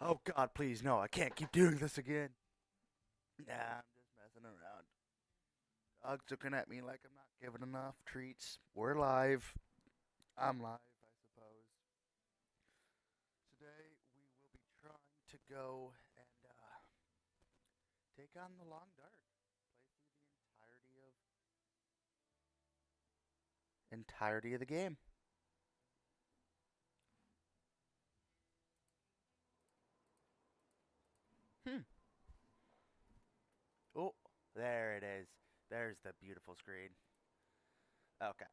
Oh God, please no! I can't keep doing this again. Nah, I'm just messing around. Dog's looking at me like I'm not giving enough treats. We're live. I'm live, I suppose. Today we will be trying to go and take on the long dark. Play through the entirety of the game. Hmm. Oh, there it is. There's the beautiful screen. Okay.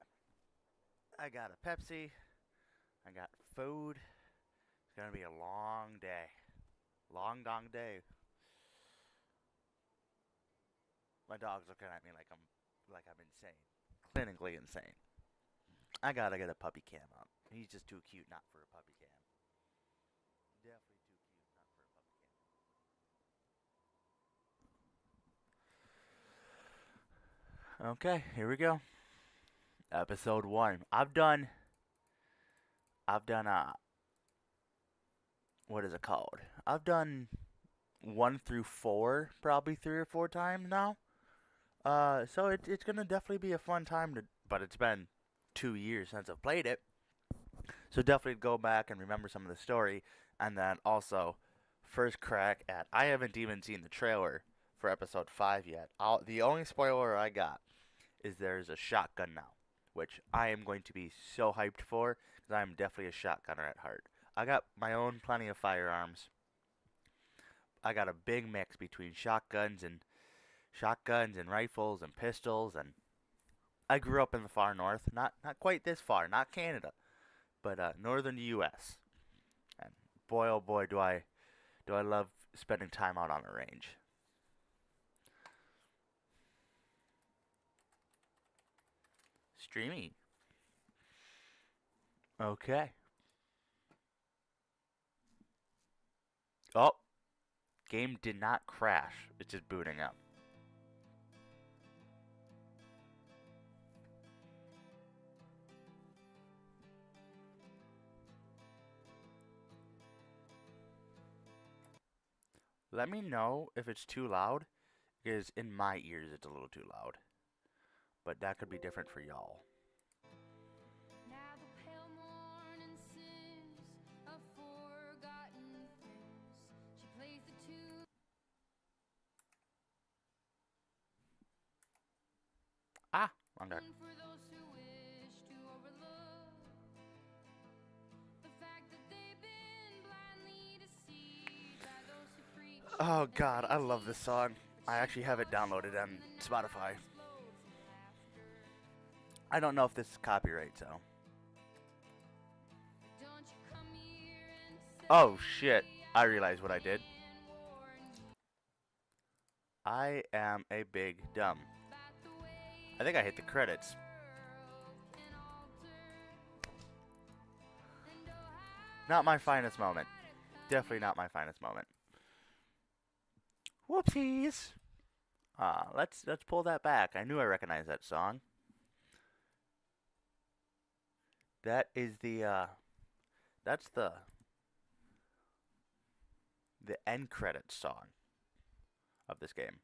I got a Pepsi. I got food. It's gonna be a long day. Long dong day. My dog's looking at me like I'm insane. Clinically insane. I gotta get a puppy cam up. He's just too cute not for a puppy cam. Definitely too cute not for a puppy cam. Okay, here we go. Episode 1. I've done what is it called? I've done 1 through 4 probably 3 or 4 times now. So it's gonna definitely be a fun time to, but it's been 2 years since I've played it. So definitely go back and remember some of the story, and then also first crack at. I haven't even seen the trailer for episode 5 yet. The only spoiler I got is there's a shotgun now, which I am going to be so hyped for because I am definitely a shotgunner at heart. I got my own plenty of firearms. I got a big mix between shotguns and rifles and pistols, and I grew up in the far north, not quite this far, not Canada, but northern U.S. And boy, oh boy, do I love spending time out on the range. Streamy. Okay. Oh, game did not crash. It's just booting up. Let me know if it's too loud, because in my ears it's a little too loud. But that could be different for y'all. Now the pale morning sings of forgotten things. She plays the tune Ah, wrong guy. for those who wish to overlook the fact that they've been blindly deceived by those who preach Oh and God, I pray love this peace. song. But I she actually have it falls downloaded short on when the night Spotify. explodes in laughter. I don't know if this is copyright, so. Don't you come here and Oh say shit! I I realize what I did. can warn you I am a big dumb. about the I way think I hit the your credits. world can alter. And oh, Not how my you finest moment. try to come Definitely in. not my finest moment. Whoopsies. Let's pull that back. I knew I recognized that song. That is that's the end credits song of this game.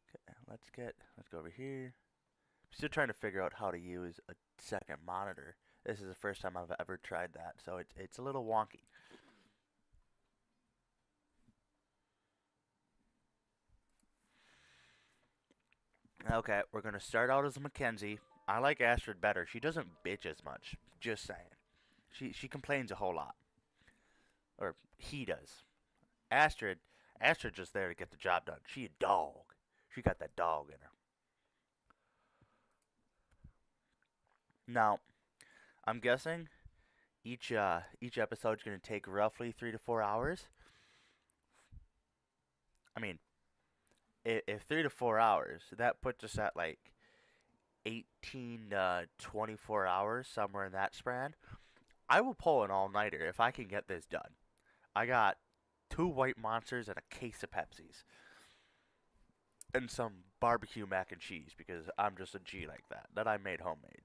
Okay, let's go over here. Still trying to figure out how to use a second monitor. This is the first time I've ever tried that, so it's a little wonky. Okay, we're gonna start out as a Mackenzie. I like Astrid better. She doesn't bitch as much. Just saying. She complains a whole lot, or he does. Astrid, Astrid's just there to get the job done. She a dog. She got that dog in her. Now, I'm guessing each episode's gonna take roughly 3 to 4 hours. I mean, if 3 to 4 hours, that puts us at like 18 24 hours, somewhere in that span. I will pull an all nighter if I can get this done. I got 2 white monsters and a case of Pepsis. And some barbecue mac and cheese because I'm just a G like that. That I made homemade.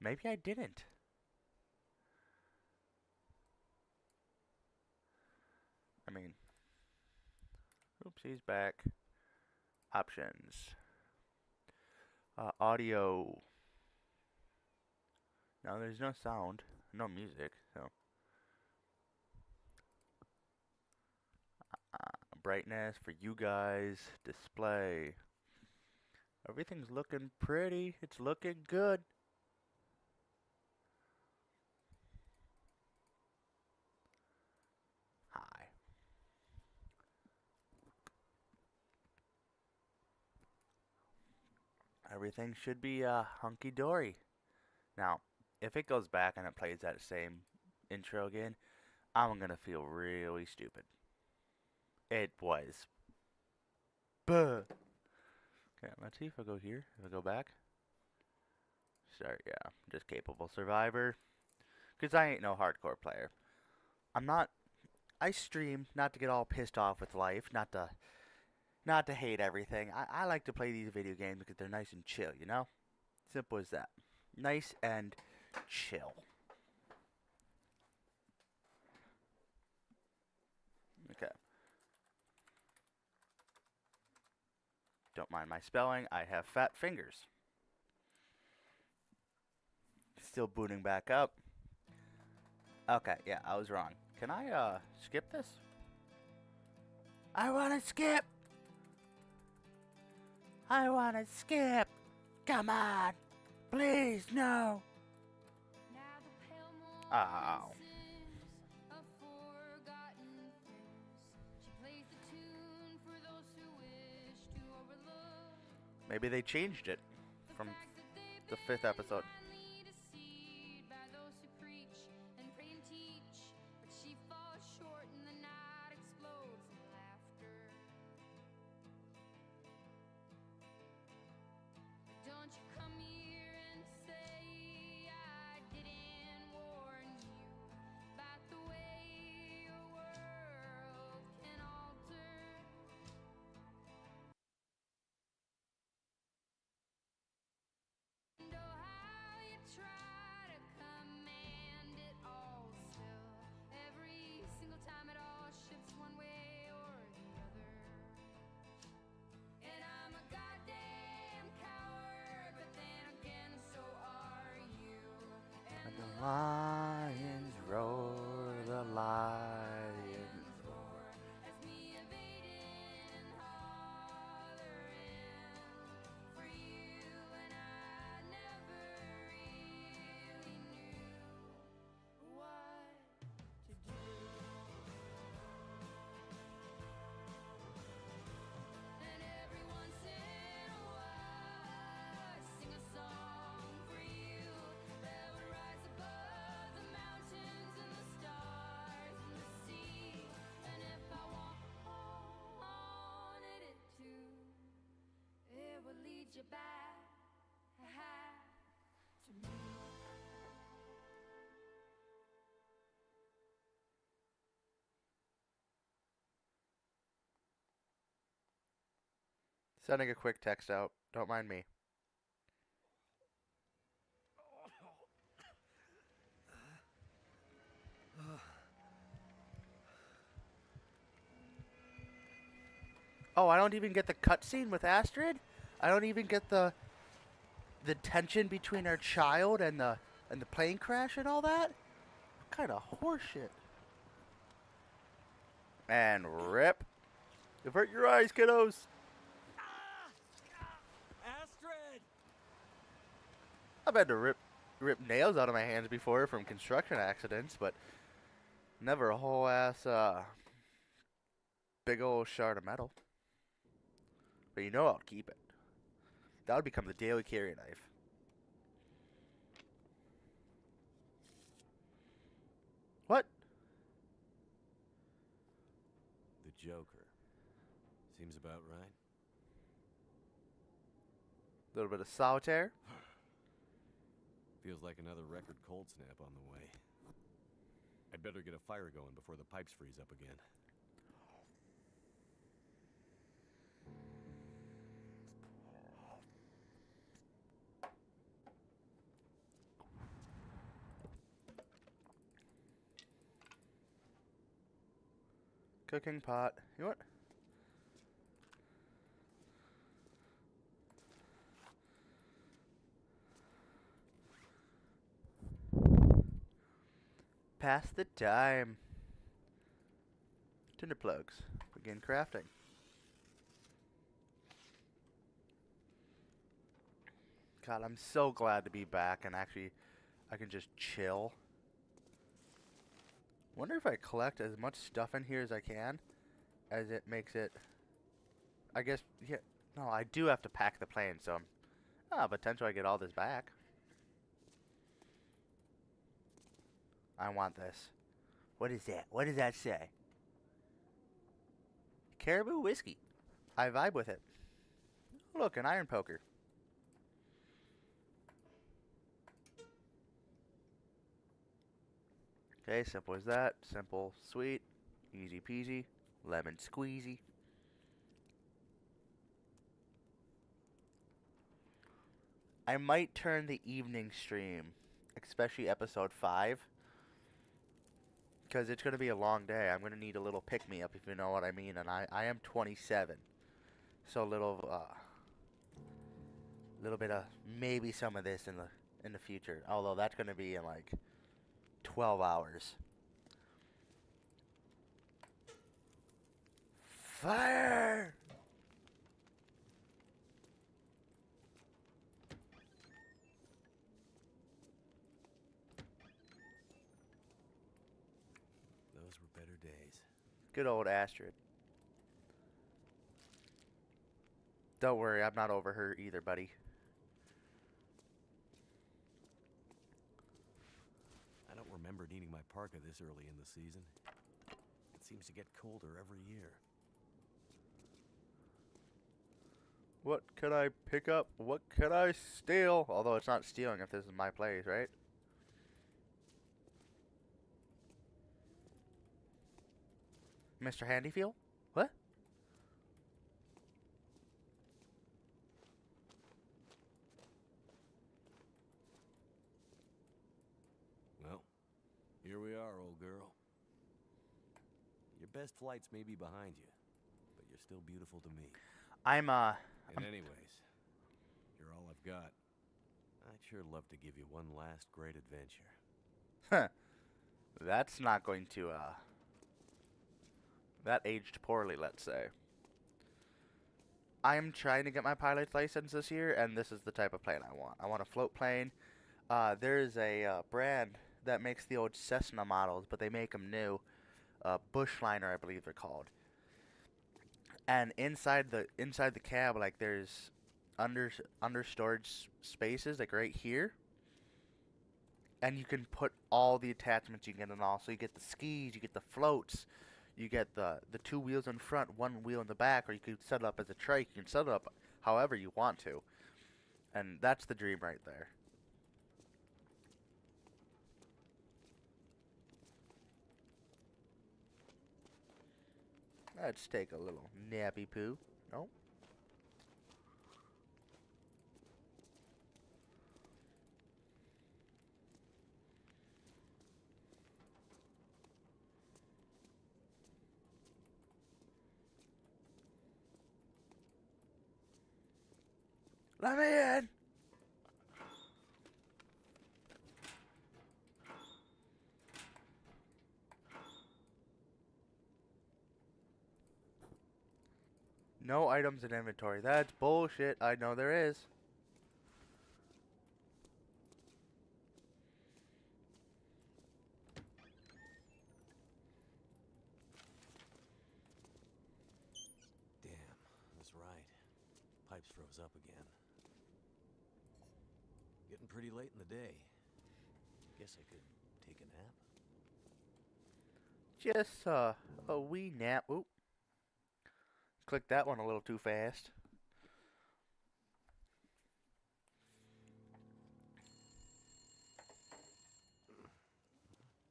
Maybe I didn't. I mean, oops, he's back. Options. Audio. No, there's no sound, no music. So, brightness for you guys. Display. Everything's looking pretty. It's looking good. Hi. Everything should be hunky dory. Now, if it goes back and it plays that same intro again, I'm gonna feel really stupid. It was. Buh. Okay, let's see if I go here. If I go back. Start, yeah. Just capable survivor. Because I ain't no hardcore player. I'm not. I stream not to get all pissed off with life, not to hate everything. I like to play these video games because they're nice and chill, you know? Simple as that. Nice and chill. Okay. Don't mind my spelling. I have fat fingers. Still booting back up. Okay, yeah, I was wrong. Can I skip this? I wanna skip. I wanna skip. Come on. Please, no. Now the pale moon Oh. sings of forgotten things. She plays the tune for those who wish to overlook Maybe they changed it the from fact that they've the been 5th episode. blindly deceived by those who preach and pray and teach. But she falls short and the night explodes in laughter. Don't you come here and say I didn't warn you about the way your world can alter. And oh, how you try to command it all still. Every single time it all shifts one way or the other. And I'm a goddamn coward, but then again, so are you. And the lions roar, the lions roar. As me evading and hollering for you, and I never really knew what to do. And every once in a while, I sing a song for you that would rise above the mountains and the stars and the sea. And if I wanted it to, it would lead you back to me. Sending a quick text out. Don't mind me. Oh, I don't even get the cutscene with Astrid? I don't even get the tension between our child and the plane crash and all that? What kind of horseshit? And rip. Avert your eyes, kiddos. Astrid! I've had to rip nails out of my hands before from construction accidents, but never a whole ass big old shard of metal. But you know I'll keep it. That would become the daily carry knife. What? The Joker. Seems about right. A little bit of solitaire. Feels like another record cold snap on the way. I'd better get a fire going before the pipes freeze up again. Cooking pot. You know what? Pass the time. Tinder plugs. Begin crafting. God, I'm so glad to be back and actually I can just chill. Wonder if I collect as much stuff in here as I can, as it makes it. I guess, yeah. No, I do have to pack the plane, so potentially I get all this back. I want this. What is that? What does that say? Caribou whiskey. I vibe with it. Look, an iron poker. Okay, simple as that. Simple, sweet, easy peasy, lemon squeezy. I might turn the evening stream, especially episode 5, because it's going to be a long day. I'm going to need a little pick-me-up, if you know what I mean, and I am 27. So a little bit of maybe some of this in the future, although that's going to be in like 12 hours. Fire! Those were better days. Good old Astrid. Don't worry, I'm not over her either, buddy. I don't remember needing my parka this early in the season. It seems to get colder every year. What could I pick up? What could I steal? Although it's not stealing if this is my place, right? Mr. Handyfield? What? Well, here we are, old girl. Your best flights may be behind you, but you're still beautiful to me. I'm And anyways, you're all I've got. I'd sure love to give you one last great adventure. that's not going to, that aged poorly, let's say. I'm trying to get my pilot's license this year, and this is the type of plane I want. I want a float plane. There's a brand that makes the old Cessna models, but they make them new. Bushliner, I believe they're called. And inside the cab, like there's under storage spaces, like right here. And you can put all the attachments you can get and all. So you get the skis, you get the floats, you get the 2 wheels in front, 1 wheel in the back, or you could set it up as a trike. You can set it up however you want to. And that's the dream right there. Let's take a little nappy poo. No. Let me in! No items in inventory. That's bullshit. I know there is. Damn, I was right. Pipes froze up again. Getting pretty late in the day. Guess I could take a nap. Just a wee nap. Oop. Clicked that one a little too fast.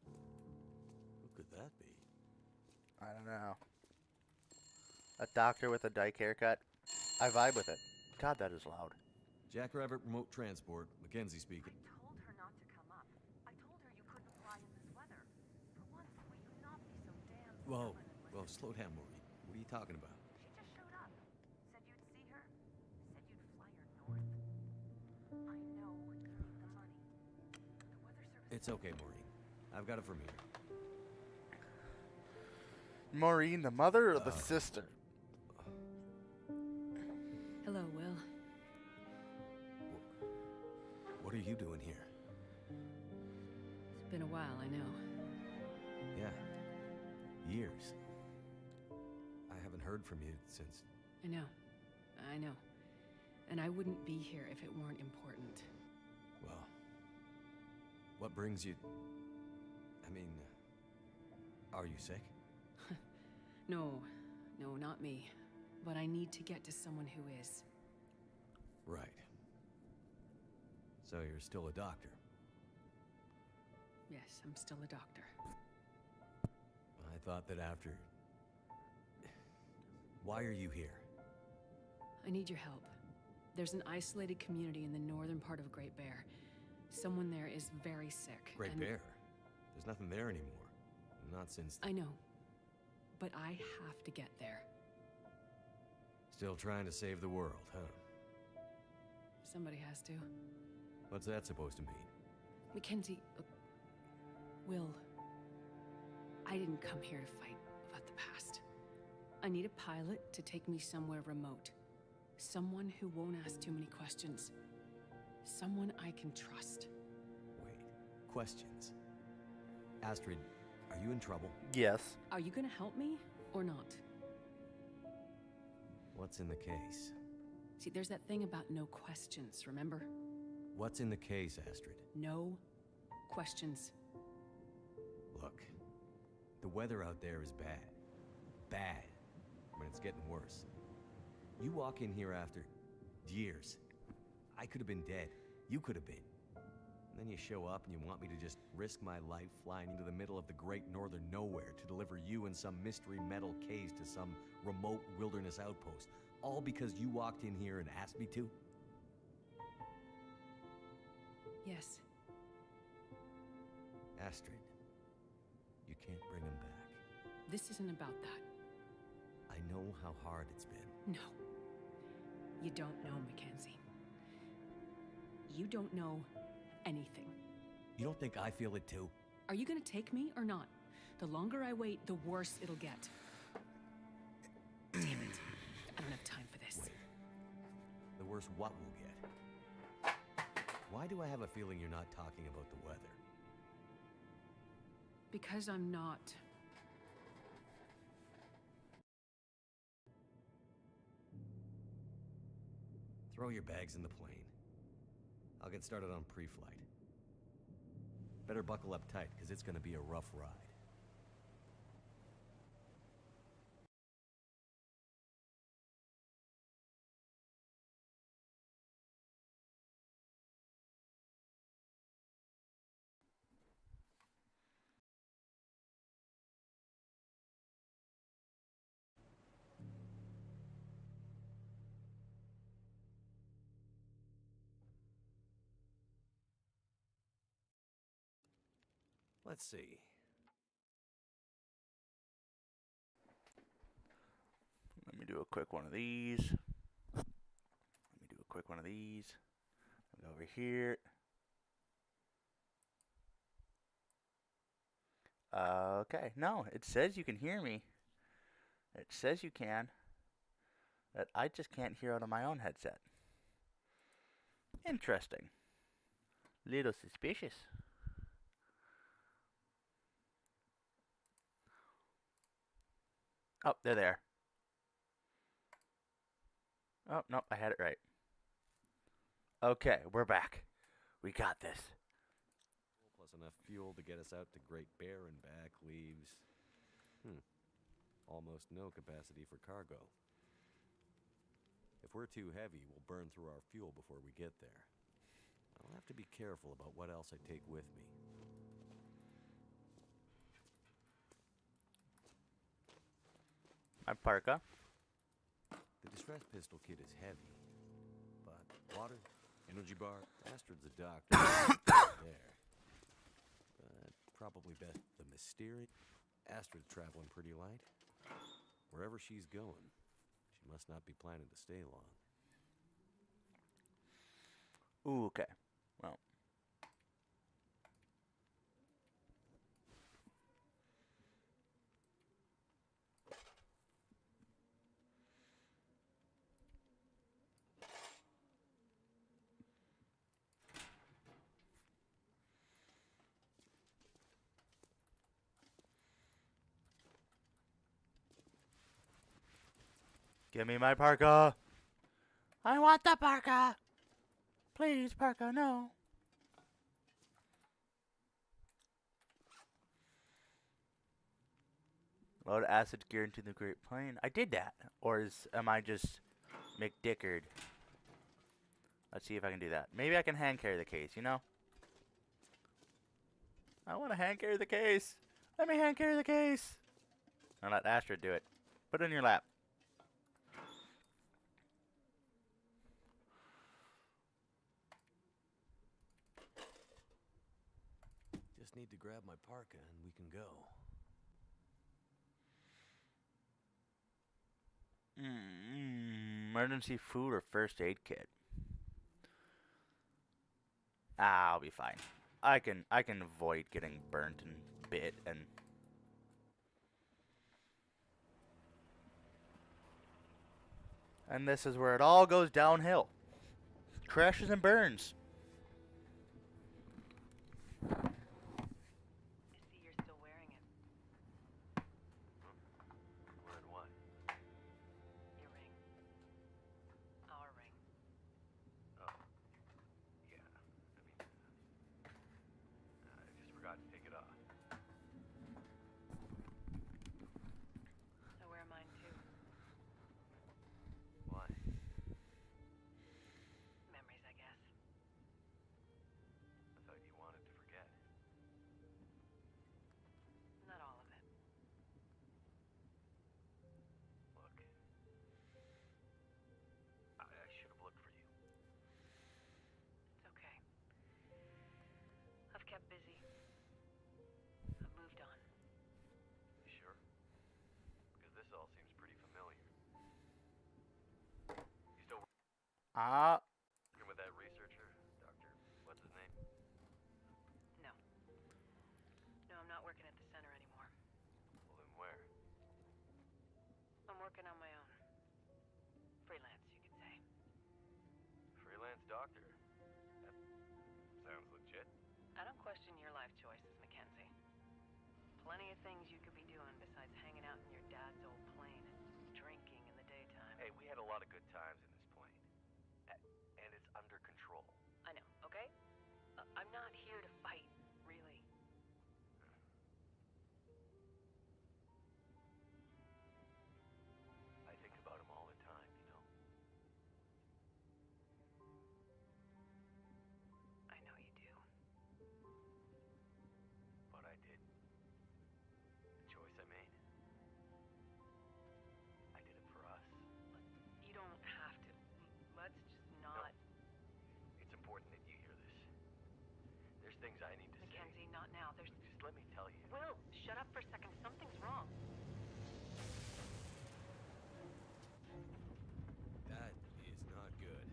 Who could that be? I don't know. A doctor with a dyke haircut. I vibe with it. God, that is loud. Jackrabbit Remote Transport, Mackenzie speaking. I told her not to come up. I told her you couldn't fly in this weather. For once, will you not be so damn Whoa. stubborn and Well, slow down, Maureen. What are you talking about? She just showed up. Said you'd see her. Said you'd fly her north. I know you need the money. The weather service... It's okay, Maureen. I've got it from here. Maureen, the mother or the sister? Hello, Will. What are you doing here? It's been a while, I know. Yeah. Years. I haven't heard from you since... I know. And I wouldn't be here if it weren't important. Well... What brings you... I mean... Are you sick? No, not me. But I need to get to someone who is. Right. So you're still a doctor? Yes, I'm still a doctor. I thought that after... Why are you here? I need your help. There's an isolated community in the northern part of Great Bear. Someone there is very sick. Great and Bear? There's nothing there anymore. Not since... I know. But I have to get there. Still trying to save the world, huh? Somebody has to. What's that supposed to mean? Mackenzie... Will... I didn't come here to fight about the past. I need a pilot to take me somewhere remote. Someone who won't ask too many questions. Someone I can trust. Wait. Questions? Astrid, are you in trouble? Yes. Are you gonna help me, or not? What's in the case? See, there's that thing about no questions, remember? What's in the case, Astrid? No questions. Look, the weather out there is bad. Bad. I mean, it's getting worse. You walk in here after years. I could have been dead. You could have been. And then you show up and you want me to just risk my life flying into the middle of the great northern nowhere to deliver you in some mystery metal case to some remote wilderness outpost. All because you walked in here and asked me to? Yes. Astrid, you can't bring him back. This isn't about that. I know how hard it's been. No. You don't know, Mackenzie. You don't know anything. You don't think I feel it too? Are you gonna take me or not? The longer I wait, the worse it'll get. Damn it. I don't have time for this. Wait. The worse what we'll get? Why do I have a feeling you're not talking about the weather? Because I'm not. Throw your bags in the plane. I'll get started on pre-flight. Better buckle up tight, because it's going to be a rough ride. Let's see. Let me do a quick one of these. Let me do a quick one of these. Go over here. Okay. No, it says you can hear me. It says you can. But I just can't hear out of my own headset. Interesting. Little suspicious. Oh, they're there. Oh, no, I had it right. Okay, we're back. We got this. Plus enough fuel to get us out to Great Bear and back leaves... almost no capacity for cargo. If we're too heavy, we'll burn through our fuel before we get there. I'll have to be careful about what else I take with me. My parka. The distress pistol kit is heavy, but water, energy bar, Astrid's a doctor. There. But probably best the mysterious. Astrid's traveling pretty light. Wherever she's going, she must not be planning to stay long. Ooh, okay. Well. Give me my parka. I want the parka. Please, parka, no. Load acid gear into the Great Plain. I did that. Or am I just McDickered? Let's see if I can do that. Maybe I can hand carry the case, you know? I want to hand carry the case. Let me hand carry the case. I'll let Astrid do it. Put it in your lap. Just need to grab my parka and we can go. Emergency food or first aid kit? I'll be fine. I can avoid getting burnt and bit and this is where it all goes downhill. Crashes and burns. I see you're still wearing it. Wearing what? Your ring. Our ring. Oh. Yeah. I just forgot to take it off. I wear mine too. Why? Memories, I guess. I thought you wanted to forget. Not all of it. Look. I should have looked for you. It's okay. I've kept busy. I've moved on. You sure? Because this all seems pretty familiar. You still working with that researcher? Dr. What's his name? No. No, I'm not working at the center anymore. Well, then where? I'm working on my own. Freelance, you could say. Freelance doctor? That sounds legit. I don't question your life choices, Mackenzie. Plenty of things you could be doing besides hanging out in your dad's old plane and drinking in the daytime. Hey, we had a lot of good times in this plane. And it's under control. I know, okay? I'm not here to fight, really. I think about him all the time, you know? I know you do. But I did. The choice I made. I did it for us. You don't have to. Let's just not... No. It's important that you hear this. There's things I need to Mackenzie, not now. There's... say. Just let me tell you. Will, shut up for a second. Something's wrong. That is not good.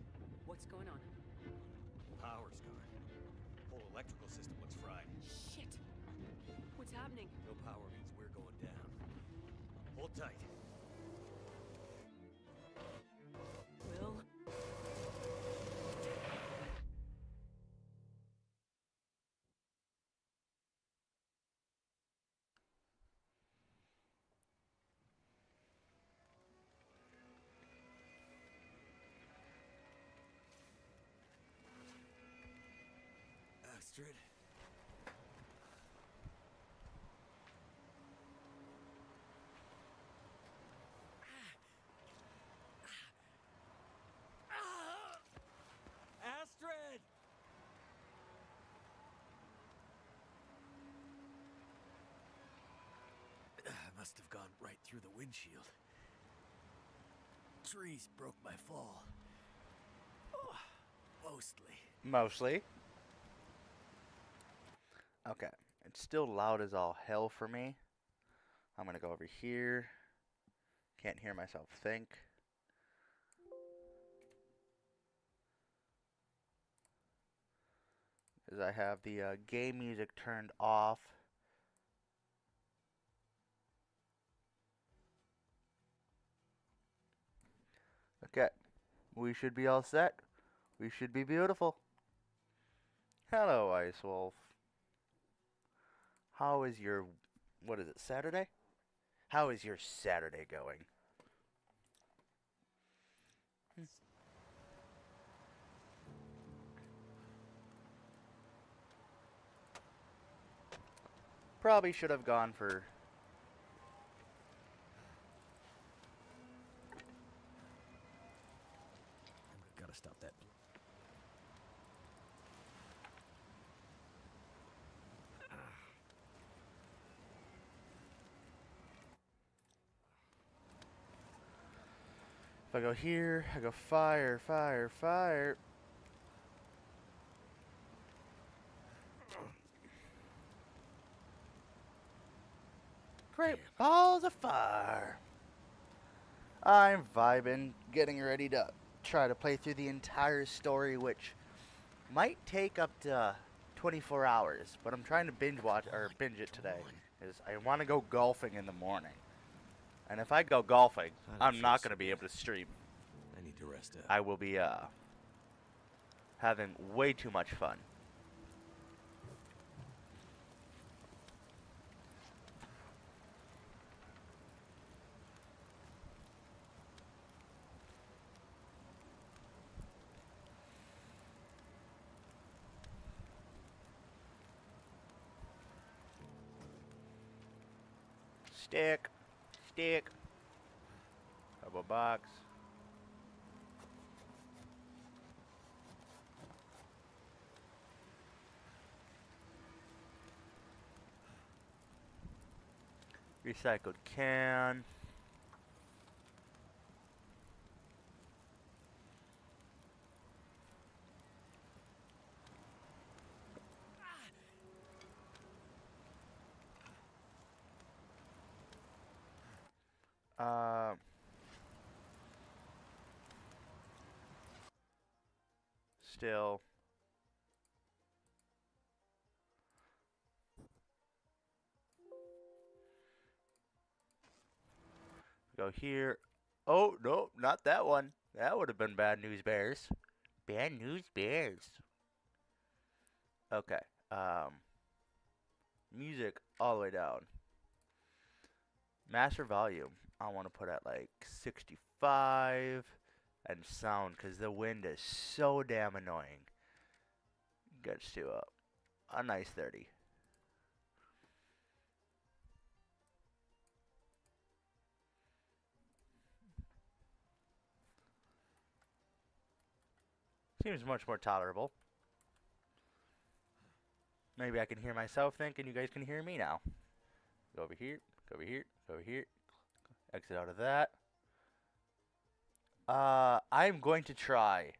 What's going on? Power's gone. Whole electrical system looks fried. Shit! What's happening? No power means we're going down. Hold tight. Will? Astrid? Astrid! I must have gone right through the windshield. Trees broke my fall. Mostly. Mostly. Okay. It's still loud as all hell for me. I'm gonna go over here. Can't hear myself think. As I have the game music turned off. Okay, we should be all set. We should be beautiful. Hello, Ice Wolf. How is your, what is it, Saturday? How is your Saturday going? Probably should have gone for... Gotta stop that. If I go here, I go fire, fire, fire. Great balls of fire. I'm vibing, getting ready to try to play through the entire story, which might take up to 24 hours, but I'm trying to binge it today, because I want to go golfing in the morning. And if I go golfing, I'm not going to be able to stream. I need to rest up. I will be having way too much fun. Stick. Stick. Couple box. Recycled can. Still. Go here. Oh, no, not that one. That would have been bad news bears. Bad news bears. Okay. Music all the way down. Master volume. I want to put at like 65. And sound, because the wind is so damn annoying. Gets to a nice 30. Seems much more tolerable. Maybe I can hear myself think, and you guys can hear me now. Go over here, go over here, go over here. Exit out of that. I'm going to try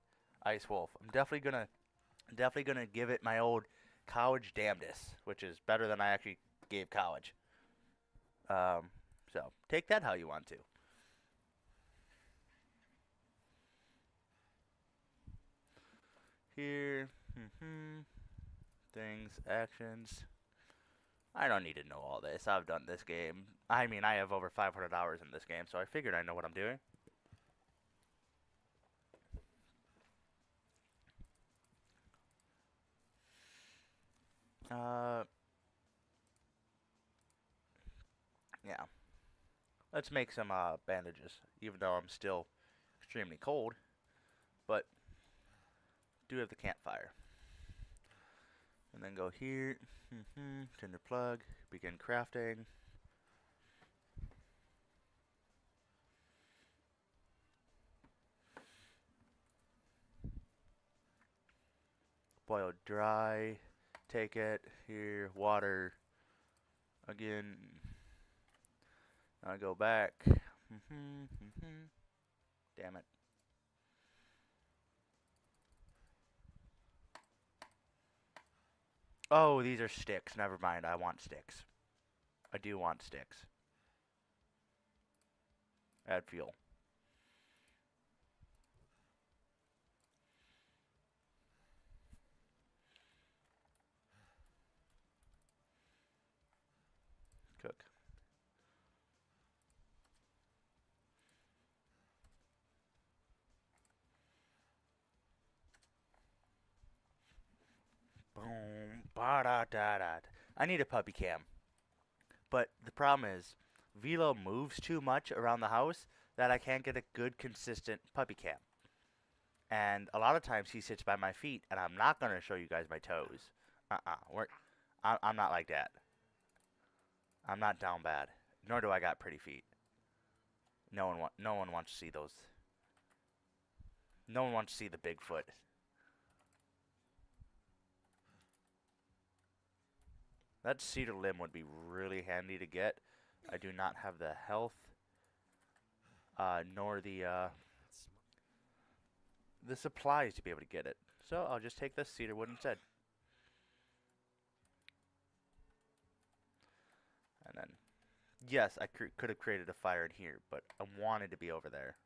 Ice Wolf. I'm definitely gonna give it my old college damnedest, which is better than I actually gave college. So take that how you want to. Here, things, actions. I don't need to know all this. I've done this game. I mean, I have over 500 hours in this game, so I figured I know what I'm doing. Yeah. Let's make some bandages, even though I'm still extremely cold. But do have the campfire. And then go here. Tinder plug. Begin crafting. Boil dry. Take it. Here. Water. Again. I go back. Damn it. Oh, these are sticks. Never mind. I want sticks. I do want sticks. Add fuel. Cook. Boom. Ba-da-da-da. I need a puppy cam. But the problem is, Velo moves too much around the house that I can't get a good, consistent puppy cam. And a lot of times he sits by my feet, and I'm not going to show you guys my toes. I'm not like that. I'm not down bad. Nor do I got pretty feet. No one wants to see those. No one wants to see the Bigfoot. That cedar limb would be really handy to get. I do not have the health, nor the supplies to be able to get it. So I'll just take this cedar wood instead. And then, yes, I could have created a fire in here, but I wanted to be over there.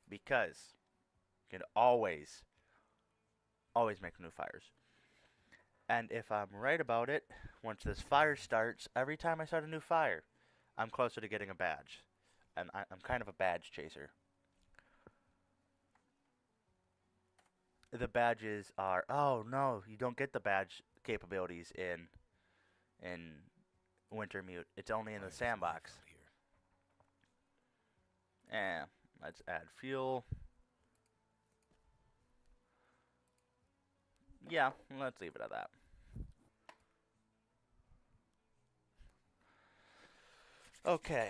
Because you can always make new fires. And if I'm right about it, once this fire starts, every time I start a new fire, I'm closer to getting a badge. And I'm kind of a badge chaser. The badges are, oh no, you don't get the badge capabilities in WinterMute. It's only in the sandbox. And let's add fuel. Yeah, let's leave it at that. Okay.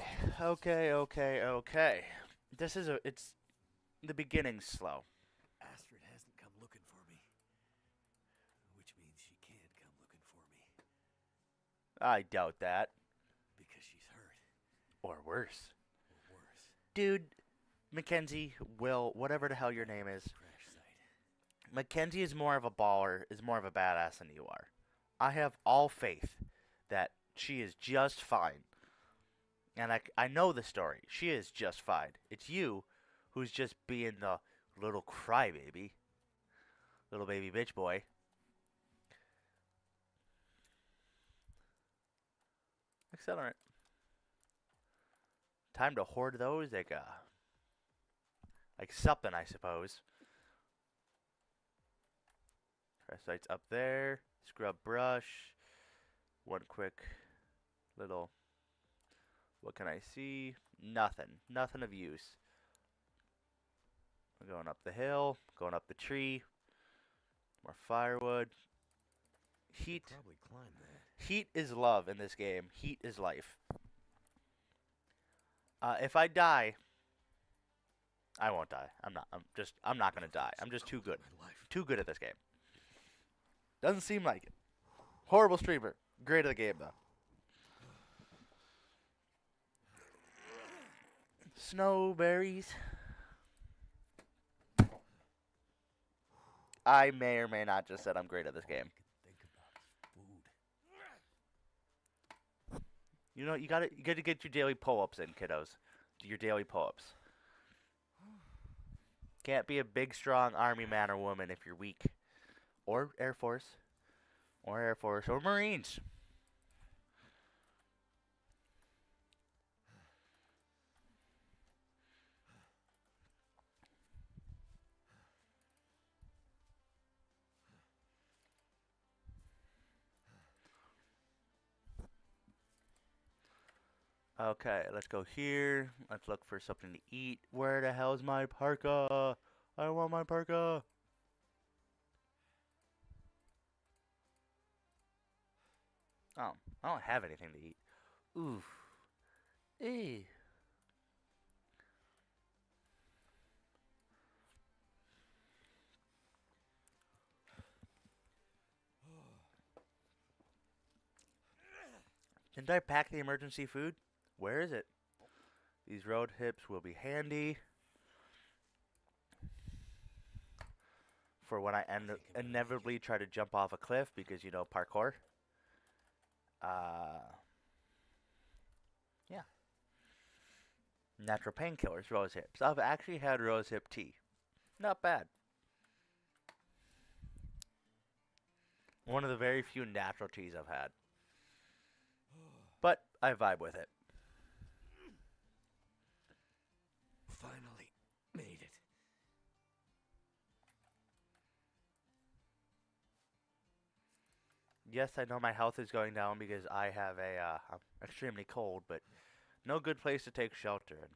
This is it's the beginning's slow. Astrid hasn't come looking for me. Which means she can't come looking for me. I doubt that. Because she's hurt. Or worse. Or worse. Dude, Mackenzie, Will, whatever the hell your name is. Crash site. Mackenzie is more of a baller, is more of a badass than you are. I have all faith that she is just fine. And I know the story. She is just fine. It's you who's just being the little crybaby. Little baby bitch boy. Accelerant. Time to hoard those like something, I suppose. Crash site's up there. Scrub brush. One quick little... What can I see? Nothing. Nothing of use. I'm going up the hill. Going up the tree. More firewood. Heat. Probably climb that. Heat is love in this game. Heat is life. If I die, I won't die. I'm not gonna die. I'm just too good. Too good at this game. Doesn't seem like it. Horrible streamer. Great at the game though. Snowberries. I may or may not just said I'm great at this game. Think about food. You know, you gotta get your daily pull-ups in, kiddos. Do your daily pull-ups. Can't be a big, strong army man or woman if you're weak. Or Air Force. Or Marines. Okay, let's go here. Let's look for something to eat. Where the hell's my parka? I want my parka. Oh, I don't have anything to eat. Oof. Eee. Didn't I pack the emergency food? Where is it? These road hips will be handy for when I inevitably try to jump off a cliff because, you know, parkour. Natural painkillers, rose hips. I've actually had rose hip tea. Not bad. One of the very few natural teas I've had. But I vibe with it. Finally made it. Yes, I know my health is going down because I have I'm extremely cold, but no good place to take shelter in.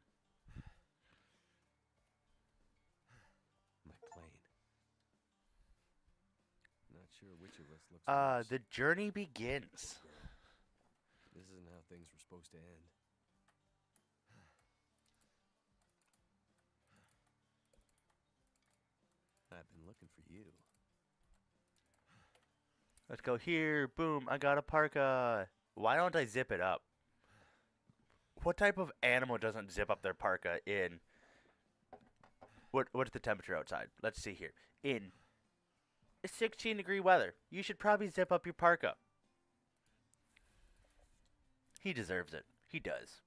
My plane. Not sure which of us looks worse. The journey begins. This isn't how things were supposed to end. I've been looking for you. Let's go here. Boom, I got a parka. Why don't I zip it up? What type of animal doesn't zip up their parka in... What's the temperature outside? Let's see here. In 16-degree weather, you should probably zip up your parka. He deserves it. He does.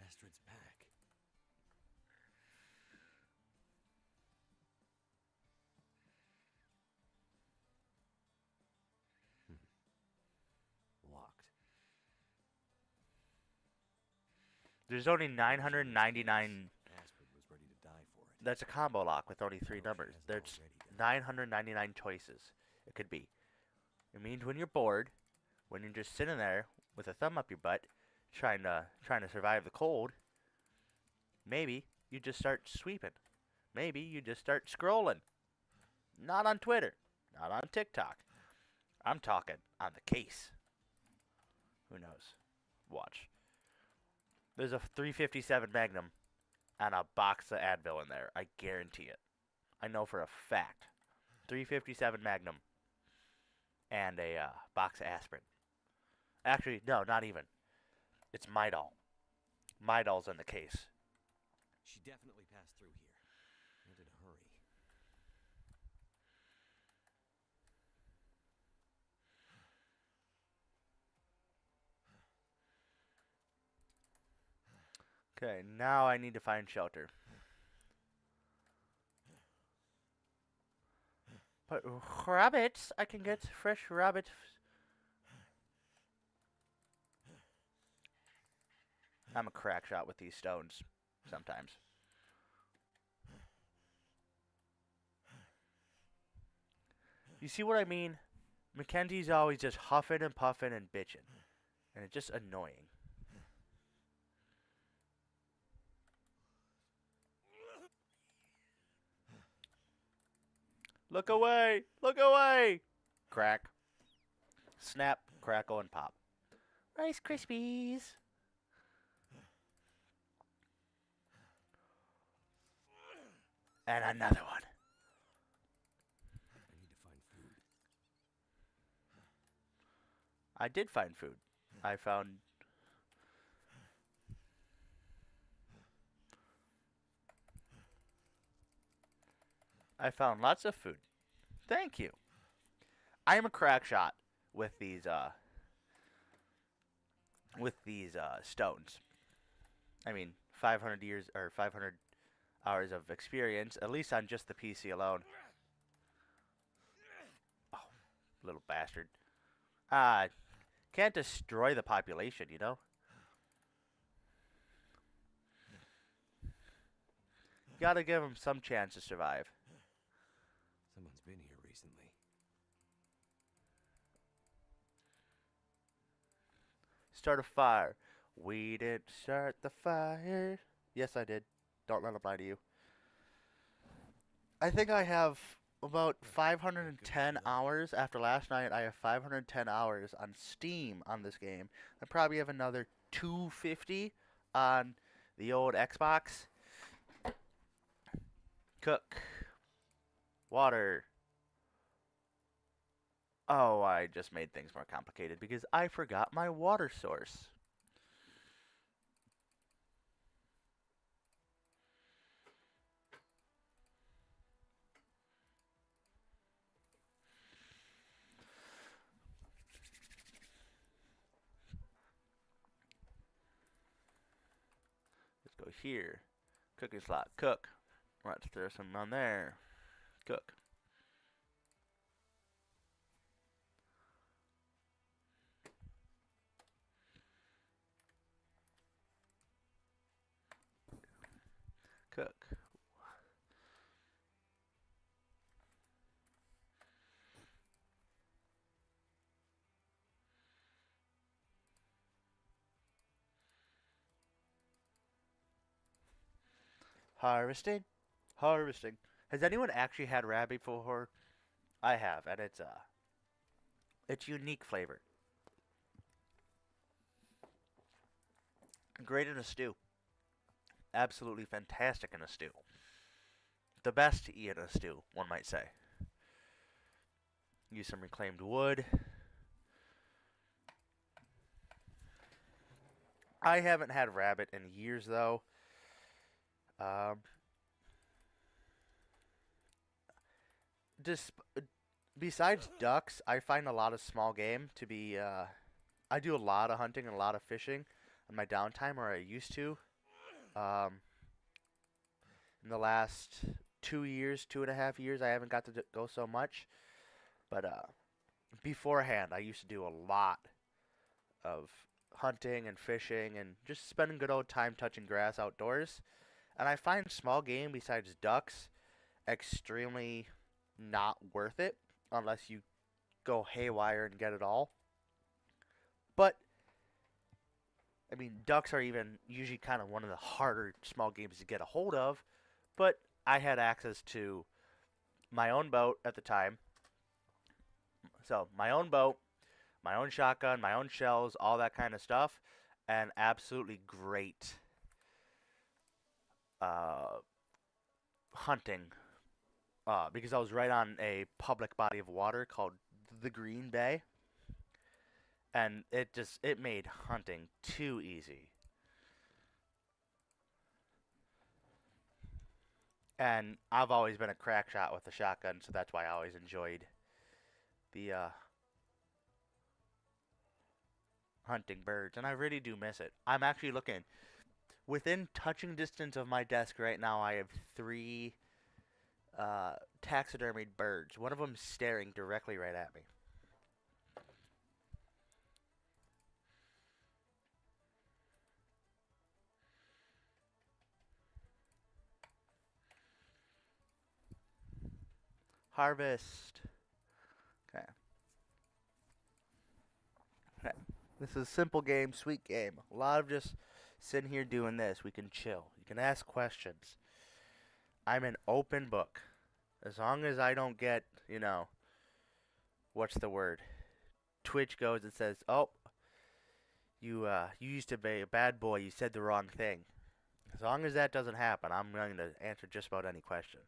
Astrid's back. Locked. There's only 999... Astrid was ready to die for it. That's a combo lock with only 3 No, she numbers. hasn't There's already done 999 choices it could be. It means when you're bored, when you're just sitting there with a thumb up your butt, trying to survive the cold, maybe you just start sweeping. Maybe you just start scrolling. Not on Twitter, not on TikTok. I'm talking on the case. Who knows? Watch. There's a 357 Magnum and a box of Advil in there. I guarantee it. I know for a fact. 357 Magnum and a box of aspirin. Actually, no, not even. It's Midol. Midol's in the case. She definitely passed through here. And in a hurry. Okay, now I need to find shelter. But rabbits, I can get fresh rabbit. I'm a crack shot with these stones sometimes. You see what I mean? Mackenzie's always just huffing and puffing and bitching. And it's just annoying. Look away! Look away! Crack. Snap, crackle, and pop. Rice Krispies. And another one. I need to find food. I did find food. I found lots of food. Thank you. I am a crack shot with these stones. I mean, 500 years or 500 hours of experience, at least on just the PC alone. Oh, little bastard. Can't destroy the population, you know? Gotta give them some chance to survive. Someone's been here recently. Start a fire. We didn't start the fire. Yes, I did. Don't let them lie to you. I think I have about 510 hours. After last night, I have 510 hours on Steam on this game. I probably have another 250 on the old Xbox. Cook. Water. Oh, I just made things more complicated because I forgot my water source. Let's go here. Cooking slot. Cook. Let's throw some on there. Cook. Cook. Harvesting. Harvesting. Has anyone actually had rabbit before? I have, and it's unique flavor. Great in a stew. Absolutely fantastic in a stew. The best to eat in a stew, one might say. Use some reclaimed wood. I haven't had rabbit in years, though. Um, just besides ducks, I find a lot of small game to be. I do a lot of hunting and a lot of fishing in my downtime, or I used to. Um, in the last 2 years, 2.5 years, I haven't got to go so much. But beforehand, I used to do a lot of hunting and fishing and just spending good old time touching grass outdoors. And I find small game besides ducks extremely not worth it unless you go haywire and get it all. But I mean, ducks are even usually kind of one of the harder small games to get a hold of. But I had access to my own boat at the time. So, my own boat, my own shotgun, my own shells, all that kind of stuff. And absolutely great uh, hunting because I was right on a public body of water called the Green Bay. And it made hunting too easy. And I've always been a crack shot with the shotgun, so that's why I always enjoyed the hunting birds. And I really do miss it. I'm actually looking within touching distance of my desk right now. I have 3 taxidermied birds. One of them staring directly right at me. Harvest. Okay. Okay. This is simple game, sweet game. A lot of just sitting here doing this. We can chill. You can ask questions. I'm an open book. As long as I don't get, what's the word? Twitch goes and says, "Oh, you used to be a bad boy. You said the wrong thing." As long as that doesn't happen, I'm willing to answer just about any question.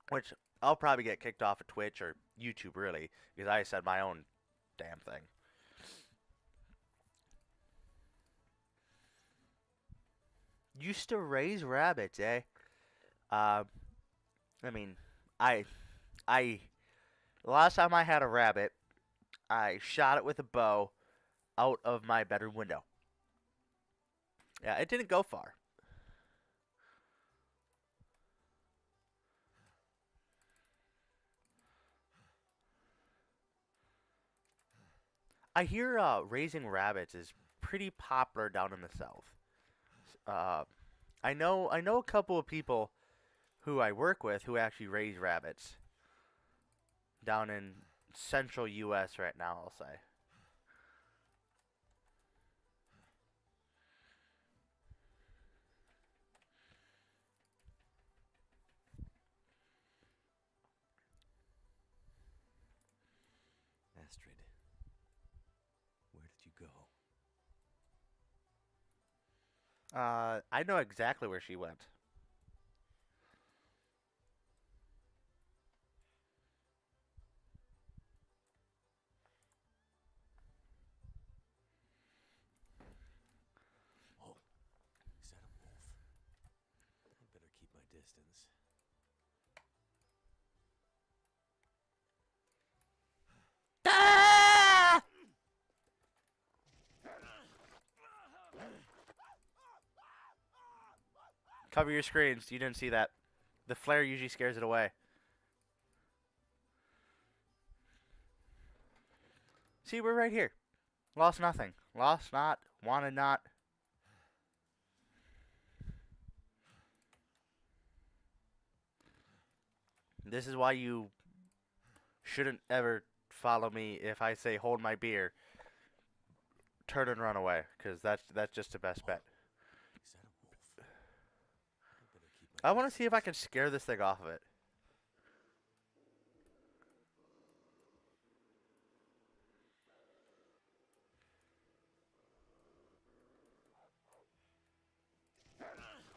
Which I'll probably get kicked off of Twitch or YouTube, really, because I said my own damn thing. Used to raise rabbits, eh? Uh, I mean, I, I, the last time I had a rabbit, I shot it with a bow out of my bedroom window. Yeah, it didn't go far. I hear raising rabbits is pretty popular down in the south. Uh, I know a couple of people who I work with who actually raise rabbits down in central U.S. right now, I'll say. Astrid, where did you go? I know exactly where she went. Oh, is that a wolf? I better keep my distance. Ah! Cover your screens. You didn't see that. The flare usually scares it away. See, we're right here. Lost nothing. Lost not. Wanted not. This is why you shouldn't ever follow me if I say hold my beer. Turn and run away, because that's just the best bet. Is that a wolf? I better keep my I want to see if I distance. can scare this thing off of it.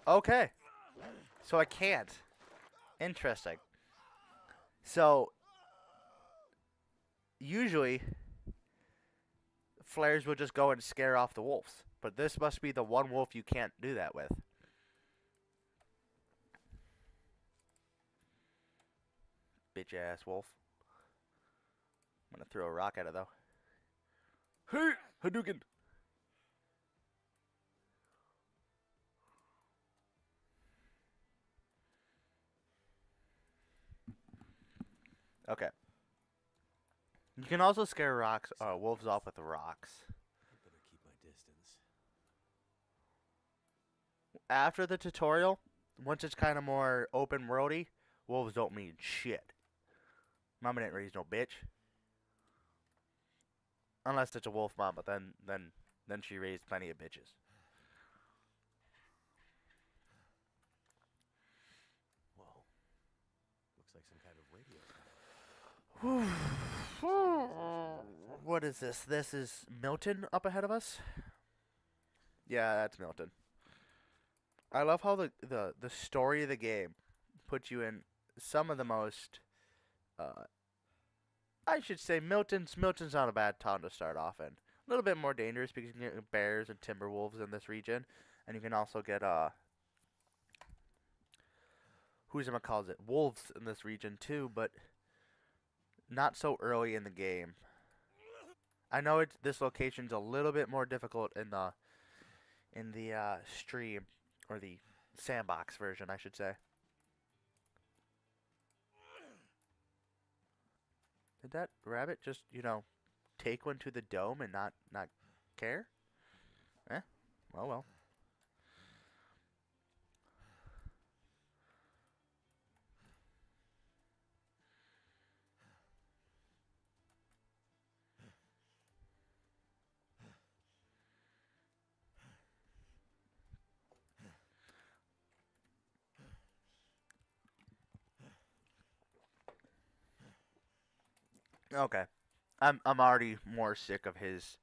Okay. So I can't. Interesting. So usually flares will just go and scare off the wolves, but this must be the one wolf you can't do that with. Bitch ass wolf. I'm gonna throw a rock at it though. Hey, Hadouken! Okay. You can also scare wolves off with rocks. I better keep my distance. After the tutorial, once it's kind of more open worldy, wolves don't mean shit. Mama didn't raise no bitch. Unless it's a wolf mom, but then she raised plenty of bitches. Whoa. Looks like some kind of radio tower. What is this? This is Milton up ahead of us? Yeah, that's Milton. I love how the story of the game puts you in some of the most I should say Milton's not a bad town to start off in. A little bit more dangerous because you can get bears and timber wolves in this region, and you can also get calls it wolves in this region too, but not so early in the game. I know this location's a little bit more difficult in the stream or the sandbox version, I should say. Did that rabbit just take one to the dome and not care? Eh, well. Okay. I'm already more sick of his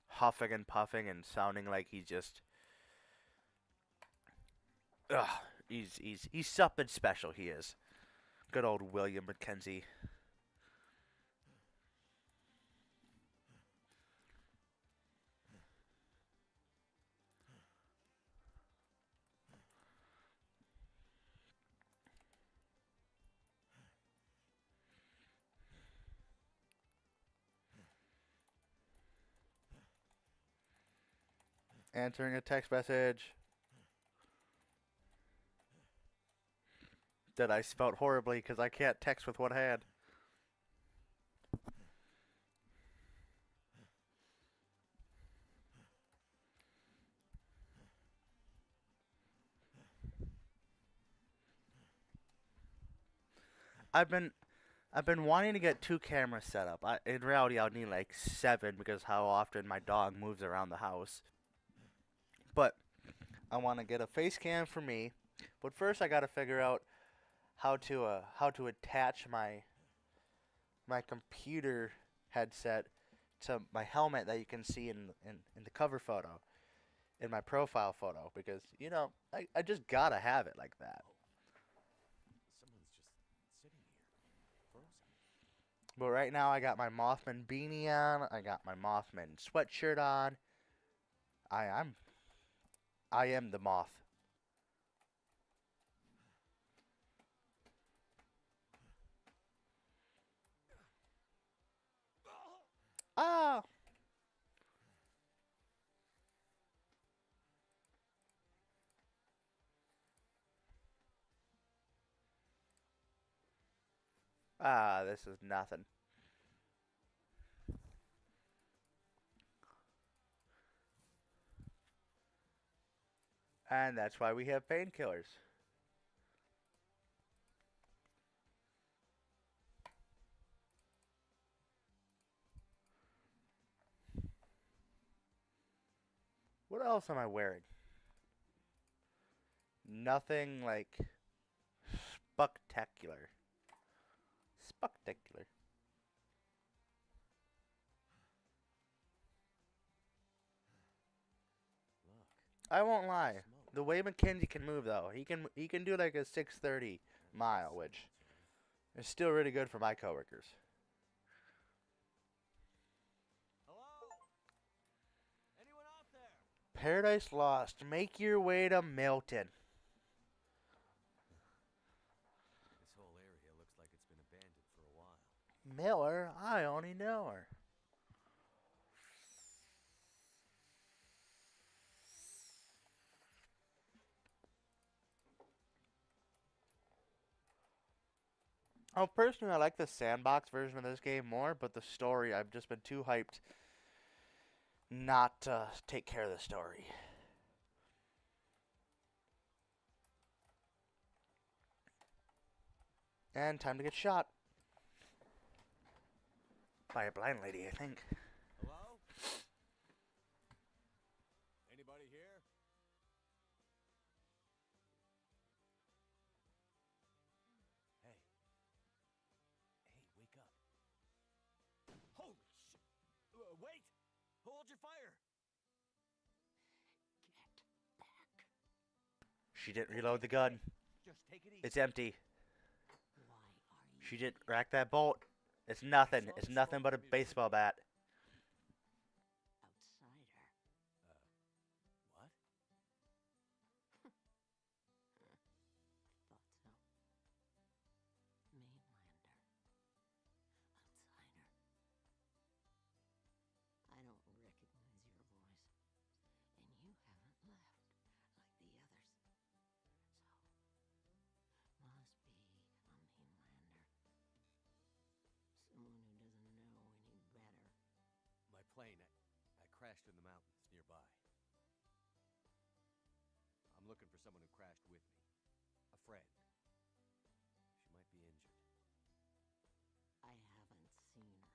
huffing and puffing and sounding like he's just ugh, he's something special he is. Good old William Mackenzie. Answering a text message that I spelt horribly because I can't text with one hand. I've been I've been wanting to get 2 cameras set up. In reality, I'll need like 7 because how often my dog moves around the house. But I want to get a face cam for me. But first, I got to figure out how to attach my computer headset to my helmet that you can see in the cover photo, in my profile photo, because I just gotta have it like that. Someone's just sitting here, frozen. But right now I got my Mothman beanie on, I got my Mothman sweatshirt on. I'm I am the moth. Ah, Ah, this is nothing. And that's why we have painkillers. What else am I wearing? Nothing like spectacular. Spectacular. Look, I won't lie. smoke. The way Mackenzie can move though, he can do like a 630 mile, which is still really good for my coworkers. Hello? Anyone out there? Paradise Lost. Make your way to Milton. This whole area looks like it's been abandoned for a while. Miller, I only know her. Oh, personally, I like the sandbox version of this game more, but the story, I've just been too hyped not to take care of the story. And time to get shot. By a blind lady, I think. Hello? Anybody here? Hey. Hey, wake up. Holy shit! Wait! Hold your fire! Get back. She didn't reload the gun. Just take it easy. It's empty. Why are you She didn't rack that bolt. It's nothing. It's nothing but a baseball bat. outsider? What? Thought so. Mainlander. Outsider. I don't recognize your voice. And you haven't left like the others. So, must be a mainlander. Someone who doesn't know any better. My plane, I crashed in the mountains nearby. I'm looking for someone who crashed with me. A friend. She might be injured. I haven't seen her.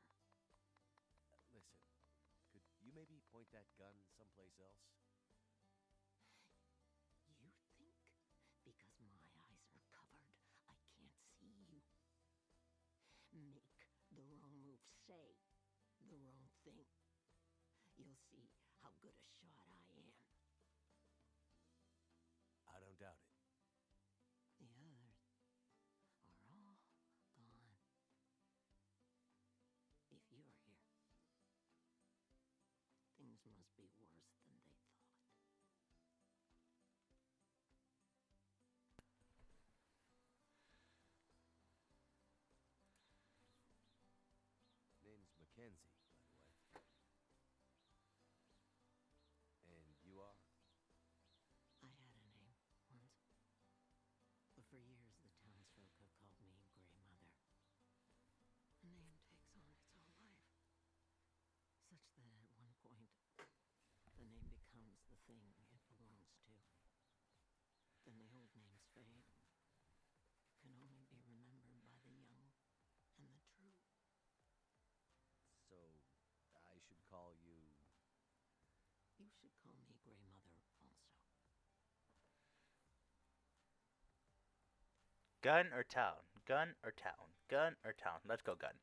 Listen, could you maybe point that gun someplace else? You think because my eyes are covered, I can't see you? Make the wrong move, say the wrong thing. You'll see how good a shot I am. I don't doubt it. The others are all gone. If you're here, things must be worse than they thought. Name's Mackenzie, by the way. And you are? I had a name once, but for years the townsfolk have called me Grey Mother. A name takes on its own life, such that at one point the name becomes the thing it belongs to. Then the old names fade, can only be remembered by the young and the true. So, I should call you... You should call me Grey Mother also. Gun or town? Gun or town? Gun or town? Let's go gun.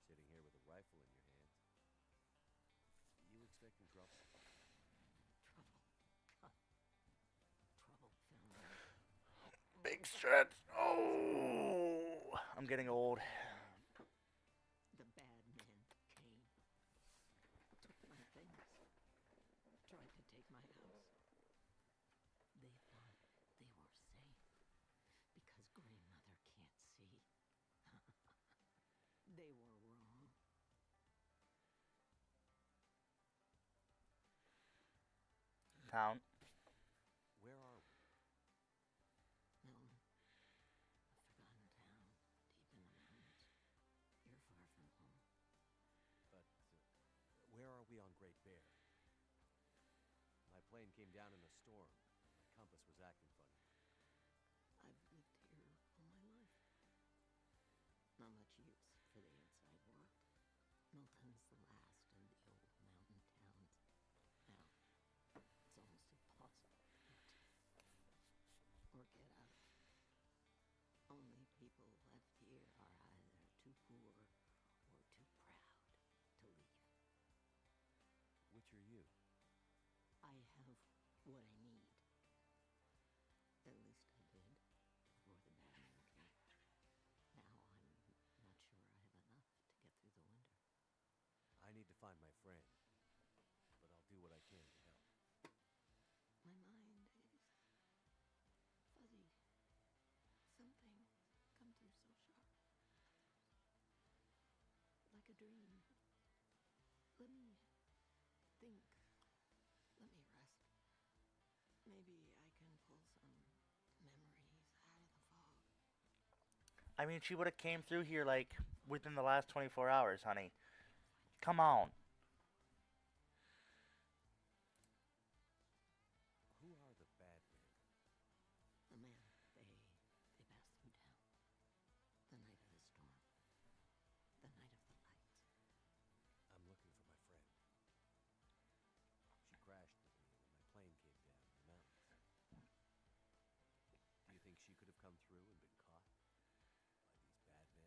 sitting here with a rifle in your hands. You expecting trouble? Trouble. Trouble found me. Big stretch. Oh, I'm getting old. The bad men came, took my things, tried to take my house. They thought they were safe because Grey Mother can't see. They were wrong. Town. Where are we? Milton, a forgotten town deep plane came down in a storm. My compass was acting funny. I've lived here all my life. Not much use for the outside world. Milton's the last of the old mountain towns. Now, it's almost impossible to get to or get out of. Only people left here are either too poor or too proud to leave. Which are you? I have what I need. At least I did before the bad man came. Now I'm not sure I have enough to get through the winter. I need to find my friend, but I'll do what I can to help. My mind is fuzzy. Some things come through so sharp. Like a dream. Let me think. Let me rest. Maybe I can pull some memories out of the fog. I mean, she would have came through here like within the last 24 hours, honey. Come on. Who are the bad men? The man, they passed through town. The night of the storm. The night of the lights. I'm looking for my friend. She crashed with me when my plane came down in the mountains. Do you think she could have come through and been caught by these bad men?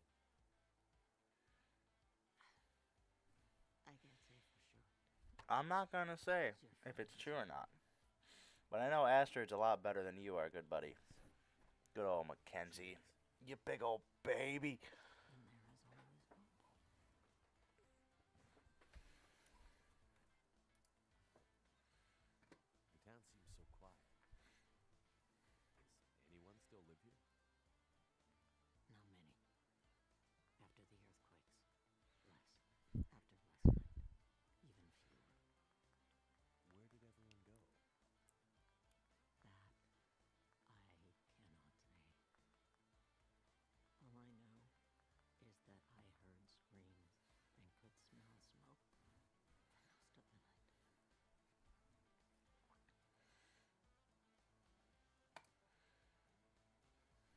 I can't say for sure. I'm not gonna say if it's true or not. But I know Astrid's a lot better than you are, good buddy. Good old Mackenzie. You big old baby. And there is always hope. The town seems so quiet. Does anyone still live here? Not many. After the earthquakes. Less. After last night. Even fewer. Where did everyone go? That I cannot say. All I know is that I heard screams and could smell smoke for most of the night.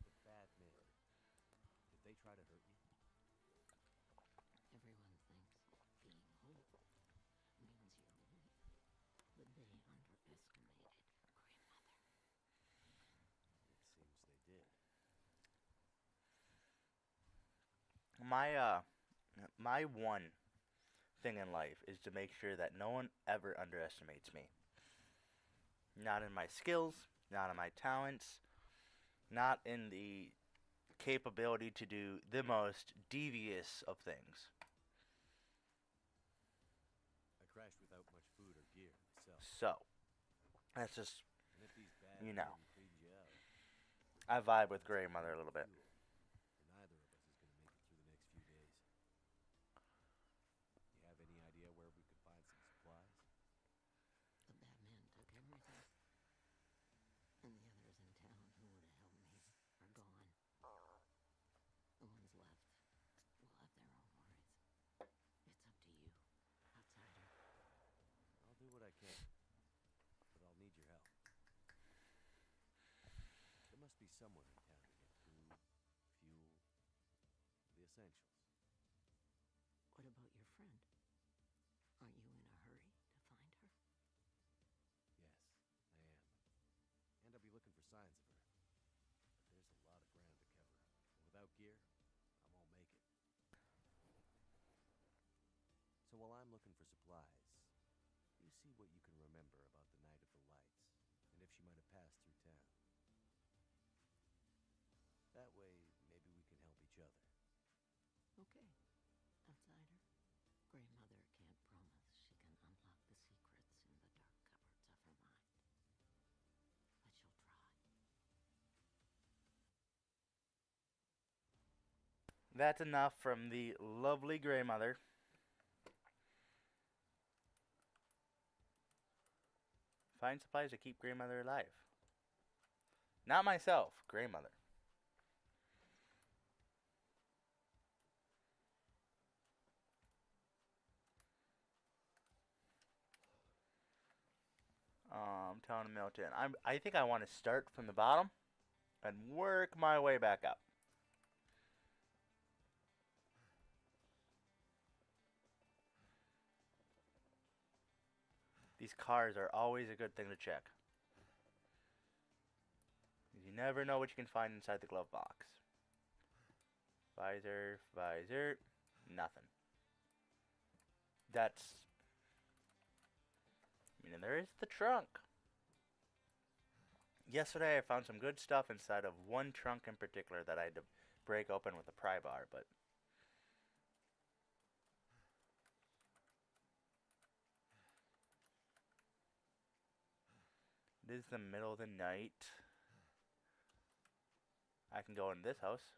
The bad men. Did they try to hurt you? Everyone thinks being old means you're weak, but they underestimated grandmother. It seems they did. My one thing in life is to make sure that no one ever underestimates me. Not in my skills, not in my talents, not in the capability to do the most devious of things. I crashed without much food or gear myself. So, that's just, And if these bad you men know. cleaned you out, I vibe with that's Grandmother a little bit. fuel. And neither of us is going to make it through the next few days. You have any idea where we could find some supplies? The bad man took everything. And the others in town who would have helped me are gone. The ones left will have their own worries. It's up to you, outsider. I'll do what I can, but I'll need your help. There must be somewhere in town to get food, fuel, the essentials. What about your friend? Aren't you in a hurry to find her? Yes, I am. And I'll be looking for signs of her. But there's a lot of ground to cover. And without gear, I won't make it. So while I'm looking for supplies, you see what you can remember about the night of the lights, and if she might have passed through town. That way, maybe we can help each other. Okay, outsider. Grandmother can't promise she can unlock the secrets in the dark cupboards of her mind. But she'll try. That's enough from the lovely Grandmother. Find supplies to keep Grandmother alive. Not myself, Grandmother. Town of Milton. I think I want to start from the bottom and work my way back up. These cars are always a good thing to check. You never know what you can find inside the glove box. Visor, visor, nothing. That's... I mean, there is the trunk. Yesterday I found some good stuff inside of one trunk in particular that I had to break open with a pry bar, but... It is the middle of the night. I can go in this house.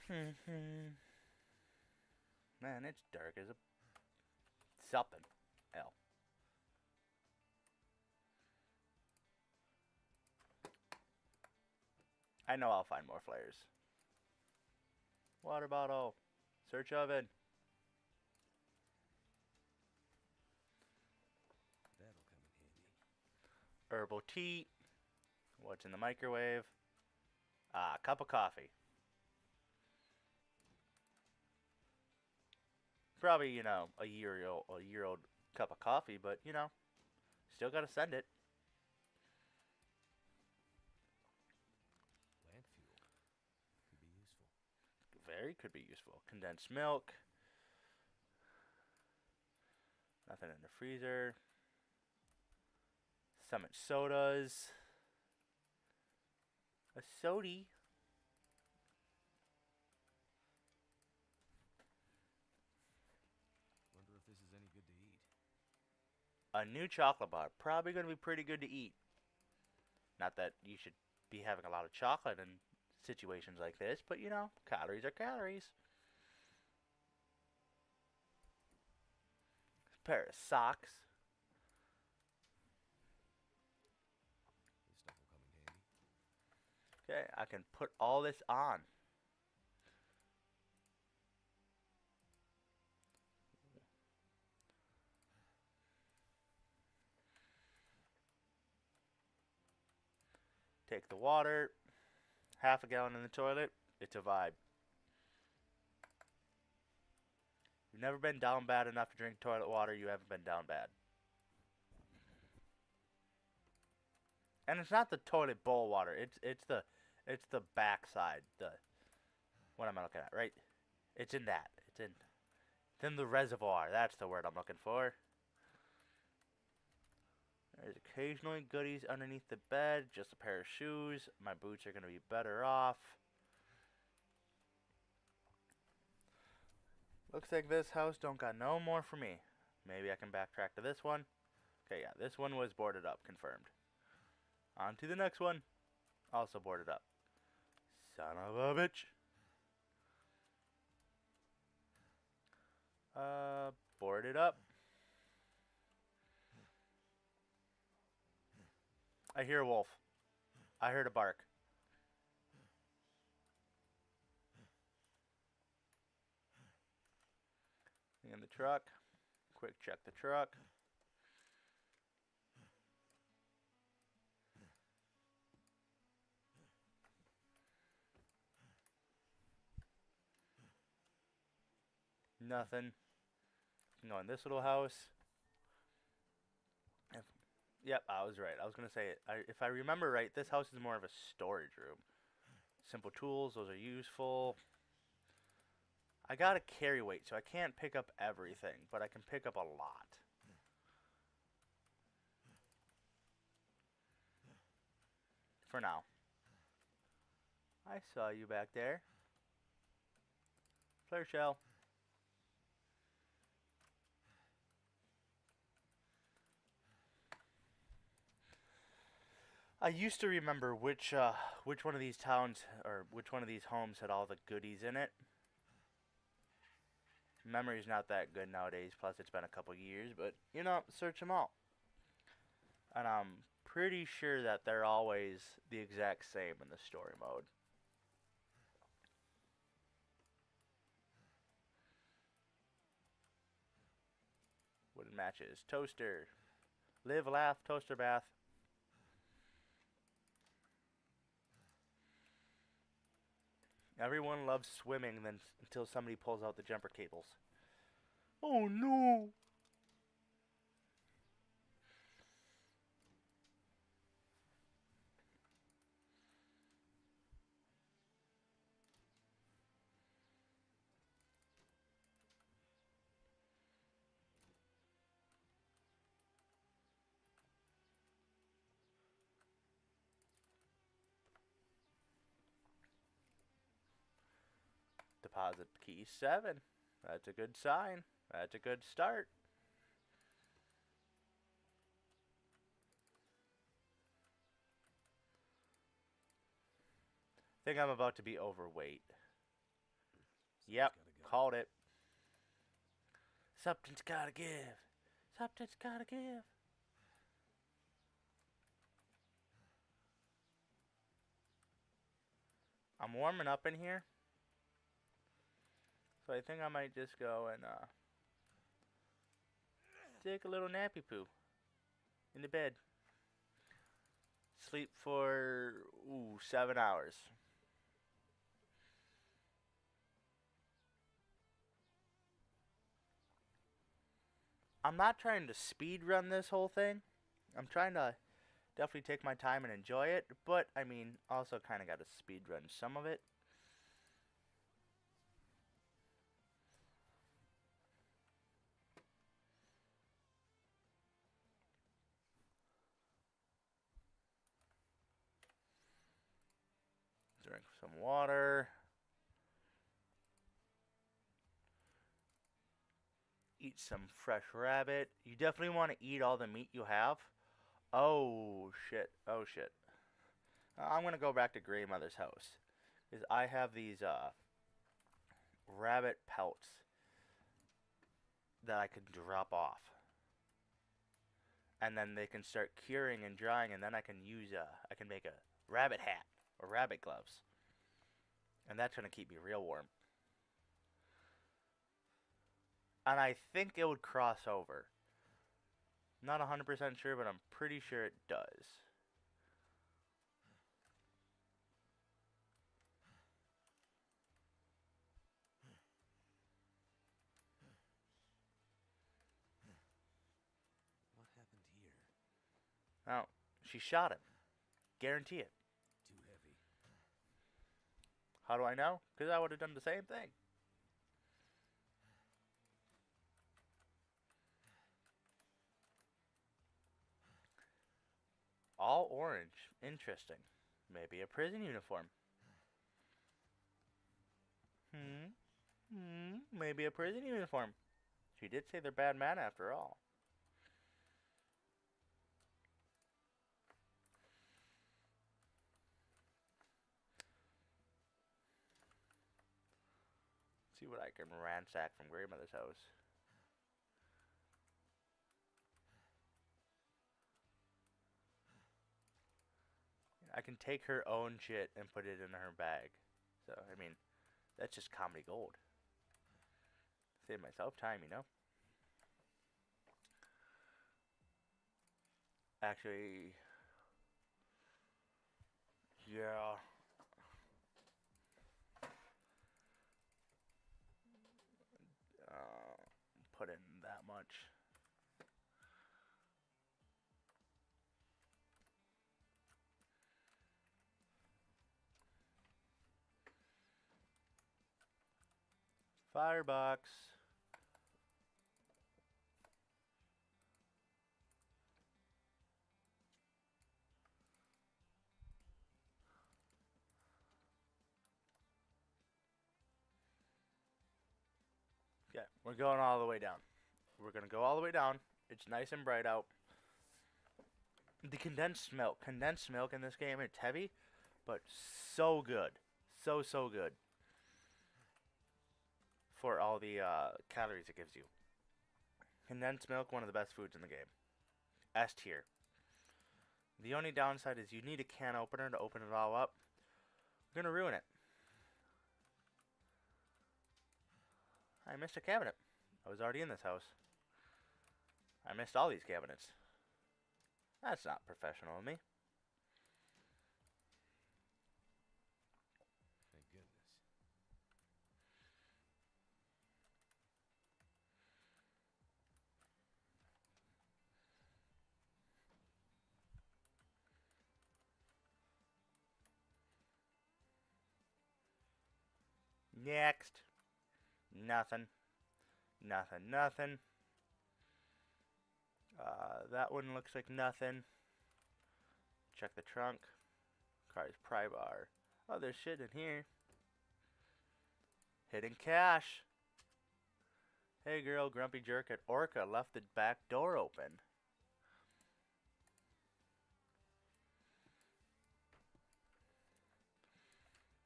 Man, it's dark as a... something. Hell. I know I'll find more flares. Water bottle. Search oven. That'll come in handy. Herbal tea. What's in the microwave? Ah, cup of coffee. Probably, you know, a year old cup of coffee, but you know, still gotta send it. Plant fuel. Could be useful. Very could be useful. Condensed milk. Nothing in the freezer. Summit sodas. A sody. Wonder if this is any good to eat. A new chocolate bar. Probably going to be pretty good to eat. Not that you should be having a lot of chocolate in situations like this, but you know, calories are calories. A pair of socks. This stuff will come in handy. Okay, I can put all this on. Take the water, half a gallon in the toilet, it's a vibe. You've never been down bad enough to drink toilet water, you haven't been down bad. And it's not the toilet bowl water, it's the backside, what am I looking at, right? It's in that. It's in the reservoir, that's the word I'm looking for. There's occasionally goodies underneath the bed, just a pair of shoes. My boots are going to be better off. Looks like this house don't got no more for me. Maybe I can backtrack to this one. Okay, yeah, this one was boarded up, confirmed. On to the next one. Also boarded up. Son of a bitch. Boarded up. I hear a wolf. I heard a bark. In the truck. Quick check the truck. Nothing. Go in this little house. Yep, I was right. I was going to say, if I remember right, this house is more of a storage room. Simple tools, those are useful. I got a carry weight, so I can't pick up everything, but I can pick up a lot. For now. I saw you back there. Flare shell. I used to remember which one of these towns or which one of these homes had all the goodies in it. Memory's not that good nowadays, plus it's been a couple years, but you know, search them all. And I'm pretty sure that they're always the exact same in the story mode. Wooden matches, toaster, Live, laugh, toaster bath. Everyone loves swimming then until somebody pulls out the jumper cables. Oh no! Deposit key 7. That's a good sign. That's a good start. Think I'm about to be overweight. Yep, called it. Something's gotta give. Something's gotta give. I'm warming up in here. So I think I might just go and take a little nappy poo in the bed. Sleep for 7 hours. I'm not trying to speed run this whole thing. I'm trying to definitely take my time and enjoy it, but I mean, also kind of got to speed run some of it. Drink some water. Eat some fresh rabbit. You definitely want to eat all the meat you have. Oh shit. Oh shit. I'm gonna go back to Grandmother's house. Because I have these rabbit pelts that I can drop off. And then they can start curing and drying, and then I can use I can make a rabbit hat or rabbit gloves. And that's gonna keep me real warm. And I think it would cross over. Not 100% sure, but I'm pretty sure it does. What happened here? Oh, she shot him. Guarantee it. Too heavy. How do I know? Because I would have done the same thing. All orange. Interesting. Maybe a prison uniform. Maybe a prison uniform. She did say they're bad men after all. Let's see what I can ransack from Grandmother's house. I can take her own shit and put it in her bag. So, I mean, that's just comedy gold. Save myself time, you know? Actually, yeah. Put in that much. Firebox. Yeah, we're going all the way down. We're gonna go all the way down. It's nice and bright out. The condensed milk. Condensed milk in this game, it's heavy, but so good. So good. For all the calories it gives you. Condensed milk, one of the best foods in the game. S tier. The only downside is you need a can opener to open it all up. You're gonna ruin it. I missed a cabinet. I was already in this house. I missed all these cabinets. That's not professional of me. Thank goodness. Next. Nothing. Nothing, nothing. That one looks like nothing. Check the trunk. Car's pry bar. Oh, there's shit in here. Hidden cash. Hey girl, grumpy jerk at Orca left the back door open.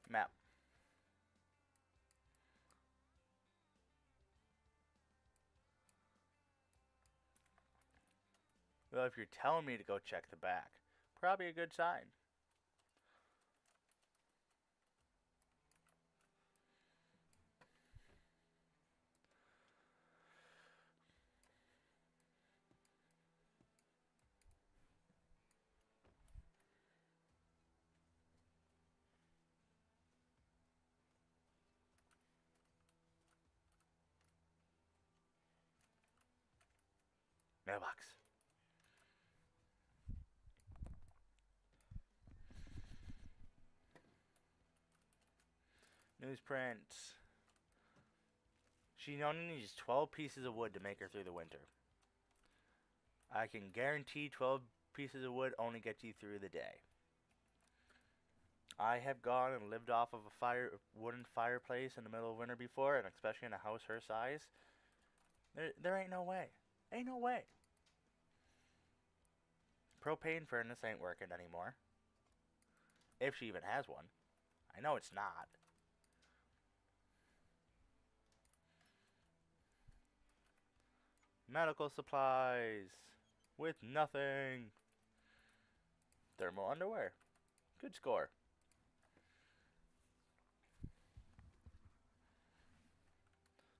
Map. Well, if you're telling me to go check the back, probably a good sign. Mailbox. Newsprint. She only needs 12 pieces of wood to make her through the winter. I can guarantee 12 pieces of wood only get you through the day. I have gone and lived off of a wooden fireplace in the middle of winter before, and especially in a house her size. There ain't no way. Ain't no way. Propane furnace ain't working anymore. If she even has one. I know it's not. Medical supplies. With nothing. Thermal underwear. Good score.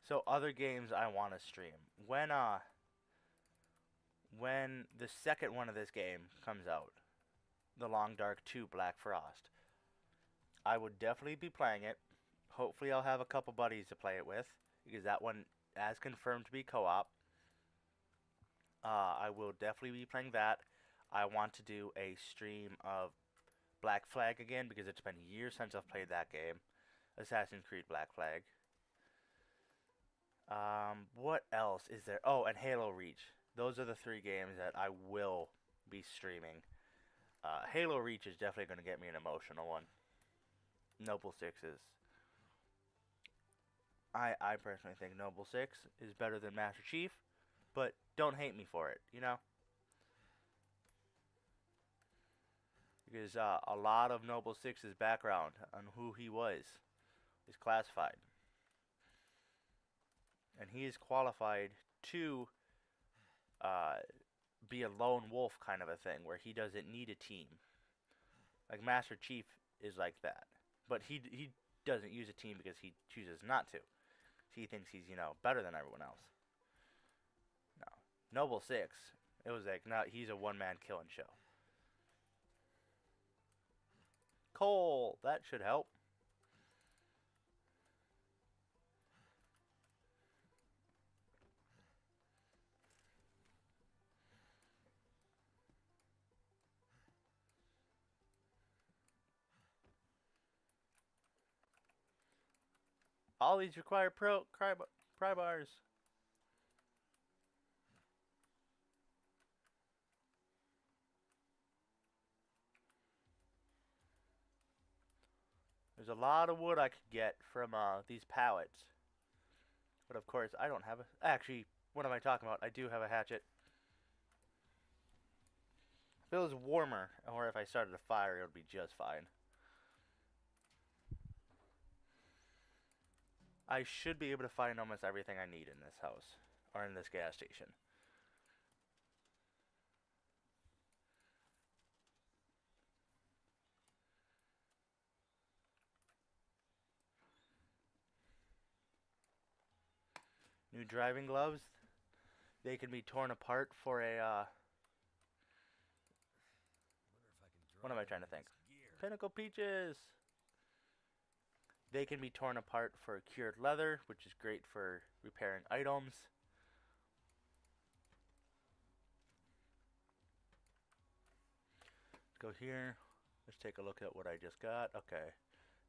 So other games I want to stream. When the second one of this game comes out, The Long Dark 2 BlackFrost, I would definitely be playing it. Hopefully I'll have a couple buddies to play it with, because that one as confirmed to be co-op. I will definitely be playing that. I want to do a stream of Black Flag again, because it's been years since I've played that game. Assassin's Creed Black Flag. What else is there? Oh, and Halo Reach. Those are the 3 games that I will be streaming. Halo Reach is definitely going to get me an emotional one. Noble 6 is. I personally think Noble 6 is better than Master Chief, but don't hate me for it, you know? Because a lot of Noble 6's background on who he was is classified. And he is qualified to be a lone wolf kind of a thing, where he doesn't need a team. Like Master Chief is like that, but he doesn't use a team because he chooses not to. He thinks he's better than everyone else. No, Noble 6, it was like no, he's a one-man killing show. Cole, that should help. All these require pry bars. There's a lot of wood I could get from these pallets. But of course, I don't have a... Actually, what am I talking about? I do have a hatchet. If it was warmer, or if I started a fire, it would be just fine. I should be able to find almost everything I need in this house, or in this gas station. New driving gloves. They can be torn apart for a What am I trying to think? Pinnacle peaches! They can be torn apart for cured leather, which is great for repairing items. Let's go here. Let's take a look at what I just got. Okay.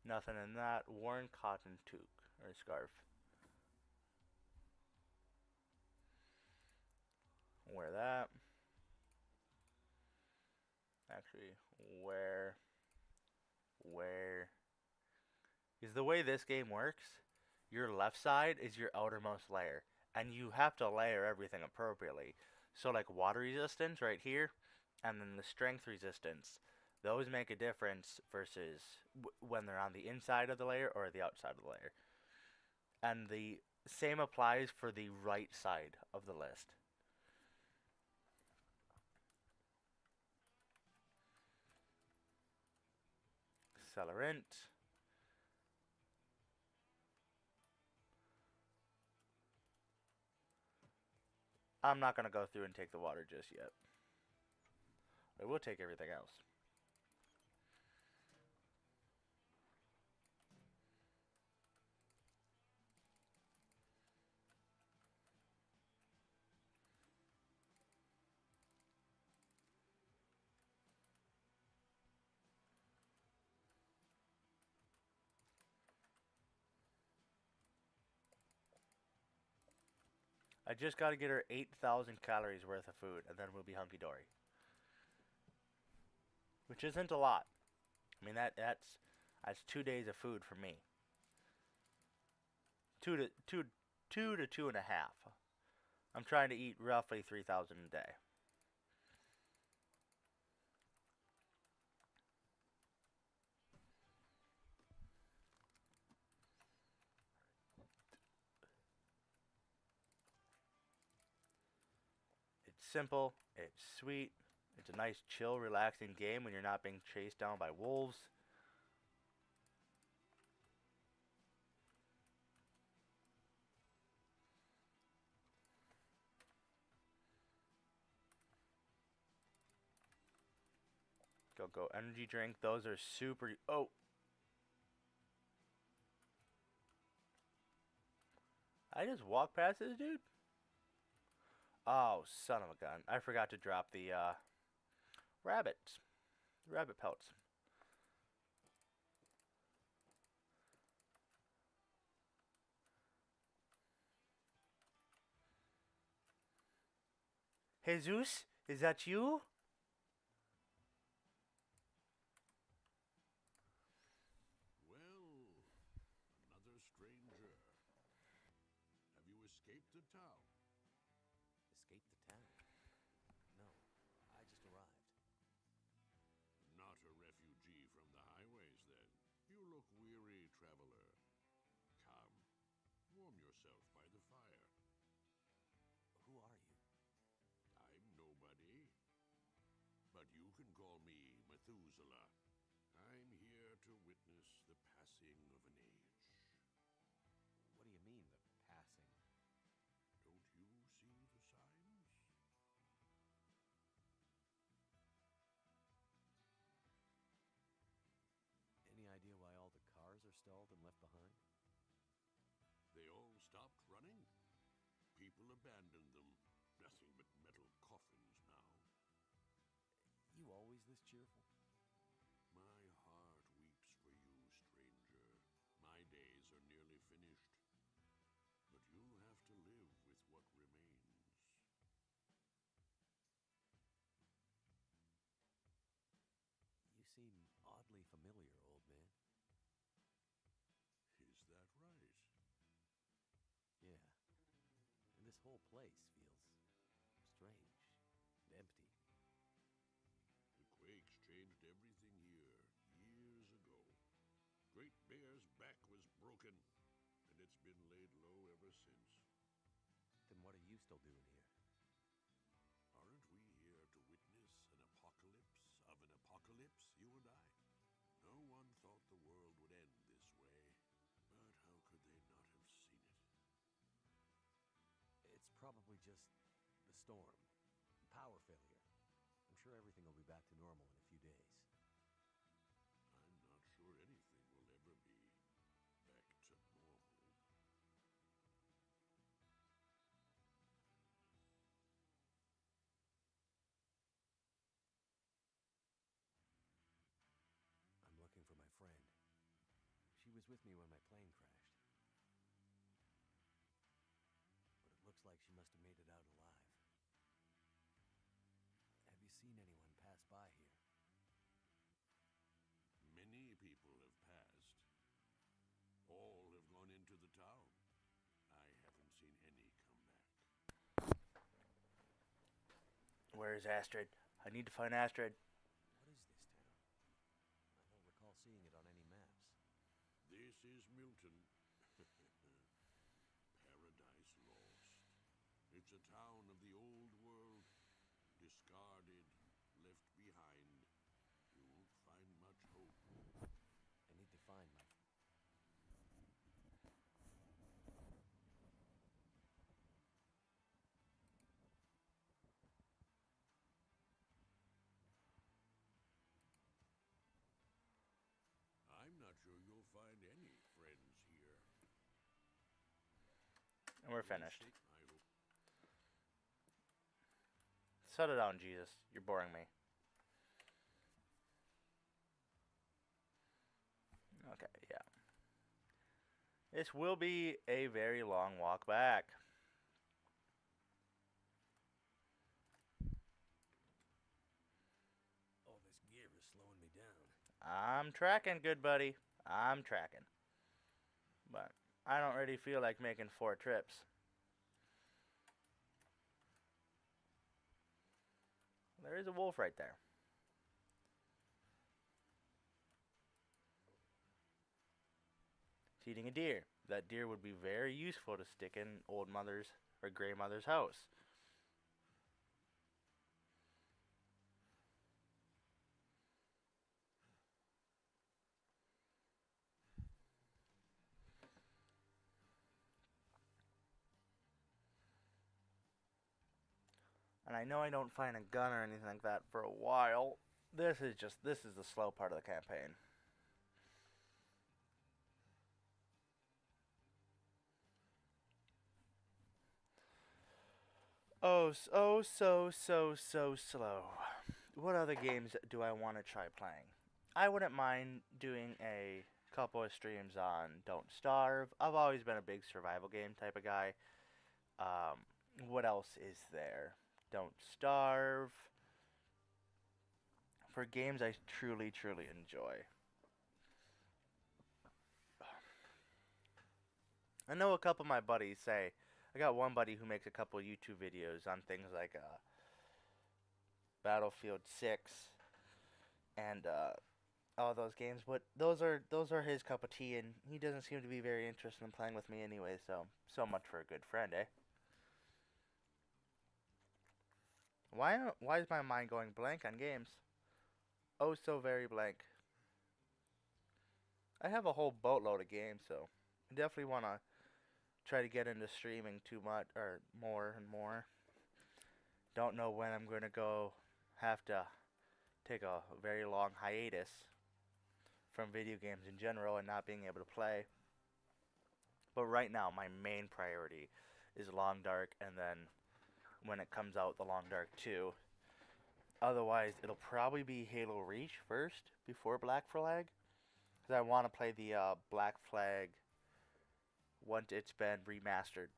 Nothing in that. Worn cotton toque or scarf. Wear that. Actually, where is the way this game works, your left side is your outermost layer, and you have to layer everything appropriately. So like water resistance right here, and then the strength resistance, those make a difference versus when they're on the inside of the layer or the outside of the layer. And the same applies for the right side of the list. Accelerant. I'm not going to go through and take the water just yet. I will take everything else. I just got to get her 8,000 calories worth of food, and then we'll be hunky-dory. Which isn't a lot. I mean, that's 2 days of food for me. 2 to 2.5. I'm trying to eat roughly 3,000 a day. It's simple. It's sweet. It's a nice, chill, relaxing game when you're not being chased down by wolves. Go energy drink. Those are super. Oh. I just walked past this dude? Oh, son of a gun. I forgot to drop the rabbits. The rabbit pelts. Jesus, is that you? Well, another stranger. Have you escaped the town? Escape the town? No, I just arrived. Not a refugee from the highways, then. You look weary, traveler. Come, warm yourself by the fire. Who are you? I'm nobody. But you can call me Methuselah. I'm here to witness the passing of an age. What do you mean, the passing? Don't you see the signs? Any idea why all the cars are stalled and left behind? They all stopped running. People abandoned them. Nothing but metal coffins now. You always this cheerful? My heart weeps for you, stranger. My days are nearly finished. But you'll have to live with what remains. You seem oddly familiar, old man. Is that right? Yeah. And this whole place feels strange and empty. The quakes changed everything here years ago. Great Bear's back was broken, and it's been laid low ever since. Then what are you still doing here? Aren't we here to witness an apocalypse of an apocalypse, you and I? No one thought the world would end this way, but how could they not have seen it? It's probably just the storm. Power failure. I'm sure everything will be back to normal in a few days. was with me when my plane crashed. But it looks like she must have made it out alive. Have you seen anyone pass by here? Many people have passed. All have gone into the town. I haven't seen any come back. Where's Astrid? I need to find Astrid. What is this town? I don't recall seeing it on any maps. This is Milton. Paradise Lost. It's a town of the old world, discarded, left behind. You won't find much hope. I need to find my... I'm not sure you'll find any friends here. And we're We'll finished. see, I hope. Settle down, Jesus. You're boring me. Okay, yeah. This will be a very long walk back. All this gear is slowing me down. I'm tracking, good buddy. I'm tracking. But I don't really feel like making 4 trips. There is a wolf right there. It's eating a deer. That deer would be very useful to stick in old mother's or gray mother's house. And I know I don't find a gun or anything like that for a while. This is the slow part of the campaign. Oh, so slow. What other games do I want to try playing? I wouldn't mind doing a couple of streams on Don't Starve. I've always been a big survival game type of guy. What else is there? Don't Starve. For games I truly enjoy. I know a couple of my buddies say, I got one buddy who makes a couple of YouTube videos on things like Battlefield 6 and all those games, but those are his cup of tea, and he doesn't seem to be very interested in playing with me anyway. So much for a good friend, eh? Why is my mind going blank on games? Oh, so very blank. I have a whole boatload of games, so I definitely want to try to get into streaming too much or more and more. Don't know when I'm going to go have to take a very long hiatus from video games in general and not being able to play. But right now, my main priority is Long Dark, and then when it comes out, the Long Dark 2. Otherwise, it'll probably be Halo Reach first before Black Flag, because I want to play the Black Flag once it's been remastered.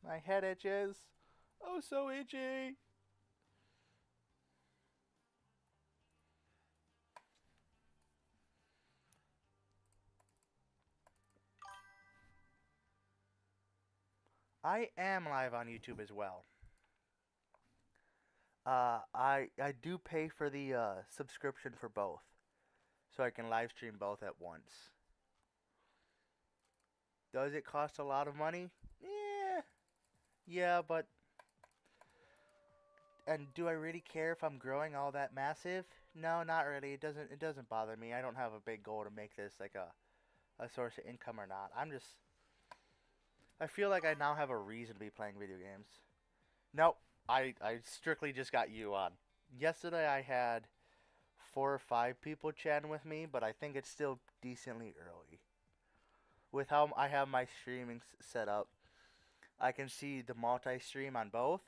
My head itches. Oh, so itchy. I am live on YouTube as well. I do pay for the subscription for both, so I can live stream both at once. Does it cost a lot of money? Yeah, but and do I really care if I'm growing all that massive? No, not really. It doesn't bother me. I don't have a big goal to make this like a source of income or not. I feel like I now have a reason to be playing video games. Nope. I strictly just got you on. Yesterday I had 4 or 5 people chatting with me, but I think it's still decently early. With how I have my streaming set up, I can see the multi-stream on both.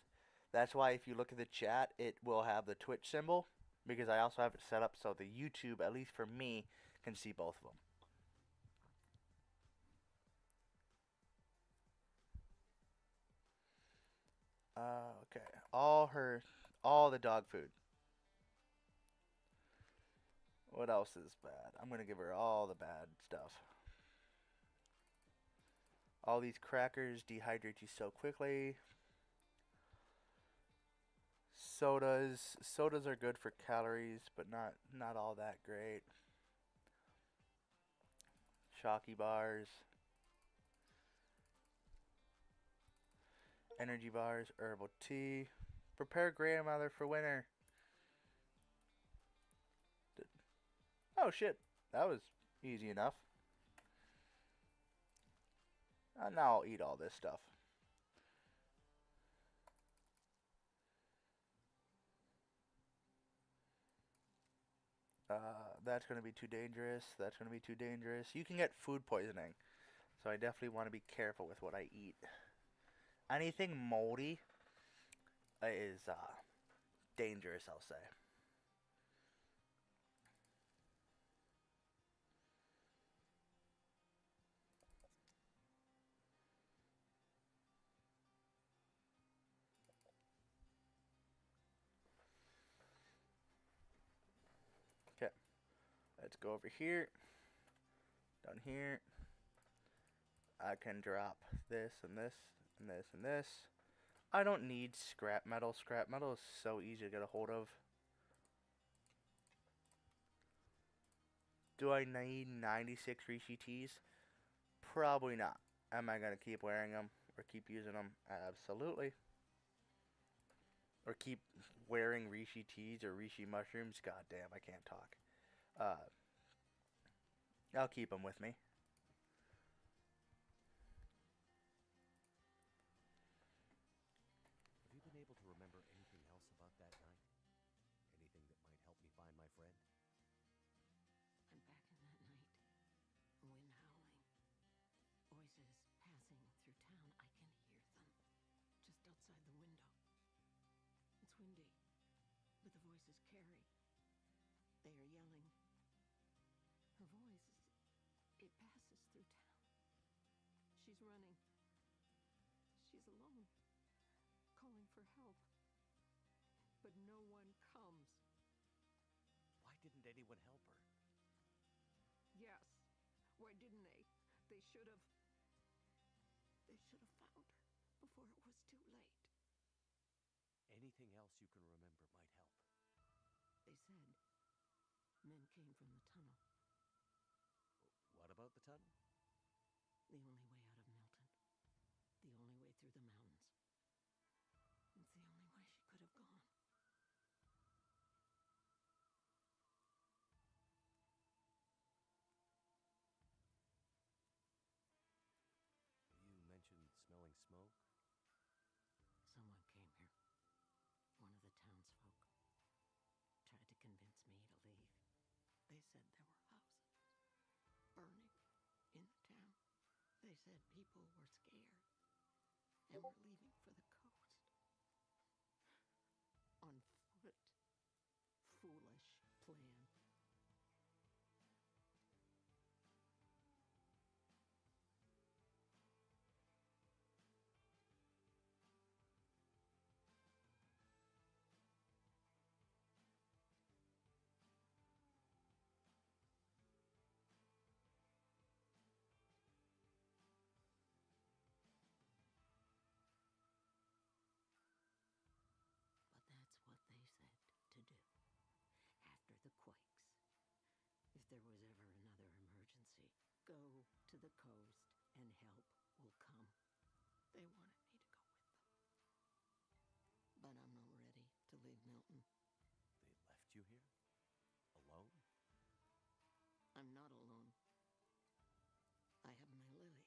That's why if you look at the chat, it will have the Twitch symbol because I also have it set up so the YouTube, at least for me, can see both of them. Okay. All the dog food. What else is bad? I'm gonna give her all the bad stuff. All these crackers dehydrate you so quickly. Sodas are good for calories, but not all that great. Shocky bars, energy bars, herbal tea. Prepare grandmother for winter. Oh shit, that was easy enough. Now I'll eat all this stuff. That's going to be too dangerous. That's going to be too dangerous. You can get food poisoning. So I definitely want to be careful with what I eat. Anything moldy is dangerous, I'll say. Okay, let's go over here. Down here. I can drop this and this and this and this. I don't need scrap metal. Scrap metal is so easy to get a hold of. Do I need 96 Rishi tees? Probably not. Am I going to keep wearing them or keep using them? Absolutely. Or keep wearing Rishi teas or Rishi mushrooms? God damn, I can't talk. I'll keep them with me. Have you been able to remember anything else about that night? Anything that might help me find my friend? I'm back in that night. Wind howling. Voices passing through town. I can hear them. Just outside the window. It's windy, but the voices carry. They are yelling. Her voice, it passes through town. She's running. She's alone, calling for help. But no one comes. Why didn't anyone help her? Yes. Why didn't they? They should have. They should have found her before it was too late. Anything else you can remember might help. They said men came from the tunnel. What about the tunnel? The only way out of Milton. The only way through the mountains. It's the only way she could have gone. You mentioned smelling smoke. Someone came here. One of the townsfolk. Tried to convince me to leave. They said there were houses burning in the town. They said people were scared and were leaving for the coast. On foot. Foolish plan. But that's what they said to do. After the quakes. If there was ever another emergency, go to the coast and help will come. They wanted me to go with them. But I'm not ready to leave Milton. They left you here? Alone? I'm not alone. I have my Lily.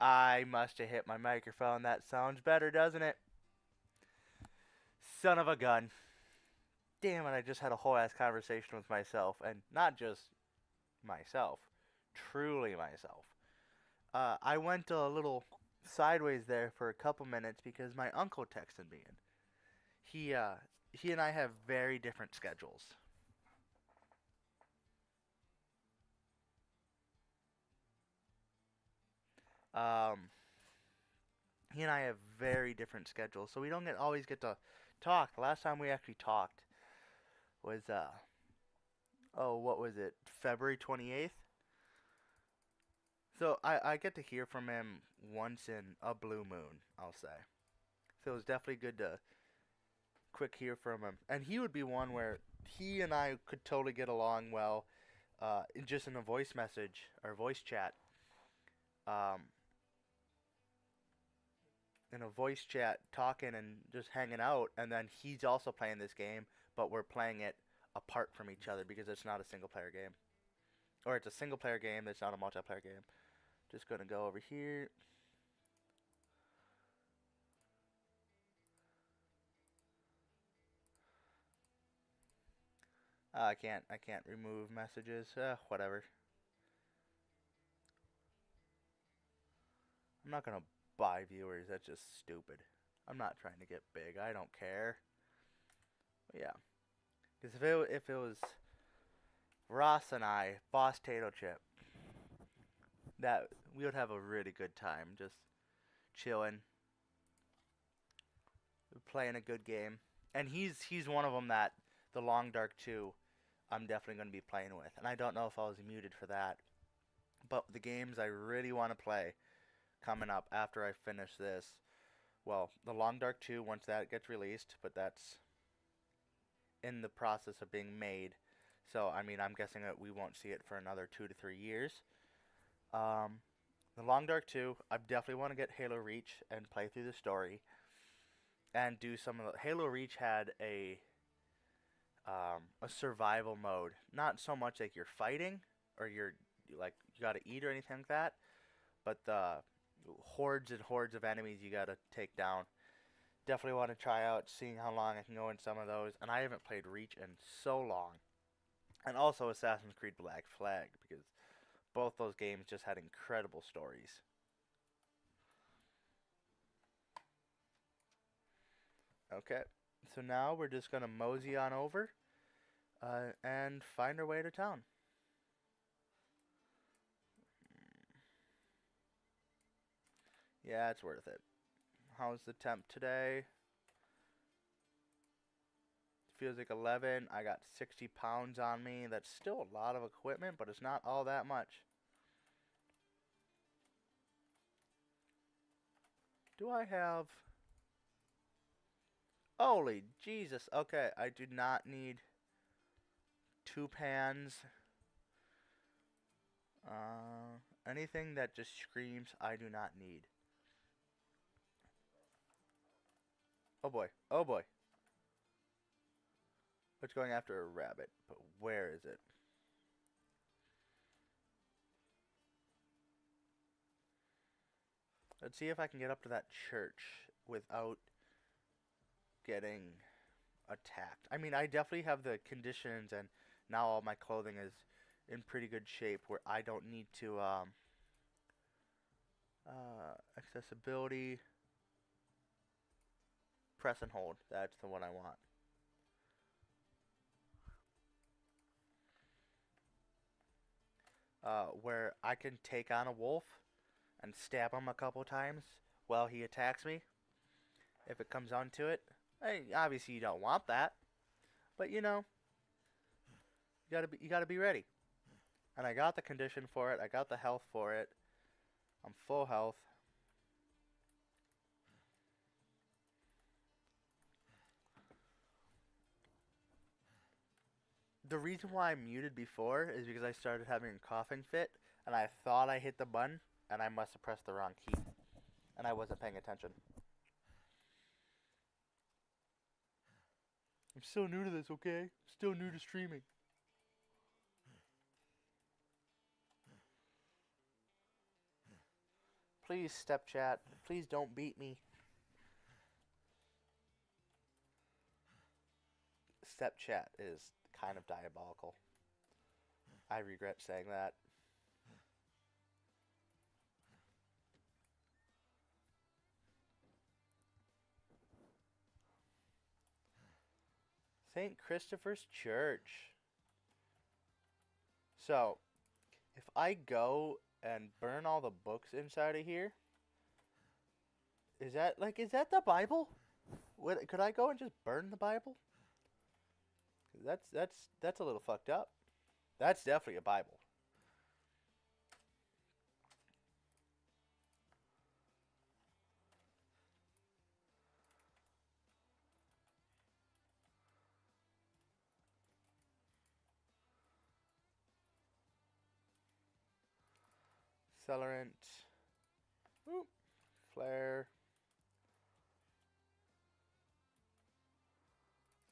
I must have hit my microphone. That sounds better, doesn't it? Son of a gun. Damn it, I just had a whole ass conversation with myself. And not just myself, truly myself. I went a little sideways there for a couple minutes because my uncle texted me. And he and I have very different schedules. Um, he and I have very different schedules, so we don't always get to talk. The last time we actually talked was oh, what was it? February 28th. So I get to hear from him once in a blue moon, I'll say. So it was definitely good to quick hear from him. And he would be one where he and I could totally get along well, just in a voice message or voice chat. Um, in a voice chat, talking and just hanging out. And then he's also playing this game, but we're playing it apart from each other because it's not a single player game. Or it's a single player game that's not a multiplayer game. Just gonna go over here. I can't remove messages. Whatever. I'm not gonna buy viewers. That's just stupid. I'm not trying to get big. I don't care. But yeah, because if it was Ross and I, Boss Tato Chip, that we would have a really good time, just chilling, playing a good game. And he's one of them that the Long Dark 2, I'm definitely gonna be playing with. And I don't know if I was muted for that, but the games I really want to play coming up after I finish this. Well, the Long Dark 2 once that gets released, but that's in the process of being made. So, I mean, I'm guessing that we won't see it for another 2 to 3 years. Um, the Long Dark 2, I definitely want to get Halo Reach and play through the story and do some of the Halo Reach had a survival mode. Not so much like you're fighting or like you got to eat or anything like that, but the hordes and hordes of enemies you got to take down. Definitely want to try out seeing how long I can go in some of those. And I haven't played Reach in so long. And also Assassin's Creed Black Flag because both those games just had incredible stories. Okay, so now we're just gonna mosey on over and find our way to town. Yeah, it's worth it. How's the temp today? Feels like 11. I got 60 pounds on me. That's still a lot of equipment, but it's not all that much. Do I have... Holy Jesus. Okay, I do not need 2 pans. Anything that just screams I do not need. Oh boy. Oh boy. It's going after a rabbit, but where is it? Let's see if I can get up to that church without getting attacked. I mean, I definitely have the conditions, and now all my clothing is in pretty good shape where I don't need to, accessibility, press and hold. That's the one I want. Where I can take on a wolf and stab him a couple times while he attacks me, if it comes onto it. Obviously, you don't want that, but you know, you gotta be ready. And I got the condition for it. I got the health for it. I'm full health. The reason why I muted before is because I started having a coughing fit, and I thought I hit the button, and I must have pressed the wrong key, and I wasn't paying attention. I'm still new to this, okay? Still new to streaming. Please, step chat. Please don't beat me. Step chat is kind of diabolical. I regret saying that. St. Christopher's Church. So, if I go and burn all the books inside of here, is that the Bible? Could I go and just burn the Bible? That's a little fucked up. That's definitely a Bible. Accelerant. Oop. Flare.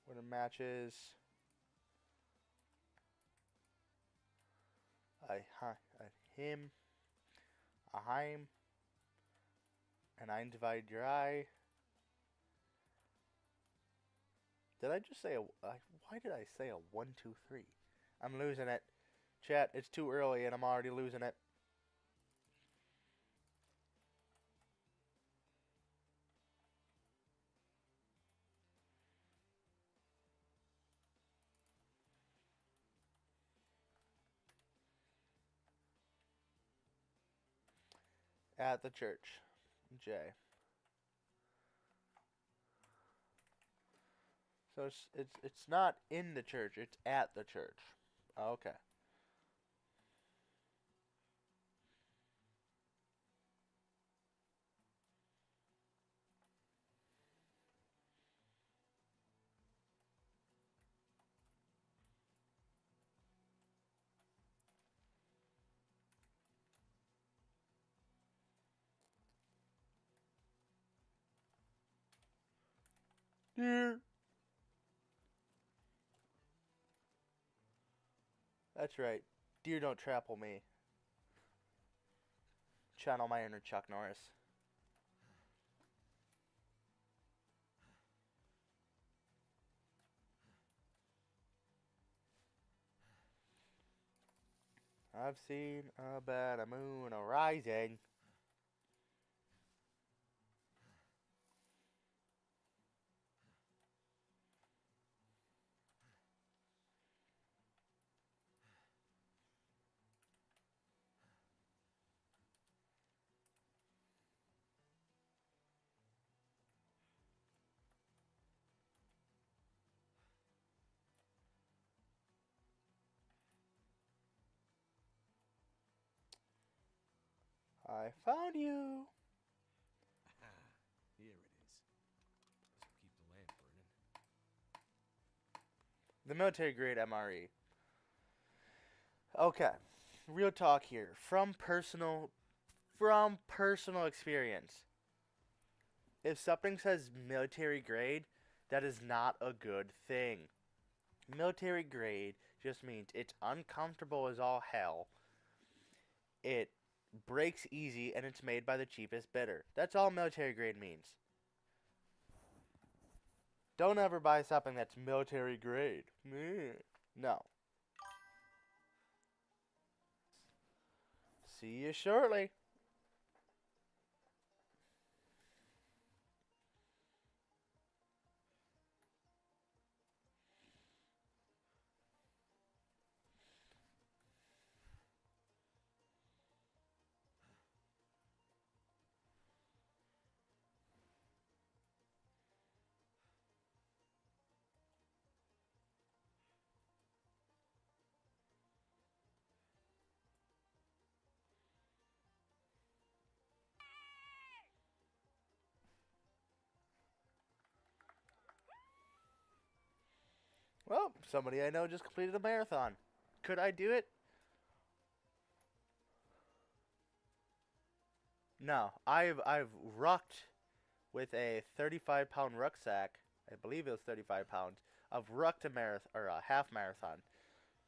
Winter matches. Him. A Heim. And I divide your eye. Did I just say why did I say a 1, 2, 3? I'm losing it. Chat, it's too early and I'm already losing it. At the church. J. So it's not in the church, it's at the church. Okay. Dear. That's right. Deer don't trample me. Channel my inner Chuck Norris. I've seen a better moon arising. I found you. Ah, here it is. This will keep the lamp burning. The military grade MRE. Okay. Real talk here. From personal experience. If something says military grade, that is not a good thing. Military grade just means it's uncomfortable as all hell. It breaks easy and it's made by the cheapest bidder. That's all military grade means. Don't ever buy something that's military grade. No. See you shortly. Well, somebody I know just completed a marathon. Could I do it? No. I've rucked with a 35-pound rucksack. I believe it was 35 pounds. I've rucked a marathon or a half marathon.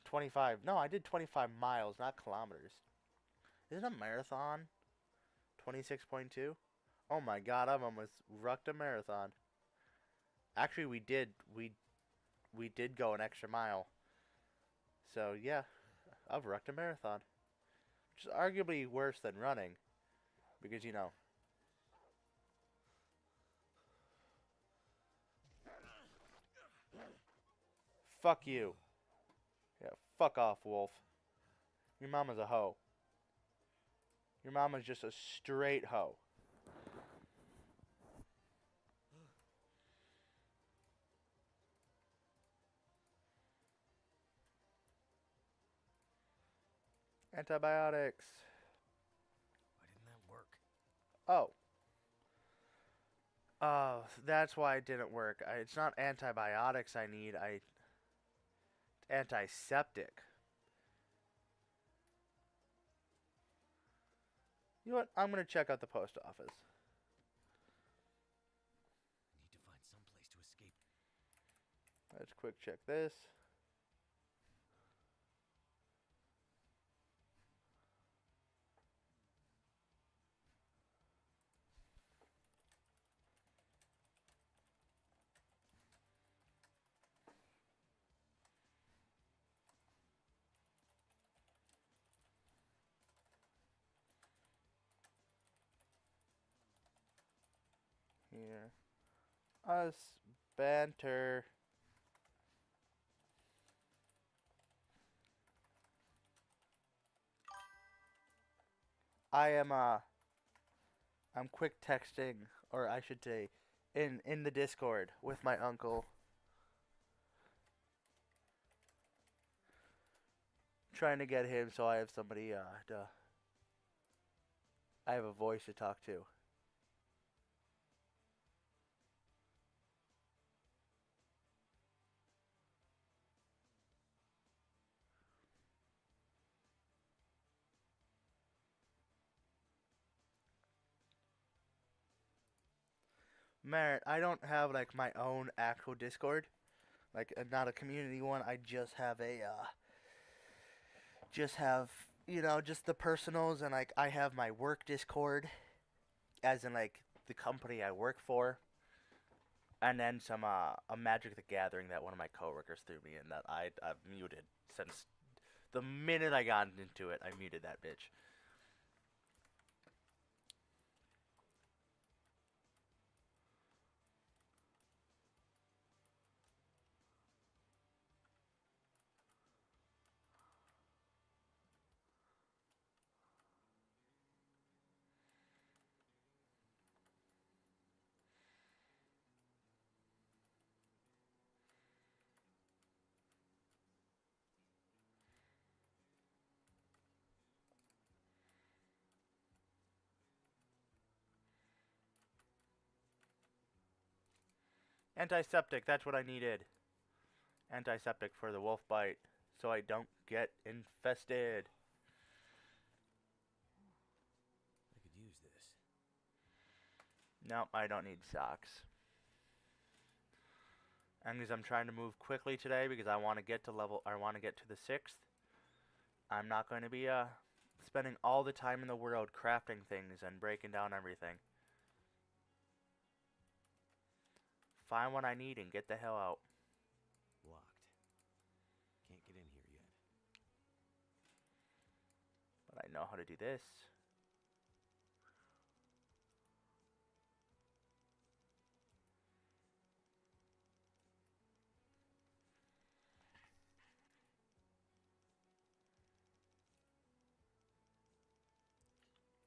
25. No, I did 25 miles, not kilometers. Isn't a marathon 26.2. Oh my god, I've almost rucked a marathon. Actually, we did go an extra mile. So yeah, I've rucked a marathon, which is arguably worse than running, because you know. Fuck you. Yeah, fuck off, Wolf. Your mama's a hoe. Your mama's just a straight hoe. Antibiotics. Why didn't that work? Oh. Oh, that's why it didn't work. It's not antibiotics I need. Antiseptic. You know what? I'm gonna check out the post office. I need to find some place to escape. Let's quick check this. Here. Us banter. I am I'm quick texting, or I should say in the Discord with my uncle, trying to get him so I have somebody I have a voice to talk to. Merritt, I don't have like my own actual Discord, like not a community one. I just have just the personals, and like I have my work Discord, as in like the company I work for, and then some a Magic the Gathering that one of my coworkers threw me in that I've muted since the minute I got into it. I muted that bitch. Antiseptic, that's what I needed. Antiseptic for the wolf bite, so I don't get infested. I could use this. Nope, I don't need socks. And because I'm trying to move quickly today, because I want to get to the 6th, I'm not going to be spending all the time in the world crafting things and breaking down everything. Find what I need and get the hell out. Locked. Can't get in here yet. But I know how to do this.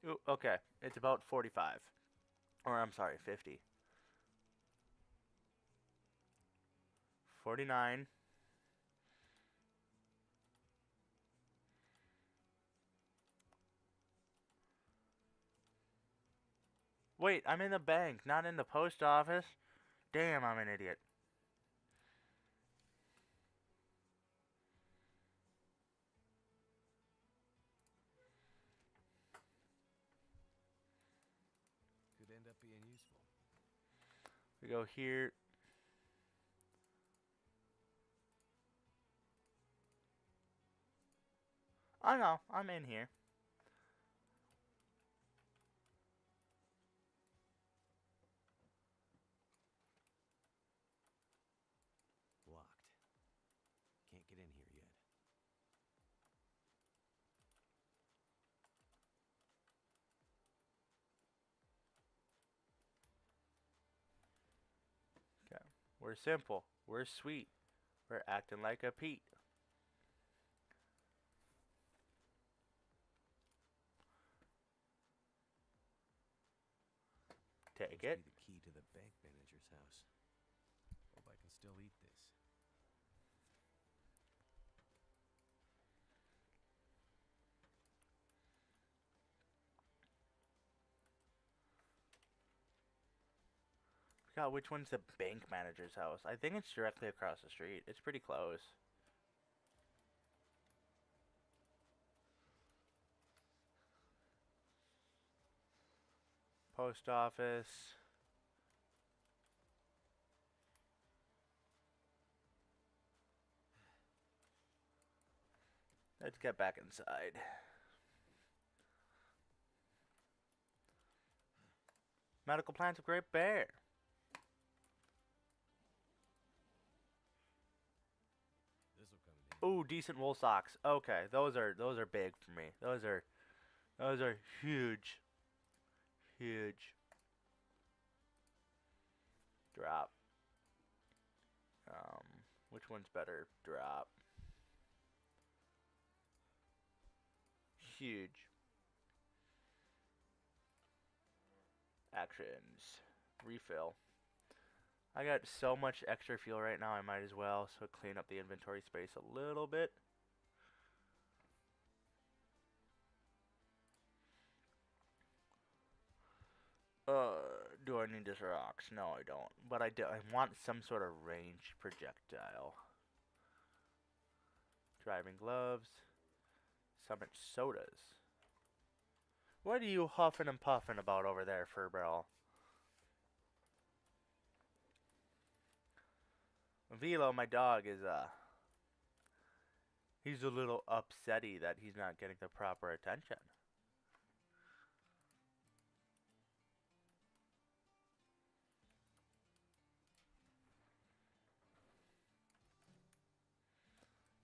Ooh, okay, it's about 45. Or I'm sorry, 50. 49. Wait, I'm in the bank, not in the post office. Damn, I'm an idiot. Could end up being useful. We go here. I know, I'm in here. We're simple. We're sweet. We're acting like a Pete. Take it. Must be the key to the bank manager's house. Hope I can still eat this. God, which one's the bank manager's house? I think it's directly across the street. It's pretty close. Post office. Let's get back inside. Medical plants of Great Bear. This'll come in handy. Ooh, decent wool socks. Okay, those are big for me. Those are huge. Huge. Drop. Which one's better? Drop. Huge. Actions. Refill. I got so much extra fuel right now, I might as well clean up the inventory space a little bit. Do I need this rocks? No, I don't. But I do. I want some sort of ranged projectile. Driving gloves. Summit sodas. What are you huffing and puffing about over there, Furbarrel? Velo, my dog, is he's a little upsetty that he's not getting the proper attention.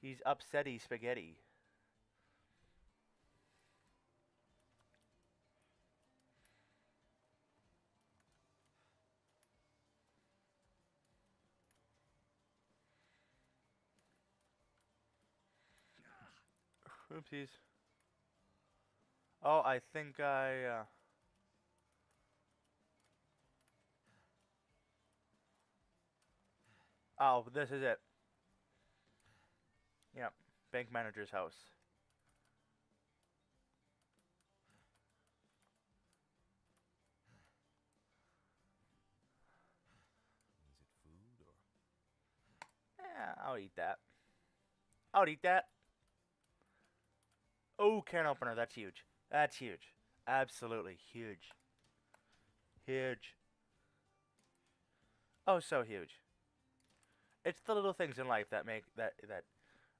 He's upsetty spaghetti. Oopsies. Oh, I think oh, this is it. Yep. Bank manager's house. Is it food or... Yeah, I'll eat that. I'll eat that. Oh, can opener. That's huge. That's huge. Absolutely huge. Huge. Oh, so huge. It's the little things in life that make that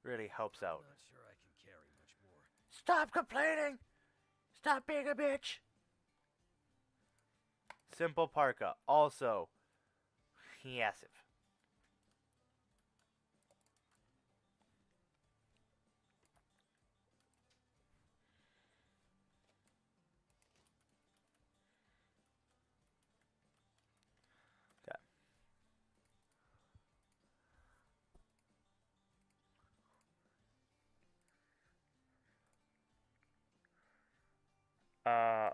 really helps out. I'm not sure I can carry much more. Stop complaining. Stop being a bitch. Simple parka. Also, massive. Okay. I'm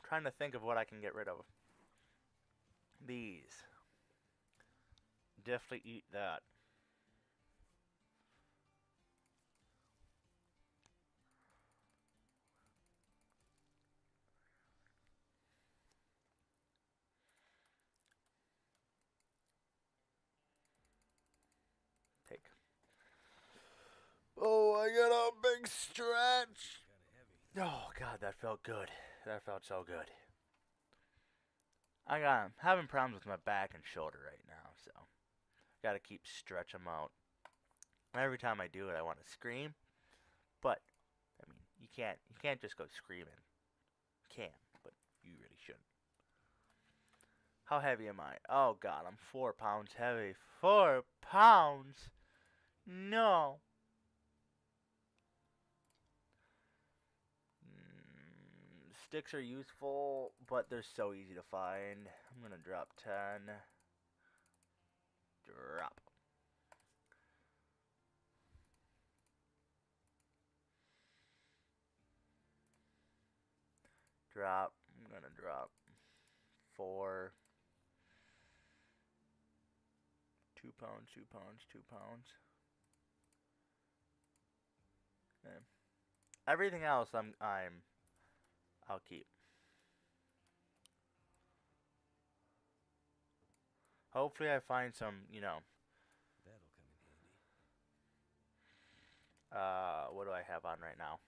trying to think of what I can get rid of. These. Definitely eat that. Take. Oh, I got a big stretch. Kinda heavy. Oh God, that felt good. That felt so good. I'm having problems with my back and shoulder right now, so gotta keep stretching them out. Every time I do it, I want to scream, but I mean, you can't just go screaming. You can, but you really shouldn't. How heavy am I? Oh God, I'm 4 pounds heavy. 4 pounds? No. Sticks are useful, but they're so easy to find. I'm gonna drop 10. drop. Drop. I'm gonna drop 4. 2 pounds, 2 pounds, 2 pounds. Okay. Everything else I'll keep. Hopefully I find some, That'll come in handy. what do I have on right now?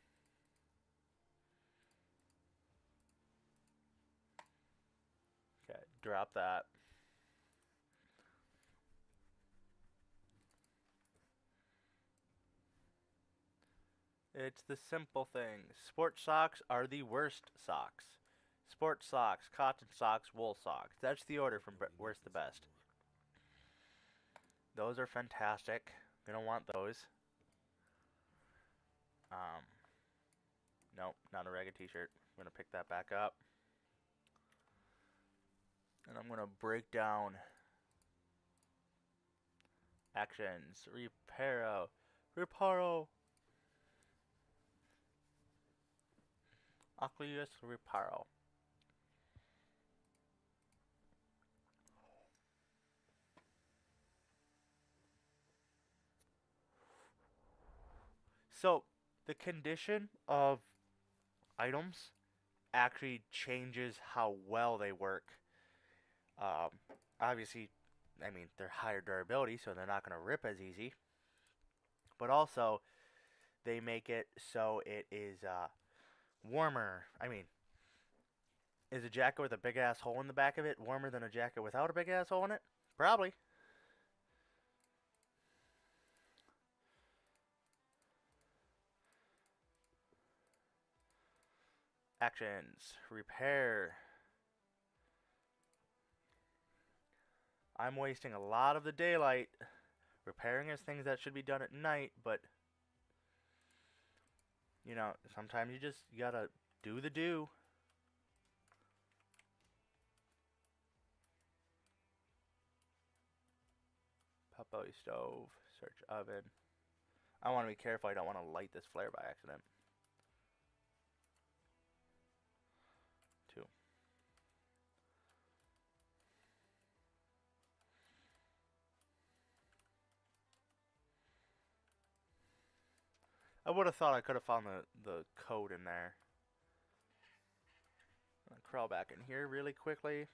Okay, drop that. It's the simple things. Sports socks are the worst socks. Sports socks, cotton socks, wool socks. That's the order from Nobody worst needs to this best. anymore. Those are fantastic. Gonna want those. Nope, not a ragged t-shirt. I'm gonna pick that back up. And I'm gonna break down actions. Reparo. Oculus Reparo. So, the condition of items actually changes how well they work. Um, Obviously, I mean, they're higher durability, so they're not going to rip as easy. But also, they make it so it is warmer. I mean, is a jacket with a big ass hole in the back of it warmer than a jacket without a big ass hole in it? Probably. Actions. Repair. I'm wasting a lot of the daylight repairing is things that should be done at night, but sometimes you just gotta do the do. Potbelly stove, search oven. I want to be careful I don't want to light this flare by accident. 2. I would have thought I could have found the code in there. I'm gonna crawl back in here really quickly.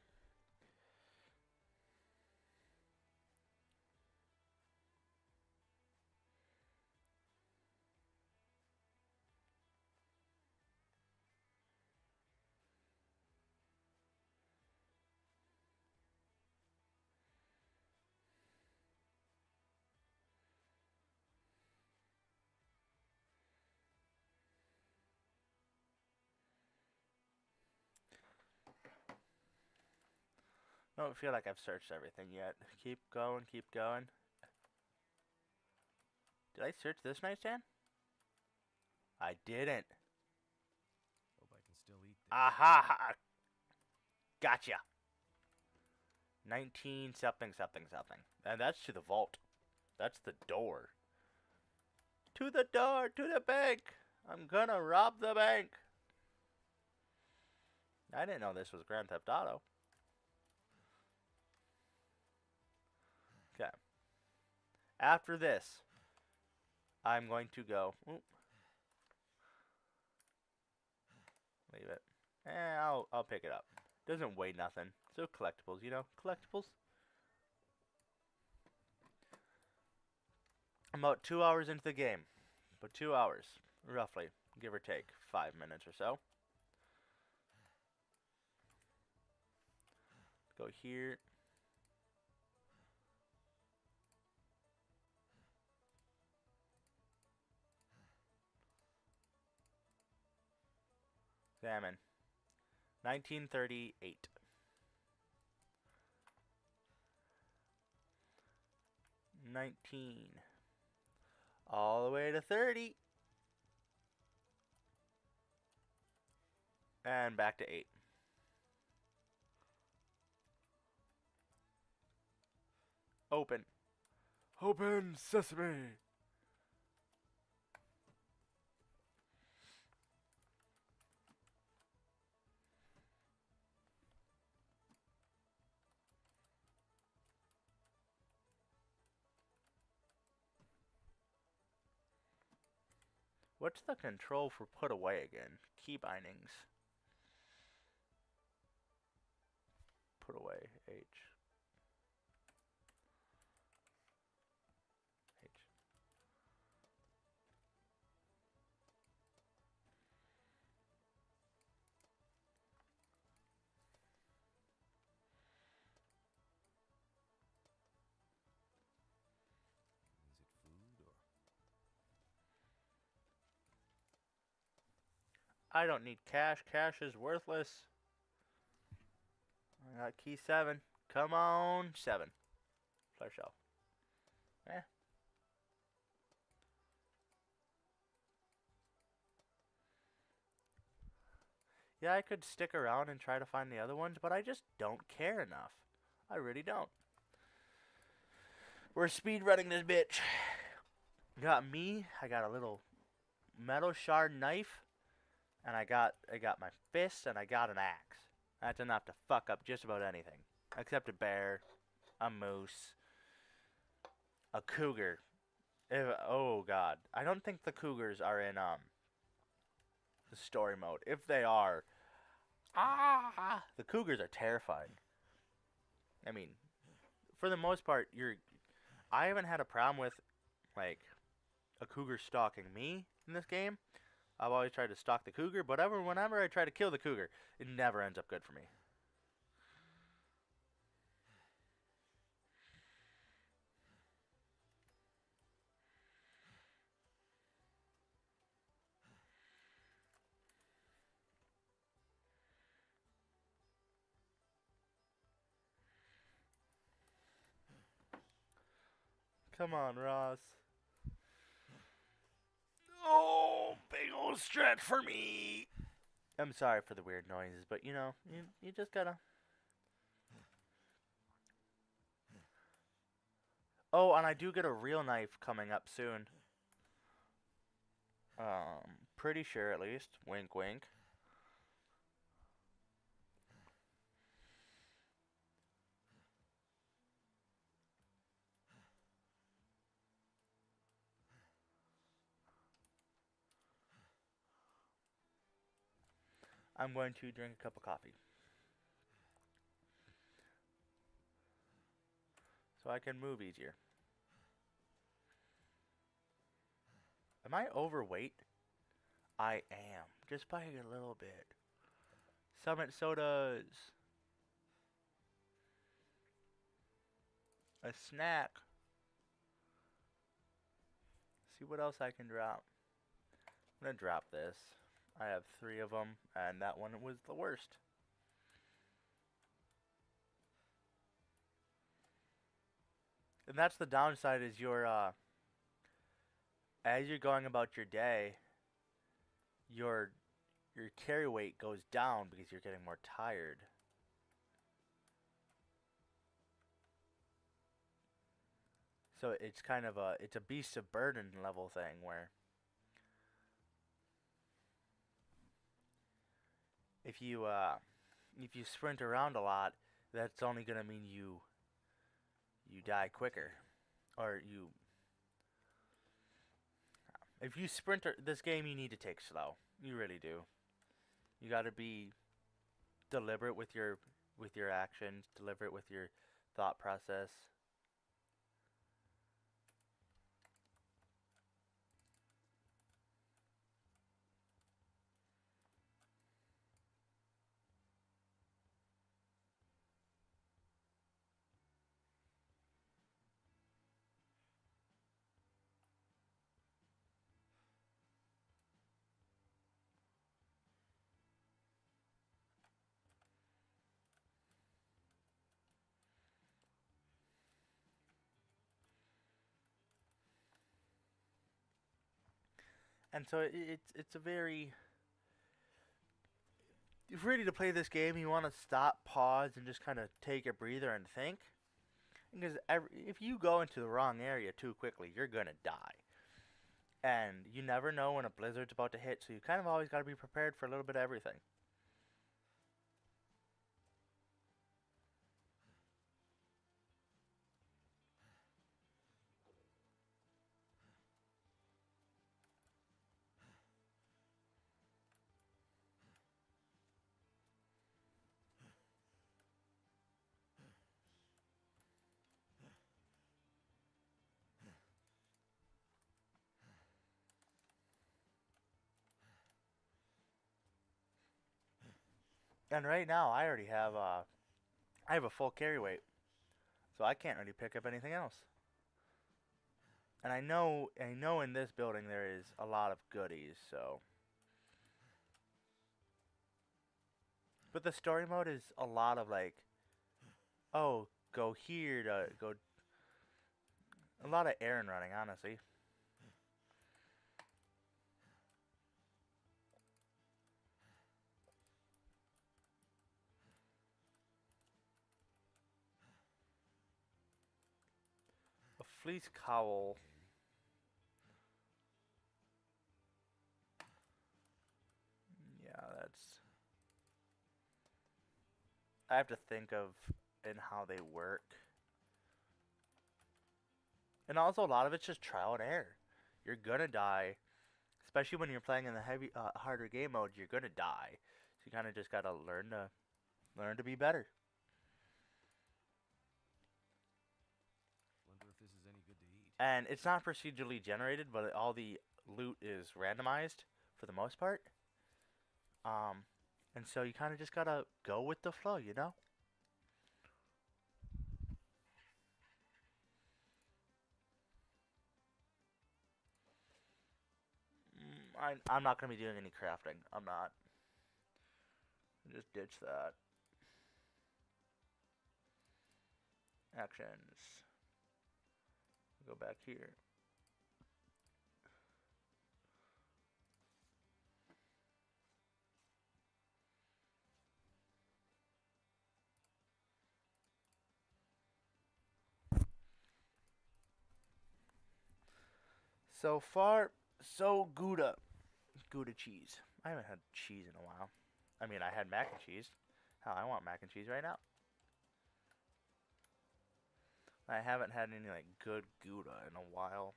I don't feel like I've searched everything yet. Keep going, keep going. Did I search this nightstand? I didn't. Hope I can still eat this. Aha! Gotcha. 19 something something something. And that's to the vault. That's the door. To the door, to the bank. I'm gonna rob the bank. I didn't know this was Grand Theft Auto. Okay. After this, I'm going to go. Oop. Leave it. I'll pick it up. Doesn't weigh nothing. So collectibles, collectibles. I'm about 2 hours into the game. But 2 hours, roughly, give or take 5 minutes or so. Go here. Examine. 1938. All the way to 30. And back to 8. Open. Open sesame. What's the control for put away again? Key bindings. Put away. H. H. Is it food or... I don't need cash. Cash is worthless. I got key 7. Come on, 7. Flare shelf. Eh. Yeah, I could stick around and try to find the other ones, but I just don't care enough. I really don't. We're speed running this bitch. Got me. I got a little metal shard knife, and I got my fist, and I got an axe. That's enough to fuck up just about anything, except a bear, a moose, a cougar. Oh god, I don't think the cougars are in the story mode. If they are, the cougars are terrifying. I mean, for the most part, I haven't had a problem with like a cougar stalking me in this game. I've always tried to stalk the cougar, but whenever I try to kill the cougar, it never ends up good for me. Come on, Ross. Oh, big old stretch for me. I'm sorry for the weird noises, but you know, you just gotta. Oh, and I do get a real knife coming up soon. Pretty sure at least. Wink, wink. I'm going to drink a cup of coffee, so I can move easier. Am I overweight? I am, just by a little bit. Summit sodas. A snack. See what else I can drop. I'm gonna drop this. I have 3 of them, and that one was the worst. And that's the downside is as you're going about your day, your carry weight goes down because you're getting more tired. So it's kind of it's a beast of burden level thing where if you sprint around a lot, that's only gonna mean you die quicker, or if you sprint this game, you need to take slow. You really do. You got to be deliberate with your actions, deliberate with your thought process. And so it's a very if you're ready to play this game, you want to stop, pause, and just kind of take a breather and think. Because if you go into the wrong area too quickly, you're gonna die. And you never know when a blizzard's about to hit, so you kind of always got to be prepared for a little bit of everything. And right now, I already have I have a full carry weight, so I can't really pick up anything else. And I know in this building there is a lot of goodies, so. But the story mode is a lot of like, oh, go here to go. A lot of errand running, honestly. A fleece cowl. Yeah, that's. I have to think of in how they work. And also, a lot of it's just trial and error. You're gonna die, especially when you're playing in the harder game mode. You're gonna die, so you kind of just gotta learn to be better. Wonder if this is any good to eat. And it's not procedurally generated, but all the loot is randomized for the most part. Um, and so you kind of just gotta go with the flow, you know. I'm not gonna be doing any crafting. I'm not. Just ditch that. Actions. Go back here. So far, so Gouda. Gouda cheese. I haven't had cheese in a while. I mean, I had mac and cheese. Hell, I want mac and cheese right now. I haven't had any like good Gouda in a while.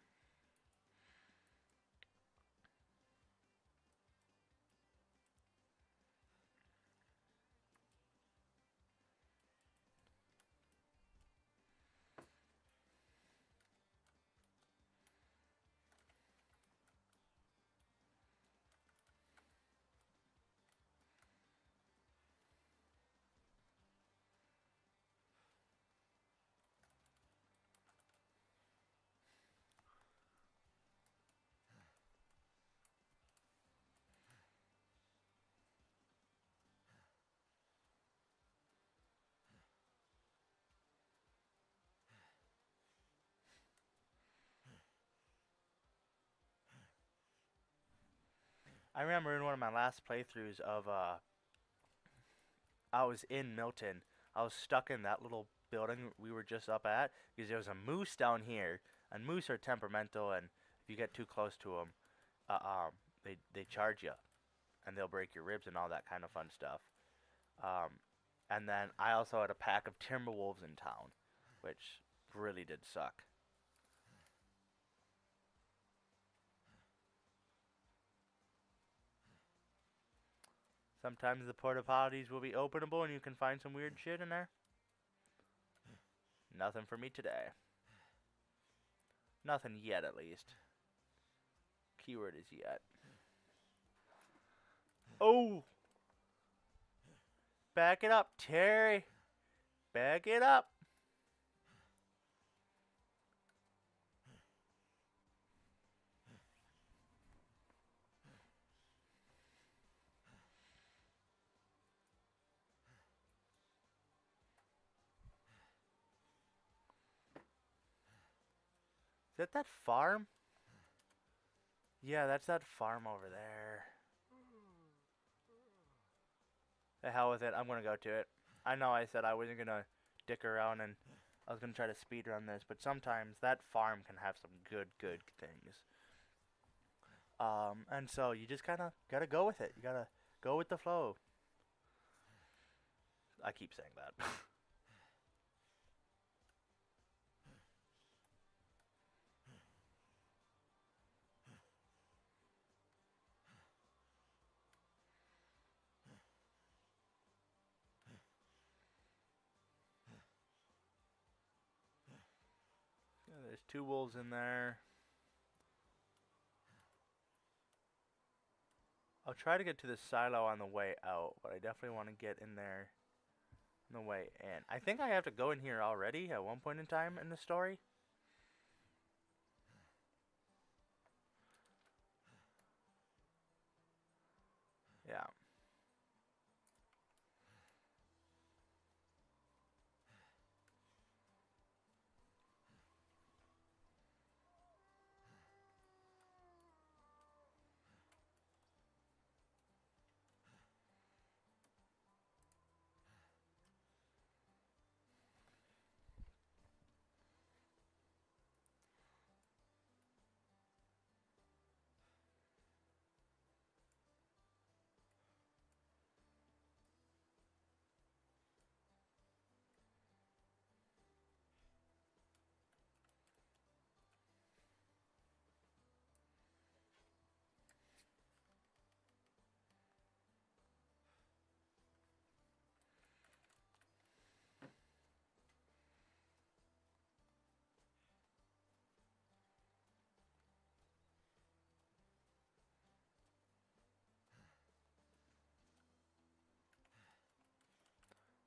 I remember in one of my last playthroughs of I was in Milton. I was stuck in that little building we were just up at because there was a moose down here, and moose are temperamental, and if you get too close to them, they charge you, and they'll break your ribs and all that kind of fun stuff. Um, and then I also had a pack of timber wolves in town, which really did suck. Sometimes the porta potties will be openable and you can find some weird shit in there. Nothing for me today. Nothing yet, at least. Keyword is yet. Oh! Back it up, Terry! Back it up! Is that farm? Yeah, that's that farm over there. The hell with it, I'm gonna go to it. I know I said I wasn't gonna dick around and I was gonna try to speed run this, but sometimes that farm can have some good things. And so you just kind of gotta go with it. You gotta go with the flow. I keep saying that. Yeah, there's 2 wolves in there. I'll try to get to the silo on the way out, but I definitely want to get in there on the way in. I think I have to go in here already at one point in time in the story. Yeah.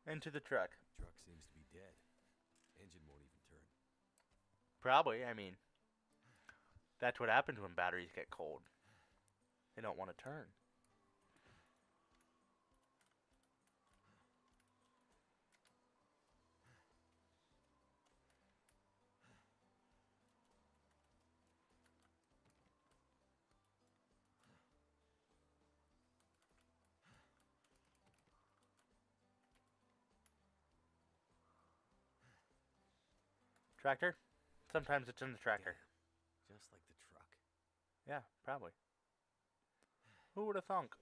Into the truck. Truck seems to be dead. Engine won't even turn. Probably. I mean, that's what happens when batteries get cold. They don't want to turn. Tractor? Sometimes it's in the tractor. Damn. Just like the truck. Yeah, probably. Who would have thunk?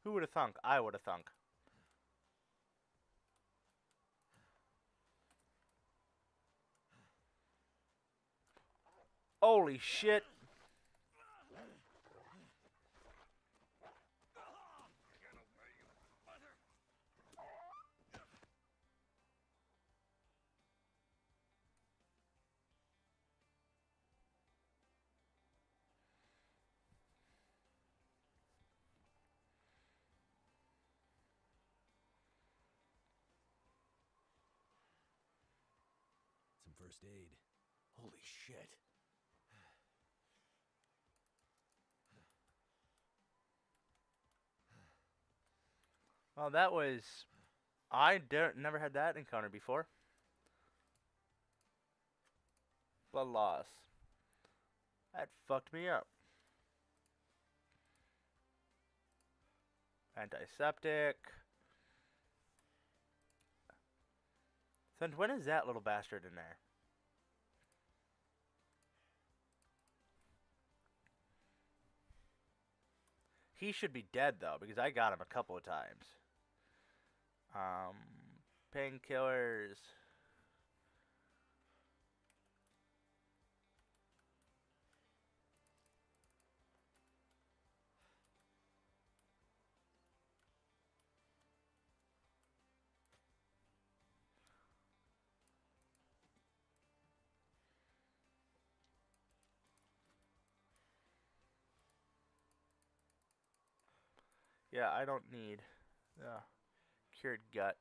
Who would have thunk? I would have thunk. Holy shit. Some first aid. Holy shit. Well, that was... I never had that encounter before. Blood loss. That fucked me up. Antiseptic. Since when is that little bastard in there? He should be dead, though, because I got him a couple of times. Painkillers. Yeah, I don't need cured guts.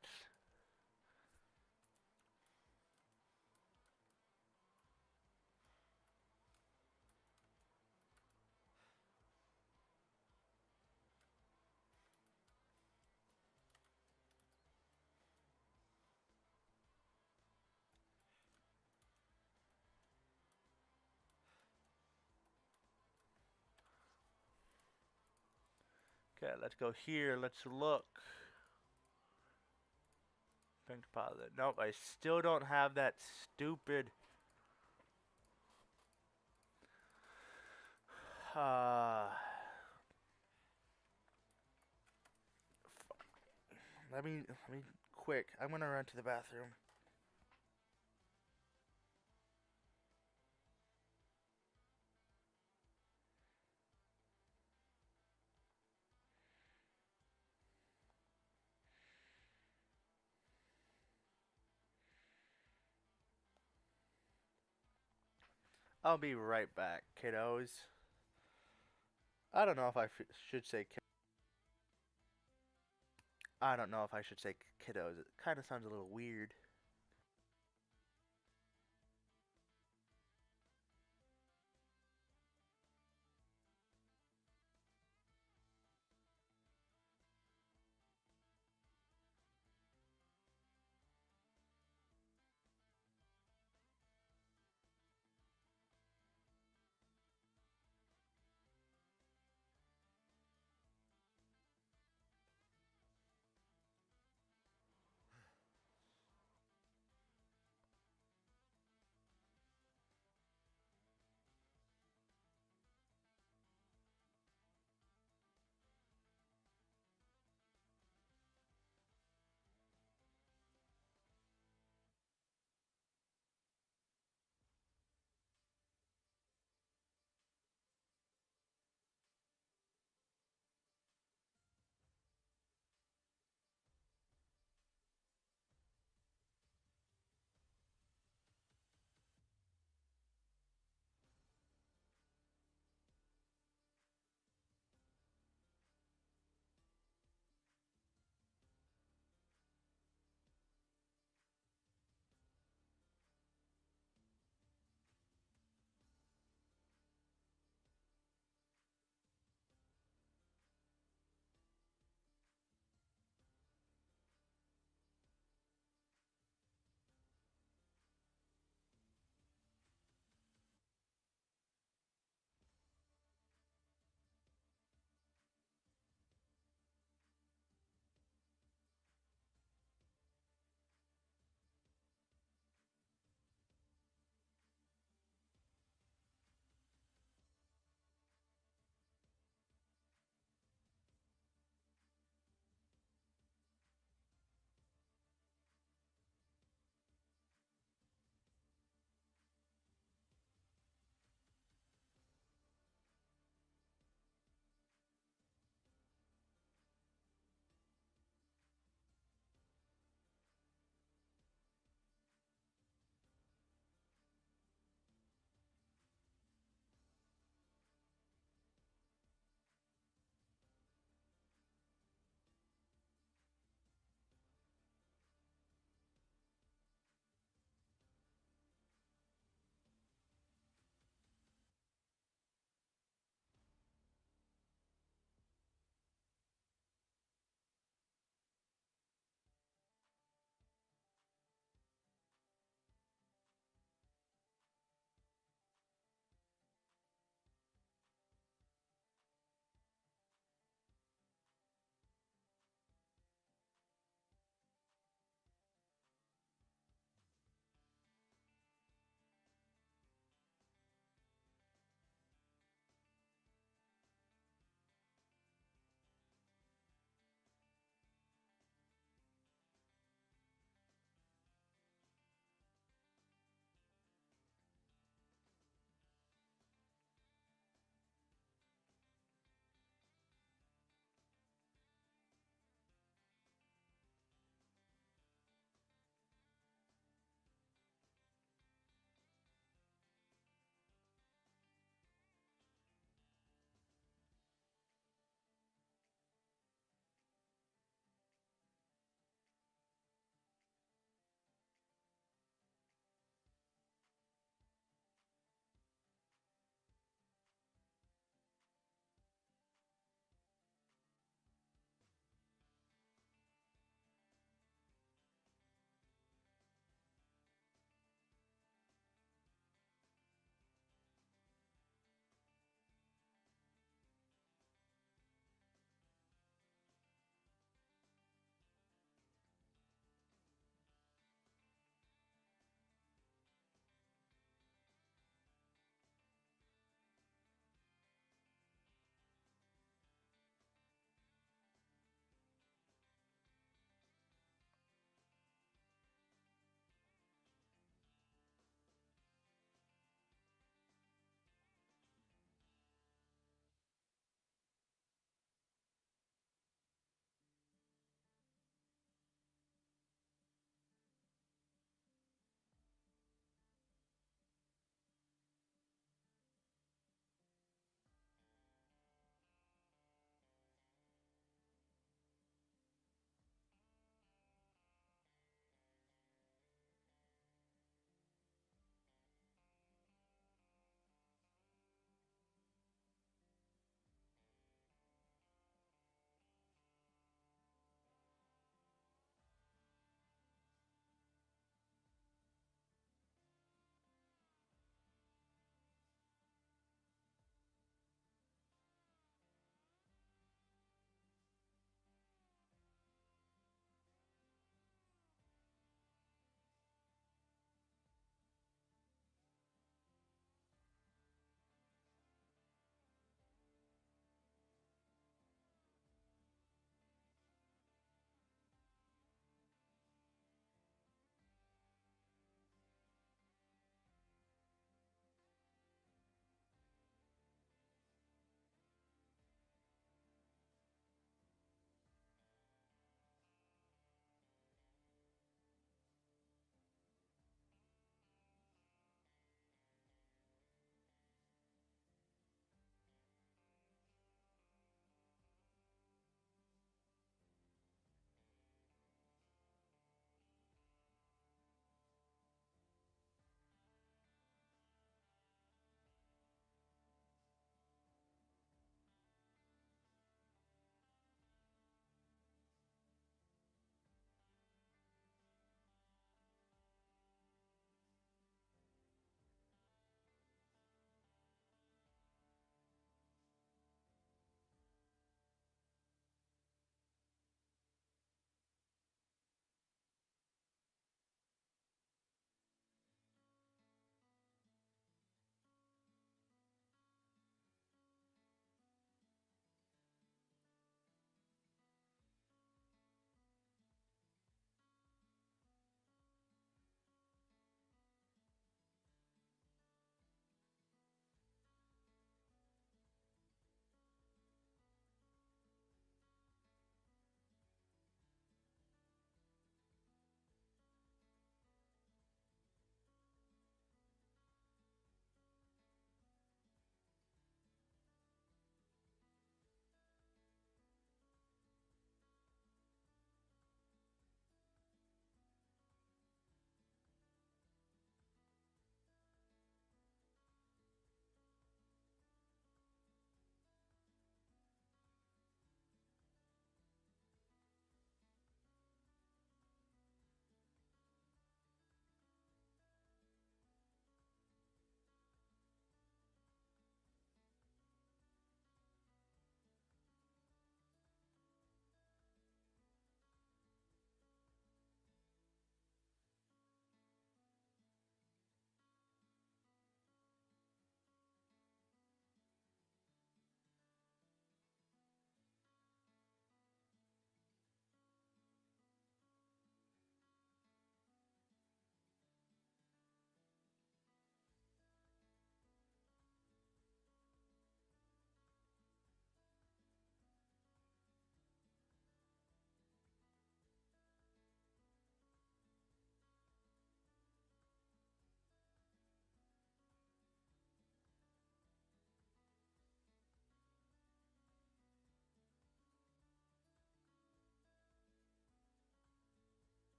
Okay, let's go here. Let's look. Bank deposit. Nope, I still don't have that stupid. Uh, let me quick. I'm gonna run to the bathroom. I'll be right back, kiddos. I don't know if I should say. I don't know if I should say kiddos. It kind of sounds a little weird.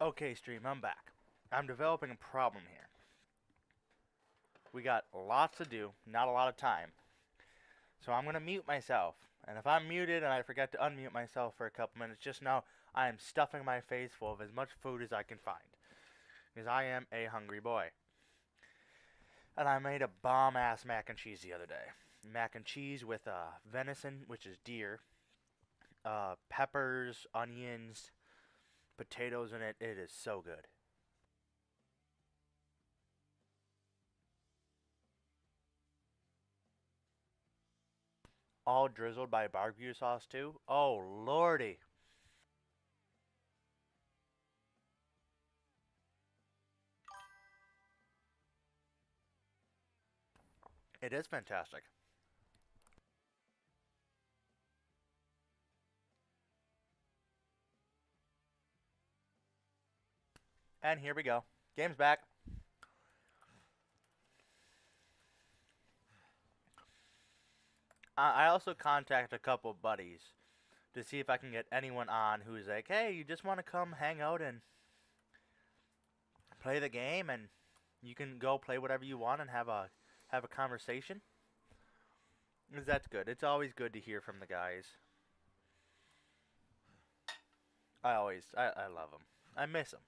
Okay, stream, I'm back. I'm developing a problem here. We got lots to do, not a lot of time. So I'm gonna mute myself. And if I'm muted and I forget to unmute myself for a couple minutes, just know I am stuffing my face full of as much food as I can find. Because I am a hungry boy. And I made a bomb ass mac and cheese the other day. Mac and cheese with venison, which is deer, peppers, onions, potatoes in it. It is so good. All drizzled by barbecue sauce too. Oh lordy. It is fantastic. And here we go. Game's back. I also contact a couple buddies to see if I can get anyone on who's like, hey, you just want to come hang out and play the game, and you can go play whatever you want and have a conversation. 'Cause that's good. It's always good to hear from the guys. I love them. I miss them.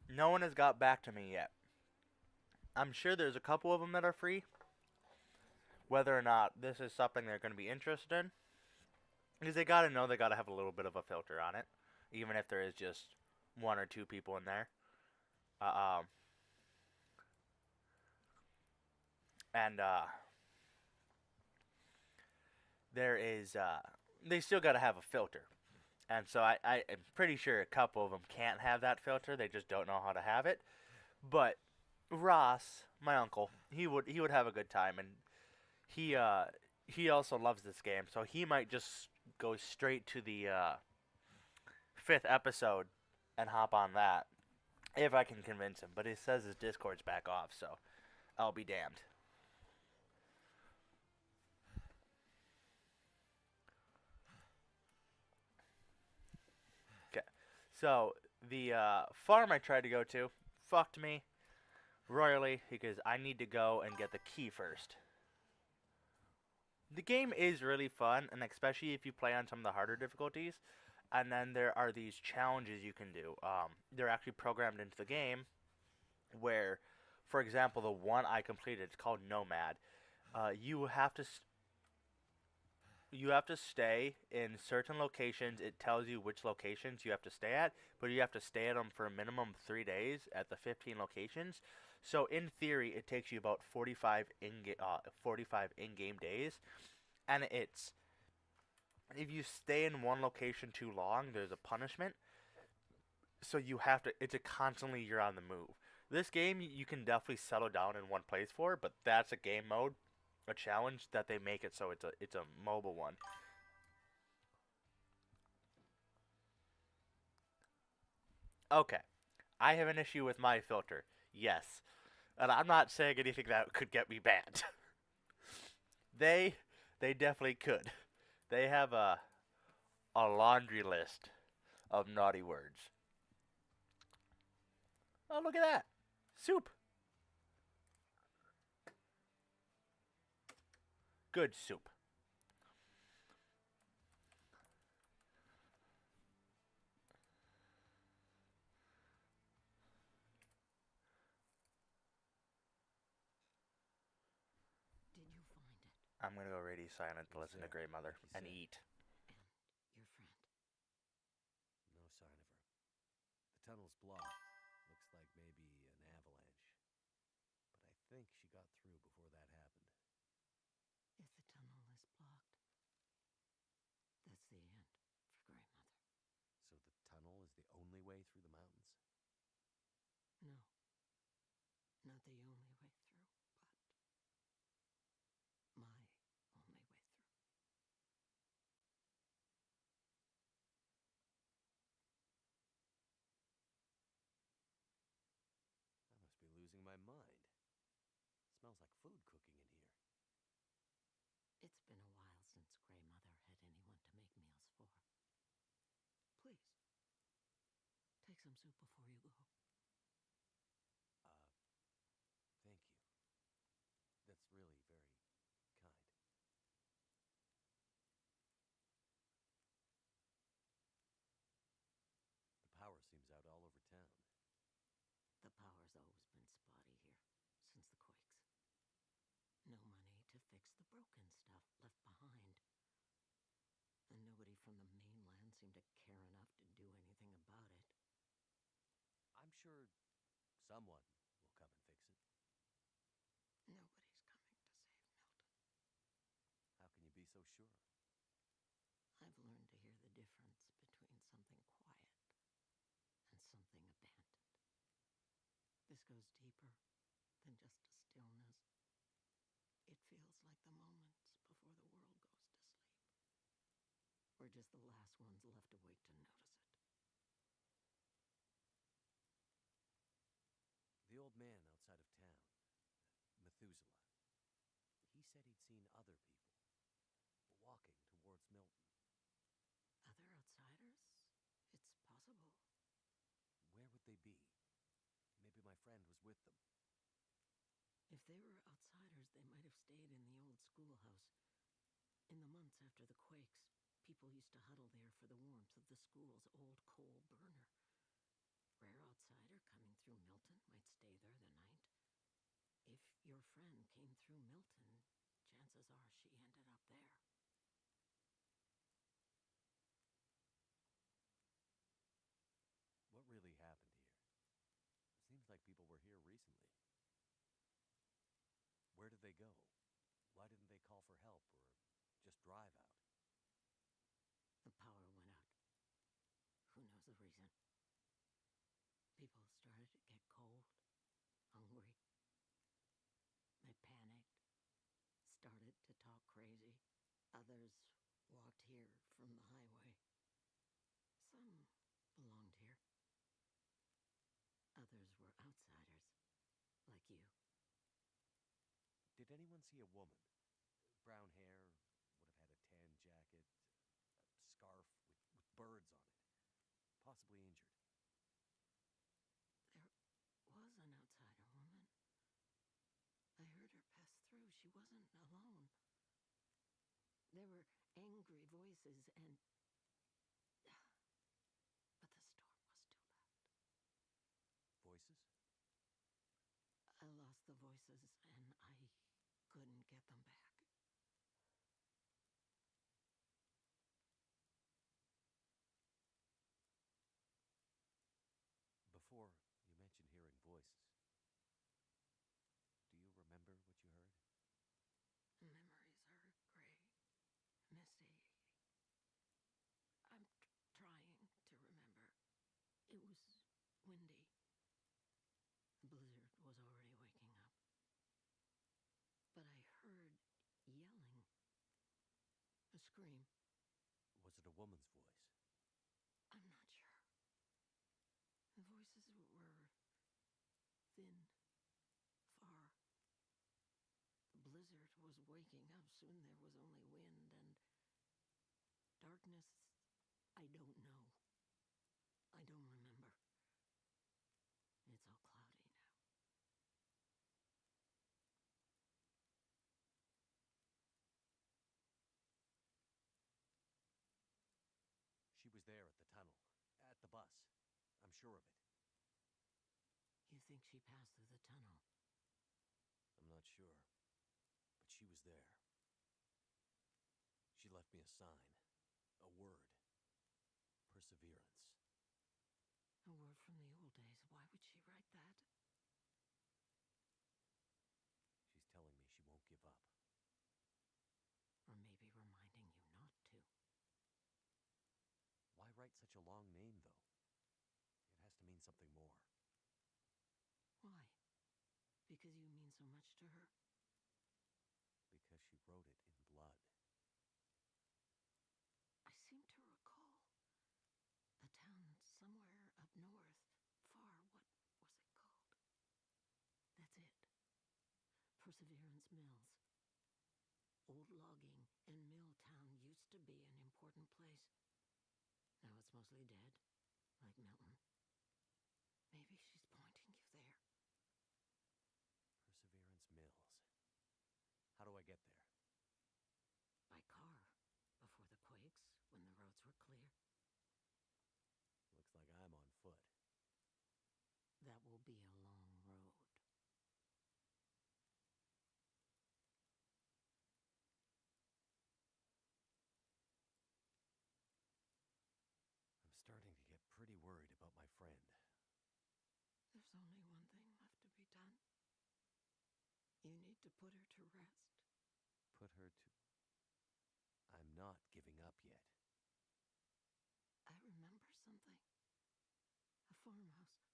No one has got back to me yet. I'm sure there's a couple of them that are free. Whether or not this is something they're going to be interested in, because they got to know they got to have a little bit of a filter on it, even if there is just one or two people in there. Uh, um, and there is they still got to have a filter. And so I am pretty sure a couple of them can't have that filter. They just don't know how to have it. But Ross, my uncle, he would have a good time, and he uh he also loves this game, so he might just go straight to the fifth episode and hop on that if I can convince him. But he says his Discord's back off, so I'll be damned. Okay, so the farm I tried to go to fucked me royally because I need to go and get the key first. The game is really fun, and especially if you play on some of the harder difficulties. And then there are these challenges you can do. They're actually programmed into the game where, for example, the one I completed, it's called Nomad. You have to you have to stay in certain locations. It tells you which locations you have to stay at, but you have to stay at them for a minimum of 3 days at the 15 locations. So in theory, it takes you about 45 in-game days, and it's if you stay in one location too long, there's a punishment. So you have to. It's a constantly you're on the move. This game you can definitely settle down in one place for, but that's a game mode, a challenge that they make it so it's a mobile one. Okay, I have an issue with my filter. Yes, and I'm not saying anything that could get me banned. they they definitely could. They have a laundry list of naughty words. Oh, look at that. Soup. Good soup. Did you find it? I'm gonna go radio silent to It's listen to there, Grey Mother like you and said. eat. And your friend? No sign of her. The tunnel's blocked. Looks like maybe an avalanche. But I think she got through before that happened. If the tunnel is blocked, that's the end for Grey Mother. So the tunnel is the only way through the mountains? No, not the only way through, but my only way through. food cooking in here. It's been a while since Grey Mother had anyone to make meals for. Please, take some soup before you go. Thank you. That's really very kind. The power seems out all over town. The power's always been spotty here, since the quakes. No money to fix the broken stuff left behind. And nobody from the mainland seemed to care enough to do anything about it. I'm sure someone will come and fix it. Nobody's coming to save Milton. How can you be so sure? I've learned to hear the difference between something quiet and something abandoned. This goes deeper than just a stillness. It feels like the moments before the world goes to sleep. We're just the last ones left awake to notice it. The old man outside of town, Methuselah, he said he'd seen other people walking towards Milton. Other outsiders? It's possible. Where would they be? Maybe my friend was with them. If they were outsiders, they might have stayed in the old schoolhouse. In the months after the quakes, people used to huddle there for the warmth of the school's old coal burner. Rare outsider coming through Milton might stay there the night. If your friend came through Milton, chances are she ended up there. What really happened here? It seems like people were here recently. Where did they go? Why didn't they call for help or just drive out? The power went out. Who knows the reason? People started to get cold, hungry. They panicked, started to talk crazy. Others walked here from the highway. Some belonged here. Others were outsiders, like you. Did anyone see a woman? Brown hair, would have had a tan jacket, a scarf with birds on it. Possibly injured. There was an outsider woman. I heard her pass through. She wasn't alone. There were angry voices and... But the storm was too loud. Voices? I lost the voices and I couldn't get them back. Before, you mentioned hearing voices. Do you remember what you heard? Memories are gray, misty. I'm trying to remember. It was windy. The blizzard was already waking up. But I heard yelling. A scream. Was it a woman's voice? I'm not sure. The voices were thin, far. The blizzard was waking up. Soon there was only wind and darkness. I don't know. I don't remember. It's all cloudy now. She was there at the tunnel, at the bus. I'm sure of it. You think she passed through the tunnel? I'm not sure, but she was there. She left me a sign, a word. Perseverance. A word from the old days. Why would she write that? She's telling me she won't give up. Or maybe reminding you not to. Why write such a long name, though? It has to mean something more. Why? Because you mean so much to her? Because she wrote it in blood. I seem to recall a town somewhere up north, far. What was it called? That's it. Perseverance used to be an important place. Now it's mostly dead, like Milton. Maybe she's pointing you there. Perseverance Mills. How do I get there? By car, before the quakes, when the roads were clear. Looks like I'm on foot. That will be a long road. I'm starting to get pretty worried about my friend. There's only one thing left to be done. You need to put her to rest. Put her to... I'm not giving up yet. I remember something. A farmhouse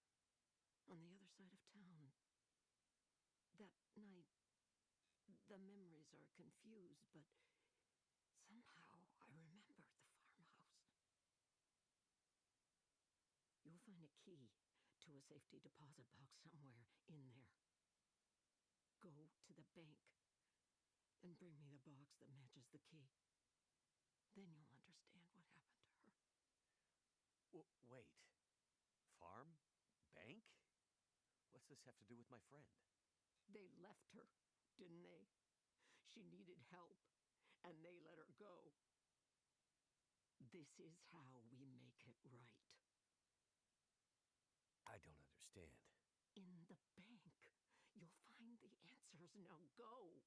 on the other side of town. That night, the memories are confused, but somehow I remember the farmhouse. You'll find a key to a safety deposit box somewhere in there. Go to the bank and bring me the box that matches the key. Then you'll understand what happened to her. Wait. Farm? Bank? What's this have to do with my friend? They left her, didn't they? She needed help, and they let her go. This is how we make it right. I don't understand. In the bank, you'll find the answers. Now go.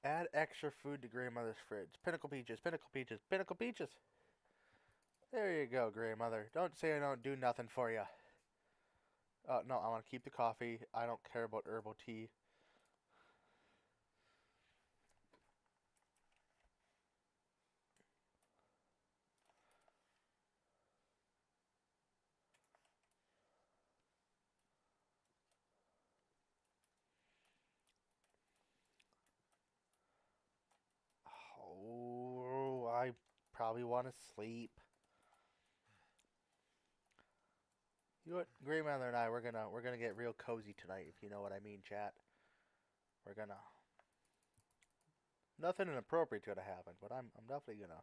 Add extra food to grandmother's fridge. Pinnacle peaches, pinnacle peaches, pinnacle peaches. There you go, grandmother. Don't say I don't do nothing for you. Oh, no, I want to keep the coffee. I don't care about herbal tea. Oh, I probably want to sleep. You know what, grandmother and I, we're gonna get real cozy tonight, if you know what I mean, chat. We're gonna nothing inappropriate's gonna happen, but I'm definitely gonna.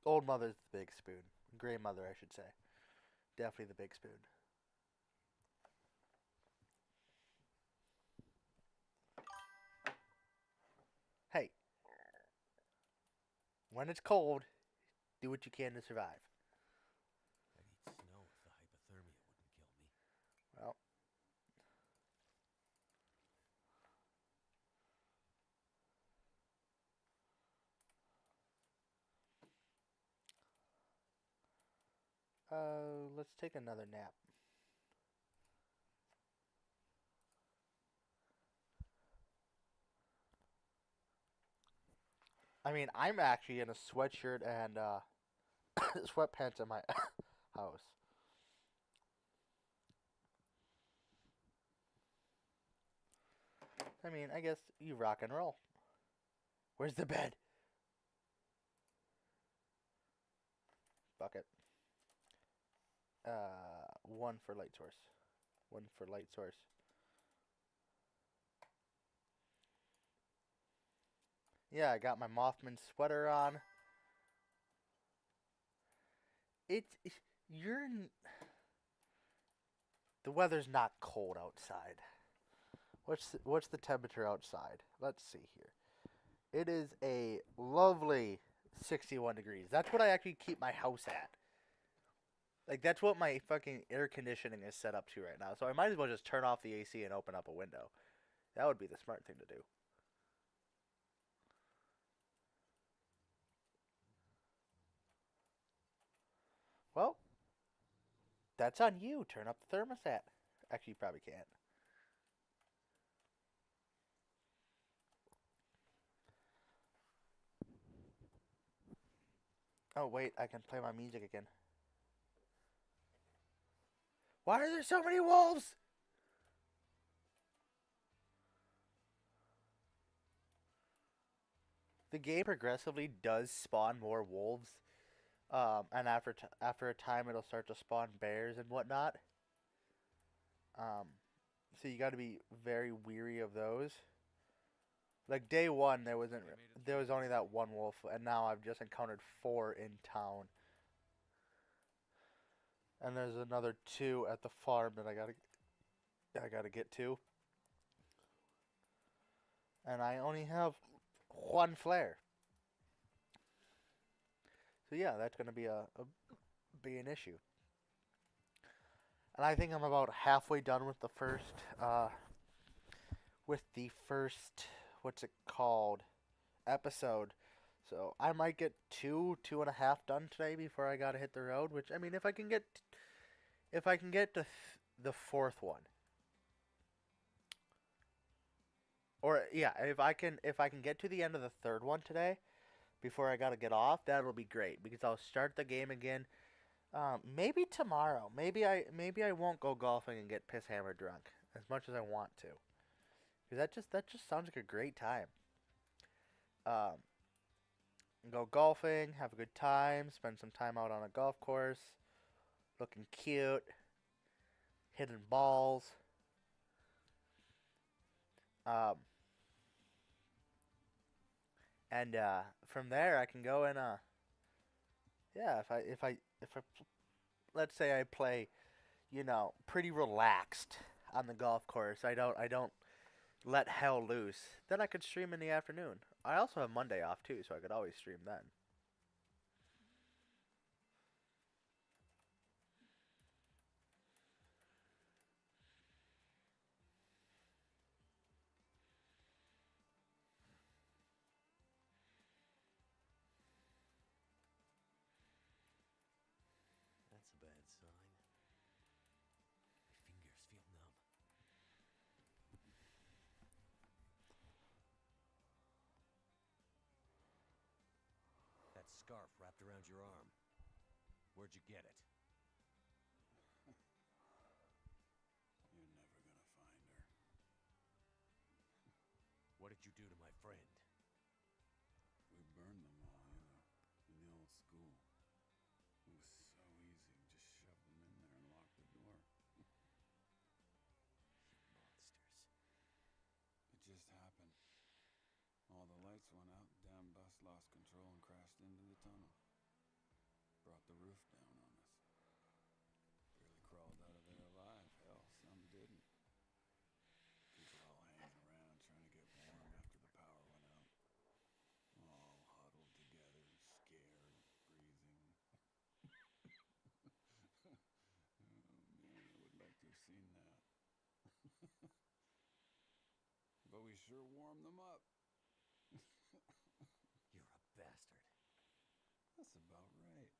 Old mother's the big spoon. Grandmother, I should say. Definitely the big spoon. Hey, when it's cold, do what you can to survive. I'd eat snow if the hypothermia wouldn't kill me. Well, let's take another nap. I mean, I'm actually in a sweatshirt and sweatpants in my house. I mean, I guess you rock and roll. Where's the bed? Bucket. One for light source. One for light source. Yeah, I got my Mothman sweater on. It's you're the weather's not cold outside. What's the temperature outside? Let's see here. It is a lovely 61 degrees. That's what I actually keep my house at. Like that's what my fucking air conditioning is set up to right now. So I might as well just turn off the AC and open up a window. That would be the smart thing to do. Well, that's on you. Turn up the thermostat. Actually, you probably can't. Oh, wait, I can play my music again. Why are there so many wolves? The game progressively does spawn more wolves. And after a time, it'll start to spawn bears and whatnot. Um, so you got to be very weary of those. Like day one, there was only that one wolf, and now I've just encountered four in town. And there's another two at the farm that I gotta get to. And I only have one flare. So yeah, that's gonna be an issue. And I think I'm about halfway done with the first what's it called episode. So I might get two and a half done today before I gotta hit the road. Which I mean, if I can get to the fourth one, or yeah, if I can get to the end of the third one today before I gotta get off, that'll be great because I'll start the game again. Maybe tomorrow. Maybe I won't go golfing and get piss hammered drunk as much as I want to, because that just sounds like a great time. Um, go golfing, have a good time, spend some time out on a golf course, looking cute, hitting balls. Um, and from there I can go and yeah, if I let's say I play, pretty relaxed on the golf course. I don't let hell loose. Then I could stream in the afternoon. I also have Monday off too, so I could always stream then. That's a bad sign. My fingers feel numb. That scarf wrapped around your arm. Where'd you get it? You're never gonna find her. What did you do to my friend? We burned them all, in the old school. It was so easy. Just shove them in there and lock the door. You monsters. It just happened. All the lights went out, damn bus lost control and crashed into the tunnel. Brought the roof down on us. Barely crawled out of there alive. Hell, some didn't. Kids were all hanging around trying to get warm after the power went out. All huddled together, scared, freezing. Oh man, I would like to have seen that. But we sure warmed them up. You're a bastard. That's about right.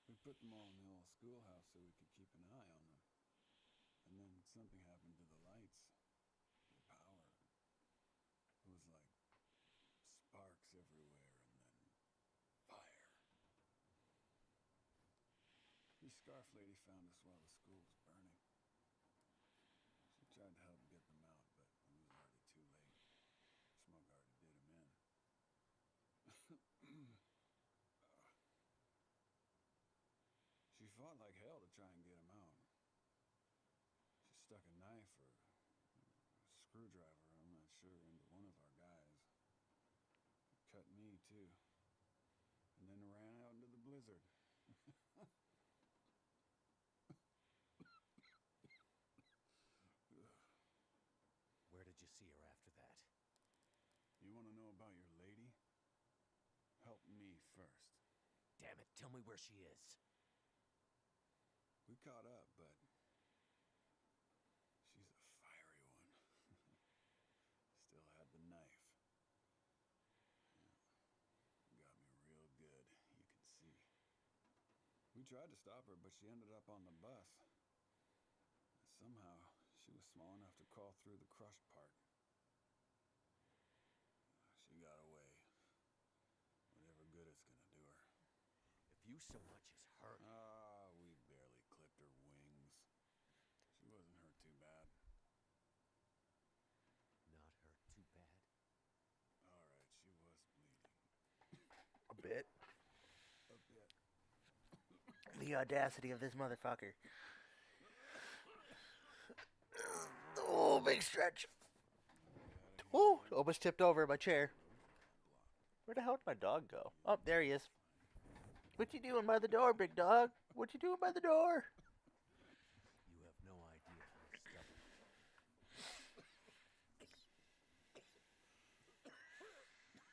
We put them all in the old schoolhouse so we could keep an eye on them. And then something happened to the lights, the power. It was like sparks everywhere and then fire. This scarf lady found us while the school was burning. She tried to help get them out, but it was already too late. Smoke already did them in. She fought like hell to try and get him out. She stuck a knife or a screwdriver, I'm not sure, into one of our guys. Cut me too. And then ran out into the blizzard. Where did you see her after that? You want to know about your lady? Help me first. Damn it, tell me where she is. We caught up, but she's a fiery one. Still had the knife. Yeah, got me real good, you can see. We tried to stop her, but she ended up on the bus. Somehow, she was small enough to crawl through the crushed part. She got away. so much as hurt. We barely clipped her wings. She wasn't hurt too bad. Not hurt too bad. All right, she was bleeding. A bit. A bit. The audacity of this motherfucker. Oh, big stretch. Oh, almost tipped over my chair. Where the hell did my dog go? Oh, there he is. What you doing by the door, big dog? What you doing by the door? You have no idea how stubborn. I told you what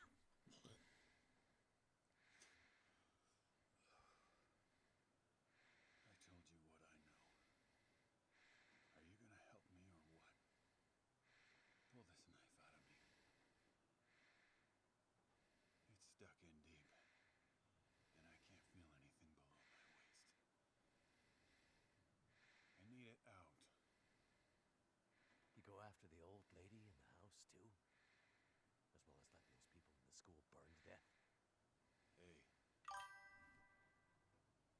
I know. Are you gonna help me or what? Pull this knife out of me. It's stuck in deep, and I can't feel anything below my waist. I need it out. You go after the old lady in the house, too? As well as letting those people in the school burn to death? Hey.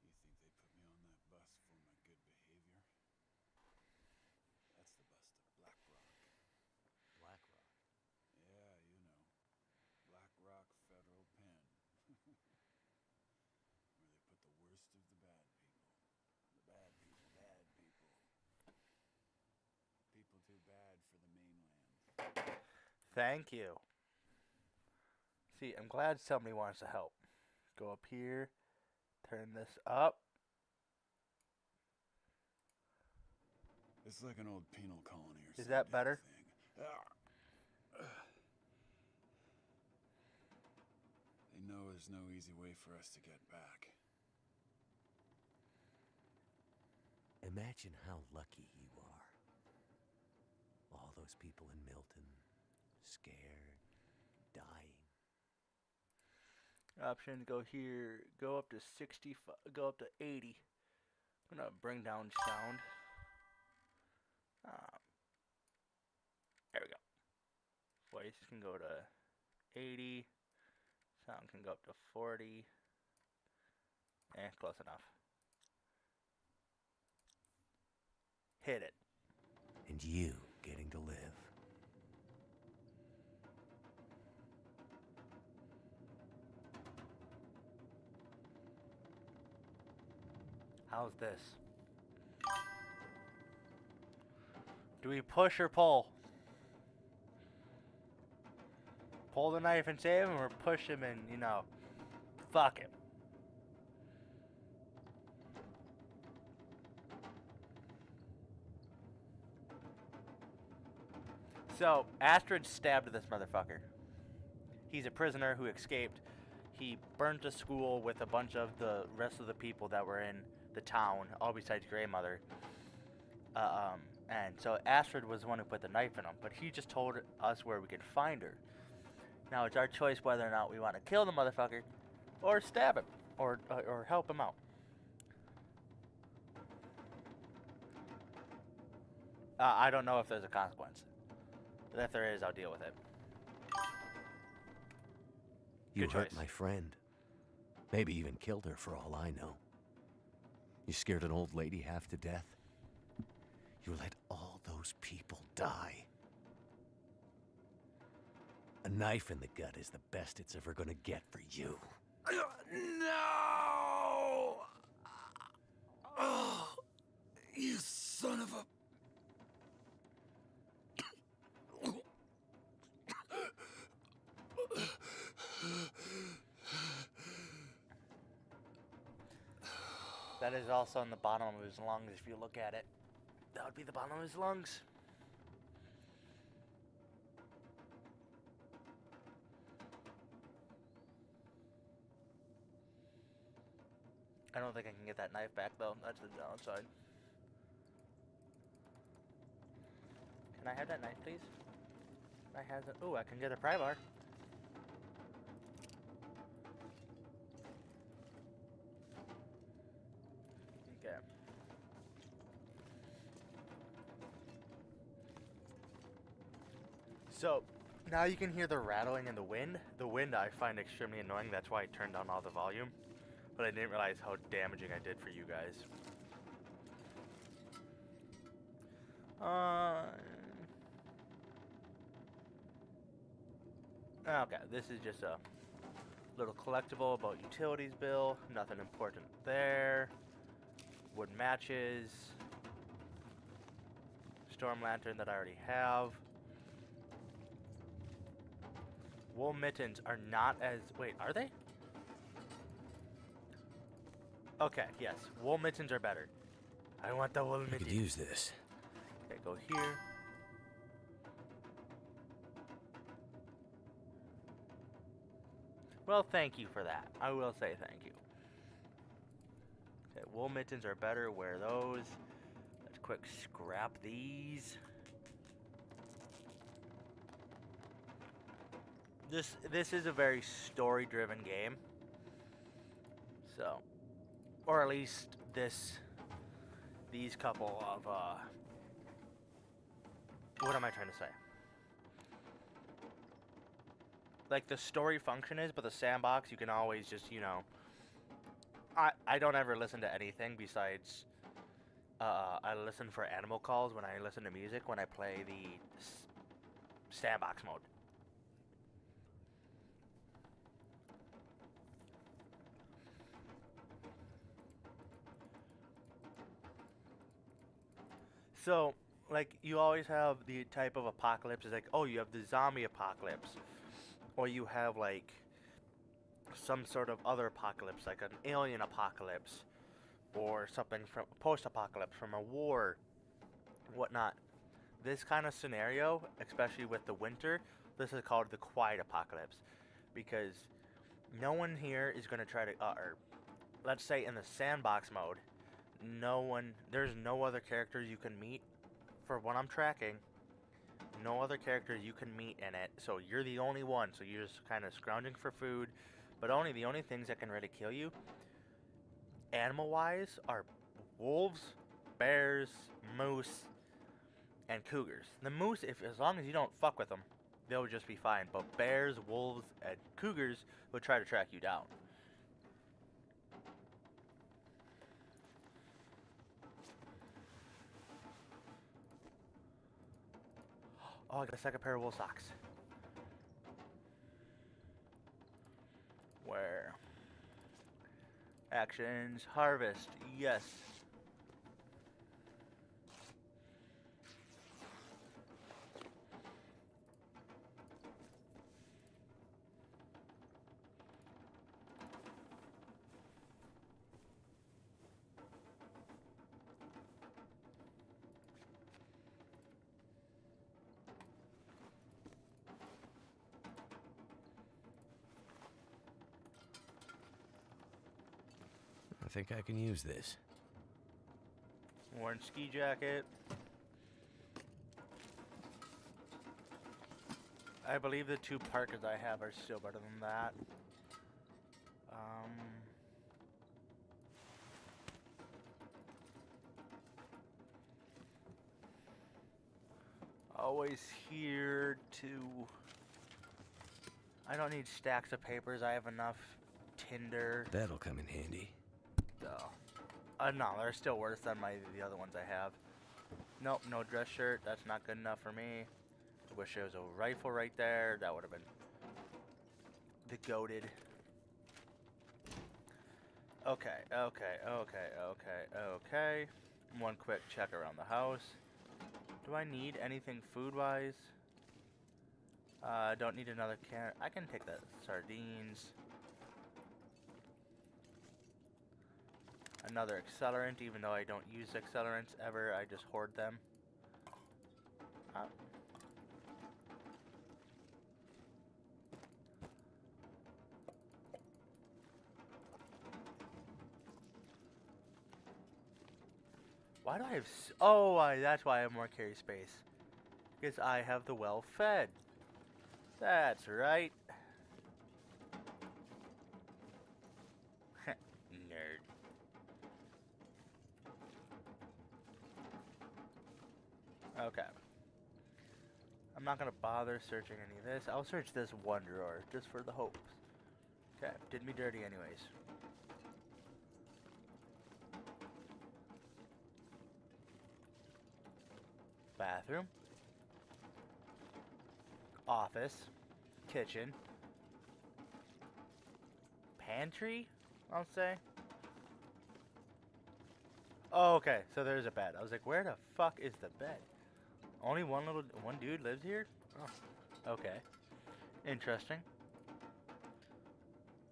You think they put me on that bus for my good behavior? That's the bus to Black Rock. Black Rock. Yeah, you know. Black Rock Federal Pen. Where they put the worst of the bad people. The bad people, bad people. People too bad for the mainland. Thank you. See, I'm glad somebody wants to help. Go up here. Turn this up. It's like an old penal colony or something. Is that better? They know there's no easy way for us to get back. Imagine how lucky you are. All those people in Milton, scared, dying. Option, go here, go up to 65, go up to 80. I'm gonna bring down sound. There we go. Voice can go to 80. Sound can go up to 40. Close enough. Hit it. And you getting to live. How's this? Do we push or pull? Pull the knife and save him, or push him and, you know, fuck him? So, Astrid stabbed this motherfucker. He's a prisoner who escaped. He burned a school with a bunch of the rest of the people that were in the town, all besides grandmother. And so Astrid was the one who put the knife in him, but he just told us where we could find her. Now it's our choice whether or not we want to kill the motherfucker, or stab him, or help him out. I don't know if there's a consequence. But if there is, I'll deal with it. You Good hurt choice. my friend. Maybe even killed her for all I know. You scared an old lady half to death. You let all those people die. A knife in the gut is the best it's ever gonna get for you. No! Oh, you son of a... That is also on the bottom of his lungs if you look at it. That would be the bottom of his lungs. I don't think I can get that knife back though. That's the downside. Can I have that knife, please? I have the. Oh, I can get a pry bar. Okay. So now you can hear the rattling in the wind. The wind I find extremely annoying. That's why I turned down all the volume. But I didn't realize how damaging I did for you guys. Okay, this is just a little collectible about utilities bill. Nothing important there. Wood matches. Storm lantern that I already have. Wool mittens are not as... Wait, are they? Okay, yes. Wool mittens are better. I want the wool I mittens. could use this. Okay, go here. Well, thank you for that. I will say thank you. Okay, wool mittens are better. Wear those. Let's quick scrap these. This is a very story-driven game. So, or at least these couple of what am I trying to say? Like the story function is, but the sandbox you can always just, you know, I don't ever listen to anything besides I listen for animal calls when I listen to music when I play the sandbox mode. So, like, you always have the type of apocalypse. It's like, oh, you have the zombie apocalypse. Or you have, like, some sort of other apocalypse, like an alien apocalypse. Or something from post-apocalypse, from a war, whatnot. This kind of scenario, especially with the winter, this is called the quiet apocalypse. Because no one here is going to try to, or let's say in the sandbox mode, there's no other characters you can meet. For what I'm tracking, no other characters you can meet in it, so you're the only one, so you're just kind of scrounging for food, but the only things that can really kill you, animal-wise, are wolves, bears, moose, and cougars. The moose, as long as you don't fuck with them, they'll just be fine, but bears, wolves, and cougars will try to track you down. Oh, I got a second pair of wool socks. Where? Actions, harvest, yes. I think I can use this. Worn ski jacket. I believe the 2 parkas I have are still better than that. Always here to... I don't need stacks of papers. I have enough tinder. That'll come in handy. No, they're still worse than the other ones I have. Nope, no dress shirt. That's not good enough for me. I wish there was a rifle right there. That would have been the goated. Okay. One quick check around the house. Do I need anything food-wise? Don't need another can. I can take the sardines. Another accelerant, even though I don't use accelerants ever, I just hoard them. Why do I have... that's why I have more carry space. Because I have the well-fed. That's right. Nerd. Okay. I'm not gonna bother searching any of this. I'll search this one drawer, just for the hopes. Okay, did me dirty anyways. bathroom, office, kitchen, pantry, I'll say. Oh, okay, so there's a bed. I was like, where the fuck is the bed? Only one dude lives here? Oh, okay. Interesting.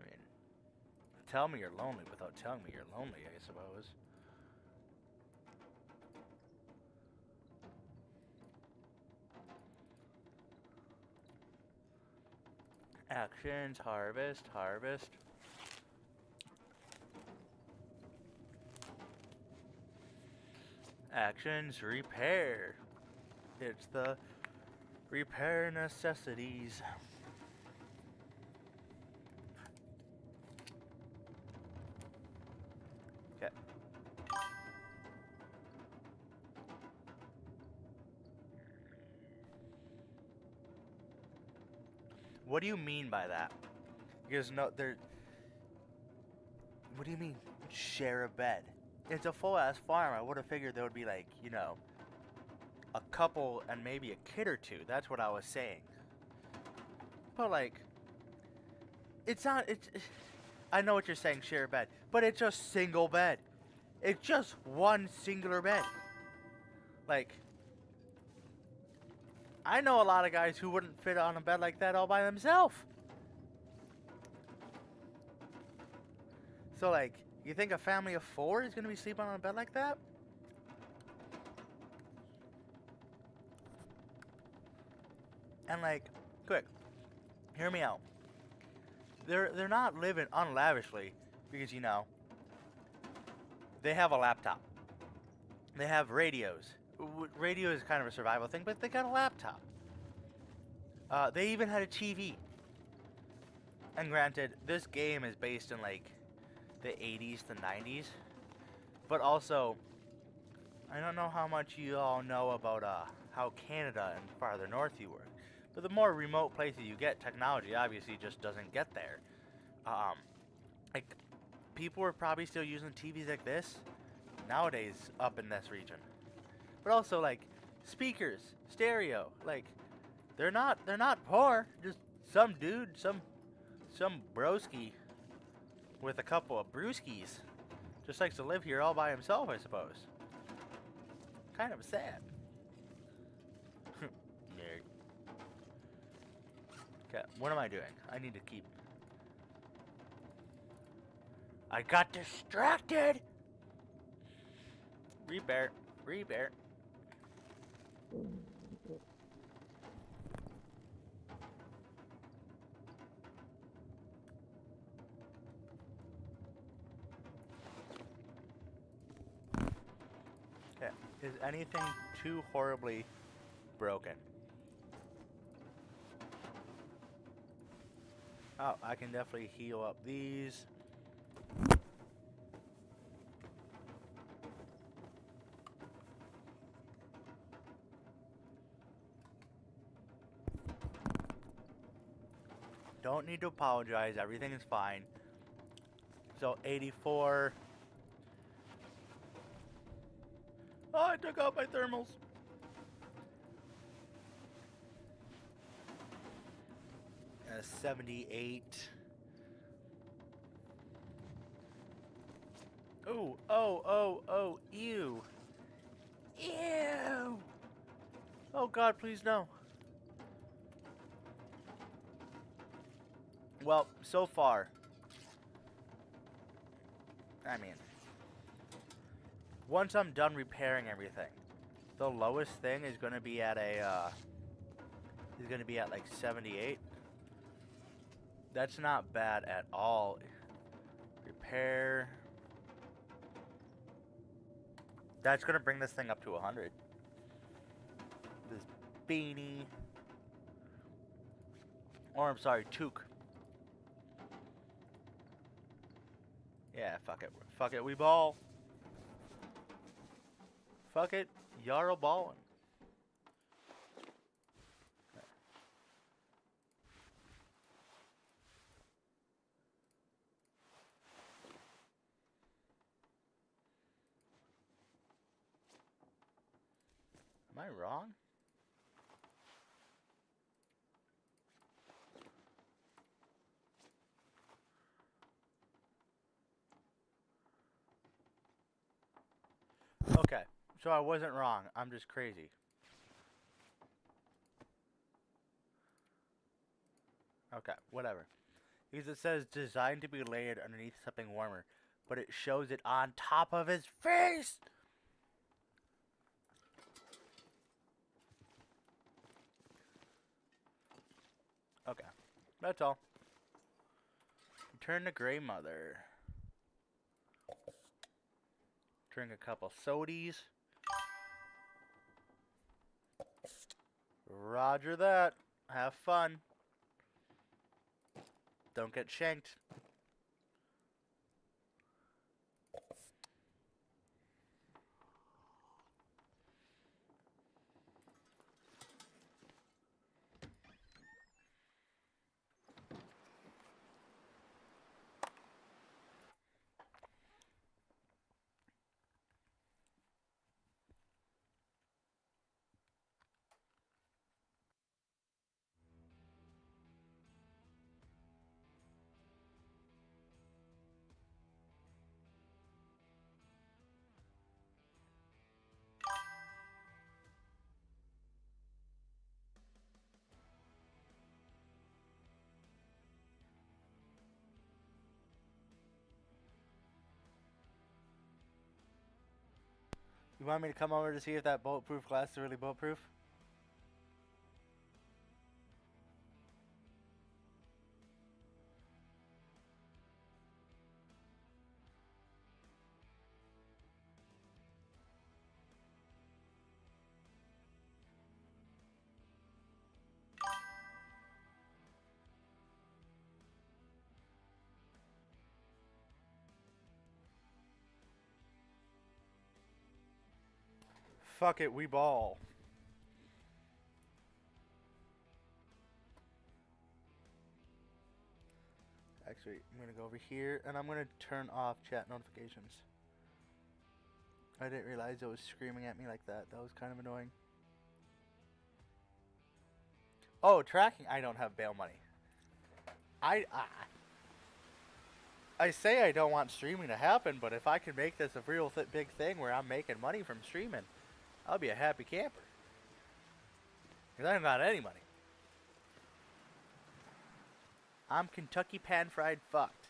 I mean, tell me you're lonely without telling me you're lonely, I suppose. Actions, harvest, harvest. Actions, repair. It's the repair necessities. Okay. What do you mean by that? Because no, there. What do you mean share a bed? It's a full ass farm. I would have figured there would be like, you know, a couple and maybe a kid or two. That's what I was saying. But like, it's not. I know what you're saying, share a bed, but it's a single bed. It's just one singular bed. Like, I know a lot of guys who wouldn't fit on a bed like that all by themselves. So like, you think a family of 4 is gonna be sleeping on a bed like that? And like, quick, hear me out. They're not living unlavishly because, you know, they have a laptop. They have radios. Radio is kind of a survival thing, but they got a laptop. They even had a TV. And granted, this game is based in like the 80s to 90s, but also, I don't know how much you all know about how Canada and farther north you work, but the more remote places you get, technology obviously just doesn't get there. Like, people were probably still using TVs like this nowadays up in this region. But also, like, speakers, stereo, like, they're not poor. Just some dude, some broski with a couple of brewskis just likes to live here all by himself, I suppose. Kind of sad. Nerd. Okay, what am I doing? I need to keep... I got distracted! Repair. Repair. Okay, is anything too horribly broken? Oh, I can definitely heal up these. Don't need to apologize, everything is fine. So 84. Oh, I took out my thermals. 78. Oh, ew. Ew. Oh God, please no. Well, so far, I mean, once I'm done repairing everything, the lowest thing is going to be at like 78. That's not bad at all. Repair. That's going to bring this thing up to 100. This beanie. Or I'm sorry, toque. Yeah, fuck it. Fuck it, we ball. Fuck it, y'all ballin'. Am I wrong? Okay, so I wasn't wrong. I'm just crazy. Okay, whatever. Because it says designed to be layered underneath something warmer, but it shows it on top of his face! Okay, that's all. Return to Grey Mother. Drink a couple sodies. Roger that. Have fun. Don't get shanked. You want me to come over to see if that bulletproof glass is really bulletproof? Fuck it, we ball. Actually, I'm gonna go over here and I'm gonna turn off chat notifications. I didn't realize it was screaming at me like that. That was kind of annoying. Oh, tracking. I don't have bail money. I say I don't want streaming to happen, but if I can make this a real big thing where I'm making money from streaming, I'll be a happy camper. Because I don't got any money. I'm Kentucky pan fried fucked.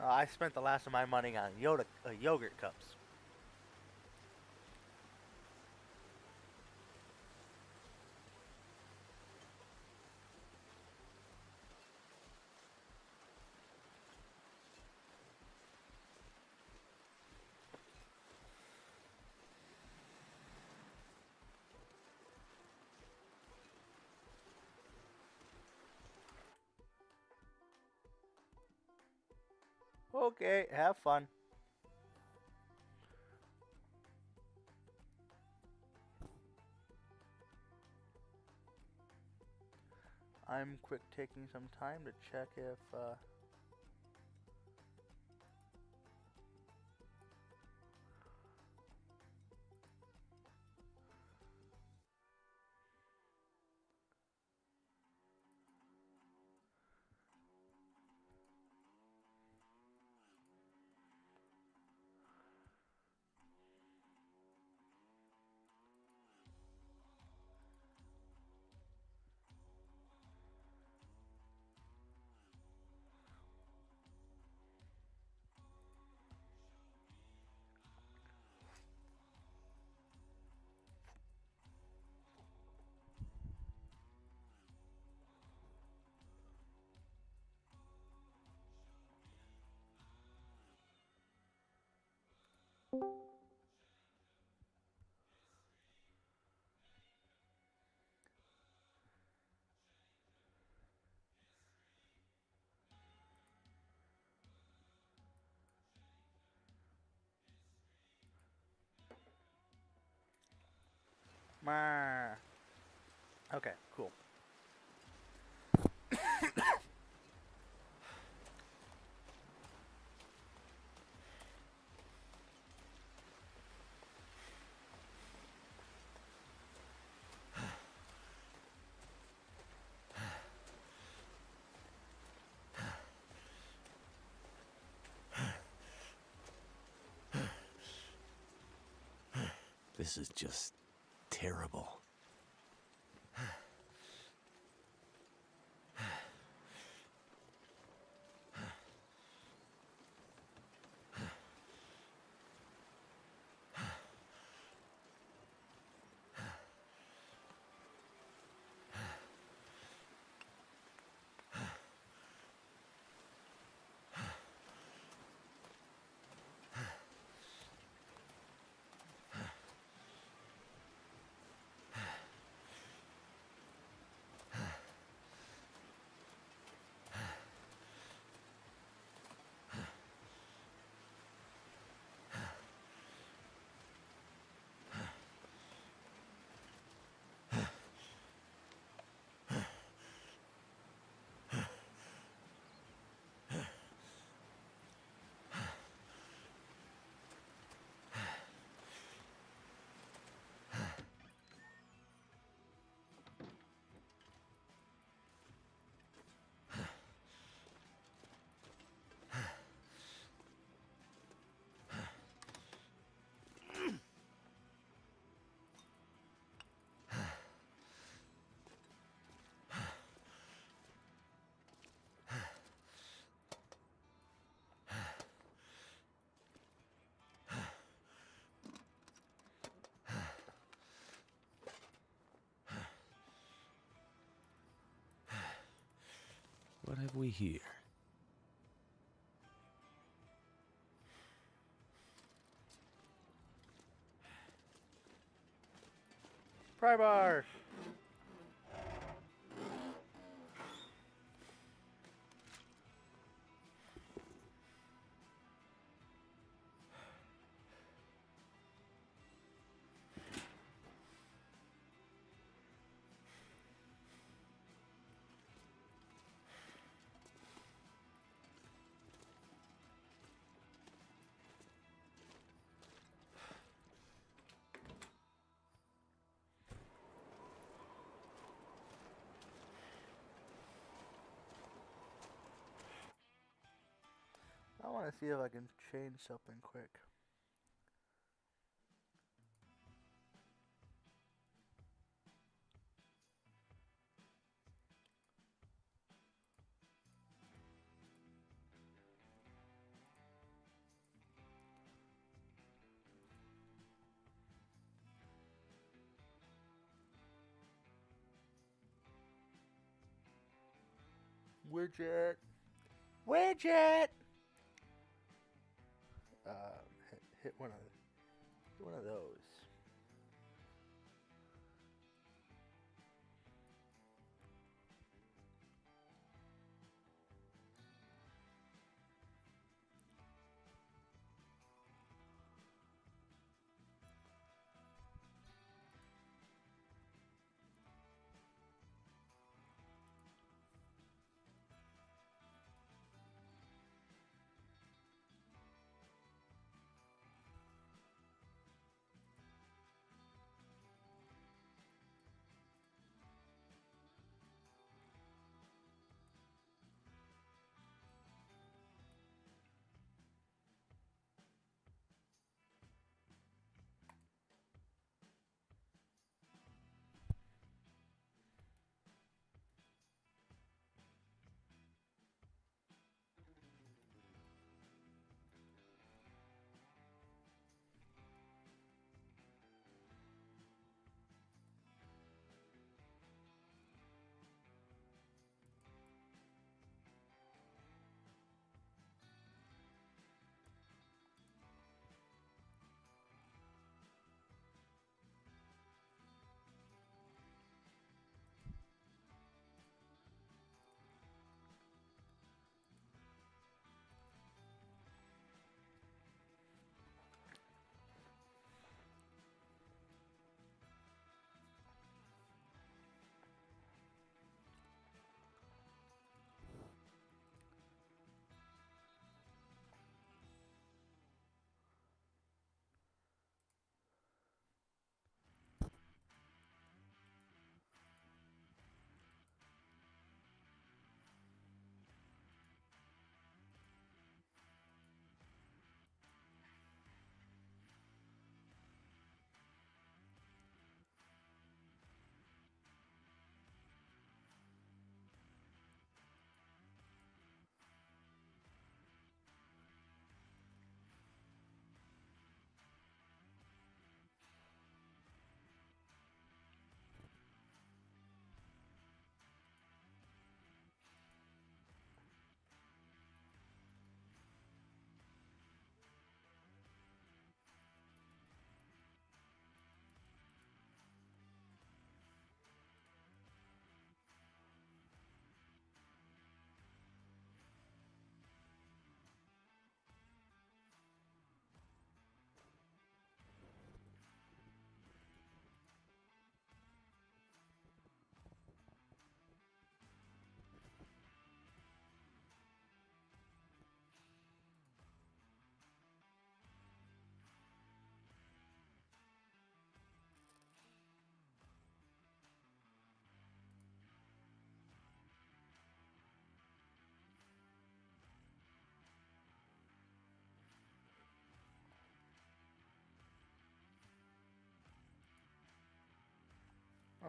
I spent the last of my money on yogurt cups. Okay, have fun. I'm quick taking some time to check if Mer. Okay, cool. This is just terrible. What have we here? Pry bars. I want to see if I can change something quick. Widget. Widget. Hit one of those.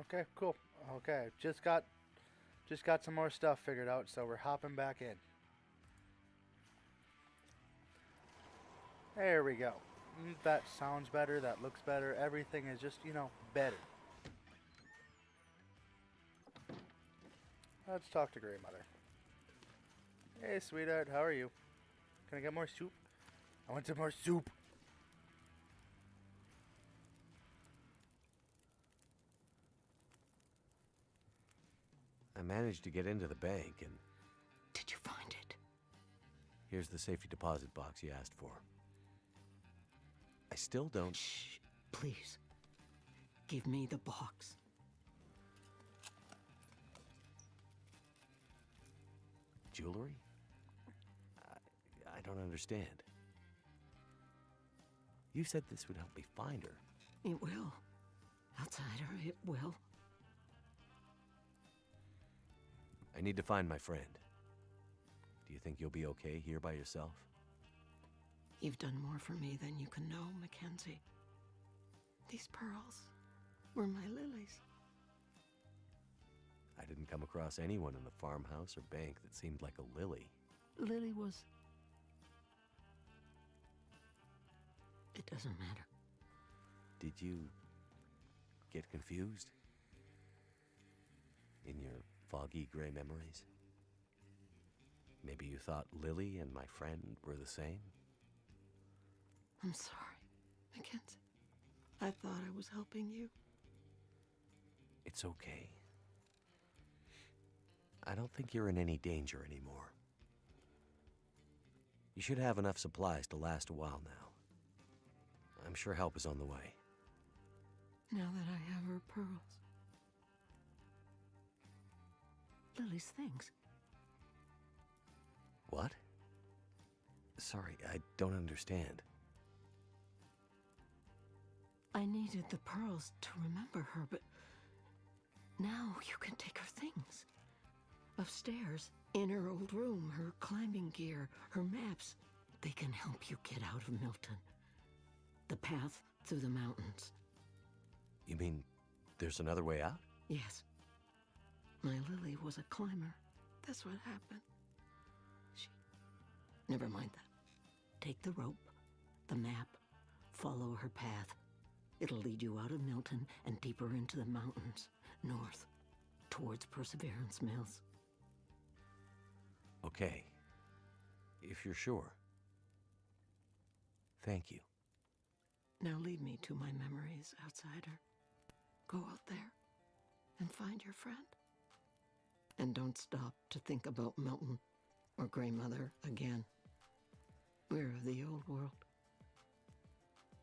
Okay, cool. Okay, just got some more stuff figured out, so we're hopping back in. There we go. That sounds better. That looks better. Everything is just, better. Let's talk to Grey Mother. Hey, sweetheart, how are you? Can I get more soup? I want some more soup. I managed to get into the bank, and Did you find it? here's the safety deposit box you asked for. I still don't... Shh. Please. Give me the box. Jewelry? I don't understand. You said this would help me find her. It will. Outsider, it will. I need to find my friend. Do you think you'll be okay here by yourself? You've done more for me than you can know, Mackenzie. These pearls were my lilies. I didn't come across anyone in the farmhouse or bank that seemed like a lily. Lily was... It doesn't matter. Did you get confused? In your foggy gray memories? Maybe you thought Lily and my friend were the same? I'm sorry, Mackenzie. I thought I was helping you. It's okay. I don't think you're in any danger anymore. You should have enough supplies to last a while now. I'm sure help is on the way. Now that I have her pearls. Lily's things. What? Sorry, I don't understand. I needed the pearls to remember her, but now you can take her things. Upstairs, in her old room, her climbing gear, her maps. They can help you get out of Milton. The path through the mountains. You mean there's another way out? Yes. My Lily was a climber. That's what happened. Never mind that. Take the rope, the map, follow her path. It'll lead you out of Milton and deeper into the mountains, north, towards Perseverance Mills. Okay. If you're sure. Thank you. Now lead me to my memories, outsider. Go out there and find your friend. And don't stop to think about Milton or Grey Mother again. We're of the old world.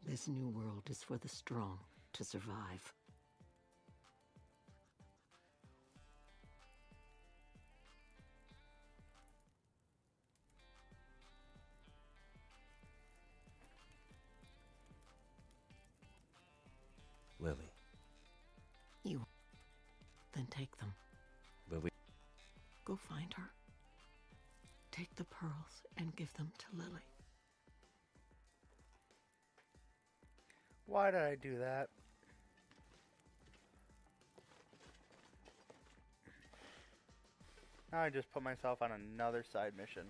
This new world is for the strong to survive. Lily. You. Then take them. Lily. Go find her. Take the pearls and give them to Lily. Why did I do that? Now I just put myself on another side mission.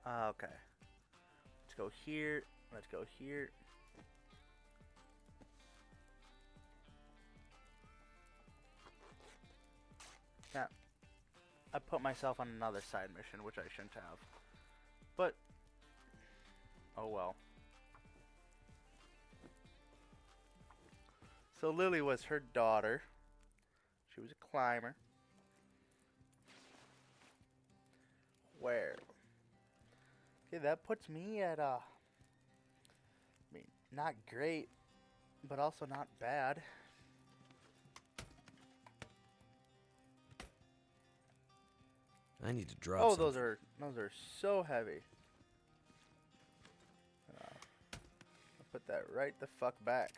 Okay. Let's go here. Let's go here. Now, I put myself on another side mission, which I shouldn't have. But, oh well. So Lily was her daughter. She was a climber. Where? Okay, that puts me at, I mean, not great, but also not bad. I need to drop Oh, something. those are so heavy. I'll put that right the fuck back.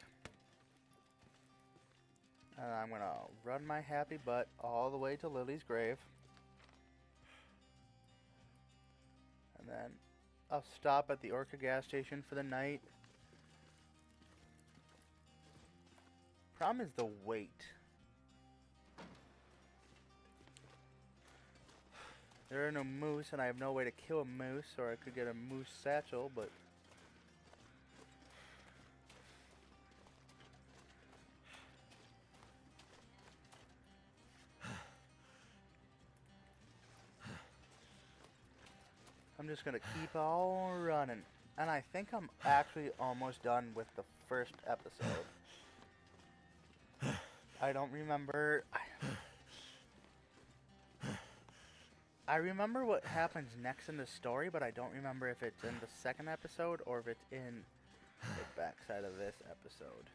And I'm gonna run my happy butt all the way to Lily's grave. And then I'll stop at the Orca gas station for the night. Problem is the weight. There are no moose, and I have no way to kill a moose, or I could get a moose satchel, but... I'm just gonna keep on running. And I think I'm actually almost done with the first episode. I don't remember... I remember what happens next in the story, but I don't remember if it's in the second episode or if it's in the backside of this episode.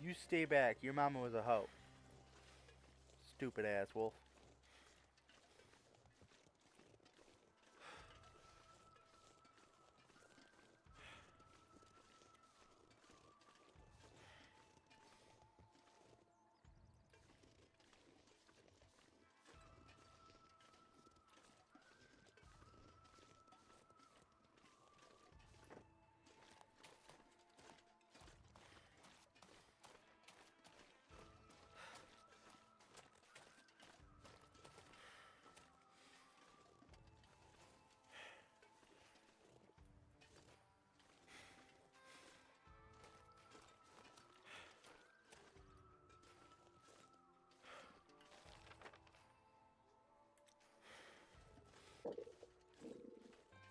You stay back. Your mama was a hoe. Stupid ass wolf.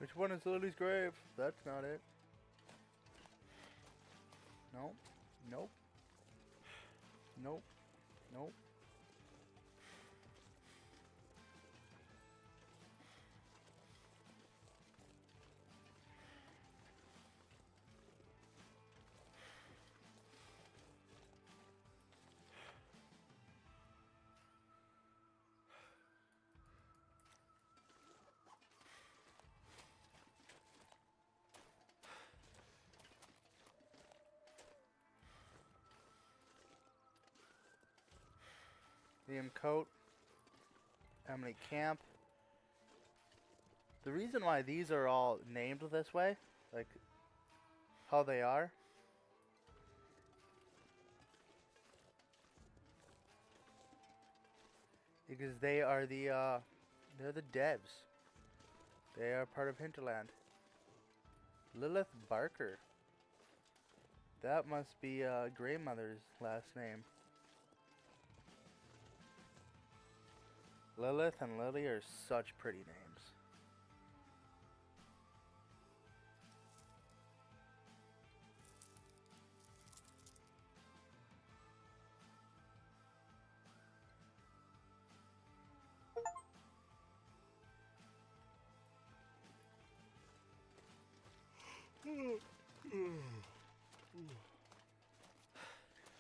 Which one is Lily's grave? That's not it. Nope. Nope. Nope. Nope. Liam Coat. Emily Camp. The reason why these are all named this way, like how they are, because they are they're the devs. They are part of Hinterland. Lilith Barker. That must be Greymother's last name. Lilith and Lily are such pretty names.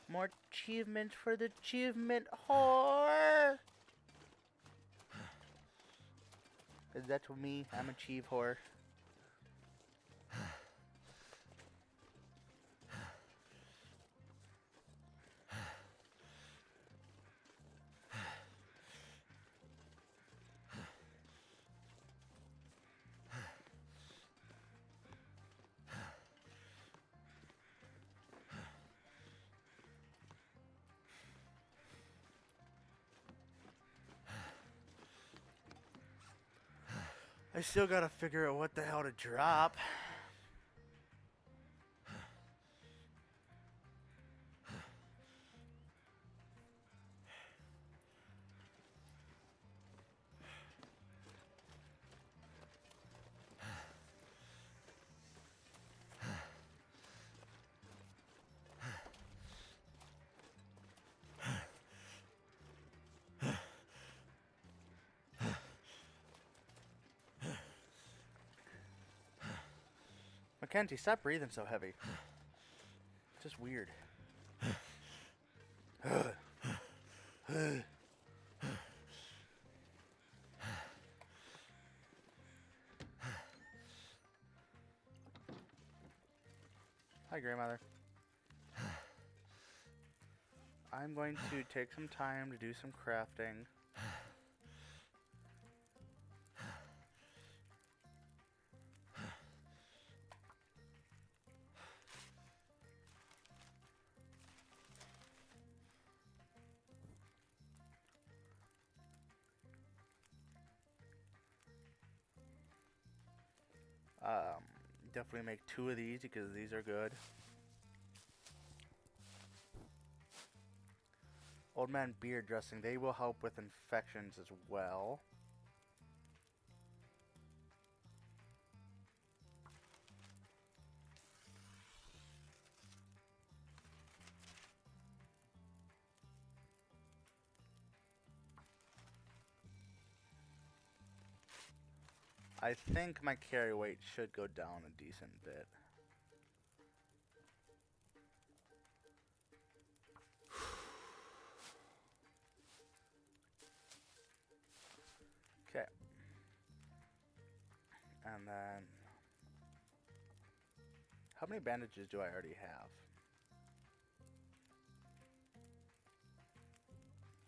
More achievements for the achievement whore. Cause that's me. I'm a chief whore. I still gotta figure out what the hell to drop. Mackenzie, stop breathing so heavy. It's just weird. Hi, grandmother. I'm going to take some time to do some crafting. Definitely make 2 of these because these are good. Old man beard dressing. They will help with infections as well. I think my carry weight should go down a decent bit. Okay. And then, how many bandages do I already have?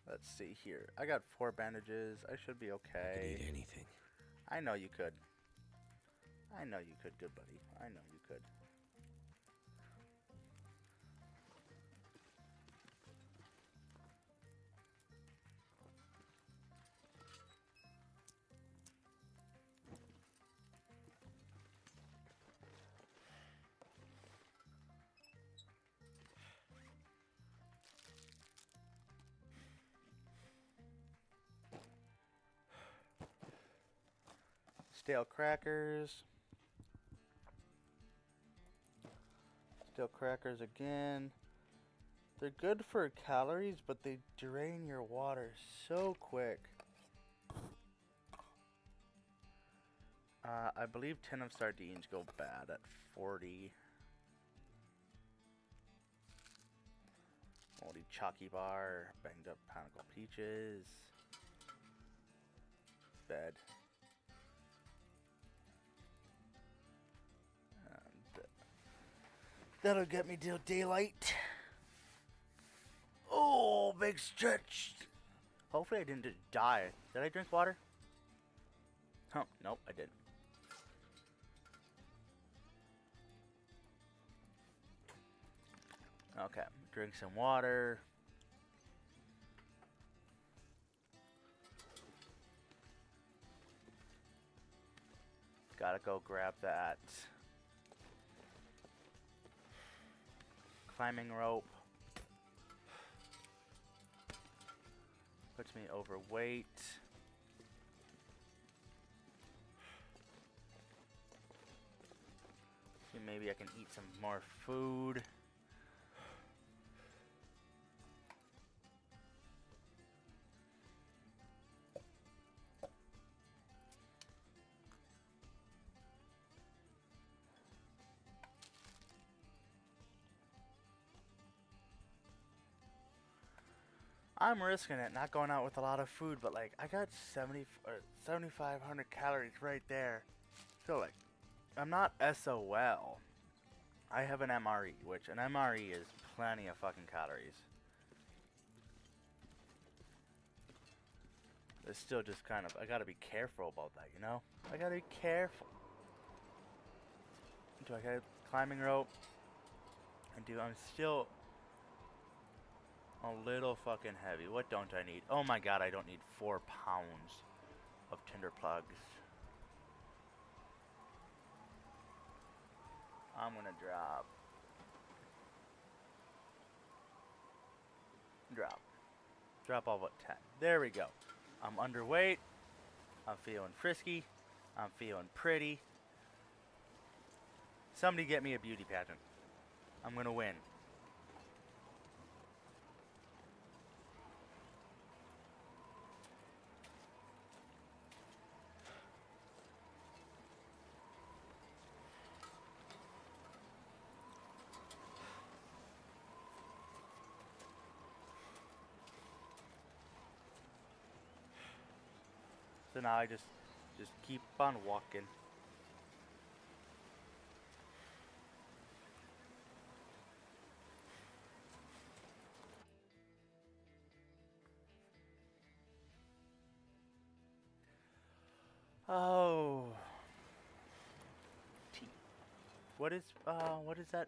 Let's see here. I got 4 bandages. I should be I okay. could eat anything. I know you could. I know you could, good buddy. I know you could. Stale crackers. Stale crackers again. They're good for calories, but they drain your water so quick. I believe 10 of sardines go bad at 40. Moldy chalky bar, banged up pineapple peaches. Bed. And that'll get me till daylight. Oh, big stretch. Hopefully I didn't die. Did I drink water? Huh, nope, I didn't. Okay, drink some water. Gotta go grab that climbing rope. Puts me overweight. See, maybe I can eat some more food. I'm risking it, not going out with a lot of food, but like I got 7,500 calories right there. So like, I'm not SOL. I have an MRE, which an MRE is plenty of fucking calories. It's still just kind of, I gotta be careful about that, you know? I gotta be careful. Do I get a climbing rope? I'm still a little fucking heavy. What don't I need? Oh my god, I don't need 4 pounds of tinder plugs. I'm gonna drop. Drop all but 10. There we go. I'm underweight. I'm feeling frisky. I'm feeling pretty. Somebody get me a beauty pageant. I'm gonna win. So now I just keep on walking. Oh. T. What is that?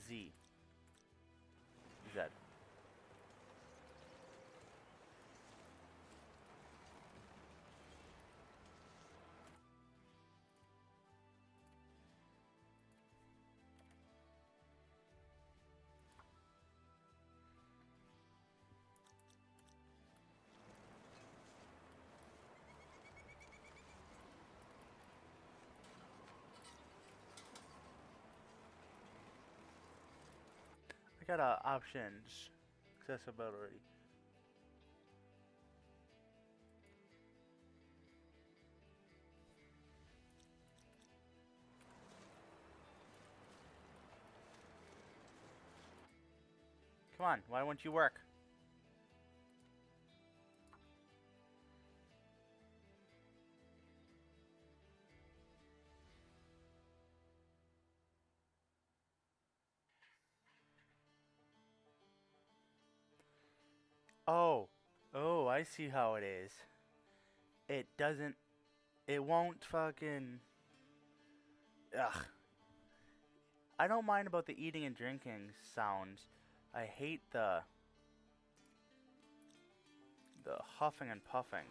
Z. Z. I got options, accessibility. Come on, why won't you work? Oh, oh, I see how it is. It doesn't. It won't fucking. Ugh. I don't mind about the eating and drinking sounds. I hate the huffing and puffing.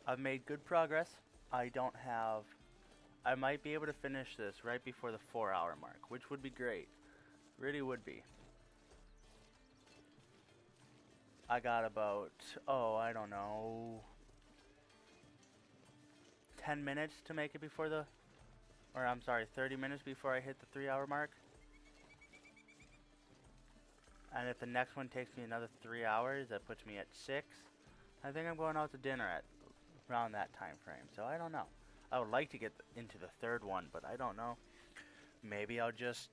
I've made good progress. I don't have. I might be able to finish this right before the 4 hour mark, which would be great. Really would be. I got about, oh, I don't know, 10 minutes to make it before the, or I'm sorry, 30 minutes before I hit the 3 hour mark. And if the next one takes me another 3 hours, that puts me at 6. I think I'm going out to dinner at around that time frame, so I don't know. I would like to get into the third one, but I don't know. Maybe I'll just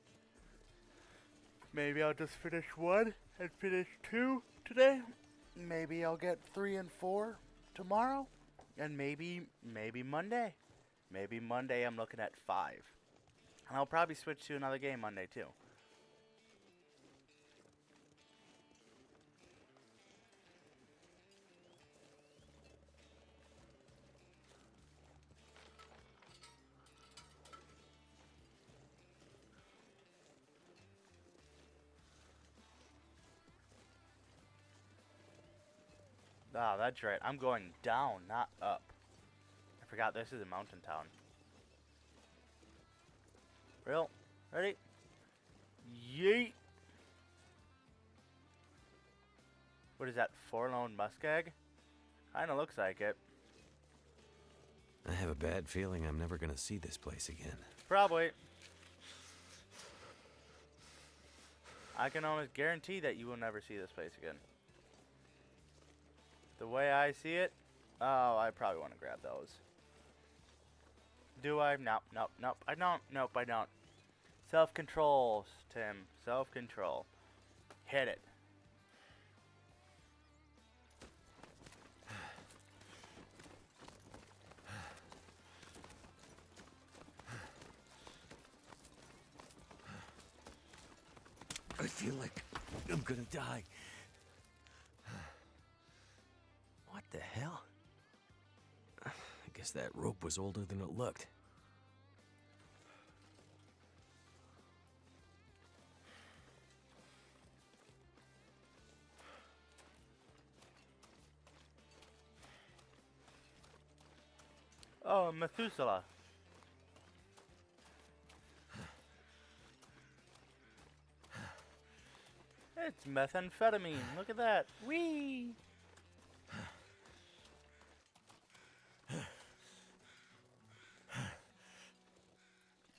finish 1 and finish 2 today. Maybe I'll get 3 and 4 tomorrow, and maybe Monday. Maybe Monday I'm looking at 5. And I'll probably switch to another game Monday too. Ah, that's right. I'm going down, not up. I forgot this is a mountain town. Real? Ready? Yeet! What is that, forlorn muskeg? Kinda looks like it. I have a bad feeling I'm never gonna see this place again. Probably. I can almost guarantee that you will never see this place again. The way I see it, oh, I probably want to grab those. Do I? Nope, nope, nope. I don't. Nope, I don't. Self-control, Tim. Self-control. Hit it. I feel like I'm gonna die. What the hell? Guess that rope was older than it looked. Oh, Methuselah. It's methamphetamine. Look at that. Whee!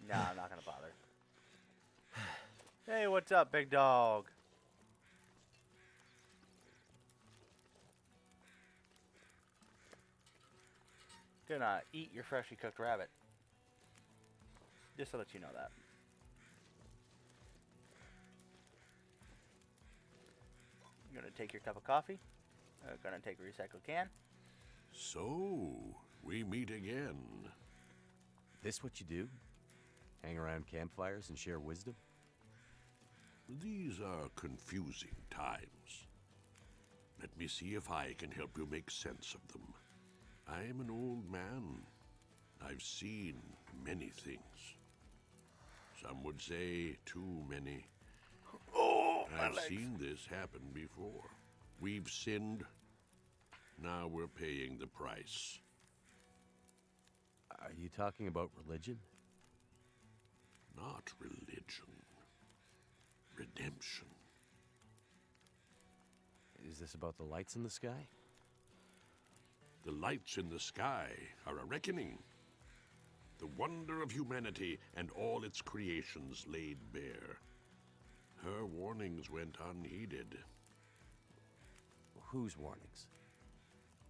Nah, I'm not gonna bother. Hey, what's up, big dog? Gonna eat your freshly cooked rabbit. Just to let you know that. I'm gonna take your cup of coffee. Gonna take a recycled can. So, we meet again. This what you do? Hang around campfires and share wisdom? These are confusing times. Let me see if I can help you make sense of them. I am an old man. I've seen many things. Some would say too many. Oh, I've seen this happen before. We've sinned. Now we're paying the price. Are you talking about religion? Not religion. Redemption. Is this about the lights in the sky? The lights in the sky are a reckoning. The wonder of humanity and all its creations laid bare. Her warnings went unheeded. Whose warnings?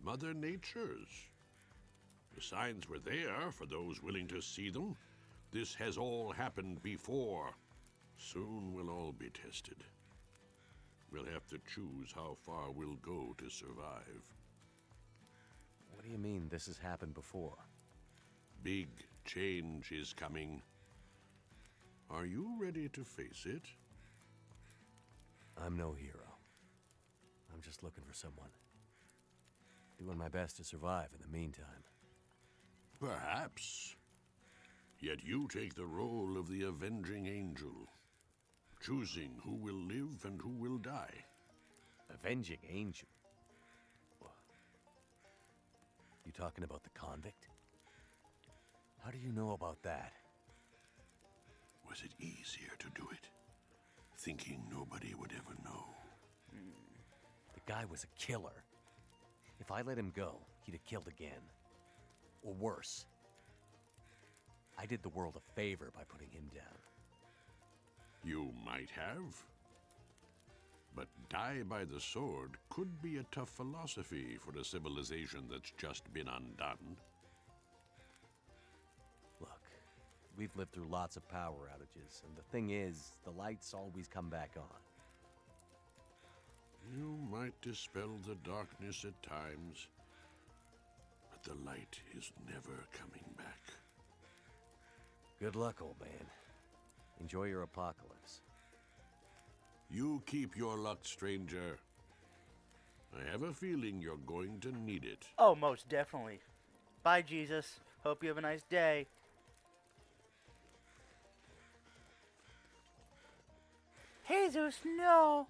Mother Nature's. The signs were there for those willing to see them. This has all happened before. Soon we'll all be tested. We'll have to choose how far we'll go to survive. What do you mean this has happened before? Big change is coming. Are you ready to face it? I'm no hero. I'm just looking for someone. Doing my best to survive in the meantime. Perhaps. Yet you take the role of the avenging angel, choosing who will live and who will die. Avenging angel? You talking about the convict? How do you know about that? Was it easier to do it, thinking nobody would ever know? The guy was a killer. If I let him go, he'd have killed again. Or worse. I did the world a favor by putting him down. You might have. But die by the sword could be a tough philosophy for a civilization that's just been undone. Look, we've lived through lots of power outages, and the thing is, the lights always come back on. You might dispel the darkness at times, but the light is never coming back. Good luck, old man. Enjoy your apocalypse. You keep your luck, stranger. I have a feeling you're going to need it. Oh, most definitely. Bye, Jesus. Hope you have a nice day. Jesus, no.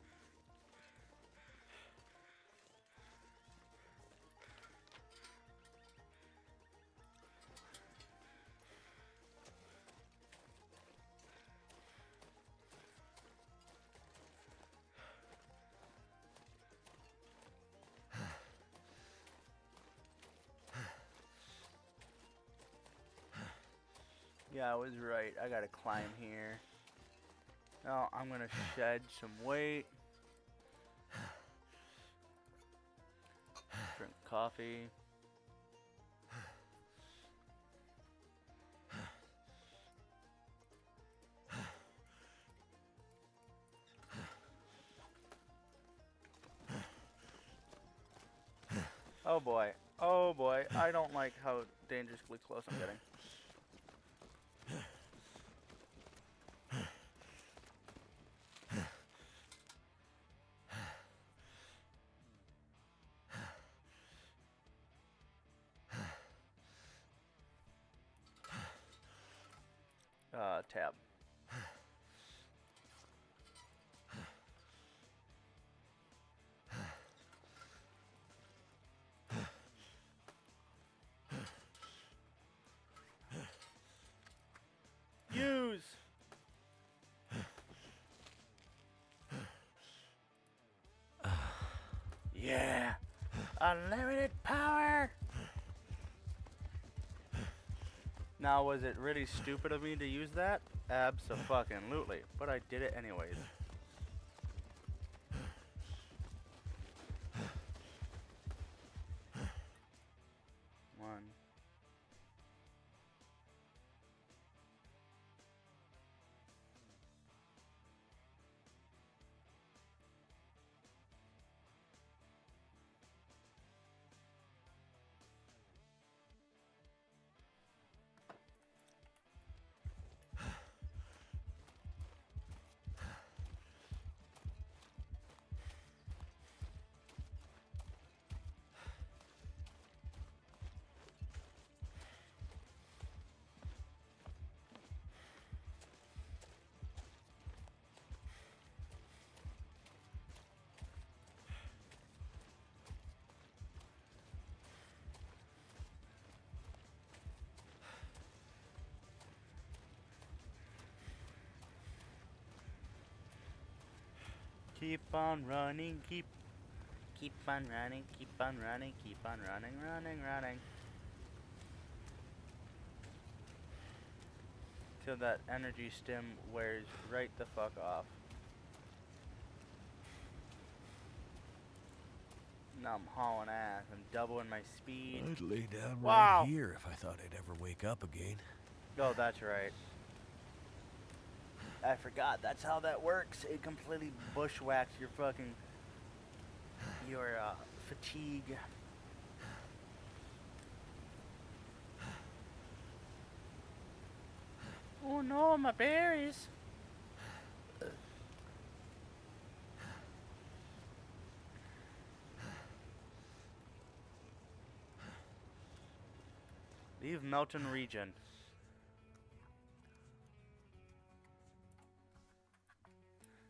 Yeah, I was right. I gotta climb here. Now I'm gonna shed some weight. Drink coffee. Oh boy. Oh boy. I don't like how dangerously close I'm getting. left tab. Use. Yeah. Unlimited power. Now, was it really stupid of me to use that? Abso-fucking-lutely. But I did it anyways. One. Keep on running, keep on running, keep on running, keep on running, running. Till that energy stim wears right the fuck off. Now I'm hauling ass. I'm doubling my speed. I'd lay down Wow. right here if I thought I'd ever wake up again. Oh, that's right. I forgot. That's how that works. It completely bushwhacks your fucking fatigue. Oh no, my berries. Leave Melton region.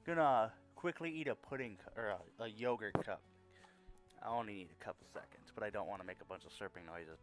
Gonna quickly eat a pudding or a yogurt cup. I only need a couple seconds, but I don't want to make a bunch of slurping noises.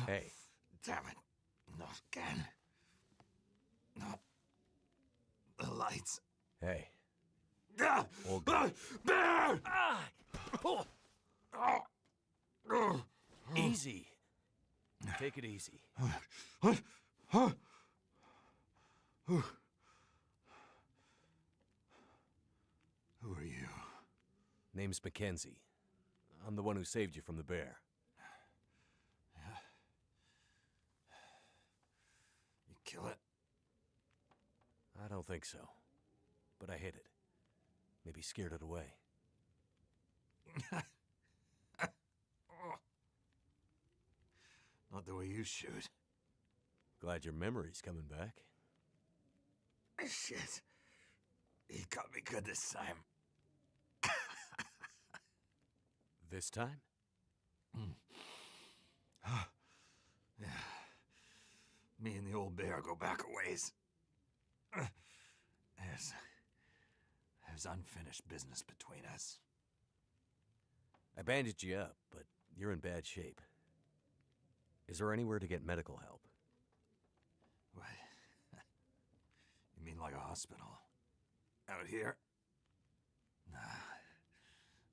Hey. Damn it. Not again. Not the lights. Hey. Ah! All good. Bear! Easy. Take it easy. What? Huh? Who are you? Name's Mackenzie. I'm the one who saved you from the bear. You kill it? I don't think so. But I hit it. Maybe scared it away. Not the way you shoot. Glad your memory's coming back. Shit. He caught me good this time. This time? Yeah. Me and the old bear go back a ways. There's unfinished business between us. I bandaged you up, but you're in bad shape. Is there anywhere to get medical help? What? You mean like a hospital? Out here? Nah,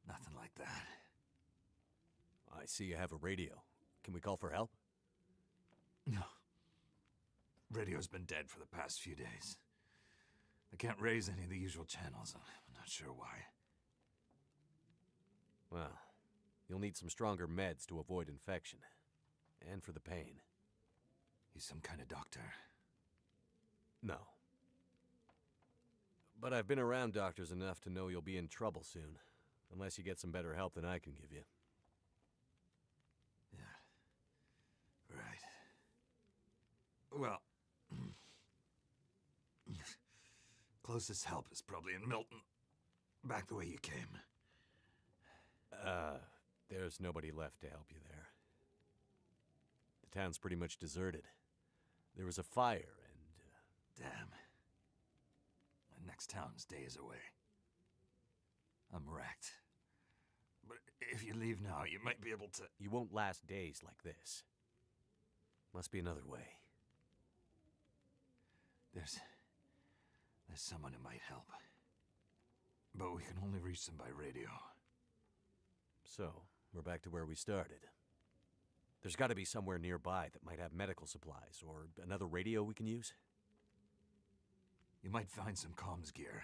nothing like that. I see you have a radio. Can we call for help? No. Radio's been dead for the past few days. I can't raise any of the usual channels. I'm not sure why. Well, you'll need some stronger meds to avoid infection. And for the pain. You some kind of doctor? No. But I've been around doctors enough to know you'll be in trouble soon. Unless you get some better help than I can give you. Yeah. Right. Well... closest help is probably in Milton. Back the way you came. There's nobody left to help you there. The town's pretty much deserted. There was a fire and... Damn. My next town's days away. I'm wrecked. But if you leave now, you might be able to... You won't last days like this. Must be another way. There's someone who might help. But we can only reach them by radio. So, we're back to where we started. There's got to be somewhere nearby that might have medical supplies, or another radio we can use. You might find some comms gear,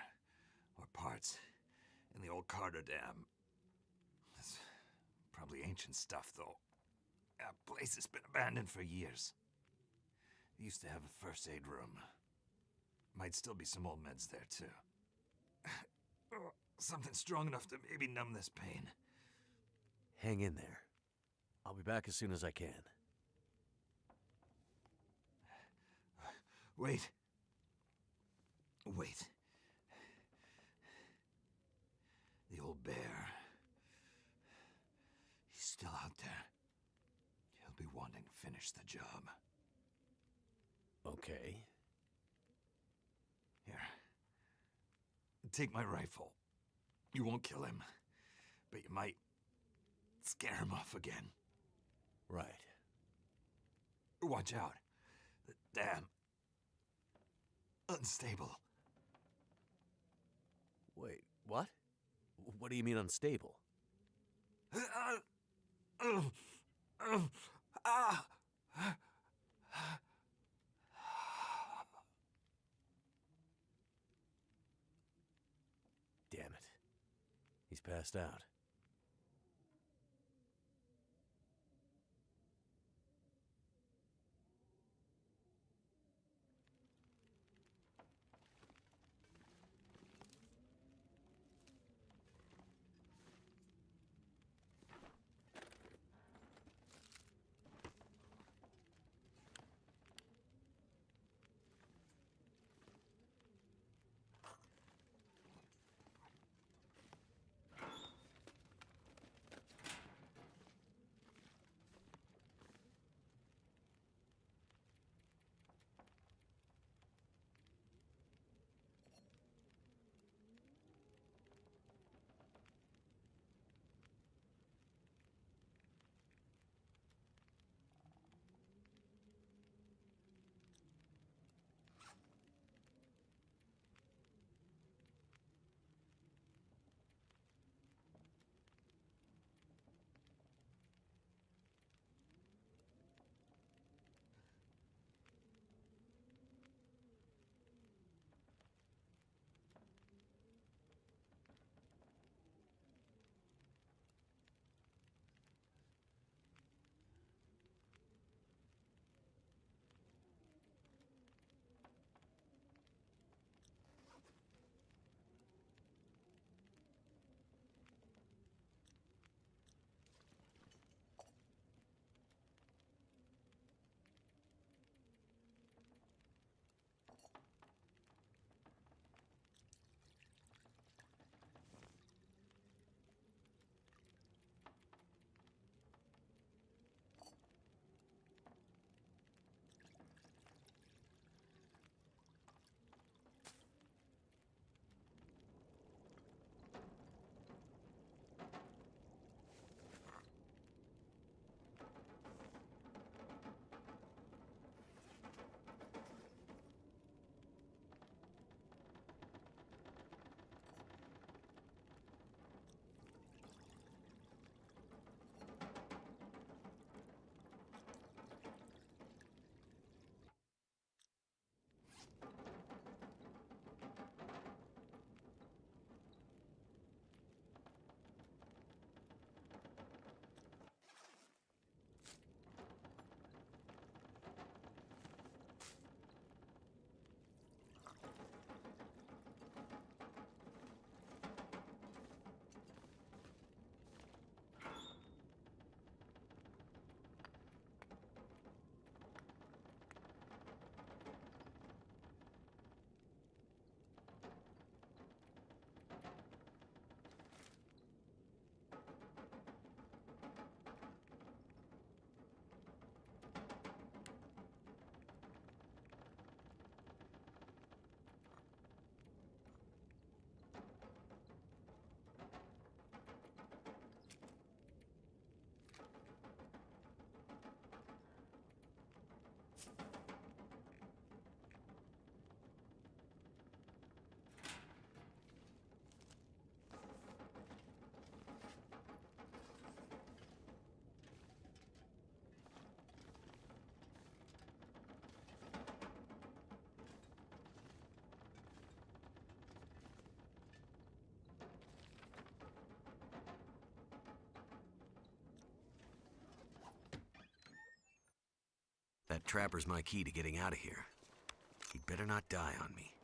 or parts, in the old Carter Dam. It's probably ancient stuff, though. That place has been abandoned for years. It used to have a first aid room. Might still be some old meds there, too. Something strong enough to maybe numb this pain. Hang in there. I'll be back as soon as I can. Wait. Wait. The old bear. He's still out there. He'll be wanting to finish the job. Okay. Here. Take my rifle. You won't kill him, but you might scare him off again. Right. Watch out. The dam. Unstable. Wait, what? What do you mean unstable? Damn it. He's passed out. That trapper's my key to getting out of here. He'd better not die on me.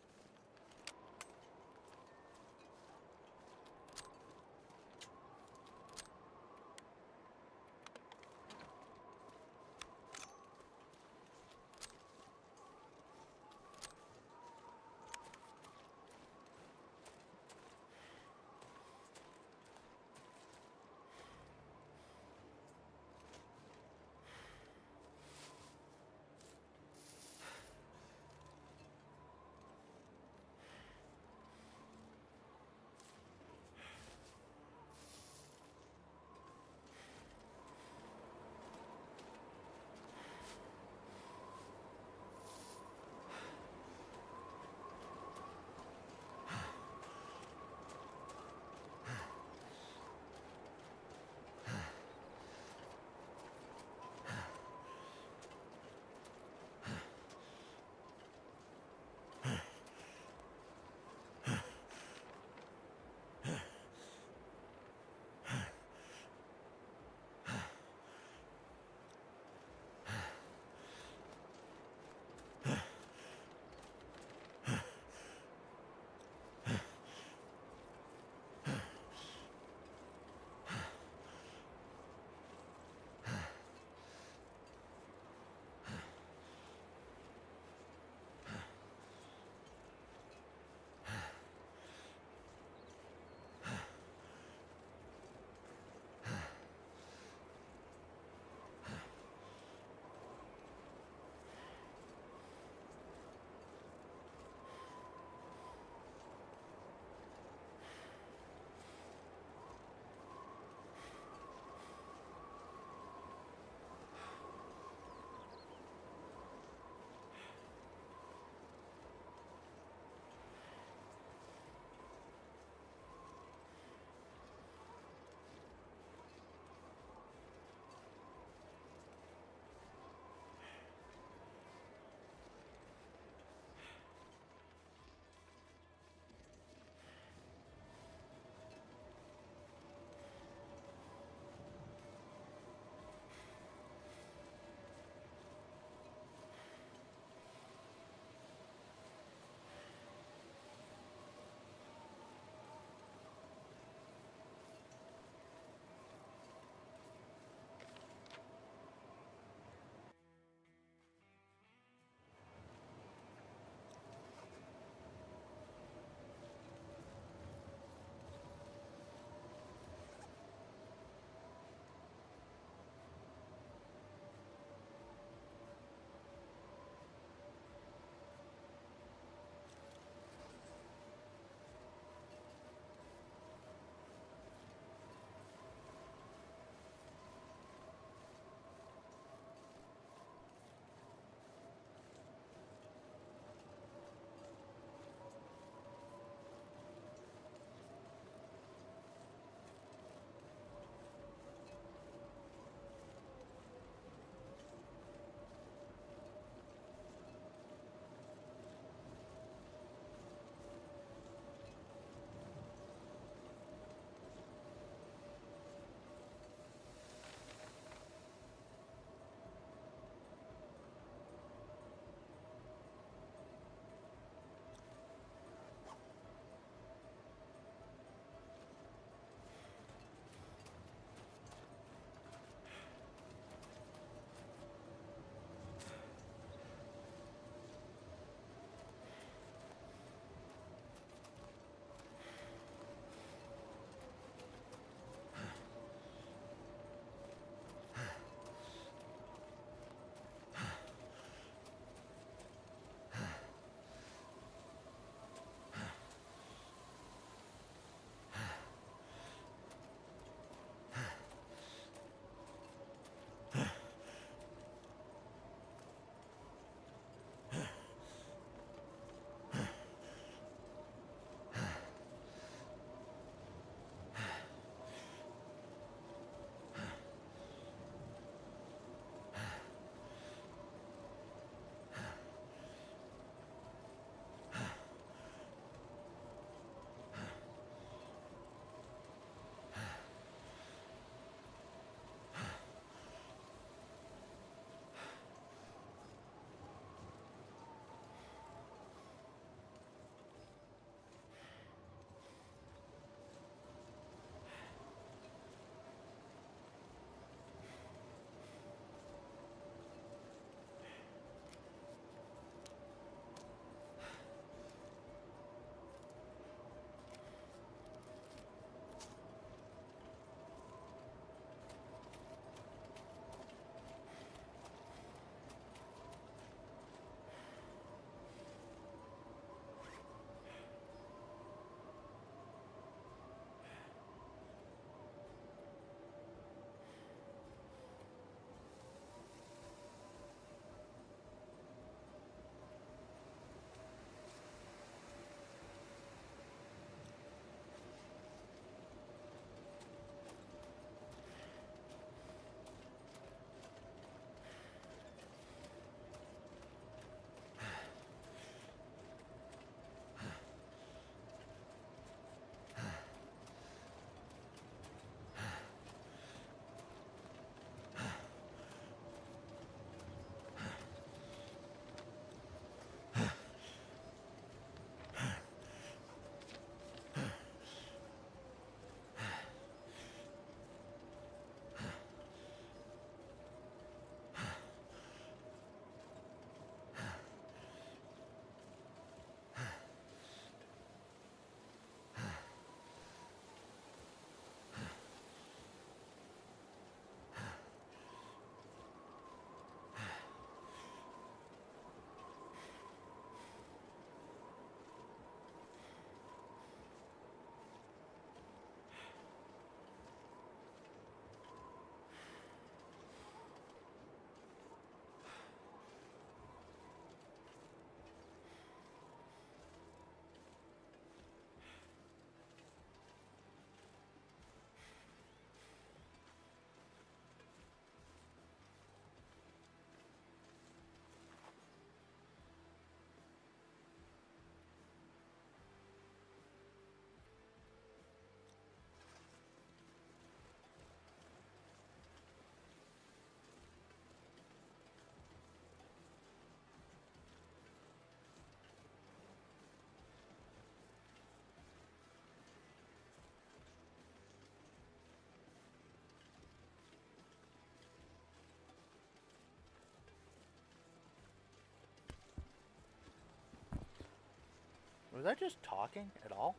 Was I just talking at all?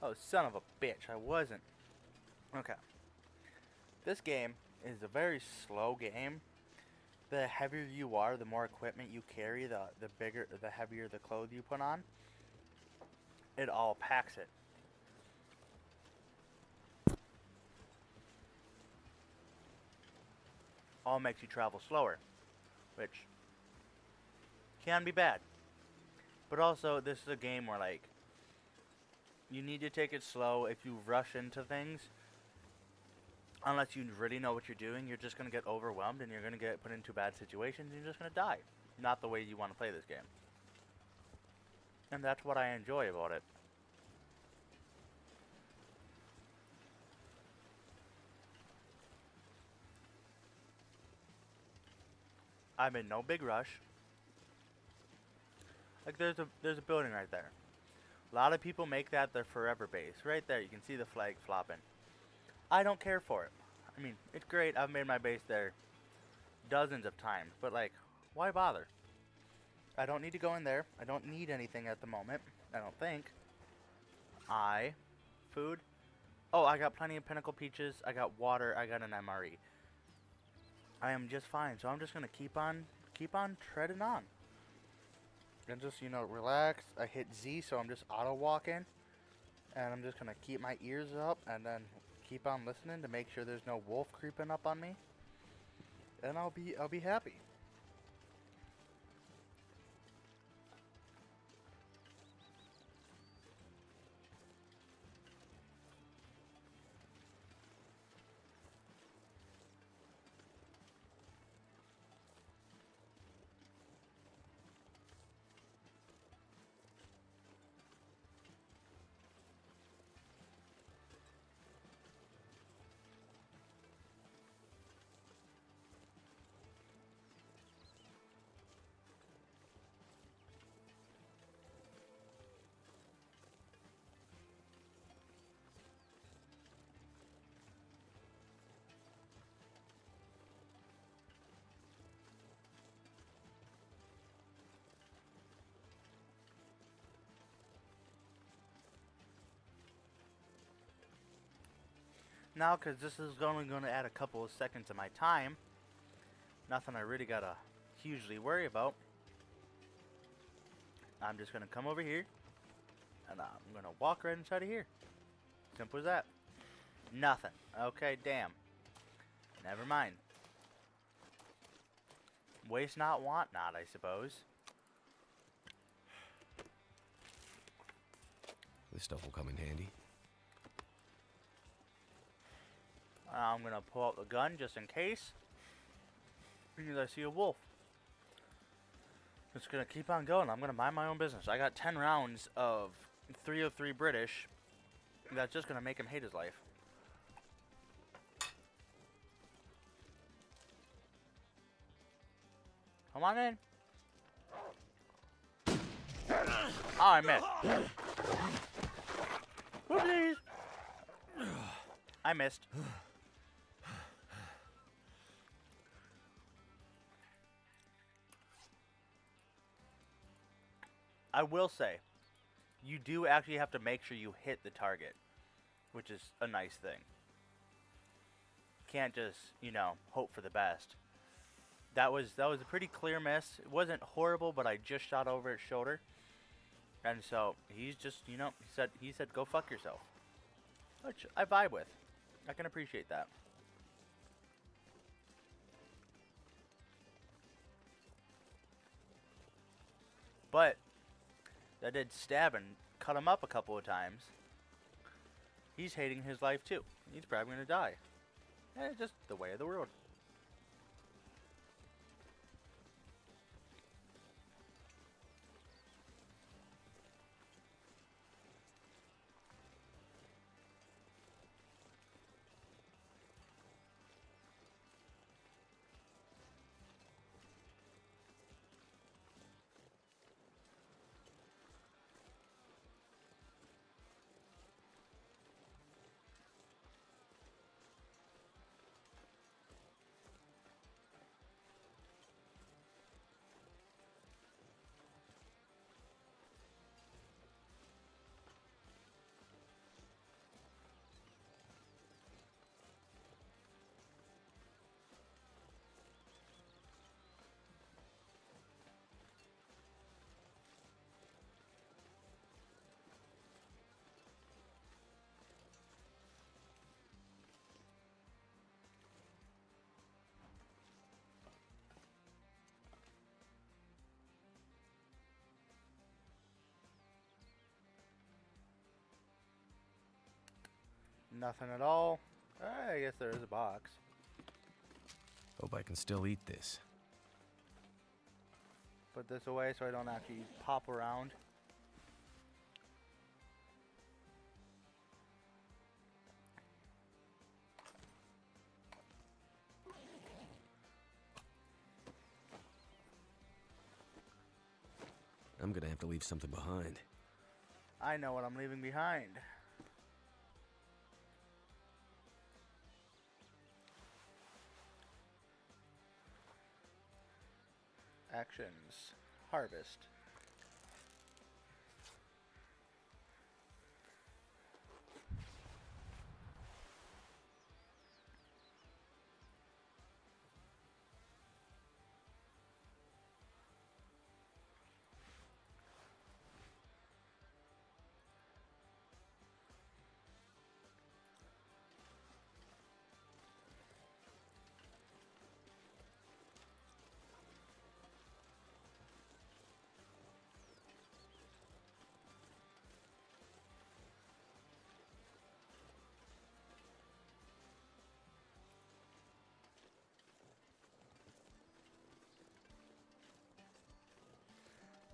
Oh, son of a bitch, I wasn't. Okay. This game is a very slow game. The heavier you are, the more equipment you carry, the bigger, the heavier the clothes you put on. It all packs it. All makes you travel slower, which can be bad. But also, this is a game where, like, you need to take it slow. If you rush into things, unless you really know what you're doing, you're just going to get overwhelmed and you're going to get put into bad situations and you're just going to die. Not the way you want to play this game. And that's what I enjoy about it. I'm in no big rush. Like there's a building right there. A lot of people make that their forever base. Right there, you can see the flag flopping. I don't care for it. I mean, it's great. I've made my base there dozens of times, but like, why bother? I don't need to go in there. I don't need anything at the moment. I don't think. Food. Oh, I got plenty of pinnacle peaches. I got water. I got an MRE. I am just fine. So I'm just gonna keep on treading on. And just, you know, relax. I hit Z, so I'm just auto walking. And I'm just gonna keep my ears up and then keep on listening to make sure there's no wolf creeping up on me. And I'll be happy. Now, because this is only going to add a couple of seconds of my time, nothing I really got to hugely worry about. I'm just going to come over here, and I'm going to walk right inside of here. Simple as that. Nothing. Okay, damn. Never mind. Waste not, want not, I suppose. This stuff will come in handy. I'm going to pull out the gun just in case. Because I see a wolf. Just going to keep on going. I'm going to mind my own business. I got 10 rounds of 303 British. That's just going to make him hate his life. Come on in. Oh, I missed. Whoopsies. I missed. I will say, you do actually have to make sure you hit the target, which is a nice thing. Can't just, you know, hope for the best. That was a pretty clear miss. It wasn't horrible, but I just shot over his shoulder. And so he's just, you know, he said go fuck yourself. Which I vibe with. I can appreciate that. But that did stab and cut him up a couple of times. He's hating his life too. He's probably gonna die. And it's just the way of the world. Nothing at all. I guess there is a box. Hope I can still eat this. Put this away so I don't actually pop around. I'm gonna have to leave something behind. I know what I'm leaving behind. Actions. Harvest.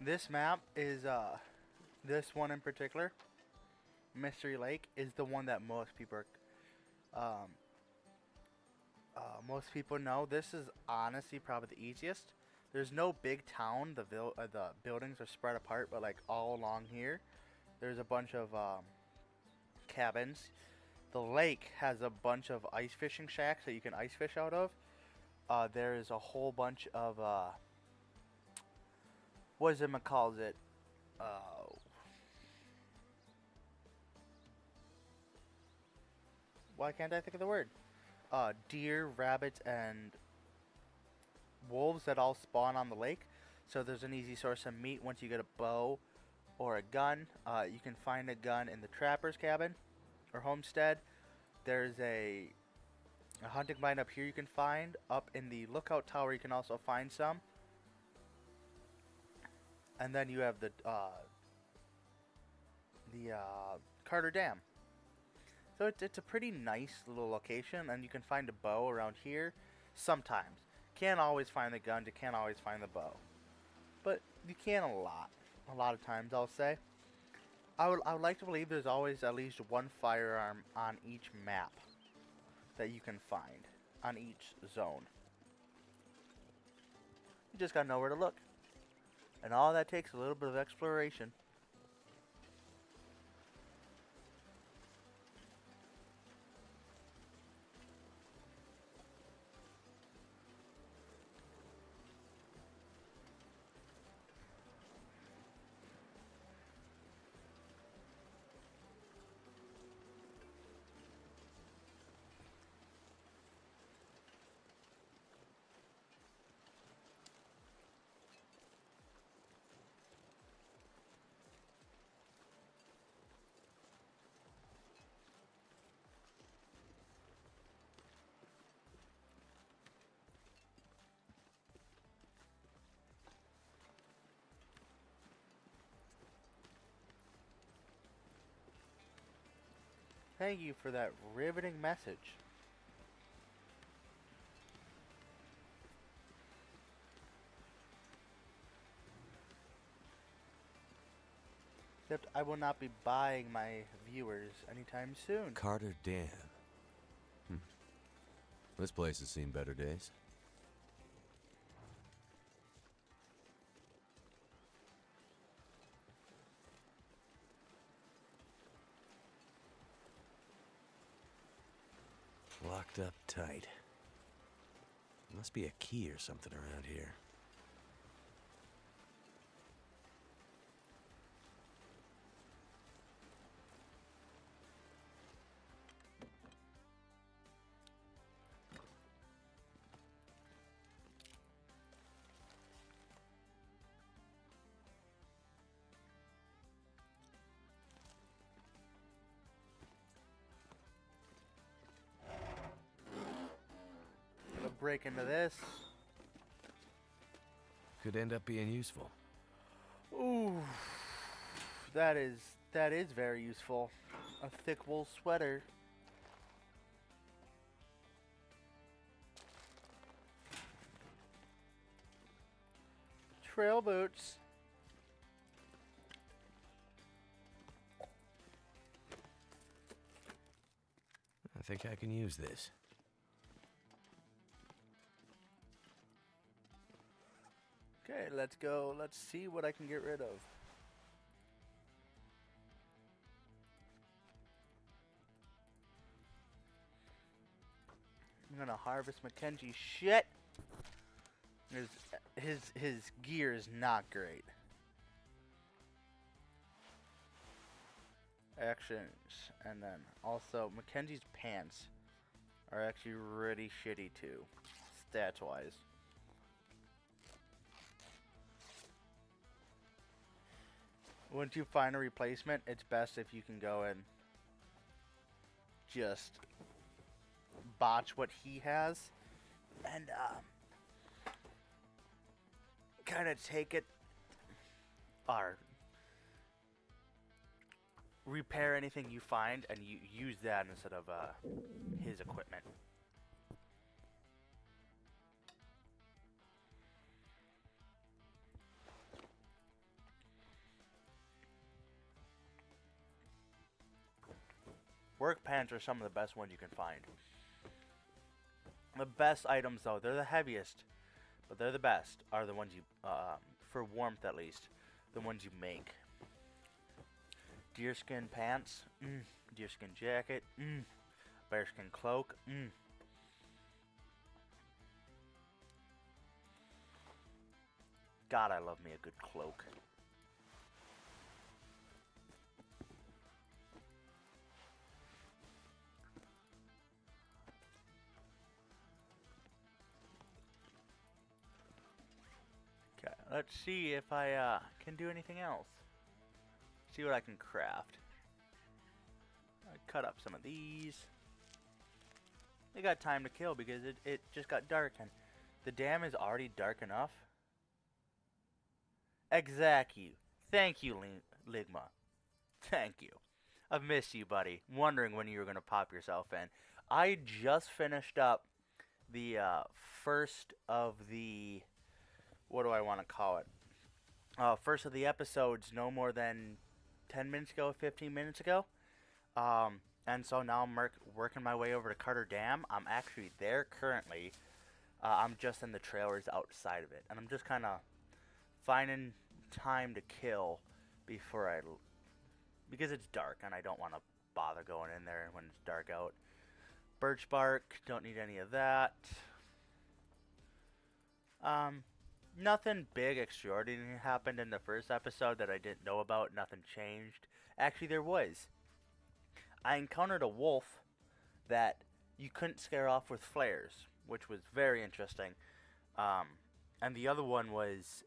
This map is this one in particular, Mystery Lake, is the one that um most people know. This is honestly probably the easiest. There's no big town. The buildings are spread apart, but like all along here, there's a bunch of cabins. The lake has a bunch of ice fishing shacks that you can ice fish out of. There is a whole bunch of what is it calls it? Uh, why can't I think of the word? Deer, rabbits, and wolves that all spawn on the lake. So there's an easy source of meat once you get a bow or a gun. You can find a gun in the trapper's cabin or homestead. There's a hunting blind up here you can find. Up in the lookout tower you can also find some. And then you have the Carter Dam. So it's a pretty nice little location, and you can find a bow around here sometimes. Can't always find the gun, you can't always find the bow. But you can a lot of times, I'll say. I would like to believe there's always at least one firearm on each map that you can find on each zone. You just gotta know where to look. And all that takes a little bit of exploration. Thank you for that riveting message. Except I will not be buying my viewers anytime soon. Carter Dam. This place has seen better days. Locked up tight. Must be a key or something around here. Gonna break into this. Could end up being useful. Ooh, that is very useful. A thick wool sweater. trail boots. I think I can use this. Okay, let's go. Let's see what I can get rid of. I'm gonna harvest Mackenzie's shit. His gear is not great. Actions, and then also Mackenzie's pants are actually really shitty too, stats wise. Once you find a replacement, it's best if you can go and just botch what he has and kind of take it or repair anything you find and you use that instead of his equipment. Work pants are some of the best ones you can find. The best items, though, they're the heaviest, but they're the best, are the ones you, for warmth at least, the ones you make. Deerskin pants, deerskin jacket, bearskin cloak, God, I love me a good cloak. Okay, let's see if I can do anything else. See what I can craft. I cut up some of these. They got time to kill because it just got dark and the dam is already dark enough. Exactly. Thank you, Ligma. Thank you. I've missed you, buddy. Wondering when you were going to pop yourself in. I just finished up the first of the... What do I want to call it? First of the episodes no more than 10 minutes ago, 15 minutes ago. And so now I'm working my way over to Carter Dam. I'm actually there currently. I'm just in the trailers outside of it. And I'm just kind of finding time to kill before because it's dark and I don't want to bother going in there when it's dark out. Birch bark, don't need any of that. Nothing big extraordinary happened in the first episode that I didn't know about. Nothing changed. Actually, there was. I encountered a wolf that you couldn't scare off with flares, which was very interesting. And the other one was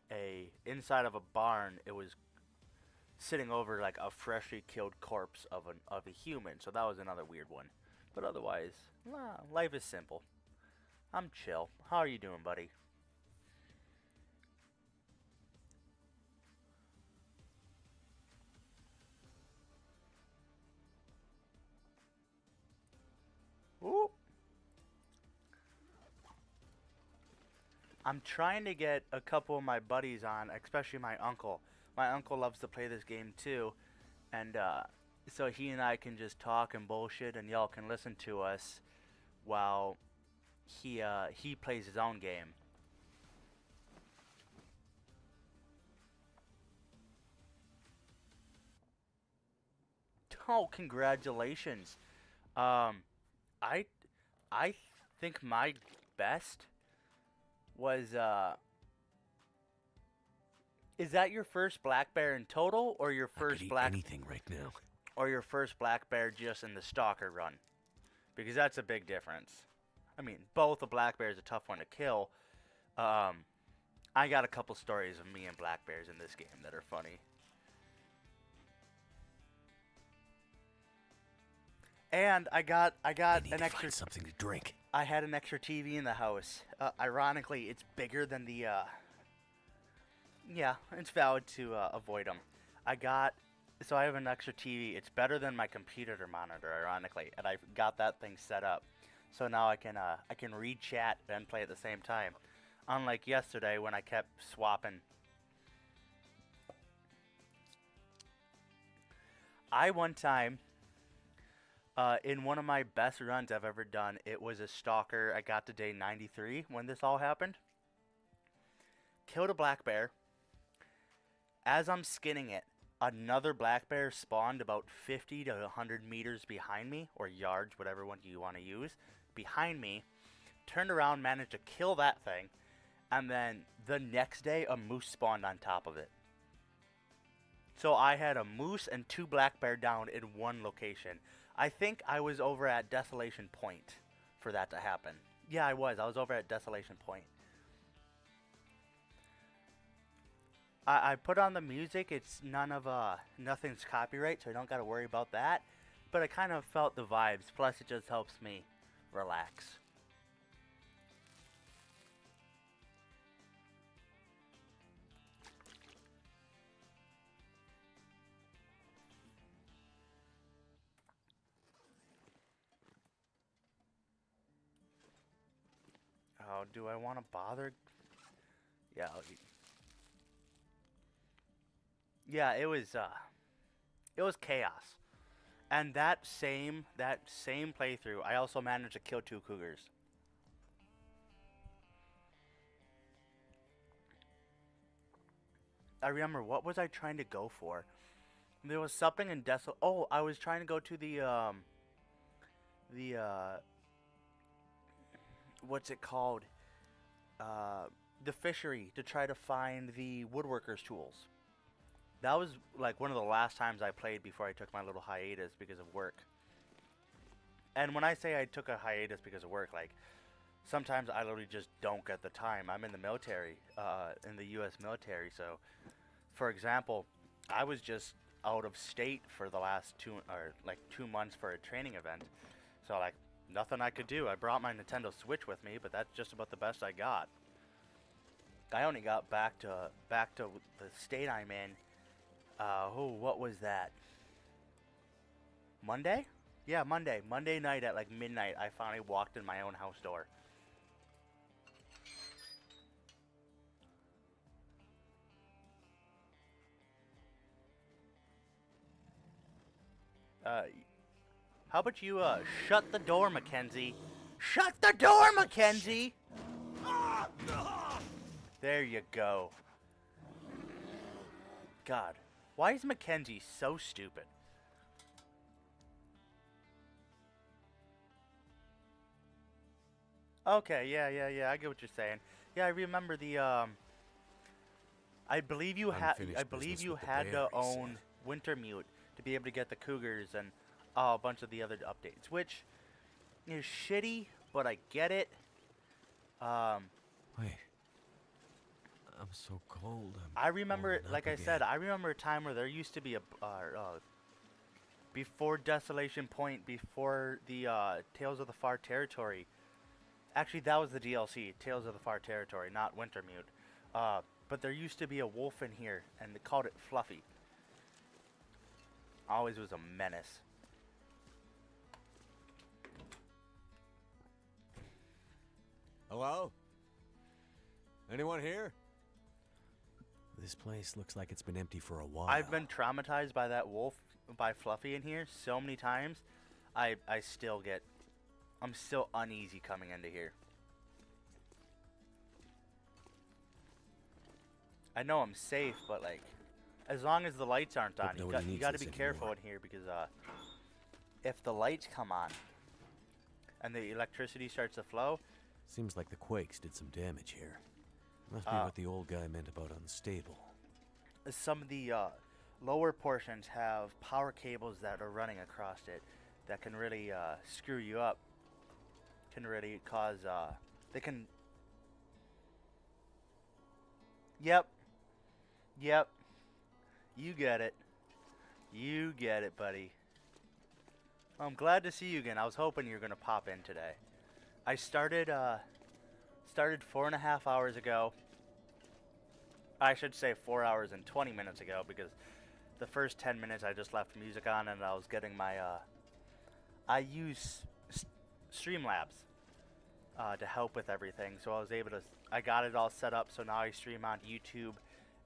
inside of a barn. It was sitting over like a freshly killed corpse of a human. So that was another weird one. But otherwise, life is simple. I'm chill. How are you doing, buddy? Ooh. I'm trying to get a couple of my buddies on, especially my uncle. My uncle loves to play this game too, and so he and I can just talk and bullshit, and y'all can listen to us while he plays his own game. Oh, congratulations! I think my best was is that your first black bear in total, or your I first could eat black anything right now. or your first black bear just in the stalker run? Because that's a big difference. I mean, both a black bear is a tough one to kill. I got a couple stories of me and black bears in this game that are funny. And I got I need an to extra. find something to drink. I had an extra TV in the house. Ironically, it's bigger than the. Yeah, it's valid to avoid them. So I have an extra TV. It's better than my computer monitor, ironically, and I got that thing set up. So now I can read chat and play at the same time. Unlike yesterday when I kept swapping I one time, in one of my best runs I've ever done, it was a stalker. I got to day 93 when this all happened. Killed a black bear. As I'm skinning it, another black bear spawned about 50 to 100 meters behind me, or yards, whatever one you want to use, behind me. Turned around, managed to kill that thing, and then the next day a moose spawned on top of it. So I had a moose and 2 black bear down in one location. I think I was over at Desolation Point for that to happen. Yeah, I was. I was over at Desolation Point. I put on the music. It's nothing's copyright, so I don't got to worry about that. But I kind of felt the vibes. Plus, it just helps me relax. Oh, do I want to bother? Yeah. Yeah, it was chaos. And that same playthrough, I also managed to kill 2 cougars. I remember, what was I trying to go for? There was something in Oh, I was trying to go to the what's it called? The fishery to try to find the woodworker's tools. That was like one of the last times I played before I took my little hiatus because of work. And when I say I took a hiatus because of work, like, sometimes I literally just don't get the time. I'm in the military, in the U.S. military, so, for example, I was just out of state for the last 2 months for a training event. So, like, nothing I could do. I brought my Nintendo Switch with me, but that's just about the best I got. I only got back to the state I'm in. What was that? Monday? Yeah, Monday. Monday night at like midnight, I finally walked in my own house door. How about you, shut the door, Mackenzie? Shut the door, Mackenzie! There you go. God, why is Mackenzie so stupid? Okay, yeah, I get what you're saying. Yeah, I remember the, I believe you had to own WinterMute to be able to get the cougars and a bunch of the other updates, which is shitty, but I get it. Wait. I'm so cold. I remember, warming up like I again. said, I remember a time where there used to be a, before Desolation Point, before the Tales of the Far Territory. Actually, that was the DLC, Tales of the Far Territory, not WinterMute. But there used to be a wolf in here, and they called it Fluffy. Always was a menace. Hello? Anyone here? This place looks like it's been empty for a while. I've been traumatized by that wolf, by Fluffy in here so many times. I'm still uneasy coming into here. I know I'm safe, but like, as long as the lights aren't on, you got to be careful in here because if the lights come on and the electricity starts to flow. Seems like the quakes did some damage here. Must be what the old guy meant about unstable. Some of the lower portions have power cables that are running across it that can really screw you up. Can really cause they can. Yep. You get it. You get it, buddy. I'm glad to see you again. I was hoping you were gonna pop in today. I started 4.5 hours ago. I should say 4 hours and 20 minutes ago because the first 10 minutes I just left music on and I was getting my I use Streamlabs to help with everything, so I got it all set up, so now I stream on YouTube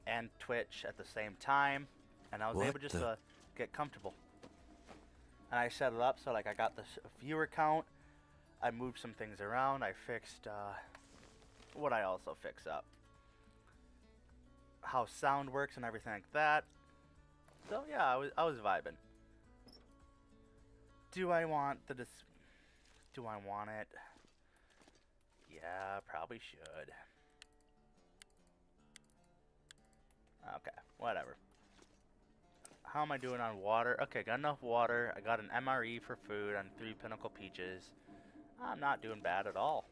and Twitch at the same time, and I was able just to get comfortable. and I set it up so like I got the viewer count. I moved some things around. I fixed what I also fix up, how sound works and everything like that. So yeah, I was vibing. Do I want the do I want it? Yeah, probably should. Okay, whatever. How am I doing on water? Okay, got enough water. I got an MRE for food and 3 Pinnacle Peaches. I'm not doing bad at all.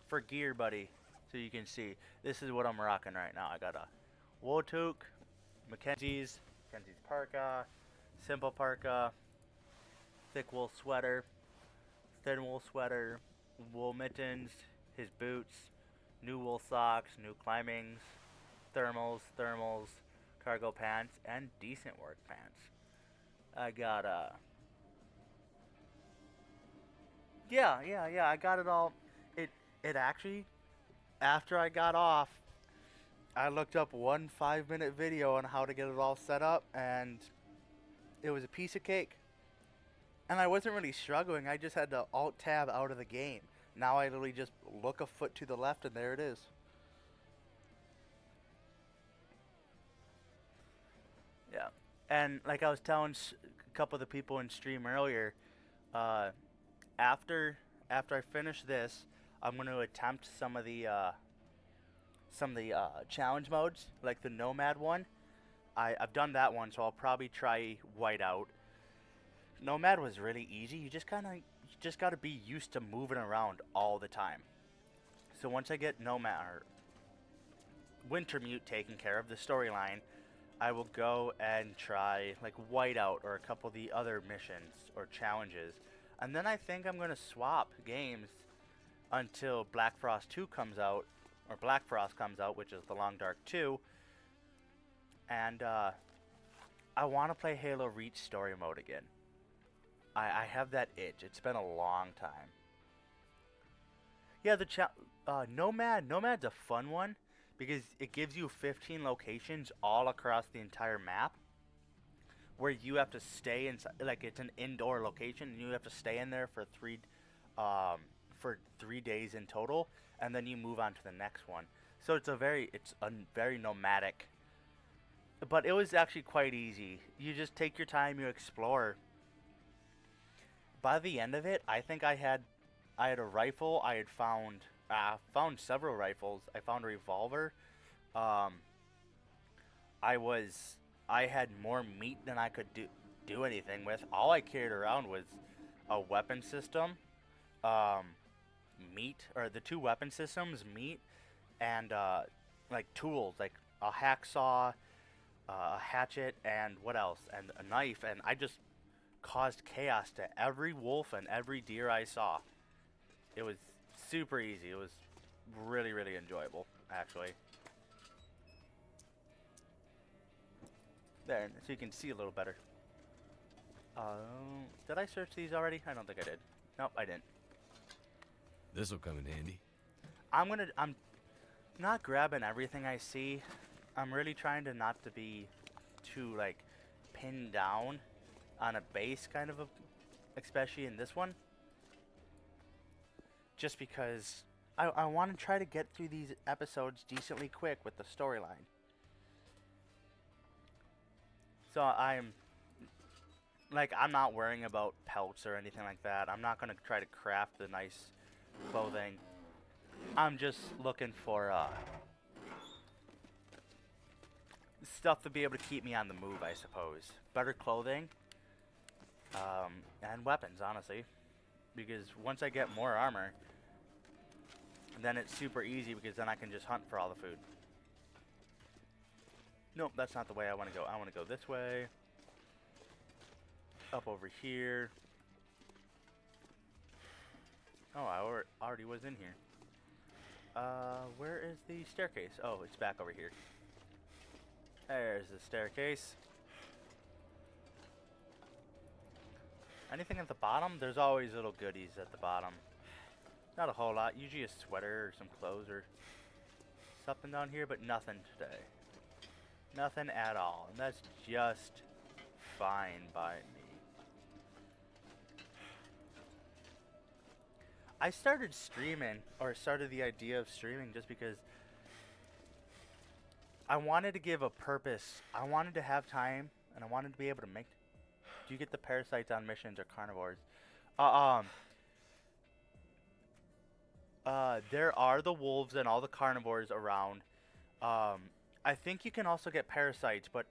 For gear, buddy, so you can see, this is what I'm rocking right now. I got a wool toque, Mackenzie's parka, simple parka, thick wool sweater, thin wool sweater, wool mittens, his boots, new wool socks, new climbings, thermals, cargo pants, and decent work pants. I got yeah, I got it all. It actually, after I got off, I looked up one 5-minute video on how to get it all set up, and it was a piece of cake. And I wasn't really struggling. I just had to alt tab out of the game. Now I literally just look a foot to the left, and there it is. Yeah, and like I was telling a couple of the people in stream earlier, uh, after I finish this, I'm going to attempt some of the challenge modes, like the Nomad one. I've done that one, so I'll probably try Whiteout. Nomad was really easy. You just got to be used to moving around all the time. So once I get Nomad or WinterMute taken care of, the storyline, I will go and try like Whiteout or a couple of the other missions or challenges. And then I think I'm going to swap games until BlackFrost 2 comes out, or BlackFrost comes out, which is the Long Dark 2. And I want to play Halo Reach story mode again. I have that itch. It's been a long time. Yeah, Nomad's a fun one because it gives you 15 locations all across the entire map where you have to stay inside. Like, it's an indoor location, and you have to stay in there for 3 days in total, and then you move on to the next one. So it's a very nomadic. But it was actually quite easy. You just take your time, you explore. By the end of it, I think I had a rifle. I had found several rifles. I found a revolver. I had more meat than I could do anything with. All I carried around was a weapon system, meat, or the 2 weapon systems, meat, and like tools, like a hacksaw, a hatchet, and what else? And a knife. And I just caused chaos to every wolf and every deer I saw. It was super easy. It was really, really enjoyable, actually. There, so you can see a little better. Did I search these already? I don't think I did. Nope, I didn't. This'll come in handy. I'm not grabbing everything I see. I'm really trying to not to be too, like, pinned down on a base kind of especially in this one. Just because I want to try to get through these episodes decently quick with the storyline. So I'm not worrying about pelts or anything like that. I'm not going to try to craft the nice clothing. I'm just looking for stuff to be able to keep me on the move, I suppose. Better clothing, and weapons, honestly. Because once I get more armor, then it's super easy because then I can just hunt for all the food. Nope, that's not the way I want to go. I want to go this way. Up over here. Oh, I already was in here. Where is the staircase? Oh, it's back over here. There's the staircase. Anything at the bottom? There's always little goodies at the bottom. Not a whole lot. Usually a sweater or some clothes or something down here, but nothing today. Nothing at all. And that's just fine by me. I started streaming, or started the idea of streaming, just because I wanted to give a purpose. I wanted to have time, and I wanted to be able to make. Do you get the parasites on missions or carnivores? Uh, um, there are the wolves and all the carnivores around. Um, I think you can also get parasites, but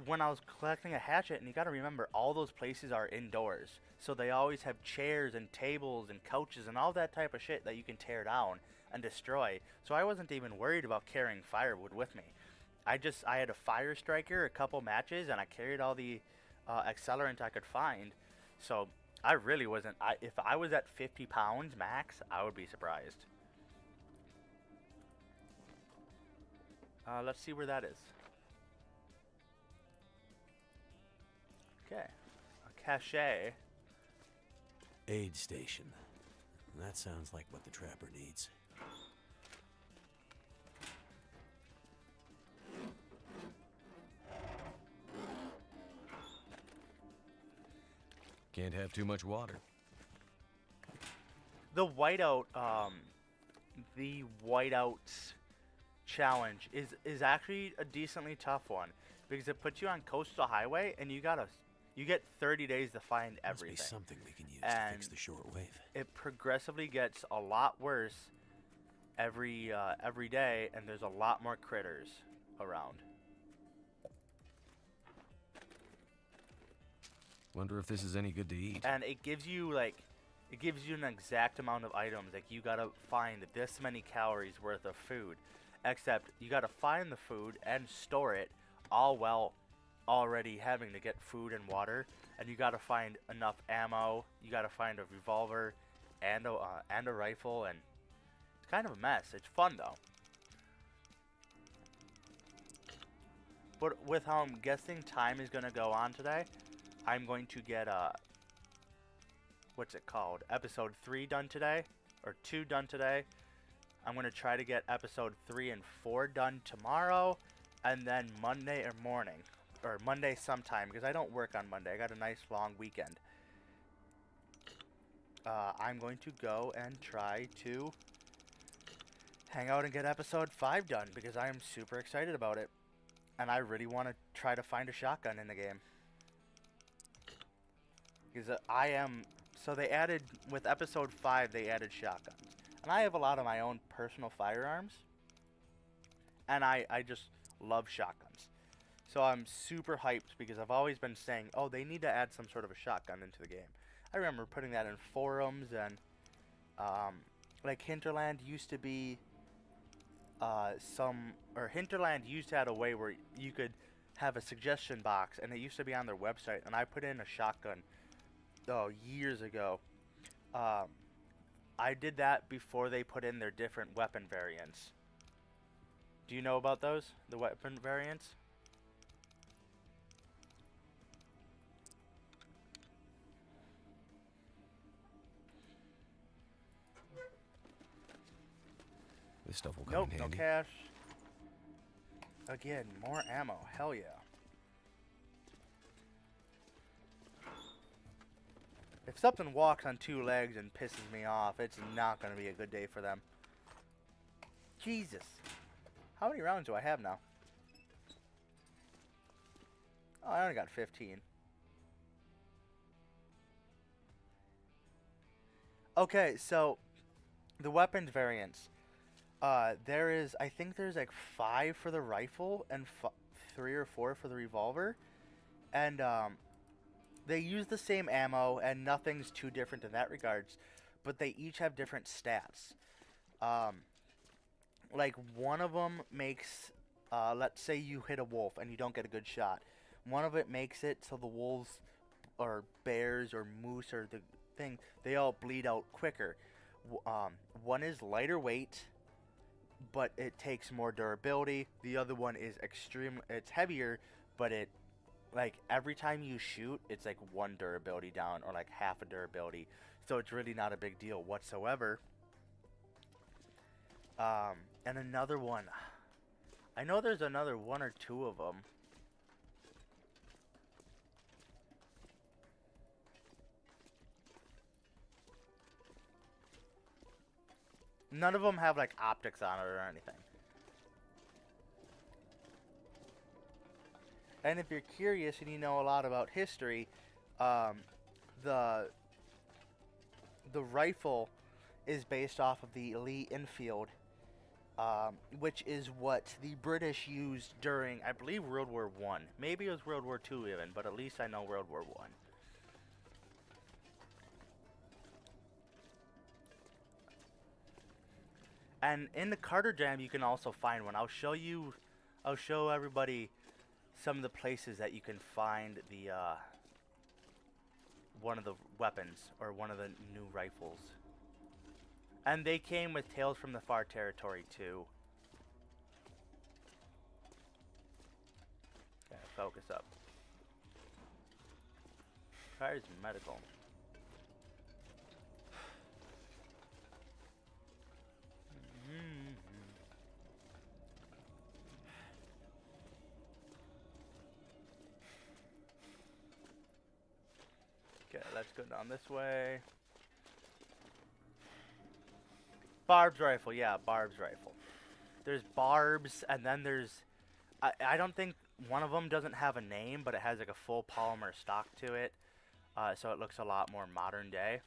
when I was collecting a hatchet, and you gotta remember, all those places are indoors. So they always have chairs and tables and couches and all that type of shit that you can tear down and destroy. So I wasn't even worried about carrying firewood with me. I had a fire striker, a couple matches, and I carried all the accelerant I could find. So I really wasn't. If I was at 50 pounds max, I would be surprised. Let's see where that is. Okay, a cache. Aid station. That sounds like what the trapper needs. Can't have too much water. The whiteouts challenge is actually a decently tough one because it puts you on coastal highway and you get 30 days to find everything. Must be something we can use to And fix the shortwave. it progressively gets a lot worse every day, and there's a lot more critters around. Wonder if this is any good to eat. And it gives you an exact amount of items. Like, you gotta find this many calories worth of food. Except you gotta find the food and store it, all while already having to get food and water. And you gotta find enough ammo. You gotta find a revolver and a rifle, and it's kind of a mess. It's fun though. But with how I'm guessing time is gonna go on today, I'm going to get what's it called? Episode 3 done today, or 2 done today. I'm going to try to get episode 3 and 4 done tomorrow, and then Monday or morning, or Monday sometime, because I don't work on Monday. I got a nice long weekend. I'm going to go and try to hang out and get episode 5 done, because I am super excited about it. And I really want to try to find a shotgun in the game. Because so they added, with episode 5, they added shotguns. And I have a lot of my own personal firearms. And I just love shotguns. So I'm super hyped because I've always been saying, oh, they need to add some sort of a shotgun into the game. I remember putting that in forums, and like Hinterland used to be Hinterland used to have a way where you could have a suggestion box, and it used to be on their website, and I put in a shotgun years ago. I did that before they put in their different weapon variants. Do you know about those? The weapon variants? This stuff will come Nope, in no handy. cash. Again, more ammo. Hell yeah. If something walks on 2 legs and pisses me off, it's not going to be a good day for them. Jesus. How many rounds do I have now? Oh, I only got 15. Okay, so the weapons variants. I think there's like 5 for the rifle and 3 or 4 for the revolver. And, they use the same ammo, and nothing's too different in that regards. But they each have different stats. Like, one of them makes, let's say you hit a wolf and you don't get a good shot. One of it makes it so the wolves, or bears, or moose, or the thing, they all bleed out quicker. One is lighter weight, but it takes more durability. The other one is it's heavier, but it, like, every time you shoot, it's like 1 durability down, or like half a durability. So it's really not a big deal whatsoever. And another one. I know there's another 1 or 2 of them. None of them have like optics on it or anything. And if you're curious and you know a lot about history, the rifle is based off of the Lee Enfield, which is what the British used during, I believe, World War One. Maybe it was World War Two even, but at least I know World War One. And in the Carter Jam, you can also find one. I'll show everybody some of the places that you can find the one of the weapons or one of the new rifles. And they came with Tales from the Far Territory too. Okay, focus up. Where's medical? Okay, let's go down this way. Barb's rifle, yeah, Barb's rifle. There's Barb's, and then there's... I don't think one of them doesn't have a name, but it has like a full polymer stock to it. So it looks a lot more modern day.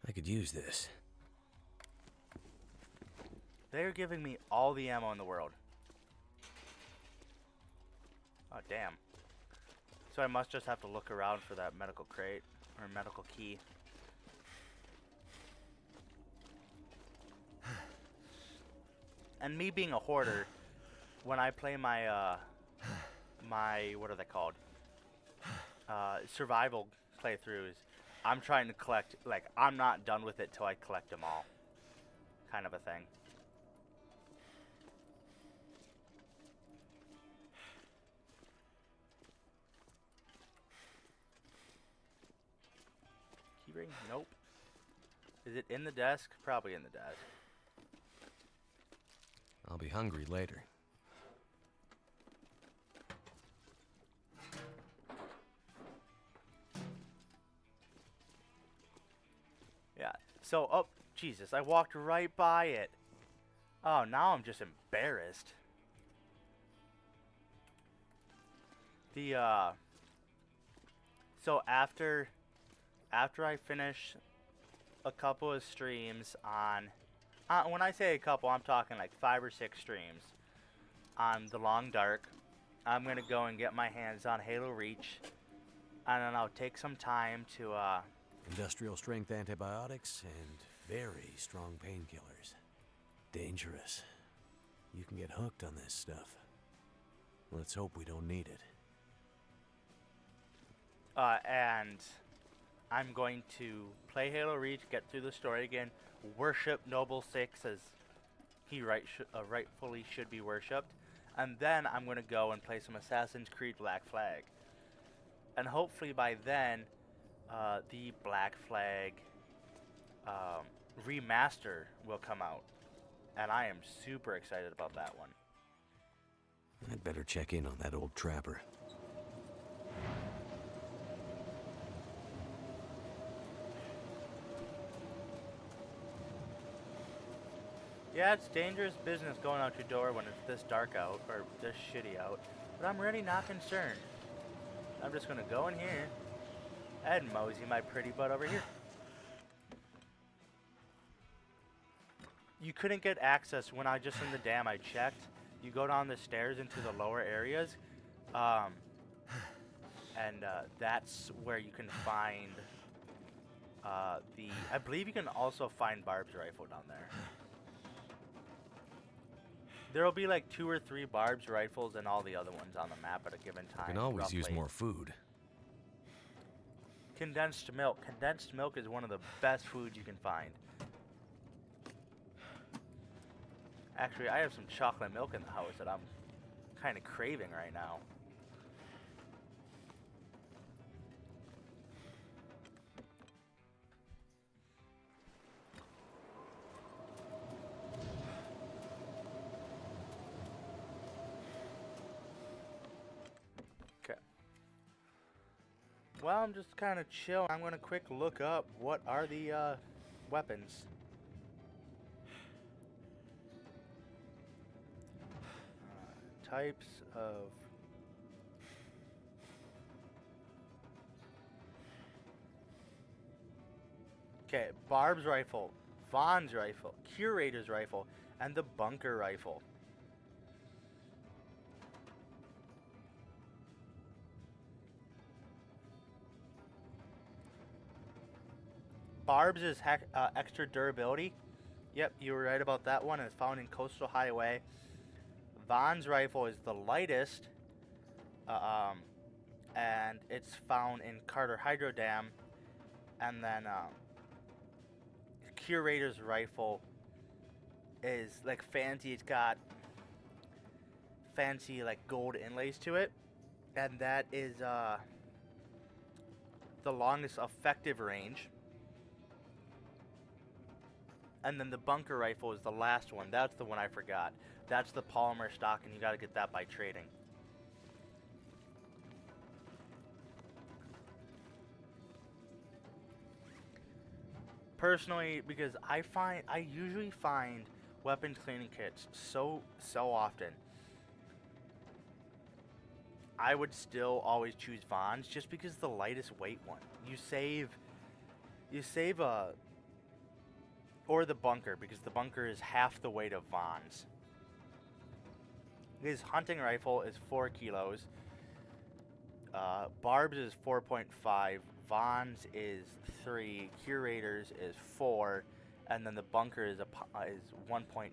I could use this. They're giving me all the ammo in the world. Oh, damn. So I must just have to look around for that medical crate, or medical key. And me being a hoarder, when I play my, what are they called? Survival playthroughs, I'm trying to collect, like, I'm not done with it till I collect them all. Kind of a thing. Keyring? Nope. Is it in the desk? Probably in the desk. I'll be hungry later. Yeah. So, oh, Jesus, I walked right by it. Oh, now I'm just embarrassed. So after I finish a couple of streams on, when I say a couple, I'm talking like 5 or 6 streams on The Long Dark, I'm going to go and get my hands on Halo Reach, and then I'll take some time to, Industrial strength antibiotics and very strong painkillers. Dangerous. You can get hooked on this stuff. Let's hope we don't need it. And I'm going to play Halo Reach, get through the story again, worship Noble Six as he rightfully should be worshipped, and then I'm going to go and play some Assassin's Creed Black Flag. And hopefully by then, the Black Flag remaster will come out. And I am super excited about that one. I'd better check in on that old trapper. Yeah, it's dangerous business going out your door when it's this dark out, or this shitty out. But I'm really not concerned. I'm just going to go in here and mosey my pretty butt over here. You couldn't get access when I just in the dam. I checked. You go down the stairs into the lower areas, and that's where you can find I believe you can also find Barb's rifle down there. There'll be like 2 or 3 Barb's rifles and all the other ones on the map at a given time. I can always use roughly. more food. Condensed milk. Condensed milk is one of the best foods you can find. Actually, I have some chocolate milk in the house that I'm kind of craving right now. Okay. Well, I'm just kind of chill. I'm going to quick look up what are the weapons. Types of... Okay, Barb's rifle, Vaughn's rifle, Curator's rifle, and the bunker rifle. Barb's is extra durability. Yep, you were right about that one. It's found in Coastal Highway. Vaughn's rifle is the lightest, and it's found in Carter Hydro Dam. And then Curator's rifle is like fancy. It's got fancy like gold inlays to it, and that is the longest effective range. And then the bunker rifle is the last one. That's the one I forgot. That's the polymer stock, and you gotta get that by trading. Personally, because I usually find weapons cleaning kits so often. I would still always choose Vaughn's just because it's the lightest weight one. You save or the bunker, because the bunker is half the weight of Vaughn's. His hunting rifle is 4 kilos. Barb's is 4.5. Vaughn's is 3. Curator's is 4, and then the bunker is 1.5.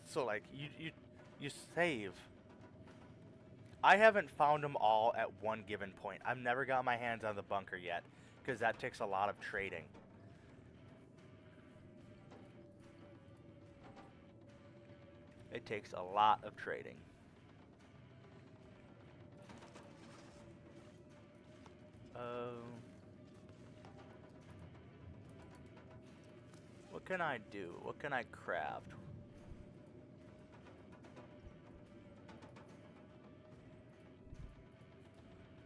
So like you save. I haven't found them all at one given point. I've never got my hands on the bunker yet, because that takes a lot of trading. It takes a lot of trading. What can I do? What can I craft?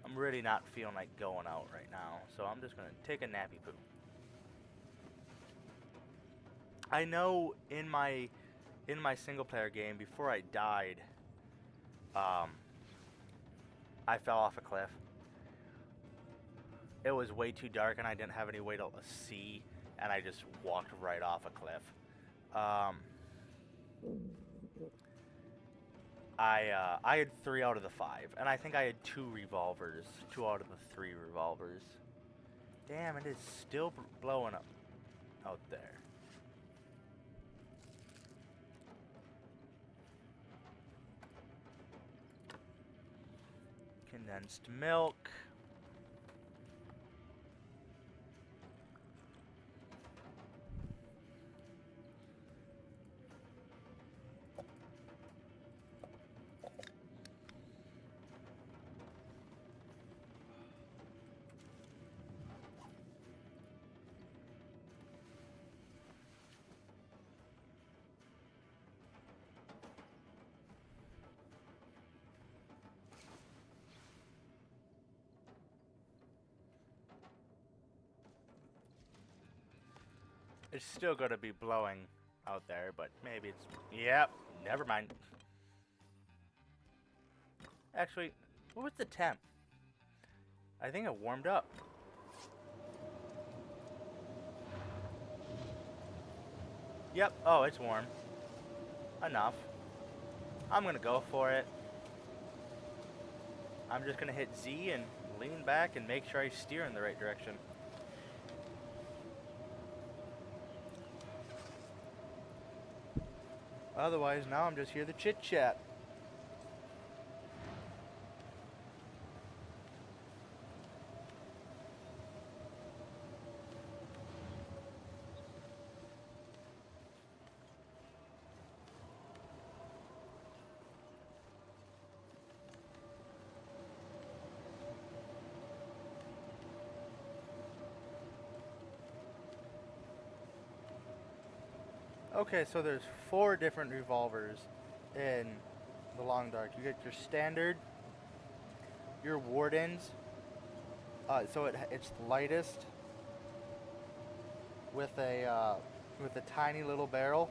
I'm really not feeling like going out right now, so I'm just gonna take a nappy poo. I know in my single player game, before I died, I fell off a cliff. It was way too dark and I didn't have any way to see, and I just walked right off a cliff. I had 3 out of the 5, and I think I had 2 revolvers. 2 out of the 3 revolvers. Damn, it is still blowing up out there. Condensed milk. It's still going to be blowing out there, but maybe it's... Yep, never mind. Actually, what was the temp? I think it warmed up. Yep, oh, it's warm. Enough. I'm going to go for it. I'm just going to hit Z and lean back and make sure I steer in the right direction. Otherwise, now I'm just here to chit-chat. Okay, so there's 4 different revolvers in the long dark. You get your standard, your wardens, so it's the lightest, with a tiny little barrel.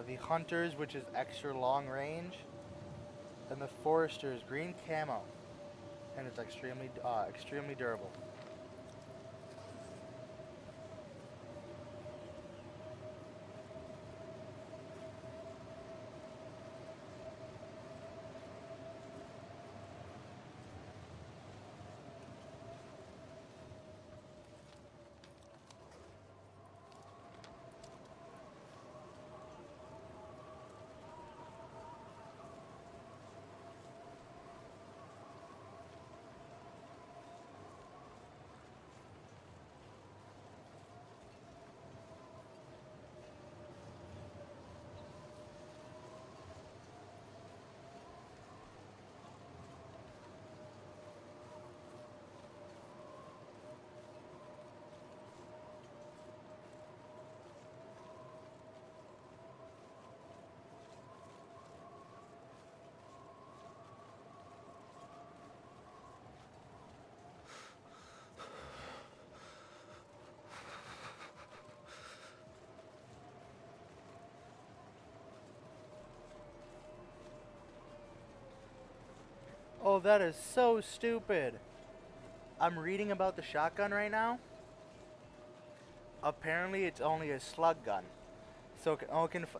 The Hunters, which is extra long range, and the Forester's green camo, and it's extremely durable. Oh, that is so stupid. I'm reading about the shotgun right now. Apparently, it's only a slug gun, so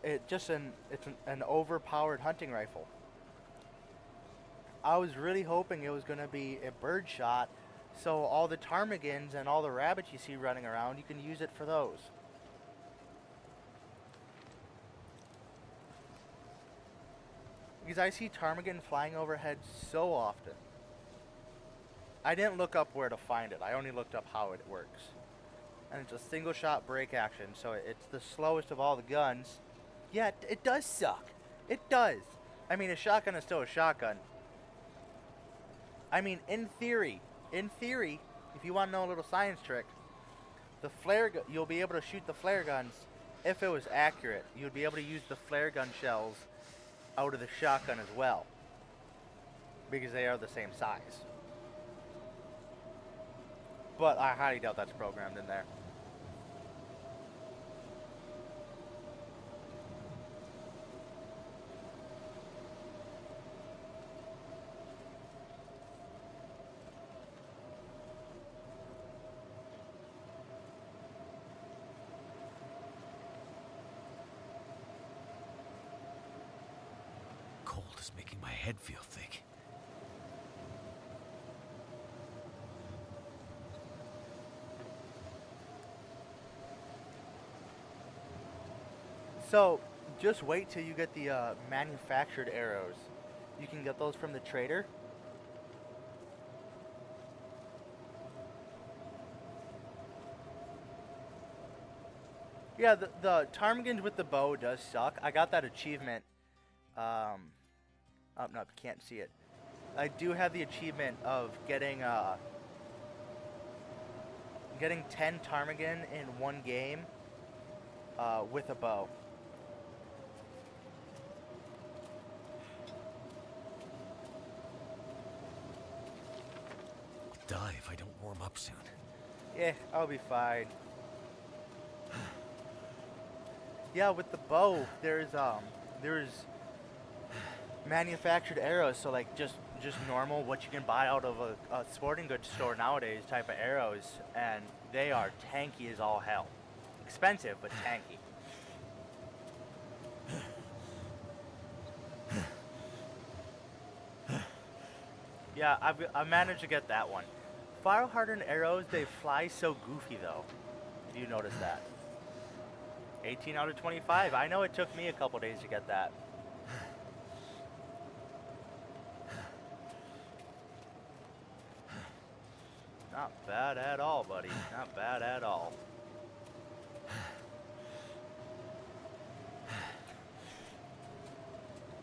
it's an overpowered hunting rifle. I was really hoping it was gonna be a bird shot, so all the ptarmigans and all the rabbits you see running around, you can use it for those. Because I see ptarmigan flying overhead so often. I didn't look up where to find it. I only looked up how it works. And it's a single shot break action, so it's the slowest of all the guns. Yeah, it does suck. It does. I mean, a shotgun is still a shotgun. I mean, in theory, if you want to know a little science trick, you'll be able to shoot the flare guns if it was accurate. You'd be able to use the flare gun shells out of the shotgun as well, because they are the same size. But I highly doubt that's programmed in there. Cold is making my head feel thick. So, just wait till you get the manufactured arrows. You can get those from the trader. Yeah, the ptarmigans with the bow does suck. I got that achievement. Oh no, you can't see it. I do have the achievement of getting 10 ptarmigan in one game with a bow. I'll die if I don't warm up soon. Yeah, I'll be fine. Yeah, with the bow, there's manufactured arrows, so like just normal what you can buy out of a sporting goods store nowadays type of arrows, and they are tanky as all hell. Expensive, but tanky. Yeah, I've managed to get that one. Fire hardened arrows, they fly so goofy though. If you notice that. 18 out of 25. I know it took me a couple days to get that. Not bad at all, buddy. Not bad at all.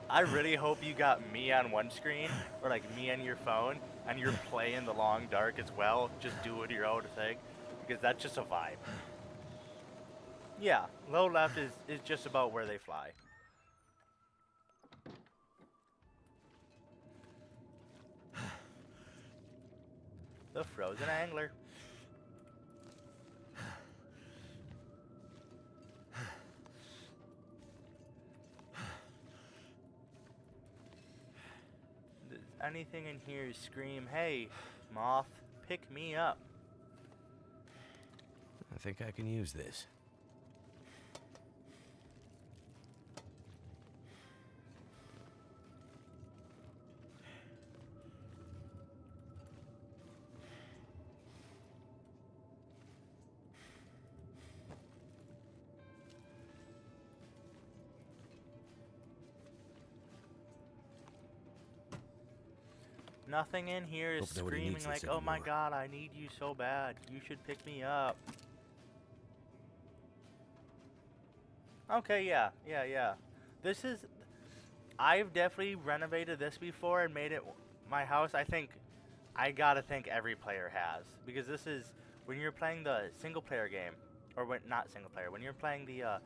I really hope you got me on one screen, or like me on your phone, and you're playing the long dark as well, just doing your own thing, because that's just a vibe. Yeah, low left is just about where they fly. The frozen angler. Does anything in here scream, hey, moth, pick me up? I think I can use this. Nothing in here is Hope nobody screaming needs like, this oh my anymore. god, I need you so bad. You should pick me up. Okay, yeah. This is... I've definitely renovated this before and made it my house. I gotta think every player has. Because this is... When you're playing the single player game, or when not single player, when you're playing the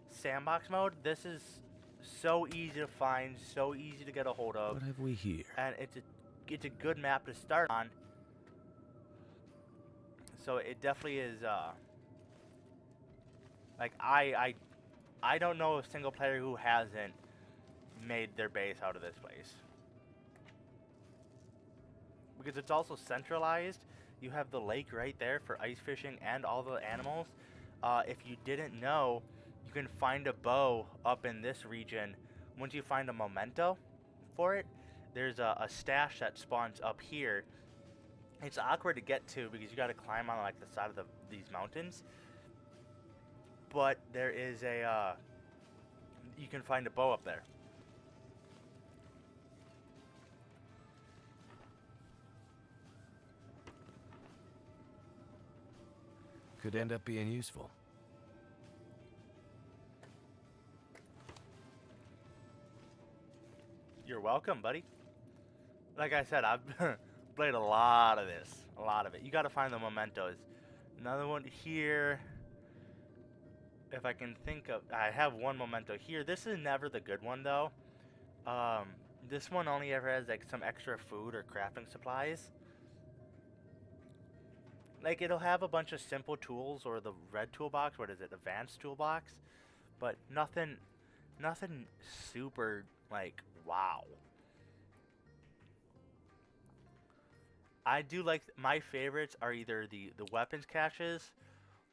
sandbox mode, this is so easy to find, so easy to get a hold of. What have we here? And it's a good map to start on. So it definitely is like I don't know a single player who hasn't made their base out of this place. Because it's also centralized. You have the lake right there for ice fishing and all the animals. If you didn't know, you can find a bow up in this region. Once you find a memento for it, there's a stash that spawns up here. It's awkward to get to because you got to climb on like the side of these mountains. But there is a you can find a bow up there. Could end up being useful. You're welcome, buddy. Like I said, I've played a lot of this. A lot of it. You got to find the mementos. Another one here. If I can think of... I have one memento here. This is never the good one, though. This one only ever has, like, some extra food or crafting supplies. Like, it'll have a bunch of simple tools or the red toolbox. What is it? Advanced toolbox. But nothing super, like, wow. I do like... My favorites are either the weapons caches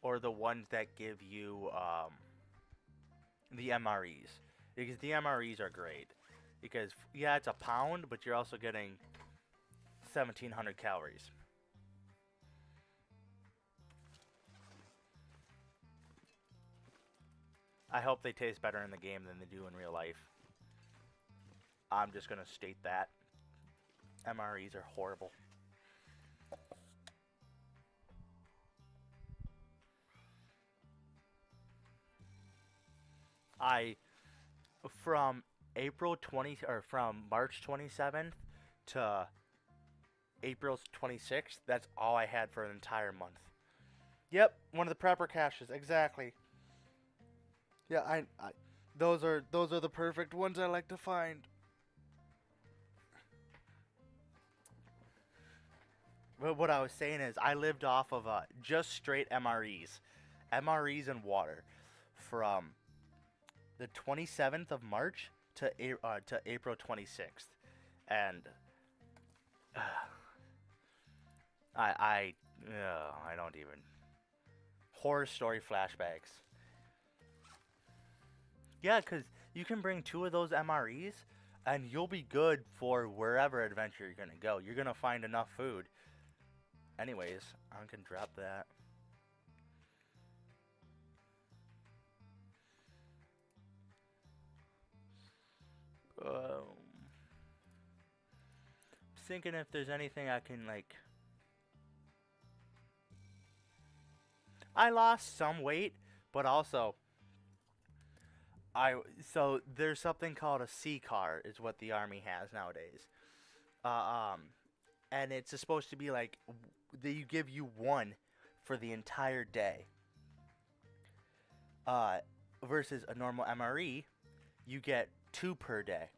or the ones that give you the MREs. Because the MREs are great. Because, yeah, it's a pound, but you're also getting 1,700 calories. I hope they taste better in the game than they do in real life. I'm just going to state that. MREs are horrible. From from March 27th to April 26th, that's all I had for an entire month. Yep, one of the prepper caches, exactly. Yeah, I those are the perfect ones I like to find. But what I was saying is I lived off of just straight MREs. MREs and water from the 27th of March to April 26th. And I don't even... Horror story flashbacks. Yeah, because you can bring 2 of those MREs and you'll be good for wherever adventure you're going to go. You're going to find enough food. Anyways, I can drop that. Thinking if there's anything I can, like... I lost some weight, but also... So, there's something called a C car, is what the army has nowadays. And it's supposed to be like... They give you 1 for the entire day. Versus a normal MRE, you get 2 per day.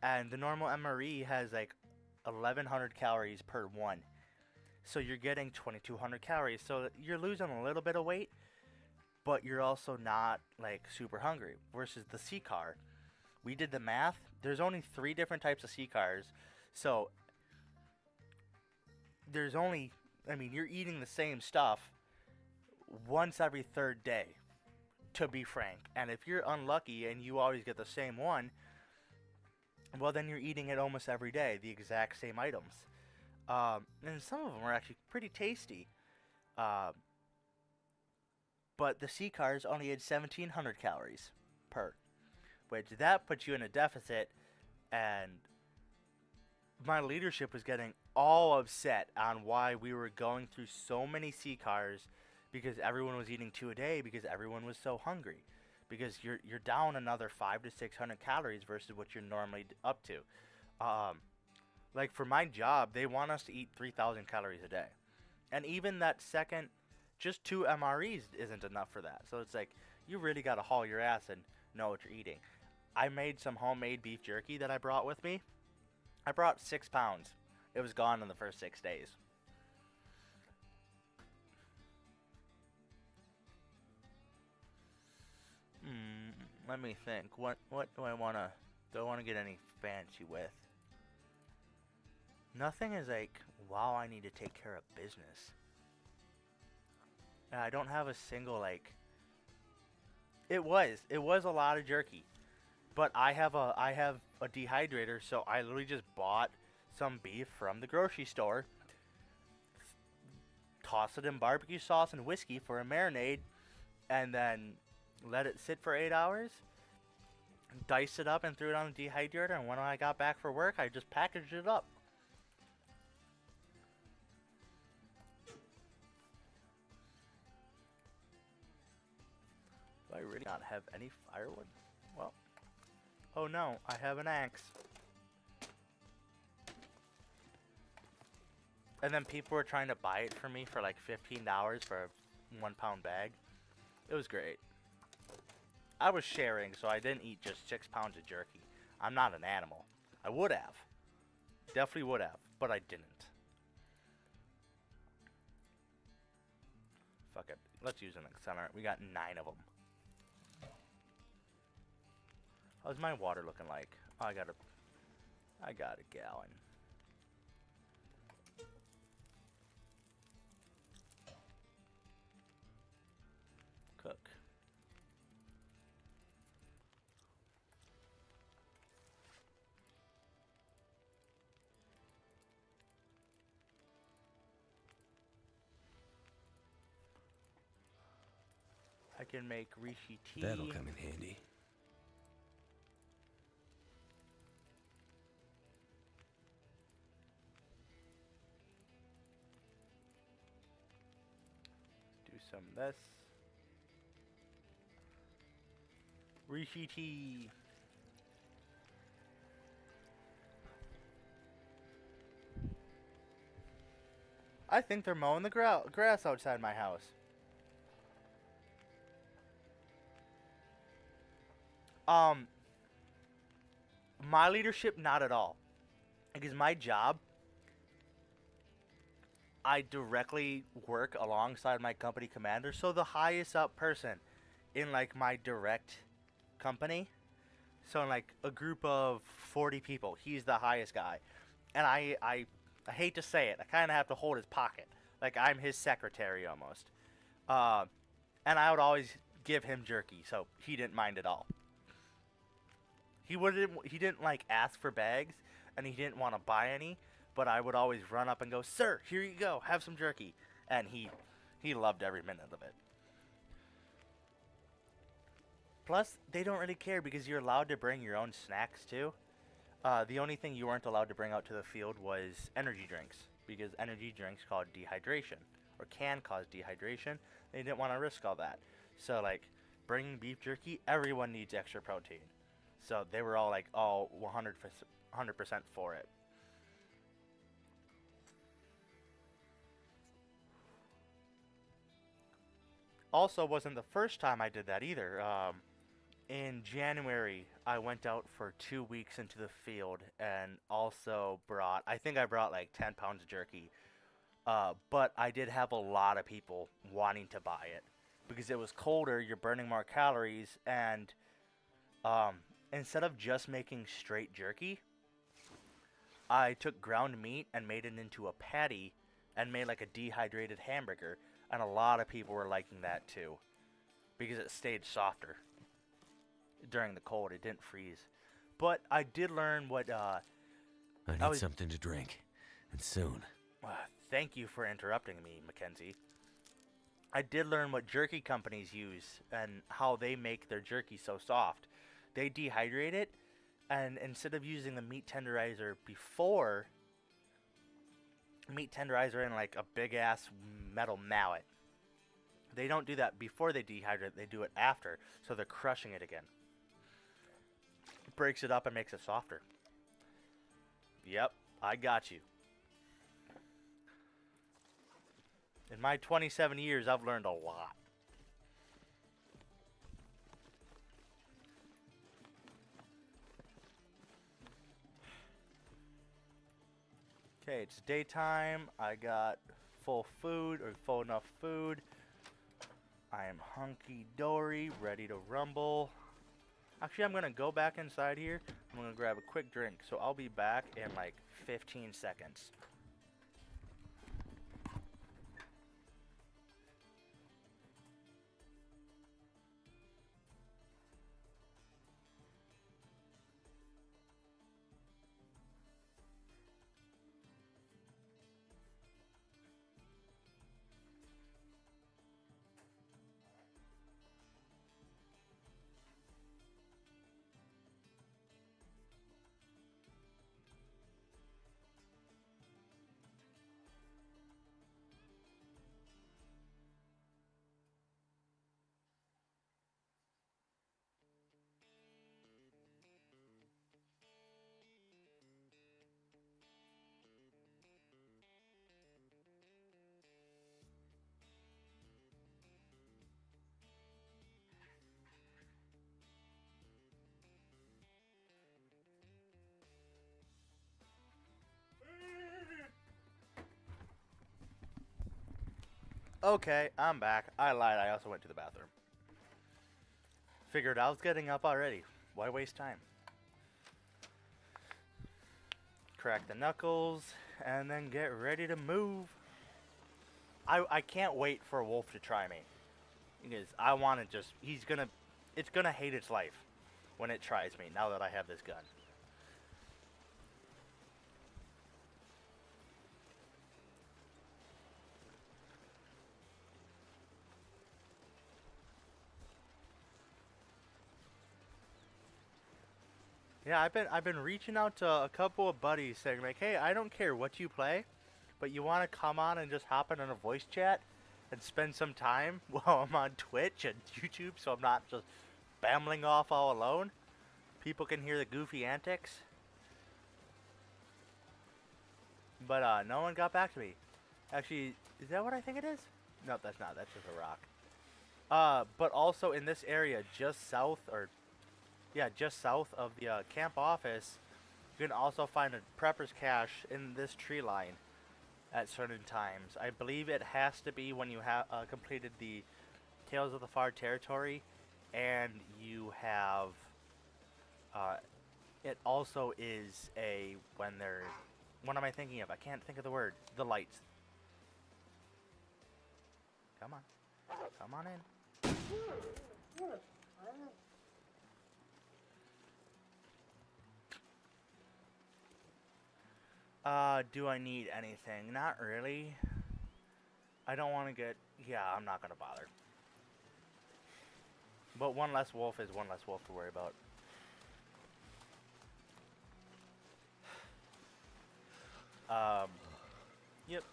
And the normal MRE has like 1,100 calories per one. So you're getting 2,200 calories. So you're losing a little bit of weight, but you're also not like super hungry. Versus the C car, we did the math. There's only 3 different types of C cars, so there's only, I mean, you're eating the same stuff once every third day, to be frank. And if you're unlucky and you always get the same one, well, then you're eating it almost every day, the exact same items. And some of them are actually pretty tasty. Uh, but the C cars only had 1,700 calories per, which that puts you in a deficit. And my leadership was getting all upset on why we were going through so many C cars, because everyone was eating 2 a day because everyone was so hungry. Because you're down another 500 to 600 calories versus what you're normally up to. Like for my job, they want us to eat 3,000 calories a day, and even that second, just 2 MREs isn't enough for that. So it's like you really got to haul your ass and know what you're eating. I made some homemade beef jerky that I brought with me. I brought 6 pounds. It was gone in the first 6 days. Let me think. What do I wanna? Do I wanna get any fancy with? Nothing is like, wow, I need to take care of business. And I don't have a single like. It was a lot of jerky, but I have a dehydrator, so I literally just bought some beef from the grocery store, toss it in barbecue sauce and whiskey for a marinade, and then let it sit for 8 hours. Diced it up and threw it on the dehydrator, and when I got back for work, I just packaged it up. Do I really not have any firewood? Well, oh no, I have an axe. And then people were trying to buy it for me for like $15 for a 1 pound bag. It was great. I was sharing, so I didn't eat just 6 pounds of jerky. I'm not an animal. I would have. Definitely would have, but I didn't. Fuck it. Let's use an accelerant. We got 9 of them. How's my water looking like? Oh, I got a gallon. Cook. I can make Rishi tea. That'll come in handy. Do some of this. Rishi tea. I think they're mowing the grass outside my house. Um, my leadership, not at all. Because my job, I directly work alongside my company commander. So the highest up person in like my direct company, so in like a group of 40 people, he's the highest guy. And I hate to say it, I kind of have to hold his pocket. Like I'm his secretary almost. Uh, and I would always give him jerky, so he didn't mind at all. He didn't like ask for bags, and he didn't want to buy any, but I would always run up and go, "Sir, here you go, have some jerky," and he loved every minute of it. Plus, they don't really care because you're allowed to bring your own snacks too. The only thing you weren't allowed to bring out to the field was energy drinks, because energy drinks cause dehydration, or can cause dehydration. They didn't want to risk all that. So like, bringing beef jerky, everyone needs extra protein. So they were all like, oh, 100% for it. Also, wasn't the first time I did that either. In January, I went out for 2 weeks into the field and also brought, I think I brought like 10 pounds of jerky. But I did have a lot of people wanting to buy it because it was colder. You're burning more calories, and um, instead of just making straight jerky, I took ground meat and made it into a patty and made like a dehydrated hamburger, and a lot of people were liking that too because it stayed softer during the cold. It didn't freeze. But I did learn what I I need was. something to drink, and soon. Thank you for interrupting me, Mackenzie. I did learn what jerky companies use and how they make their jerky so soft. They dehydrate it, and instead of using the meat tenderizer before, meat tenderizer in like a big ass metal mallet, they don't do that before they dehydrate. They do it after, so they're crushing it again. It breaks it up and makes it softer. Yep, I got you. In my 27 years, I've learned a lot. Okay, it's daytime. I got full food, or full enough food. I am hunky-dory, ready to rumble. Actually, I'm going to go back inside here. I'm going to grab a quick drink, so I'll be back in like 15 seconds. Okay, I'm back. I lied. I also went to the bathroom. Figured I was getting up already. Why waste time? Crack the knuckles, and then get ready to move. I can't wait for Wolf to try me. Because I want to just... It's gonna hate its life when it tries me, now that I have this gun. Yeah, I've been reaching out to a couple of buddies saying like, hey, I don't care what you play, but you want to come on and just hop in on a voice chat and spend some time while I'm on Twitch and YouTube, so I'm not just babbling off all alone. People can hear the goofy antics. But no one got back to me. Actually, is that what I think it is? No, that's not. That's just a rock. But also in this area, just south, or yeah, just south of the camp office, you can also find a prepper's cache in this tree line at certain times. I believe it has to be when you have completed the Tales of the Far Territory, and you have. It also is a when they're. What am I thinking of? I can't think of the word. The lights. Come on. Come on in. Do I need anything? Not really. I don't want to get... Yeah, I'm not going to bother. But one less wolf is one less wolf to worry about. Yep.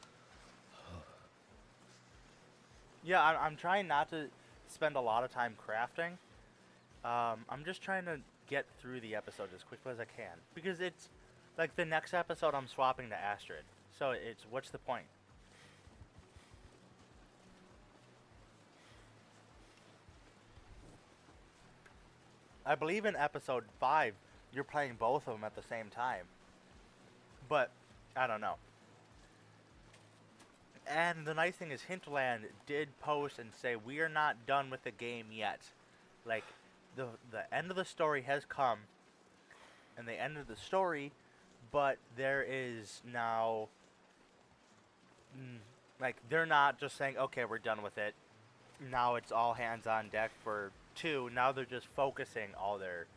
Yeah, I'm trying not to spend a lot of time crafting. I'm just trying to get through the episode as quickly as I can. Because it's... Like, the next episode I'm swapping to Astrid. So it's... What's the point? I believe in episode 5, you're playing both of them at the same time. But, I don't know. And the nice thing is Hinterland did post and say we are not done with the game yet. Like the end of the story has come and the end of the story, but there is now like they're not just saying okay, we're done with it. Now it's all hands on deck for 2. Now they're just focusing all they're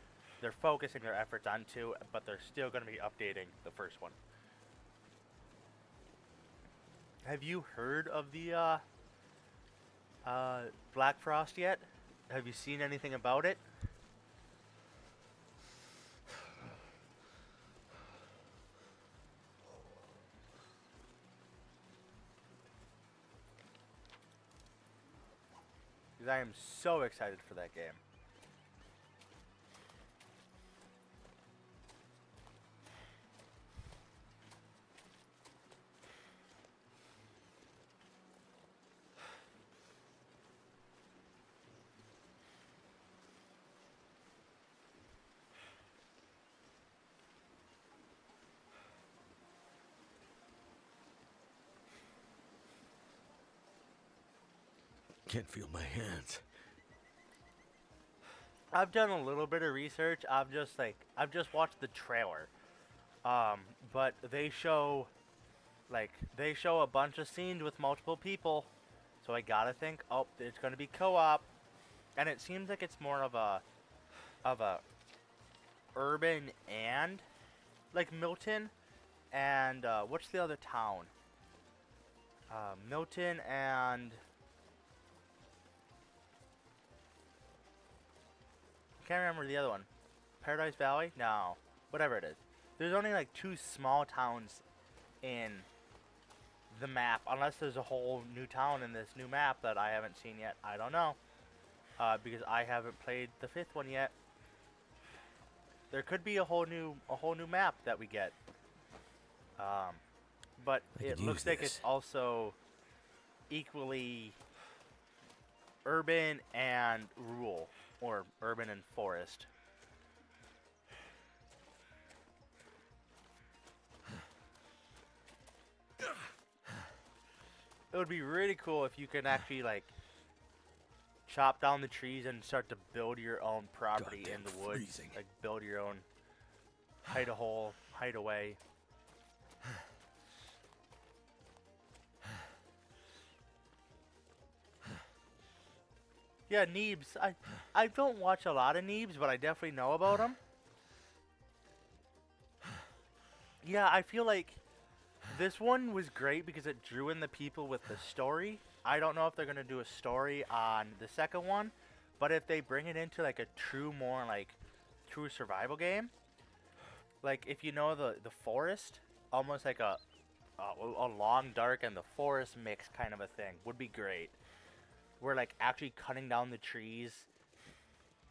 focusing their efforts on 2, but they're still going to be updating the first one. Have you heard of the BlackFrost yet? Have you seen anything about it? Because I am so excited for that game. Can't feel my hands. I've done a little bit of research. I've just watched the trailer. But they show a bunch of scenes with multiple people. So I gotta think, oh, it's gonna be co-op. And it seems like it's more of a urban and like Milton and what's the other town? Milton and I can't remember the other one. Paradise Valley? No. Whatever it is. There's only like 2 small towns in the map, unless there's a whole new town in this new map that I haven't seen yet. I don't know. Because I haven't played the 5th one yet. There could be a whole new map that we get. But it looks like it's also equally urban and rural, or urban and forest. It would be really cool if you could actually like chop down the trees and start to build your own property in the woods. Freezing. Like build your own hide-a-hole, hide-away. Yeah, Neebs. I don't watch a lot of Neebs, but I definitely know about them. Yeah, I feel like this one was great because it drew in the people with the story. I don't know if they're going to do a story on the second one, but if they bring it into like a more like true survival game, like if you know the forest, almost like a long dark and the forest mix kind of a thing would be great. Where like actually cutting down the trees,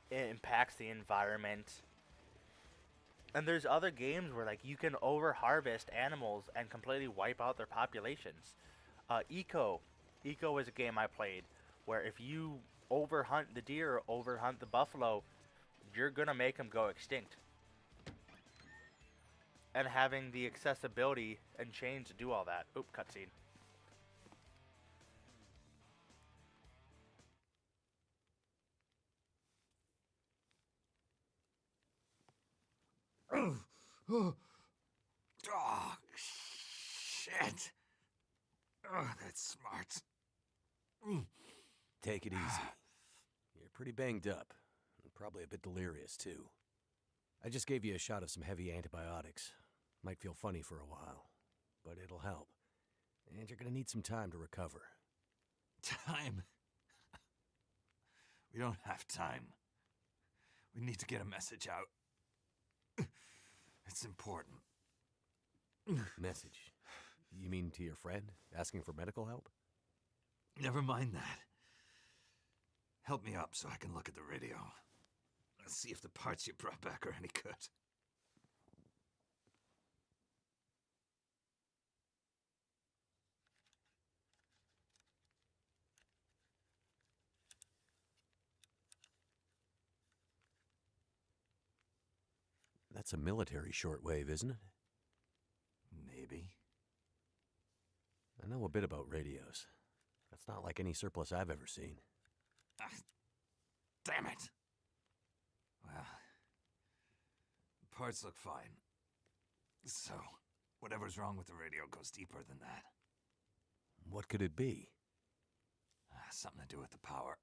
it impacts the environment. And there's other games where like you can over harvest animals and completely wipe out their populations. Eco is a game I played where if you overhunt the deer or overhunt the buffalo, you're gonna make them go extinct. And having the accessibility and chains to do all that. Oop, cutscene. Oh, shit. Oh, that's smart. Take it easy. You're pretty banged up. And probably a bit delirious, too. I just gave you a shot of some heavy antibiotics. Might feel funny for a while, but it'll help. And you're gonna need some time to recover. Time? We don't have time. We need to get a message out. It's important. Message? You mean to your friend, asking for medical help? Never mind that. Help me up so I can look at the radio. Let's see if the parts you brought back are any good. That's a military shortwave, isn't it? Maybe. I know a bit about radios. That's not like any surplus I've ever seen. Ah, damn it! Well, the parts look fine. So, whatever's wrong with the radio goes deeper than that. What could it be? Something to do with the power.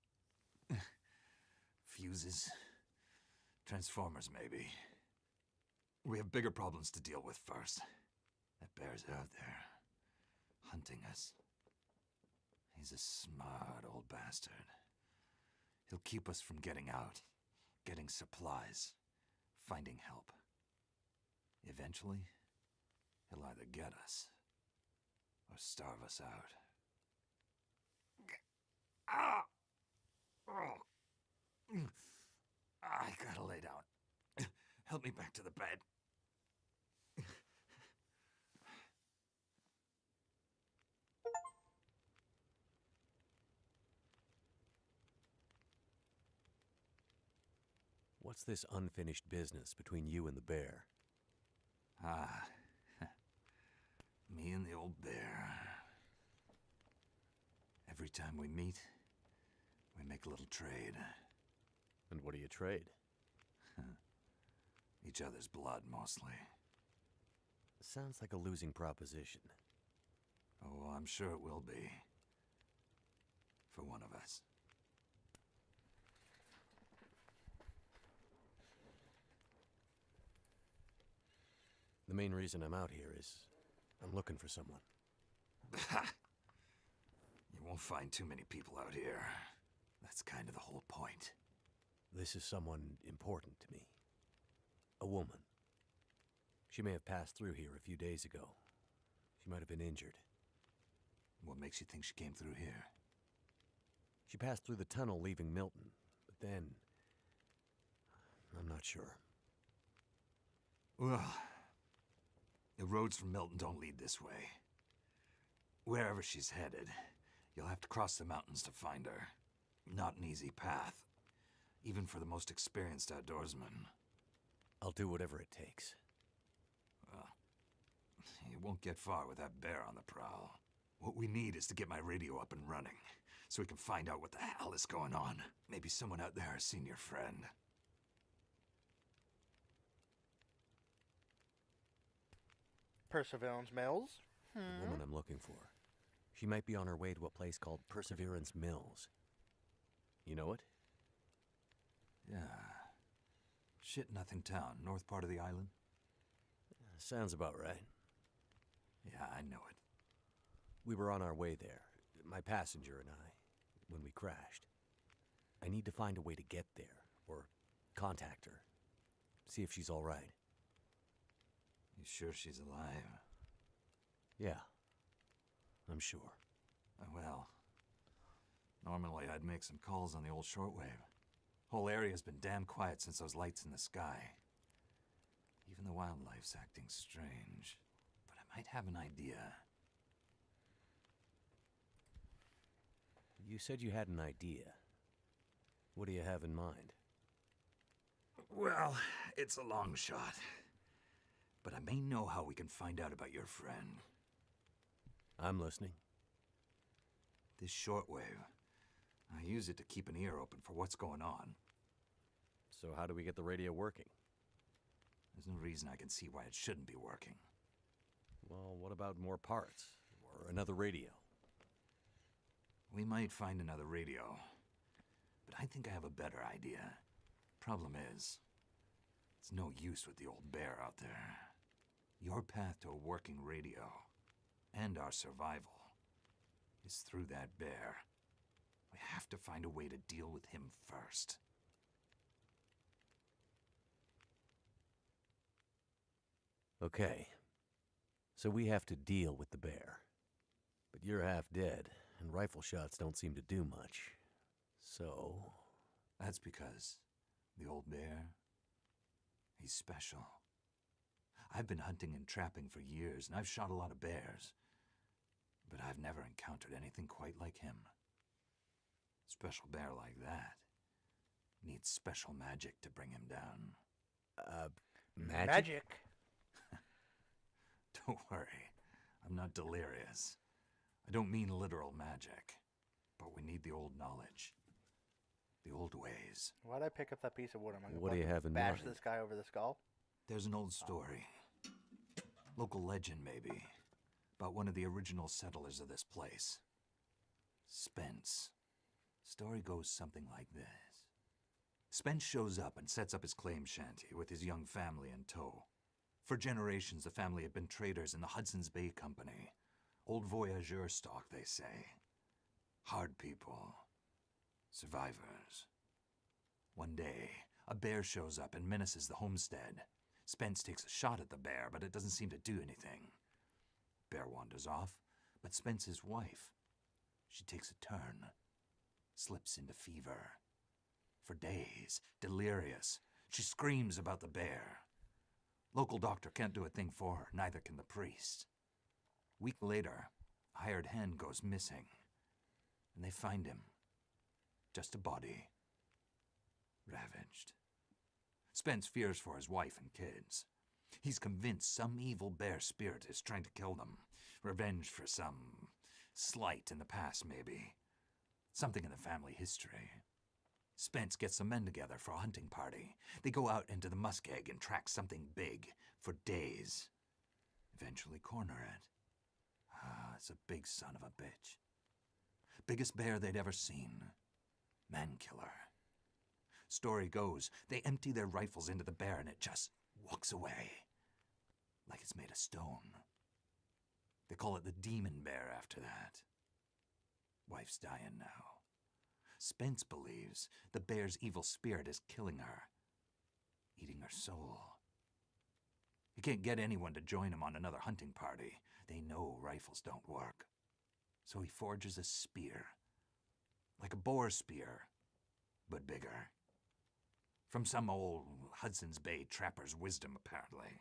Fuses. Transformers, maybe. We have bigger problems to deal with first. That bear's out there, hunting us. He's a smart old bastard. He'll keep us from getting out, getting supplies, finding help. Eventually, he'll either get us or starve us out. Ah! Oh. I gotta lay down. Help me back to the bed. What's this unfinished business between you and the bear? Ah, me and the old bear. Every time we meet, we make a little trade. And what do you trade? Each other's blood, mostly. Sounds like a losing proposition. Oh, I'm sure it will be. For one of us. The main reason I'm out here is I'm looking for someone. You won't find too many people out here. That's kind of the whole point. This is someone important to me. A woman. She may have passed through here a few days ago. She might have been injured. What makes you think she came through here? She passed through the tunnel leaving Milton, but then... I'm not sure. Well, the roads from Milton don't lead this way. Wherever she's headed, you'll have to cross the mountains to find her. Not an easy path, even for the most experienced outdoorsman. I'll do whatever it takes. Well, you won't get far with that bear on the prowl. What we need is to get my radio up and running, so we can find out what the hell is going on. Maybe someone out there has seen your friend. Perseverance Mills? The woman I'm looking for. She might be on her way to a place called Perseverance Mills. You know it? Yeah. Shit Nothing Town, north part of the island? Sounds about right. Yeah, I know it. We were on our way there, my passenger and I, when we crashed. I need to find a way to get there, or contact her. See if she's all right. You sure she's alive? Yeah, I'm sure. Well, normally I'd make some calls on the old shortwave. Whole area's been damn quiet since those lights in the sky. Even the wildlife's acting strange. But I might have an idea. You said you had an idea. What do you have in mind? Well, it's a long shot. But I may know how we can find out about your friend. I'm listening. This shortwave, I use it to keep an ear open for what's going on. So how do we get the radio working? There's no reason I can see why it shouldn't be working. Well, what about more parts? Or another radio? We might find another radio. But I think I have a better idea. Problem is, it's no use with the old bear out there. Your path to a working radio, and our survival, is through that bear. We have to find a way to deal with him first. Okay. So we have to deal with the bear. But you're half dead, and rifle shots don't seem to do much. So... That's because the old bear, he's special. I've been hunting and trapping for years, and I've shot a lot of bears. But I've never encountered anything quite like him. Special bear like that needs special magic to bring him down. Magic? Magic? Don't worry, I'm not delirious. I don't mean literal magic, but we need the old knowledge. The old ways. Why'd I pick up that piece of wood? I'm What do you have in bash mind? this guy over the skull? There's an old story. Local legend, maybe. About one of the original settlers of this place. Spence. Story goes something like this. Spence shows up and sets up his claim shanty with his young family in tow. For generations, the family had been traders in the Hudson's Bay Company. Old voyageur stock, they say. Hard people. Survivors. One day, a bear shows up and menaces the homestead. Spence takes a shot at the bear, but it doesn't seem to do anything. Bear wanders off, but Spence's wife, she takes a turn. Slips into fever. For days, delirious, she screams about the bear. Local doctor can't do a thing for her, neither can the priest. Week later, a hired hand goes missing, and they find him. Just a body. Ravaged. Spence fears for his wife and kids. He's convinced some evil bear spirit is trying to kill them. Revenge for some slight in the past, maybe. Something in the family history. Spence gets some men together for a hunting party. They go out into the muskeg and track something big for days. Eventually corner it. It's a big son of a bitch. Biggest bear they'd ever seen. Man-killer. Story goes, they empty their rifles into the bear and it just walks away. Like it's made of stone. They call it the demon bear after that. Wife's dying now. Spence believes the bear's evil spirit is killing her. Eating her soul. He can't get anyone to join him on another hunting party. They know rifles don't work. So he forges a spear. Like a boar spear, but bigger. From some old Hudson's Bay trapper's wisdom, apparently.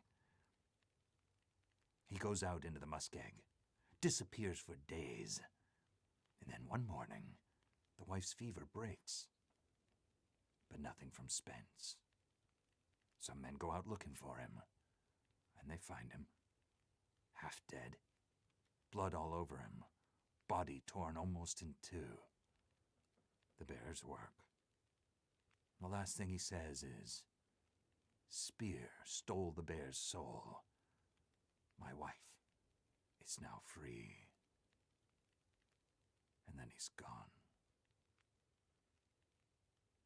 He goes out into the muskeg, disappears for days, and then one morning, the wife's fever breaks. But nothing from Spence. Some men go out looking for him, and they find him. Half dead, blood all over him, body torn almost in two. The bear's work. The last thing he says is, "Spear stole the bear's soul. My wife is now free." And then he's gone.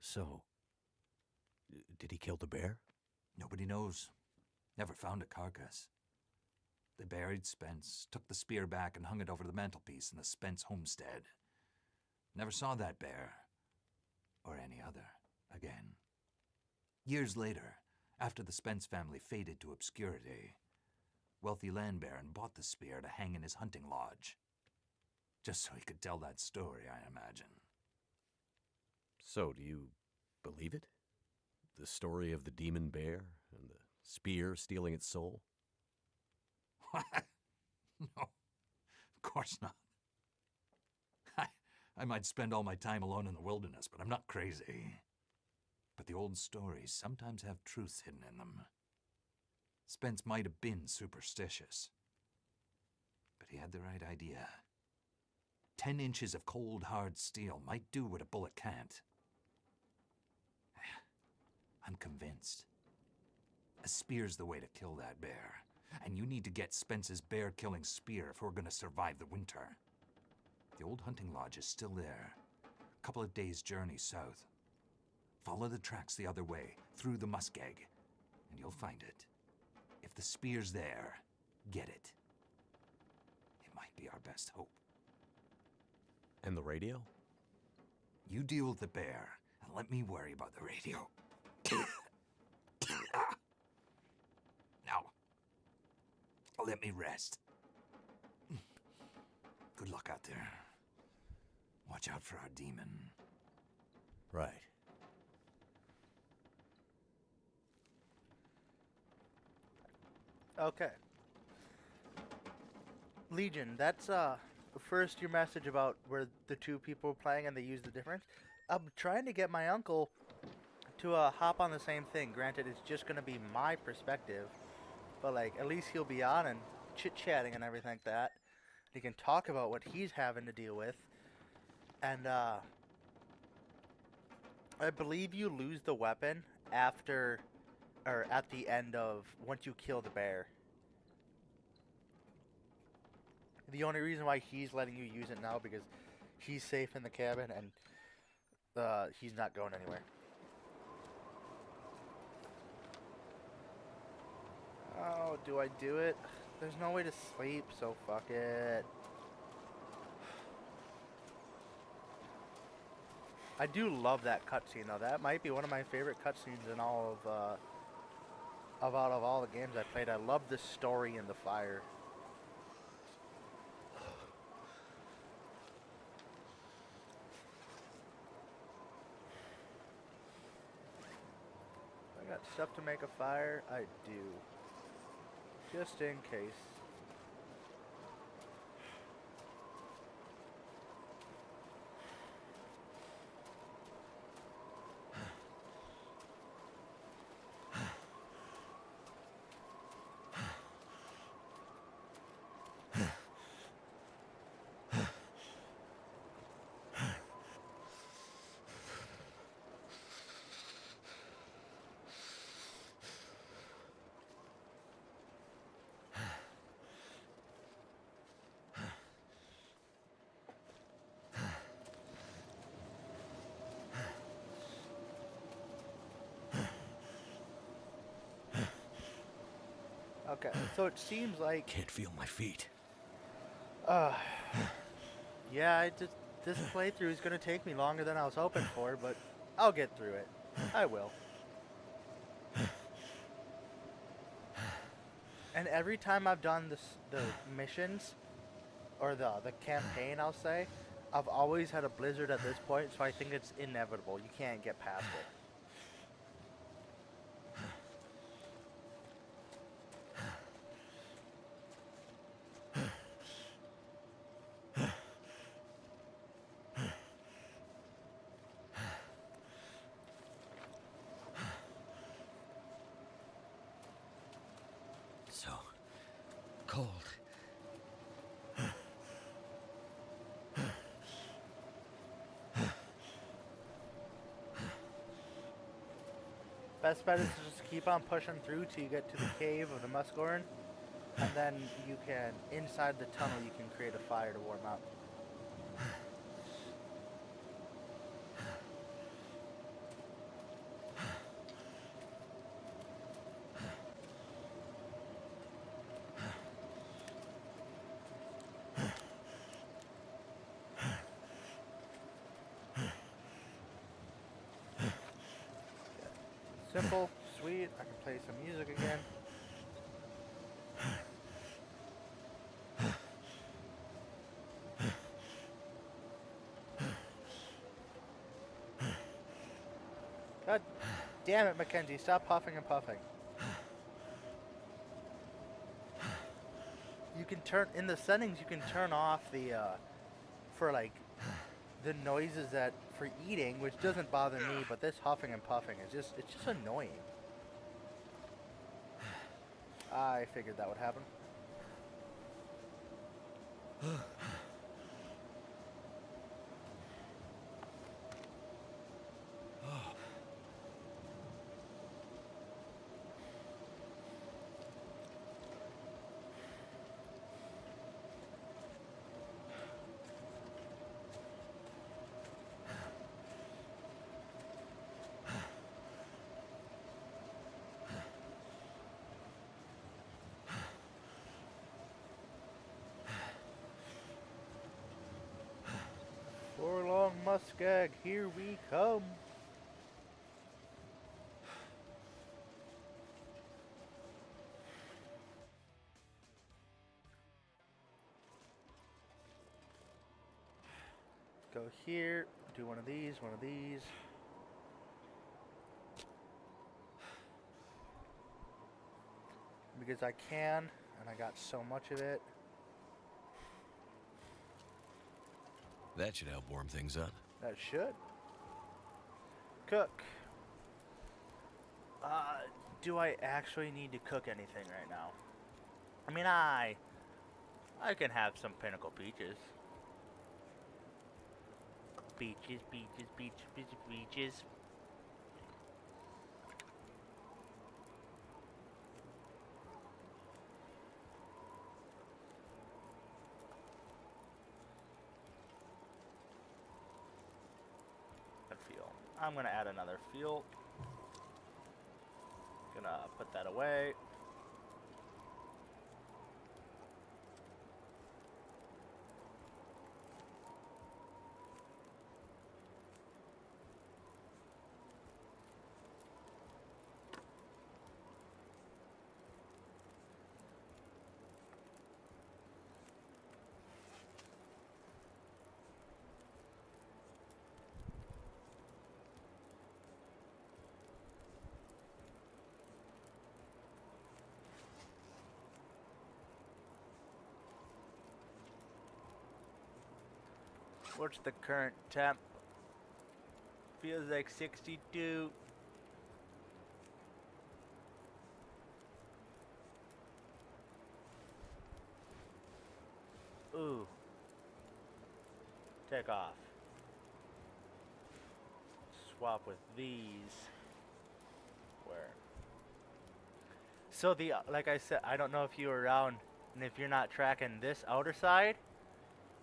So, did he kill the bear? Nobody knows. Never found a carcass. They buried Spence, took the spear back and hung it over the mantelpiece in the Spence homestead. Never saw that bear, or any other, again. Years later, after the Spence family faded to obscurity, wealthy land baron bought the spear to hang in his hunting lodge. Just so he could tell that story, I imagine. So, do you believe it? The story of the demon bear and the spear stealing its soul? What? No, of course not. I might spend all my time alone in the wilderness, but I'm not crazy. But the old stories sometimes have truth hidden in them. Spence might have been superstitious, but he had the right idea. 10 inches of cold, hard steel might do what a bullet can't. I'm convinced. A spear's the way to kill that bear. And you need to get Spence's bear-killing spear if we're gonna survive the winter. The old hunting lodge is still there. A couple of days' journey south. Follow the tracks the other way, through the muskeg, and you'll find it. If the spear's there, get it. It might be our best hope. And the radio? You deal with the bear, and let me worry about the radio. Now, let me rest. Good luck out there. Watch out for our demon. Right. Okay. Legion, that's first your message about where the two people were playing and they used the difference. I'm trying to get my uncle to hop on the same thing. Granted, it's just going to be my perspective, but like at least he'll be on and chit-chatting and everything like that. He can talk about what he's having to deal with. And I believe you lose the weapon after, or at the end of, once you kill the bear. The only reason why he's letting you use it now because he's safe in the cabin and he's not going anywhere. Oh, do I do it? There's no way to sleep, so fuck it. I do love that cutscene though. That might be one of my favorite cutscenes in all of out of all the games I played. I love the story in the fire. I got stuff to make a fire. I do, just in case. Okay, so it seems like Can't feel my feet. uh yeah, this playthrough is gonna take me longer than I was hoping for, but I'll get through it. I will. And every time I've done the missions, or the campaign, I'll say, I've always had a blizzard at this point, so I think it's inevitable. You can't get past it. So cold. Best bet is to just keep on pushing through till you get to the cave of the Muskgorn, and then you can, inside the tunnel, you can create a fire to warm up. Simple, sweet. I can play some music again. God damn it, Mackenzie. Stop huffing and puffing. You can turn, in the settings, you can turn off the, for like, the noises that, for eating, which doesn't bother me, but this huffing and puffing is just, it's just annoying. I figured that would happen. Forlong muskeg, here we come. Go here, do one of these, one of these. Because I can, and I got so much of it. That should help warm things up. That should. Cook. Do I actually need to cook anything right now? I mean, I I can have some pinnacle peaches. Beaches, beaches, beaches, beaches, beaches. Fuel. I'm gonna add another fuel. Gonna put that away. What's the current temp? Feels like 62. Ooh. Take off. Swap with these. Where? So the like I said, I don't know if you were around, and if you're not tracking, this outer side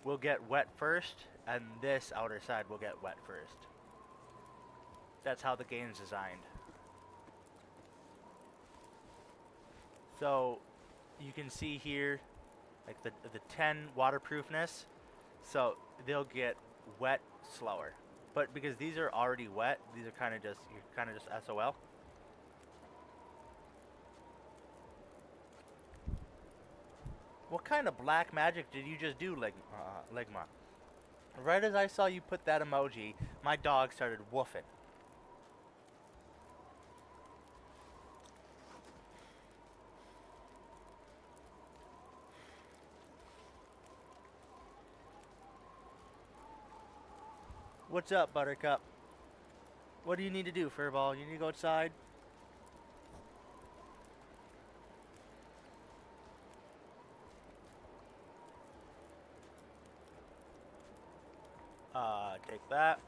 will get wet first, and this outer side will get wet first. That's how the game's designed. So you can see here, like the 10 waterproofness, so they'll get wet slower. But because these are already wet, these are kind of just, you're kind of just SOL. What kind of black magic did you just do, Ligma? Right as I saw you put that emoji, my dog started woofing. What's up, Buttercup? What do you need to do, Furball? You need to go outside? Take that.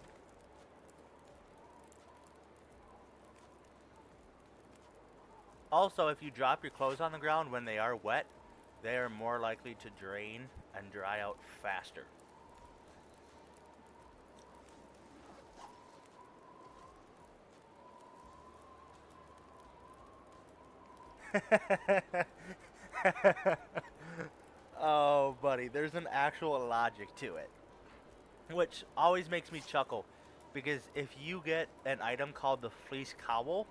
Also, if you drop your clothes on the ground when they are wet, they are more likely to drain and dry out faster. Oh, buddy, there's an actual logic to it, which always makes me chuckle, because if you get an item called the fleece cowl,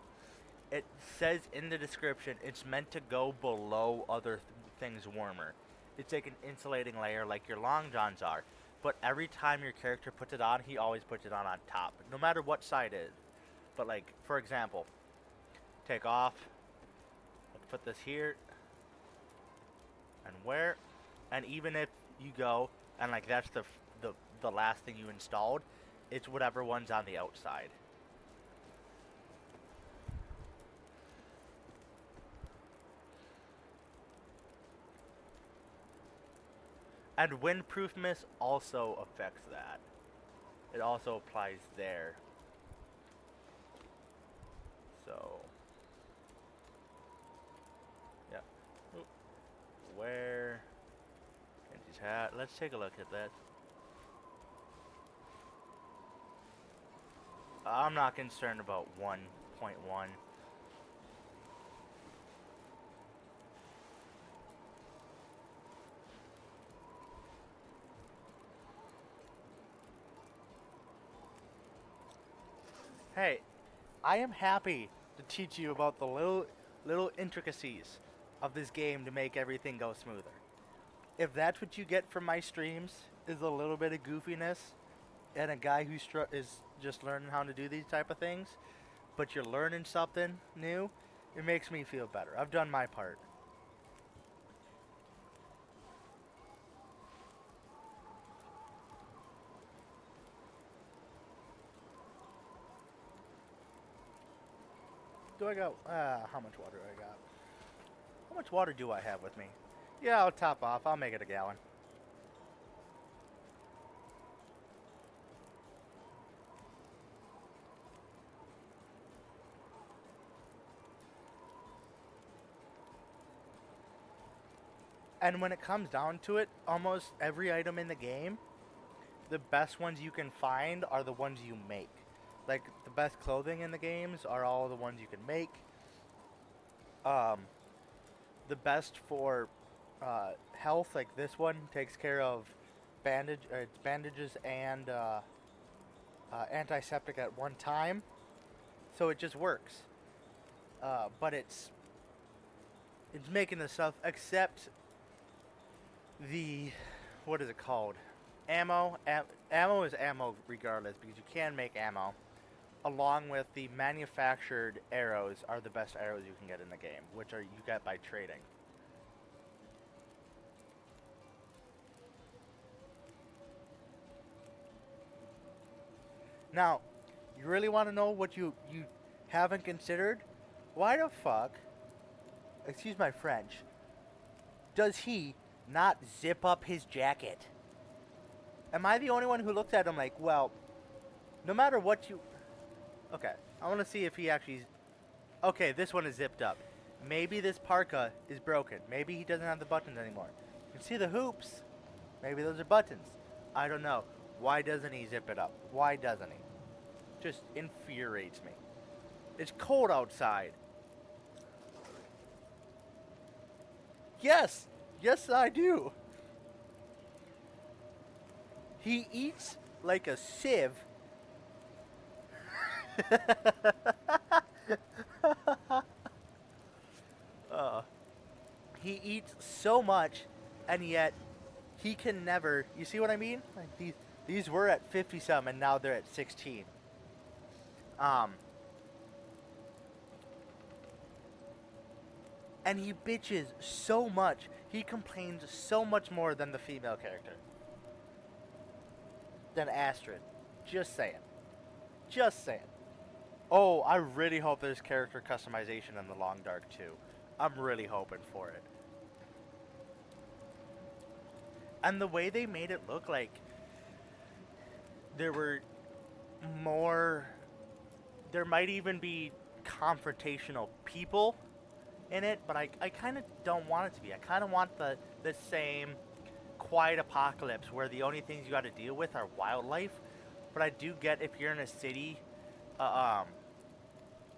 it says in the description it's meant to go below other things warmer. It's like an insulating layer like your long johns are, but every time your character puts it on, he always puts it on top, no matter what side it is. But like, for example, take off, let's put this here, and wear, and even if you go and like that's the last thing you installed, it's whatever one's on the outside. And windproofness also affects that. It also applies there. So, yeah. Oop. Where? Kenji's hat. Let's take a look at that. I'm not concerned about 1.1. Hey, I am happy to teach you about the little intricacies of this game to make everything go smoother. If that's what you get from my streams, is a little bit of goofiness and a guy who is just learning how to do these type of things, but you're learning something new, it makes me feel better. I've done my part. Do I got, how much water do I got? How much water do I have with me? Yeah, I'll top off. I'll make it a gallon. And when it comes down to it, almost every item in the game, the best ones you can find are the ones you make. Like the best clothing in the games are all the ones you can make. Um, the best for health, like this one, takes care of it's bandages and antiseptic at one time, so it just works. But it's making the stuff except the what is it called? Ammo. Ammo is ammo regardless because you can make ammo. Along with the manufactured arrows are the best arrows you can get in the game, which are you get by trading. Now, you really want to know what you haven't considered? Why the fuck, excuse my French, does he not zip up his jacket? Am I the only one who looks at him like, well, no matter what you... Okay, I want to see if he actually... Okay, this one is zipped up. Maybe this parka is broken. Maybe he doesn't have the buttons anymore. You can see the hoops. Maybe those are buttons. I don't know. Why doesn't he zip it up? Why doesn't he? Just infuriates me. It's cold outside. Yes! Yes, I do. He eats like a sieve. uh, he eats so much, and yet he can never. You see what I mean? Like these were at 50 some, and now they're at 16. And he bitches so much. He complains so much more than the female character. Than Astrid. Just saying. Just saying. Oh, I really hope there's character customization in the Long Dark too. I'm really hoping for it. And the way they made it look like there were more... There might even be confrontational people in it, but I kind of don't want it to be. I kind of want the same quiet apocalypse where the only things you got to deal with are wildlife. But I do get if you're in a city,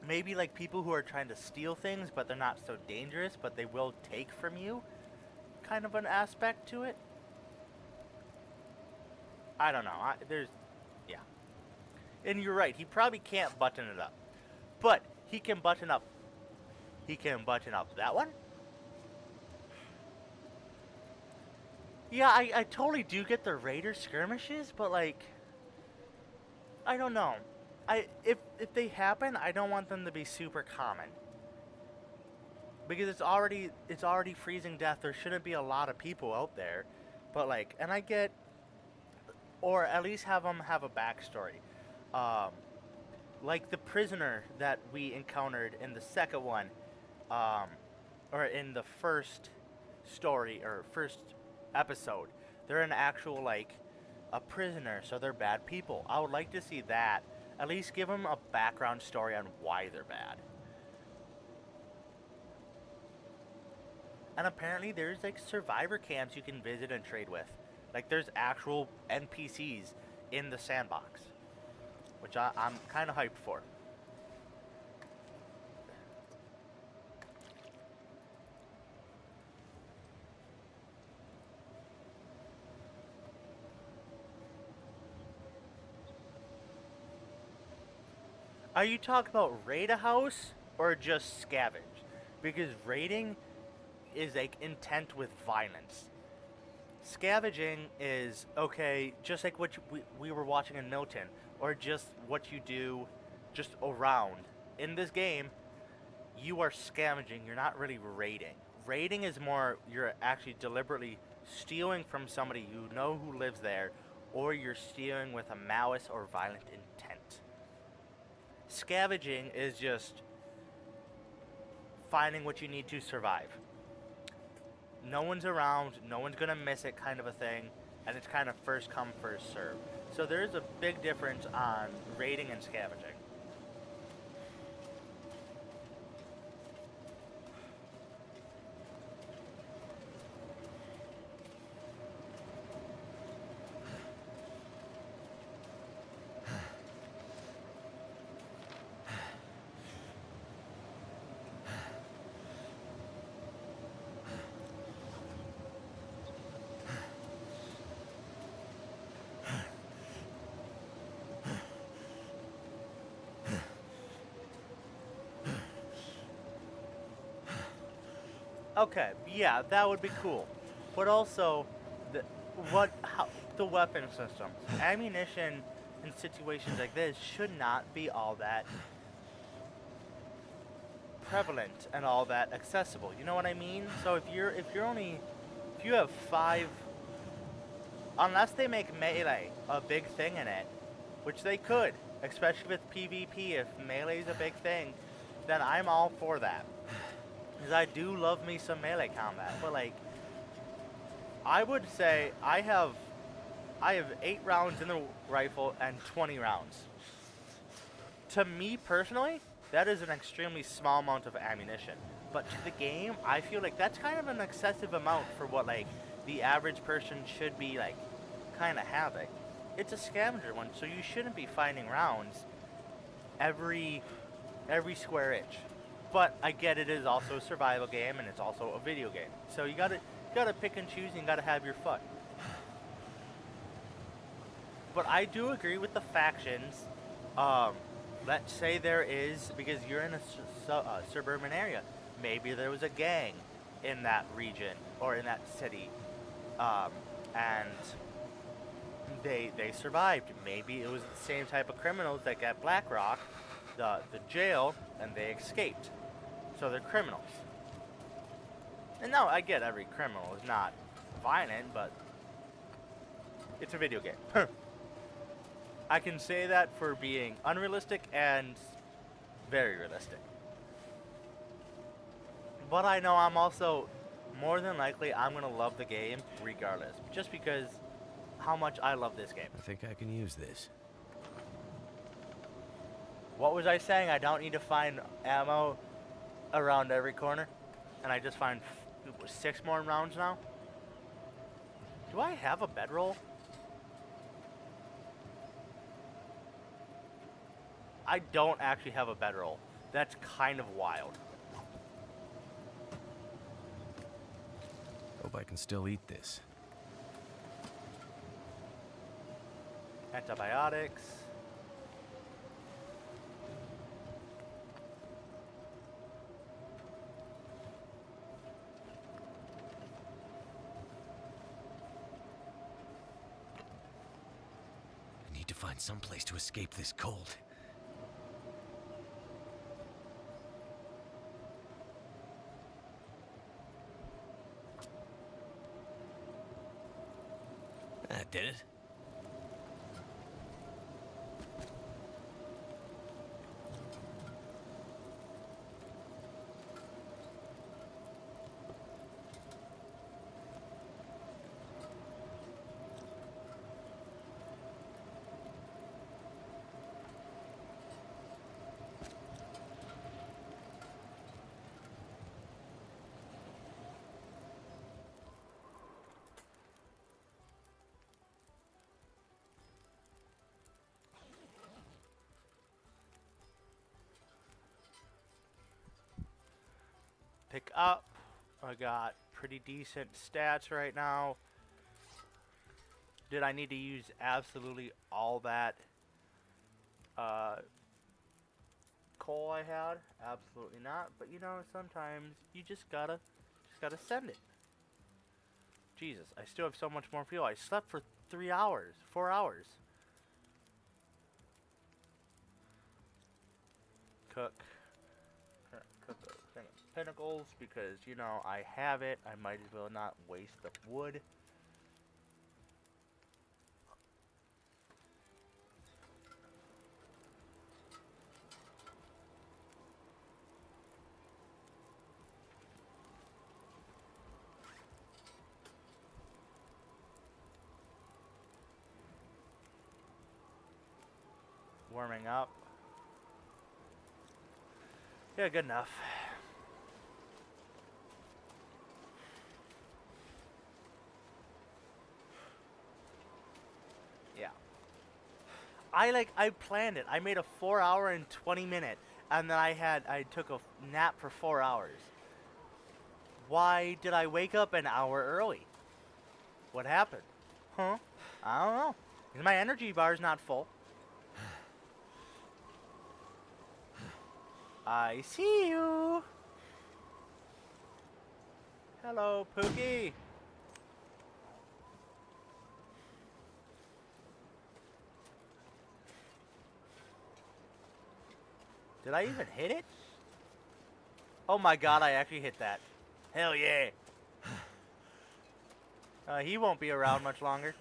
maybe like people who are trying to steal things, but they're not so dangerous, but they will take from you, kind of an aspect to it. I don't know. Yeah. And you're right. He probably can't button it up, but he can button up. He can button up that one. Yeah, I totally do get the Raider skirmishes, but like, I don't know. If they happen, I don't want them to be super common. Because it's already freezing death. There shouldn't be a lot of people out there, but like, and I get, or at least have them have a backstory, like the prisoner that we encountered in the second one, or in the first story or first episode. They're an actual like a prisoner, so they're bad people. I would like to see that. At least give them a background story on why they're bad. And apparently there's like survivor camps you can visit and trade with. Like there's actual NPCs in the sandbox, which I'm kind of hyped for. Are you talking about raid a house or just scavenge? Because raiding is like intent with violence. Scavenging is okay, just like what we were watching in Milton, or just what you do just around. In this game, you are scavenging, you're not really raiding. Raiding is more you're actually deliberately stealing from somebody you know who lives there, or you're stealing with a malice or violent intent. Scavenging is just finding what you need to survive. no one's around, no one's gonna miss it kind of a thing, and it's kind of first come, first serve. So there is a big difference on raiding and scavenging. Okay, yeah, that would be cool. But also, the how the weapon system, ammunition in situations like this should not be all that prevalent and all that accessible. You know what I mean? So if you have 5, unless they make melee a big thing in it, which they could, especially with PvP, if melee is a big thing, then I'm all for that. Because I do love me some melee combat, but like, I would say I have 8 rounds in the rifle and 20 rounds. To me personally, that is an extremely small amount of ammunition. But to the game, I feel like that's kind of an excessive amount for what like the average person should be like kind of having. It's a scavenger one, so you shouldn't be finding rounds every square inch. But I get it is also a survival game and it's also a video game. So you gotta pick and choose and you gotta have your fun. But I do agree with the factions. Let's say there is, because you're in a suburban area, maybe there was a gang in that region or in that city, and they survived. Maybe it was the same type of criminals that got BlackRock, the jail, and they escaped. So they're criminals. And now I get every criminal is not violent, but it's a video game. I can say that for being unrealistic and very realistic. But I know I'm also, more than likely, I'm going to love the game regardless. Just because how much I love this game. I think I can use this. What was I saying? I don't need to find ammo around every corner. And I just find 6 more rounds now. Do I have a bedroll? I don't actually have a bedroll. That's kind of wild. Hope I can still eat this. Antibiotics. I need to find some place to escape this cold. That did it. Pick up. I got pretty decent stats right now. Did I need to use absolutely all that coal I had? Absolutely not. But you know, sometimes you just gotta send it. Jesus, I still have so much more fuel. I slept for 3 hours, 4 hours. Cook the thing of pinnacles because, you know, I have it. I might as well not waste the wood. warming up. Yeah, good enough. Yeah. I planned it. I made a 4 hour and 20 minute, and then I took a nap for 4 hours. Why did I wake up an hour early? What happened? Huh? I don't know. 'Cause my energy bar's not full. I see you. Hello, Pookie. Did I even hit it? Oh my god, I actually hit that. Hell yeah. He won't be around much longer.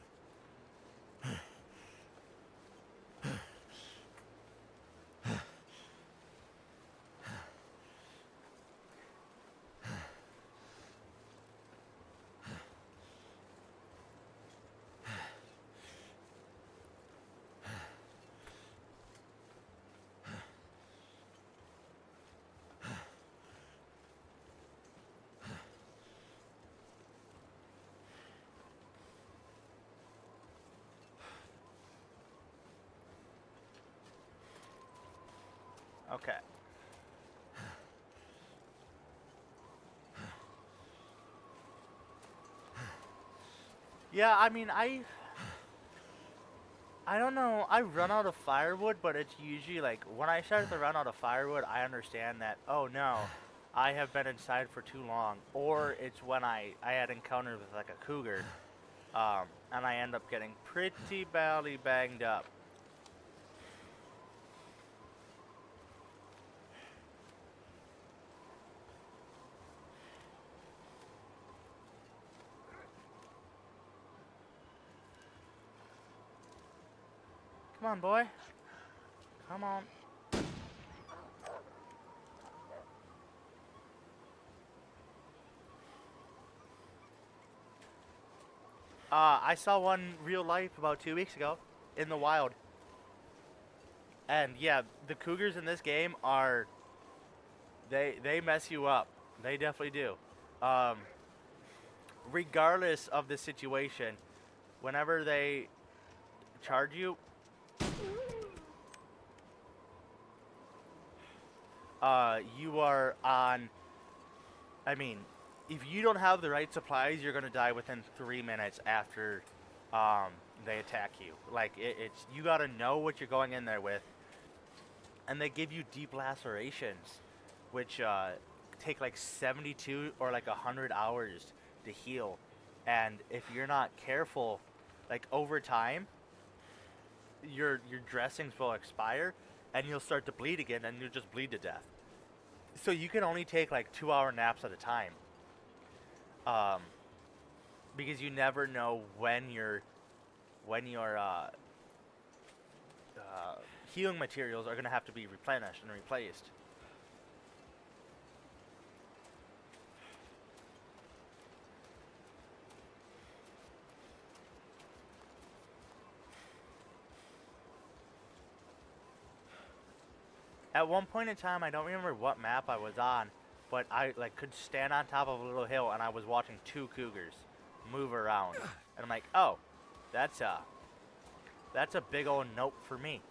Okay. Yeah, I mean, I don't know. I run out of firewood, but it's usually like when I start to run out of firewood, I understand that, oh no, I have been inside for too long. Or it's when I had encountered with like a cougar, and I end up getting pretty badly banged up. Come on, boy. Come on. I saw one real life about 2 weeks ago in the wild. And yeah, the cougars in this game are they mess you up. They definitely do. Um, Regardless of the situation, whenever they charge you, you are on. I mean, if you don't have the right supplies, you're gonna die within 3 minutes after they attack you. Like it's you gotta know what you're going in there with, and they give you deep lacerations, which take like 72 or like 100 hours to heal, and if you're not careful, like over time, your dressings will expire, and you'll start to bleed again, and you'll just bleed to death. So you can only take like 2 hour naps at a time, um, because you never know when your healing materials are gonna have to be replenished and replaced. At one point in time, I don't remember what map I was on, but I like could stand on top of a little hill and I was watching two cougars move around, and I'm like, oh, that's a that's a big old nope for me.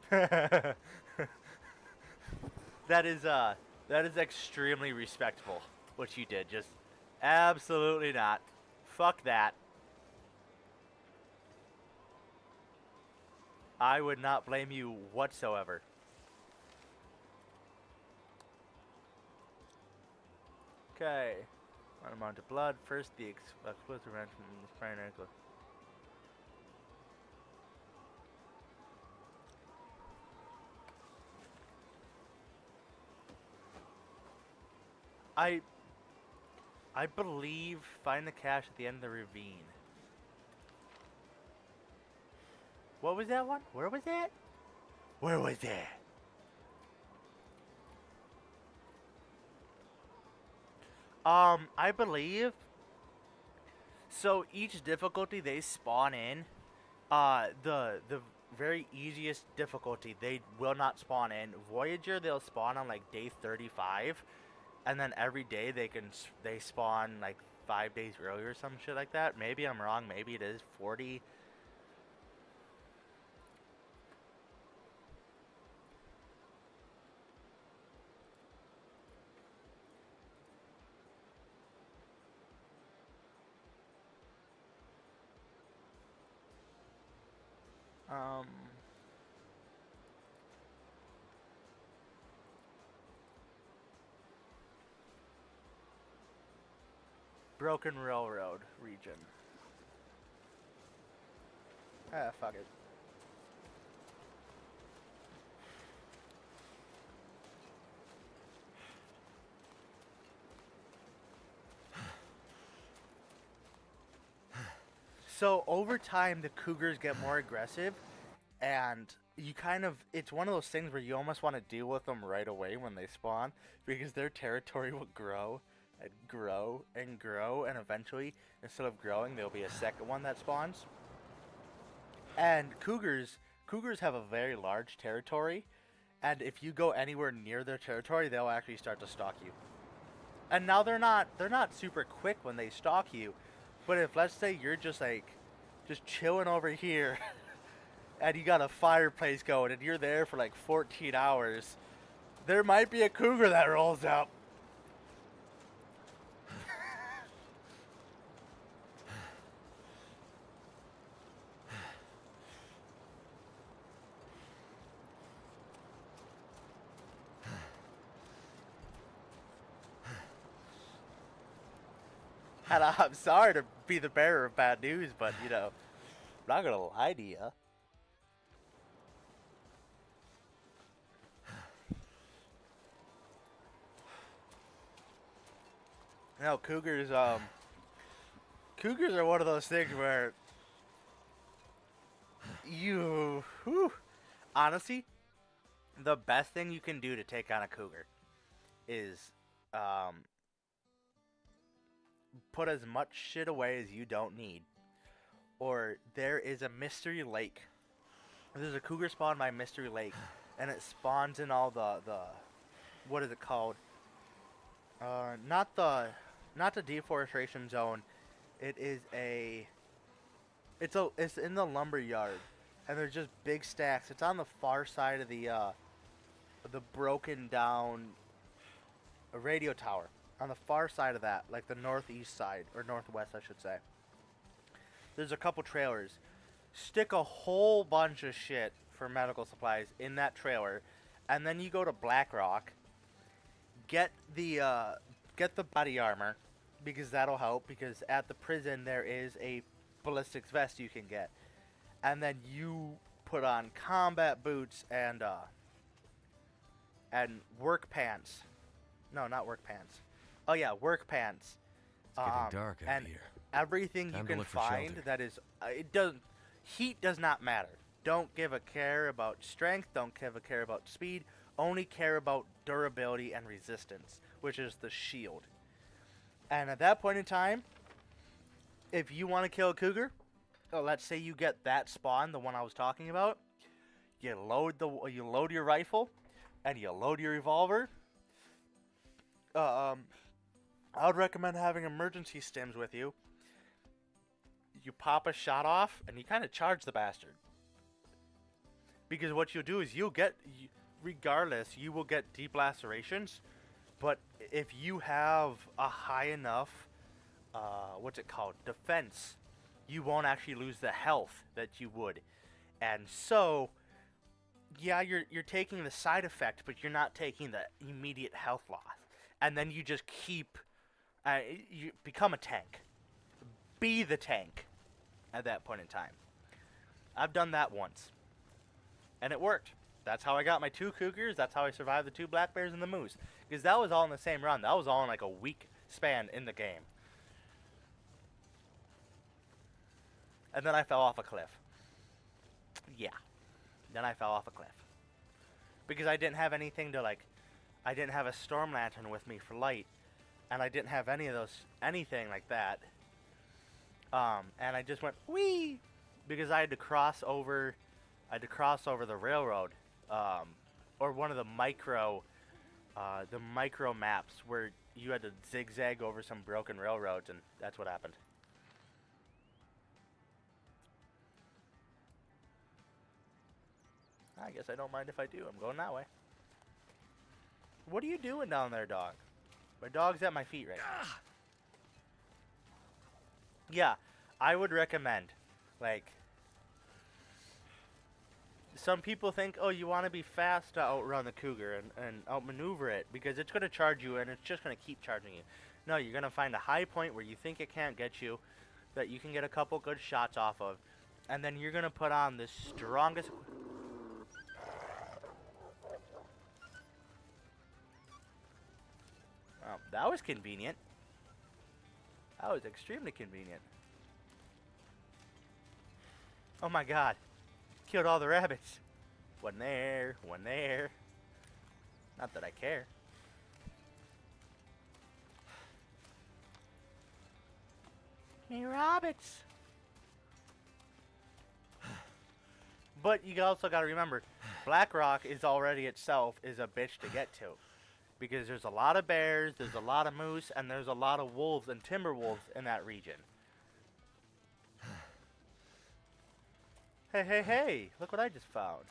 that that is extremely respectful what you did. Just absolutely not. Fuck that. I would not blame you whatsoever. Okay. One amount of blood. First, the explosive wrench from the sprained ankle. I I believe find the cache at the end of the ravine. What was that one? Where was that? Where was that? I believe So each difficulty they spawn in, the very easiest difficulty they will not spawn in. Voyager they'll spawn on like day 35, and then every day they spawn like 5 days earlier or some shit like that. Maybe I'm wrong. Maybe it is 40. Um. Broken Railroad region. Ah, fuck it. So over time, the cougars get more aggressive, and you kind of, it's one of those things where you almost want to deal with them right away when they spawn, because their territory will grow and grow and grow, and eventually, instead of growing, there'll be a second one that spawns. And cougars have a very large territory, and if you go anywhere near their territory, they'll actually start to stalk you. And now they're not super quick when they stalk you, but if let's say you're just chilling over here and you got a fireplace going and you're there for like 14 hours, there might be a cougar that rolls up. And I'm sorry to be the bearer of bad news, but I'm not gonna lie to you. No, cougars are one of those things where honestly, the best thing you can do to take on a cougar is put as much shit away as you don't need. Or there is a mystery lake. There's a cougar spawn by Mystery Lake, and it spawns in all the what is it called? Not the deforestation zone. It is it's in the lumber yard, and there's just big stacks. It's on the far side of the broken down radio tower. On the far side of that, like the northeast side or northwest, I should say. There's a couple trailers. Stick a whole bunch of shit for medical supplies in that trailer, and then you go to Blackrock. Get the body armor, because that'll help. Because at the prison there is a ballistics vest you can get, and then you put on combat boots and work pants. No, not work pants. Oh yeah, work pants. It's getting dark out and here. everything Time you to can look for find shelter. that is it doesn't heat does not matter. Don't give a care about strength. Don't give a care about speed. Only care about durability and resistance, which is the shield. And at that point in time, if you want to kill a cougar, let's say you get that spawn, the one I was talking about, you load your rifle, and you load your revolver. I would recommend having emergency stims with you. You pop a shot off, and you kind of charge the bastard. Because what you'll do is regardless, you will get deep lacerations. But if you have a high enough, defense, you won't actually lose the health that you would. And so, yeah, you're taking the side effect, but you're not taking the immediate health loss. And then you just you become a tank. Be the tank at that point in time. I've done that once, and it worked. That's how I got my 2 cougars. That's how I survived the 2 black bears and the moose. Because that was all in the same run. That was all in like a week span in the game. And then I fell off a cliff. Yeah. Then I fell off a cliff. Because I didn't have anything to I didn't have a storm lantern with me for light. And I didn't have anything like that. And I just went wee because I had to cross over. I had to cross over the railroad, or one of the micro maps where you had to zigzag over some broken railroads, and that's what happened. I guess I don't mind if I do. I'm going that way. What are you doing down there, dog? My dog's at my feet right now. Yeah, I would recommend, like, some people think, oh, you want to be fast to outrun the cougar and outmaneuver it because it's going to charge you and it's just going to keep charging you. No, you're going to find a high point where you think it can't get you, that you can get a couple good shots off of, and then you're going to put on the strongest... Oh, that was convenient. That was extremely convenient. Oh my god. Killed all the rabbits. One there, one there. Not that I care. Me rabbits. But you also got to remember, Black Rock is already itself is a bitch to get to. Because there's a lot of bears, there's a lot of moose, and there's a lot of wolves and timber wolves in that region. Hey, hey, hey! Look what I just found.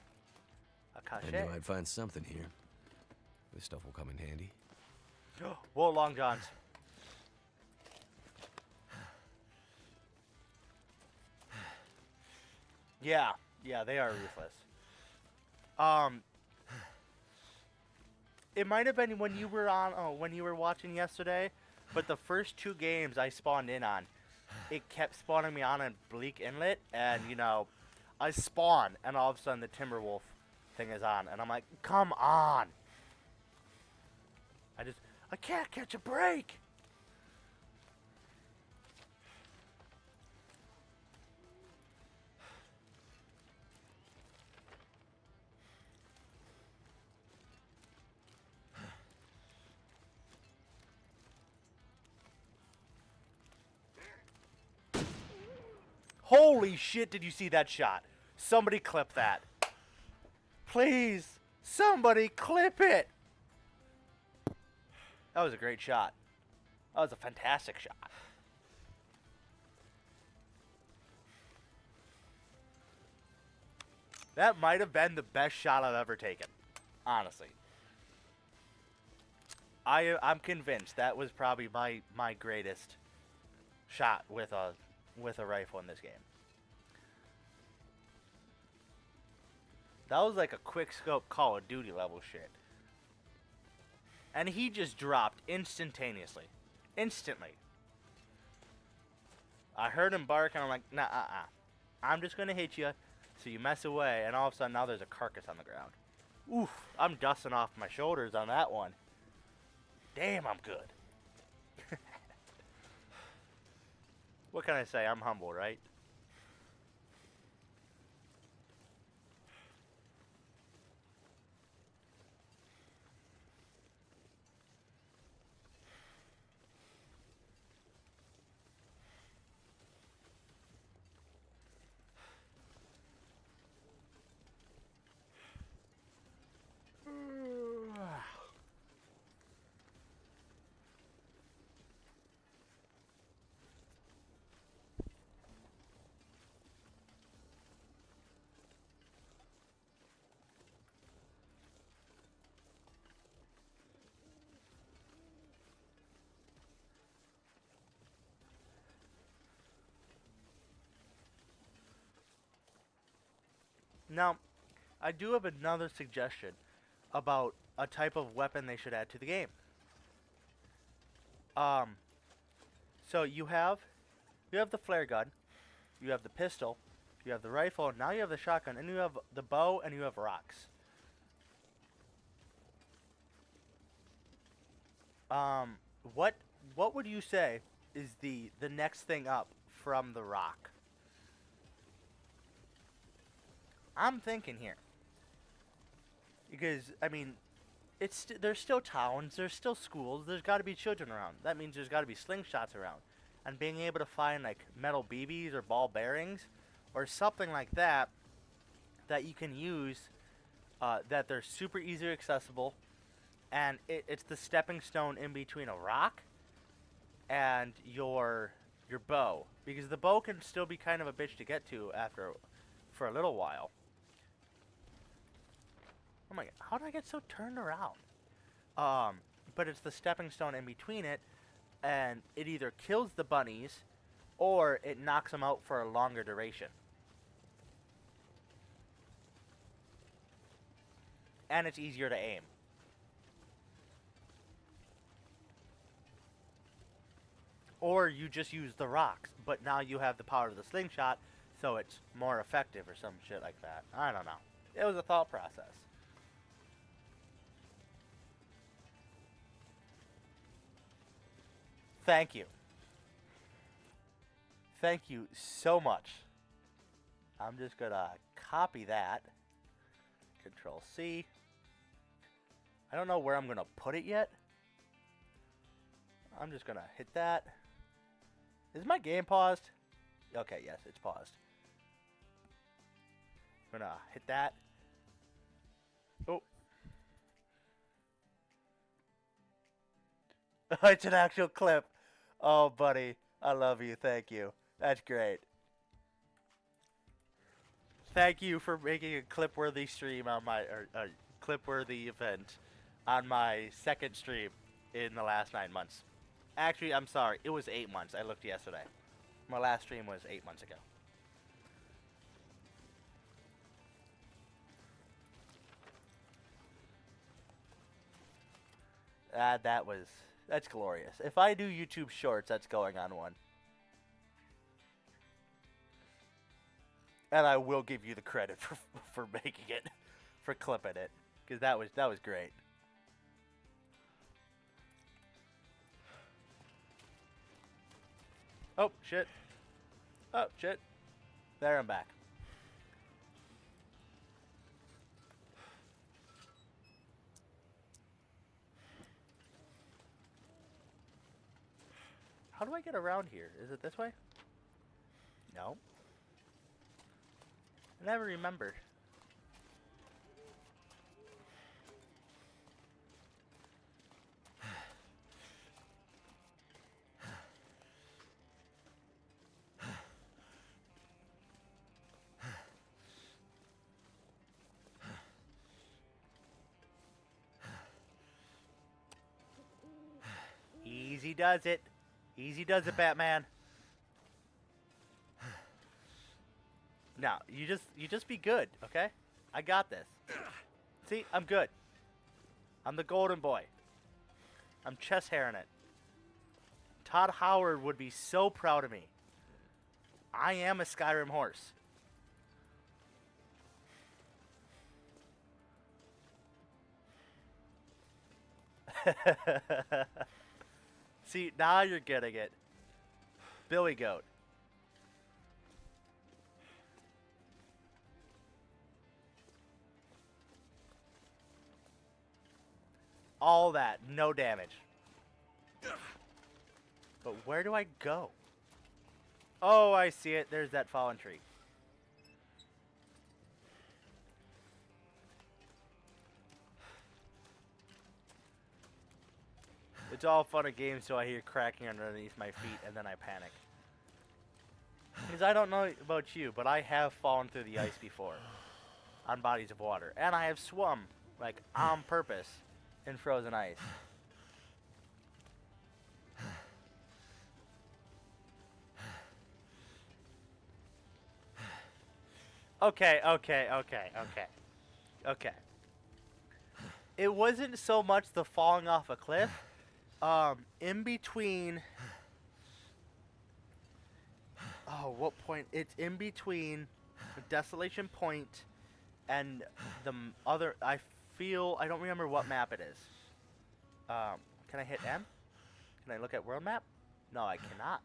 A I cachet. knew I'd find something here. This stuff will come in handy. Whoa, Long Johns. Yeah, they are ruthless. It might have been when you were watching yesterday, but the first 2 games I spawned in on, it kept spawning me on a Bleak Inlet, and I spawn, and all of a sudden the Timberwolf thing is on, and I'm like, come on! I can't catch a break! Holy shit, did you see that shot? Somebody clip that. Please, somebody clip it! That was a great shot. That was a fantastic shot. That might have been the best shot I've ever taken. Honestly. I'm convinced that was probably my greatest shot with a rifle in this game. That was like a quick scope Call of Duty level shit. And he just dropped instantaneously. Instantly. I heard him bark and I'm like, nah, I'm just gonna hit you so you mess away, and all of a sudden now there's a carcass on the ground. Oof, I'm dusting off my shoulders on that one. Damn, I'm good. What can I say? I'm humble, right? Now, I do have another suggestion about a type of weapon they should add to the game. So you have the flare gun, you have the pistol, you have the rifle, now you have the shotgun, and you have the bow, and you have rocks. What would you say is the next thing up from the rock? I'm thinking here. Because, I mean, there's still towns, there's still schools, there's got to be children around. That means there's got to be slingshots around. and being able to find like metal BBs or ball bearings or something like that that you can use, that they're super easy accessible, and it's the stepping stone in between a rock and your bow, because the bow can still be kind of a bitch to get to after for a little while. Oh my god, how did I get so turned around? But it's the stepping stone in between it, and it either kills the bunnies or it knocks them out for a longer duration. And it's easier to aim. Or you just use the rocks, but now you have the power of the slingshot, so it's more effective or some shit like that. I don't know. It was a thought process. Thank you. Thank you so much. I'm just gonna copy that. Control C. I don't know where I'm gonna put it yet. I'm just gonna hit that. Is my game paused? Okay, yes, it's paused. I'm gonna hit that. Oh. It's an actual clip. Oh, buddy. I love you. Thank you. That's great. Thank you for making a clip-worthy stream on my, or clip-worthy event on my second stream in the last 9 months. Actually, I'm sorry. It was 8 months. I looked yesterday. My last stream was 8 months ago. That's glorious. If I do YouTube Shorts, that's going on one. And I will give you the credit for making it, for clipping it, because that was great. Oh shit! Oh shit! There, I'm back. How do I get around here? Is it this way? No. I never remembered. Easy does it. Easy does it, Batman. Now, you just be good, okay? I got this. See, I'm good. I'm the golden boy. I'm chest hairing it. Todd Howard would be so proud of me. I am a Skyrim horse. See, now you're getting it. Billy Goat. All that, no damage. But where do I go? Oh, I see it. There's that fallen tree. It's all fun and games till I hear cracking underneath my feet and then I panic. Because I don't know about you, but I have fallen through the ice before. On bodies of water. And I have swum, like, on purpose in frozen ice. Okay. It wasn't so much the falling off a cliff. In between... Oh, what point? It's in between Desolation Point and the other... I don't remember what map it is. Can I hit M? Can I look at world map? No, I cannot.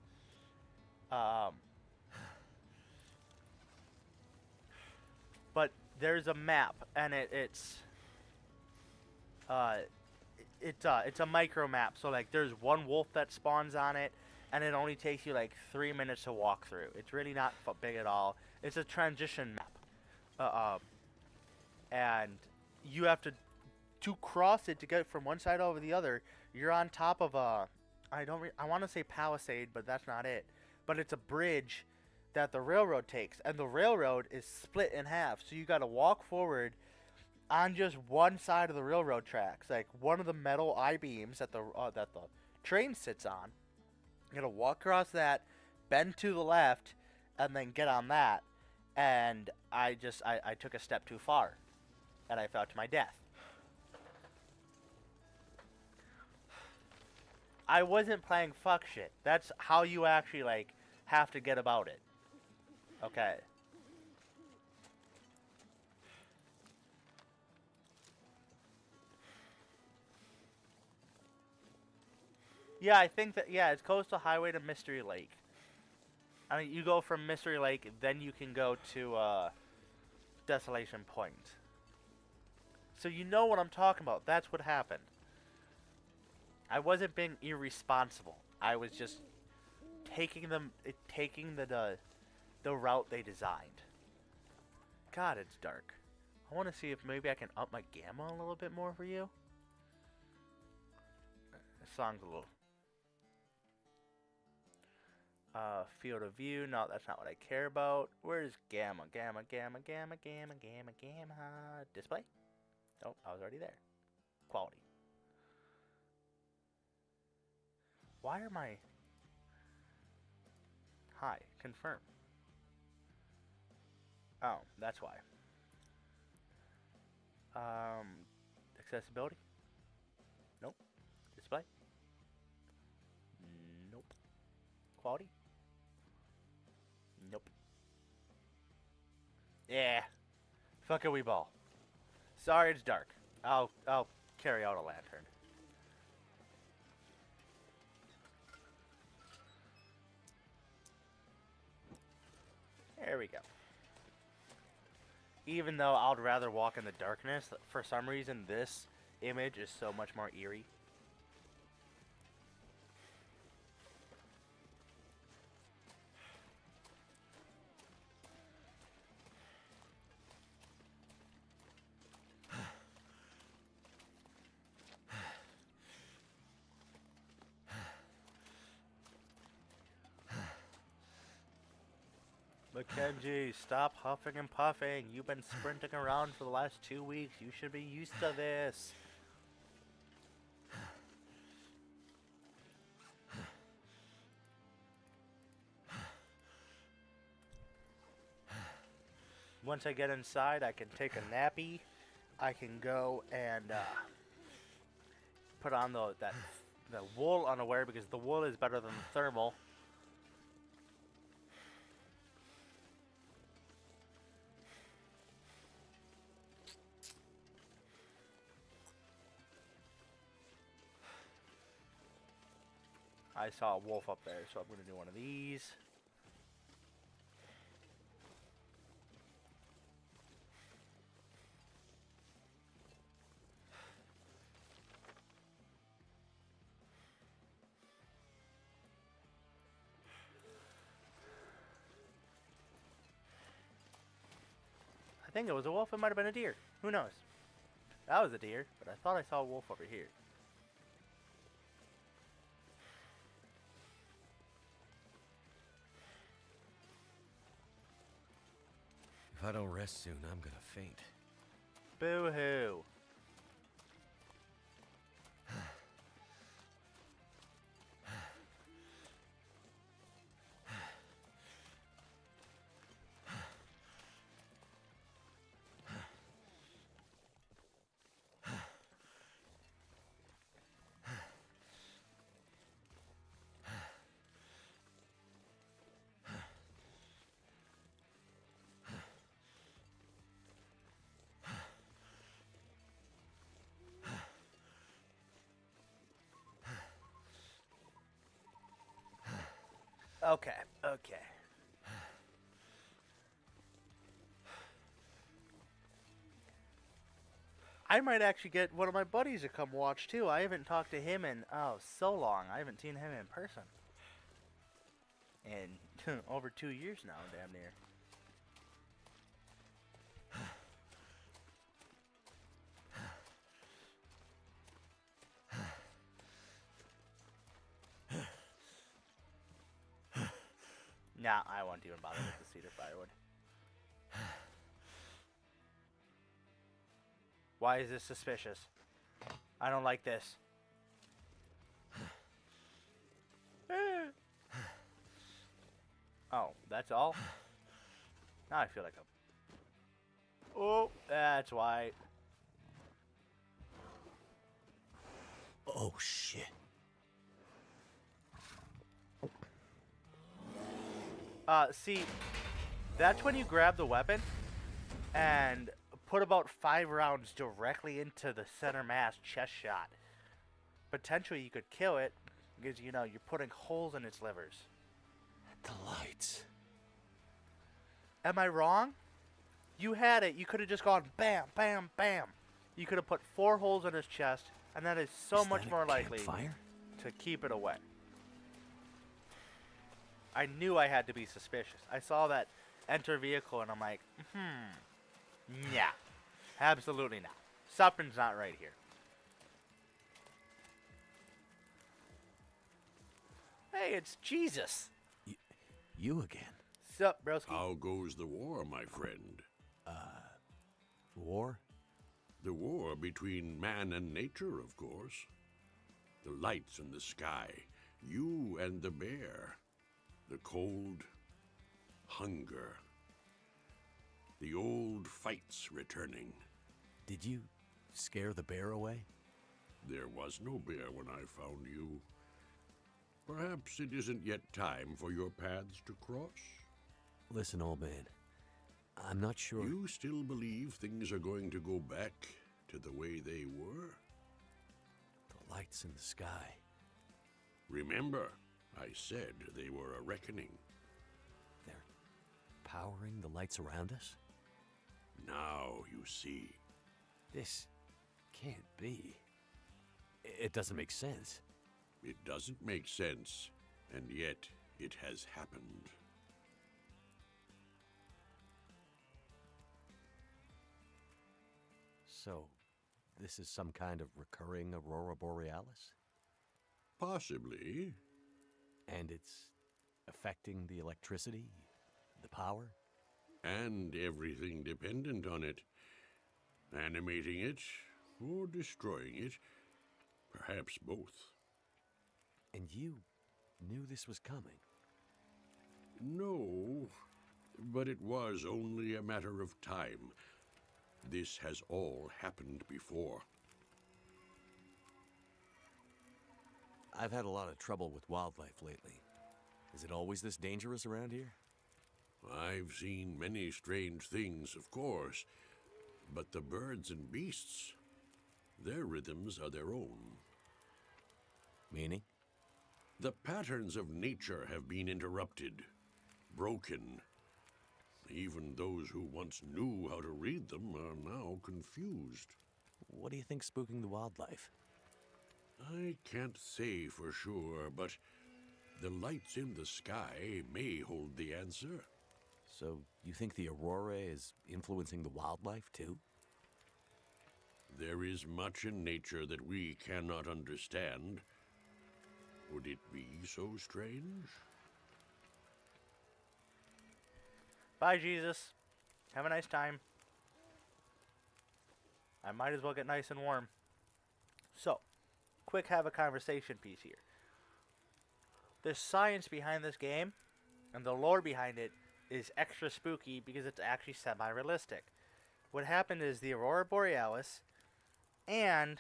But there's a map, and it's a micro map. So like, there's one wolf that spawns on it, and it only takes you like 3 minutes to walk through. It's really not big at all. It's a transition map, uh, and you have to cross it to get from one side over the other. You're on top of a, I want to say palisade, but that's not it. But it's a bridge that the railroad takes, and the railroad is split in half. So you got to walk forward on just one side of the railroad tracks, like one of the metal I-beams that the train sits on. You got to walk across that, bend to the left, and then get on that. And I took a step too far, and I fell to my death. I wasn't playing fuck shit. That's how you actually, like, have to get about it. Okay. Yeah, I think that, yeah, it's Coastal Highway to Mystery Lake. I mean, you go from Mystery Lake, then you can go to, Desolation Point. So you know what I'm talking about. That's what happened. I wasn't being irresponsible. I was just taking the route they designed. God, it's dark. I want to see if maybe I can up my gamma a little bit more for you. This song's a little... field of view. No, that's not what I care about. Where's gamma? Gamma. Display? Nope, I was already there. Quality. Why are my... Hi, confirm. Oh, that's why. Accessibility? Nope. Display? Nope. Quality? Nope. Yeah. Fuck a wee ball. Sorry, it's dark. I'll carry out a lantern. There we go. Even though I'd rather walk in the darkness, for some reason this image is so much more eerie. Mackenzie, stop huffing and puffing. You've been sprinting around for the last 2 weeks. You should be used to this. Once I get inside, I can take a nappy. I can go and put on the wool underwear because the wool is better than the thermal. I saw a wolf up there, so I'm going to do one of these. I think it was a wolf. It might have been a deer. Who knows? That was a deer, but I thought I saw a wolf over here. If I don't rest soon, I'm gonna faint. Boo-hoo. Okay, okay. I might actually get one of my buddies to come watch too. I haven't talked to him in, oh, so long. I haven't seen him in person. in over 2 years now, damn near. Nah, I won't even bother with the cedar firewood. Why is this suspicious? I don't like this. Oh, that's all? Now I feel like a... Oh, that's why. Oh, shit. See, that's when you grab the weapon and put about 5 rounds directly into the center mass chest shot. Potentially you could kill it because, you know, you're putting holes in its livers. The lights. Am I wrong? You had it. You could have just gone bam, bam, bam. You could have put 4 holes in his chest, and that is so much more likely to keep it away. I knew I had to be suspicious. I saw that enter vehicle, and I'm like, yeah, absolutely not. Something's not right here. Hey, it's Jesus. You again? Sup, broski? How goes the war, my friend? War? The war between man and nature, of course. The lights in the sky, you and the bear. The cold, hunger. The old fights returning. Did you scare the bear away? There was no bear when I found you. Perhaps it isn't yet time for your paths to cross? Listen, old man. I'm not sure. You still believe things are going to go back to the way they were? The lights in the sky. Remember, I said they were a reckoning. They're powering the lights around us? Now you see. This can't be. It doesn't make sense. It doesn't make sense, and yet it has happened. So, this is some kind of recurring aurora borealis? Possibly. And it's affecting the electricity, the power? And everything dependent on it. Animating it, or destroying it. Perhaps both. And you knew this was coming? No, but it was only a matter of time. This has all happened before. I've had a lot of trouble with wildlife lately. Is it always this dangerous around here? I've seen many strange things, of course, but the birds and beasts, their rhythms are their own. Meaning? The patterns of nature have been interrupted, broken. Even those who once knew how to read them are now confused. What do you think's spooking the wildlife? I can't say for sure, but the lights in the sky may hold the answer. So, you think the aurora is influencing the wildlife, too? There is much in nature that we cannot understand. Would it be so strange? Bye, Jesus. Have a nice time. I might as well get nice and warm. So, quick have a conversation piece here. The science behind this game and the lore behind it is extra spooky because it's actually semi-realistic. What happened is the Aurora Borealis and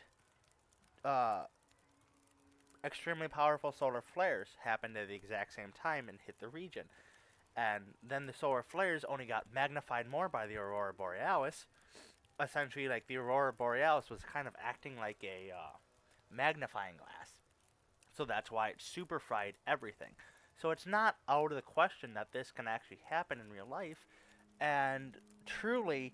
extremely powerful solar flares happened at the exact same time and hit the region. And then the solar flares only got magnified more by the Aurora Borealis. Essentially, like, the Aurora Borealis was kind of acting like a magnifying glass. So that's why it super fried everything. So it's not out of the question that this can actually happen in real life. And truly,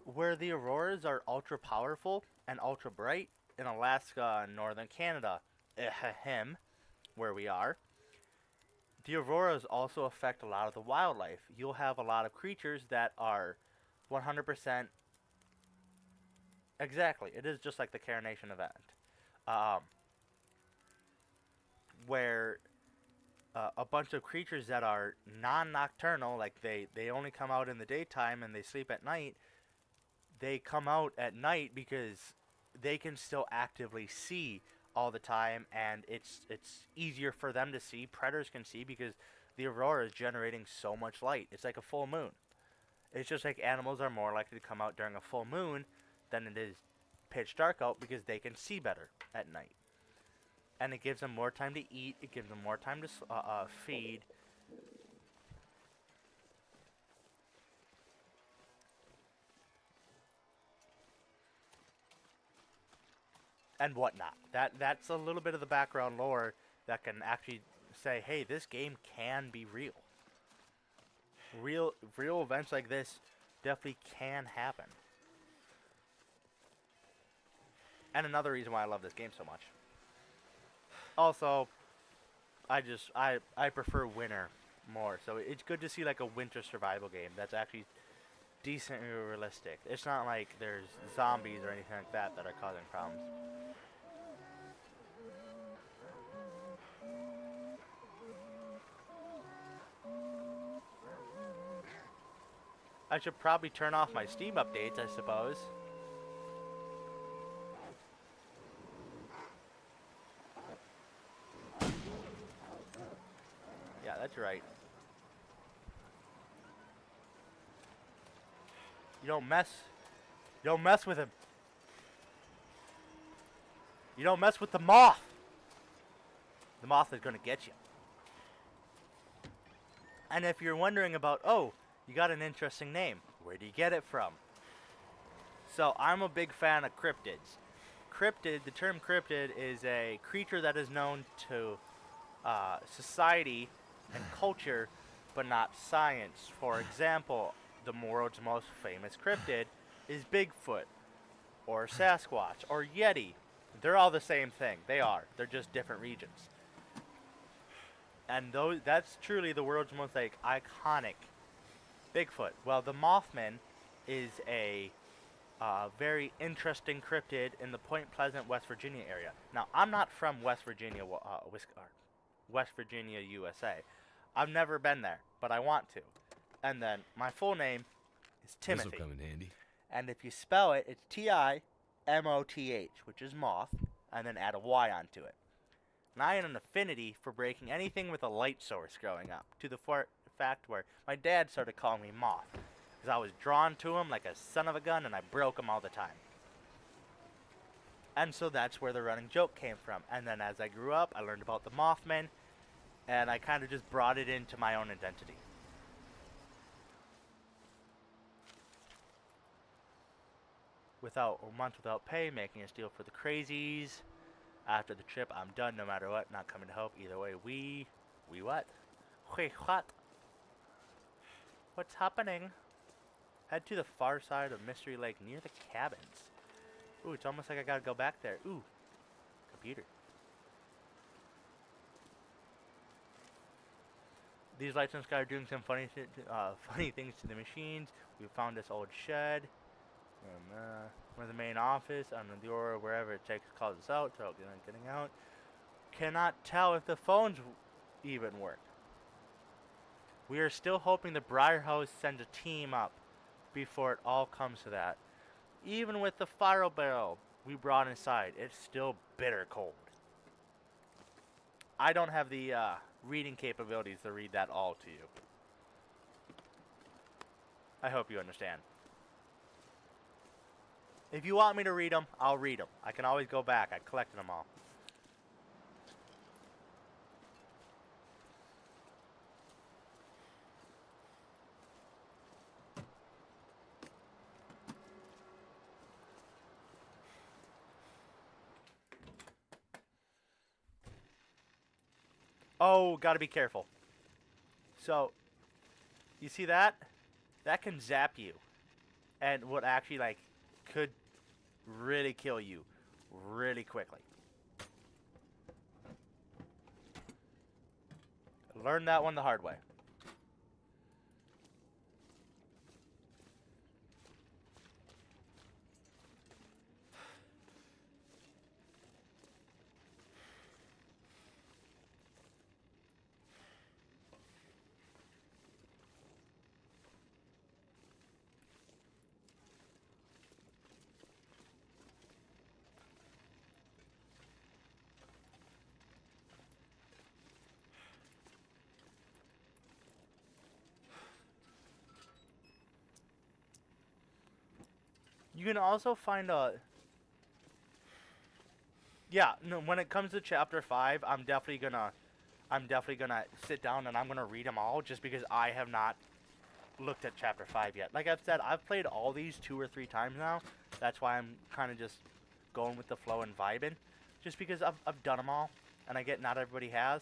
where the auroras are ultra powerful and ultra bright in Alaska and northern Canada, where we are, the auroras also affect a lot of the wildlife. You'll have a lot of creatures that are 100% exactly. It is just like the coronation event, um, where a bunch of creatures that are non-nocturnal, like they only come out in the daytime and they sleep at night. They come out at night because they can still actively see all the time, and it's easier for them to see. Predators can see because the aurora is generating so much light. It's like a full moon. It's just like animals are more likely to come out during a full moon than it is pitch dark out because they can see better at night. And it gives them more time to eat. It gives them more time to feed. And whatnot. That's a little bit of the background lore that can actually say, hey, this game can be real. Real events like this definitely can happen. And another reason why I love this game so much. Also, I prefer winter more. So it's good to see like a winter survival game that's actually decently realistic. It's not like there's zombies or anything like that that are causing problems. I should probably turn off my Steam updates, I suppose. Yeah, that's right. You don't mess with him. You don't mess with the moth. The moth is gonna get you. And if you're wondering about, oh, you got an interesting name. Where do you get it from? So I'm a big fan of cryptids. The term cryptid is a creature that is known to society and culture, but not science. For example, the world's most famous cryptid is Bigfoot, or Sasquatch, or Yeti. They're all the same thing. They are. They're just different regions. And that's truly the world's most like iconic Bigfoot. Well, the Mothman is a very interesting cryptid in the Point Pleasant, West Virginia area. Now, I'm not from West Virginia, West Virginia, USA. I've never been there, but I want to. And then my full name is Timothy. This'll come in handy. And if you spell it, it's Timoth, which is moth, and then add a Y onto it. And I had an affinity for breaking anything with a light source growing up, to the fact where my dad started calling me Moth, because I was drawn to him like a son of a gun, and I broke him all the time. And so that's where the running joke came from. And then as I grew up, I learned about the Mothman, and I kind of just brought it into my own identity. Without a month without pay, making a deal for the crazies. After the trip, I'm done no matter what. Not coming to help. Either way, we what? Wait, what? What's happening? Head to the far side of Mystery Lake near the cabins. Ooh, it's almost like I gotta go back there. Ooh, computer. These lights in the sky are doing some funny things to the machines. We found this old shed. We're in the main office, on the door, wherever it takes, calls us out, so getting out. Cannot tell if the phones even work. We are still hoping the Briarhouse sends a team up before it all comes to that. Even with the fire barrel we brought inside, it's still bitter cold. I don't have the reading capabilities to read that all to you. I hope you understand. If you want me to read them, I'll read them. I can always go back. I collected them all. Oh, gotta be careful. So, you see that? That can zap you. And would actually, like, could really kill you really quickly. Learned that one the hard way. You can also find a... Yeah, no, when it comes to chapter 5, I'm definitely gonna sit down and I'm gonna read them all just because I have not looked at chapter 5 yet. Like I've said, I've played all these 2 or 3 times now. That's why I'm kind of just going with the flow and vibing. Just because I've done them all, and I get not everybody has.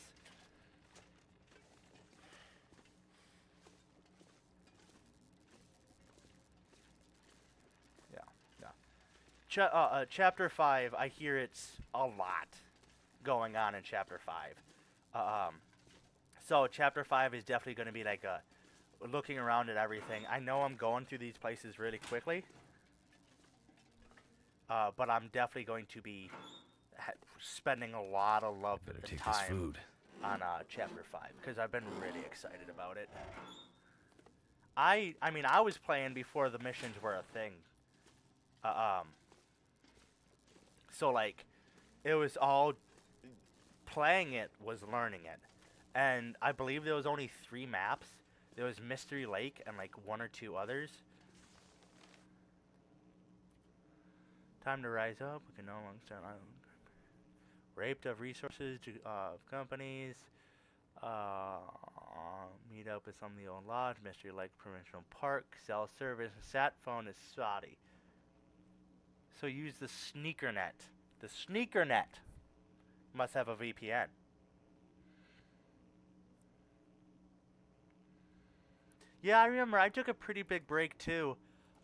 Chapter 5, I hear it's a lot going on in Chapter 5. So Chapter 5 is definitely going to be like looking around at everything. I know I'm going through these places really quickly, but I'm definitely going to be spending a lot of love Better and take time this food. on Chapter 5 because I've been really excited about it. I mean, I was playing before the missions were a thing. So, like, it was all... Playing it was learning it. And I believe there was only 3 maps. There was Mystery Lake and, like, 1 or 2 others. Time to rise up. We can no longer stand on... Raped of resources of companies. Meet up with some of the old lodge. Mystery Lake Provincial Park. Cell service. Sat phone is spotty. So use the sneaker net. The sneaker net must have a VPN. Yeah, I remember. I took a pretty big break too.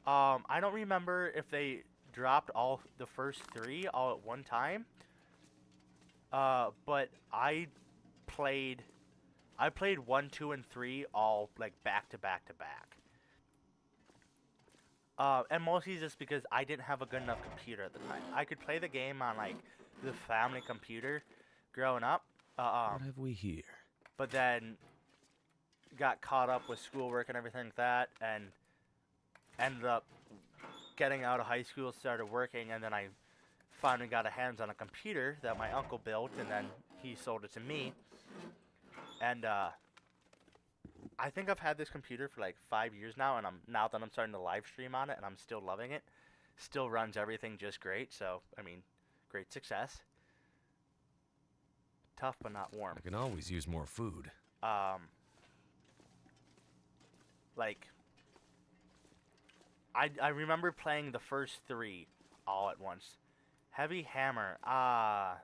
I don't remember if they dropped all the first 3 all at one time. But I played 1, 2, and 3 all like back to back to back. And mostly just because I didn't have a good enough computer at the time. I could play the game on, like, the family computer growing up. What have we here? But then got caught up with schoolwork and everything like that, and ended up getting out of high school, started working, and then I finally got a hands on a computer that my uncle built, and then he sold it to me. And, I think I've had this computer for like 5 years now, and now that I'm starting to live stream on it, and I'm still loving it. Still runs everything just great, so, I mean, great success. Tough but not warm. I can always use more food. Like, I remember playing the first 3 all at once. Heavy Hammer, I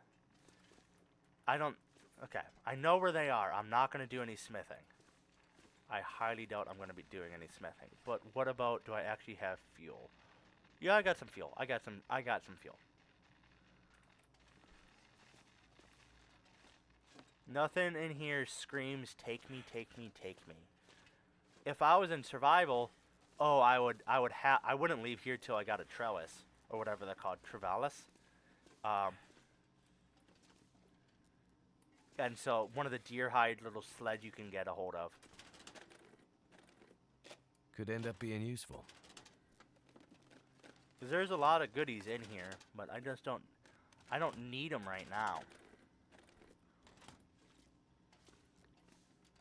don't, okay, I know where they are. I'm not going to do any smithing. I highly doubt I'm going to be doing any smithing. But what about, do I actually have fuel? Yeah, I got some fuel. I got some fuel. Nothing in here screams, take me, take me, take me. If I was in survival, oh, I wouldn't leave here till I got a trellis, or whatever they're called, trellis. And so, one of the deer hide little sled you can get a hold of. Could end up being useful. 'Cause there's a lot of goodies in here, but I don't need them right now.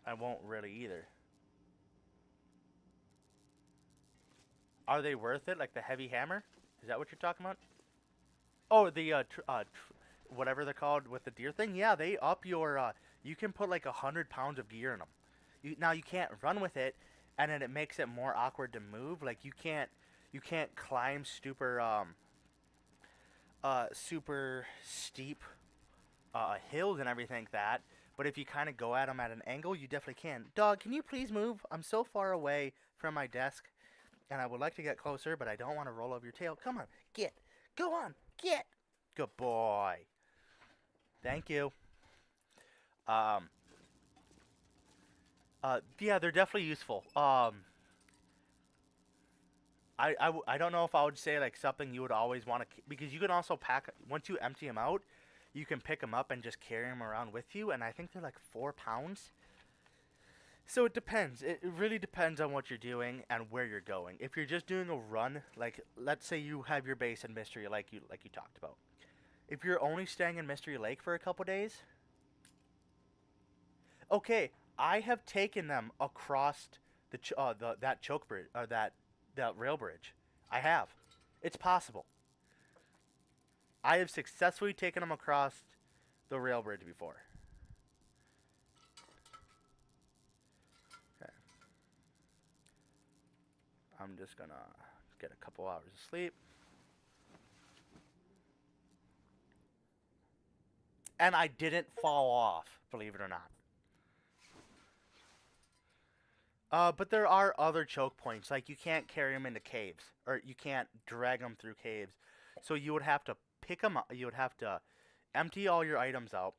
I won't really either. Are they worth it? Like the heavy hammer? Is that what you're talking about? Oh, the whatever they're called with the deer thing. Yeah, they up your. You can put like 100 pounds of gear in them. Now you can't run with it, and then it makes it more awkward to move. Like you can't climb super steep hills and everything like that. But if you kind of go at them at an angle, you definitely can. Dog, can you please move? I'm so far away from my desk, and I would like to get closer, but I don't want to roll over your tail. Come on, get. Go on, get. Good boy. Thank you. Yeah, they're definitely useful. I don't know if I would say like something you would always want to, because you can also pack once you empty them out, you can pick them up and just carry them around with you, and I think they're like 4 pounds. So it depends. It really depends on what you're doing and where you're going. If you're just doing a run, like let's say you have your base in Mystery like you talked about. If you're only staying in Mystery Lake for a couple days, okay, I have taken them across the that choke bridge or that rail bridge. I have. It's possible. I have successfully taken them across the rail bridge before. Okay. I'm just gonna get a couple hours of sleep. And I didn't fall off, believe it or not. But there are other choke points, like you can't carry them into caves, or you can't drag them through caves. So you would have to pick them up. You would have to empty all your items out,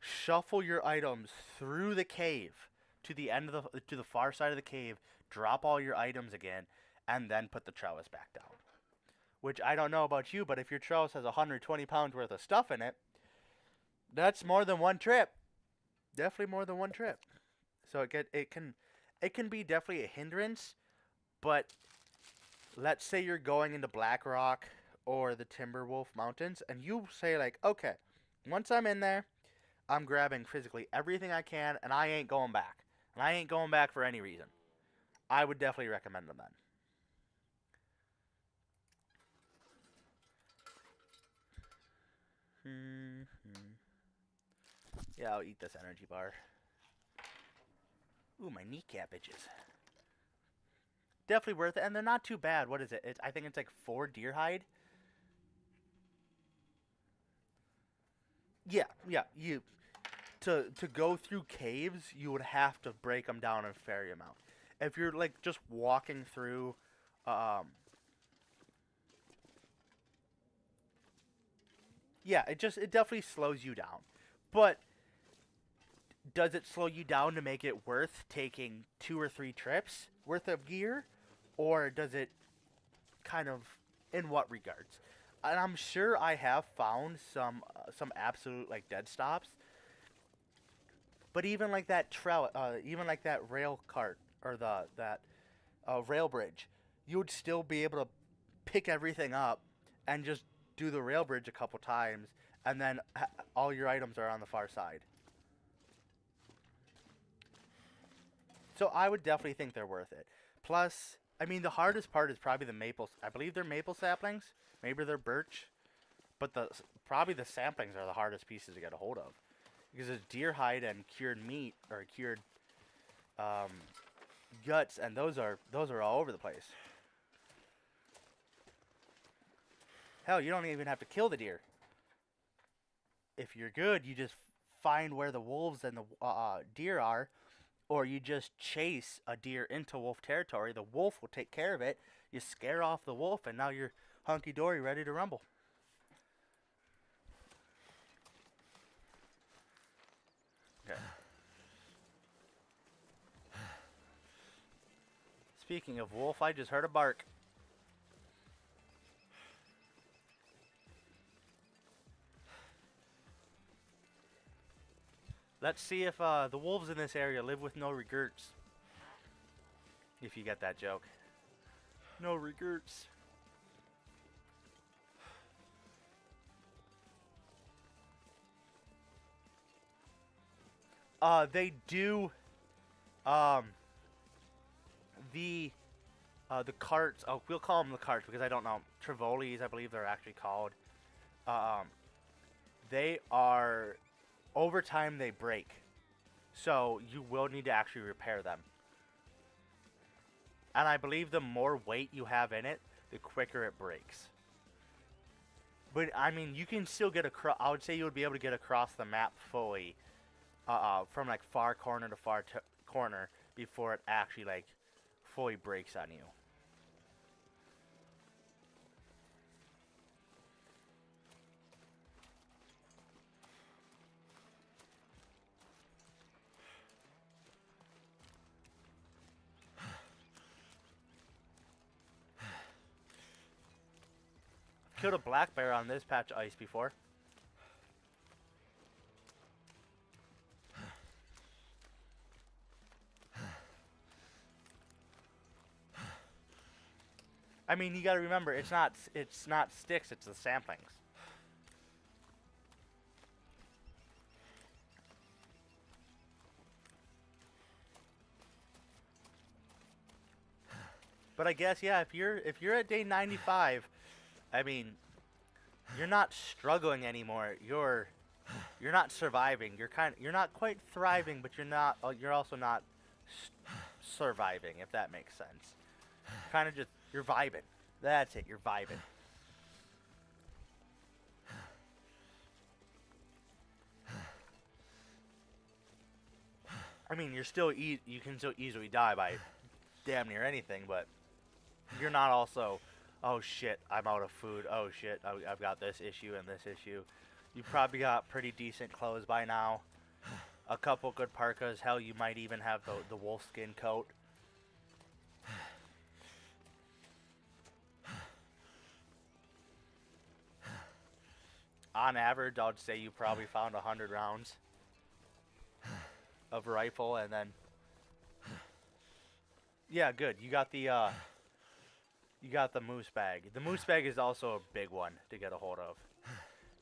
shuffle your items through the cave to the end of the far side of the cave, drop all your items again, and then put the trellis back down. Which I don't know about you, but if your trellis has 120 pounds worth of stuff in it, that's more than one trip. Definitely more than one trip. So it can be definitely a hindrance, but let's say you're going into Black Rock or the Timberwolf Mountains, and you say like, okay, once I'm in there, I'm grabbing physically everything I can, and I ain't going back. And I ain't going back for any reason. I would definitely recommend them then. Yeah, I'll eat this energy bar. Ooh, my kneecap itches. Definitely worth it, and they're not too bad. What is it? I think it's like 4 deer hide. Yeah, yeah. You to go through caves, you would have to break them down and ferry them out. If you're like just walking through, yeah, it definitely slows you down. But does it slow you down to make it worth taking 2 or 3 trips worth of gear, or does it kind of, in what regards? And I'm sure I have found some absolute like dead stops. But even like that even like that rail cart or that rail bridge, you would still be able to pick everything up and just do the rail bridge a couple times, and then all your items are on the far side. So I would definitely think they're worth it. Plus, I mean, the hardest part is probably the maples. I believe they're maple saplings. Maybe they're birch, but probably the saplings are the hardest pieces to get a hold of, because it's deer hide and cured meat or cured um, guts, and those are all over the place. Hell, you don't even have to kill the deer. If you're good, you just find where the wolves and the deer are, or you just chase a deer into wolf territory. The wolf will take care of it. You scare off the wolf, and now you're hunky dory, ready to rumble. Okay. Speaking of wolf, I just heard a bark. Let's see if the wolves in this area live with no regrets. If you get that joke. No regrets. They do. Um, the carts. Oh, we'll call them the carts because I don't know. Trivolis, I believe they're actually called. Um, they are, over time they break, so you will need to actually repair them. And I believe the more weight you have in it, the quicker it breaks. But I mean, you can still get across. I would say you would be able to get across the map fully, from like far corner to far corner before it actually like fully breaks on you. killed a black bear on this patch of ice before. I mean, you got to remember, it's not sticks, it's the samplings. But I guess yeah, if you're at day 95, I mean, you're not struggling anymore. You're not surviving. You're not quite thriving, but you're also not surviving, if that makes sense. Kind of just you're vibing. That's it. You're vibing. I mean, you can still easily die by damn near anything, but you're not also, oh shit, I'm out of food. Oh shit, I've got this issue and this issue. You probably got pretty decent clothes by now. A couple good parkas. Hell, you might even have the wolfskin coat. On average, I'd say you probably found 100 rounds of rifle, and then yeah, good. You got the moose bag. The moose bag is also a big one to get a hold of.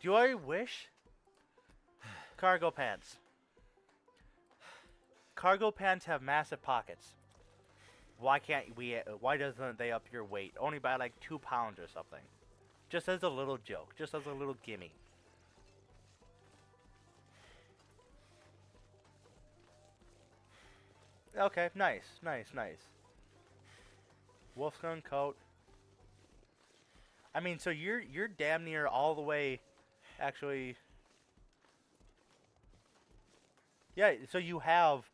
Do I wish cargo pants? Cargo pants have massive pockets. Why can't we? Why doesn't they up your weight only by like 2 pounds or something? Just as a little joke, just as a little gimme. Okay, nice. Wolfskin coat. I mean, so you're damn near all the way, actually. Yeah, so you have,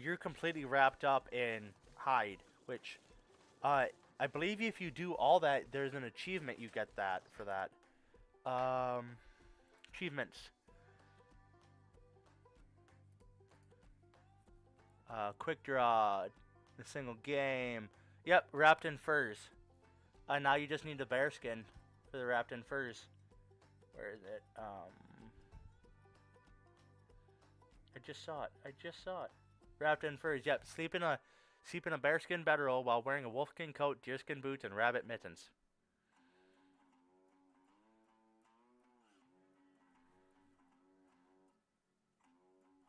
you're completely wrapped up in hide, which, I believe if you do all that, there's an achievement you get for that. Achievements. Quick draw, the single game. Yep, wrapped in furs. Now you just need the bear skin for the wrapped in furs. Where is it? I just saw it. Wrapped in furs. Yep, sleep in a bearskin bedroll while wearing a wolfskin coat, deerskin boots, and rabbit mittens.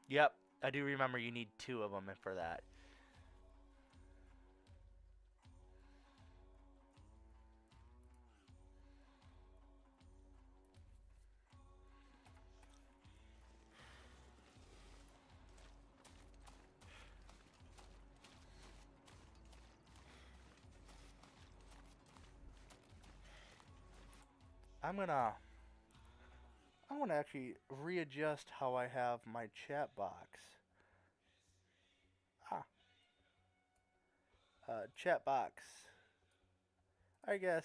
Yep, I do remember you need 2 of them for that. I'm gonna actually readjust how I have my chat box. Chat box. I guess.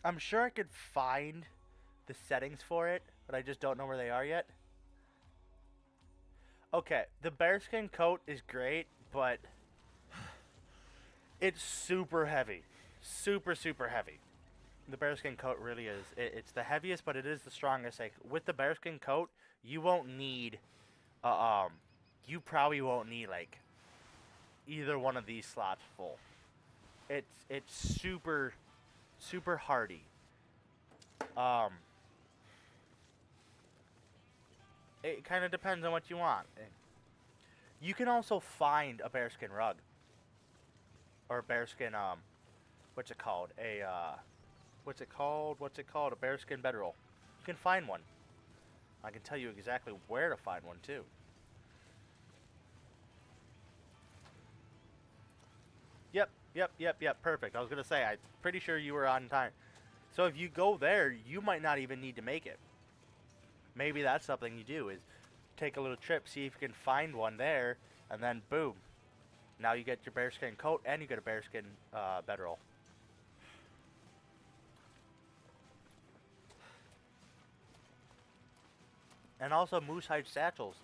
I'm sure I could find the settings for it, but I just don't know where they are yet. Okay, the bearskin coat is great, but it's super heavy. Super heavy. The bearskin coat really is. It's the heaviest, but it is the strongest. Like, with the bearskin coat, you won't need, you probably won't need, like, either one of these slots full. It's super hardy. It kind of depends on what you want. You can also find a bearskin rug. Or a bearskin, what's it called? What's it called? A bearskin bedroll. You can find one. I can tell you exactly where to find one, too. Yep, perfect. I was going to say, I'm pretty sure you were on time. So if you go there, you might not even need to make it. Maybe that's something you do, is take a little trip, see if you can find one there, and then boom. Now you get your bearskin coat and you get a bearskin bedroll. And also moose hide satchels.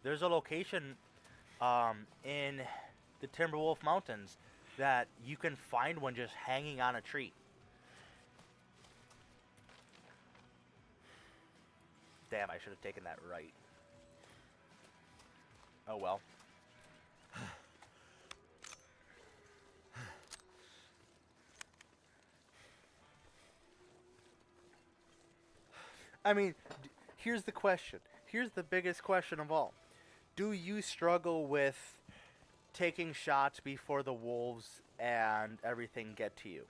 There's a location in the Timberwolf Mountains that you can find one just hanging on a tree. Damn, I should have taken that right. Oh well. I mean, here's the question. Here's the biggest question of all. Do you struggle with taking shots before the wolves and everything get to you?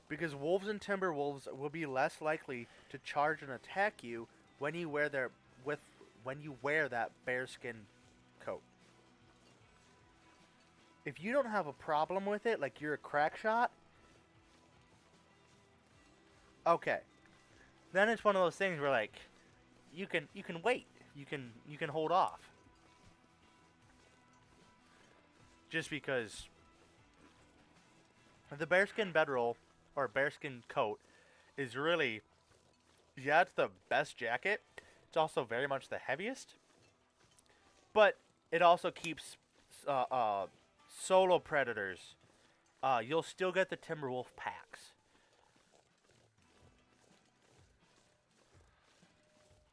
Because wolves and timber wolves will be less likely to charge and attack you when you wear that bearskin coat. If you don't have a problem with it, like you're a crack shot, okay. Then it's one of those things where like you can wait. You can hold off. Just because the bearskin bedroll or bearskin coat is really, yeah, it's the best jacket. It's also very much the heaviest. But it also keeps solo predators. You'll still get the Timberwolf packs.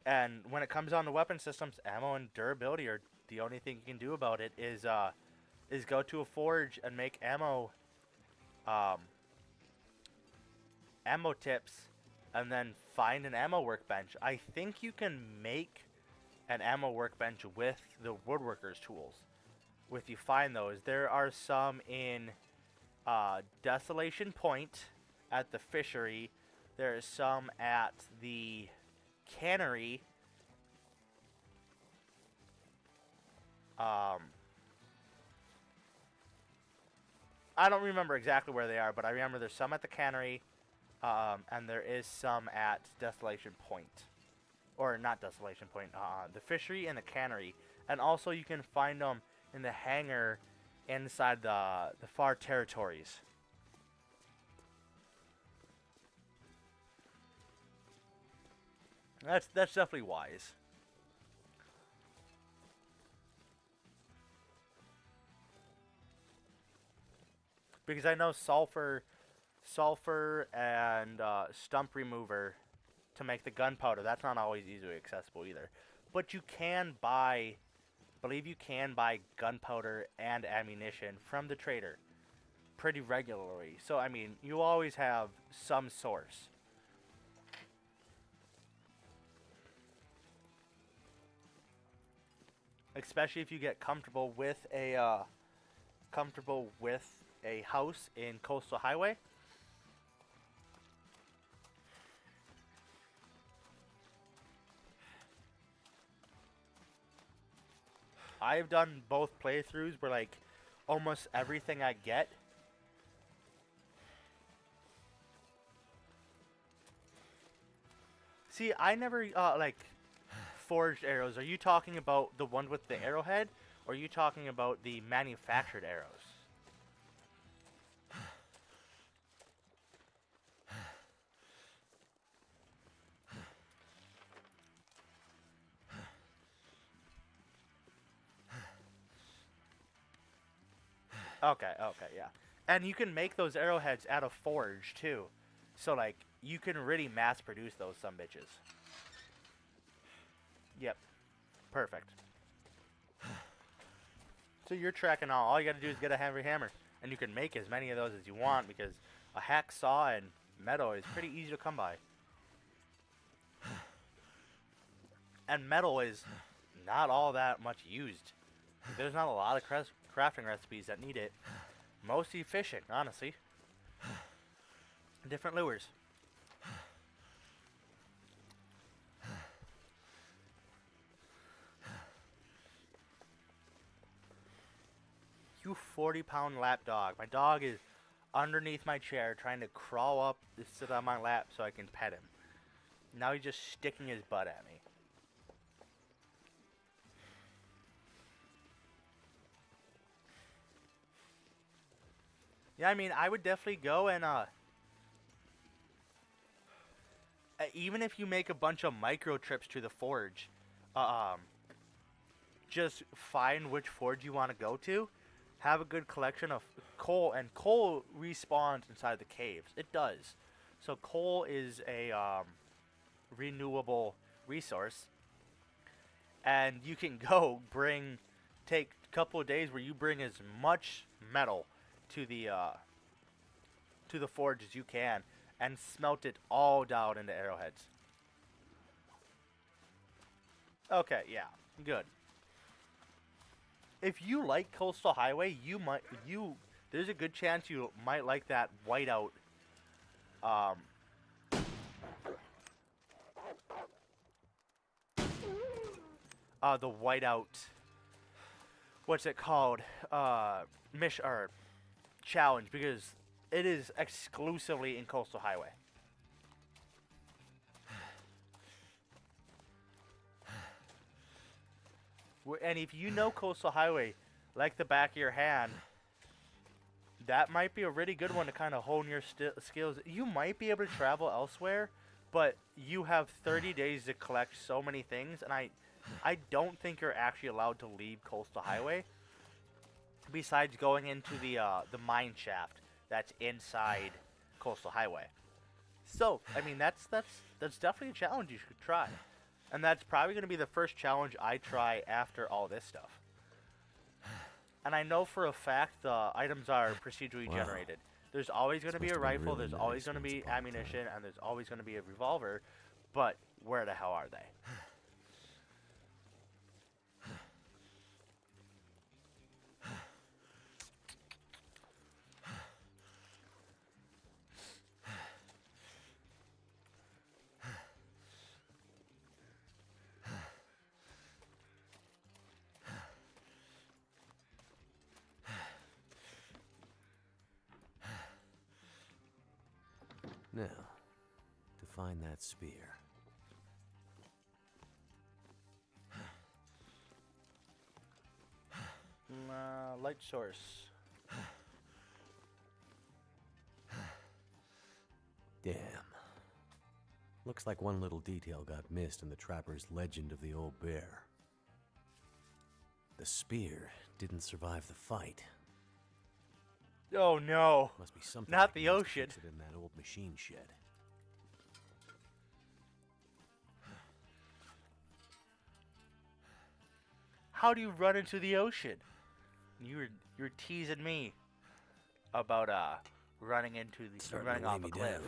And when it comes on to weapon systems, ammo and durability are the only thing you can do about it is go to a forge and make ammo tips and then find an ammo workbench. I think you can make an ammo workbench with the woodworker's tools. If you find those, there are some in Desolation Point at the fishery. There is some at the cannery. I don't remember exactly where they are, but I remember there's some at the cannery, and there is some at Desolation Point. Or not Desolation Point, the fishery and the cannery. And also you can find them in the hangar inside the far territories. That's definitely wise. Because I know sulfur and stump remover to make the gunpowder, that's not always easily accessible either. But you can buy, I believe you can buy gunpowder and ammunition from the trader pretty regularly. So, I mean, you always have some source. Especially if you get comfortable with a house in Coastal Highway. I've done both playthroughs where like almost everything I get See, I never like forged arrows. Are you talking about the one with the arrowhead or are you talking about the manufactured arrows? Okay, yeah. And you can make those arrowheads at a forge, too. So, like, you can really mass produce those some bitches. Yep. Perfect. So you're tracking all you gotta do is get a heavy hammer. And you can make as many of those as you want because a hacksaw and metal is pretty easy to come by. And metal is not all that much used. There's not a lot of crafting recipes that need it. Mostly fishing, honestly. Different lures. You 40-pound lap dog. My dog is underneath my chair trying to crawl up to sit on my lap so I can pet him. Now he's just sticking his butt at me. Yeah, I mean, I would definitely go and even if you make a bunch of micro trips to the forge, um, just find which forge you want to go to. Have a good collection of coal, and coal respawns inside the caves. It does. So coal is a renewable resource, and you can go take a couple of days where you bring as much metal to the forge as you can, and smelt it all down into arrowheads. Okay, yeah, good. If you like Coastal Highway, there's a good chance you might like that whiteout. Um, the whiteout. What's it called? Mission or challenge, because it is exclusively in Coastal Highway. And if you know Coastal Highway like the back of your hand, that might be a really good one to kind of hone your skills. You might be able to travel elsewhere, but you have 30 days to collect so many things, and I don't think you're actually allowed to leave Coastal Highway. Besides going into the mine shaft that's inside Coastal Highway. So, I mean, that's definitely a challenge you should try. And that's probably going to be the first challenge I try after all this stuff. And I know for a fact the items are procedurally generated. There's always going to be a rifle, there's always going to be ammunition, and there's always going to be a revolver. But where the hell are they? Now, to find that spear. Light source. Damn. Looks like one little detail got missed in the trapper's legend of the old bear. The spear didn't survive the fight. Oh no. Must be something Not I the can use to ocean. fix it in that old machine shed. How do you run into the ocean? You're teasing me about running off a cliff.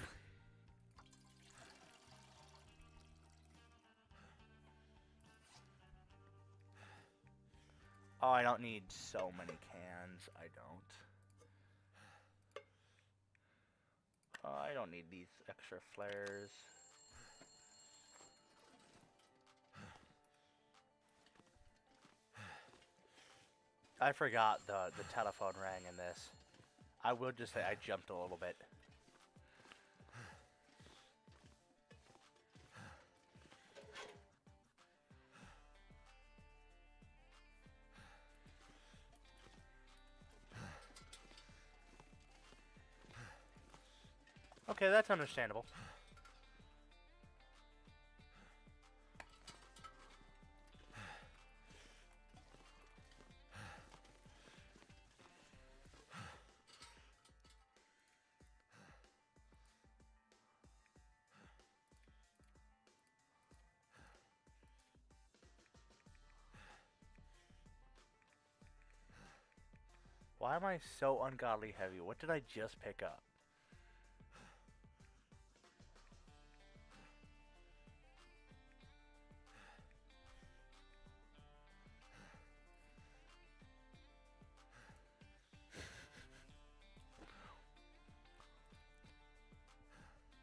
Oh, I don't need so many cans. I don't. I don't need these extra flares. I forgot the telephone rang in this. I will just say I jumped a little bit. Okay, that's understandable. Why am I so ungodly heavy? What did I just pick up?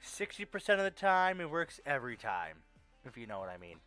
%60 of the time, it works every time, if you know what I mean.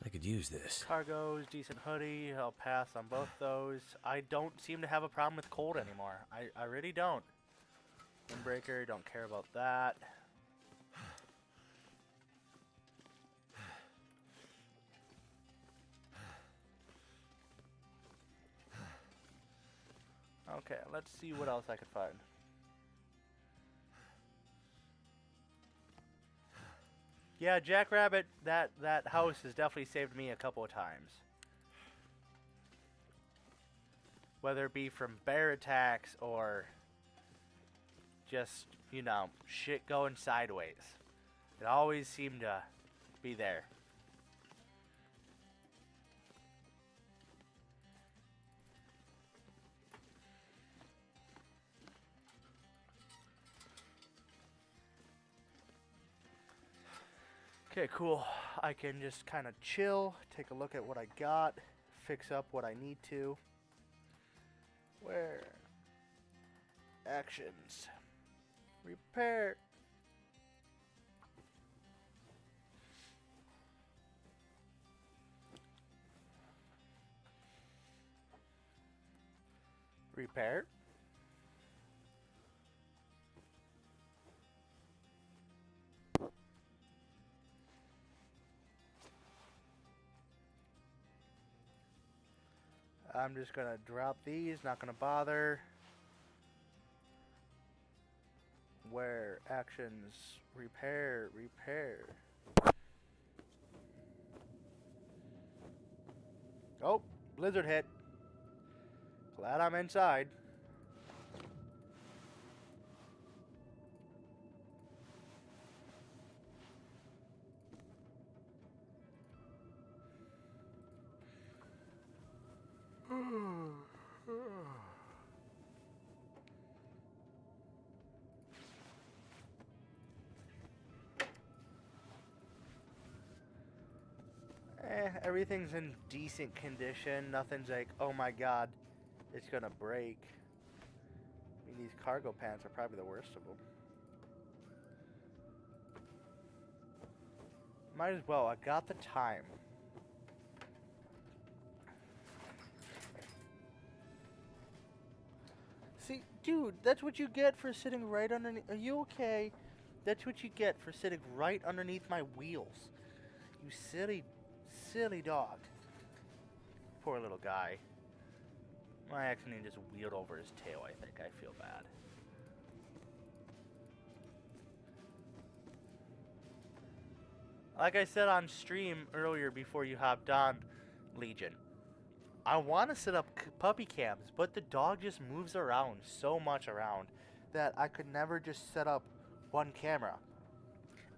I could use this. Cargo's decent hoodie. I'll pass on both those. I don't seem to have a problem with cold anymore. I really don't. Windbreaker, don't care about that. Okay, let's see what else I can find. Yeah, Jackrabbit, that house has definitely saved me a couple of times. Whether it be from bear attacks or just, you know, shit going sideways. It always seemed to be there. Okay, cool. I can just kind of chill, take a look at what I got, fix up what I need to. Where? Actions. Repair. Repair. I'm just gonna drop these, not gonna bother. Where actions, repair, repair. Oh, blizzard hit. Glad I'm inside. Everything's in decent condition. Nothing's like, oh my god, it's gonna break. I mean, these cargo pants are probably the worst of them. Might as well. I got the time. See, dude, that's what you get for sitting right underneath. Are you okay? That's what you get for sitting right underneath my wheels. You silly, silly dog. Poor little guy. My accident just wheeled over his tail, I think. I feel bad. Like I said on stream earlier before you hopped on, Legion, I want to set up puppy cams, but the dog just moves around so much around that I could never just set up one camera.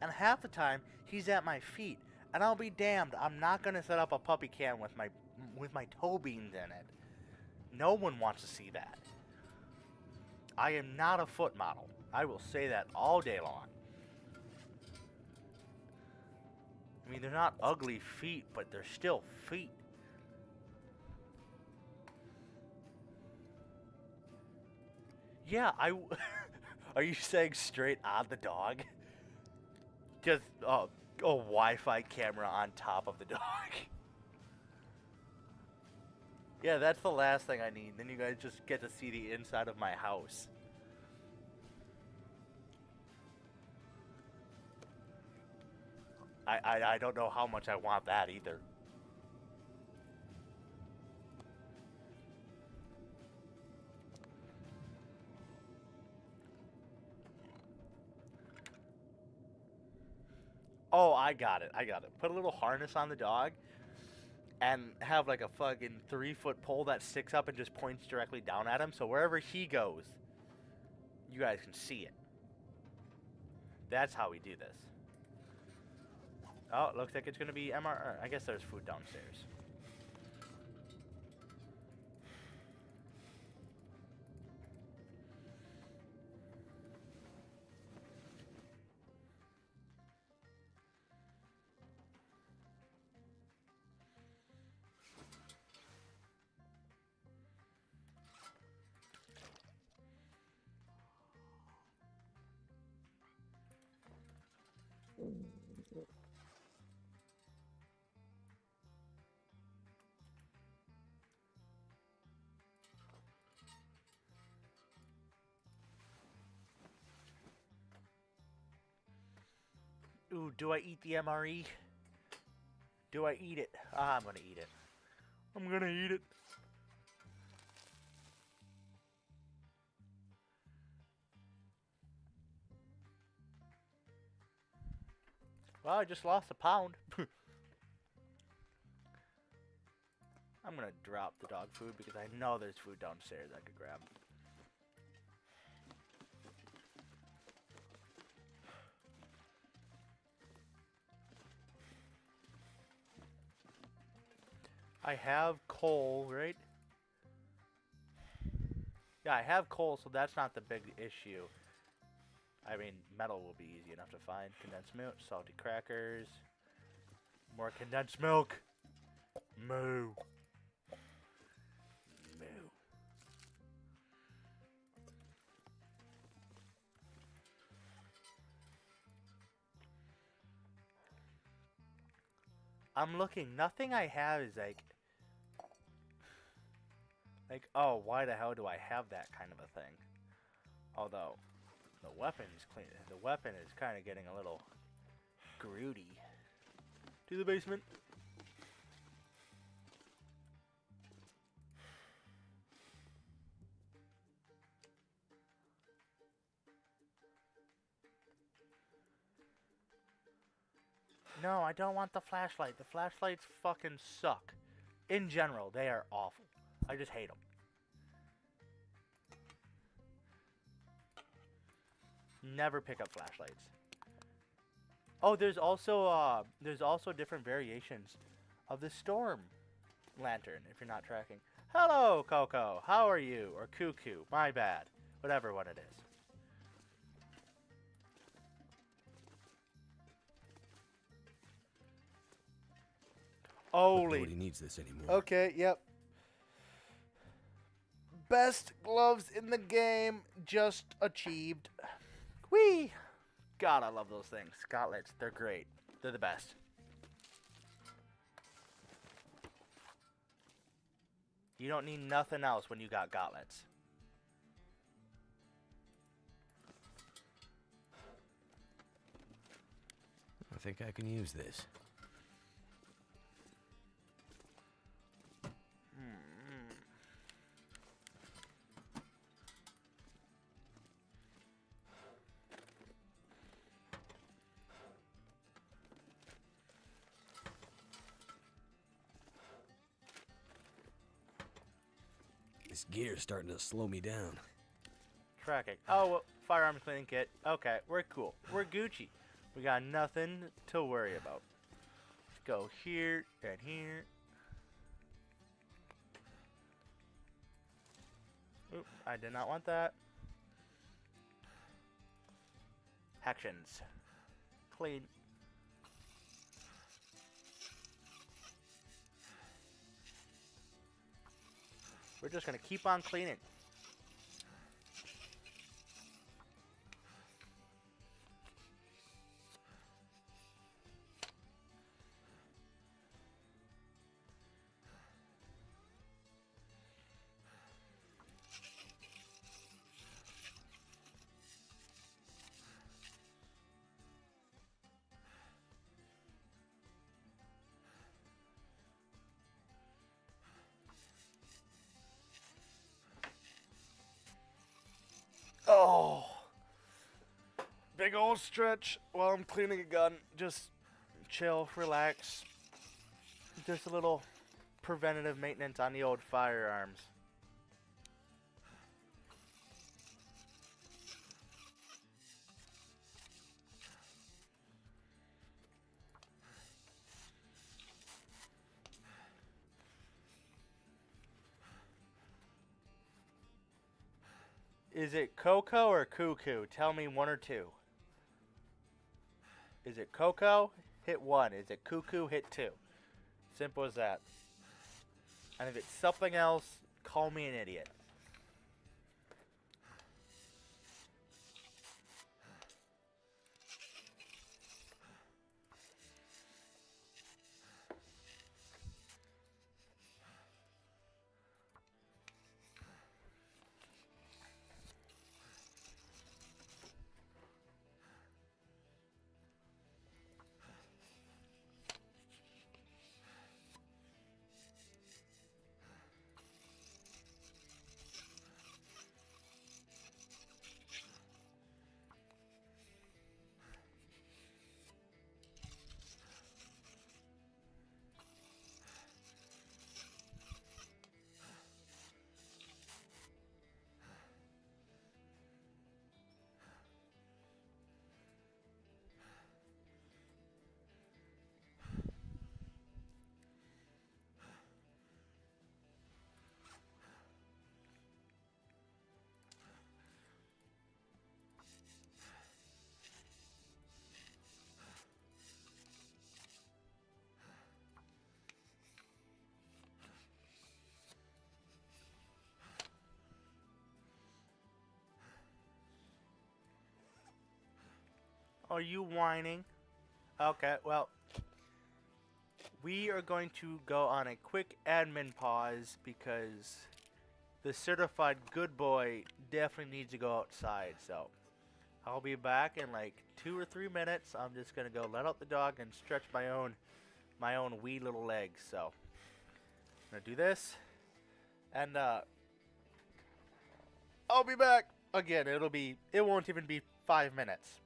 And half the time, he's at my feet, and I'll be damned, I'm not going to set up a puppy cam with my toe beans in it. No one wants to see that. I am not a foot model. I will say that all day long. I mean, they're not ugly feet, but they're still feet. Yeah, are you saying straight on the dog? Just a Wi-Fi camera on top of the dog. Yeah, that's the last thing I need. Then you guys just get to see the inside of my house. I don't know how much I want that either. Oh, I got it. Put a little harness on the dog and have like a fucking 3-foot pole that sticks up and just points directly down at him. So wherever he goes, you guys can see it. That's how we do this. Oh, it looks like it's going to be MR. I guess there's food downstairs. Ooh, do I eat the MRE? Do I eat it? Ah, I'm gonna eat it. I'm gonna eat it. Well, I just lost a pound. I'm gonna drop the dog food because I know there's food downstairs I could grab. I have coal, right? Yeah, I have coal, so that's not the big issue. I mean, metal will be easy enough to find. Condensed milk, salty crackers, more condensed milk. Moo. Moo. I'm looking. Nothing I have is like, oh, why the hell do I have that kind of a thing? Although, the weapon is clean. The weapon is kind of getting a little grooty. To the basement. No, I don't want the flashlight. The flashlights fucking suck. In general, they are awful. I just hate them. Never pick up flashlights. Oh, there's also different variations of the storm lantern if you're not tracking. Hello, Coco. How are you? Or Cuckoo. My bad. Whatever one it is. Holy. Nobody needs this anymore. Okay, yep. Best gloves in the game just achieved. Whee! God, I love those things. Gauntlets, they're great. They're the best. You don't need nothing else when you got gauntlets. I think I can use this. This gear's starting to slow me down. Tracking. Oh, well, firearms cleaning kit. Okay, we're cool. We're Gucci. We got nothing to worry about. Let's go here and here. Oop, I did not want that. Actions. Clean. We're just gonna keep on cleaning. Oh, big old stretch while I'm cleaning a gun. Just chill, relax. Just a little preventative maintenance on the old firearms. Is it Coco or Cuckoo? Tell me one or two. Is it Coco? Hit 1. Is it Cuckoo? Hit 2. Simple as that. And if it's something else, call me an idiot. Are you whining? Okay, well, we are going to go on a quick admin pause because the certified good boy definitely needs to go outside. So I'll be back in like 2 or 3 minutes. I'm just gonna go let out the dog and stretch my own wee little legs. So I'm gonna do this, and I'll be back again. It won't even be 5 minutes.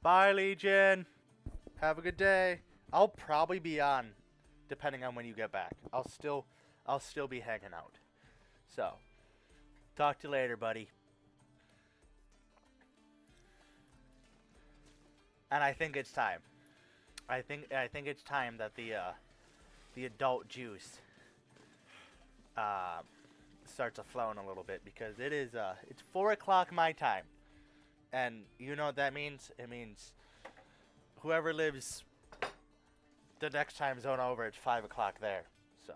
Bye, Legion. Have a good day. I'll probably be on, depending on when you get back. I'll still be hanging out. So, talk to you later, buddy. And I think it's time. I think it's time that the adult juice starts a flowing a little bit because it's 4 o'clock my time, and you know what that means? It means whoever lives the next time zone over, it's 5 o'clock there. So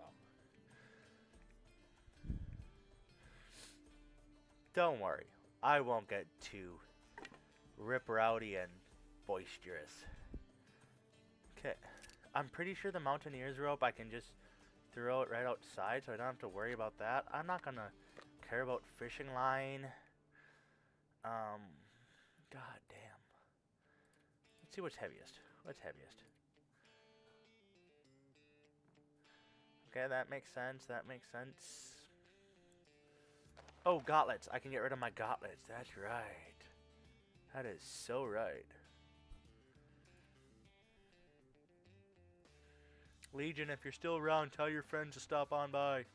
don't worry, I won't get too rip rowdy and boisterous. Okay, I'm pretty sure the Mountaineer's rope I can just throw it right outside, so I don't have to worry about that. I'm not gonna care about fishing line. God damn. Let's see what's heaviest. What's heaviest? Okay, that makes sense. That makes sense. Oh, gauntlets. I can get rid of my gauntlets. That's right. That is so right. Legion, if you're still around, tell your friends to stop on by.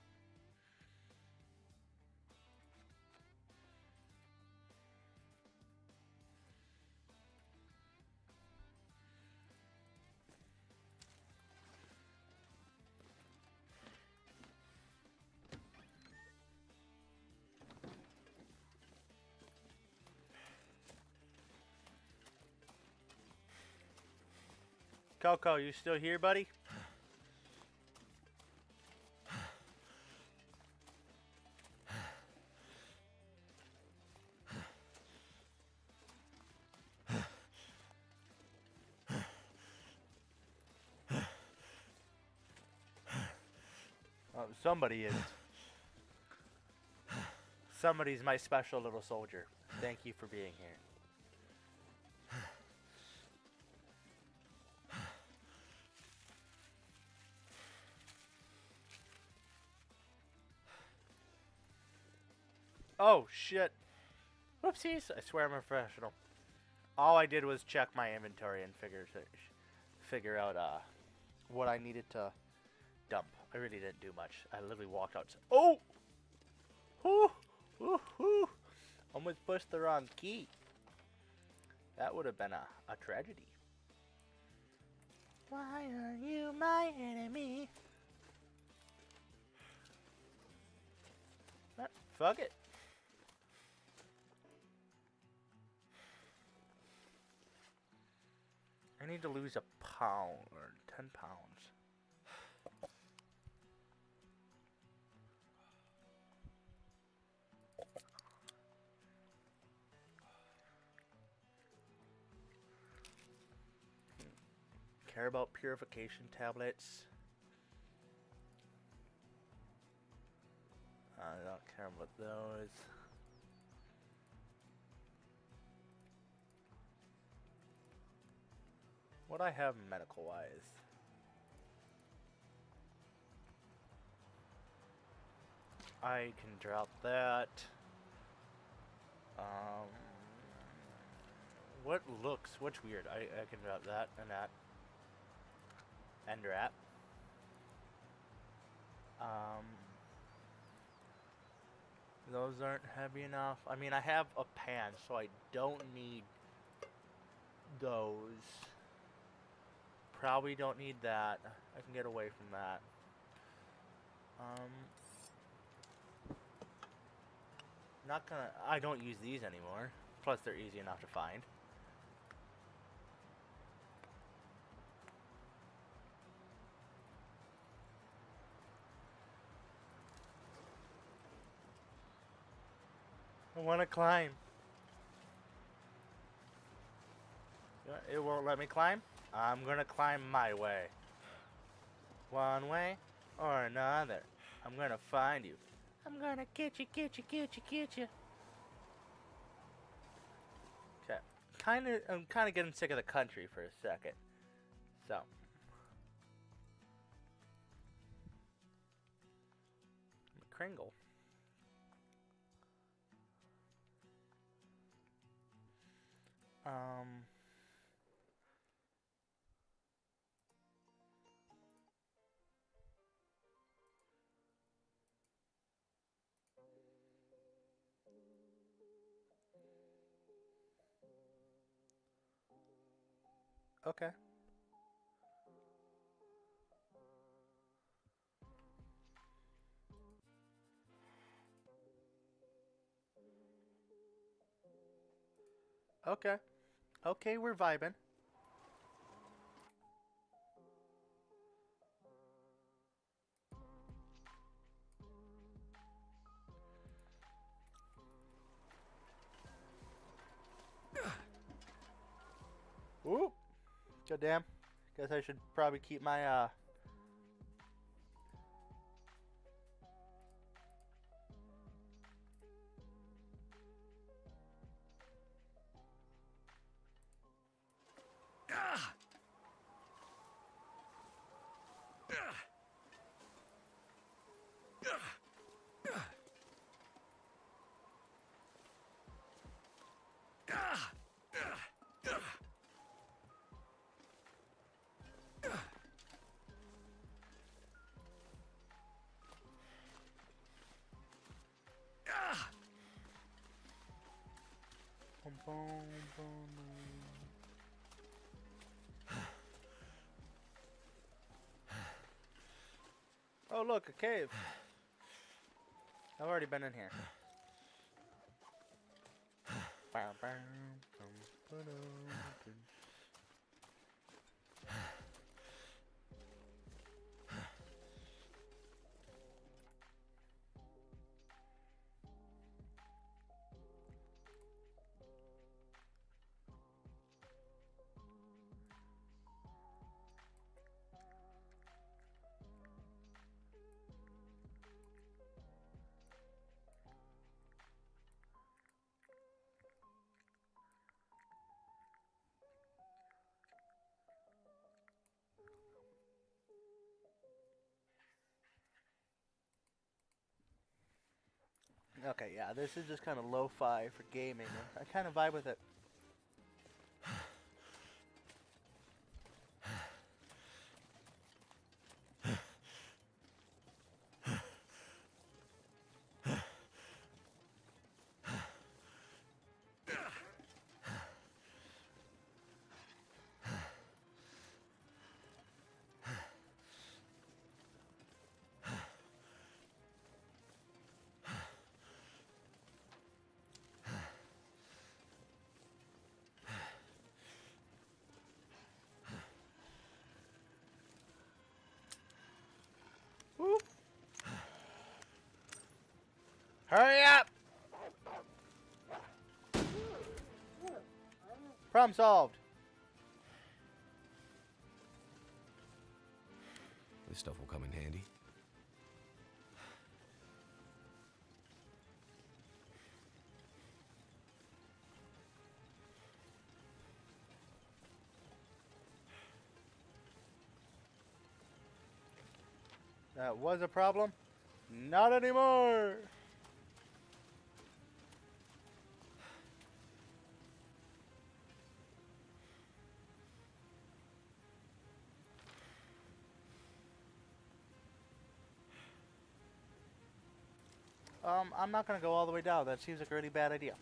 Coco, you still here, buddy? Oh, somebody is. Somebody's my special little soldier. Thank you for being here. Oh, shit. Whoopsies. I swear I'm a professional. All I did was check my inventory and figure out what I needed to dump. I really didn't do much. I literally walked out. Oh! Whoo! Woo! Woo! Almost pushed the wrong key. That would have been a tragedy. Why are you my enemy? Fuck it. I need to lose a pound or 10 pounds. care about purification tablets. I don't care about those. What I have medical wise? I can drop that. What's weird? I can drop that and that. And wrap. Those aren't heavy enough. I mean, I have a pan, so I don't need those. Probably don't need that. I can get away from that. Not gonna. I don't use these anymore. Plus, they're easy enough to find. I want to climb. It won't let me climb. I'm gonna climb my way. One way or another. I'm gonna find you. I'm gonna get you, get you, get you, get you. Okay. I'm kind of getting sick of the country for a second. So. Kringle. Okay. Okay. Okay, we're vibing. Ooh. Goddamn. Guess I should probably keep my Oh, look, a cave. I've already been in here. Okay, yeah, this is just kind of lo-fi for gaming. I kind of vibe with it. Whoop. Hurry up! Problem solved. stuff will come in handy. That was a problem. Not anymore. I'm not gonna go all the way down. That seems like a really bad idea.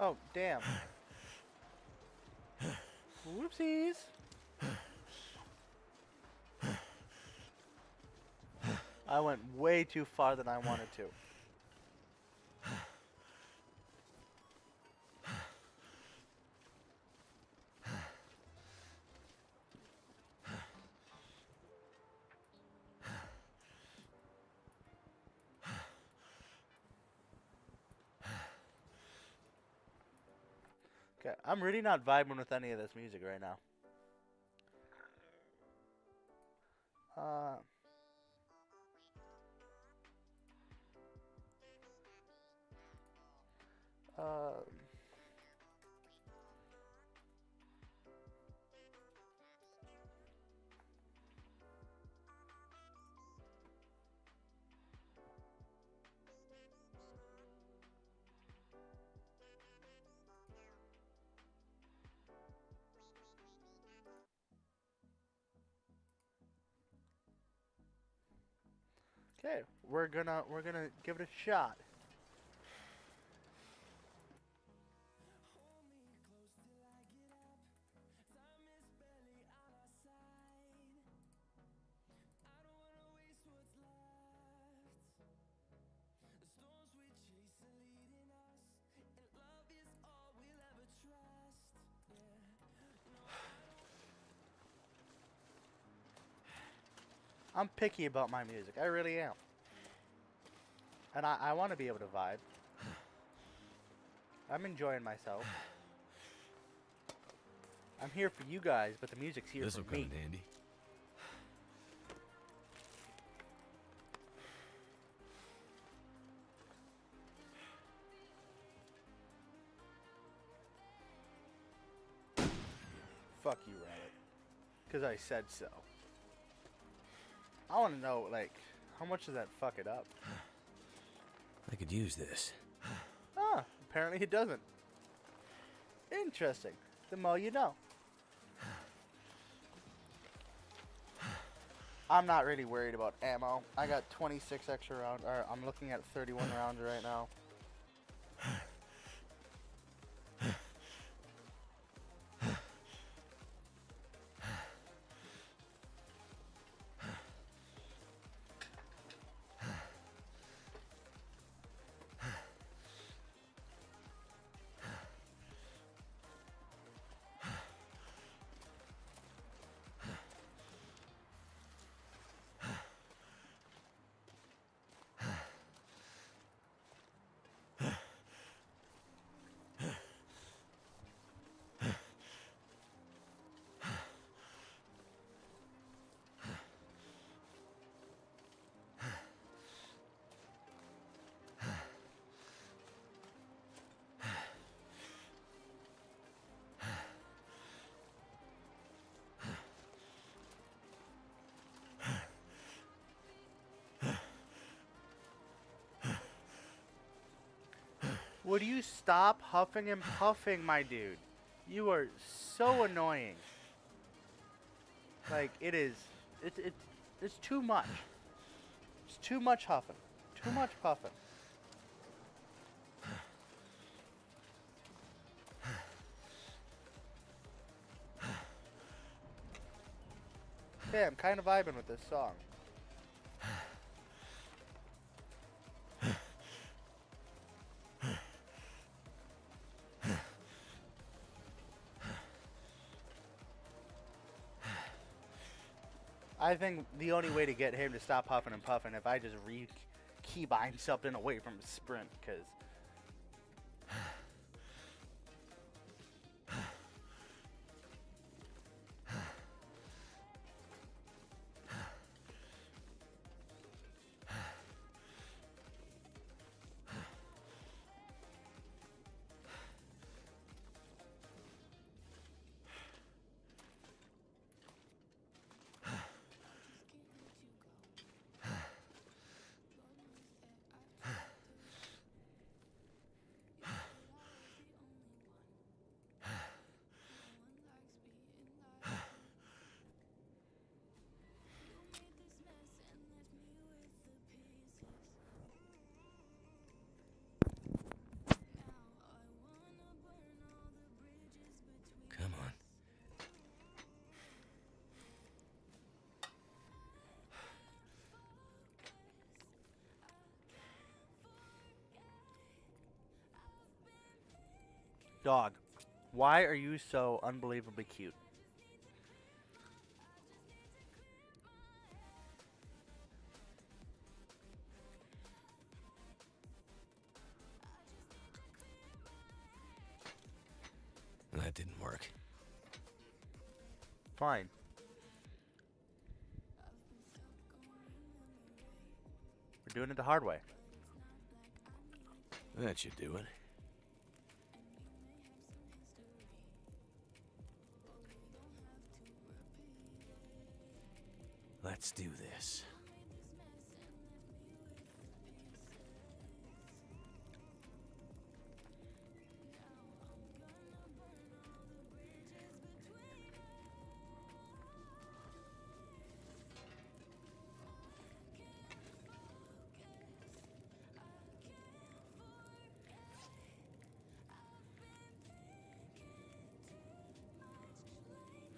Oh, damn. Whoopsies. I went way too far than I wanted to. Okay, I'm really not vibing with any of this music right now. Uh... Uh... Okay, we're gonna give it a shot. I'm picky about my music. I really am. And I want to be able to vibe. I'm enjoying myself. I'm here for you guys, but the music's here This'll for come me. in handy. Fuck you, Rabbit. Because I said so. I want to know, like, how much does that fuck it up? I could use this. Ah, apparently it doesn't. Interesting. The more you know. I'm not really worried about ammo. I got 26 extra rounds. Or I'm looking at 31 rounds right now. Would you stop huffing and puffing, my dude? You are so annoying. Like, it is. It's too much. It's too much huffing. Too much puffing. Okay, I'm kind of vibing with this song. I think the only way to get him to stop huffing and puffing if I just keybind something away from his sprint, because Come on. dog, why are you so unbelievably cute? That didn't work. Fine. We're doing it the hard way. That should do it. Let's do this.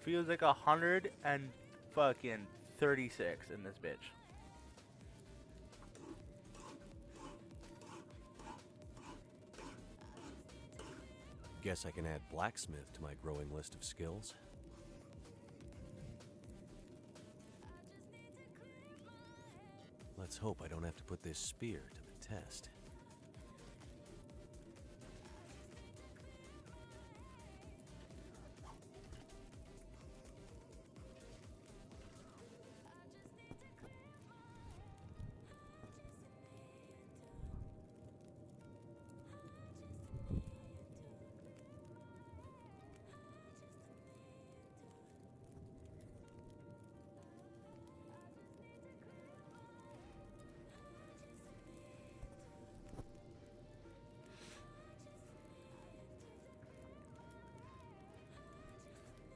Feels like 136 in this bitch. Guess I can add blacksmith to my growing list of skills. Let's hope I don't have to put this spear to the test.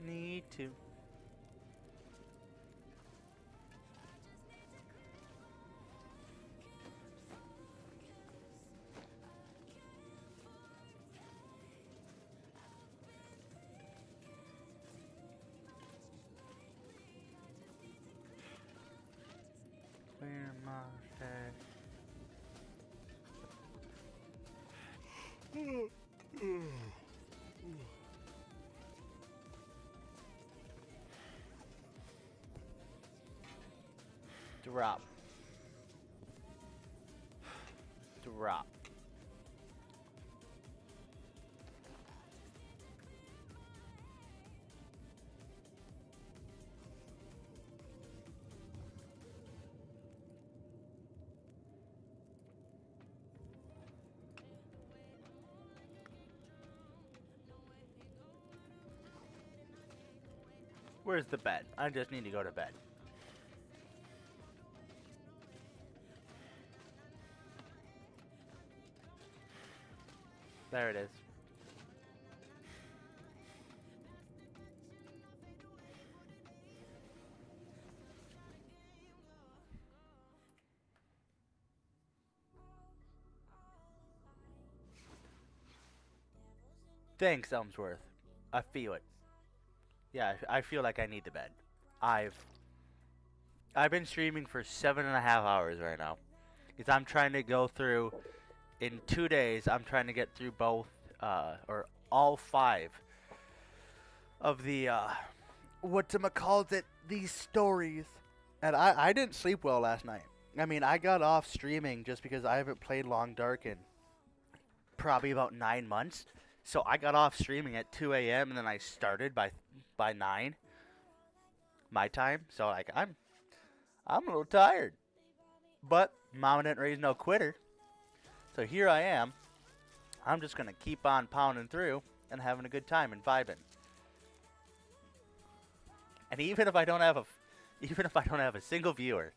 Need to. Clear my head. Drop. Drop. Where's the bed? I just need to go to bed. There it is. Thanks, Elmsworth. I feel it. Yeah, I feel like I need the bed. I've I've been streaming for 7.5 hours right now. Because I'm trying to go through in 2 days. I'm trying to get through both or all 5 of the whatchamacallit, these stories. And I didn't sleep well last night. I mean, I got off streaming just because I haven't played Long Dark in probably about 9 months. So I got off streaming at 2 a.m. and then I started by 9 my time. So like I'm a little tired. But Mama didn't raise no quitter. So here I am. I'm just gonna keep on pounding through and having a good time and vibing. And even if I don't have a single viewer,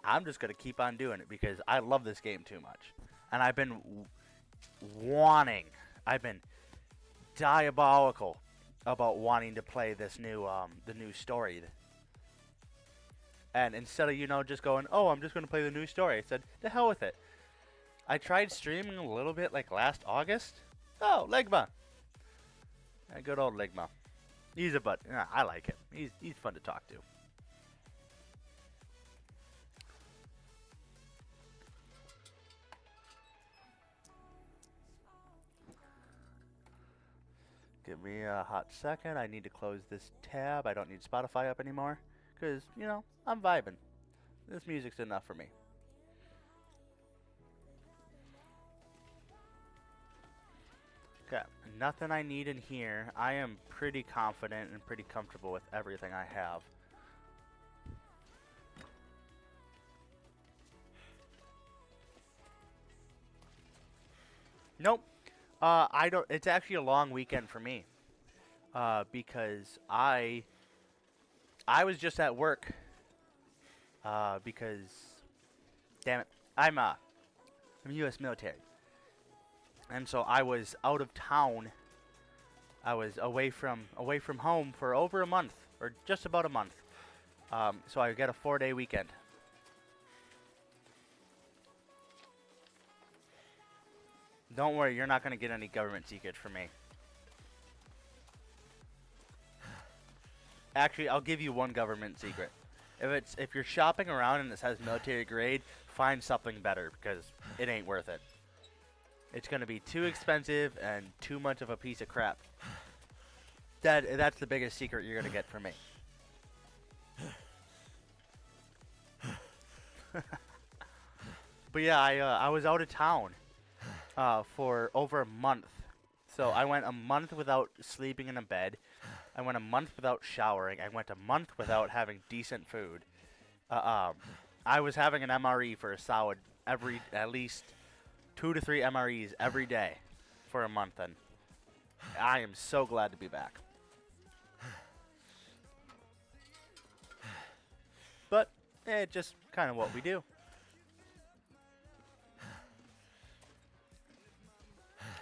I'm just gonna keep on doing it because I love this game too much. And I've been diabolical about wanting to play this new the new story. And instead of just going, oh, I'm just gonna play the new story, I said, to hell with it. I tried streaming a little bit like last August. Oh, Ligma. Good old Ligma. He's a butt. I like him. He's fun to talk to. Give me a hot second. I need to close this tab. I don't need Spotify up anymore. Because, I'm vibing. This music's enough for me. Okay, nothing I need in here. I am pretty confident and pretty comfortable with everything I have. Nope. I don't. It's actually a long weekend for me. Because I was just at work. Because, damn it, I'm U.S. military. And so I was out of town. I was away from home for over a month, or just about a month. So I get a 4-day weekend. Don't worry, you're not going to get any government secrets from me. Actually, I'll give you one government secret. If you're shopping around and it says military grade, find something better because it ain't worth it. It's going to be too expensive and too much of a piece of crap. That's the biggest secret you're going to get from me. But yeah, I was out of town for over a month. So I went a month without sleeping in a bed. I went a month without showering. I went a month without having decent food. I was having an MRE for a solid at least 2 to 3 MREs every day for a month, and I am so glad to be back. But it's just kind of what we do.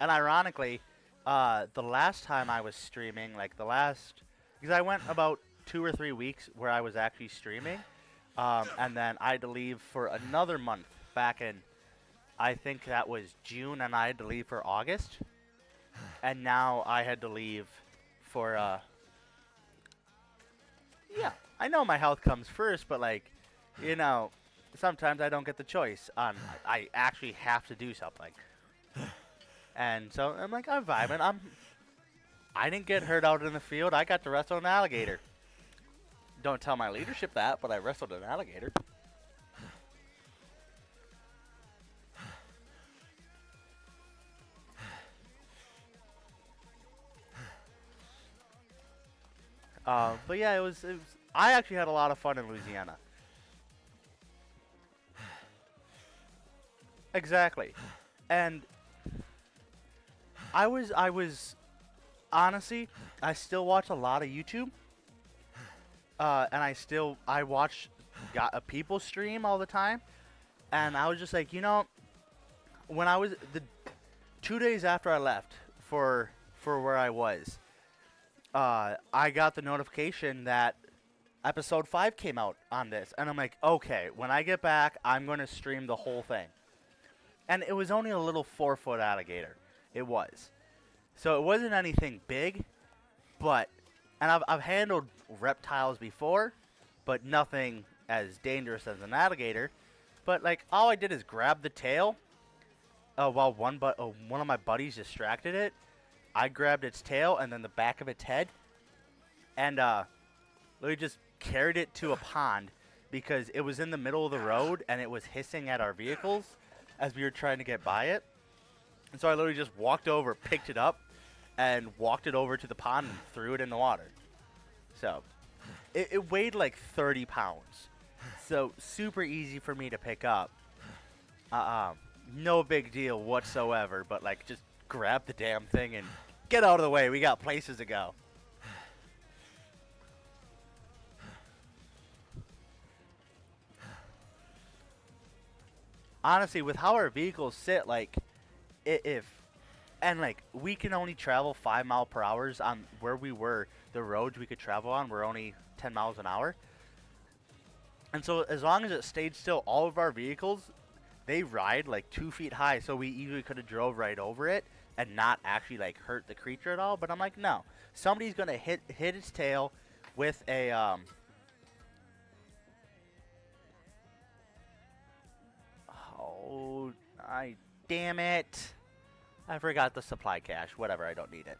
And ironically, the last time I was streaming, because I went about 2 or 3 weeks where I was actually streaming, and then I had to leave for another month back in, I think that was June, and I had to leave for August, and now I had to leave for, yeah, I know my health comes first, but sometimes I don't get the choice on, I actually have to do something. And so I'm like, I'm vibing. I didn't get hurt out in the field. I got to wrestle an alligator. Don't tell my leadership that, but I wrestled an alligator. But yeah, it was. I actually had a lot of fun in Louisiana. Exactly, and I was honestly, I still watch a lot of YouTube, and I watch people stream all the time, and I was just like, when I was 2 days after I left for where I was, I got the notification that episode 5 came out on this, and I'm like, okay, when I get back, I'm going to stream the whole thing. And it was only a little 4-foot alligator. It was. So it wasn't anything big, but, and I've handled reptiles before, but nothing as dangerous as an alligator. But like, all I did is grab the tail, while one of my buddies distracted it. I grabbed its tail and then the back of its head, and literally just carried it to a pond because it was in the middle of the road and it was hissing at our vehicles as we were trying to get by it. And so I literally just walked over, picked it up, and walked it over to the pond and threw it in the water. So it weighed like 30 pounds. So super easy for me to pick up. No big deal whatsoever, but like just grab the damn thing and get out of the way. We got places to go. Honestly, with how our vehicles sit, like, and like, we can only travel 5 mile per hour on where we were. The roads we could travel on were only 10 miles an hour. And so as long as it stayed still, all of our vehicles, they ride like 2 feet high. So we easily could have drove right over it and not actually like hurt the creature at all. But I'm like, no, somebody's going to hit its tail with a, oh, damn it. I forgot the supply cache. Whatever, I don't need it.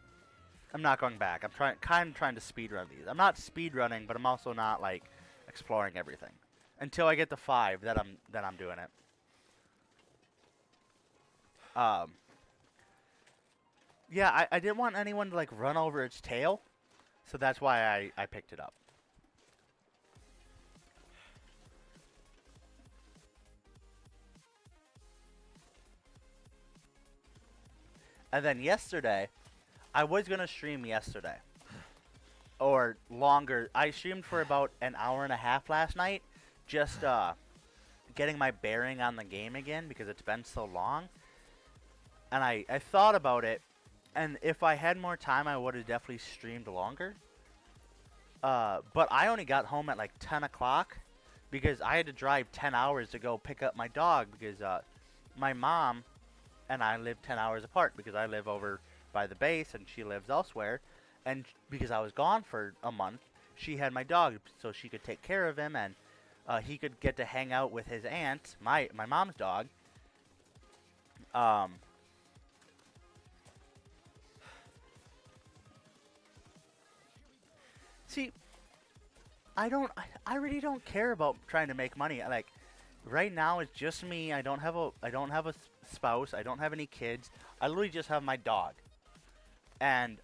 I'm not going back. I'm kind of trying to speed run these. I'm not speed running, but I'm also not like exploring everything until I get to 5. Then I'm doing it. Yeah, I didn't want anyone to like run over its tail, so that's why I picked it up. And then yesterday, I was going to stream yesterday. Or longer. I streamed for about an hour and a half last night. Just getting my bearing on the game again because it's been so long. And I thought about it. And if I had more time, I would have definitely streamed longer. But I only got home at like 10 o'clock. Because I had to drive 10 hours to go pick up my dog. Because my mom and I live 10 hours apart because I live over by the base and she lives elsewhere. And because I was gone for a month, she had my dog so she could take care of him and he could get to hang out with his aunt, my mom's dog. See, I really don't care about trying to make money. Like, right now it's just me. I don't have a spouse. I don't have any kids. I literally just have my dog. And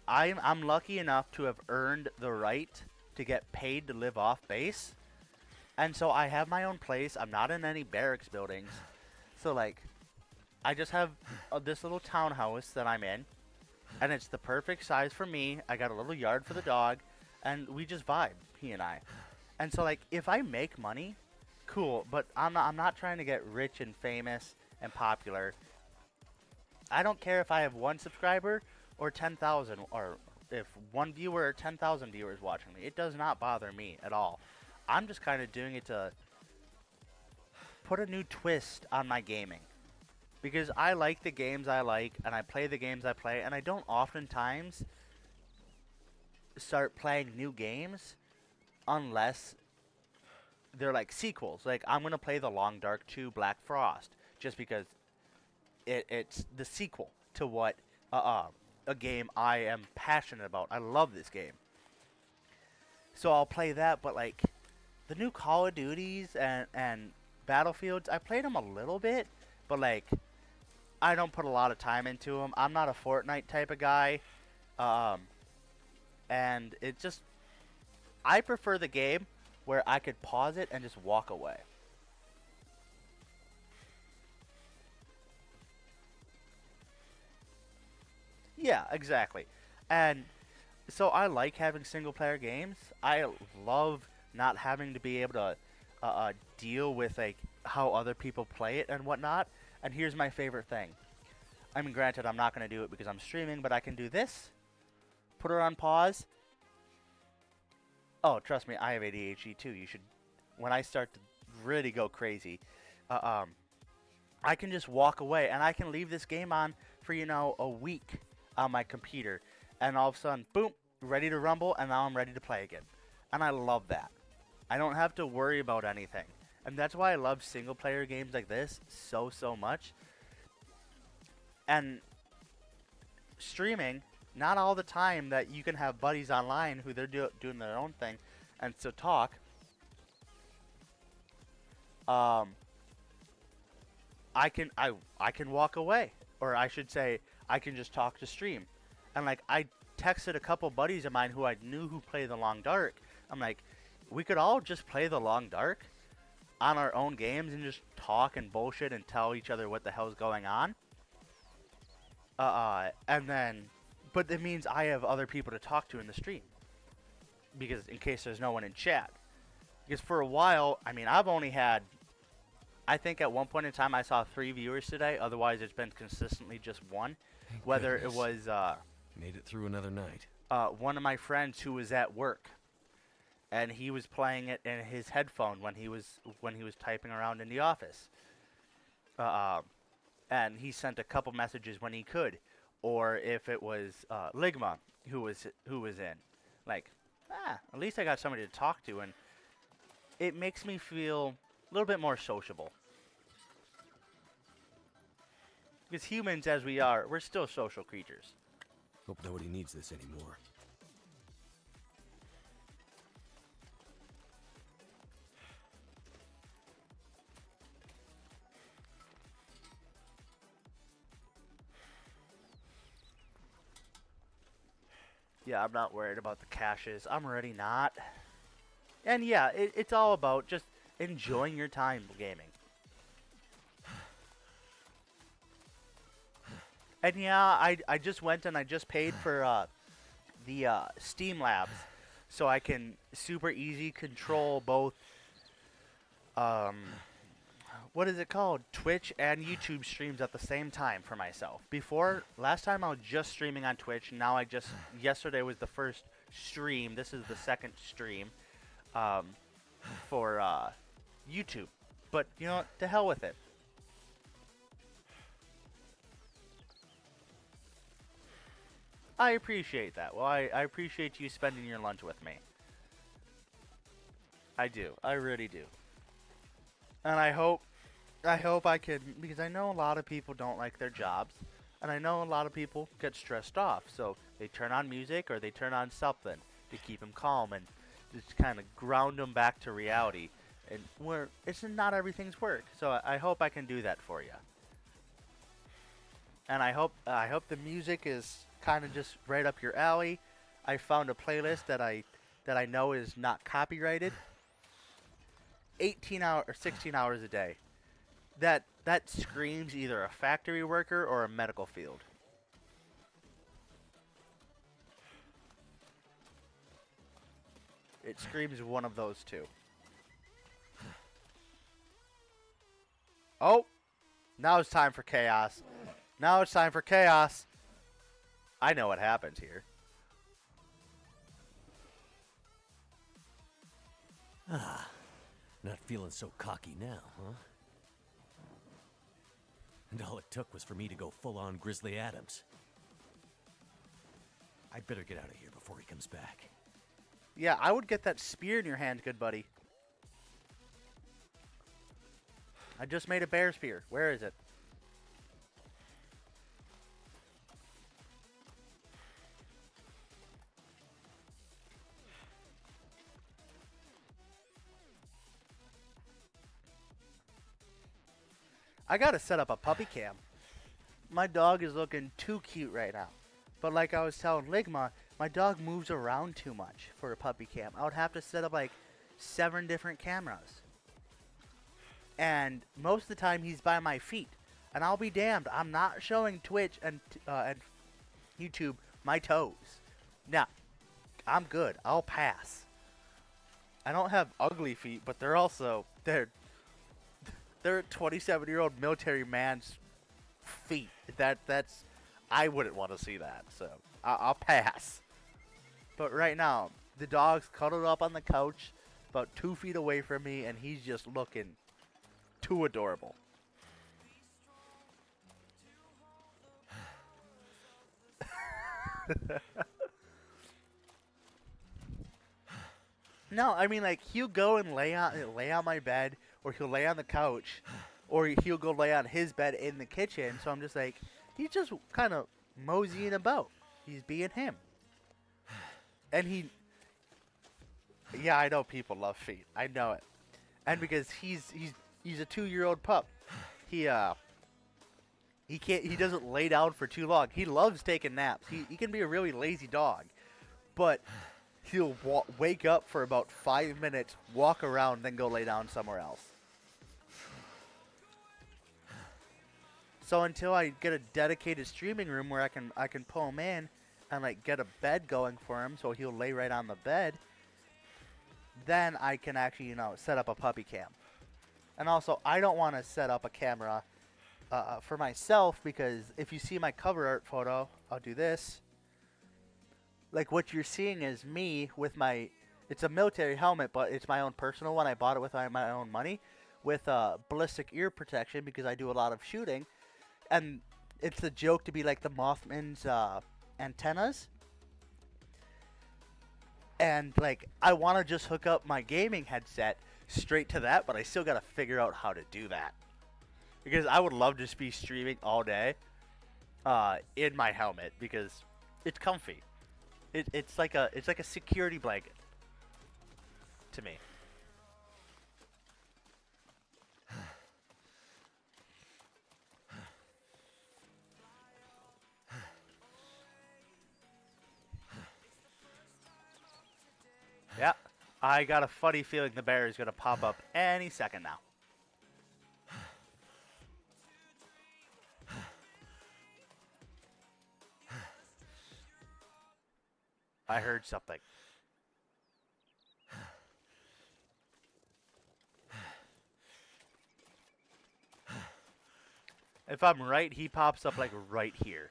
I'm lucky enough to have earned the right to get paid to live off base. And so I have my own place. I'm not in any barracks buildings. So like, I just have this little townhouse that I'm in. And it's the perfect size for me. I got a little yard for the dog. And we just vibe, he and I. And so like, if I make money, cool. But I'm not trying to get rich and famous and popular. I don't care if I have 1 subscriber or 10,000, or if 1 viewer or 10,000 viewers watching me. It does not bother me at all. I'm just kind of doing it to put a new twist on my gaming. Because I like the games I like, and I play the games I play, and I don't oftentimes start playing new games unless they're like sequels. Like, I'm going to play The Long Dark 2 BlackFrost just because it's the sequel to what a game I am passionate about. I love this game. So I'll play that, but like the new Call of Duties and Battlefields, I played them a little bit, but like I don't put a lot of time into them. I'm not a Fortnite type of guy. And it just, I prefer the game where I could pause it and just walk away. Yeah, exactly. And so I like having single player games. I love not having to be able to deal with like how other people play it and whatnot. And here's my favorite thing. I mean, granted, I'm not going to do it because I'm streaming, but I can do this. Put her on pause. Oh, trust me, I have ADHD too. You should, when I start to really go crazy, I can just walk away and I can leave this game on for, you know, a week on my computer. And all of a sudden, boom, ready to rumble, and now I'm ready to play again. And I love that. I don't have to worry about anything. And that's why I love single player games like this so much. And streaming, not all the time that you can have buddies online who they're doing their own thing and so talk. I can walk away, or I should say I can just talk to stream. And like, I texted a couple buddies of mine who I knew who play the Long Dark. I'm like, we could all just play the Long Dark on our own games and just talk and bullshit and tell each other what the hell's going on. And then, but it means I have other people to talk to in the stream, because in case there's no one in chat. Because for a while, I mean, I've only had, I think at one point in time I saw 3 viewers today. Otherwise, it's been consistently just one. Thank Whether goodness. it was Made it through another night. one of my friends who was at work, and he was playing it in his headphone when he was typing around in the office. And he sent a couple messages when he could, or if it was Ligma who was in, like, at least I got somebody to talk to, and it makes me feel a little bit more sociable. Because humans as we are, we're still social creatures. Hope nobody needs this anymore. Yeah, I'm not worried about the caches. I'm already not. And yeah, it's all about just enjoying your time gaming. And yeah, I just went and I just paid for the Steam Labs, so I can super easy control both, what is it called? Twitch and YouTube streams at the same time for myself. Last time I was just streaming on Twitch. Now yesterday was the first stream. This is the second stream for YouTube. But, you know what? To hell with it. I appreciate that. Well, I appreciate you spending your lunch with me. I do. I really do. And I hope I can, because I know a lot of people don't like their jobs, and I know a lot of people get stressed off, so they turn on music or they turn on something to keep them calm and just kind of ground them back to reality. And it's not everything's work, so I hope I can do that for you. And I hope the music is kind of just right up your alley. I found a playlist that I know is not copyrighted. 16 hours a day. That screams either a factory worker or a medical field. It screams one of those two. Oh, now it's time for chaos. Now it's time for chaos. I know what happens here. Not feeling so cocky now, huh? And all it took was for me to go full-on Grizzly Adams. I'd better get out of here before he comes back. Yeah, I would get that spear in your hand, good buddy. I just made a bear spear. Where is it? I gotta set up a puppy cam. My dog is looking too cute right now. But like I was telling Ligma, my dog moves around too much for a puppy cam. I would have to set up like 7 different cameras. And most of the time he's by my feet. And I'll be damned, I'm not showing Twitch and YouTube my toes. Now, I'm good. I'll pass. I don't have ugly feet, but they're 27-year-old military man's feet. That's I wouldn't want to see that. So I'll pass. But right now, the dog's cuddled up on the couch, about 2 feet away from me, and he's just looking too adorable. No, I mean like he'll go and lay on my bed, or he'll lay on the couch, or he'll go lay on his bed in the kitchen. So I'm just like, he's just kind of moseying about. He's being him, and yeah, I know people love feet. I know it, and because he's a 2-year-old pup, he he doesn't lay down for too long. He loves taking naps. He can be a really lazy dog, but he'll wake up for about 5 minutes, walk around, then go lay down somewhere else. So until I get a dedicated streaming room where I can pull him in and like get a bed going for him, so he'll lay right on the bed, then I can actually set up a puppy cam. And also, I don't want to set up a camera for myself, because if you see my cover art photo, I'll do this. Like what you're seeing is me with it's a military helmet, but it's my own personal one. I bought it with my own money, with ballistic ear protection because I do a lot of shooting, and it's the joke to be like the Mothman's antennas. And like I want to just hook up my gaming headset straight to that, but I still got to figure out how to do that, because I would love to just be streaming all day in my helmet because it's comfy. It's like a security blanket to me. Yeah, I got a funny feeling the bear is gonna pop up any second now. I heard something. If I'm right, he pops up like right here.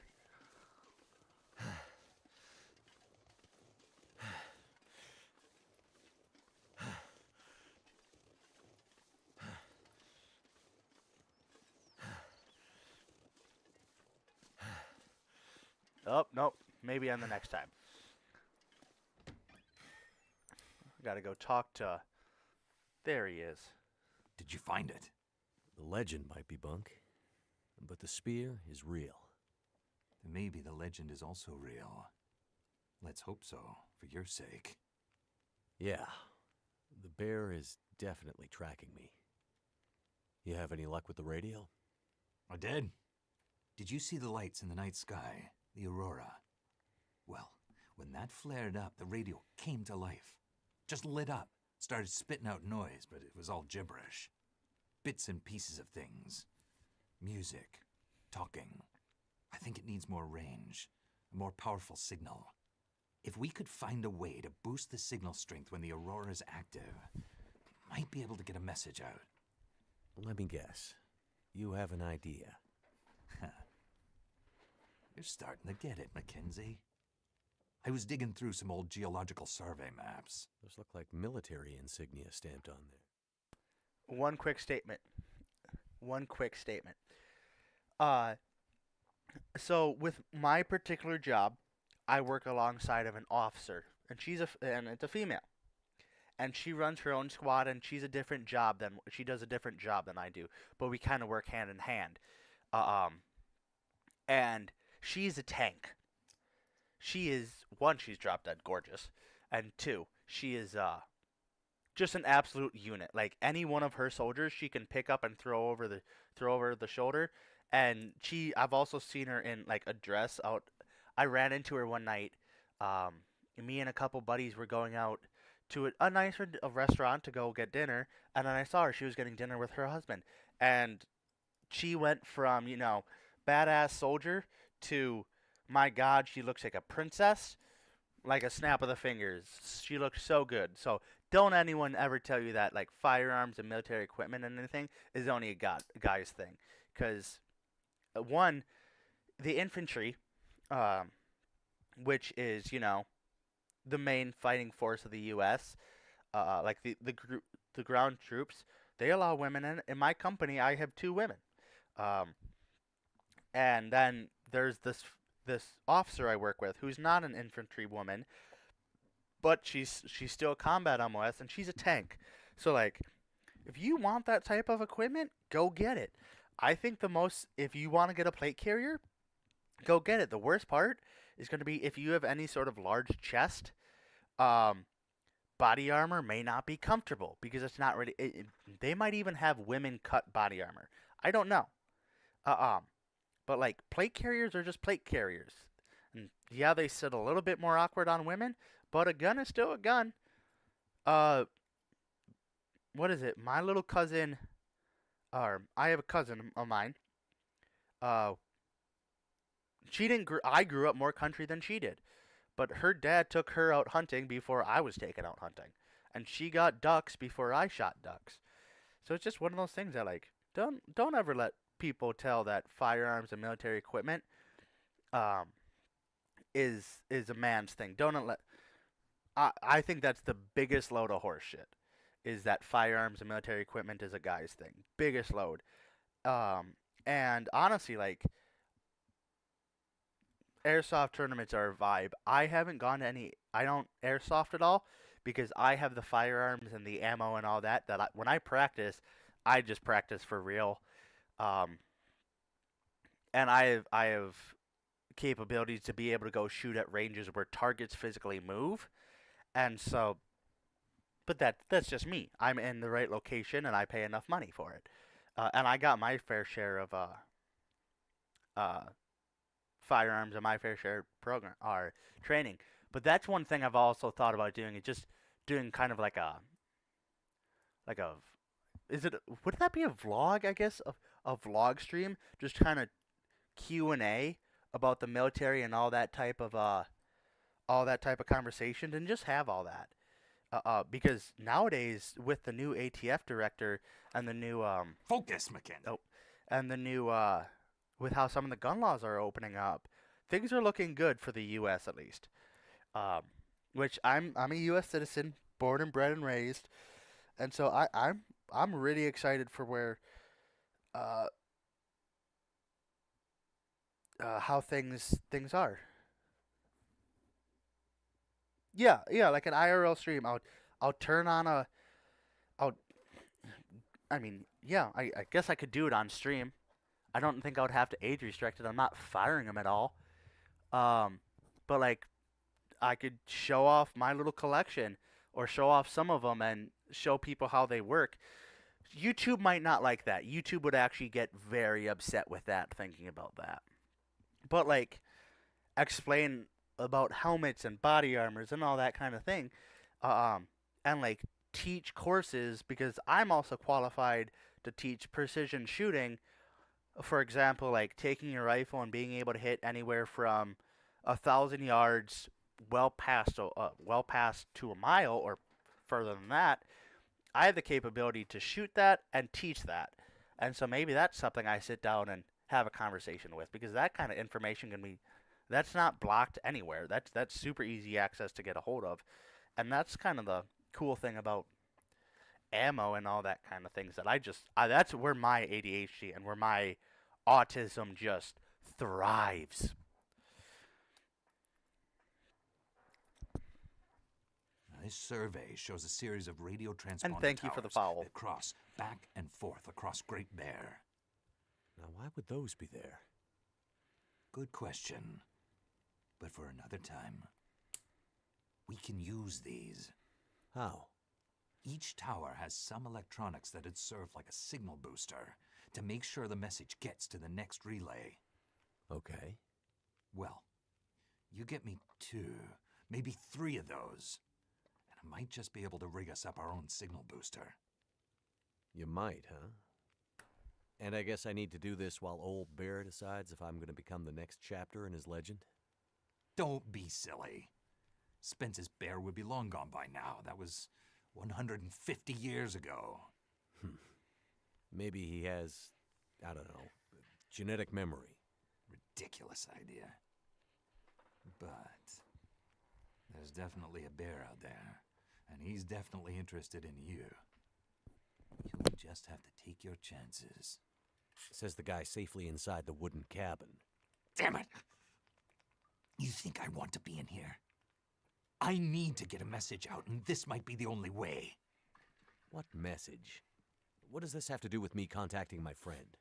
Oh, nope. Maybe on the next time. Gotta go talk to... There he is. Did you find it? The legend might be bunk, but the spear is real. Then maybe the legend is also real. Let's hope so, for your sake. Yeah, the bear is definitely tracking me. You have any luck with the radio? I did. Did you see the lights in the night sky? The aurora? Well, when that flared up, the radio came to life. Just lit up. Started spitting out noise, but it was all gibberish. Bits and pieces of things. Music. Talking. I think it needs more range. A more powerful signal. If we could find a way to boost the signal strength when the aurora is active, might be able to get a message out. Let me guess. You have an idea. You're starting to get it, Mackenzie. I was digging through some old geological survey maps. Those look like military insignia stamped on there. One quick statement. So with my particular job, I work alongside of an officer, and it's a female, and she runs her own squad, and she does a different job than I do, but we kind of work hand in hand. And she's a tank. She is, one, she's drop dead gorgeous, and two, she is just an absolute unit. Like any one of her soldiers, she can pick up and throw over the shoulder. And I've also seen her in like a dress out. I ran into her one night. Me and a couple buddies were going out to a nicer restaurant to go get dinner, and then I saw her. She was getting dinner with her husband, and she went from badass soldier to, my God, she looks like a princess, like a snap of the fingers. She looks so good. So don't anyone ever tell you that like firearms and military equipment and anything is only a guy's thing, because one, the infantry, um, which is the main fighting force of the U.S. Like the ground troops, they allow women in. In my company, I have 2 women. Um, and then there's this officer I work with who's not an infantry woman, but she's still a combat MOS and she's a tank. So like, if you want that type of equipment, go get it. I think if you want to get a plate carrier, go get it. The worst part is going to be if you have any sort of large chest. Um, Body armor may not be comfortable because it's not really. They might even have women cut body armor. I don't know. Uh, um, but like plate carriers are just plate carriers, and yeah, they sit a little bit more awkward on women, but a gun is still a gun. Uh, what is it? My little cousin, or I have a cousin of mine. Uh, she didn't. I grew up more country than she did. But her dad took her out hunting before I was taken out hunting. And she got ducks before I shot ducks. So it's just one of those things that like don't ever let people tell that firearms and military equipment um is a man's thing. Don't let I think that's the biggest load of horse shit. Is that firearms and military equipment is a guy's thing. Biggest load. Um and honestly like airsoft tournaments are a vibe. I haven't gone to any. I don't airsoft at all because I have the firearms and the ammo and all that. When I practice, I just practice for real. Um, and I have capabilities to be able to go shoot at ranges where targets physically move. And so, but that's just me. I'm in the right location and I pay enough money for it. And I got my fair share of uh firearms and my fair share program or training. But that's one thing I've also thought about doing is just doing kind of like a is it would that be a vlog, I guess, a vlog stream, just kind of Q&A about the military and all that type of conversation and just have all that. Because nowadays with the new ATF director and the new Focus, McKenna. oh, and the new with how some of the gun laws are opening up, things are looking good for the U.S. at least. Um, which I'm a U.S. citizen, born and bred and raised, and so I'm really excited for where uh, how things are. Yeah, like an IRL stream. I'll turn on a I'll I mean yeah I guess I could do it on stream. I don't think I would have to age restrict it. I'm not firing them at all. Um, but like I could show off my little collection or show off some of them and show people how they work. YouTube might not like that. YouTube would actually get very upset with that thinking about that. But like explain about helmets and body armors and all that kind of thing. Um and like teach courses because I'm also qualified to teach precision shooting. For example, like taking your rifle and being able to hit anywhere from 1,000 yards, well past to a mile or further than that. I have the capability to shoot that and teach that, and so maybe that's something I sit down and have a conversation with because that kind of information can be that's not blocked anywhere. That's super easy access to get a hold of, and that's kind of the cool thing about ammo and all that kind of things that that's where my ADHD and where my autism just thrives. This survey shows a series of radio transponder And thank you for the towers foul. that cross back and forth across Great Bear. Now, why would those be there? Good question. But for another time. We can use these. How? Each tower has some electronics that'd serve like a signal booster to make sure the message gets to the next relay. Okay. Well, you get me 2, maybe 3 of those, and I might just be able to rig us up our own signal booster. You might, huh? And I guess I need to do this while old Bear decides if I'm going to become the next chapter in his legend? Don't be silly. Spence's bear would be long gone by now. That was 150 years ago. Maybe he has, I don't know, Genetic memory. Ridiculous idea. But there's definitely a bear out there, and he's definitely interested in you. You'll just have to take your chances. Says the guy safely inside the wooden cabin. Damn it! You think I want to be in here? I need to get a message out, and this might be the only way. What message? What does this have to do with me contacting my friend?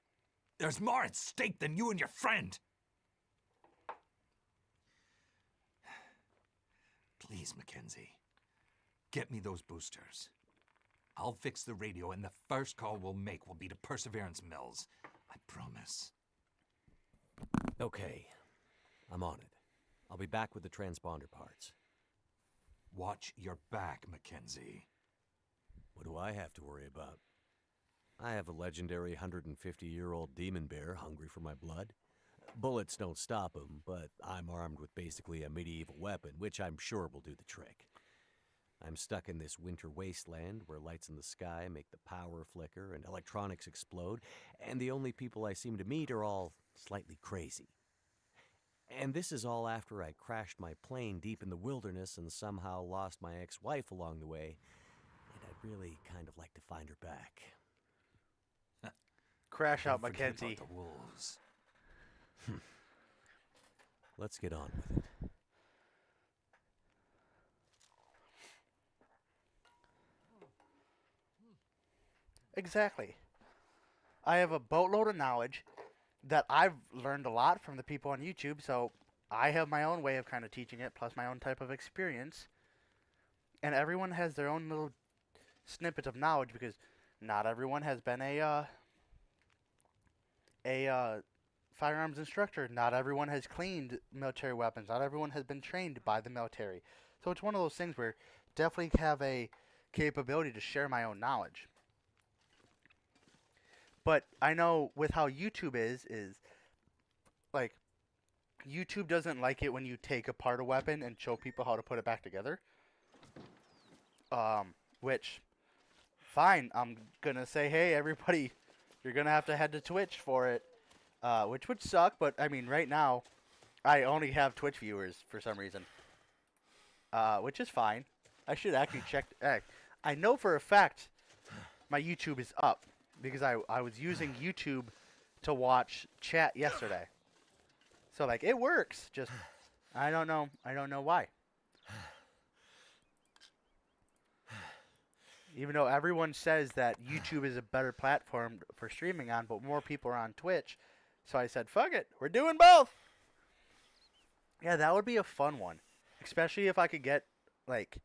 There's more at stake than you and your friend! Please, Mackenzie, get me those boosters. I'll fix the radio, and the first call we'll make will be to Perseverance Mills. I promise. Okay, I'm on it. I'll be back with the transponder parts. Watch your back, Mackenzie. What do I have to worry about? I have a legendary 150-year-old demon bear hungry for my blood. Bullets don't stop him, but I'm armed with basically a medieval weapon, which I'm sure will do the trick. I'm stuck in this winter wasteland where lights in the sky make the power flicker and electronics explode, and the only people I seem to meet are all slightly crazy. And this is all after I crashed my plane deep in the wilderness and somehow lost my ex-wife along the way, and I'd really kind of like to find her back. Crash out, Don't forget Mackenzie. about the wolves. Let's get on with it. Exactly. I have a boatload of knowledge that I've learned a lot from the people on YouTube, so I have my own way of kind of teaching it, plus my own type of experience. And everyone has their own little snippets of knowledge because not everyone has been a firearms instructor. Not everyone has cleaned military weapons. Not everyone has been trained by the military. So it's one of those things where definitely have a capability to share my own knowledge. But I know with how YouTube is like YouTube doesn't like it when you take apart a weapon and show people how to put it back together. Which, fine, I'm gonna say, hey, everybody, you're gonna have to head to Twitch for it. Which would suck, but I mean, right now, I only have Twitch viewers for some reason. Which is fine. I should actually check. I know for a fact my YouTube is up because I was using YouTube to watch chat yesterday. So like it works. Just I don't know why. Even though everyone says that YouTube is a better platform for streaming on, but more people are on Twitch. So I said, fuck it, we're doing both. Yeah, that would be a fun one. Especially if I could get, like,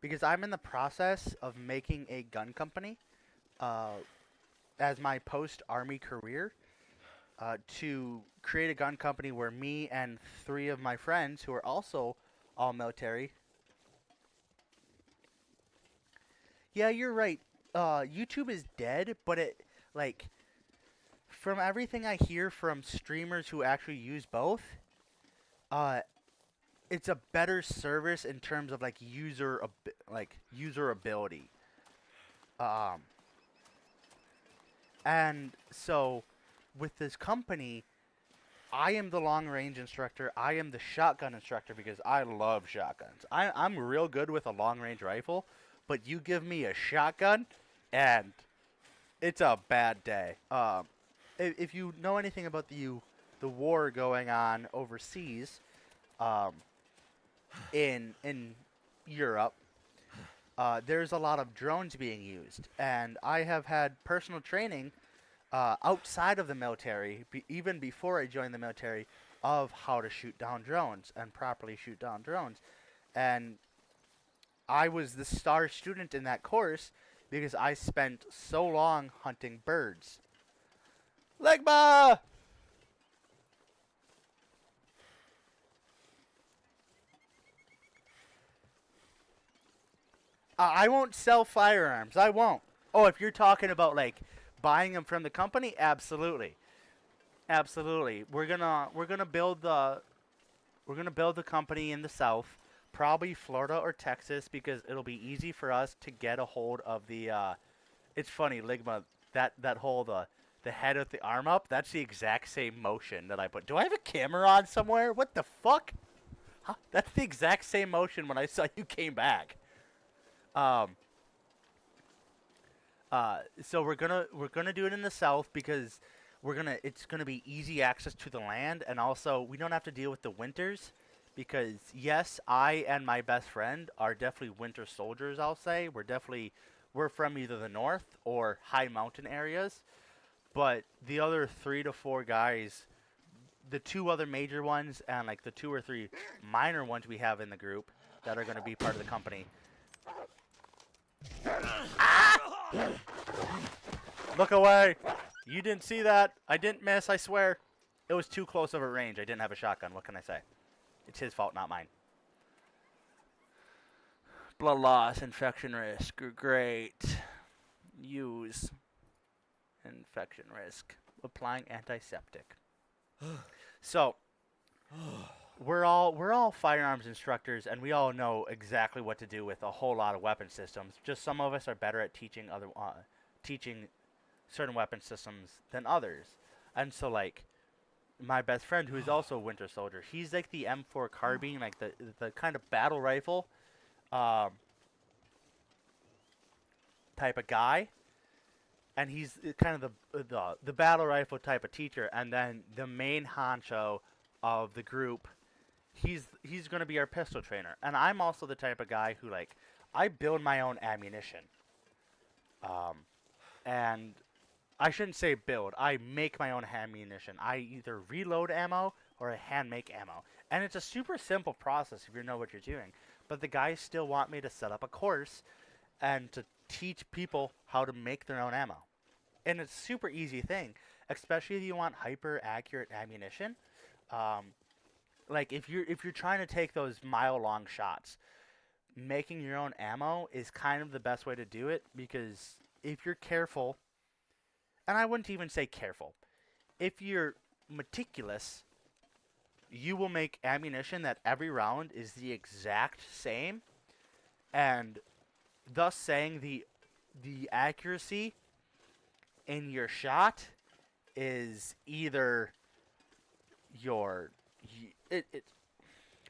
because I'm in the process of making a gun company as my post-army career to create a gun company where me and 3 of my friends who are also all military. Yeah, you're right. YouTube is dead, but it, like, from everything I hear from streamers who actually use both, it's a better service in terms of like usability. And so with this company, I am the long range instructor. I am the shotgun instructor because I love shotguns. I'm real good with a long range rifle, but you give me a shotgun and it's a bad day. If you know anything about the war going on overseas, in Europe, there's a lot of drones being used, and I have had personal training outside of the military, even before I joined the military, of how to shoot down drones and properly shoot down drones, and I was the star student in that course because I spent so long hunting birds. Legba! I won't sell firearms. I won't. Oh, if you're talking about like buying them from the company, absolutely, absolutely. We're gonna build the company in the South, probably Florida or Texas, because it'll be easy for us to get a hold of the. It's funny, Ligma, that the head with the arm up, that's the exact same motion that I put. Do I have a camera on somewhere? What the fuck? Huh? That's the exact same motion when I saw you came back. So we're gonna do it in the south because it's gonna be easy access to the land, and also we don't have to deal with the winters because yes, I and my best friend are definitely winter soldiers. I'll say we're from either the north or high mountain areas, but the other 3 to 4 guys, the 2 other major ones and like the 2 or 3 minor ones we have in the group that are gonna be part of the company. Look away! You didn't see that. I didn't miss, I swear. It was too close of a range. I didn't have a shotgun. What can I say? It's his fault, not mine. Blood loss, infection risk. Great. Use infection risk. Applying antiseptic. So, we're all firearms instructors, and we all know exactly what to do with a whole lot of weapon systems. Just some of us are better at teaching certain weapon systems than others. And so, like, my best friend, who is also a winter soldier, he's like the M4 carbine, like the kind of battle rifle type of guy. And he's kind of the battle rifle type of teacher. And then the main honcho of the group, he's going to be our pistol trainer. And I'm also the type of guy who, like, I build my own ammunition. And I shouldn't say build. I make my own ammunition. I either reload ammo or I hand make ammo. And it's a super simple process if you know what you're doing. But the guys still want me to set up a course and to teach people how to make their own ammo. And it's a super easy thing, especially if you want hyper accurate ammunition. Like if you're trying to take those mile-long shots, making your own ammo is kind of the best way to do it, because if you're careful, and I wouldn't even say careful, if you're meticulous, you will make ammunition that every round is the exact same, and thus saying the accuracy in your shot is either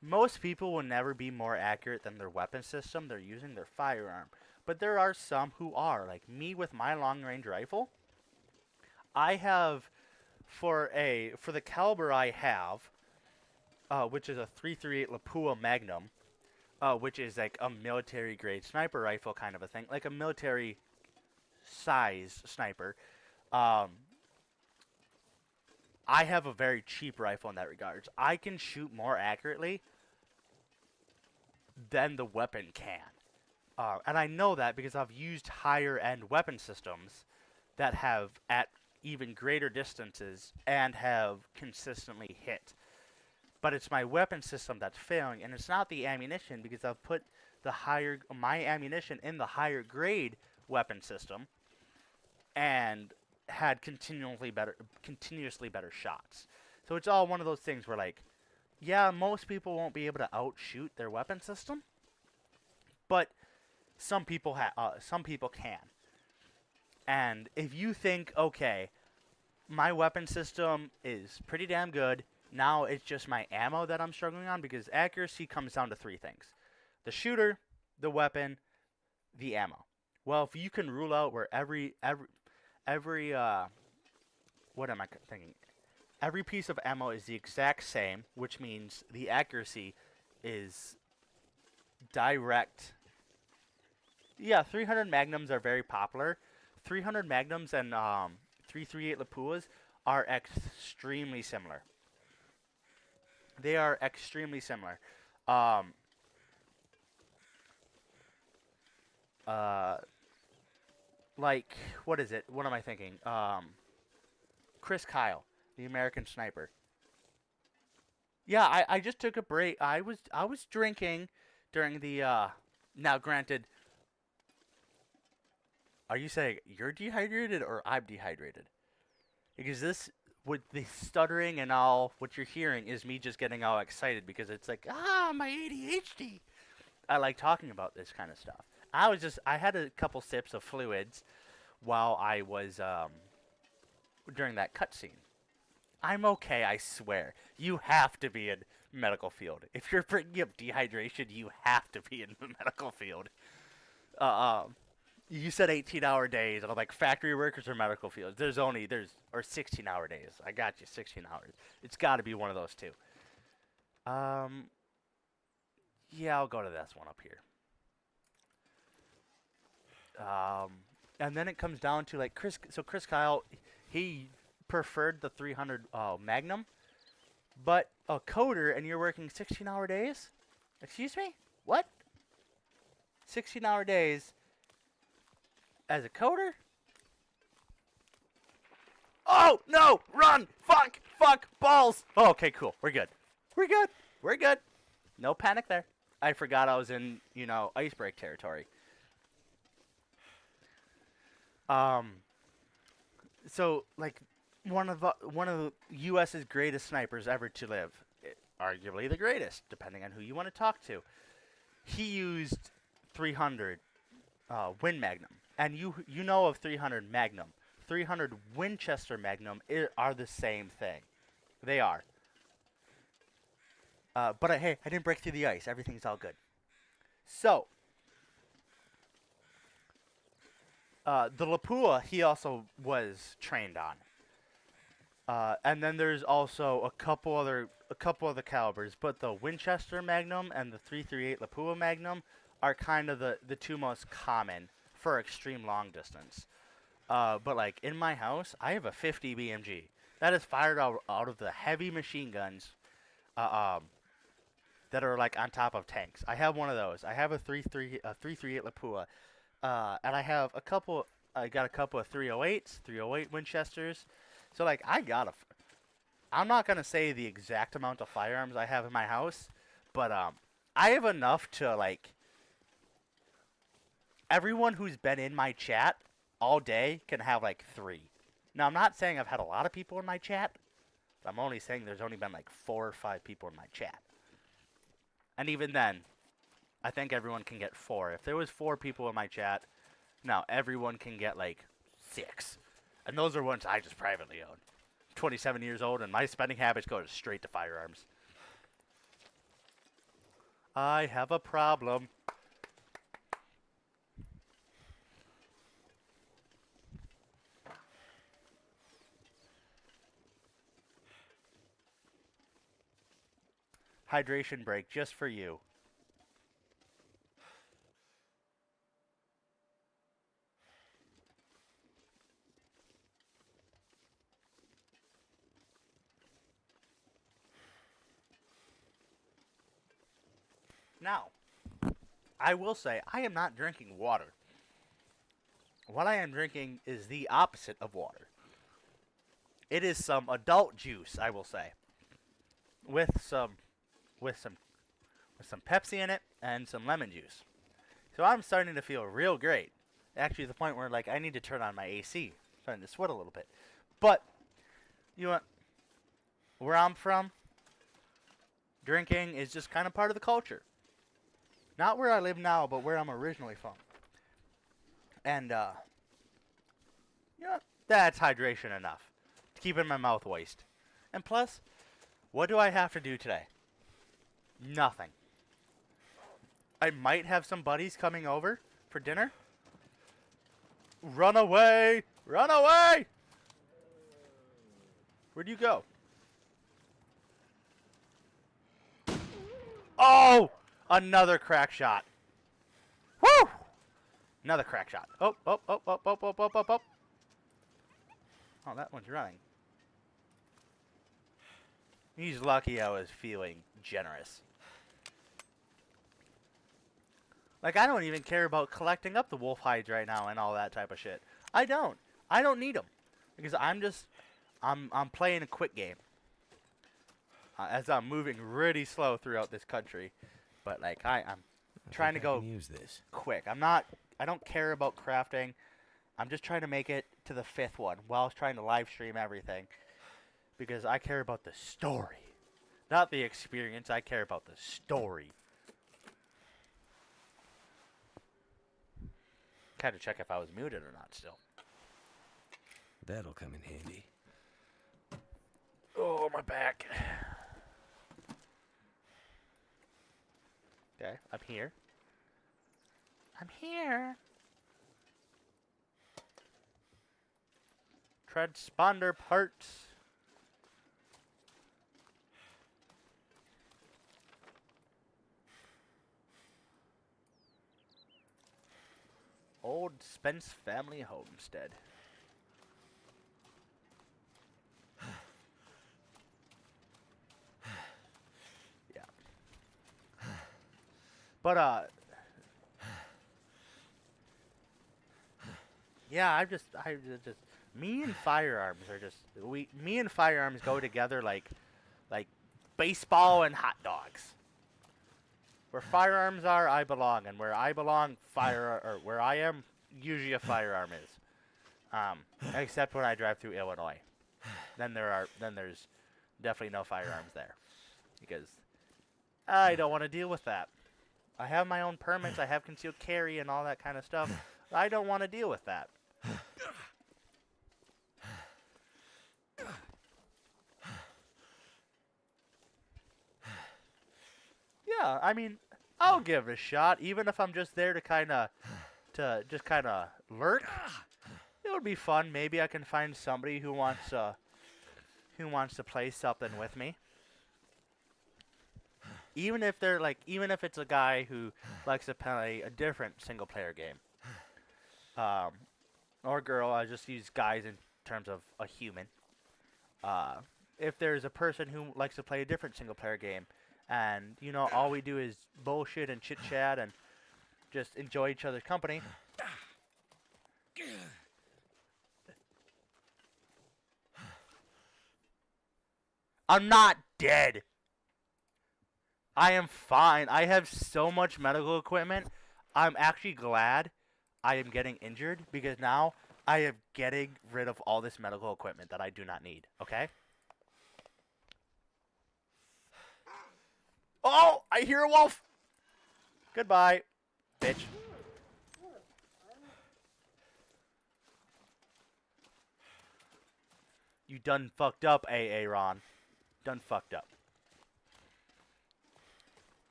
most people will never be more accurate than their weapon system they're using, their firearm. But there are some who are. Like me with my long-range rifle, I have, for the caliber I have, which is a .338 Lapua Magnum, which is like a military-grade sniper rifle kind of a thing, like a military-size sniper. I have a very cheap rifle in that regards. I can shoot more accurately than the weapon can. And I know that because I've used higher-end weapon systems that have at even greater distances and have consistently hit. But it's my weapon system that's failing, and it's not the ammunition, because I've put my ammunition in the higher grade weapon system and had continuously better shots. So it's all one of those things where, like, yeah, most people won't be able to outshoot their weapon system, but some people can. And if you think, okay, my weapon system is pretty damn good, now it's just my ammo that I'm struggling on, because accuracy comes down to 3 things: the shooter, the weapon, the ammo. Well, if you can rule out where every what am I thinking? Every piece of ammo is the exact same, which means the accuracy is direct. Yeah, 300 Magnums are very popular. 300 Magnums and 338 Lapuas are extremely similar. They are extremely similar. Like, what is it? What am I thinking? Chris Kyle, the American Sniper. Yeah, I just took a break. I was drinking during the now granted, are you saying you're dehydrated or I'm dehydrated? Because this, with the stuttering and all, what you're hearing is me just getting all excited because it's like, my ADHD. I like talking about this kind of stuff. I had a couple sips of fluids while I was during that cutscene. I'm okay, I swear. You have to be in medical field. If you're bringing up dehydration, you have to be in the medical field. Uh, um, you said 18-hour days, and I'm like factory workers or medical fields. There's 16-hour days. I got you, 16 hours. It's got to be one of those two. Yeah, I'll go to this one up here. And then it comes down to like Chris. So Chris Kyle, he preferred the 300 Magnum, but a coder and you're working 16-hour days. Excuse me? What? 16-hour days as a coder? Oh no! Run! Fuck! Fuck! Balls! Oh, okay, cool. We're good. We're good. We're good. No panic there. I forgot I was in, ice break territory. So like one of the U.S.'s greatest snipers ever to live, arguably the greatest, depending on who you want to talk to. He used 300 Win Magnum, and you know of 300 Magnum. 300 Winchester Magnum are the same thing. They are. But hey, I didn't break through the ice. Everything's all good. So, the Lapua he also was trained on. And then there's also a couple other calibers, but the Winchester Magnum and the 338 Lapua Magnum are kind of the two most common for extreme long distance. But like in my house, I have a 50 BMG that is fired out of the heavy machine guns that are like on top of tanks. I have one of those. I have a 338 Lapua, and I have a couple. I got a couple of 308s, 308 Winchesters. So like I'm not gonna say the exact amount of firearms I have in my house, but I have enough to like. Everyone who's been in my chat all day can have like 3. Now I'm not saying I've had a lot of people in my chat. I'm only saying there's only been like 4 or 5 people in my chat. And even then, I think everyone can get 4. If there was 4 people in my chat, now everyone can get like 6. And those are ones I just privately own. 27 years old, and my spending habits go straight to firearms. I have a problem. Hydration break just for you. Now, I will say I am not drinking water. What I am drinking is the opposite of water. It is some adult juice, I will say, with some Pepsi in it and some lemon juice. So I'm starting to feel real great. Actually, to the point where like I need to turn on my AC. I'm starting to sweat a little bit. But you know what? Where I'm from, drinking is just kind of part of the culture. Not where I live now, but where I'm originally from. And that's hydration enough to keep in my mouth waste. And plus, what do I have to do today? Nothing. I might have some buddies coming over for dinner. Run away! Run away! Where'd you go? Oh! Another crack shot. Woo! Another crack shot. Oh. Oh, that one's running. He's lucky I was feeling generous. Like, I don't even care about collecting up the wolf hides right now and all that type of shit. I don't. I don't need them. Because I'm playing a quick game. As I'm moving really slow throughout this country. But, like, I'm trying to go quick. I don't care about crafting. I'm just trying to make it to the 5th one while trying to live stream everything. Because I care about the story. Not the experience, I care about the story. Had to check if I was muted or not still. That'll come in handy. Oh, my back. Okay, I'm here. I'm here. Transponder parts. Old Spence family homestead. Yeah. But yeah, I just me and firearms are just me and firearms go together like baseball and hot dogs. Where firearms are, I belong, and where I belong, or where I am, usually a firearm is. Except when I drive through Illinois, then there's definitely no firearms there, because I don't want to deal with that. I have my own permits, I have concealed carry and all that kind of stuff. I don't want to deal with that. Yeah, I mean, I'll give it a shot, even if I'm just there to kind of lurk. It would be fun. Maybe I can find somebody who wants to play something with me. Even if it's a guy who likes to play a different single player game. Or girl, I just use guys in terms of a human. If there's a person who likes to play a different single player game, and all we do is bullshit and chit chat and just enjoy each other's company. I'm not dead. I am fine. I have so much medical equipment. I'm actually glad I am getting injured, because now I am getting rid of all this medical equipment that I do not need. Okay? Oh, I hear a wolf. Goodbye, bitch. You done fucked up, AA Ron. Done fucked up.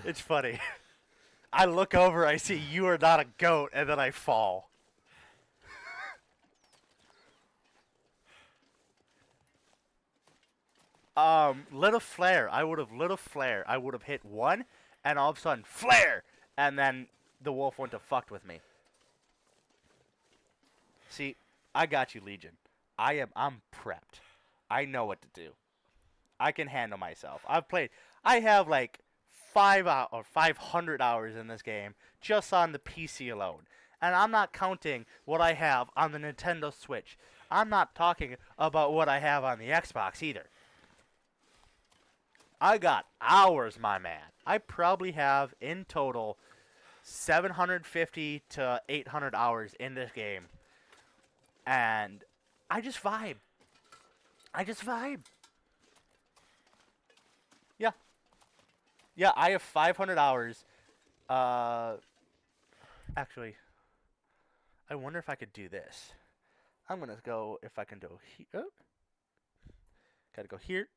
It's funny. I look over, I see you are not a goat, and then I fall. Lit a flare. I would have lit a flare. I would have hit one, and all of a sudden, flare! And then the wolf went to fucked with me. See, I got you, Legion. I'm prepped. I know what to do. I can handle myself. I have like 500 hours in this game just on the PC alone. And I'm not counting what I have on the Nintendo Switch. I'm not talking about what I have on the Xbox either. I got hours, my man. I probably have in total 750 to 800 hours in this game. And I just vibe. Yeah. Yeah, I have 500 hours. Actually, I wonder if I could do this. I'm going to go, if I can go here. Oh. Got to go here.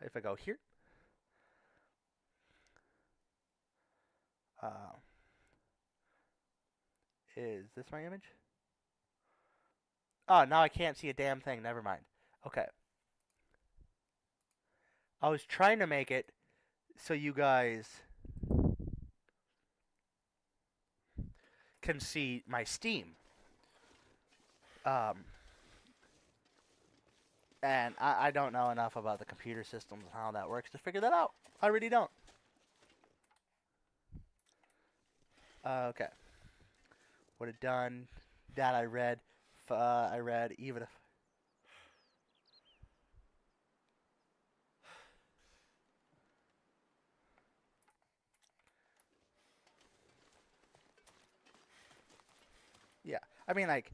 If I go here. Is this my image? Oh, now I can't see a damn thing. Never mind. Okay. I was trying to make it so you guys can see my Steam. And I don't know enough about the computer systems and how that works to figure that out. I really don't. Okay. Would have done that. I read even if. Yeah, I mean, like,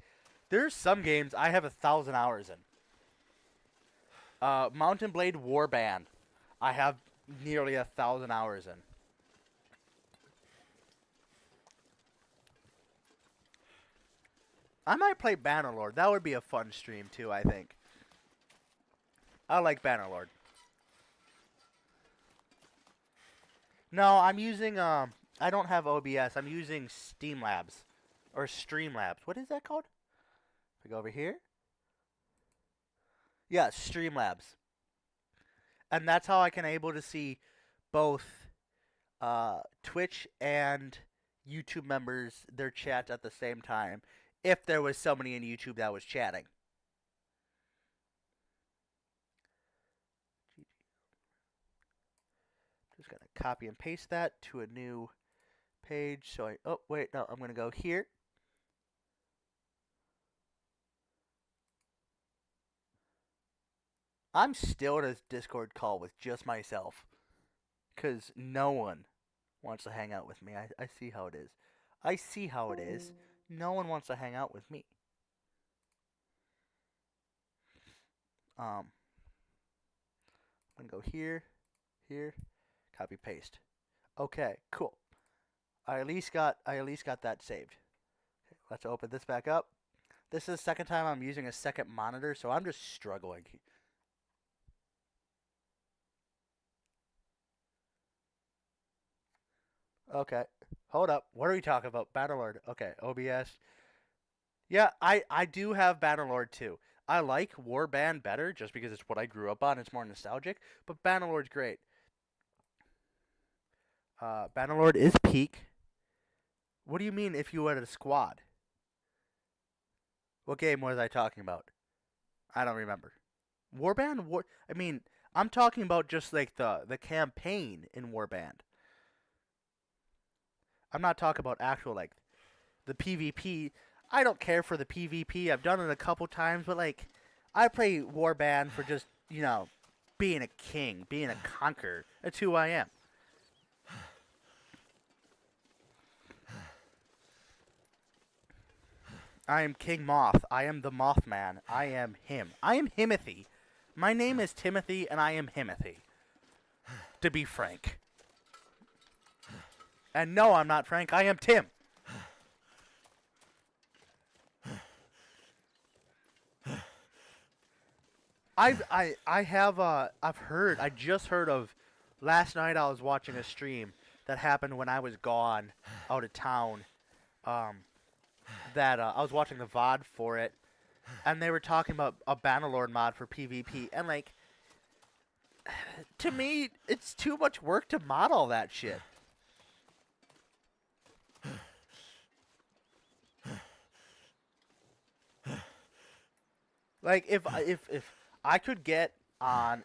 there's some games I have 1,000 hours in. Mountain Blade Warband, I have nearly 1,000 hours in. I might play Bannerlord. That would be a fun stream too, I think. I like Bannerlord. No, I'm using I don't have OBS. I'm using Steamlabs or Streamlabs. What is that called? If I go over here. Yeah, Streamlabs. And that's how I can able to see both Twitch and YouTube members their chat at the same time if there was somebody in YouTube that was chatting. Just gonna copy and paste that to a new page. So oh wait, no, I'm gonna go here. I'm still in a Discord call with just myself because no one wants to hang out with me. I see how it is. I see how it is. No one wants to hang out with me. I'm gonna go here, here, copy paste. Okay, cool. I at least got that saved. Okay, let's open this back up. This is the second time I'm using a second monitor, so I'm just struggling. Okay, hold up. What are we talking about? Bannerlord. Okay, OBS. Yeah, I do have Bannerlord too. I like Warband better just because it's what I grew up on. It's more nostalgic, but Bannerlord's great. Bannerlord is peak. What do you mean if you had a squad? What game was I talking about? I don't remember. Warband? I mean, I'm talking about just like the campaign in Warband. I'm not talking about actual like the PvP. I don't care for the PvP. I've done it a couple times, but like I play Warband for just, you know, being a king, being a conqueror. That's who I am. I am King Moth. I am the Mothman. I am him. I am Himothy. My name is Timothy, and I am Himothy. To be frank. And no, I'm not Frank. I am Tim. I just heard of, last night I was watching a stream that happened when I was gone out of town. That I was watching the VOD for it, and they were talking about a Bannerlord mod for PvP, and like, to me, it's too much work to mod all that shit. Like, if I could get on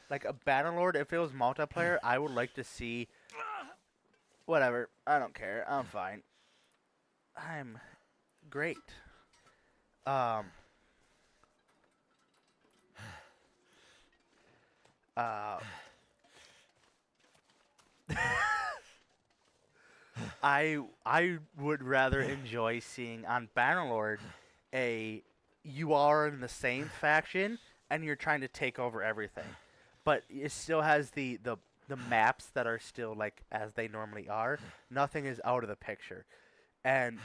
like a Bannerlord, if it was multiplayer, I would like to see. Whatever, I don't care. I'm fine. I'm great. I would rather enjoy seeing on Bannerlord you are in the same faction and you're trying to take over everything, but it still has the maps that are still like as they normally are. Nothing is out of the picture, and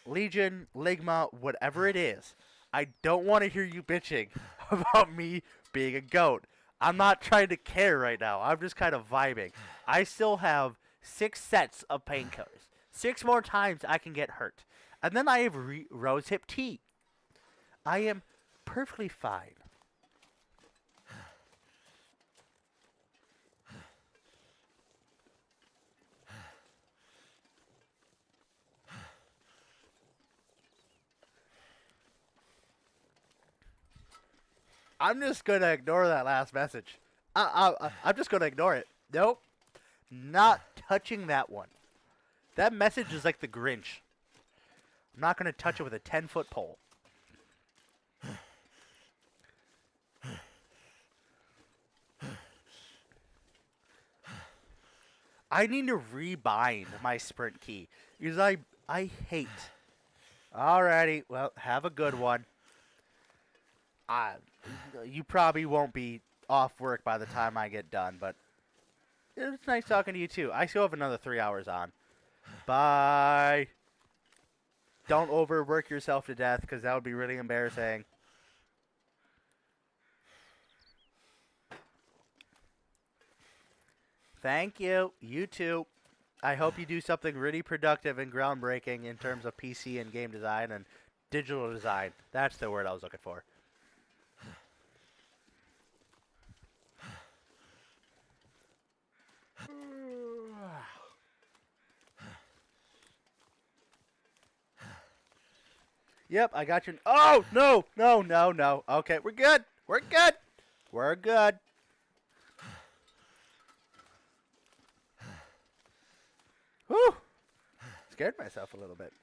Legion, Ligma, whatever it is, I don't want to hear you bitching about me being a goat. I'm not trying to care right now. I'm just kind of vibing. I still have 6 sets of painkillers. 6 more times I can get hurt. And then I have rosehip tea. I am perfectly fine. I'm just going to ignore that last message. I'm just going to ignore it. Nope. Not touching that one. That message is like the Grinch. I'm not going to touch it with a 10-foot pole. I need to rebind my sprint key because I hate. Alrighty, well, have a good one. You probably won't be off work by the time I get done, but it's nice talking to you too. I still have another 3 hours on. Bye. Don't overwork yourself to death, because that would be really embarrassing. Thank you. You too. I hope you do something really productive and groundbreaking in terms of PC and game design and digital design. That's the word I was looking for. Yep, I got you. Oh, no, no, no, no. Okay, we're good. We're good. We're good. Whew. Scared myself a little bit.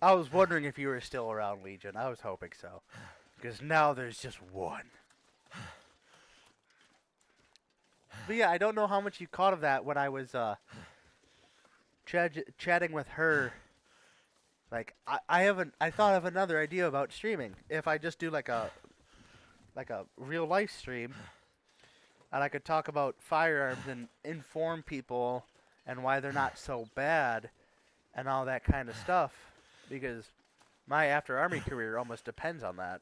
I was wondering if you were still around, Legion. I was hoping so. Because now there's just one. But yeah, I don't know how much you caught of that when I was chatting with her. Like, I thought of another idea about streaming. If I just do like a real life stream, and I could talk about firearms and inform people and why they're not so bad and all that kind of stuff, because my after army career almost depends on that.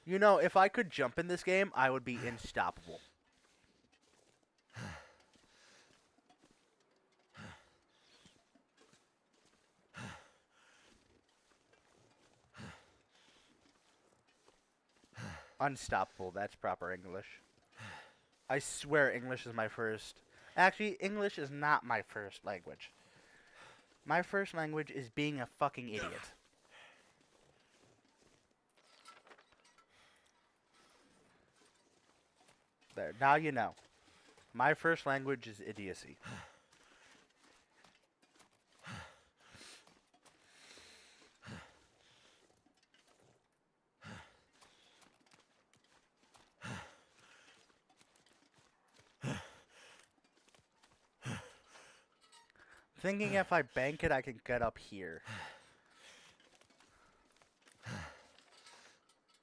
You know, if I could jump in this game, I would be unstoppable. Unstoppable, that's proper English. I swear English is my first. Actually, English is not my first language. My first language is being a fucking idiot. There, now you know. My first language is idiocy. Thinking if I bank it, I can get up here.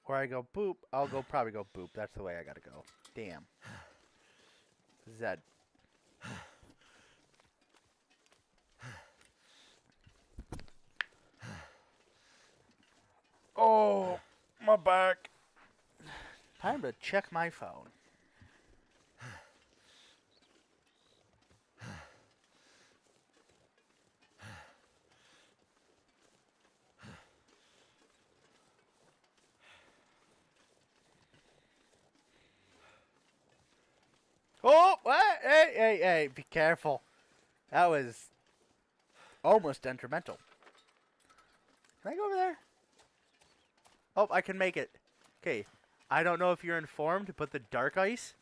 Or I go boop. I'll probably go boop. That's the way I gotta go. Damn. Zed. Oh, my back. Time to check my phone. Oh, what? Hey, hey, hey, be careful. That was almost detrimental. Can I go over there? Oh, I can make it. Okay. I don't know if you're informed, but the dark ice.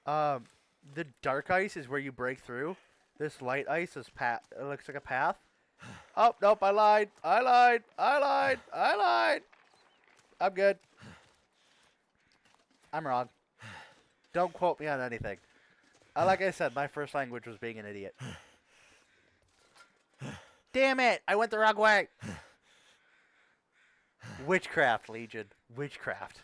The dark ice is where you break through. This light ice is it looks like a path. Oh, nope, I lied. I lied. I lied. I lied. I'm good. I'm wrong. Don't quote me on anything. Like I said, my first language was being an idiot. Damn it! I went the wrong way! Witchcraft, Legion. Witchcraft.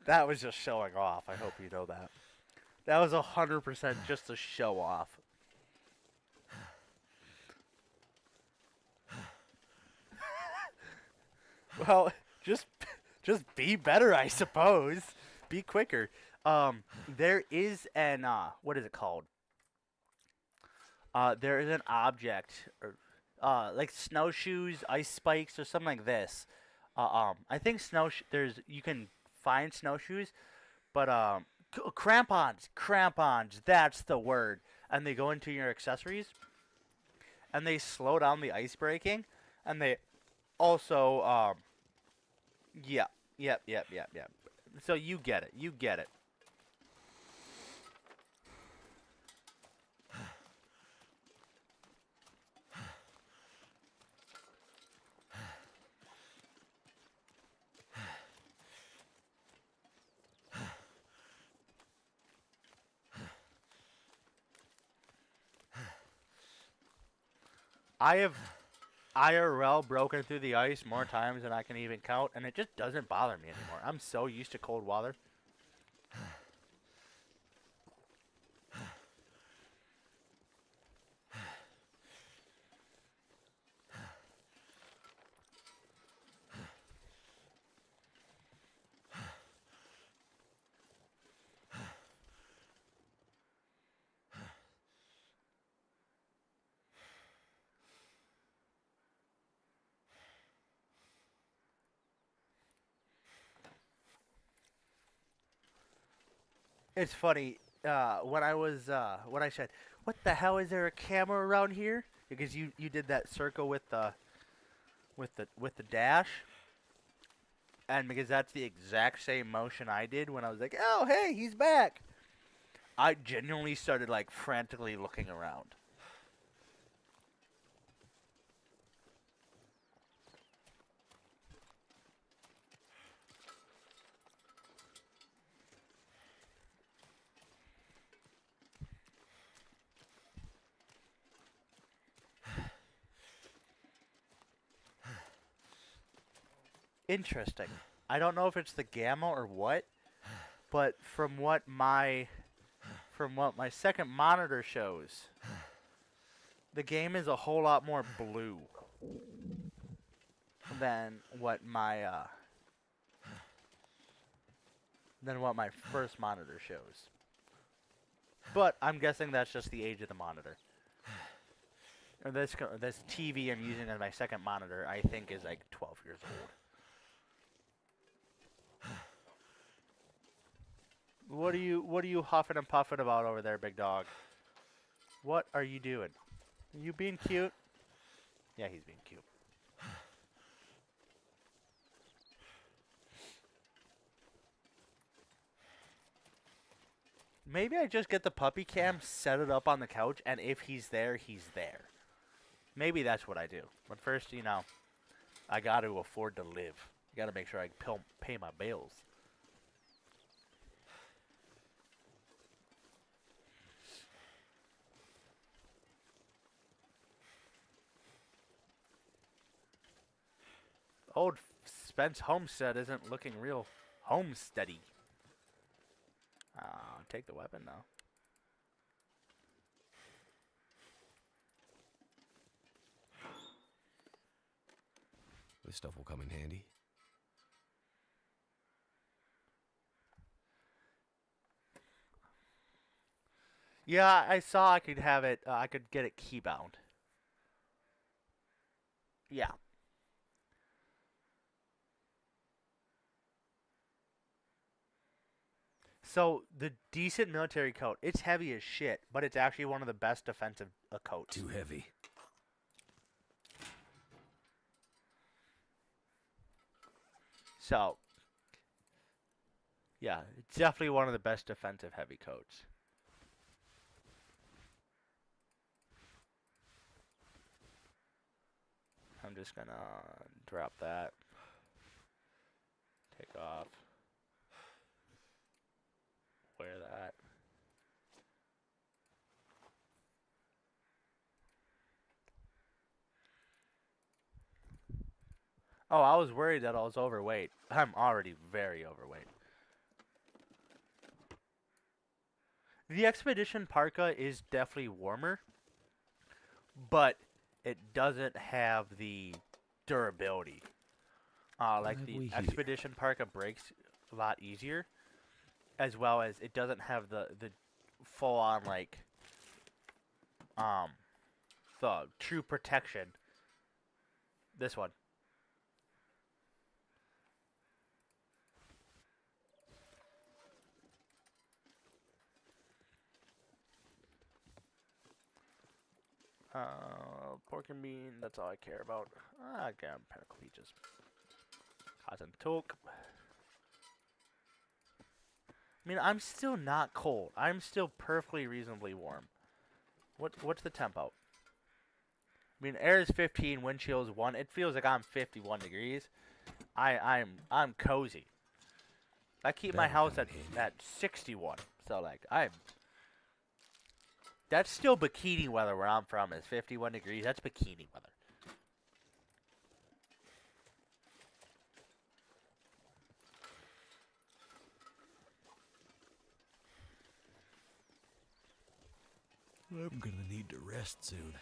That was just showing off. I hope you know that. That was 100% just to show off. Well, just be better, I suppose. Be quicker. There is an what is it called? There is an object, or like snowshoes, ice spikes, or something like this. I think there's you can find snowshoes, but crampons, that's the word. And they go into your accessories, and they slow down the ice breaking, and they also yeah, yep. So you get it, you get it. I have IRL broken through the ice more times than I can even count, and it just doesn't bother me anymore. I'm so used to cold weather. It's funny when I said, "What the hell is there a camera around here?" Because you did that circle with the dash, and because that's the exact same motion I did when I was like, "Oh, hey, he's back." I genuinely started like frantically looking around. Interesting. I don't know if it's the gamma or what, but from what my second monitor shows, the game is a whole lot more blue than what my first monitor shows. But I'm guessing that's just the age of the monitor. Or this TV I'm using as my second monitor, I think, is like 12 years old. What are you huffing and puffing about over there, big dog? What are you doing? Are you being cute? Yeah, he's being cute. Maybe I just get the puppy cam, set it up on the couch, and if he's there, he's there. Maybe that's what I do. But first, I got to afford to live. I got to make sure I pay my bills. Old Spence Homestead isn't looking real homesteady. Take the weapon though. This stuff will come in handy. Yeah, I saw I could have it. I could get it keybound. Yeah. So the decent military coat, it's heavy as shit, but it's actually one of the best defensive coats. Too heavy. So, yeah, it's definitely one of the best defensive heavy coats. I'm just gonna drop that. Take off. Wear that. Oh, I was worried that I was overweight. I'm already very overweight. The Expedition Parka is definitely warmer, but it doesn't have the durability. Like What have the we here? Expedition Parka breaks a lot easier, as well as it doesn't have the full on like the true protection. This one. Pork and bean, that's all I care about. Ah, again, pinnacle peaches. Cotton talk. I mean, I'm still not cold. I'm still perfectly reasonably warm. What's the temp out? I mean, air is 15, wind chill is 1. It feels like I'm 51 degrees. I'm cozy. I keep my house at 61. So like that's still bikini weather where I'm from is 51 degrees. That's bikini weather. I'm gonna need to rest soon.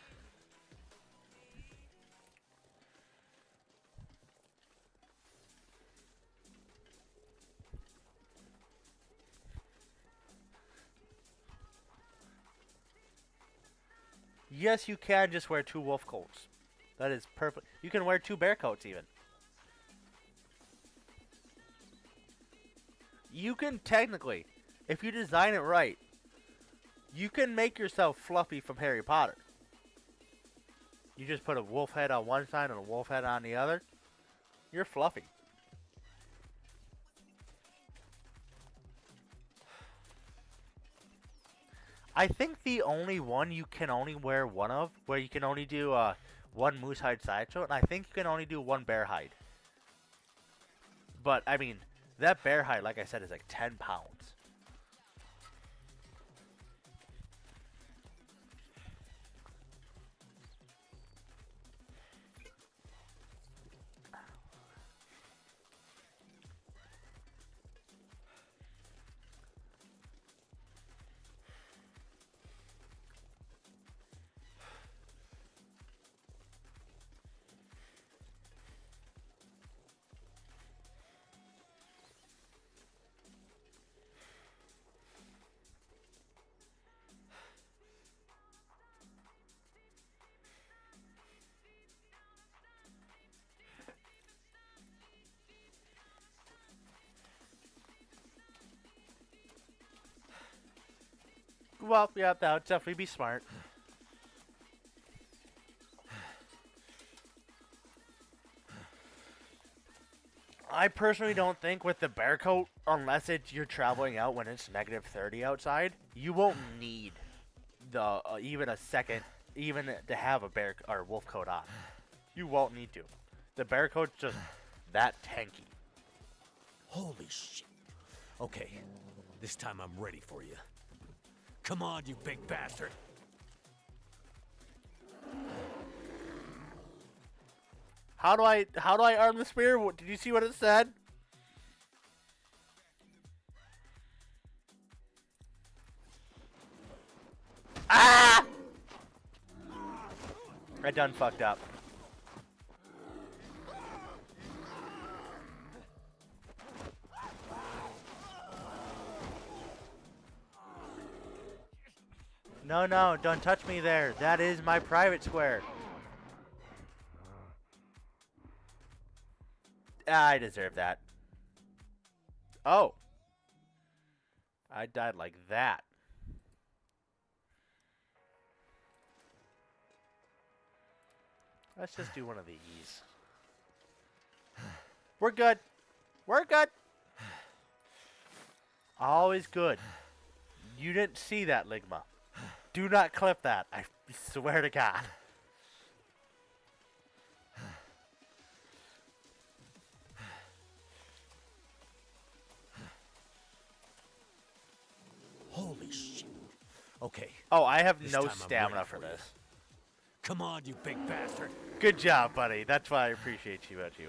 Yes, you can just wear 2 wolf coats. That is perfect. You can wear 2 bear coats even. You can technically, if you design it right, you can make yourself Fluffy from Harry Potter. You just put a wolf head on one side and a wolf head on the other. You're Fluffy. I think the only one you can only wear one of, where you can only do one moose hide sideshow, and I think you can only do 1 bear hide. But, I mean, that bear hide, like I said, is like 10 pounds. Well, yeah, that would definitely be smart. I personally don't think with the bear coat, unless you're traveling out when it's -30 outside, you won't need the even a second, even to have a bear or wolf coat on. You won't need to. The bear coat's just that tanky. Holy shit. Okay, this time I'm ready for you. Come on, you big bastard. How do I arm the spear? Did you see what it said? Ah! I done fucked up. No, no, don't touch me there. That is my private square. I deserve that. Oh. I died like that. Let's just do one of these. We're good. We're good. Always good. You didn't see that, Ligma. Do not clip that. I swear to God. Holy shit. Okay. Oh, I have this no time I'm stamina ready for you. this. Come on, you big bastard. Good job, buddy. That's why I appreciate you about you.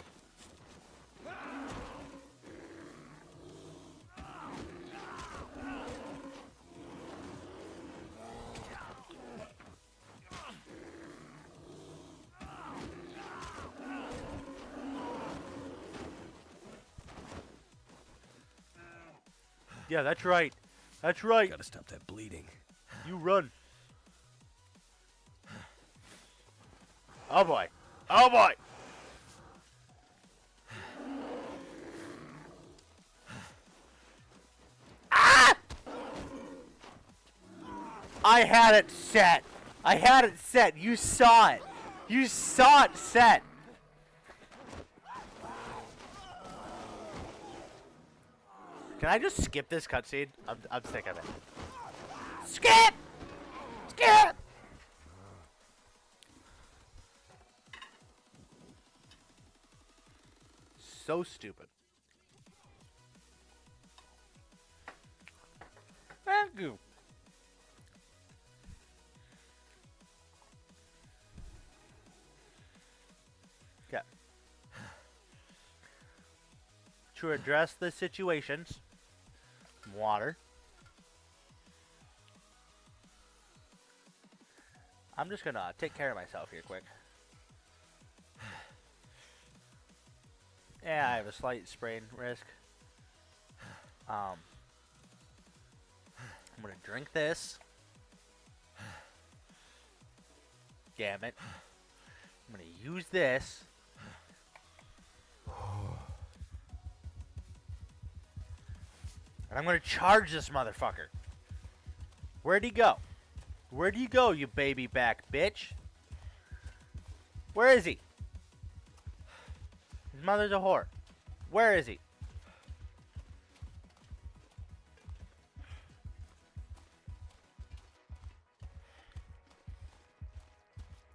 Yeah, that's right. That's right. Gotta stop that bleeding. You run. Oh boy. Oh boy. Ah! I had it set. I had it set. You saw it. You saw it set. Can I just skip this cutscene? I'm sick of it. Skip! Skip! So stupid. Thank you. Okay. To address the situations, water. I'm just gonna take care of myself here quick. Yeah, I have a slight sprain risk. I'm gonna drink this. Damn it. I'm gonna use this. And I'm gonna charge this motherfucker. Where'd he go? Where'd you go, you baby back bitch? Where is he? His mother's a whore. Where is he?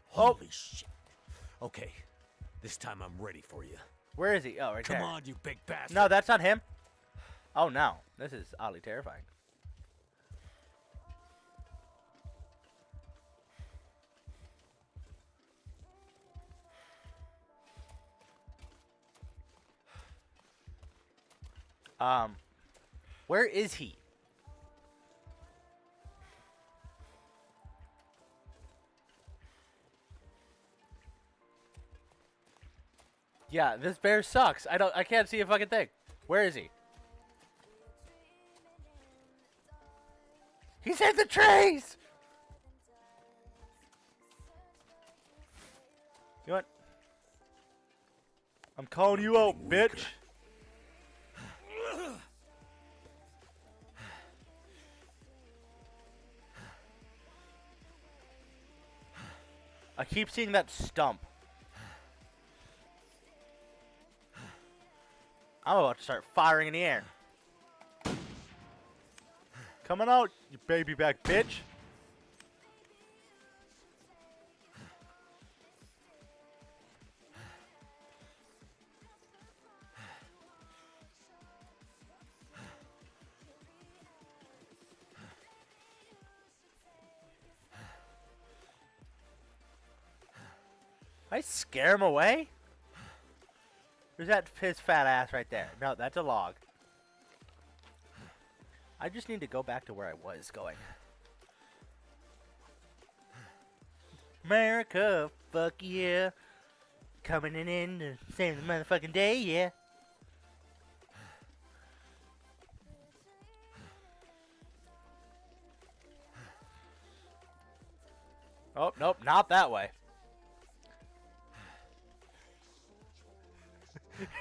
Holy shit. Okay, this time I'm ready for you. Where is he? Oh, right there. Come on, you big bastard. No, that's not him. Oh, no. This is oddly terrifying. Where is he? Yeah, this bear sucks. I can't see a fucking thing. Where is he? He's in the trees! You know what? I'm calling you out, bitch. I keep seeing that stump. I'm about to start firing in the air. Coming out, you baby back bitch. I scare him away? Where's that his fat ass right there? No, that's a log. I just need to go back to where I was going. America, fuck yeah. Coming in to save the motherfucking day, yeah. Oh, nope, not that way.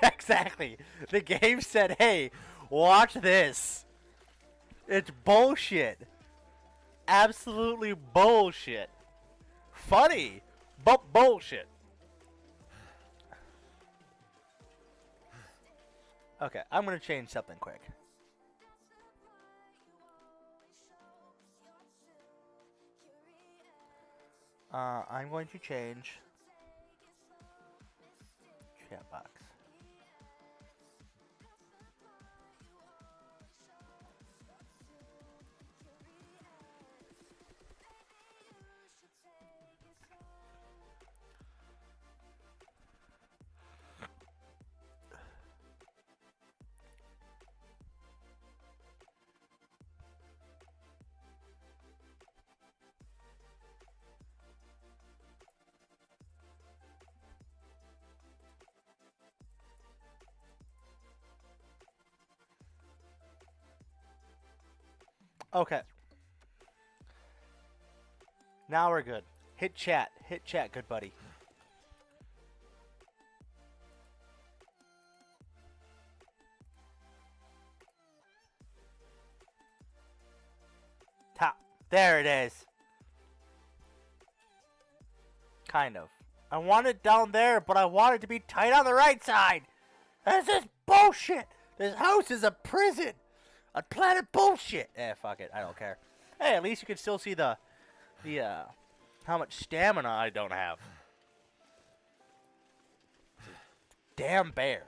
Exactly. The game said, hey, watch this. It's bullshit. Absolutely bullshit. Funny, but bullshit. Okay, I'm gonna change something quick. I'm going to change chat box. Okay. Now we're good. Hit chat. Hit chat, good buddy. Top. There it is. Kind of. I want it down there, but I want it to be tight on the right side. This is bullshit. This house is a prison. A planet bullshit. Eh, fuck it. I don't care. Hey, at least you can still see the how much stamina I don't have. Damn bear.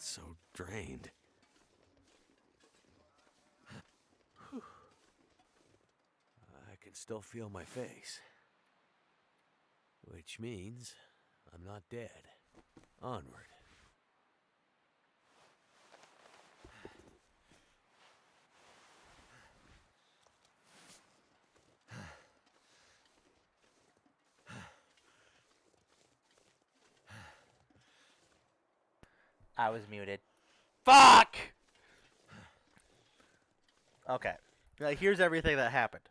so drained. I can still feel my face. Which means I'm not dead. Onward. I was muted. Fuck! Okay. Now, here's everything that happened.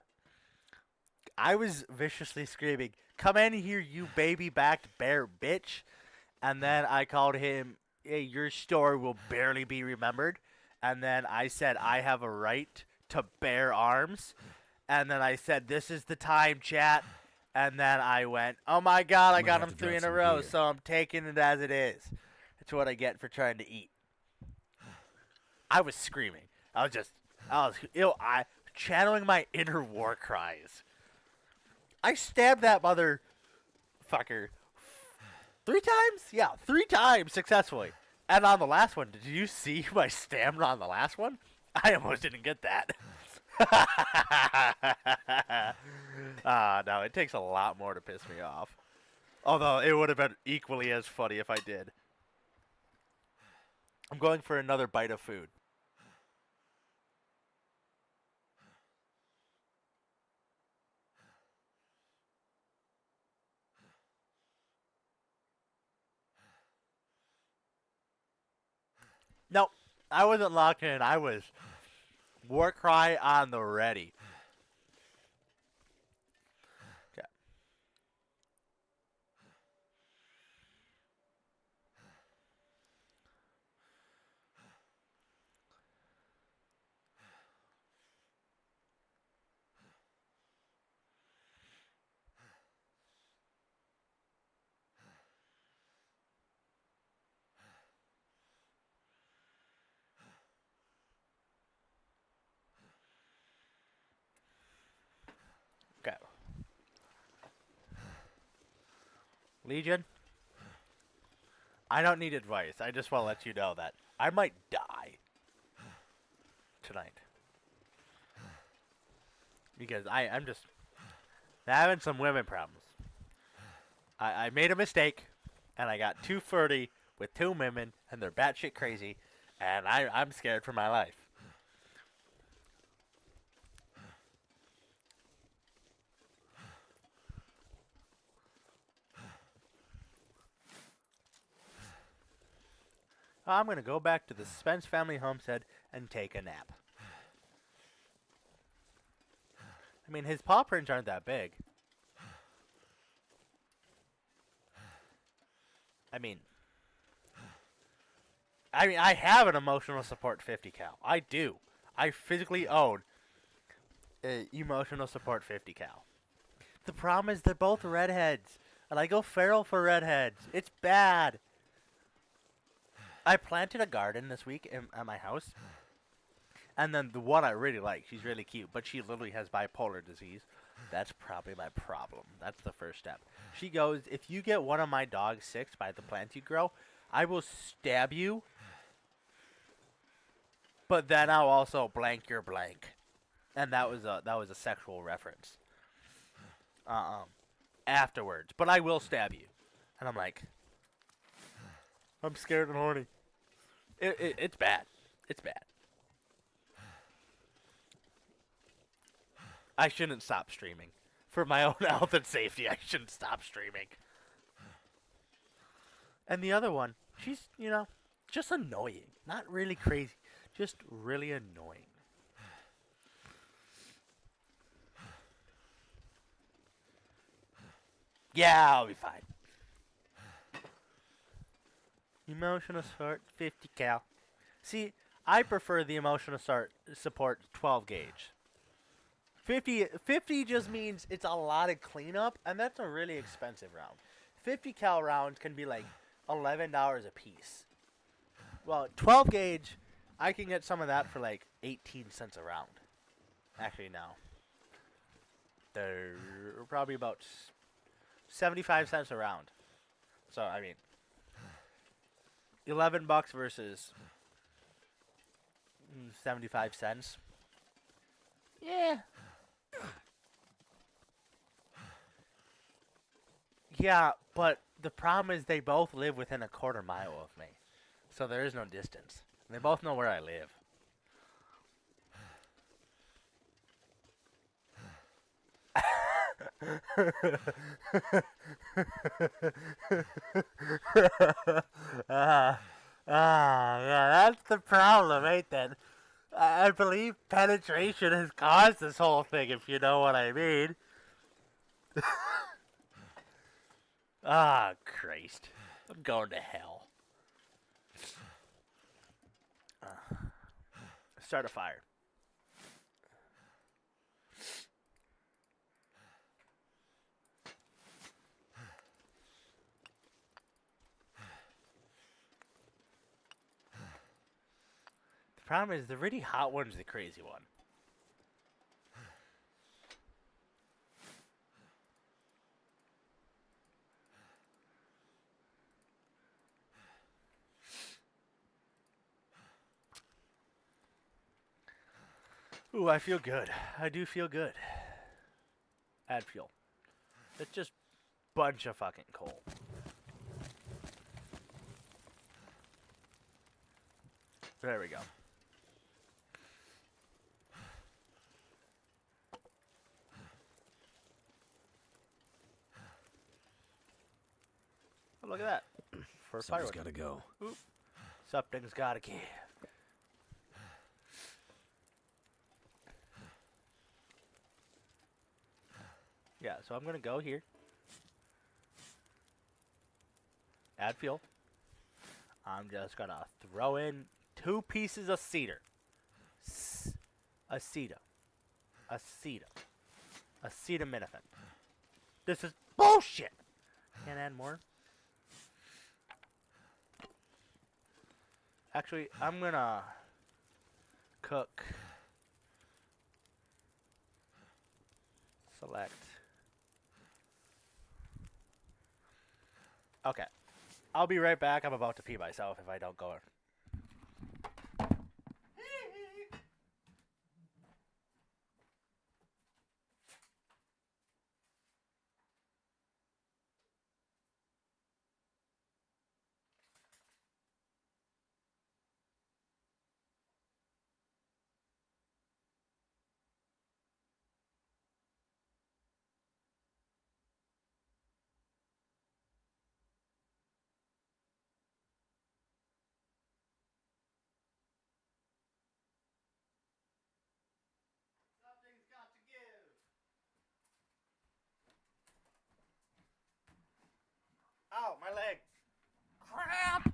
I was viciously screaming, "Come in here, you baby-backed bear bitch!" And then I called him, "Hey, your story will barely be remembered." And then I said, "I have a right to bear arms." And then I said, "This is the time, chat." And then I went, "Oh my god, I Might got have him to 3 drop in a some row, gear. so I'm taking it as it is." That's what I get for trying to eat. I was screaming. I was channeling my inner war cries. I stabbed that motherfucker 3 times? Yeah, 3 times successfully. And on the last one, did you see my stamina on the last one? I almost didn't get that. No, it takes a lot more to piss me off. Although, it would have been equally as funny if I did. I'm going for another bite of food. Nope, I wasn't locked in. I was war cry on the ready. Okay. Okay. Legion, I don't need advice. I just want to let you know that I might die tonight. Because I'm just having some women problems. I made a mistake, and I got too flirty with 2 women, and they're batshit crazy, and I'm scared for my life. I'm going to go back to the Spence family homestead and take a nap. I mean, his paw prints aren't that big. I mean, I have an emotional support 50 cal. I do. I physically own a emotional support 50 cal. The problem is they're both redheads, and I go feral for redheads. It's bad. I planted a garden this week at my house, and then the one I really like, she's really cute, but she literally has bipolar disease. That's probably my problem. That's the first step. She goes, "If you get one of my dogs sick by the plants you grow, I will stab you, but then I'll also blank your blank." And that was a sexual reference. Afterwards, but I will stab you. And I'm like, I'm scared and horny. It's bad. It's bad. I shouldn't stop streaming. For my own health and safety, I shouldn't stop streaming. And the other one, she's, just annoying. Not really crazy. Just really annoying. Yeah, I'll be fine. Emotional support, 50 cal. See, I prefer the emotional support 12 gauge. 50 just means it's a lot of cleanup, and that's a really expensive round. 50 cal rounds can be like $11 a piece. Well, 12 gauge, I can get some of that for like 18 cents a round. Actually, no. They're probably about 75 cents a round. So, I mean, $11 versus 75 cents. Yeah. Yeah, but the problem is they both live within a quarter mile of me. So there is no distance. They both know where I live. Yeah, that's the problem, ain't that? I believe penetration has caused this whole thing, if you know what I mean. Christ. I'm going to hell. Start a fire. The problem is the really hot one's the crazy one. Ooh, I feel good. I do feel good. Add fuel. It's just bunch of fucking coal. There we go. Oh, look at that. For a Something's firewood. gotta go. Oop. Something's gotta give. Yeah, so I'm gonna go here. Add fuel. I'm just gonna throw in 2 pieces of cedar. Acetaminophen. This is bullshit. Can't add more. Actually, I'm gonna cook. Select. Okay. I'll be right back. I'm about to pee myself if I don't go. Something's got to give. Ow, my leg. Crap.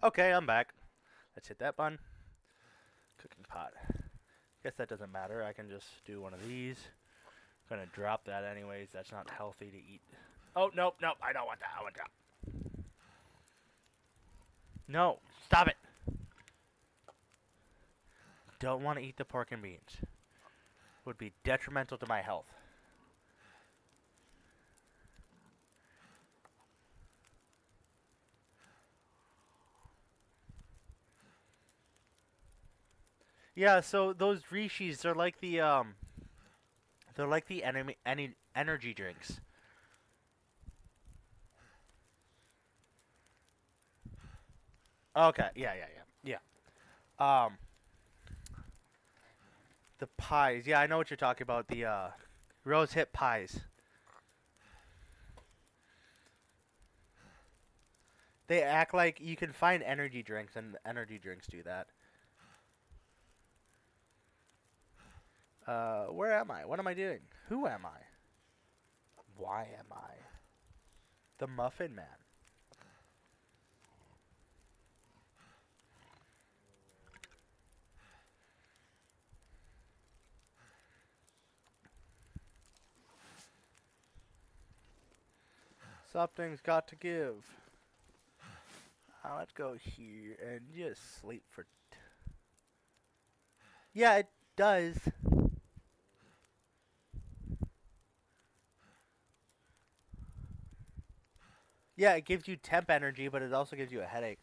Okay, I'm back. Let's hit that button. Cooking pot. Guess that doesn't matter. I can just do one of these. Gonna drop that anyways. That's not healthy to eat. Oh, nope. I don't want that. I want that. No, stop it. Don't want to eat the pork and beans. Would be detrimental to my health. Yeah, so those Rishis, they're like the energy drinks. Okay, yeah. The pies. Yeah, I know what you're talking about. The rose hip pies. They act like you can find energy drinks, and energy drinks do that. Where am I? What am I doing? Who am I? Why am I? The Muffin Man. Something's got to give. Let's go here and just sleep for... Yeah, it does. Yeah, it gives you temp energy, but it also gives you a headache.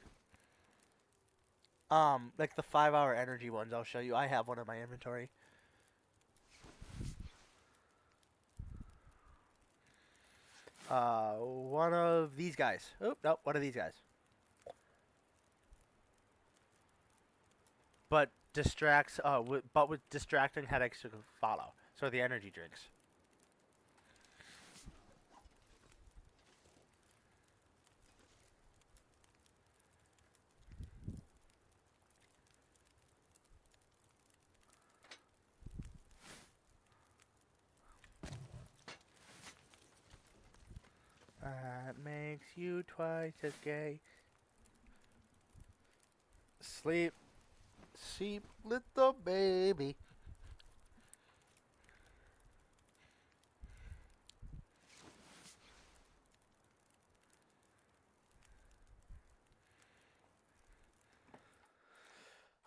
Like the 5-hour energy ones, I'll show you. I have one in my inventory. One of these guys. Oh, no, one of these guys. But distracts. But with distracting headaches to follow. So the energy drinks. That makes you twice as gay. Sleep, sleep, little baby.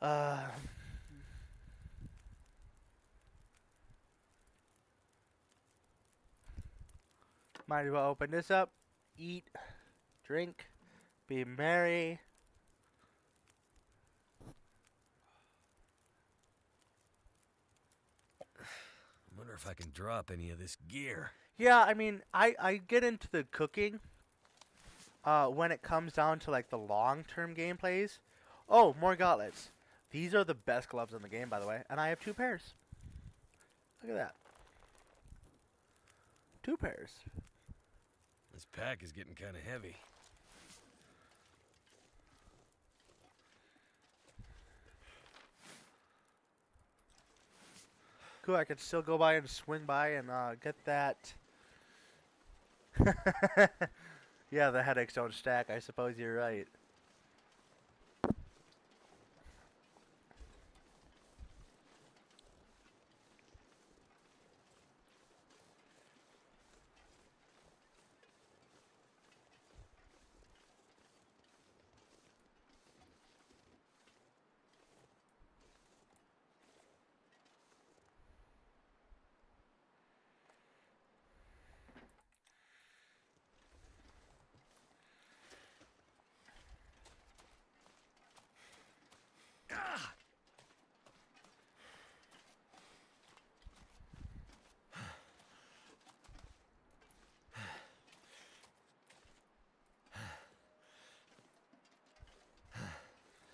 Uh, might as well open this up. Eat, drink, be merry. I wonder if I can drop any of this gear. Yeah, I mean, I get into the cooking when it comes down to like the long-term gameplays. Oh, more gauntlets. These are the best gloves in the game, by the way, and I have 2 pairs. Look at that. 2 pairs. This pack is getting kind of heavy. Cool, I could still go by and swing by and get that. Yeah, the headaches don't stack. I suppose you're right.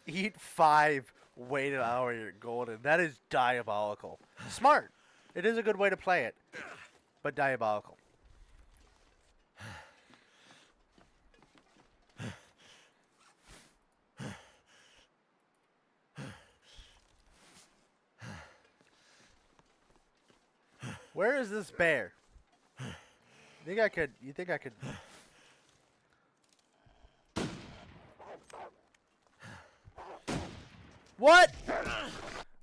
Eat 5, wait an hour, you're golden. That is diabolical. Smart. It is a good way to play it, but diabolical. Where is this bear? You think I could What?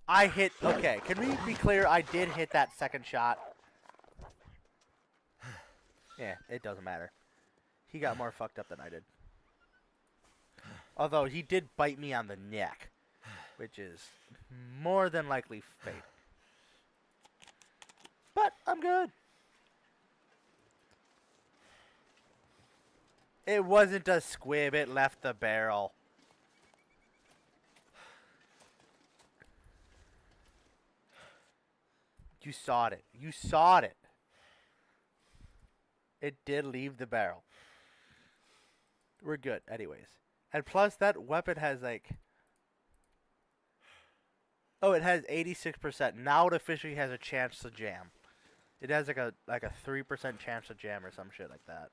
I hit. Okay, can we be clear? I did hit that second shot. Yeah, it doesn't matter. He got more fucked up than I did. Although he did bite me on the neck, which is more than likely fate. But I'm good. It wasn't a squib. It left the barrel. You saw it. You saw it. It did leave the barrel. We're good, anyways. And plus, that weapon has like... Oh, it has 86%. Now it officially has a chance to jam. It has like a 3% chance to jam or some shit like that.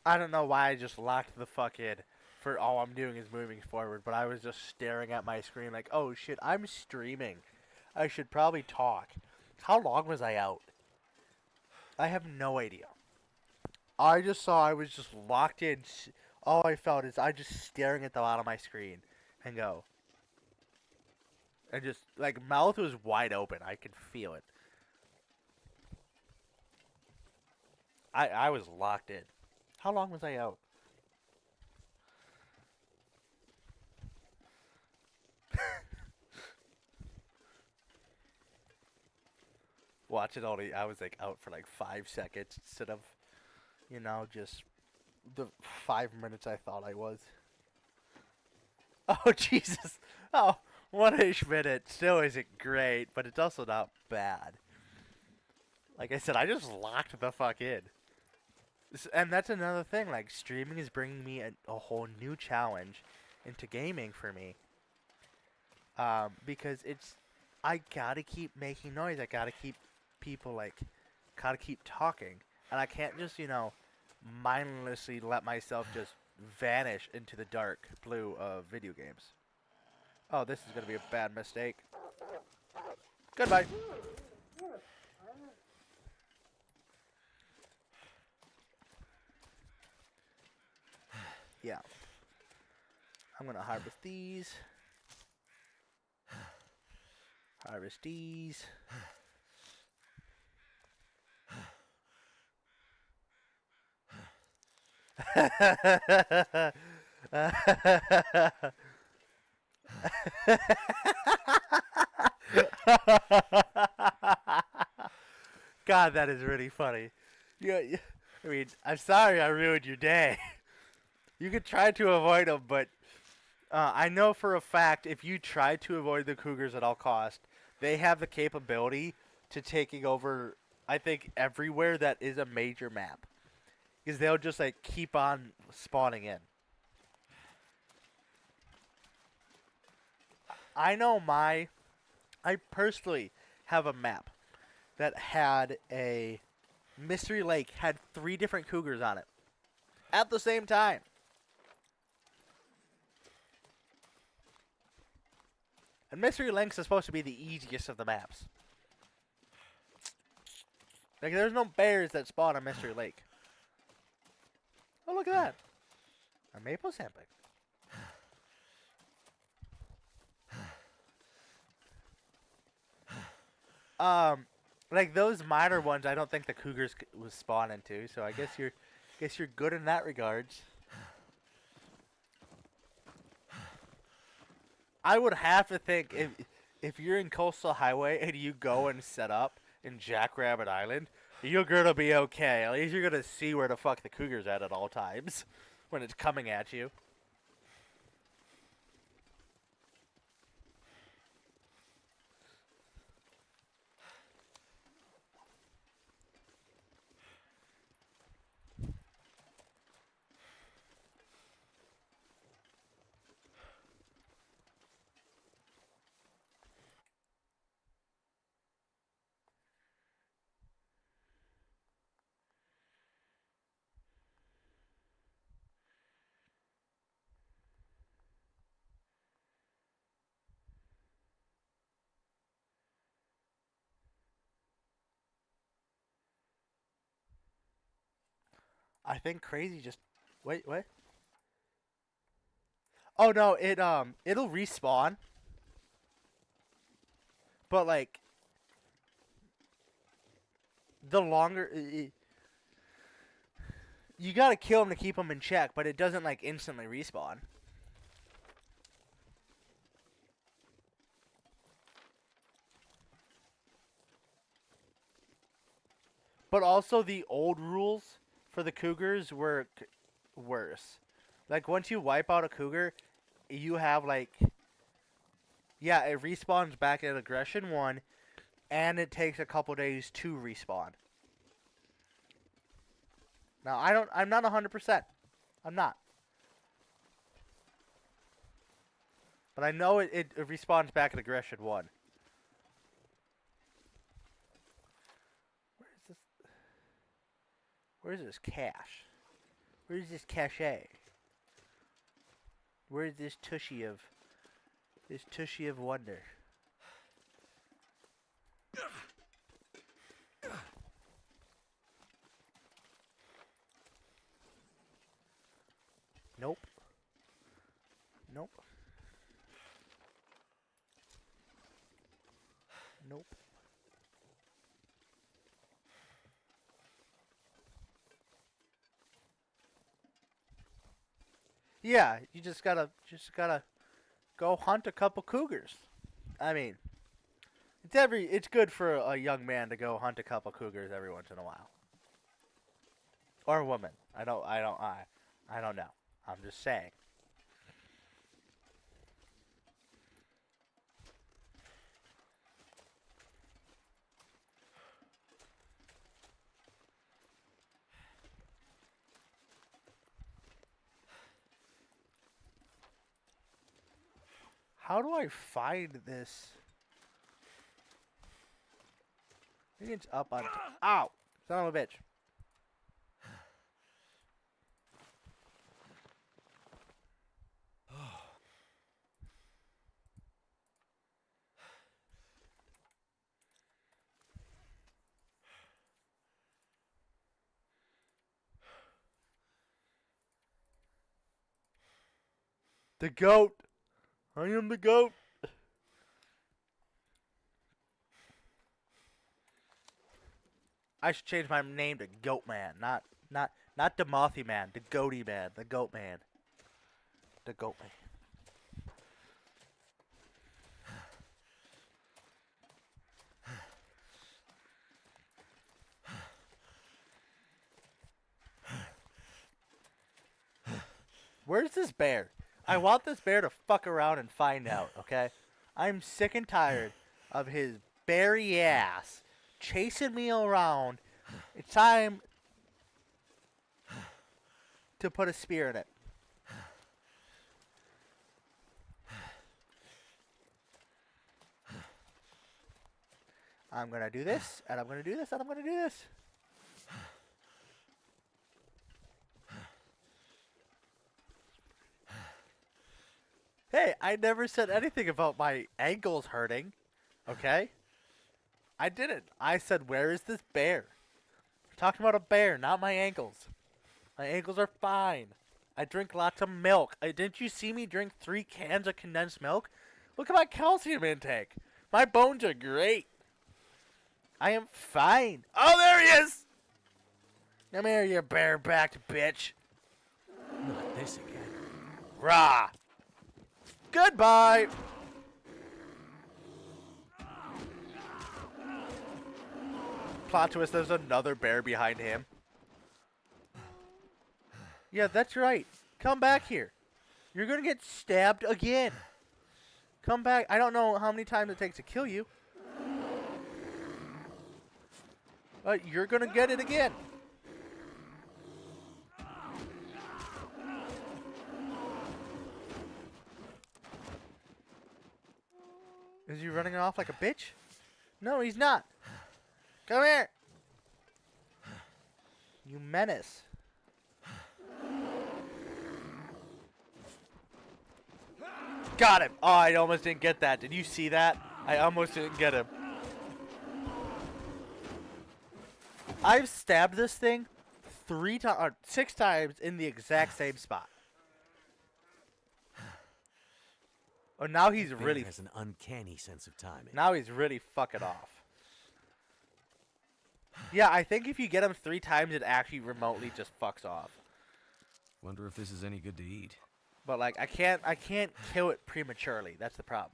I don't know why I just locked the fuck in for all I'm doing is moving forward, but I was just staring at my screen like, oh shit, I'm streaming. I should probably talk. How long was I out? I have no idea. I just saw I was just locked in. All I felt is I just staring at the bottom of my screen and go. And just, like, mouth was wide open. I could feel it. I was locked in. How long was I out? Watch it only. I was like out for like 5 seconds instead of, just the 5 minutes I thought I was. Oh Jesus! Oh, 1-ish minute still isn't great, but it's also not bad. Like I said, I just locked the fuck in. And that's another thing. Like streaming is bringing me a whole new challenge into gaming for me. Because I gotta keep making noise. I gotta keep people gotta keep talking, and I can't just mindlessly let myself just vanish into the dark blue of video games. Oh, this is gonna be a bad mistake. Goodbye. Yeah. I'm gonna harvest these. Harvest these. God, that is really funny. Yeah, I mean, I'm sorry I ruined your day. You could try to avoid them, but I know for a fact if you try to avoid the cougars at all cost, they have the capability to taking over, I think, everywhere that is a major map. Because they'll just, keep on spawning in. I personally have a map that had a Mystery Lake, had 3 different cougars on it. At the same time. And Mystery Lake's is supposed to be the easiest of the maps. Like, there's no bears that spawn on Mystery Lake. Oh, look at that. A maple sampling. Like those minor ones, I don't think the cougars was spawn into. So I guess you're good in that regards. I would have to think if you're in Coastal Highway and you go and set up in Jackrabbit Island, you're gonna be okay. At least you're gonna see where the fuck the cougar's at all times when it's coming at you. I think Crazy just wait, what? Oh no, it'll respawn. But the longer you gotta kill him to keep him in check, but it doesn't instantly respawn. But also the old rules for the cougars were worse. Like once you wipe out a cougar, you have yeah, it respawns back at aggression 1 and it takes a couple days to respawn. Now I'm not 100%. I'm not. But I know it respawns back at aggression 1. Where's this cache? Where's this cachet? Where's this tushy of wonder? Nope. Nope. Nope. Yeah, you just gotta go hunt a couple cougars. I mean, it's good for a young man to go hunt a couple cougars every once in a while. Or a woman. I don't know. I'm just saying. How do I find this? I think it's up on. Ow! Son of a bitch. The goat. I am the goat. I should change my name to Goat Man, not the Mothy Man, the Goaty Man, the Goat Man, the Goat Man. Where's this bear? I want this bear to fuck around and find out, okay? I'm sick and tired of his berry ass chasing me around. It's time to put a spear in it. I'm gonna do this, and I'm gonna do this, and I'm gonna do this. Hey, I never said anything about my ankles hurting, okay? I didn't. I said, where is this bear? I'm talking about a bear, not my ankles. My ankles are fine. I drink lots of milk. Didn't you see me drink 3 cans of condensed milk? Look at my calcium intake. My bones are great. I am fine. Oh, there he is! Come here, you bare-backed bitch. Not this again. Rah! Goodbye! Plot twist, there's another bear behind him. Yeah, that's right. Come back here. You're gonna get stabbed again. Come back. I don't know how many times it takes to kill you. But you're gonna get it again. Is he running off like a bitch? No, he's not. Come here. You menace. Got him. Oh, I almost didn't get that. Did you see that? I almost didn't get him. I've stabbed this thing 6 times in the exact same spot. Oh, now he's Bear really has an uncanny sense of timing. Now he's really fucking off. Yeah, I think if you get him 3 times, it actually remotely just fucks off. Wonder if this is any good to eat. But like, I can't kill it prematurely. That's the problem.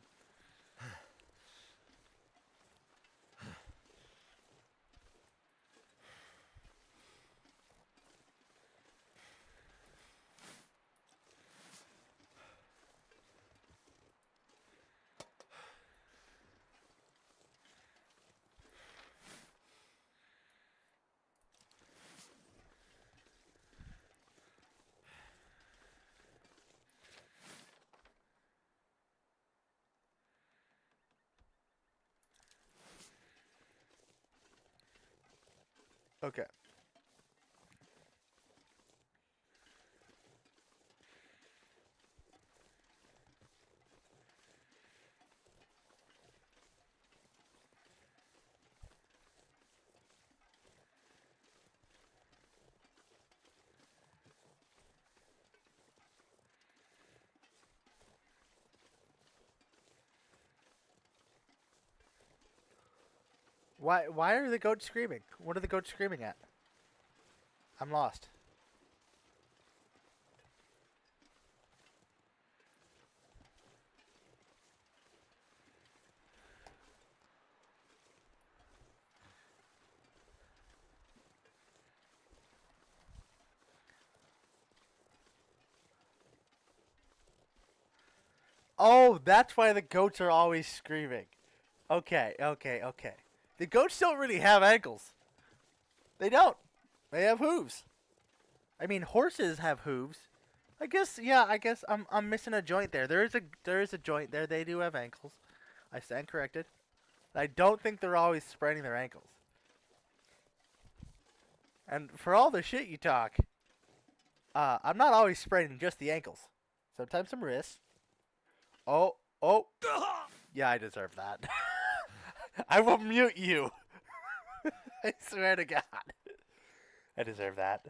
Okay. Why are the goats screaming? What are the goats screaming at? I'm lost. Oh, that's why the goats are always screaming. Okay, okay, okay. The goats don't really have ankles. They don't. They have hooves. I mean, horses have hooves. I guess, yeah. I guess I'm missing a joint there. There is a joint there. They do have ankles. I stand corrected. I don't think they're always spraining their ankles. And for all the shit you talk, I'm not always spraining just the ankles. Sometimes some wrists. Oh, oh. Yeah, I deserve that. I will mute you. I swear to God. I deserve that.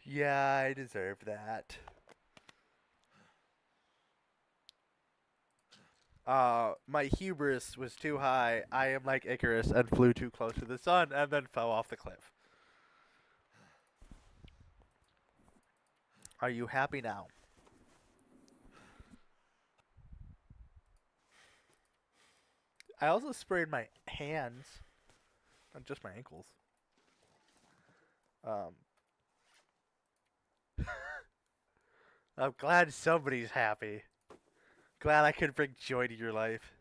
Yeah, I deserve that. My hubris was too high. I am like Icarus and flew too close to the sun and then fell off the cliff. Are you happy now? I also sprayed my hands, not just my ankles. Um, I'm glad somebody's happy. Glad I could bring joy to your life.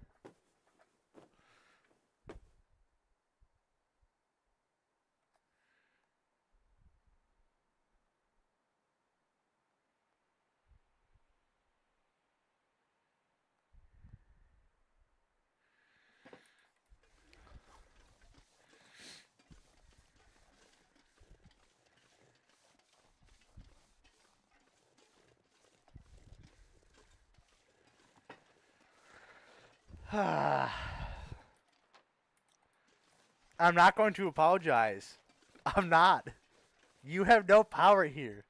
I'm not going to apologize. I'm not. You have no power here.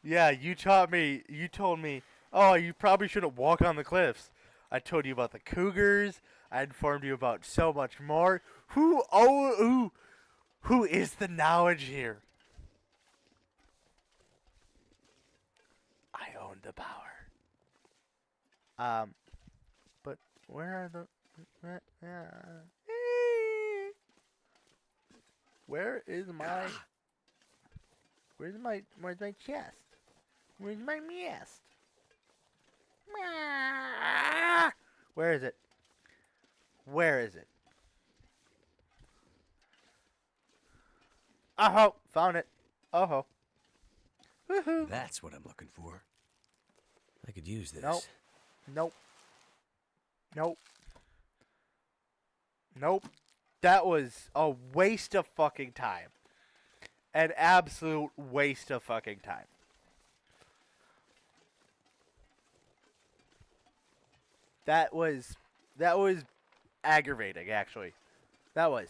Yeah, you taught me. You told me, oh, you probably shouldn't walk on the cliffs. I told you about the cougars. I informed you about so much more. Who is the knowledge here? I own the power. But where are the? Where is my? Where's my chest? Where's my nest? Where is it? Where is it? Oh, found it. Oh, woohoo! That's what I'm looking for. I could use this. Nope. Nope. Nope. Nope. That was a waste of fucking time. An absolute waste of fucking time. That was aggravating, actually. That was.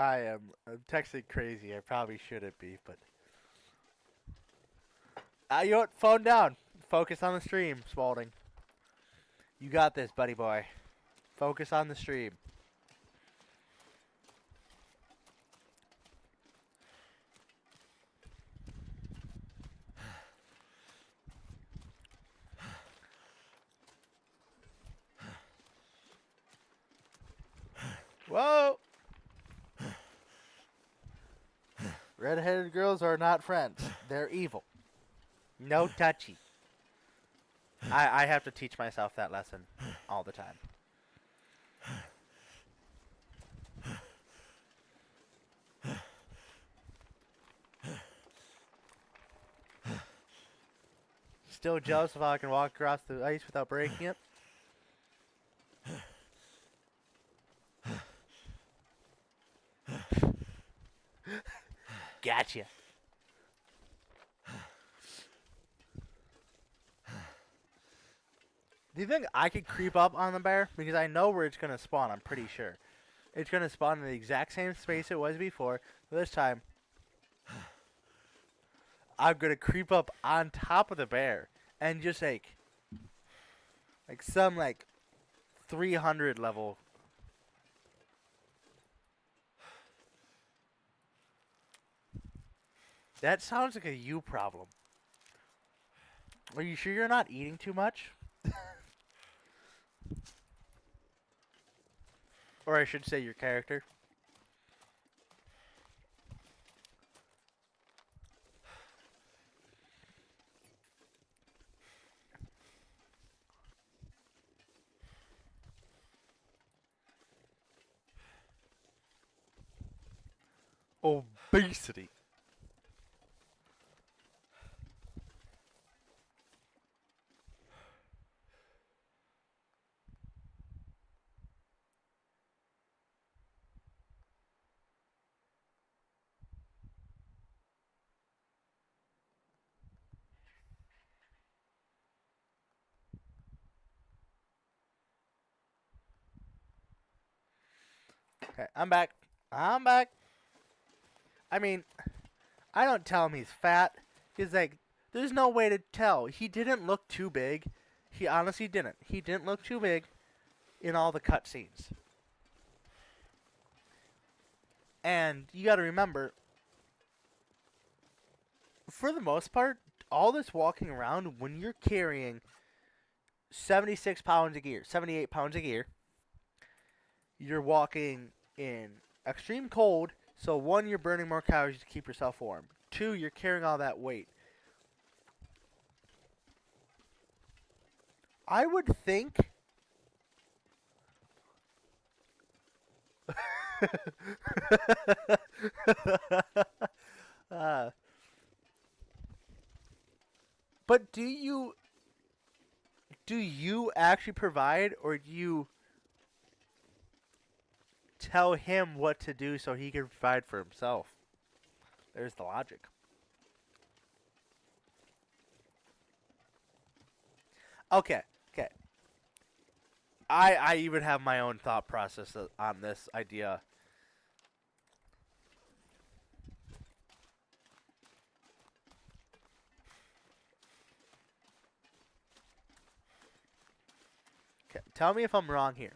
I'm texting crazy. I probably shouldn't be, but you know what? Phone down. Focus on the stream, Spalding. You got this, buddy boy. Focus on the stream. Whoa! Red-headed girls are not friends. They're evil. No touchy. I have to teach myself that lesson all the time. still jealous of how I can walk across the ice without breaking it? Gotcha. Do you think I could creep up on the bear? Because I know where it's going to spawn, I'm pretty sure. It's going to spawn in the exact same space it was before. But this time, I'm going to creep up on top of the bear. And just like some 300 level. That sounds like a you problem. Are you sure you're not eating too much? Or I should say your character. Obesity. Okay, I'm back. I'm back. I mean, I don't tell him he's fat. He's like, there's no way to tell. He didn't look too big. He honestly didn't. He didn't look too big in all the cutscenes. And you got to remember, for the most part, all this walking around, when you're carrying 76 pounds of gear, 78 pounds of gear, you're walking in extreme cold. So, one, you're burning more calories to keep yourself warm. Two, you're carrying all that weight. I would think... but do you actually provide, or do you tell him what to do so he can provide for himself? There's the logic. Okay. I even have my own thought process on this idea. Okay, tell me if I'm wrong here.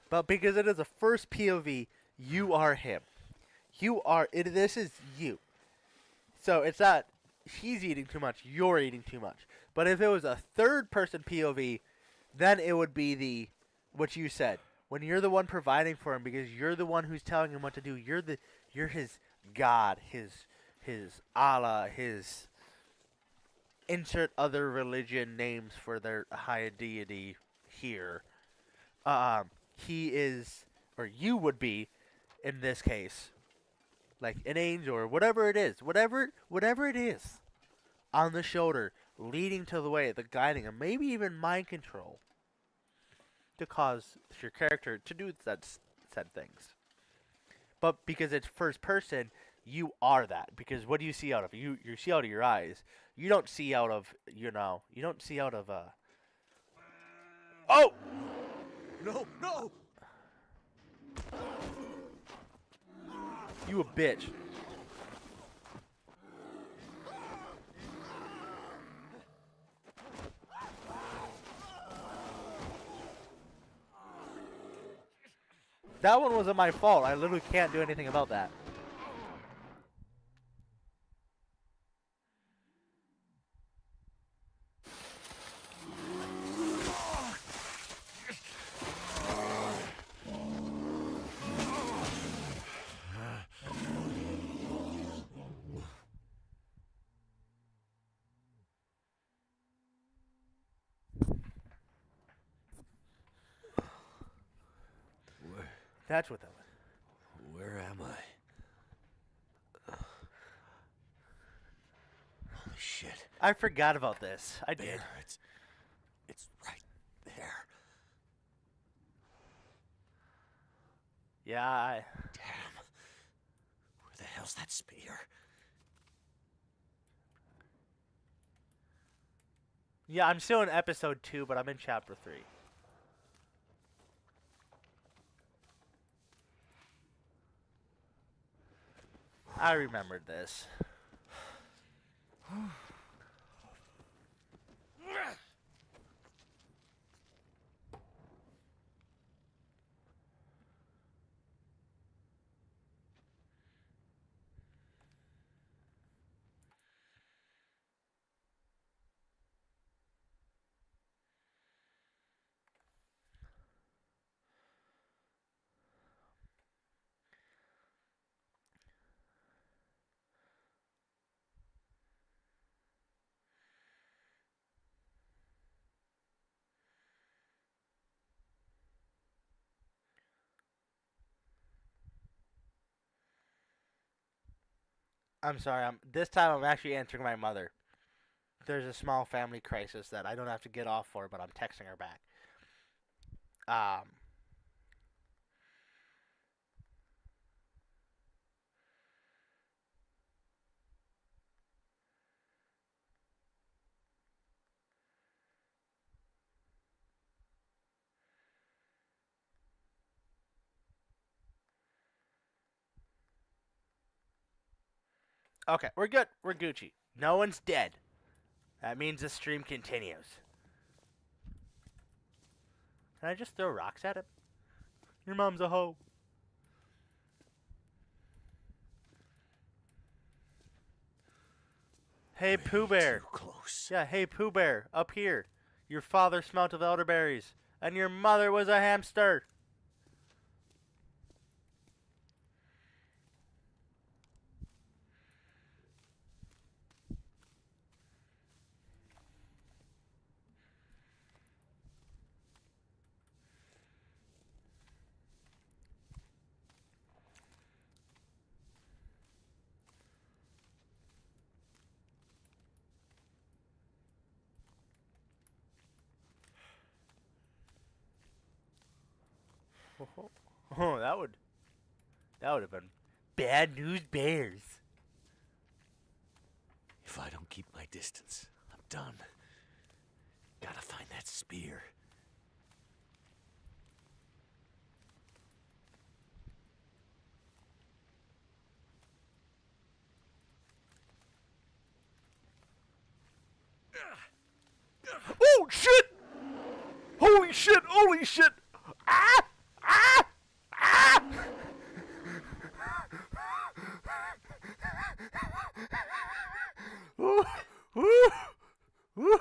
But because it is a first POV, you are him. This is you. So it's not he's eating too much, you're eating too much. But if it was a third person POV, then it would be what you said. When you're the one providing for him because you're the one who's telling him what to do. You're his God, his Allah, his insert other religion names for their high deity here. He is, or you would be, in this case, like an angel or whatever it is, whatever it is, on the shoulder, leading to the way, the guiding, and maybe even mind control to cause your character to do said things. But because it's first person, you are that. Because what do you see out of you? You see out of your eyes. You don't see out of you don't see out of Oh! No! You a bitch. That one wasn't my fault. I literally can't do anything about that. That's what that was. Where am I? Holy shit. I forgot about this. I did. Bear, it's right there. Yeah, Damn. Where the hell's that spear? yeah, I'm still in episode 2, but I'm in chapter 3. I remembered this. I'm sorry. This time I'm actually answering my mother. There's a small family crisis that I don't have to get off for, but I'm texting her back. Um. Okay, we're good. We're Gucci. No one's dead. That means the stream continues. Can I just throw rocks at him? Your mom's a hoe. Hey, Pooh Bear. Too close. Yeah, hey, Pooh Bear. Up here. Your father smelt of elderberries, and your mother was a hamster. Oh, that would have been bad news bears. If I don't keep my distance, I'm done. Gotta find that spear. Oh shit! Holy shit! Holy shit! Ah! Ah! Ah! Ooh, ooh, ooh.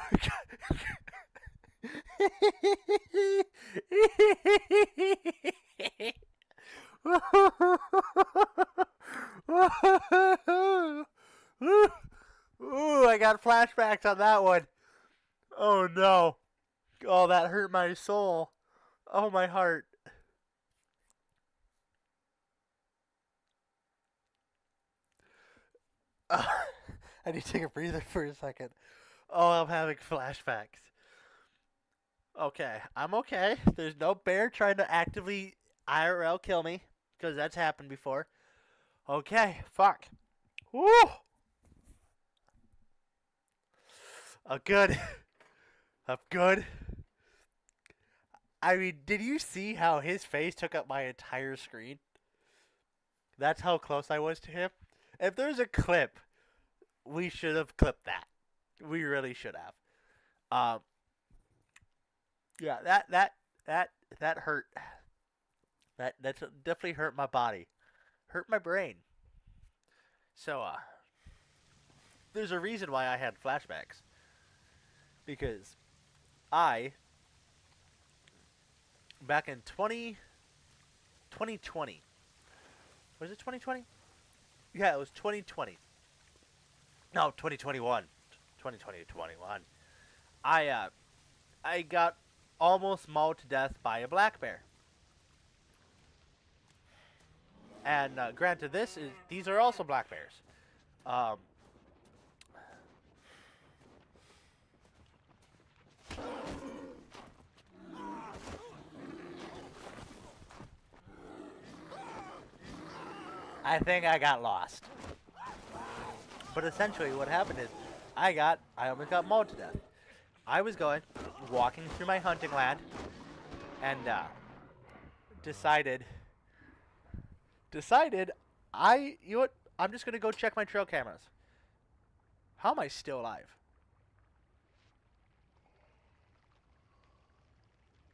Ooh, I got flashbacks on that one. Oh no. Oh, that hurt my soul. Oh, my heart. I need to take a breather for a second. Oh, I'm having flashbacks. Okay, I'm okay. There's no bear trying to actively IRL kill me, because that's happened before. Okay, fuck. Woo! I'm good. I'm good. I mean, did you see how his face took up my entire screen? That's how close I was to him. If there's a clip, we should have clipped that. We really should have. Yeah, that hurt. That's definitely hurt my body, hurt my brain. So there's a reason why I had flashbacks, because I back in 2020, was it 2020? Yeah, it was 2020. No, 2021. 2021. I got almost mauled to death by a black bear. And granted, these are also black bears. Um, I think I got lost. But essentially what happened is I almost got mauled to death. I was walking through my hunting land, and decided, you know what, I'm just going to go check my trail cameras. How am I still alive?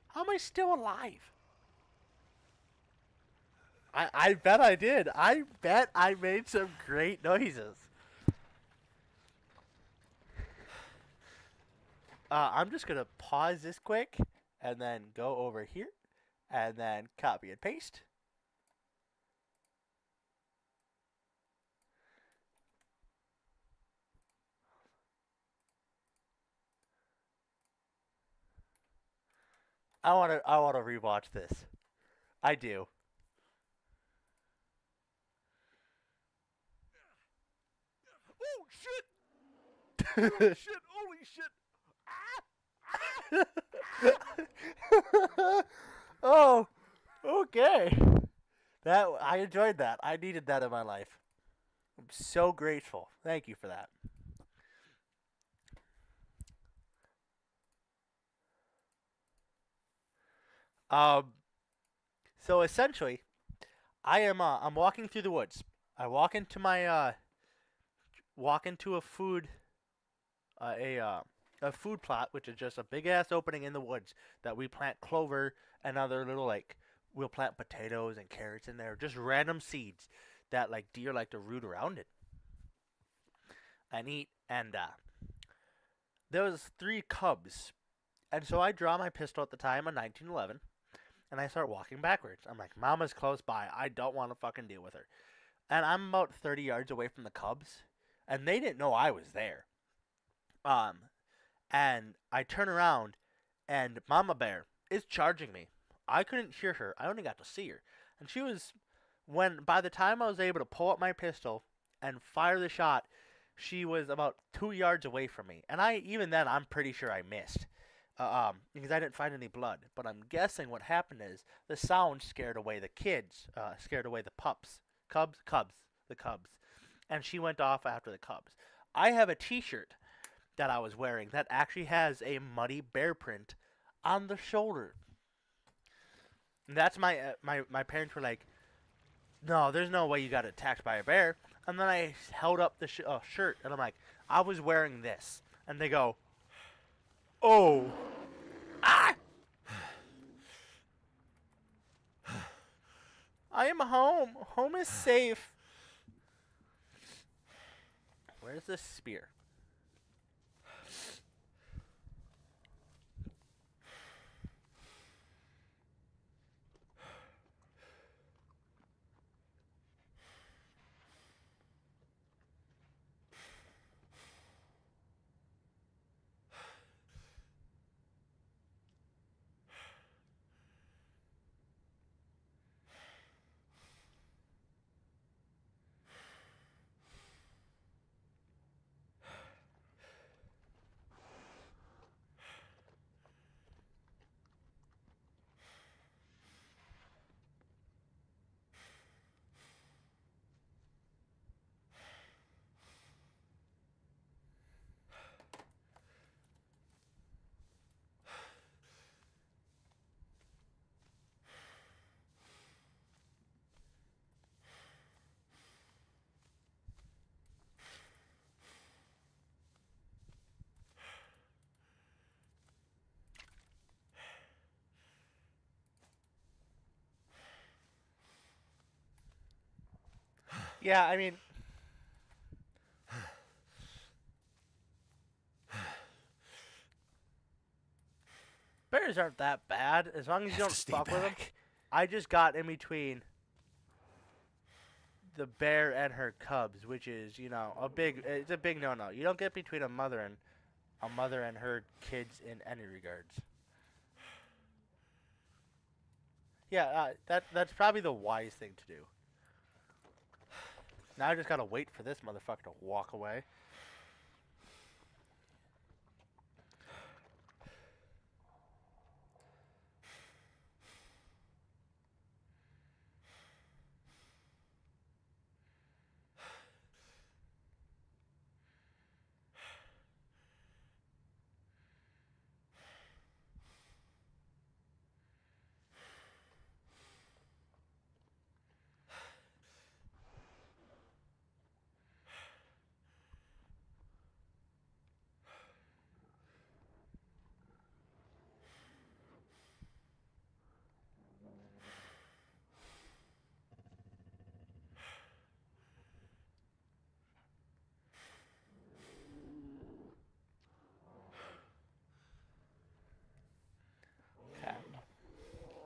How am I still alive? I bet I did. I bet I made some great noises. I'm just going to pause this quick and then go over here and then copy and paste. I want to rewatch this. I do. Oh shit! Holy shit! Holy shit! Oh, okay. That I enjoyed that. I needed that in my life. I'm so grateful. Thank you for that. Um. So essentially, I'm walking through the woods. I walk into a food plot, which is just a big ass opening in the woods that we plant clover and other little like we'll plant potatoes and carrots in there, just random seeds that like deer like to root around it and eat. And there was 3 cubs, and so I draw my pistol at the time, a 1911, and I start walking backwards. I'm like, Mama's close by. I don't want to fucking deal with her. And I'm about 30 yards away from the cubs, and they didn't know I was there. Um, and I turn around, and Mama Bear is charging me. I couldn't hear her. I only got to see her. And she was, by the time I was able to pull up my pistol and fire the shot, she was about 2 yards away from me. And even then, I'm pretty sure I missed. Because I didn't find any blood. But I'm guessing what happened is the sound scared away the kids, scared away the pups. The cubs. And she went off after the cubs. I have a t-shirt that I was wearing that actually has a muddy bear print on the shoulder. And that's my parents were like, no, there's no way you got attacked by a bear. And then I held up the shirt, and I'm like, I was wearing this. And they go, oh. Ah! I am home. Home is safe. Where's the spear? Yeah, I mean, bears aren't that bad as long as you don't fuck with them. I just got in between the bear and her cubs, which is, it's a big no-no. You don't get between a mother and her kids in any regards. Yeah, that's probably the wise thing to do. Now I just gotta wait for this motherfucker to walk away.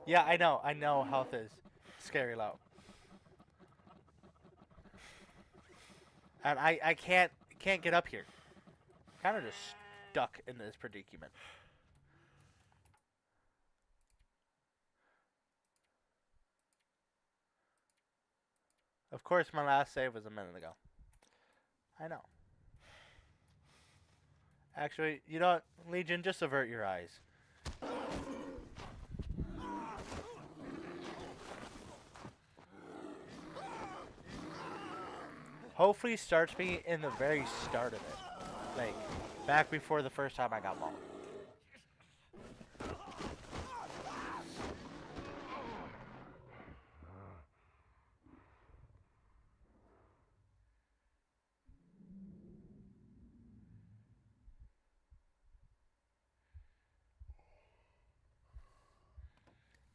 Yeah, I know. I know health is scary low. And I can't get up here. Kind of just stuck in this predicament. Of course, my last save was a minute ago. I know. Actually, you know what, Legion, just avert your eyes. Hopefully starts me in the very start of it. Like, back before the first time I got mauled.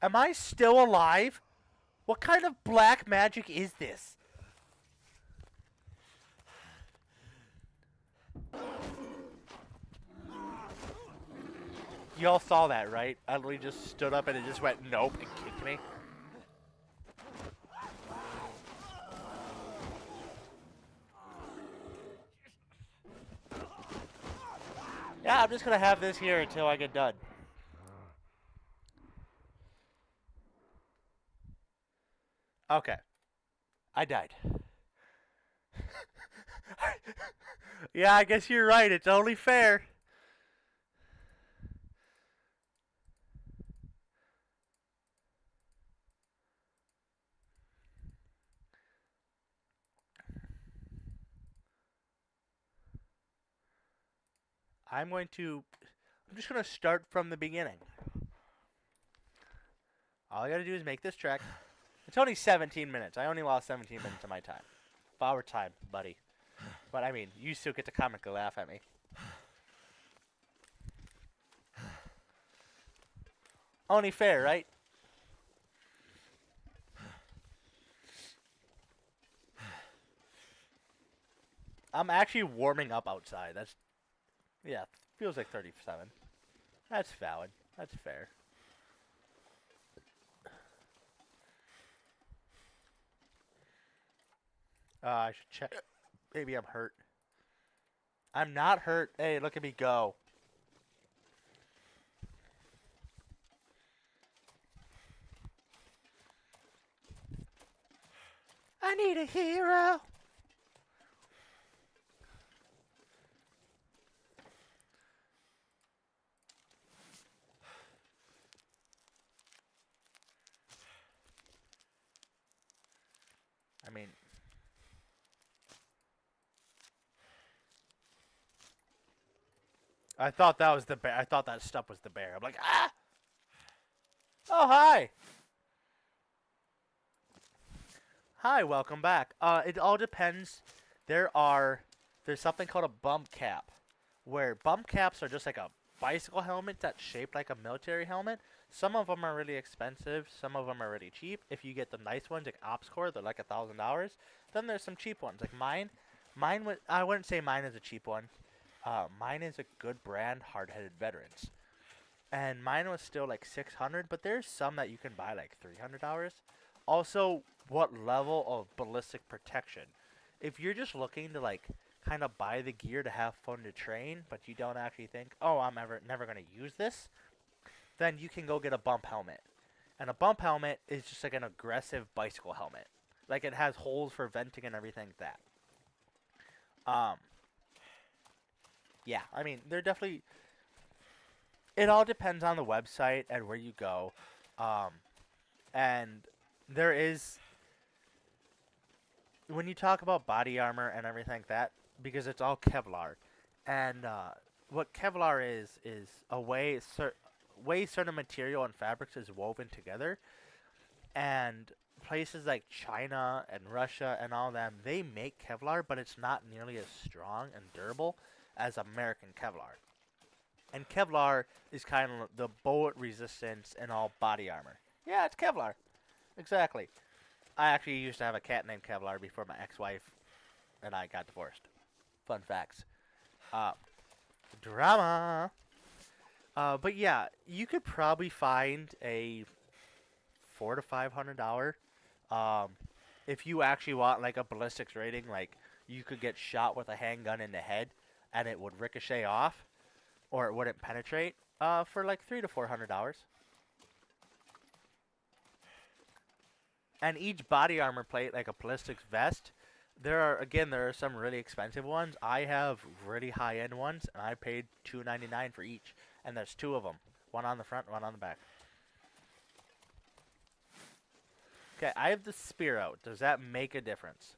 Am I still alive? What kind of black magic is this? Y'all saw that, right? I literally just stood up and it just went nope and kicked me. Yeah, I'm just gonna have this here until I get done. Okay. I died. Yeah, I guess you're right. It's only fair. I'm just going to start from the beginning. All I got to do is make this trek. It's only 17 minutes. I only lost 17 minutes of my time. 5 hour time, buddy. But I mean, you still get to comically laugh at me. Only fair, right? I'm actually warming up outside. Yeah, feels like 37. That's valid. That's fair. I should check. Maybe I'm hurt. I'm not hurt. Hey, look at me go. I need a hero. I mean, I thought that was the bear. I thought that stuff was the bear. I'm like, ah! Oh, hi! Hi, welcome back. It all depends. There's something called a bump cap, where bump caps are just like a bicycle helmet that's shaped like a military helmet. Some of them are really expensive. Some of them are really cheap. If you get the nice ones like OpsCore, they're like $1,000. Then there's some cheap ones like mine. I wouldn't say mine is a cheap one. Mine is a good brand, Hard-Headed Veterans. And mine was still like 600, but there's some that you can buy like $300. Also, what level of ballistic protection? If you're just looking to like kind of buy the gear to have fun to train, but you don't actually think, oh, I'm never going to use this, then you can go get a bump helmet. And a bump helmet is just like an aggressive bicycle helmet. Like it has holes for venting and everything like that. Yeah, I mean, they're definitely... It all depends on the website and where you go. And there is... When you talk about body armor and everything like that, because it's all Kevlar. And what Kevlar is a way certain material and fabrics is woven together. And places like China and Russia and all them, they make Kevlar, but it's not nearly as strong and durable as American Kevlar. And Kevlar is kind of the bullet resistance in all body armor. Yeah, it's Kevlar. Exactly. I actually used to have a cat named Kevlar before my ex-wife and I got divorced. Fun facts. Drama. But yeah, you could probably find a $400 to $500. Um, if you actually want like a ballistics rating, like you could get shot with a handgun in the head and it would ricochet off, or it wouldn't penetrate. For like $300 to $400. And each body armor plate, like a ballistics vest, there are some really expensive ones. I have really high end ones, and I paid $299 for each. And there's two of them, one on the front, one on the back. Okay, I have the spear out. Does that make a difference?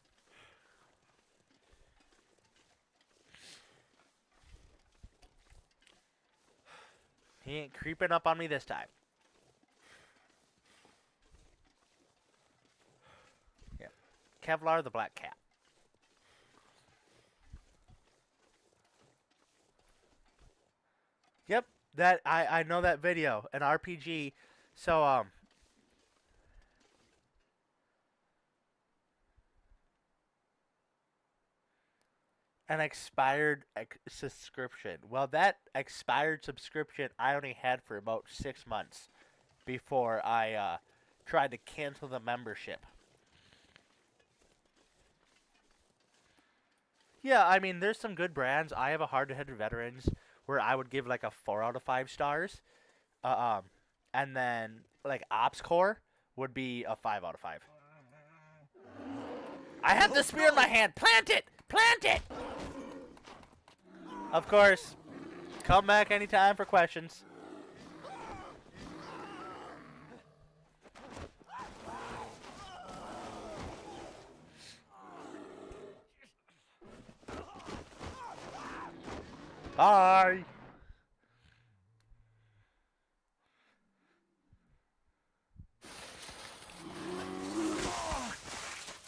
He ain't creeping up on me this time. Yeah, Kevlar the Black Cat. Yep, that I know that video, an RPG. So an expired subscription. Well, that expired subscription I only had for about 6 months before I tried to cancel the membership. Yeah, I mean, there's some good brands. I have a hard-headed veterans where I would give like a 4 out of 5 stars. And then like Ops Core would be a 5 out of 5. I have the spear in my hand. Plant it! Plant it! Of course. Come back anytime for questions. Bye!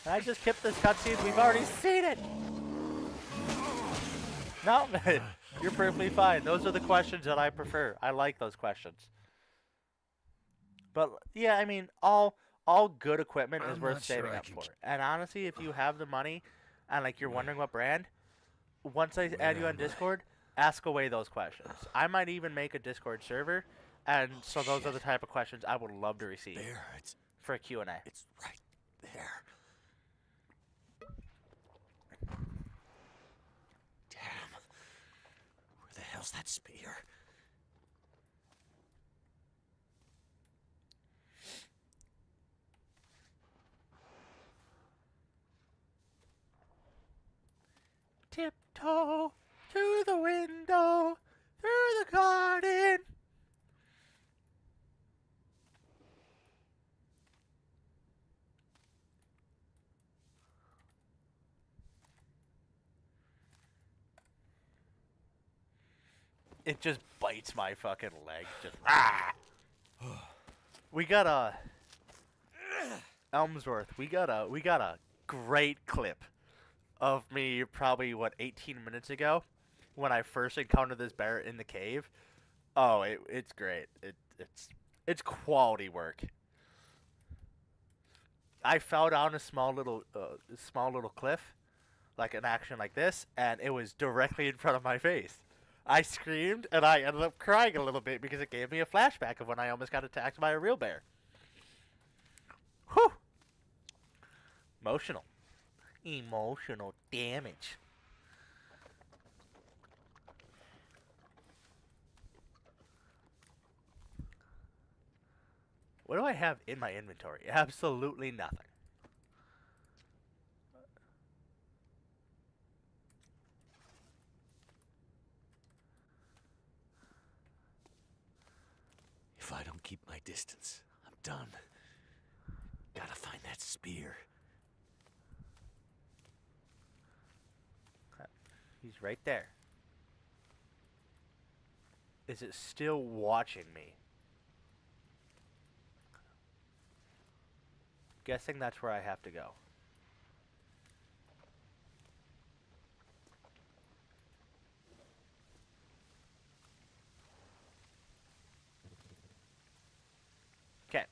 I just skipped this cutscene. We've already seen it! No, you're perfectly fine. Those are the questions that I prefer. I like those questions. But yeah, I mean, all good equipment is worth saving up for. And honestly, if you have the money and like you're wondering what brand, once I add you on Discord, ask away those questions. I might even make a Discord server, and so those are the type of questions I would love to receive There, it's for a Q&A. it's right there. Damn. Where the hell's that spear? Tiptoe to the window, through the garden. It just bites my fucking leg. Just We got a Elmsworth. We got a great clip of me probably 18 minutes ago when I first encountered this bear in the cave. Oh, it's great. It's quality work. I fell down a small little cliff, like an action like this, and it was directly in front of my face. I screamed, and I ended up crying a little bit because it gave me a flashback of when I almost got attacked by a real bear. Whew! Emotional. Emotional damage. What do I have in my inventory? Absolutely nothing. If I don't keep my distance, I'm done. Gotta find that spear. He's right there. Is it still watching me? Guessing that's where I have to go. Okay.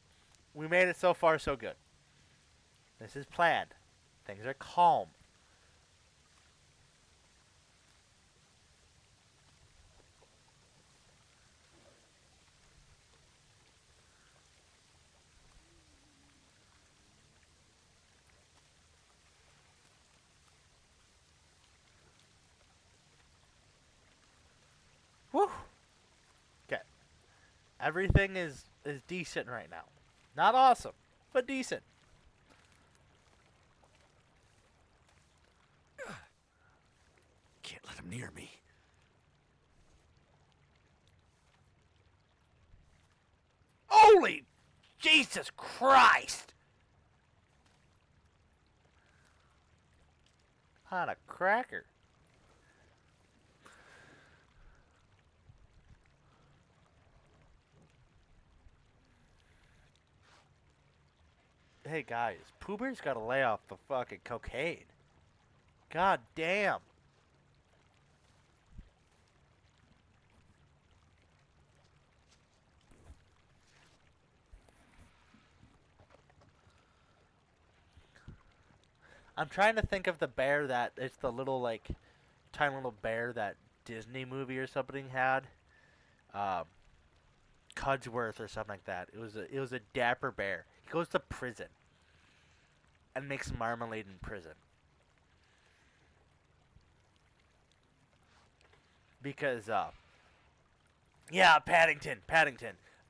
We made it so far, so good. This is planned. Things are calm. Everything is decent right now. Not awesome, but decent. Can't let him near me. Holy Jesus Christ! On a cracker. Hey guys, Pooh Bear's gotta lay off the fucking cocaine. God damn. I'm trying to think of the bear that it's the little like tiny little bear that Disney movie or something had. Um, Cudsworth or something like that. It was a dapper bear. He goes to prison and makes marmalade in prison. Because yeah, Paddington.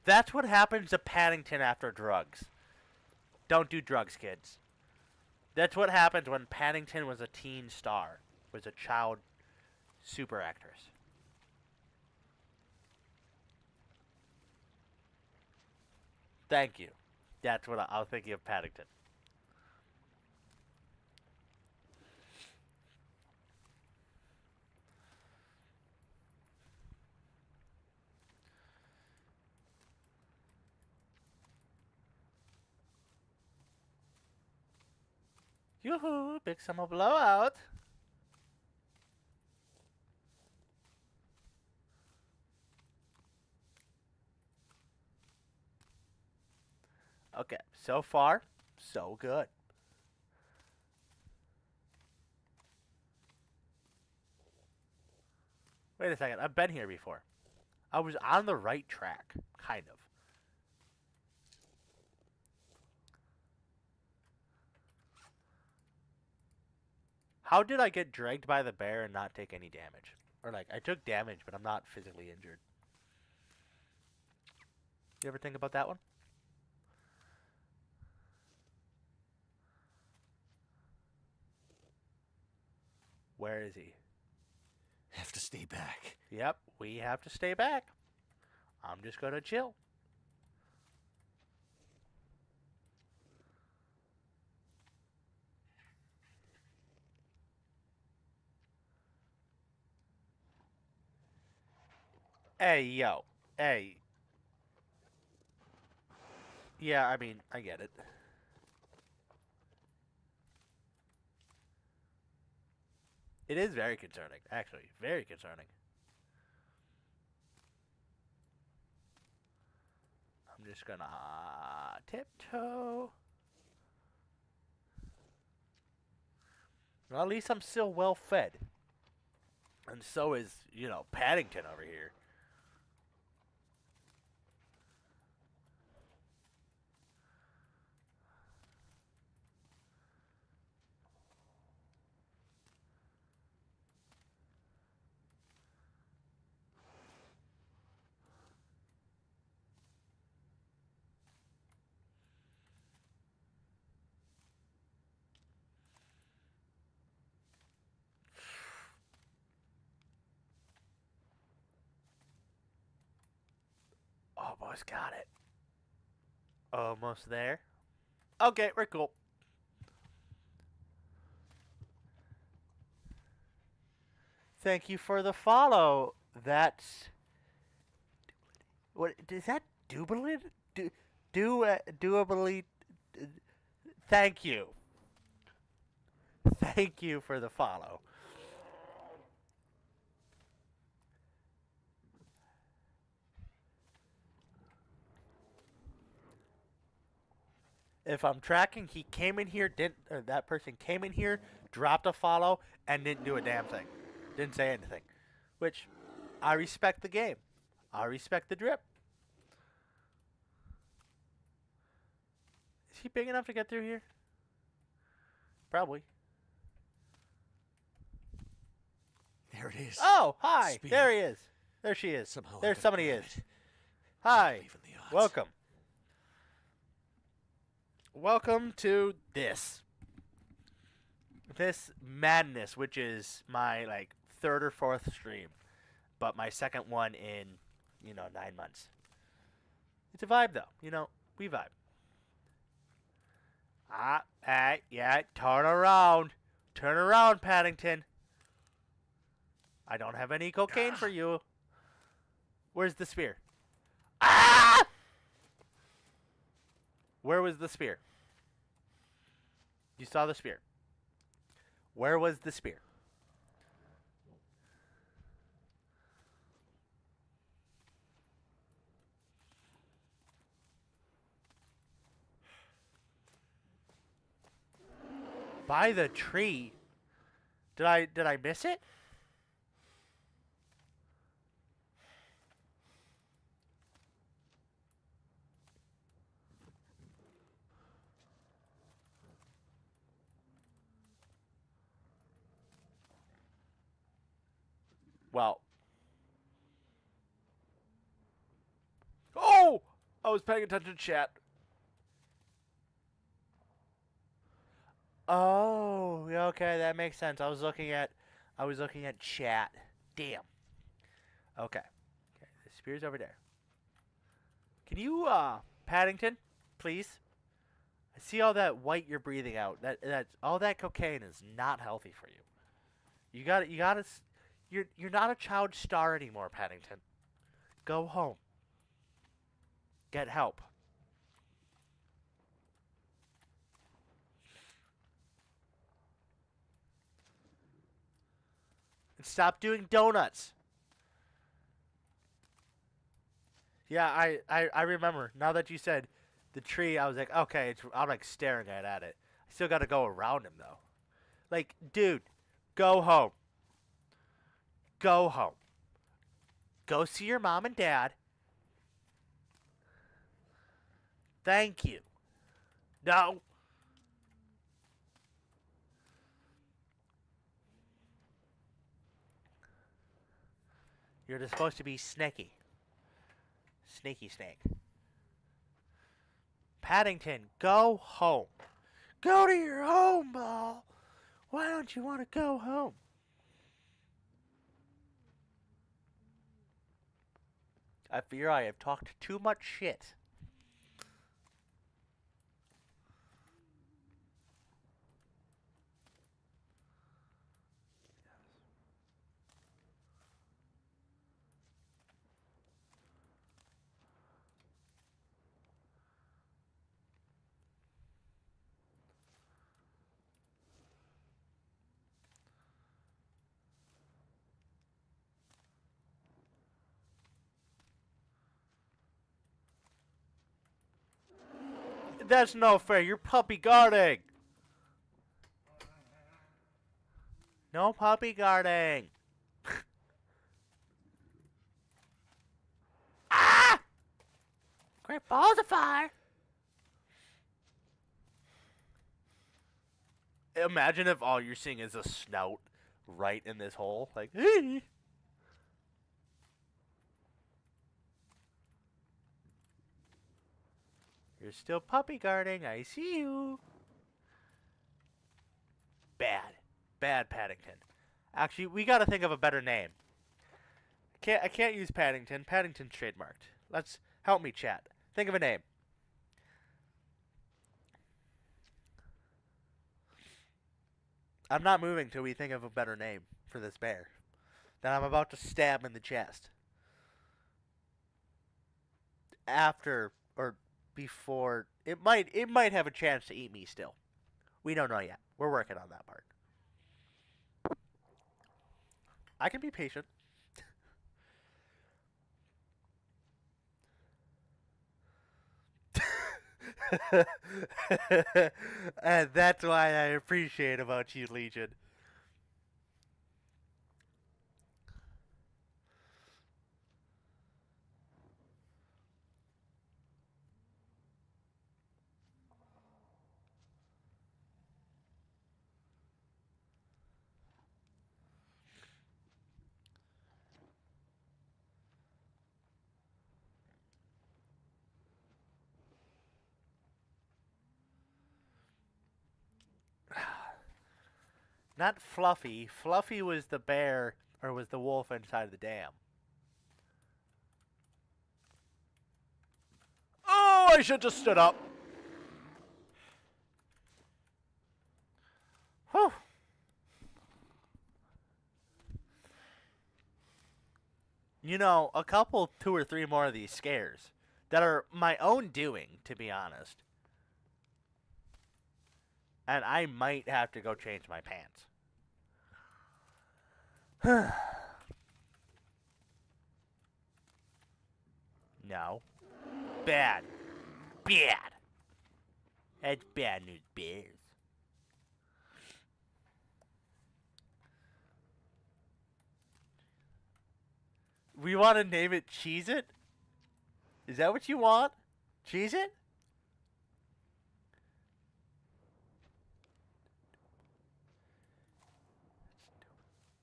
That's what happens to Paddington after drugs. Don't do drugs, kids. That's what happened when Paddington was a teen star, was a child super actress. Thank you. That's what I was thinking of Paddington. Yoo-hoo, big summer blowout. Okay, so far, so good. Wait a second, I've been here before. I was on the right track, kind of. How did I get dragged by the bear and not take any damage? Or like, I took damage, but I'm not physically injured. You ever think about that one? Where is he? Have to stay back. Yep, we have to stay back. I'm just gonna chill. Hey, yo. Hey. Yeah, I mean, I get it. It is very concerning, actually. Very concerning. I'm just gonna tiptoe. Well, at least I'm still well fed. And so is, you know, Paddington over here. Almost got it. Almost there. Okay, we're cool. Thank you for the follow. That's what is that? Doobly? Doobly? Thank you. Thank you for the follow. If I'm tracking, he came in here, that person came in here, dropped a follow, and didn't do a damn thing. Didn't say anything. Which, I respect the game. I respect the drip. Is he big enough to get through here? Probably. There it is. Oh, hi. Speed. There he is. There she is. Somehow I There gotta somebody grab is. it. Hi. Even the odds. Welcome. Welcome to this madness, which is my like third or fourth stream, but my second one in 9 months. It's a vibe though, we vibe. Yeah, turn around, Paddington. I don't have any cocaine for you. Where's the spear? Ah! Where was the spear? You saw the spear. Where was the spear? By the tree. Did I miss it? Well. Oh! I was paying attention to chat. Oh, yeah, okay, that makes sense. I was looking at chat. Damn. Okay. Okay, the spear's over there. Can you Paddington, please? I see all that white you're breathing out. That all that cocaine is not healthy for you. You're not a child star anymore, Paddington. Go home. Get help. And stop doing donuts. Yeah, I remember. Now that you said the tree, I was like, okay, I'm like staring at it. I still got to go around him though. Like, dude, go home. Go home. Go see your mom and dad. Thank you. No. You're just supposed to be snaky. Sneaky snake. Paddington, go home. Go to your home, Ball. Why don't you want to go home? I fear I have talked too much shit. That's no fair. You're puppy guarding. No puppy guarding. Ah! Great balls of fire. Imagine if all you're seeing is a snout right in this hole. Like, hey. You're still puppy guarding. I see you. Bad. Bad Paddington. Actually, we gotta think of a better name. I can't use Paddington. Paddington's trademarked. Let's help me, chat. Think of a name. I'm not moving till we think of a better name for this bear that I'm about to stab in the chest. After or before, it might have a chance to eat me still. We don't know yet. We're working on that part. I can be patient. And that's why I appreciate about you, Legion. Not Fluffy. Fluffy was the bear, or was the wolf inside the dam. Oh, I should just stood up. Whew. You know, a couple, 2 or 3 more of these scares that are my own doing, to be honest. And I might have to go change my pants. No. Bad. Bad. That's bad news, bears. We want to name it Cheez It? Is that what you want? Cheez It?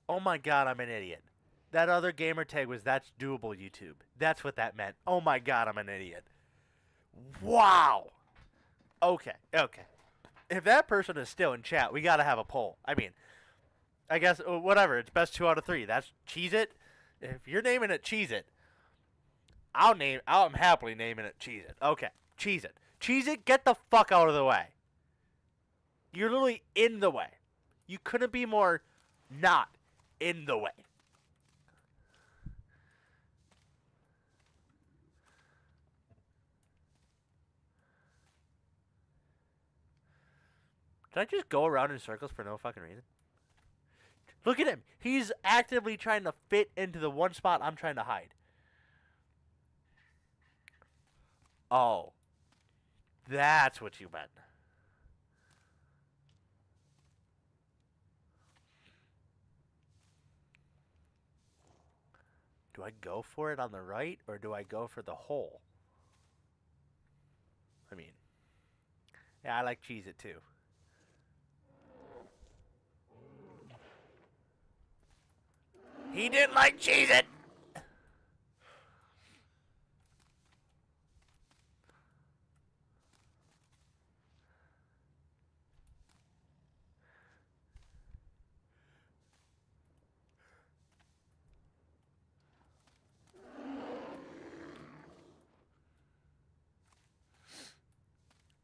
Oh my god, I'm an idiot. That other gamer tag was "That's doable, YouTube." That's what that meant. Oh my god, I'm an idiot. Wow. Okay, okay. If that person is still in chat, we gotta have a poll. I mean, I guess, whatever. It's best 2 out of 3. That's Cheez It. If you're naming it Cheez It, I'm happily naming it Cheez It. Okay, Cheez It. Cheez It, get the fuck out of the way. You're literally in the way. You couldn't be more not in the way. Did I just go around in circles for no fucking reason? Look at him. He's actively trying to fit into the one spot I'm trying to hide. Oh. That's what you meant. Do I go for it on the right, or do I go for the hole? I mean, yeah, I like Cheez It too. He didn't like Cheez It!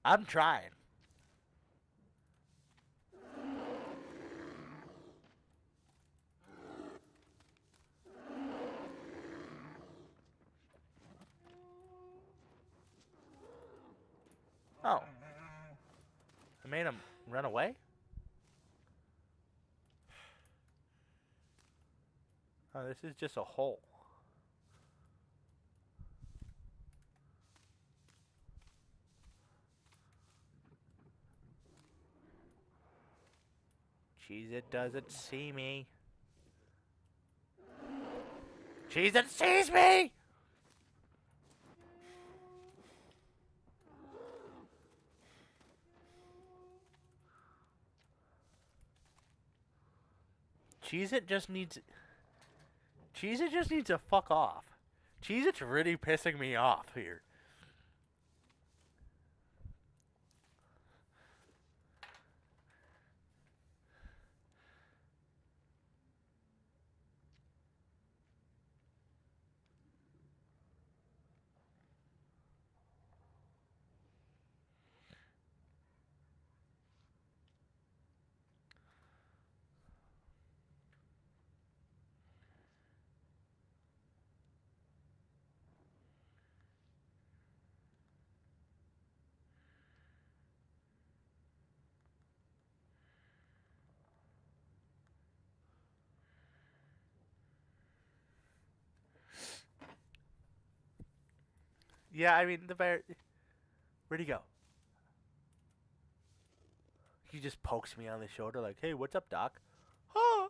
I'm trying. Oh. I made him run away? Oh, this is just a hole. Cheez It doesn't see me. Cheez It sees me! Cheez It just needs... Cheez It just needs to fuck off. Cheez It's really pissing me off here. Yeah, I mean, the bear... Where'd he go? He just pokes me on the shoulder like, hey, what's up, Doc? Huh?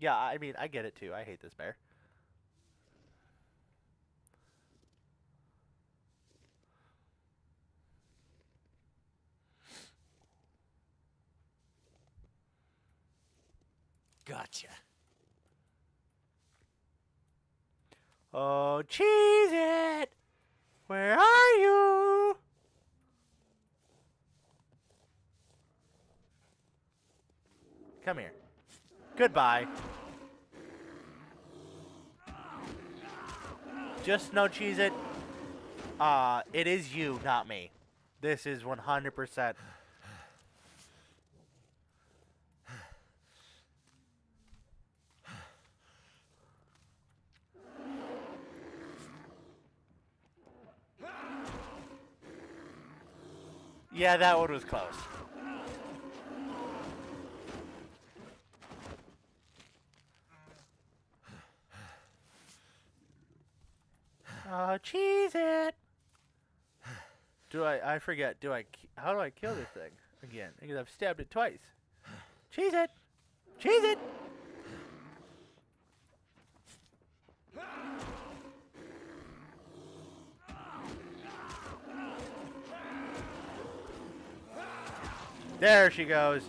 Yeah, I mean, I get it too. I hate this bear. Gotcha. Oh, Cheez It! Where are you? Come here. Goodbye. Just no cheese it. It is you, not me. This is 100%. Yeah, that one was close. Cheese it. I forget. How do I kill this thing again? Because I've stabbed it twice. Cheese it. Cheese it. There she goes.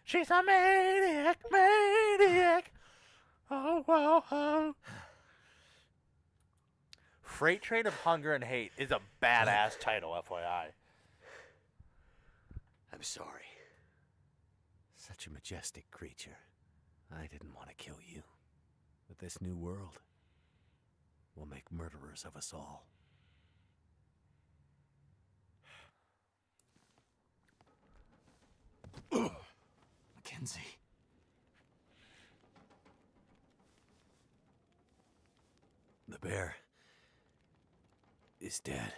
She's a maniac, maniac. Oh, whoa, oh. Freight Train of Hunger and Hate is a badass title, FYI. I'm sorry. Such a majestic creature. I didn't want to kill you. But this new world will make murderers of us all. Mackenzie. The bear is dead.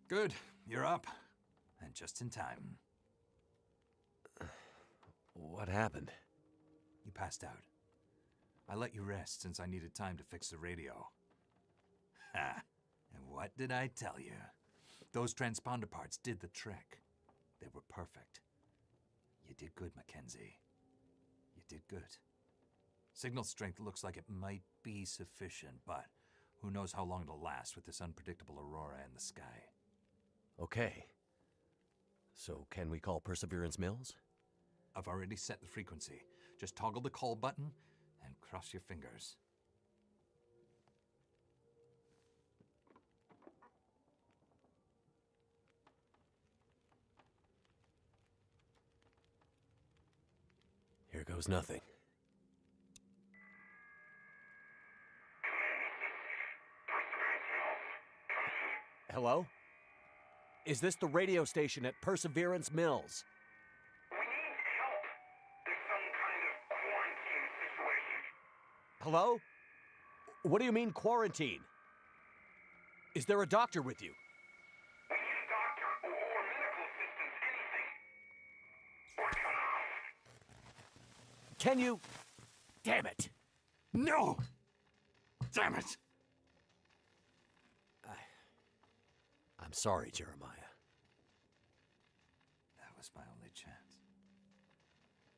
Good, you're up. And just in time. What happened? You passed out. I let you rest since I needed time to fix the radio. Ha! And what did I tell you? Those transponder parts did the trick. They were perfect. You did good, Mackenzie. You did good. Signal strength looks like it might be sufficient, but who knows how long it'll last with this unpredictable aurora in the sky. Okay. So can we call Perseverance Mills? I've already set the frequency. Just toggle the call button and cross your fingers. Here goes nothing. Hello? Is this the radio station at Perseverance Mills? We need help. There's some kind of quarantine situation. Hello? What do you mean quarantine? Is there a doctor with you? We need a doctor or medical assistance, anything. Or turn off. Can you... Damn it! No! Damn it! I'm sorry, Jeremiah. That was my only chance.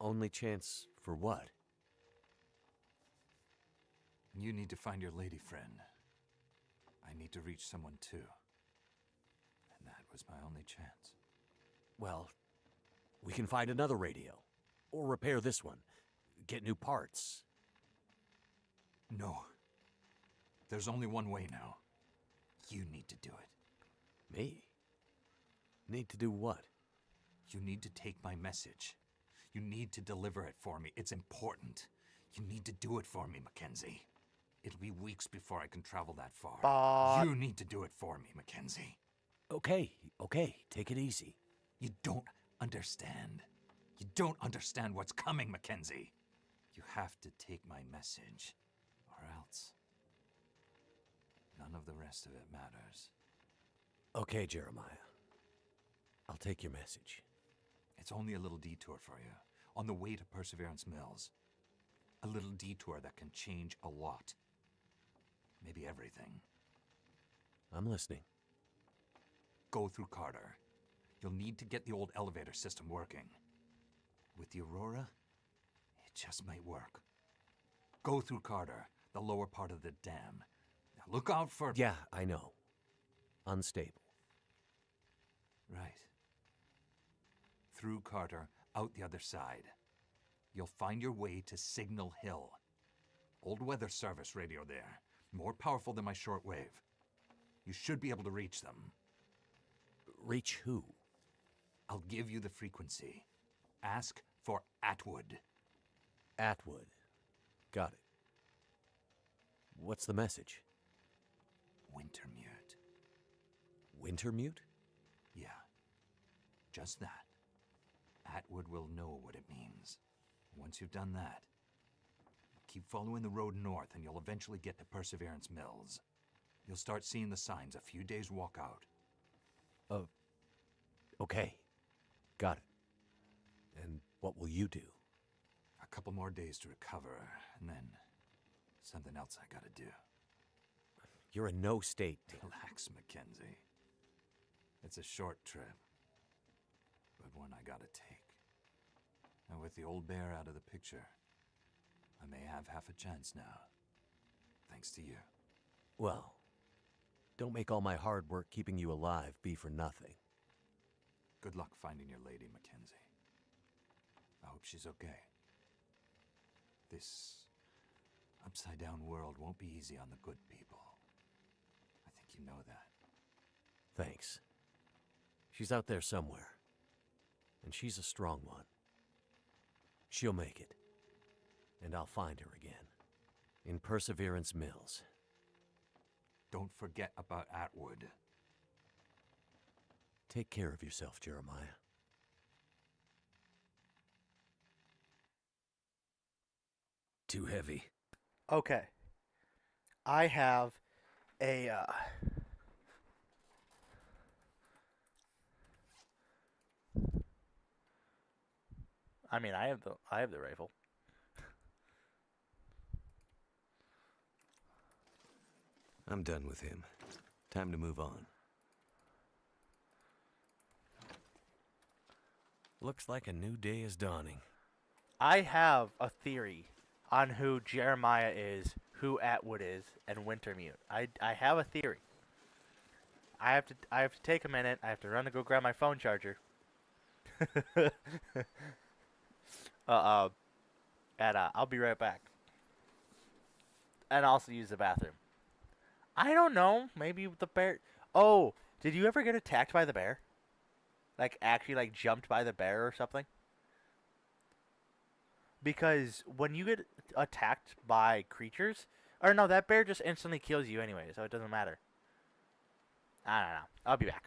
Only chance for what? You need to find your lady friend. I need to reach someone too. And that was my only chance. Well, we can find another radio. Or repair this one. Get new parts. No. There's only one way now. You need to do it. Me? Need to do what? You need to take my message. You need to deliver it for me. It's important. You need to do it for me, Mackenzie. It'll be weeks before I can travel that far. But... You need to do it for me, Mackenzie. Okay, take it easy. You don't understand. You don't understand what's coming, Mackenzie. You have to take my message, or else none of the rest of it matters. Okay, Jeremiah. I'll take your message. It's only a little detour for you, on the way to Perseverance Mills. A little detour that can change a lot. Maybe everything. I'm listening. Go through Carter. You'll need to get the old elevator system working. With the Aurora, it just might work. Go through Carter, the lower part of the dam. Now look out for... Yeah, I know. Unstable. Right. through Carter, out the other side. You'll find your way to Signal Hill. Old weather service radio there. More powerful than my shortwave. You should be able to reach them. Reach who? I'll give you the frequency. Ask for Atwood. Atwood. Got it. What's the message? WinterMute. WinterMute? Yeah. Just that. Atwood will know what it means. Once you've done that, keep following the road north and you'll eventually get to Perseverance Mills. You'll start seeing the signs a few days walk out. Okay. Got it. And what will you do? A couple more days to recover, and then something else I gotta do. You're in no state. Relax, Mackenzie. It's a short trip, but one I gotta take. And with the old bear out of the picture, I may have half a chance now. Thanks to you. Well, don't make all my hard work keeping you alive be for nothing. Good luck finding your lady, Mackenzie. I hope she's okay. This upside-down world won't be easy on the good people. I think you know that. Thanks. She's out there somewhere. And she's a strong one. She'll make it. And I'll find her again. In Perseverance Mills. Don't forget about Atwood. Take care of yourself, Jeremiah. Too heavy. Okay. I have a I mean, I have the rifle. I'm done with him. Time to move on. Looks like a new day is dawning. I have a theory on who Jeremiah is, who Atwood is, and Wintermute. I have a theory. I have to take a minute. I have to run to go grab my phone charger. And I'll be right back. And also use the bathroom. I don't know. Maybe the bear. Oh, did you ever get attacked by the bear? Like actually, like jumped by the bear or something? Because when you get attacked by creatures, or no, that bear just instantly kills you anyway, so it doesn't matter. I don't know. I'll be back.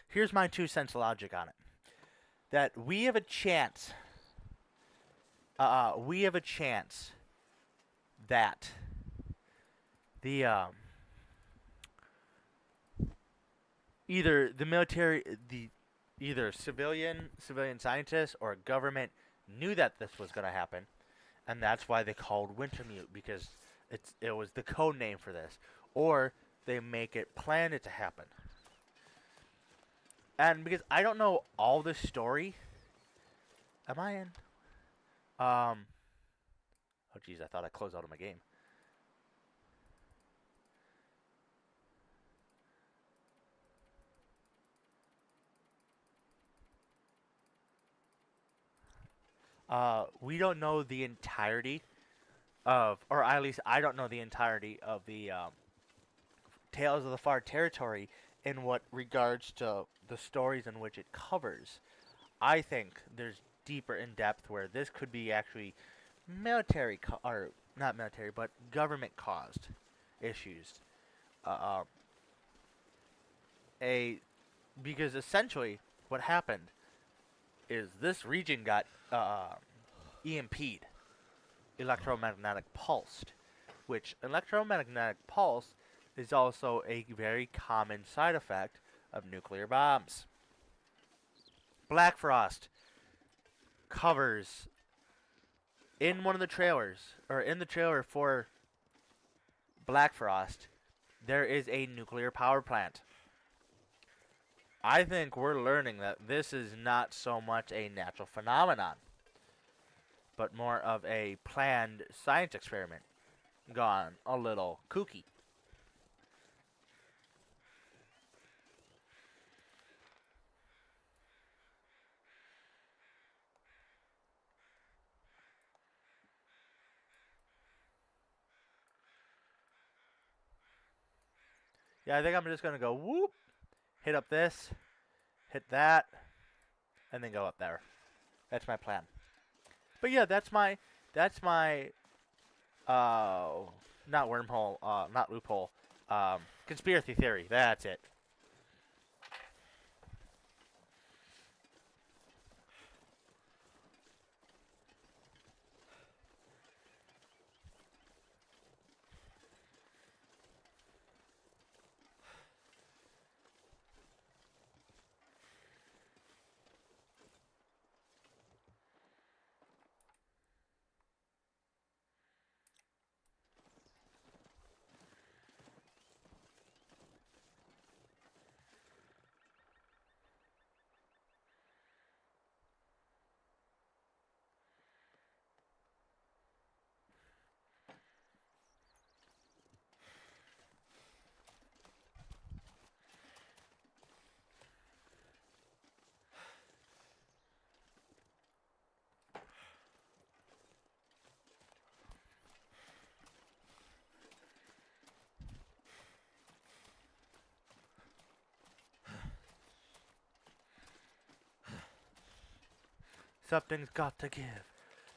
Here's my 2 cents logic on it. That we have a chance. We have a chance that the either the military, either civilian scientists or government knew that this was going to happen, and that's why they called Wintermute, because it was the code name for this, or they make it plan it to happen. And because I don't know all the story. Am I in? Oh jeez, I thought I closed out of my game. We don't know the entirety of, or at least I don't know the entirety of the Tales of the Far Territory in what regards to the stories in which it covers. I think there's deeper in depth where this could be actually military or not military, but government caused issues. Uh, um, a because essentially what happened is this region got EMP'd, electromagnetic pulsed, which electromagnetic pulse is also a very common side effect of nuclear bombs. BlackFrost covers in one of the trailers, or in the trailer for BlackFrost, there is a nuclear power plant. I think we're learning that this is not so much a natural phenomenon, but more of a planned science experiment gone a little kooky. Yeah, I think I'm just going to go whoop, hit up this, hit that, and then go up there. That's my plan. But yeah, that's my not wormhole, not loophole, conspiracy theory. That's it. Something's got to give.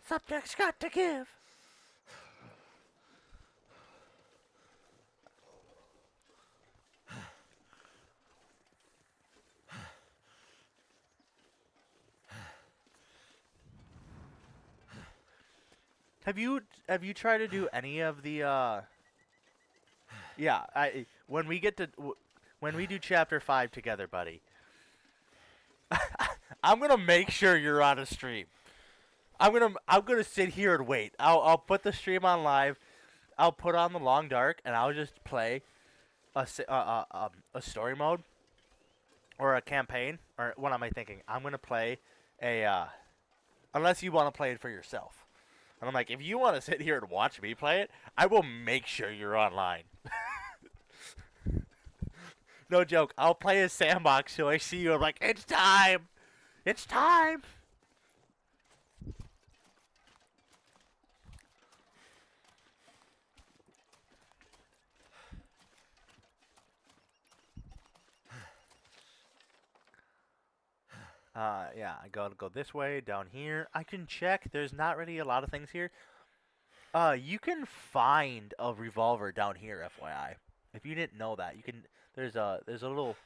Something's got to give. Have you tried to do any of the yeah, I when we get to when we do chapter 5 together, buddy. I'm going to make sure you're on a stream. I'm gonna sit here and wait. I'll put the stream on live. I'll put on the long dark and I'll just play a story mode or a campaign, or what am I thinking? I'm gonna play a unless you want to play it for yourself. And I'm like, if you want to sit here and watch me play it, I will make sure you're online. No joke. I'll play a sandbox so I see you. I'm like, it's time. It's time. Yeah, I gotta go this way, down here. I can check. There's not really a lot of things here. You can find a revolver down here, FYI. If you didn't know that, you can. There's a little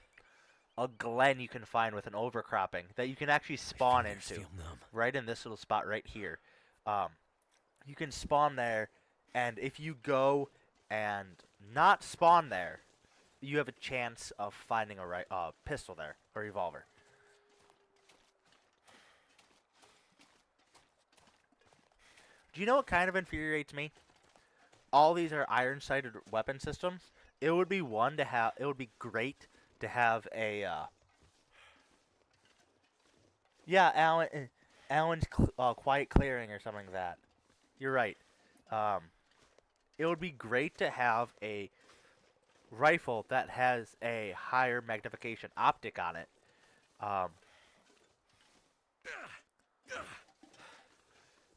a glen you can find with an overcropping that you can actually spawn into. Feel numb. Right in this little spot right here. Um, you can spawn there, and if you go and not spawn there, you have a chance of finding a pistol there, a revolver. Do you know what kind of infuriates me? All these are iron-sighted weapon systems. It would be one to have. It would be great to have a. Yeah, Alan's quiet clearing or something like that. You're right. It would be great to have a rifle that has a higher magnification optic on it.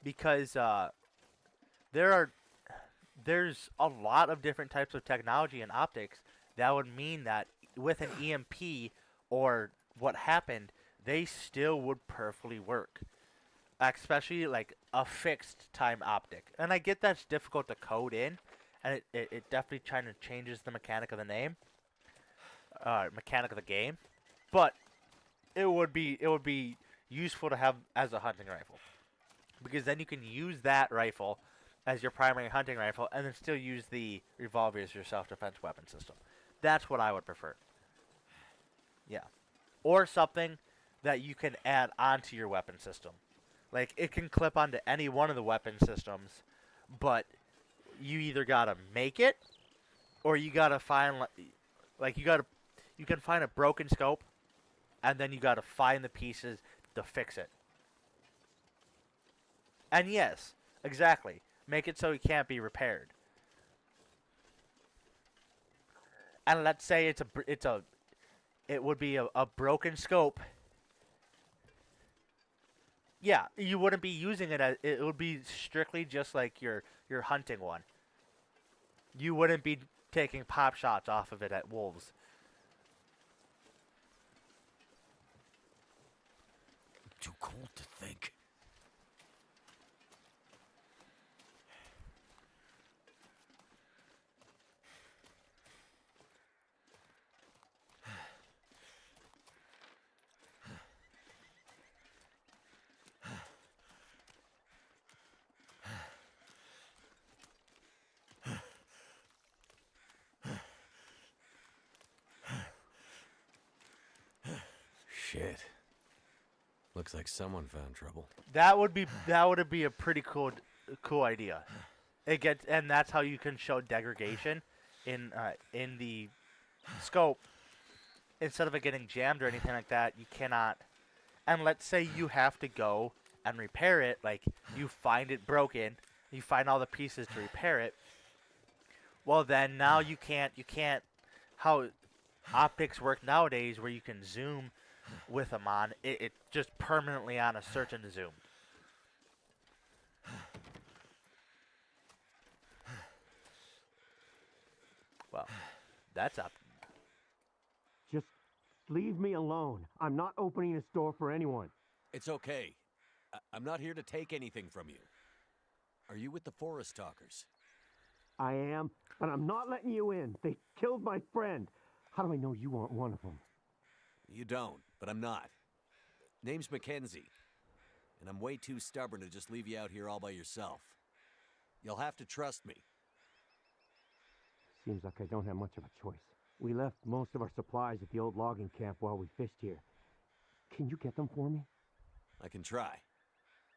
Because there's a lot of different types of technology and optics that would mean that with an EMP or what happened, they still would perfectly work. especially like a fixed time optic. And I get that's difficult to code in, and it definitely kind of changes the mechanic of the mechanic of the game. But it would be useful to have as a hunting rifle, because then you can use that rifle as your primary hunting rifle, and then still use the revolver as your self-defense weapon system. That's what I would prefer. Yeah, or something that you can add onto your weapon system. Like, it can clip onto any one of the weapon systems, but you either gotta make it, or you gotta find you can find a broken scope, and then you gotta find the pieces to fix it. And yes, exactly, make it so it can't be repaired. And let's say it would be a broken scope. Yeah, you wouldn't be using it as it would be strictly just like your hunting one. You wouldn't be taking pop shots off of it at wolves. Too cold to think. Shit. Looks like someone found trouble. That would be a pretty cool idea. And that's how you can show degradation in the scope. Instead of it getting jammed or anything like that, you cannot. And let's say you have to go and repair it, like you find it broken, you find all the pieces to repair it. Well, then now you can't how optics work nowadays, where you can zoom with them on it just permanently on a certain zoom. Well, that's up. Just leave me alone. I'm not opening a store for anyone. It's okay. I'm not here to take anything from you. Are you with the Forest Talkers? I am, but I'm not letting you in. They killed my friend. How do I know you aren't one of them? You don't, but I'm not. Name's Mackenzie, and I'm way too stubborn to just leave you out here all by yourself. You'll have to trust me. Seems like I don't have much of a choice. We left most of our supplies at the old logging camp while we fished here. Can you get them for me? I can try.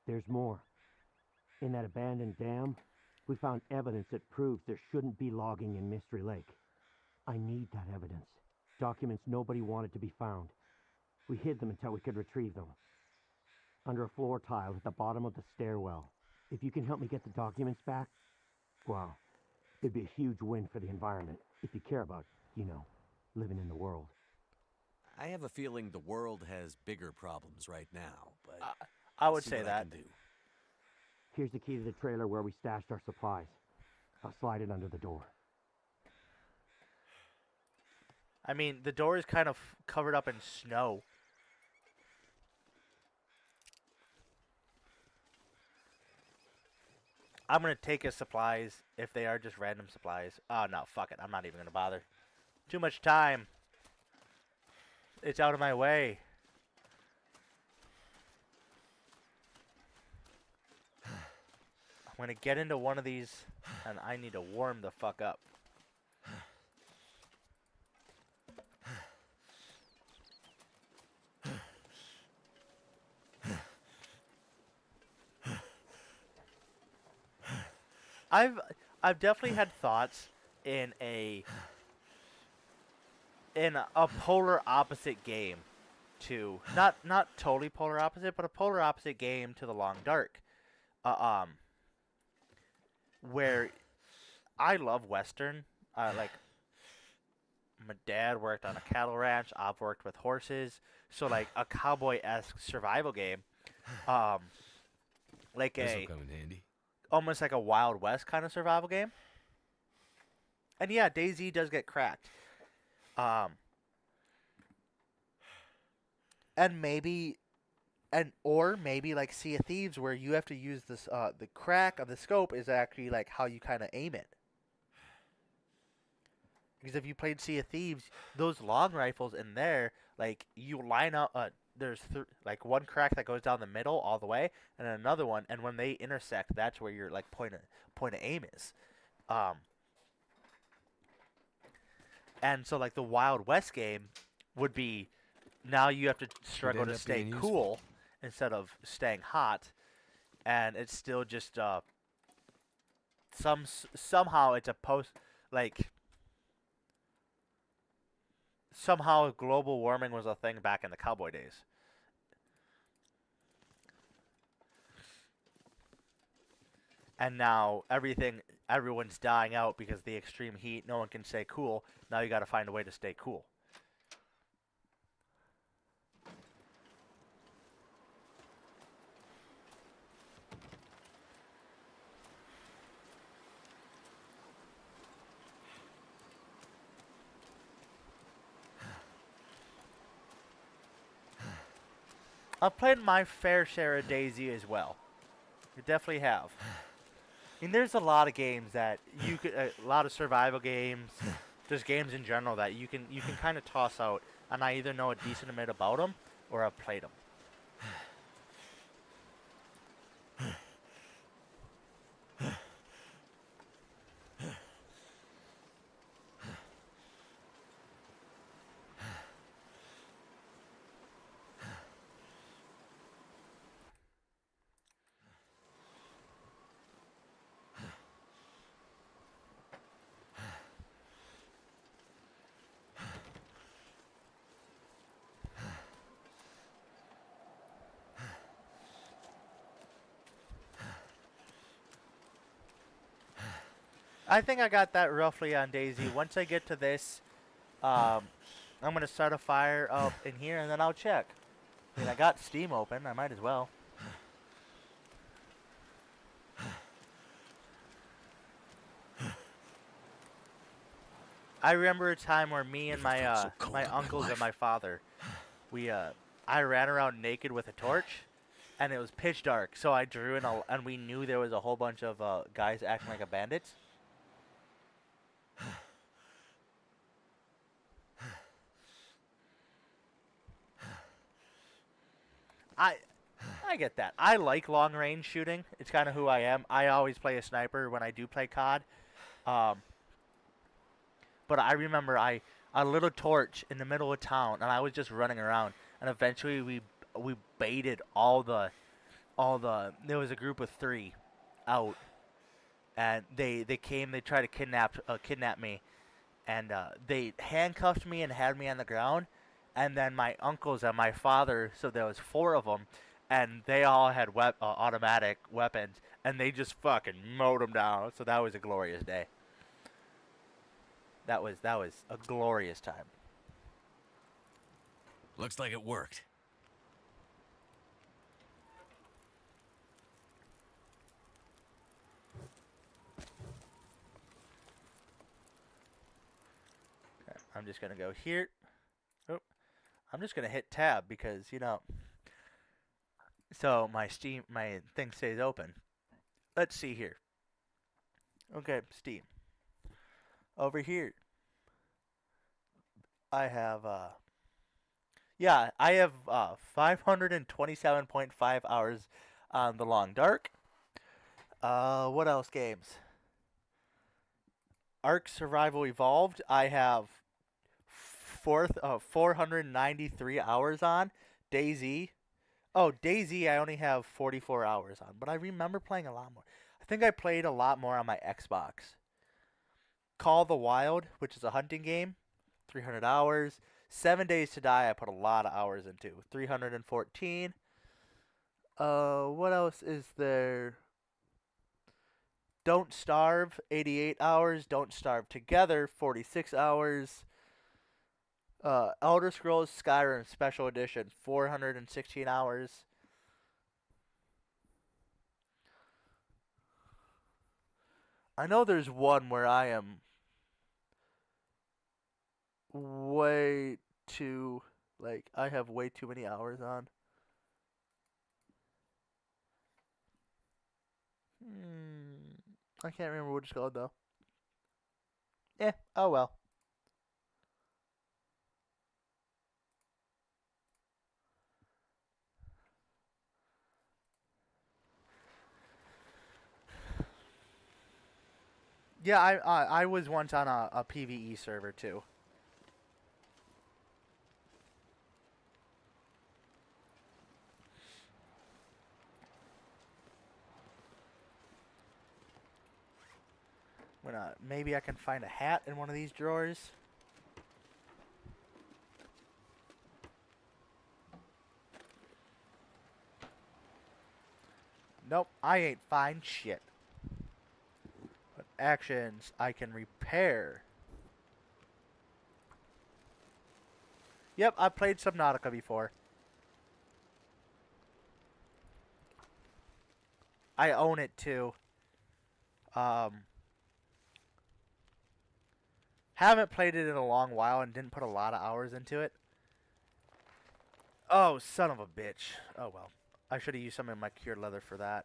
There's more. In that abandoned dam, we found evidence that proves there shouldn't be logging in Mystery Lake. I need that evidence. Documents nobody wanted to be found. We hid them until we could retrieve them. Under a floor tile at the bottom of the stairwell. If you can help me get the documents back, well, it'd be a huge win for the environment. If you care about, living in the world. I have a feeling the world has bigger problems right now, but I would see say what I that. can do. Here's the key to the trailer where we stashed our supplies. I'll slide it under the door. I mean, the door is kind of covered up in snow. I'm going to take his supplies if they are just random supplies. Oh, no, fuck it. I'm not even going to bother. Too much time. It's out of my way. I'm going to get into one of these, and I need to warm the fuck up. I've definitely had thoughts in a polar opposite game to not totally polar opposite, but a polar opposite game to The Long Dark, where I love Western. Like, my dad worked on a cattle ranch. I've worked with horses, so like a cowboy-esque survival game, like This'll come in handy. almost like a Wild West kind of survival game. And yeah, DayZ does get cracked. And maybe and or maybe like Sea of Thieves, where you have to use this the crack of the scope is actually like how you kind of aim it. Because if you played Sea of Thieves, those long rifles in there, like you line up, there's like one crack that goes down the middle all the way, and then another one, and when they intersect, that's where your like point of aim is. Um, and so like the Wild West game would be now you have to struggle end to up stay being cool useful. instead of staying hot, and it's still just somehow it's a post like somehow global warming was a thing back in the cowboy days. And now everyone's dying out because of the extreme heat. No one can stay cool. Now you got to find a way to stay cool. I've played my fair share of DayZ as well. You definitely have. I mean, there's a lot of games that you could, a lot of survival games, just games in general that you can kind of toss out, and I either know a decent amount about them or I've played them. I think I got that roughly on DayZ. Once I get to this, I'm gonna start a fire up in here and then I'll check. I mean, I got Steam open. I might as well. I remember a time where me and Never felt so cold my in my uncles and life. my father, I ran around naked with a torch, and it was pitch dark. So I drew in and we knew there was a whole bunch of guys acting like a bandits. I I get that. I like long range shooting. It's kind of who I am. I always play a sniper when I do play COD. Um, but I remember a little torch in the middle of town, and I was just running around. And eventually we baited all the. There was a group of 3 out, and they came. They tried to kidnap me, and they handcuffed me and had me on the ground. And then my uncles and my father, so there was 4 of them, and they all had automatic weapons, and they just fucking mowed them down. So that was a glorious day. That was a glorious time. Looks like it worked. Okay, I'm just gonna go here. Oh, I'm just gonna hit tab because so my thing stays open. Let's see here. Okay, Steam. Over here, I have yeah, I have 527.5 hours on the Long Dark. What else games? Ark Survival Evolved. I have 493 hours on. DayZ. Oh, DayZ. I only have 44 hours on, but I remember playing a lot more. I think I played a lot more on my Xbox. Call of the Wild, which is a hunting game, 300 hours. 7 Days to Die, I put a lot of hours into, 314. What else is there? Don't Starve, 88 hours. Don't Starve Together, 46 hours. Elder Scrolls Skyrim Special Edition, 416 hours. I know there's one where I am way too, like, I have way too many hours on. I can't remember what it's called though. Oh well. Yeah, I was once on a PvE server too. Maybe I can find a hat in one of these drawers. Nope, I ain't find shit. But actions I can repair. Yep, I've played Subnautica before. I own it too. Um, haven't played it in a long while and didn't put a lot of hours into it. Oh, son of a bitch. Oh well. I should have used some of my cured leather for that.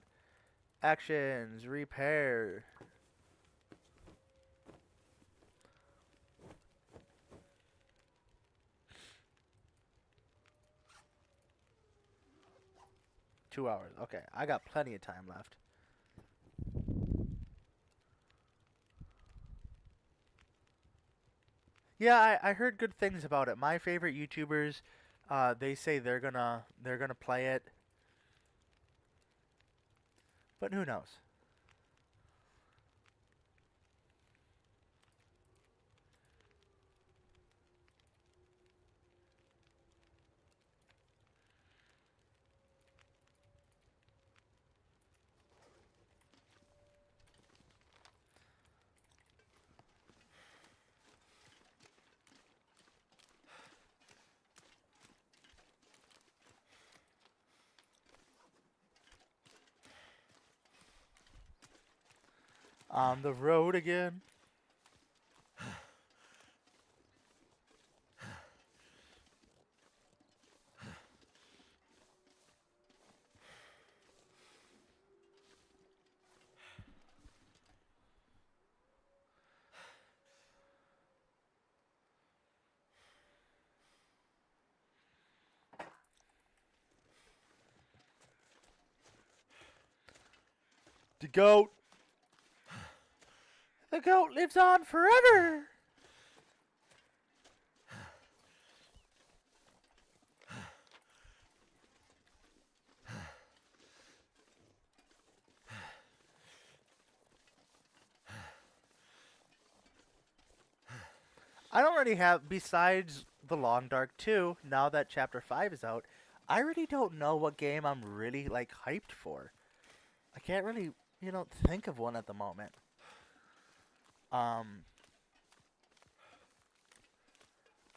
Actions, repair. $2. Okay, I got plenty of time left. Yeah, I heard good things about it. My favorite YouTubers, they say they're gonna play it, but who knows? On the road again. The goat. The goat lives on forever. I don't really have, besides The Long Dark 2, now that Chapter 5 is out, I really don't know what game I'm really, like, hyped for. I can't really, think of one at the moment.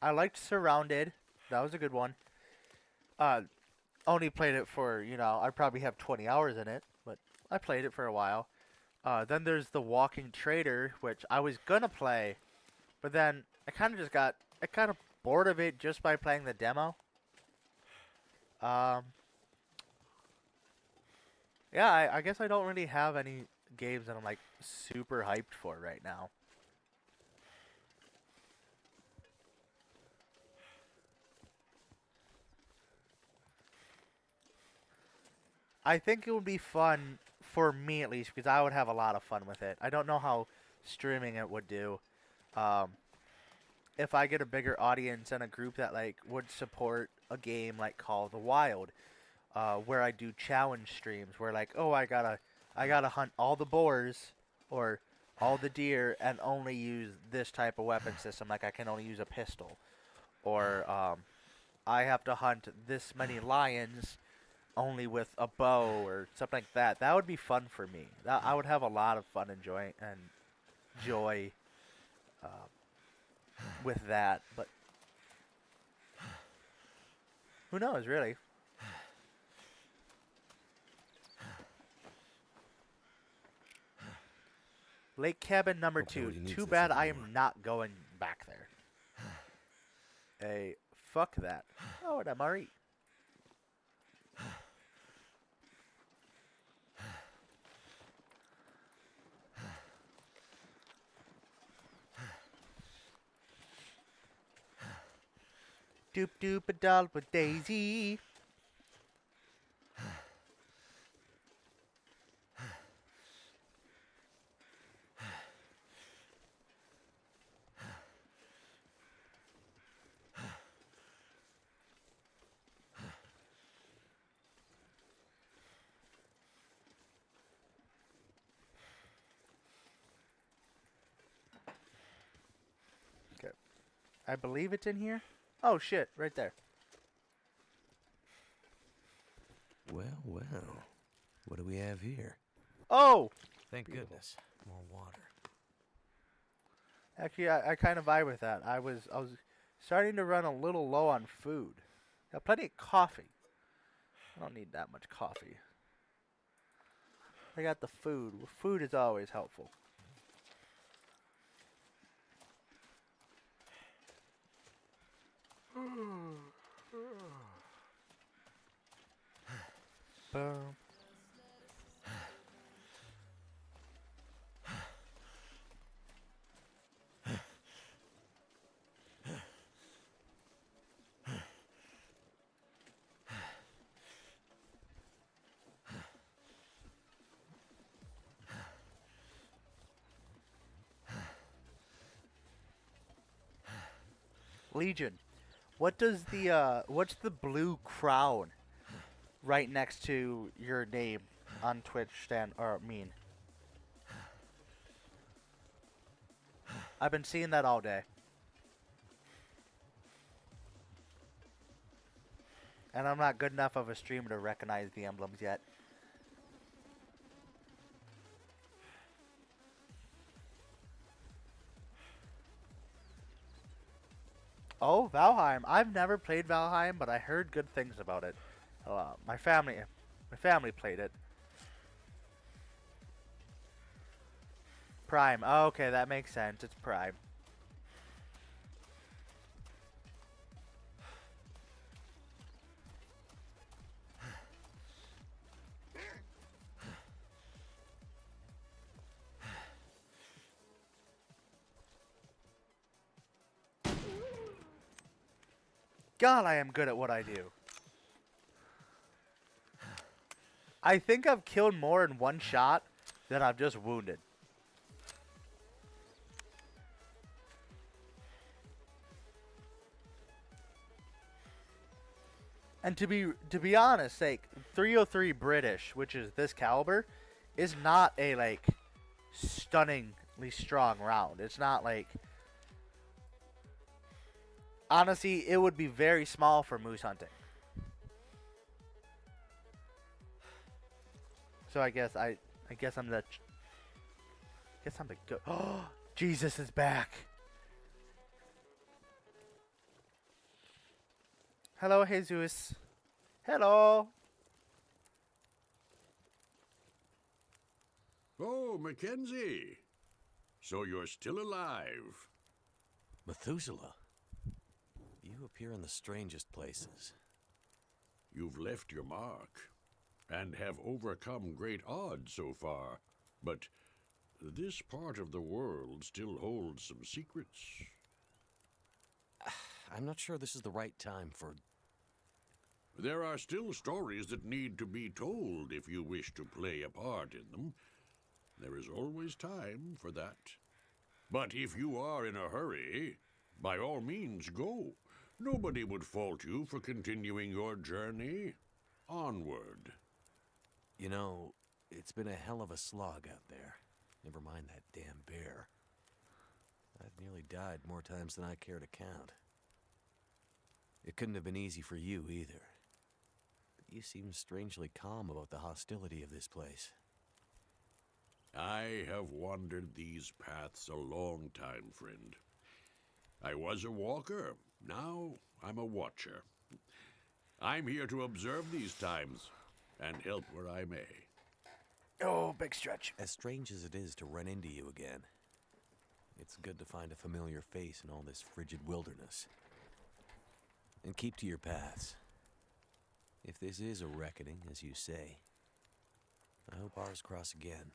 I liked Surrounded. That was a good one. Uh, only played it for, I probably have 20 hours in it, but I played it for a while. Then there's The Walking Trader, which I was gonna play, but then I kind of bored of it just by playing the demo. Um, yeah, I guess I don't really have any games that I'm like super hyped for right now. I think it would be fun for me at least because I would have a lot of fun with it. I don't know how streaming it would do. Um, if I get a bigger audience and a group that like would support a game like Call of the Wild, where I do challenge streams where like, oh, I gotta hunt all the boars or all the deer and only use this type of weapon system. Like I can only use a pistol, or I have to hunt this many lions only with a bow or something like that. That would be fun for me. I would have a lot of fun enjoying and joy uh, with that. But who knows, really? Lake Cabin number Hope 2. nobody needs Too this bad I am anymore. not going back there. Fuck that. Oh, an MRE. Doop doop a doll with Daisy. Okay. I believe it's in here. Oh shit, right there. Well, well. What do we have here? Oh! Thank goodness. More water. Actually, I kind of vibe with that. I was starting to run a little low on food. Got plenty of coffee. I don't need that much coffee. I got the food. Food is always helpful. Boom. Legion. What does the what's the blue crown right next to your name on Twitch stand or mean? I've been seeing that all day. And I'm not good enough of a streamer to recognize the emblems yet. Oh, Valheim. I've never played Valheim, but I heard good things about it. My family played it. Prime. Oh, okay, that makes sense. It's Prime. God, I am good at what I do. I think I've killed more in one shot than I've just wounded. And to be honest, like 303 British, which is this caliber, is not a like stunningly strong round. It's not like, honestly, it would be very small for moose hunting. So I guess I'm the good. Oh, Jesus is back. Hello, Jesus. Hello. Oh, Mackenzie. So you're still alive. Methuselah. You appear in the strangest places. You've left your mark and have overcome great odds so far, but this part of the world still holds some secrets. I'm not sure this is the right time for... There are still stories that need to be told if you wish to play a part in them. There is always time for that. But if you are in a hurry, by all means go. Nobody would fault you for continuing your journey onward. You know, it's been a hell of a slog out there. Never mind that damn bear. I've nearly died more times than I care to count. It couldn't have been easy for you either. But you seem strangely calm about the hostility of this place. I have wandered these paths a long time, friend. I was a walker. Now I'm a watcher. I'm here to observe these times and help where I may. Oh, big stretch. As strange as it is to run into you again, it's good to find a familiar face in all this frigid wilderness. And keep to your paths. If this is a reckoning, as you say, I hope ours cross again.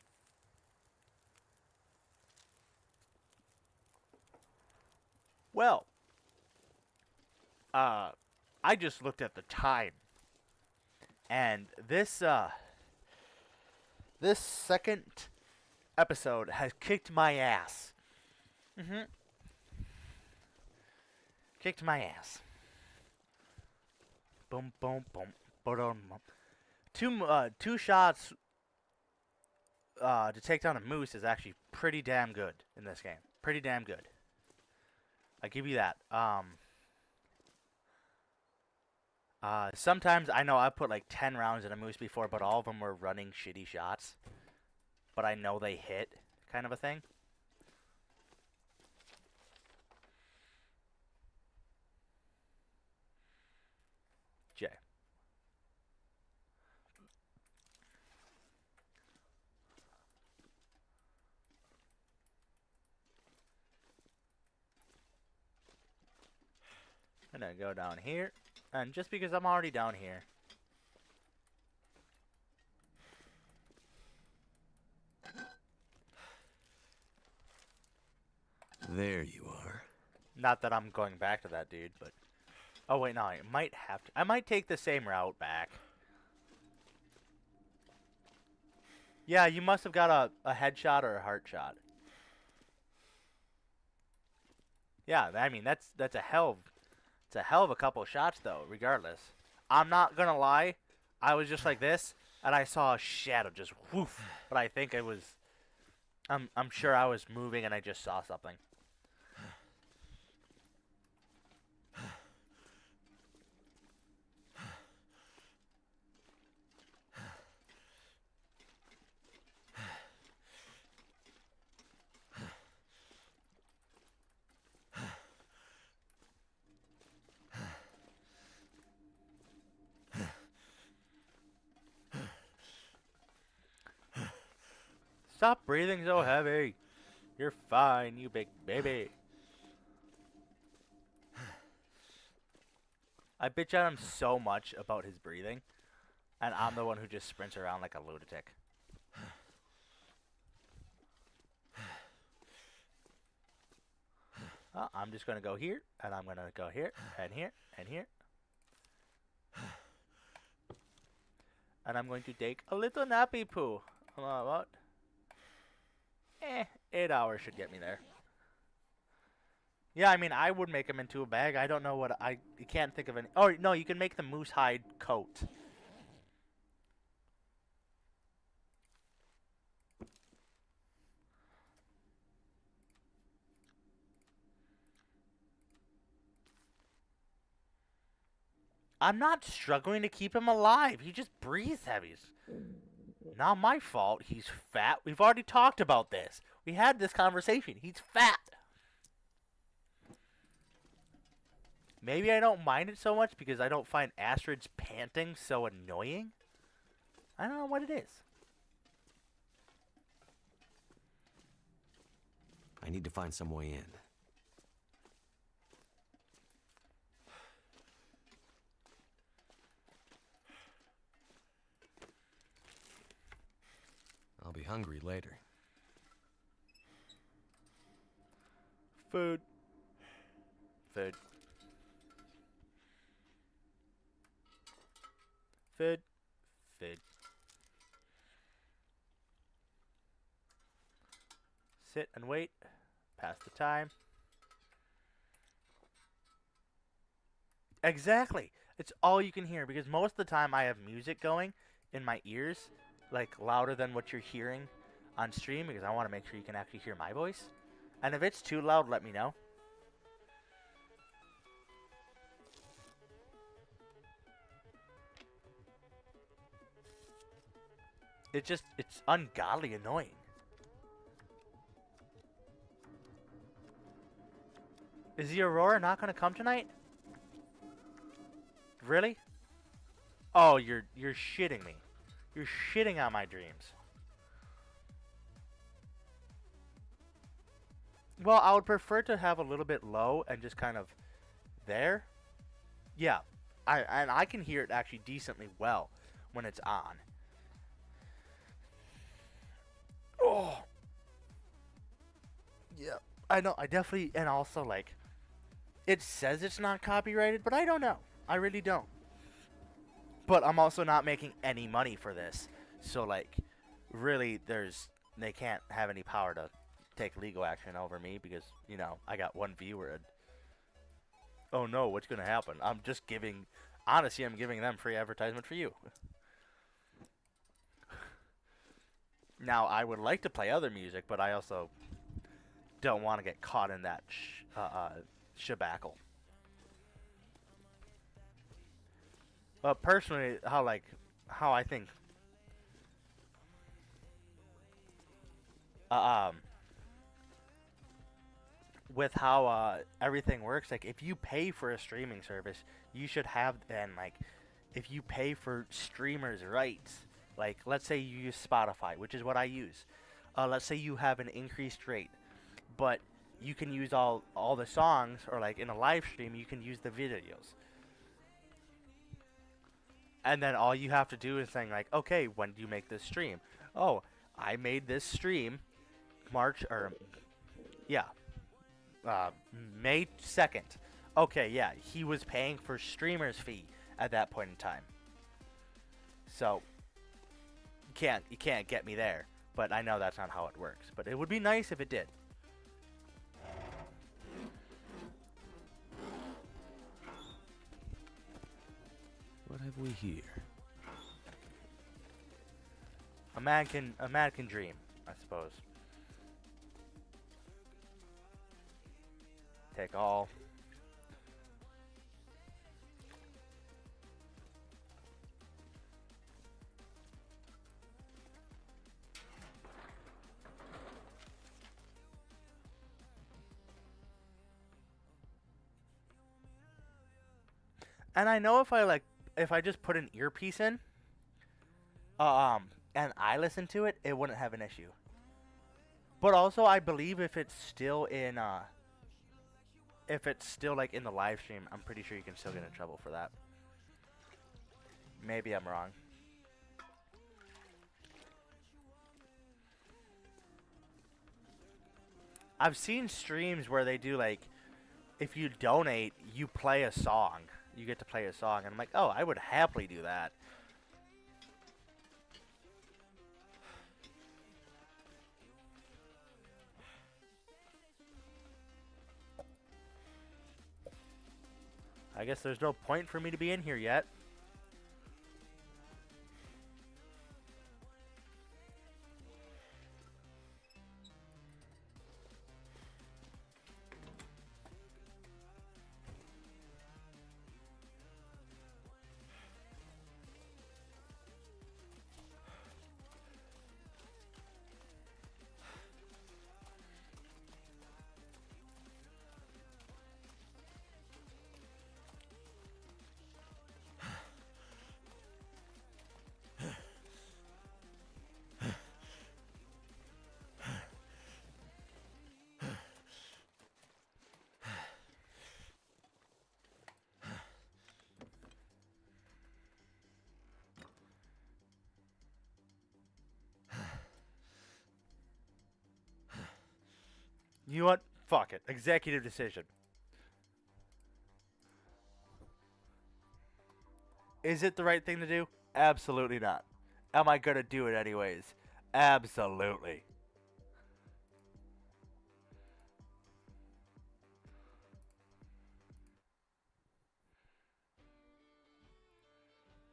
Well, I just looked at the time, and this second episode has kicked my ass. Kicked my ass. Boom, boom, boom, boom. Two shots to take down a moose is actually pretty damn good in this game. Pretty damn good. I give you that. Sometimes I know I put like 10 rounds in a moose before, but all of them were running shitty shots. But I know they hit, kind of a thing. Jay. I'm gonna go down here, and just because I'm already down here, There you are. not that I'm going back to that dude, but oh wait, no, I might have to. I might take the same route back. Yeah, you must have got a headshot or a heart shot. Yeah, I mean that's a hell of a couple shots though, regardless. I'm not gonna lie, I was just like this, and I saw a shadow just woof. But I think it was, I'm sure I was moving and I just saw something. Stop breathing so heavy. You're fine, you big baby. I bitch at him so much about his breathing, and I'm the one who just sprints around like a lunatic. I'm just gonna go here, and I'm gonna go here, and here, and here. And I'm going to take a little nappy poo. About 8 hours should get me there. Yeah, I mean, I would make them into a bag. I don't know what you can't think of any. Oh no, you can make the moose hide coat. I'm not struggling to keep him alive. He just breathes heavy. Not my fault. He's fat. We've already talked about this. We had this conversation. He's fat. Maybe I don't mind it so much because I don't find Astrid's panting so annoying. I don't know what it is. I need to find some way in. I'll be hungry later. Food. Food. Food. Food. Sit and wait. Pass the time. Exactly. It's all you can hear because most of the time I have music going in my ears, like louder than what you're hearing on stream because I want to make sure you can actually hear my voice. And if it's too loud, let me know. It's ungodly annoying. Is the Aurora not going to come tonight? Really? Oh, you're shitting me. You're shitting on my dreams. Well, I would prefer to have a little bit low and just kind of there. Yeah. I can hear it actually decently well when it's on. Oh. Yeah. I know. I definitely, and also like It says it's not copyrighted, but I don't know. I really don't. But I'm also not making any money for this. So, like, really, they can't have any power to take legal action over me because, you know, I got one viewer. And, oh no, what's going to happen? Honestly, I'm giving them free advertisement for you. Now, I would like to play other music, but I also don't want to get caught in that shabackle. But personally, how I think, with how everything works, like if you pay for a streaming service, you should have, and like if you pay for streamers' rights, like let's say you use Spotify, which is what I use. Let's say you have an increased rate, but you can use all the songs, or like in a live stream, you can use the videos. And then all you have to do is saying like, okay, when do you make this stream? Oh, I made this stream May 2nd. Okay, yeah, he was paying for streamer's fee at that point in time. So you can't get me there. But I know that's not how it works. But it would be nice if it did. What have we here? A man can dream, I suppose. Take all. And I know if I just put an earpiece in, and I listen to it, it wouldn't have an issue. But also, I believe if it's still like in the live stream, I'm pretty sure you can still get in trouble for that. Maybe I'm wrong. I've seen streams where they do like, if you donate, you play a song. You get to play a song, and I'm like, oh, I would happily do that. I guess there's no point for me to be in here yet. You know what? Fuck it. Executive decision. Is it the right thing to do? Absolutely not. Am I gonna do it anyways? Absolutely.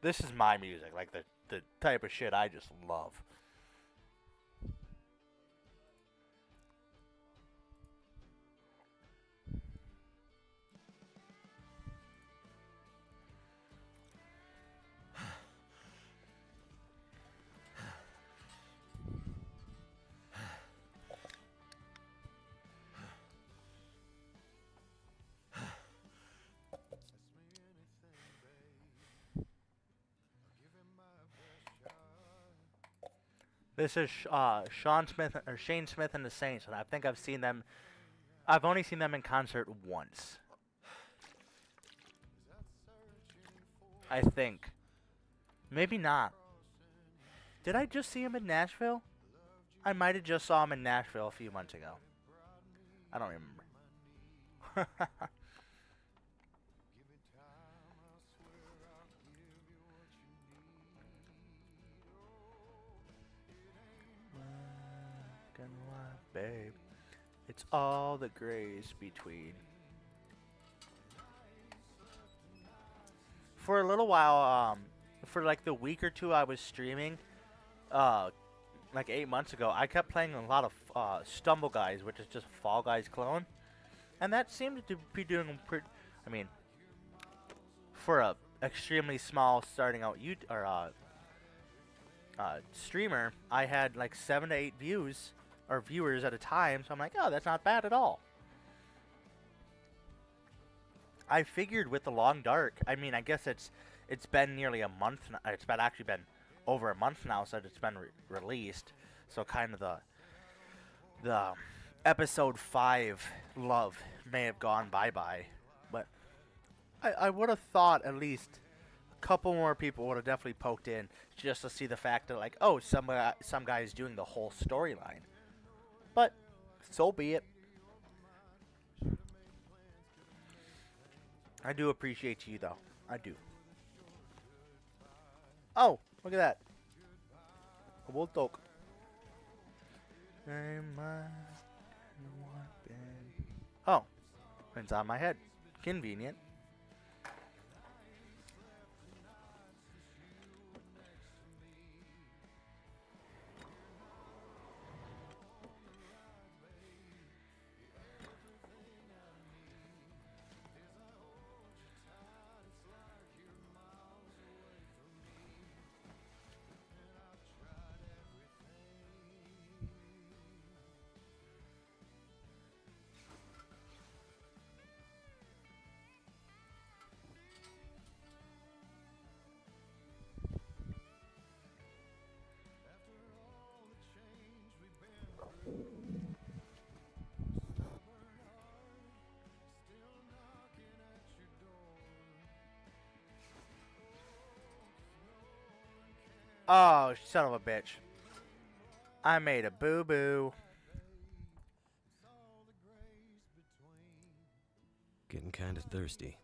This is my music, like the type of shit I just love. This is Shane Smith and the Saints, and I think I've seen them. I've only seen them in concert once. I think. Maybe not. Did I just see him in Nashville? I might have just saw him in Nashville a few months ago. I don't remember. What's all the grays between? For a little while, for like the week or two I was streaming, like 8 months ago, I kept playing a lot of Stumble Guys, which is just Fall Guys clone, and that seemed to be doing pretty. I mean, for a extremely small starting out streamer, I had like 7 to 8 views or viewers at a time, so I'm like, oh, that's not bad at all. I figured with the Long Dark, I mean, I guess it's been nearly a month. It's actually been over a month now since it's been released. So kind of the episode 5 love may have gone bye-bye, but I would have thought at least a couple more people would have definitely poked in just to see the fact that, like, oh, some guy is doing the whole storyline. But so be it. I do appreciate you, though. I do. Oh, look at that. A wolf dog. Oh, it's on my head. Convenient. Oh, son of a bitch. I made a boo-boo. Getting kind of thirsty.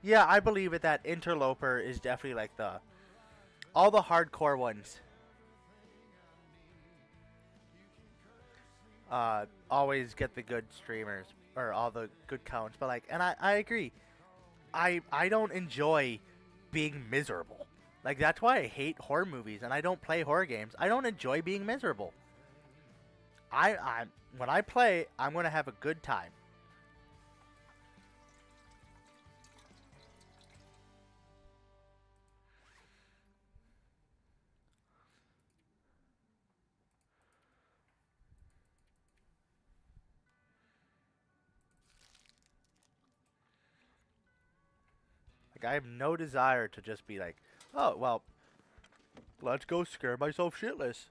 Yeah, I believe it that Interloper is definitely like all the hardcore ones. Always get the good streamers or all the good counts, but like, and I agree. I don't enjoy being miserable. Like, that's why I hate horror movies and I don't play horror games. I don't enjoy being miserable. When I play, I'm gonna have a good time. Like, I have no desire to just be like, oh, well, let's go scare myself shitless.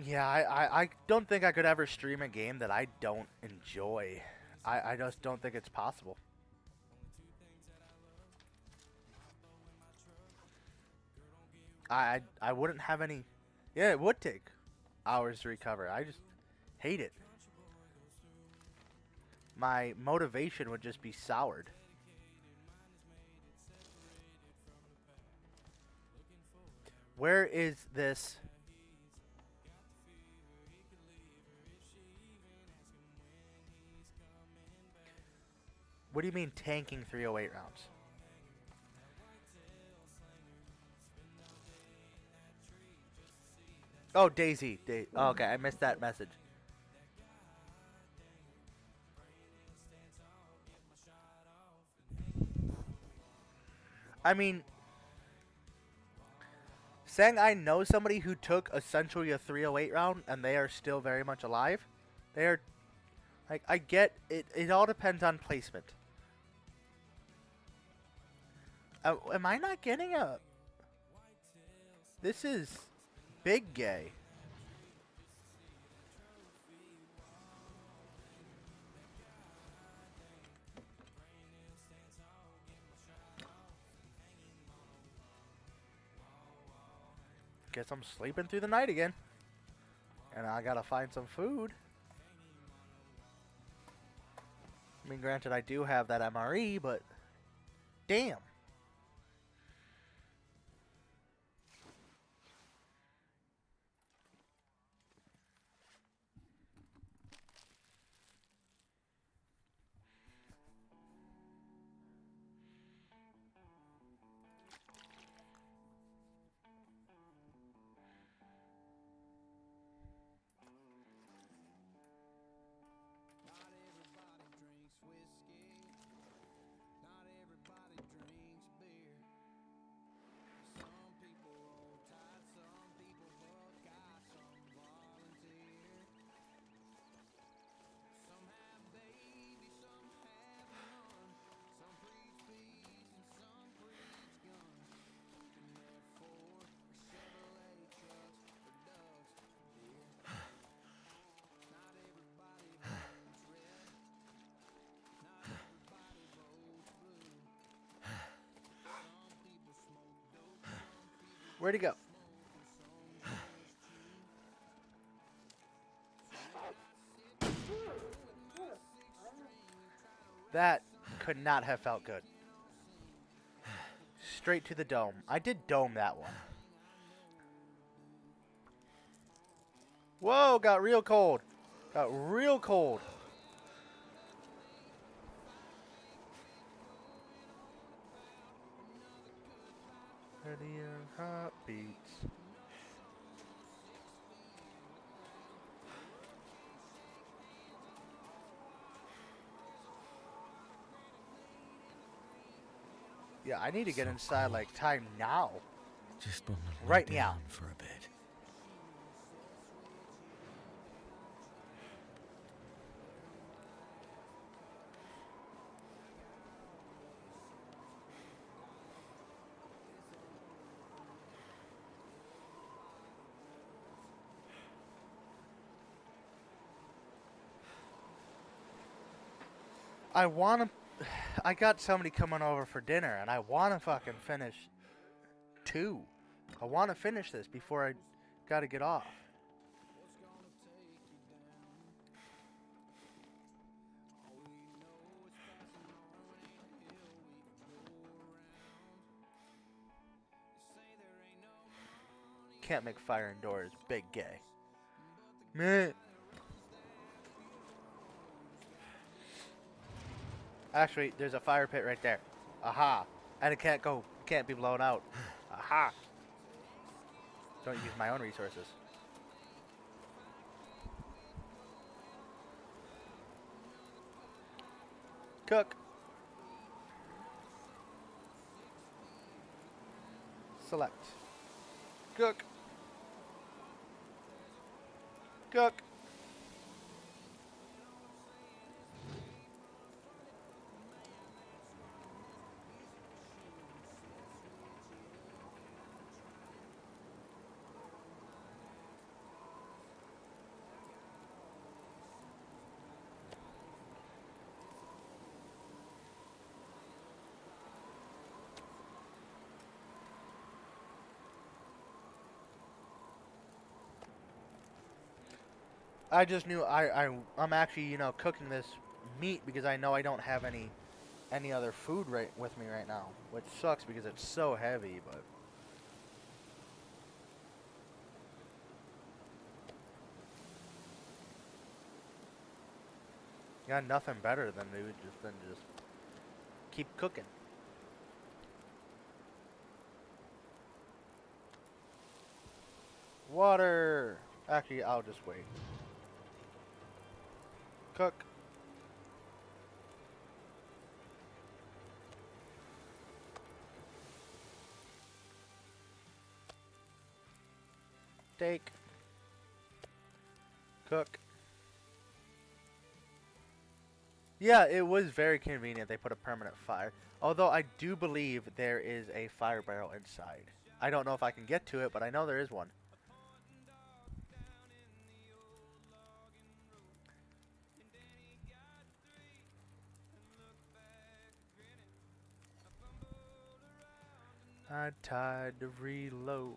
Yeah, I don't think I could ever stream a game that I don't enjoy. I just don't think it's possible. I wouldn't have any. Yeah, it would take hours to recover. I just hate it. My motivation would just be soured. Where is this? What do you mean tanking 308 rounds? Oh, Daisy. Oh, okay, I missed that message. I mean, saying I know somebody who took essentially a 308 round and they are still very much alive. They are, like, I get it. It all depends on placement. Am I not getting a? This is big gay. Guess I'm sleeping through the night again. And I gotta find some food. I mean, granted, I do have that MRE, but damn. Where'd he go? That could not have felt good. Straight to the dome. I did dome that one. Whoa, got real cold. Got real cold. Heartbeats. Yeah, I need to get inside like time now. Just want to Right lay now. down for a bit. I got somebody coming over for dinner, and I want to fucking finish 2. I want to finish this before I gotta get off. Can't make fire indoors. Big gay. Meh. Actually, there's a fire pit right there. Aha. And it can't be blown out. Aha. Don't use my own resources. Cook. Select. Cook. Cook. I just knew I'm actually, cooking this meat because I know I don't have any other food right with me right now, which sucks because it's so heavy, but got nothing better than just keep cooking. Water. Actually, I'll just wait. Cook. Steak. Cook. Yeah, it was very convenient they put a permanent fire. Although I do believe there is a fire barrel inside. I don't know if I can get to it, but I know there is one. I tried to reload.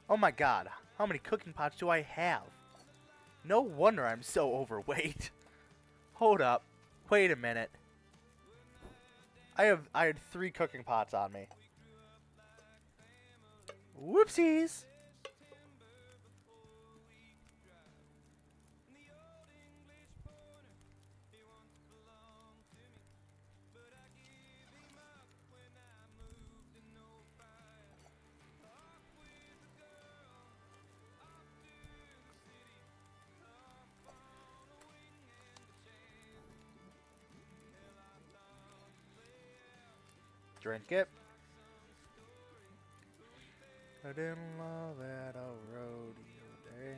Oh my god, how many cooking pots do I have? No wonder I'm so overweight. Hold up. Wait a minute. I had 3 cooking pots on me. Whoopsies. Drink it. I didn't love that old rodeo day.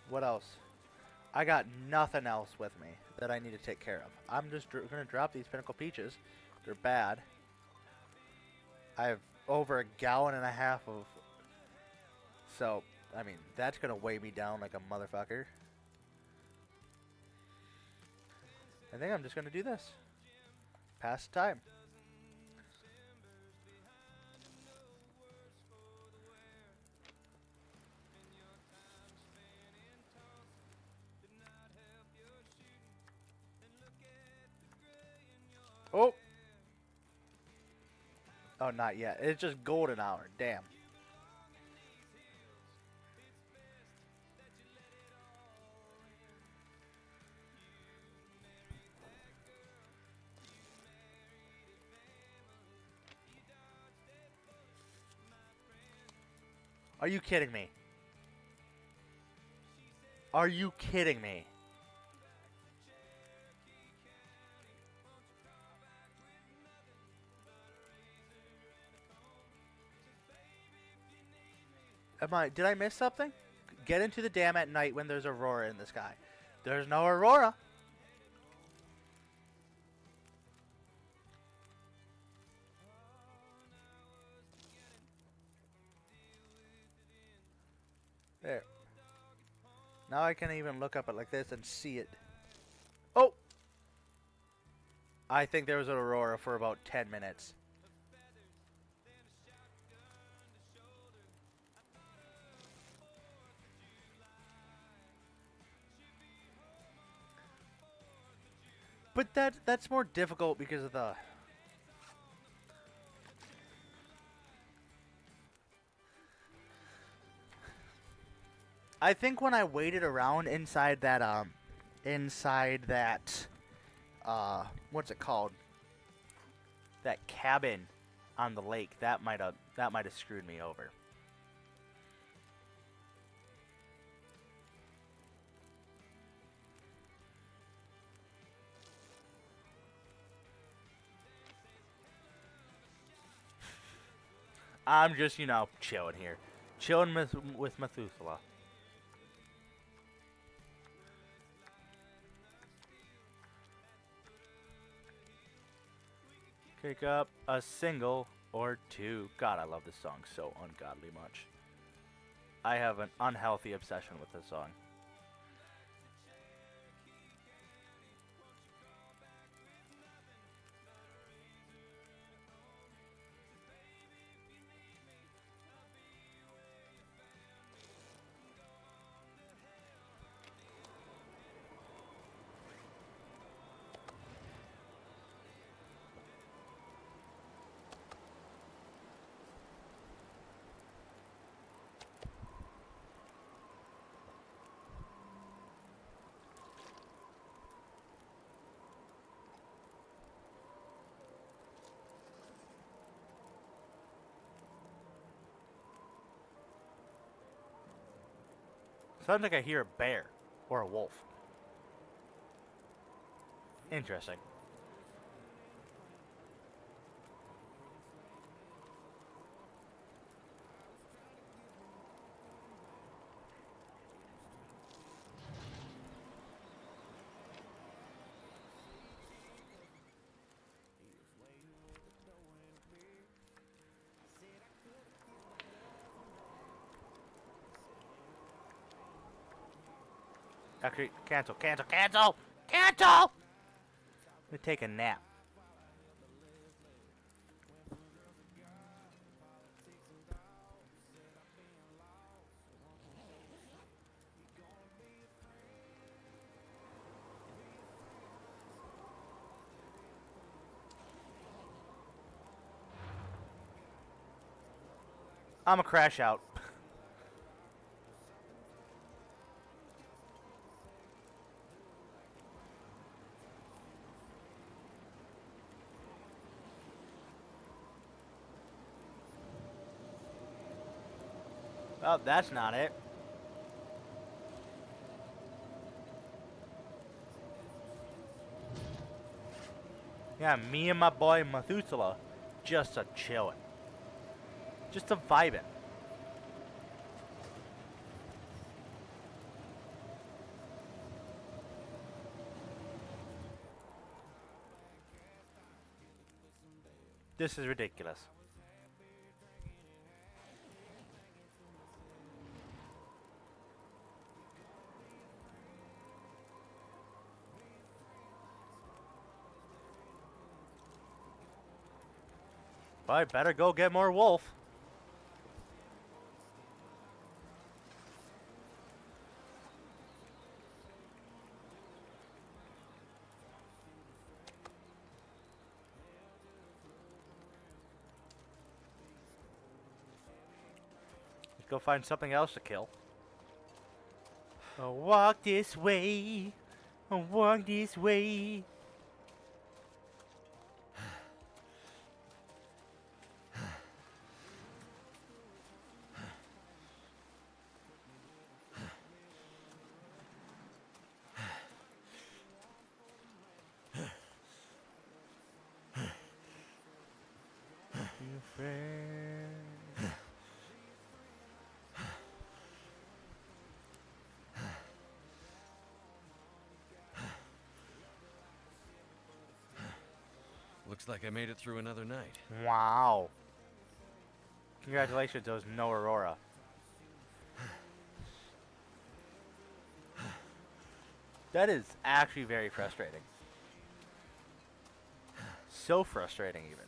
What else? I got nothing else with me that I need to take care of. I'm just gonna drop these Pinnacle Peaches. They're bad. I have over a gallon and a half of... So, I mean, that's gonna weigh me down like a motherfucker. I think I'm just gonna do this. Pass the time. Oh! Oh, not yet. It's just golden hour. Damn. Are you kidding me? Are you kidding me? Did I miss something? Get into the dam at night when there's aurora in the sky. There's no aurora. There. Now I can even look up it like this and see it. Oh! I think there was an aurora for about 10 minutes. But that's more difficult because of the... I think when I waited around inside that, what's it called? That cabin on the lake, that might have screwed me over. I'm just, you know, chilling here. Chilling with Methuselah. Pick up a single or two. God, I love this song so ungodly much. I have an unhealthy obsession with this song. Sounds like I hear a bear or a wolf. Interesting. Actually, cancel, cancel, cancel! Cancel! Let me take a nap. I'm a crash out. Oh, that's not it. Yeah, me and my boy Methuselah just a chillin'. Just a vibing. This is ridiculous. Well, I better go get more wolf. Let's go find something else to kill. I'll walk this way. I'll walk this way. Your friend. Looks like I made it through another night. Wow. Congratulations, there was no Aurora. That is actually very frustrating. So frustrating, even.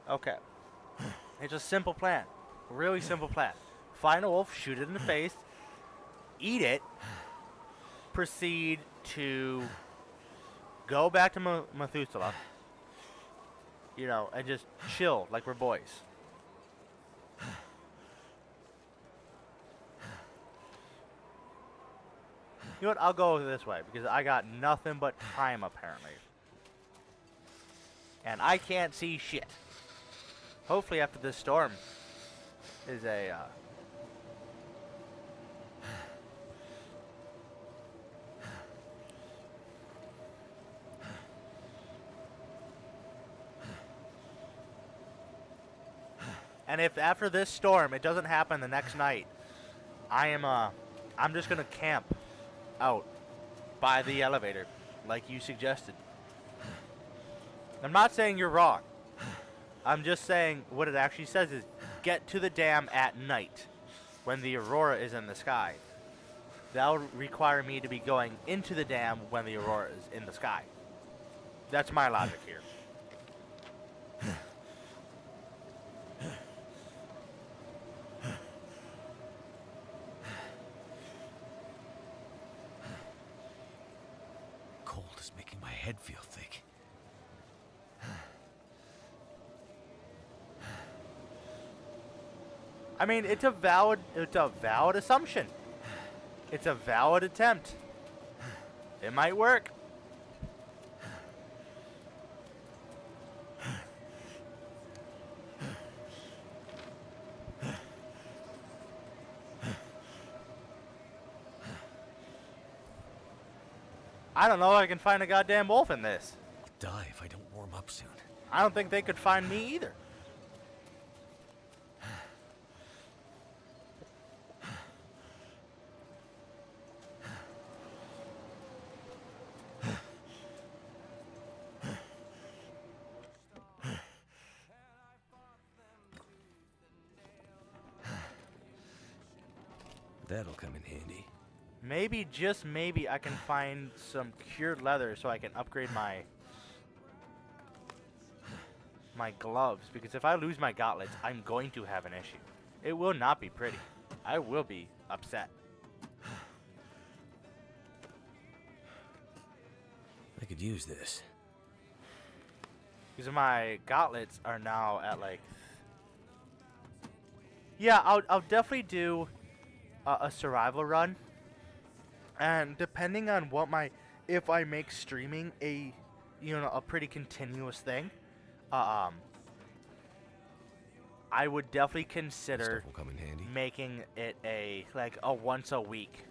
Okay. It's a simple plan. Really simple plan. Find a wolf, shoot it in the face, eat it, proceed to go back to Methuselah, you know, and just chill like we're boys. You know what? I'll go this way because I got nothing but time apparently. And I can't see shit. Hopefully after this storm is a and if after this storm it doesn't happen the next night, I'm just gonna camp out by the elevator like you suggested. I'm not saying you're wrong. I'm just saying what it actually says is get to the dam at night when the aurora is in the sky. That'll require me to be going into the dam when the aurora is in the sky. That's my logic here. Cold is making my head feel thick. I mean, it's a valid assumption. It's a valid attempt. It might work. I don't know if I can find a goddamn wolf in this. I'll die if I don't warm up soon. I don't think they could find me either. That'll come in handy. Maybe, just maybe, I can find some cured leather so I can upgrade my gloves. Because if I lose my gauntlets, I'm going to have an issue. It will not be pretty. I will be upset. I could use this. Because my gauntlets are now at like... Yeah, I'll definitely do a survival run. And depending on what if I make streaming a pretty continuous thing, I would definitely consider Stuff will come in handy. making it a once a week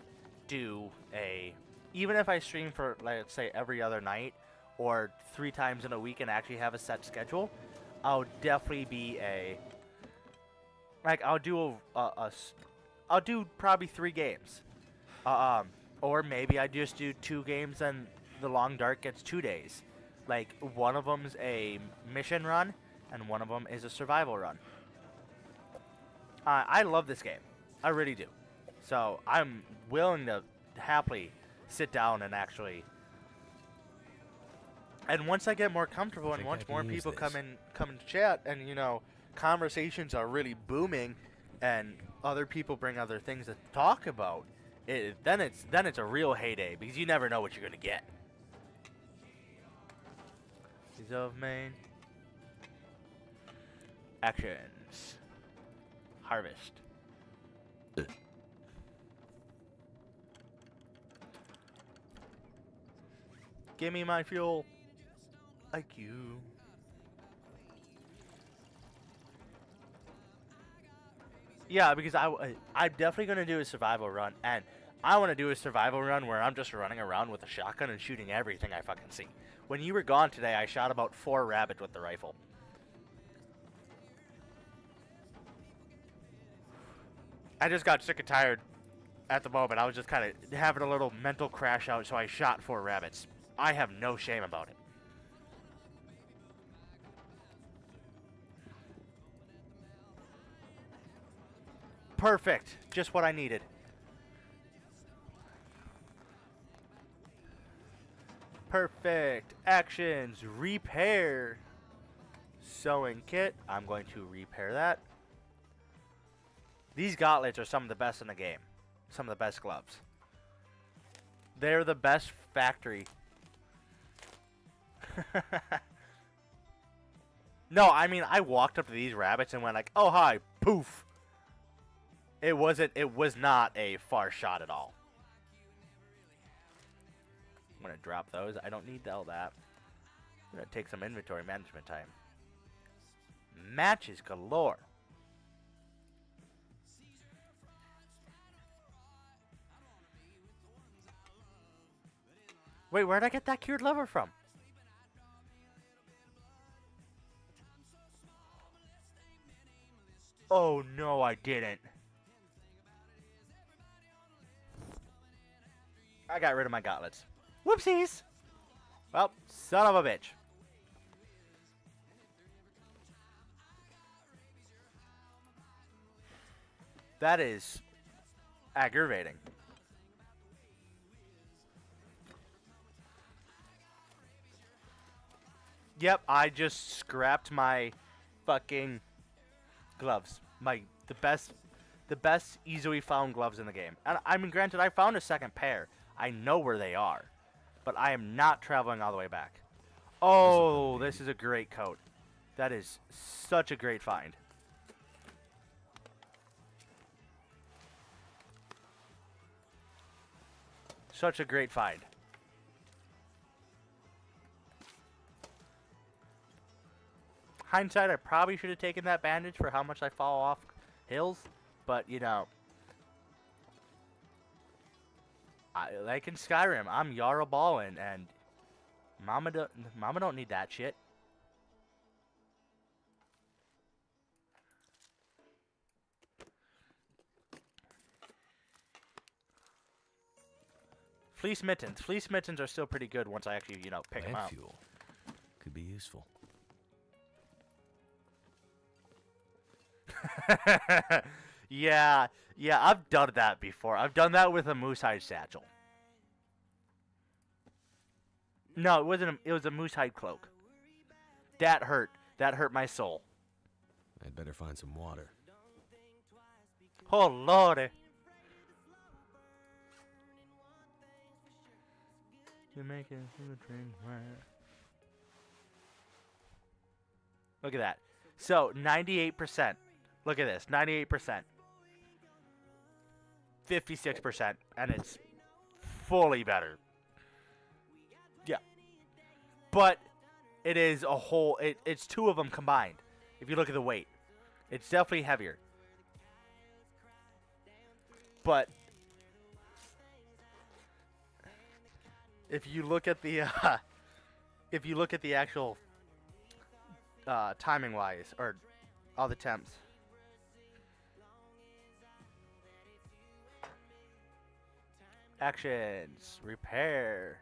even if I stream for, let's say, every other night or 3 times in a week and actually have a set schedule, I'll definitely be I'll do probably 3 games. Or maybe I just do 2 games and the Long Dark gets 2 days. Like, one of them's a mission run and one of them is a survival run. I love this game. I really do. So I'm willing to happily sit down and actually... And once I get more comfortable and once more people come in to chat and, conversations are really booming and other people bring other things to talk about, then it's a real heyday because you never know what you're going to get. Seas of Maine. Actions. Harvest. Give me my fuel. Like you. Yeah, because I'm definitely going to do a survival run, and I want to do a survival run where I'm just running around with a shotgun and shooting everything I fucking see. When you were gone today, I shot about 4 rabbits with the rifle. I just got sick and tired at the moment. I was just kind of having a little mental crash out, so I shot 4 rabbits. I have no shame about it. Perfect. Just what I needed. Perfect. Actions. Repair. Sewing kit. I'm going to repair that. These gauntlets are some of the best in the game. Some of the best gloves. They're the best factory. No, I mean, I walked up to these rabbits and went like, oh, hi. Poof. It was not a far shot at all. I'm going to drop those. I don't need all that. I'm going to take some inventory management time. Matches galore. Wait, where'd I get that cured liver from? Oh, no, I didn't. I got rid of my gauntlets. Whoopsies! Well, son of a bitch. That is aggravating. Yep, I just scrapped my fucking gloves. The best easily found gloves in the game. And I mean, granted, I found a second pair. I know where they are, but I am not traveling all the way back. Oh, this is a great coat. That is such a great find. Such a great find. Hindsight, I probably should have taken that bandage for how much I fall off hills, but you know, like in Skyrim, I'm Yarra Ballin, and Mama don't need that shit. Fleece mittens. Fleece mittens are still pretty good once I actually, you know, pick them Plant out. fuel could be useful. Yeah, I've done that before. I've done that with a moose hide satchel. No, it wasn't. It was a moose hide cloak. That hurt. That hurt my soul. I'd better find some water. Oh lordy. You're making food drink. Look at that. So 98%. Look at this. 98%. 56%, and it's fully better. Yeah. But it is a whole, it's two of them combined. If you look at the weight, it's definitely heavier. But if you look at the actual timing wise, or all the temps. Actions. Repair.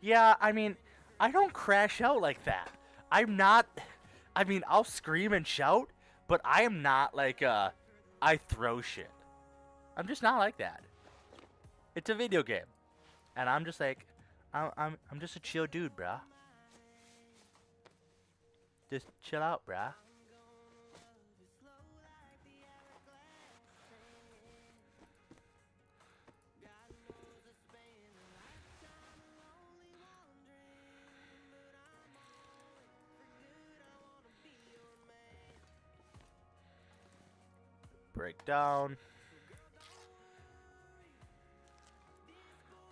Yeah, I mean, I don't crash out like that. I'm not... I mean, I'll scream and shout, but I am not like, I throw shit. I'm just not like that. It's a video game. And I'm just like... I'm just a chill dude, bruh. Just chill out, bruh. Break down.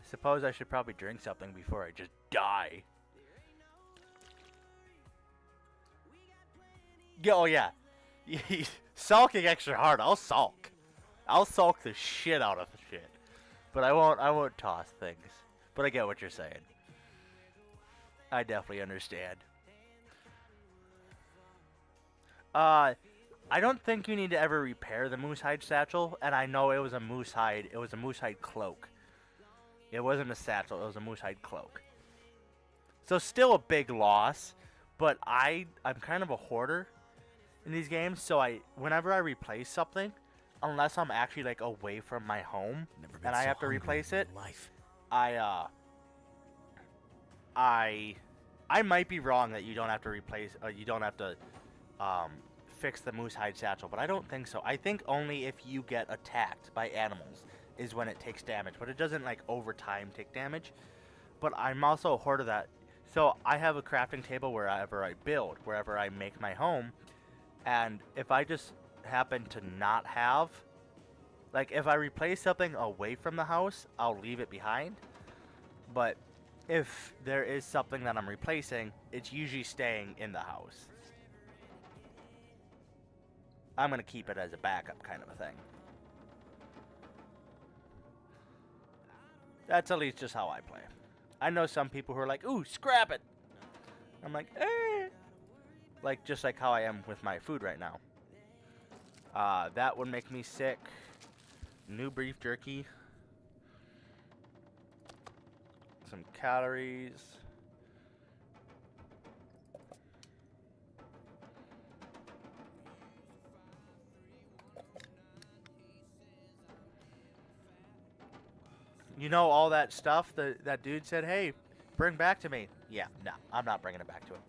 I suppose I should probably drink something before I just die. Oh yeah. Sulking extra hard. I'll sulk. I'll sulk the shit out of the shit. But I won't toss things. But I get what you're saying. I definitely understand. I don't think you need to ever repair the moose hide satchel, and I know it was a moose hide cloak. It wasn't a satchel, it was a moose hide cloak. So still a big loss, but I'm kind of a hoarder in these games, so whenever I replace something, unless I'm actually like away from my home and I have to replace it, I might be wrong that you don't have to replace, you don't have to fix the moose hide satchel, but I don't think so. I think only if you get attacked by animals is when it takes damage, but it doesn't like over time take damage. But I'm also a hoarder that, so I have a crafting table wherever I build, wherever I make my home, and if I just happen to not have, like if I replace something away from the house, I'll leave it behind, but if there is something that I'm replacing, it's usually staying in the house. I'm going to keep it as a backup kind of a thing. That's at least just how I play. I know some people who are like, ooh, scrap it. I'm like, eh. Like, just like how I am with my food right now. That would make me sick. New beef jerky. Some calories. You know, all that stuff that dude said, hey, bring back to me. Yeah, no, I'm not bringing it back to him.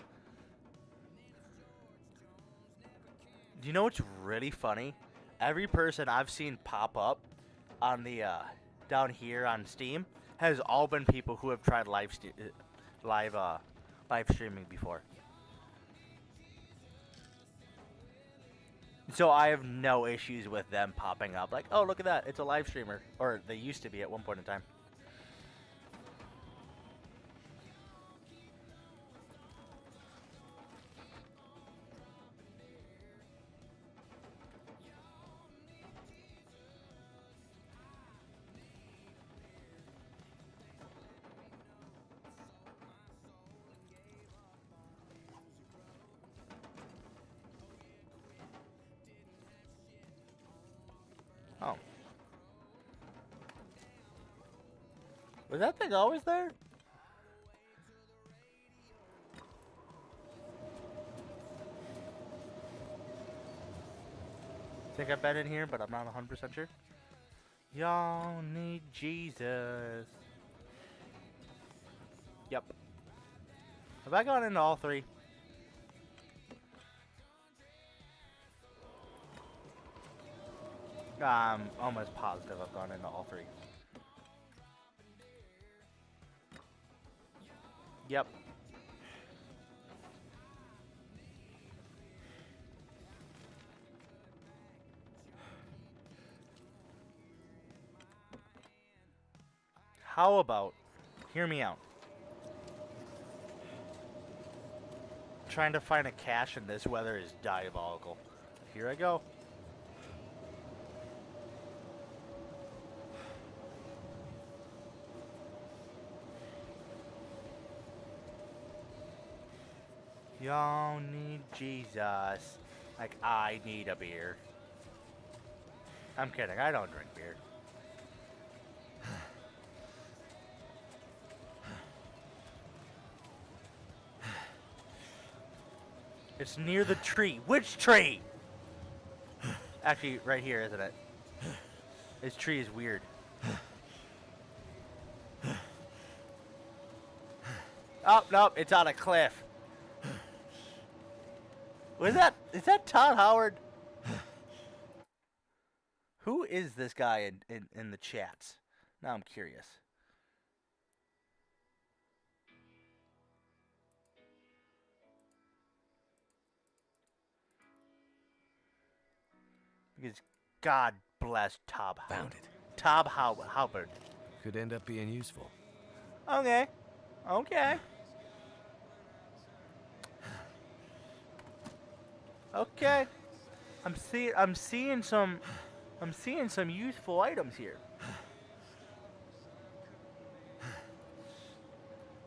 You know what's really funny? Every person I've seen pop up on the down here on Steam has all been people who have tried live streaming before. So I have no issues with them popping up like, oh, look at that, it's a live streamer, or they used to be at one point in time. Oh. Was that thing always there? I think I've been in here, but I'm not 100% sure. Y'all need Jesus. Yep. Have I gone into all three? I'm almost positive I've gone into all three. Yep. How about, hear me out. Trying to find a cache in this weather is diabolical. Here I go. Y'all need Jesus. Like, I need a beer. I'm kidding, I don't drink beer. It's near the tree. Which tree? Actually, right here, isn't it? This tree is weird. Oh, nope, it's on a cliff. Was that, is that Todd Howard? Who is this guy in the chats? Now I'm curious. Because God bless Todd Howard. Found it. Todd Howard. Could end up being useful. Okay. Okay. Okay. I'm seeing some useful items here.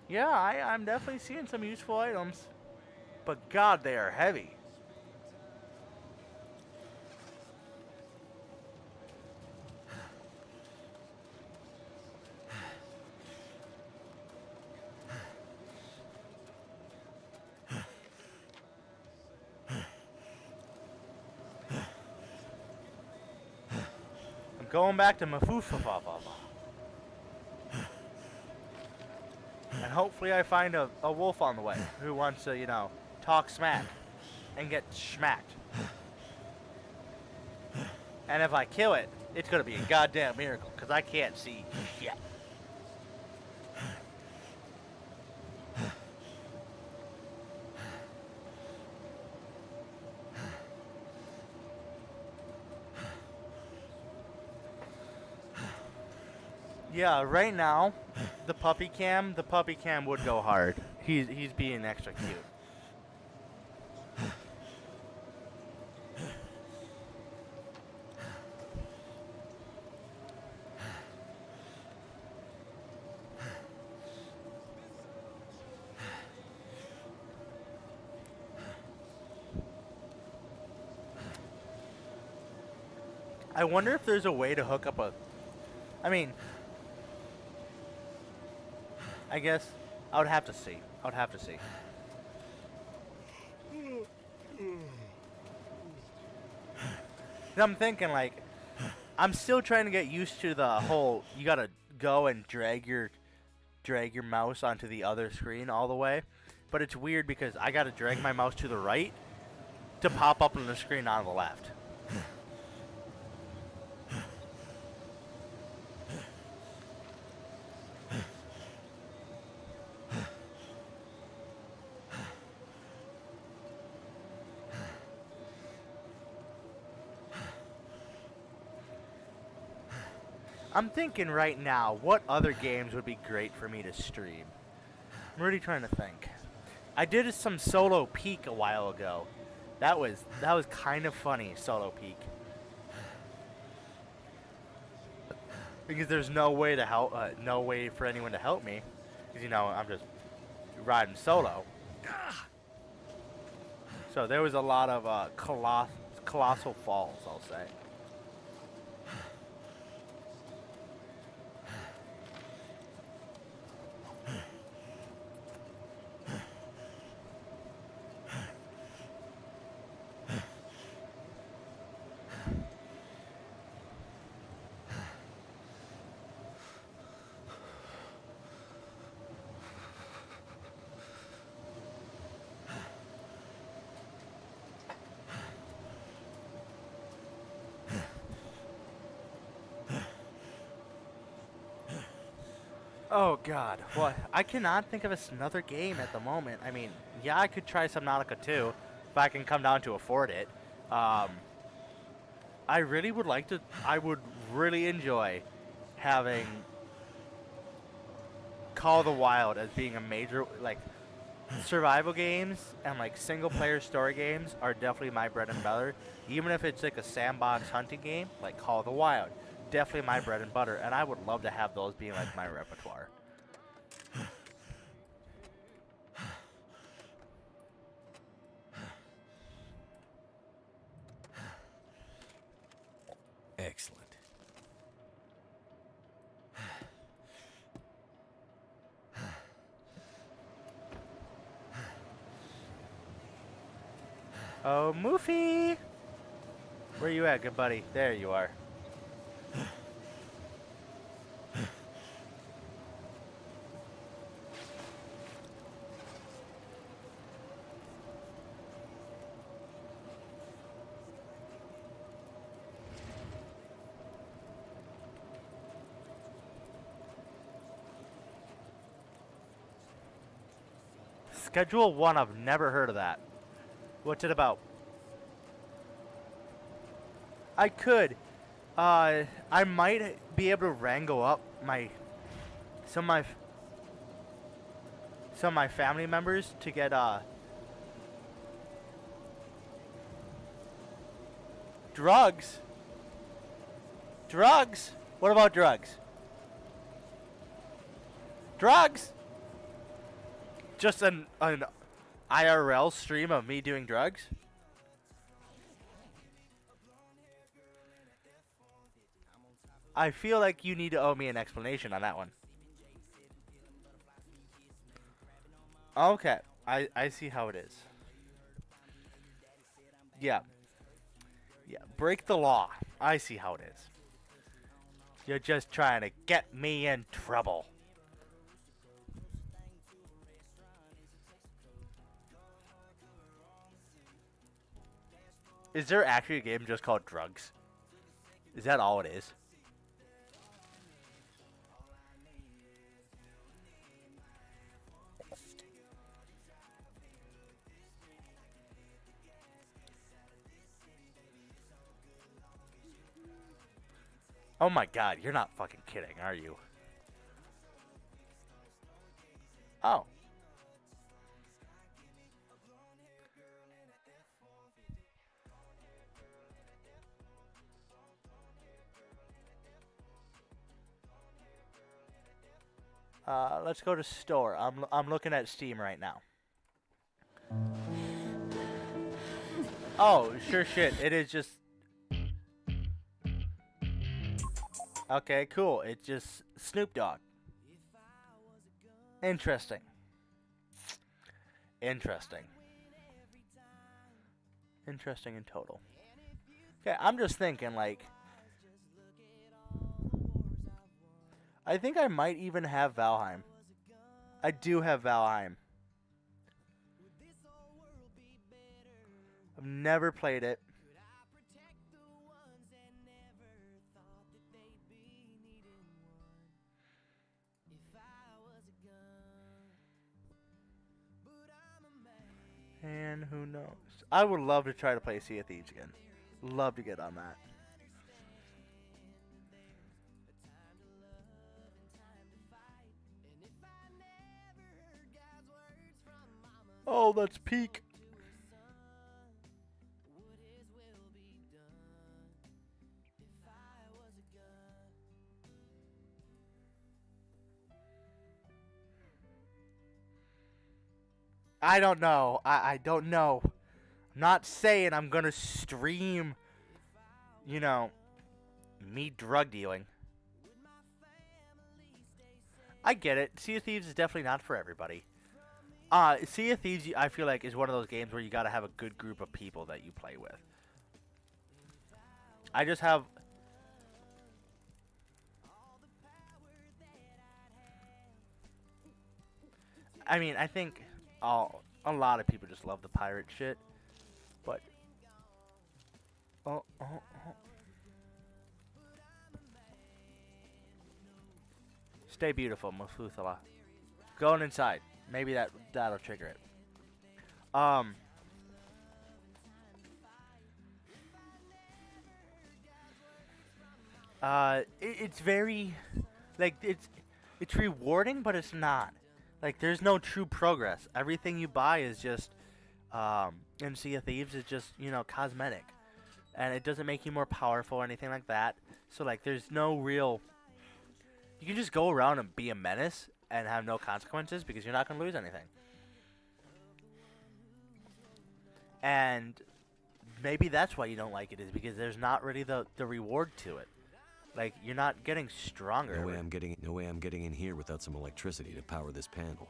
Yeah, I'm definitely seeing some useful items. But God, they are heavy. Going back to Mafufa. And hopefully I find a wolf on the way who wants to, you know, talk smack and get smacked. And if I kill it, it's going to be a goddamn miracle because I can't see shit. Yeah, right now, the puppy cam would go hard. He's being extra cute. I wonder if there's a way to hook up a... I mean... I guess I would have to see. I'm thinking, like, I'm still trying to get used to the whole, you gotta go and drag your mouse onto the other screen all the way. But it's weird because I gotta drag my mouse to the right to pop up on the screen on the left. I'm thinking right now, what other games would be great for me to stream? I'm really trying to think. I did some solo peek a while ago. That was kind of funny, solo peek. Because there's no way to help, no way for anyone to help me. Because I'm just riding solo. So there was a lot of colossal falls, I'll say. Oh God, what? I cannot think of another game at the moment. I mean, yeah, I could try Subnautica 2 if I can come down to afford it. I really would like to. I would really enjoy having Call of the Wild as being a major, like, survival games and like single player story games are definitely my bread and butter. Even if it's like a sandbox hunting game like Call of the Wild, definitely my bread and butter, and I would love to have those being like my repertoire. Excellent. Oh, Moofy! Where you at, good buddy? There you are. Schedule 1, I've never heard of that. What's it about? I could. I might be able to wrangle up some of my family members to get drugs. Drugs? What about drugs? Drugs? Just an IRL stream of me doing drugs? I feel like you need to owe me an explanation on that one. Okay, I see how it is. Yeah. Yeah, break the law. I see how it is. You're just trying to get me in trouble. Is there actually a game just called Drugs? Is that all it is? Oh my God, you're not fucking kidding, are you? Oh. Let's go to store. I'm looking at Steam right now. Oh, sure shit. It is just... Okay, cool. It's just Snoop Dogg. Interesting. Interesting. Interesting in total. Okay, I'm just thinking, like... I think I might even have Valheim. I do have Valheim. Never played it. And who knows? I would love to try to play Sea of Thieves again. Love to get on that. Oh, that's peak. I don't know. I don't know. I'm not saying I'm gonna stream, you know, me drug dealing. I get it. Sea of Thieves is definitely not for everybody. Sea of Thieves, I feel like, is one of those games where you gotta have a good group of people that you play with. I just have... I mean, I think a lot of people just love the pirate shit, but... Oh. Stay beautiful, Methuselah. Going inside. Maybe that'll trigger it. It's very, like, it's rewarding, but it's not. Like, there's no true progress. Everything you buy is just, in Sea of Thieves is just, you know, cosmetic. And it doesn't make you more powerful or anything like that. So, like, there's no real... You can just go around and be a menace and have no consequences because you're not going to lose anything. And maybe that's why you don't like it, is because there's not really the reward to it. Like, you're not getting stronger. No way I'm getting in here without some electricity to power this panel.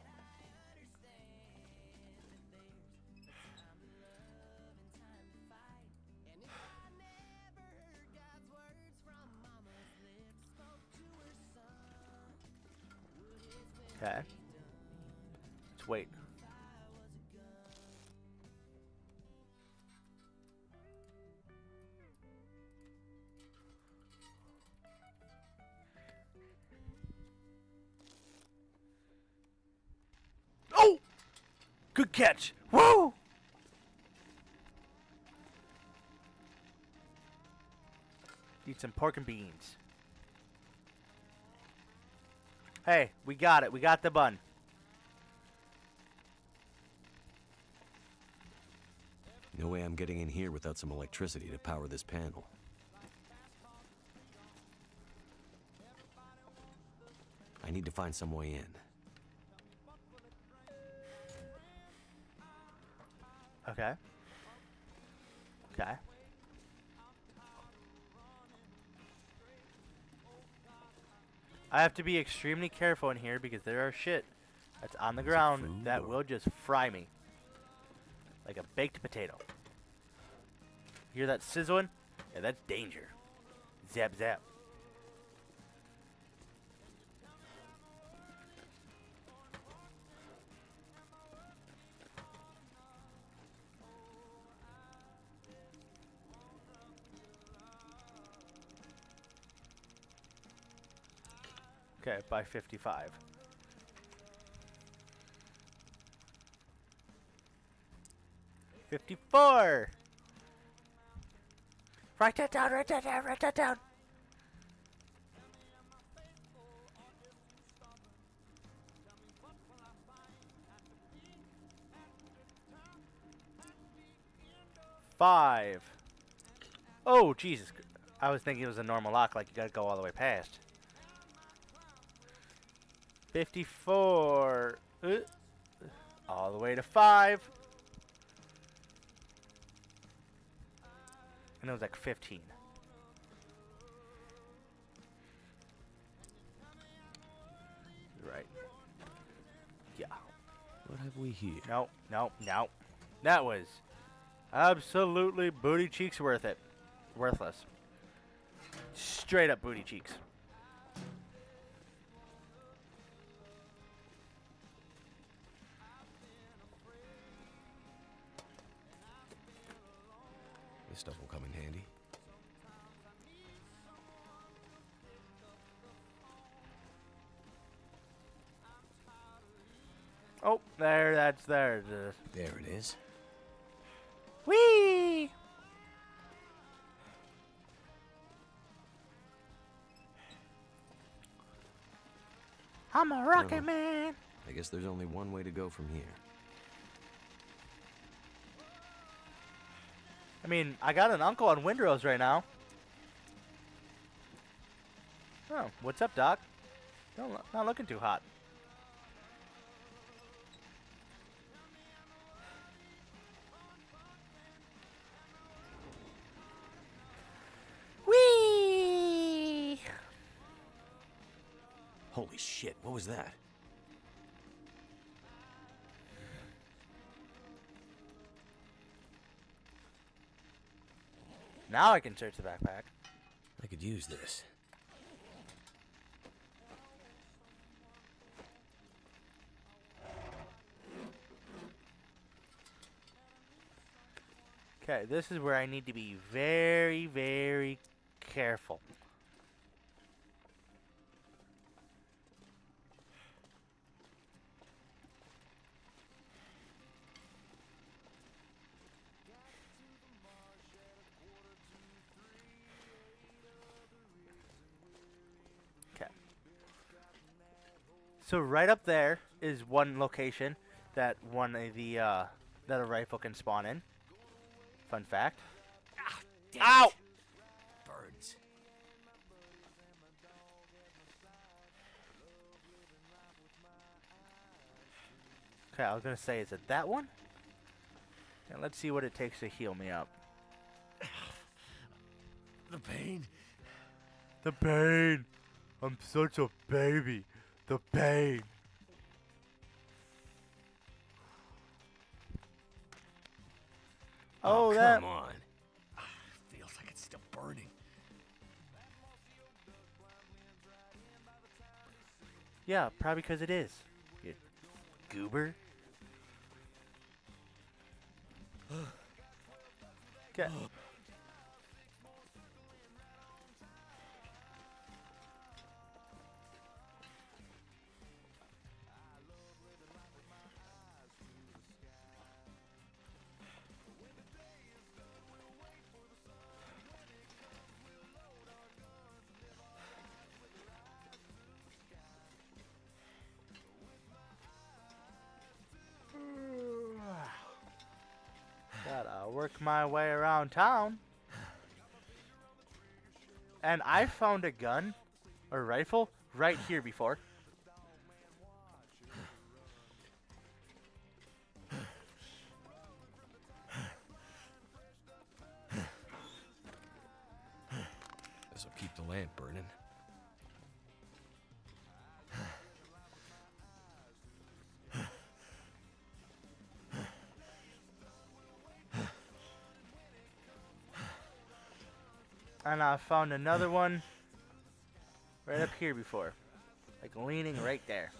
Okay. Let's wait. Oh! Good catch! Woo! Eat some pork and beans. Hey, we got it. We got the bun. No way I'm getting in here without some electricity to power this panel. I need to find some way in. Okay. Okay. I have to be extremely careful in here because there are shit that's on the ground that will just fry me. Like a baked potato. Hear that sizzling? Yeah, that's danger. Zap, zap. Okay, by 55. $54. Write that down, write that down, write that down. $5. Oh, Jesus. I was thinking it was a normal lock, like you gotta go all the way past. 54. All the way to 5. And it was like 15. Right. Yeah. What have we here? Nope, nope, nope. That was absolutely booty cheeks worth it. Worthless. Straight up booty cheeks. This stuff will come in handy. Oh, there, there it is. There it is. Whee! I'm a rocket Oh. man. I guess there's only one way to go from here. I mean, I got an uncle on Windrose right now. Oh, what's up, Doc? Not looking too hot. Whee! Holy shit, what was that? Now I can search the backpack. I could use this. Okay, this is where I need to be very, very careful. Okay. So right up there is one location that one of the that a rifle can spawn in. Fun fact. Ow! Birds. Okay, I was gonna say, is it that one? And let's see what it takes to heal me up. The pain. The pain. I'm such a baby. The pain. Oh, that. Come on. Feels like it's still burning. Yeah, probably because it is. You goober. Okay. Gotta work my way around town. And I found a gun, or rifle, right here before. This'll keep the lamp burning. And I found another one right up here before. Like leaning right there.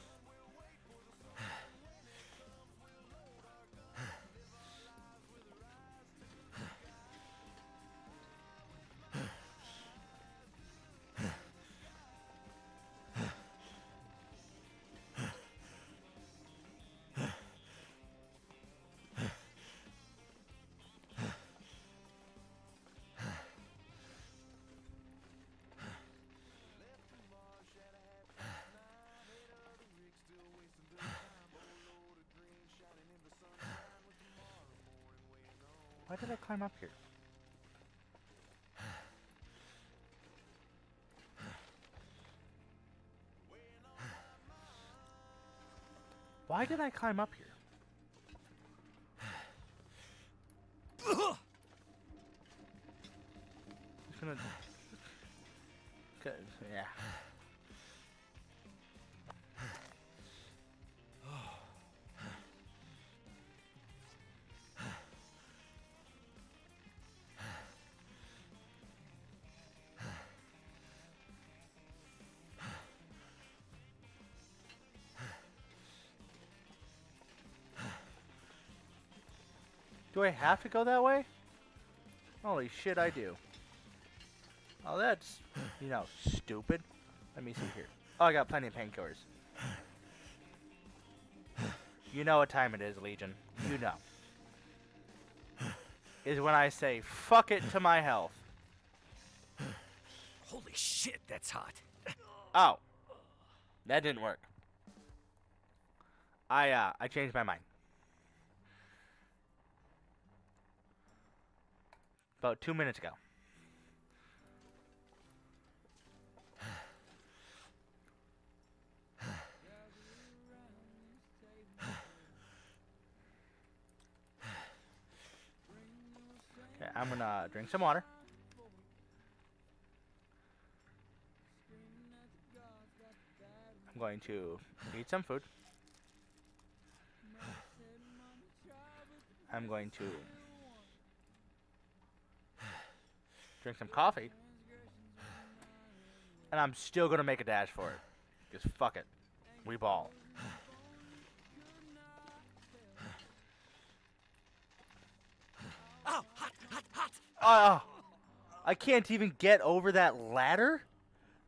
Why did I climb up here? Why did I climb up here? Just gonna... Yeah. Do I have to go that way? Holy shit, I do. Oh, that's, you know, stupid. Let me see here. Oh, I got plenty of painkillers. You know what time it is, Legion. You know. Is when I say, fuck it to my health. Holy shit, that's hot. Oh. That didn't work. I changed my mind. About 2 minutes ago. Okay, I'm gonna drink some water. I'm going to eat some food. I'm going to drink some coffee. And I'm still gonna make a dash for it. Because fuck it. We ball. Oh, hot, hot, hot. Oh, I can't even get over that ladder?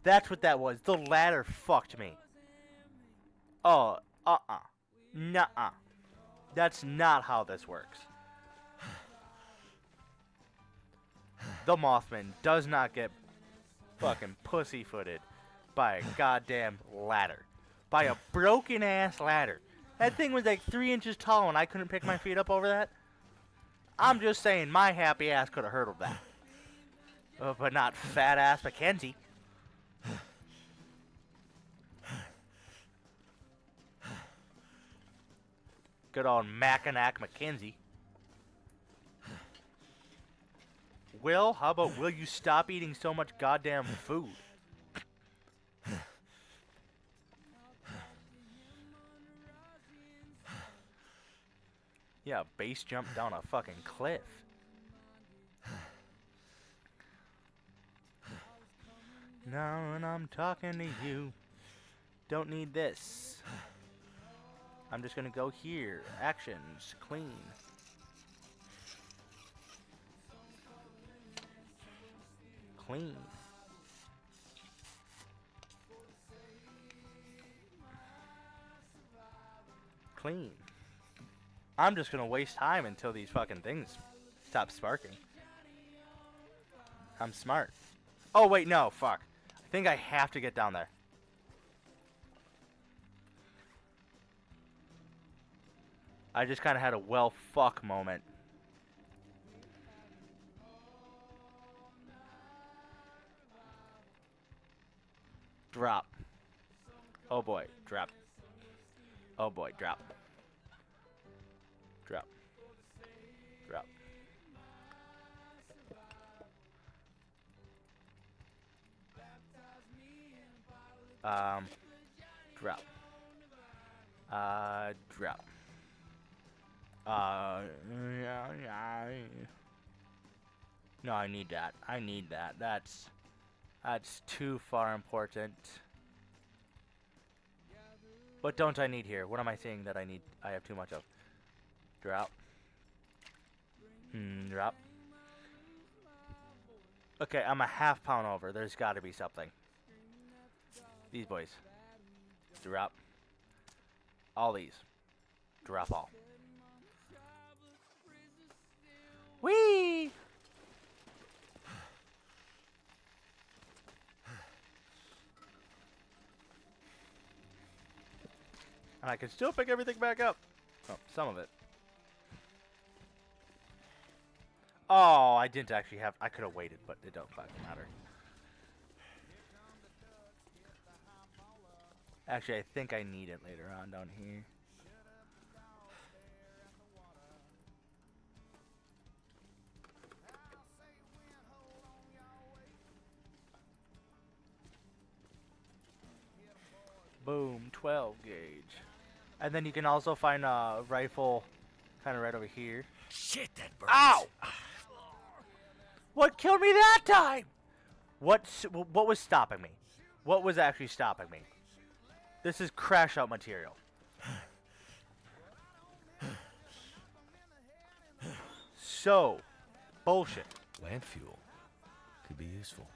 That's what that was. The ladder fucked me. Oh, nuh-uh. That's not how this works. The Mothman does not get fucking pussyfooted by a goddamn ladder. By a broken-ass ladder. That thing was like 3 inches tall and I couldn't pick my feet up over that. I'm just saying my happy ass could have hurdled that. But not fat-ass Mackenzie. Good old Mackinac Mackenzie. Will, how about will you stop eating so much goddamn food? Yeah, base jump down a fucking cliff. Now when I'm talking to you, don't need this. I'm just gonna go here. Actions, clean. Clean. Clean. I'm just gonna waste time until these fucking things stop sparking. I'm smart. Oh wait, no, fuck. I think I have to get down there. I just kind of had a well fuck moment. Drop. Oh boy, drop. Oh boy, drop. Drop. Drop. Drop. Drop. No, I need that. I need that. That's too far important. What don't I need here? What am I saying that I need? I have too much of. Drop. Drop. Okay, I'm a half pound over. There's got to be something. These boys. Drop. All these. Drop all. Whee! And I can still pick everything back up. Oh, some of it. Oh, I didn't actually have... I could have waited, but it don't fucking matter. Actually, I think I need it later on down here. Boom, 12 gauge. And then you can also find a rifle kind of right over here. Shit, that burns. Ow! What killed me that time? What was stopping me? What was actually stopping me? This is crash out material. So, bullshit. Plant fuel. Could be useful.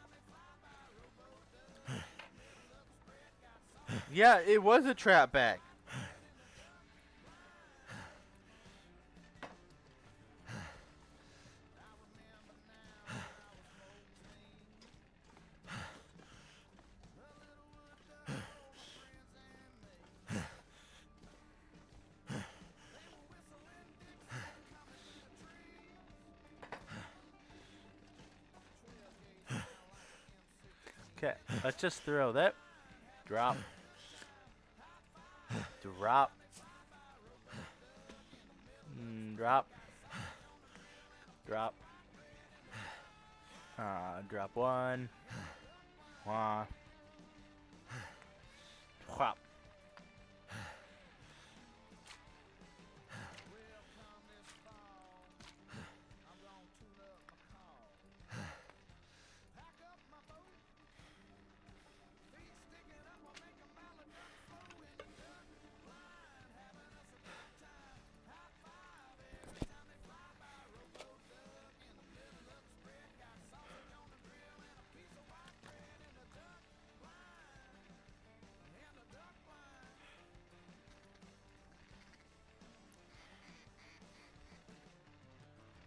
Yeah, it was a trap bag. Okay, let's just throw that. Drop. Drop. Drop. Drop. Drop one. Wah. Whop.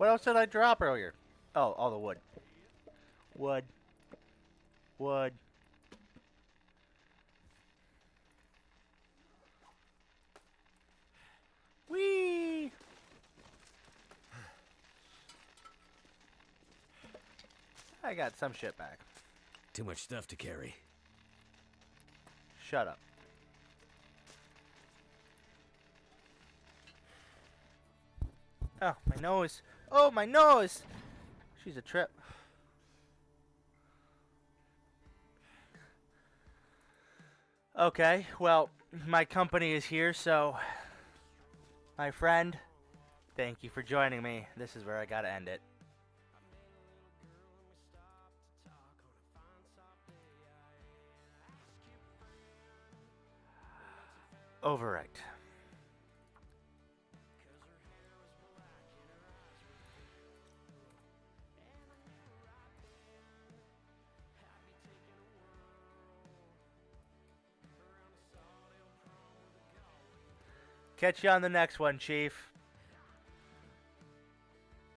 What else did I drop earlier? Oh, all the wood. Wood. Wood. Whee! I got some shit back. Too much stuff to carry. Shut up. Oh, my nose. Oh, my nose! She's a trip. Okay, well, my company is here, so... My friend, thank you for joining me. This is where I gotta end it. Overwrite. Catch you on the next one, Chief.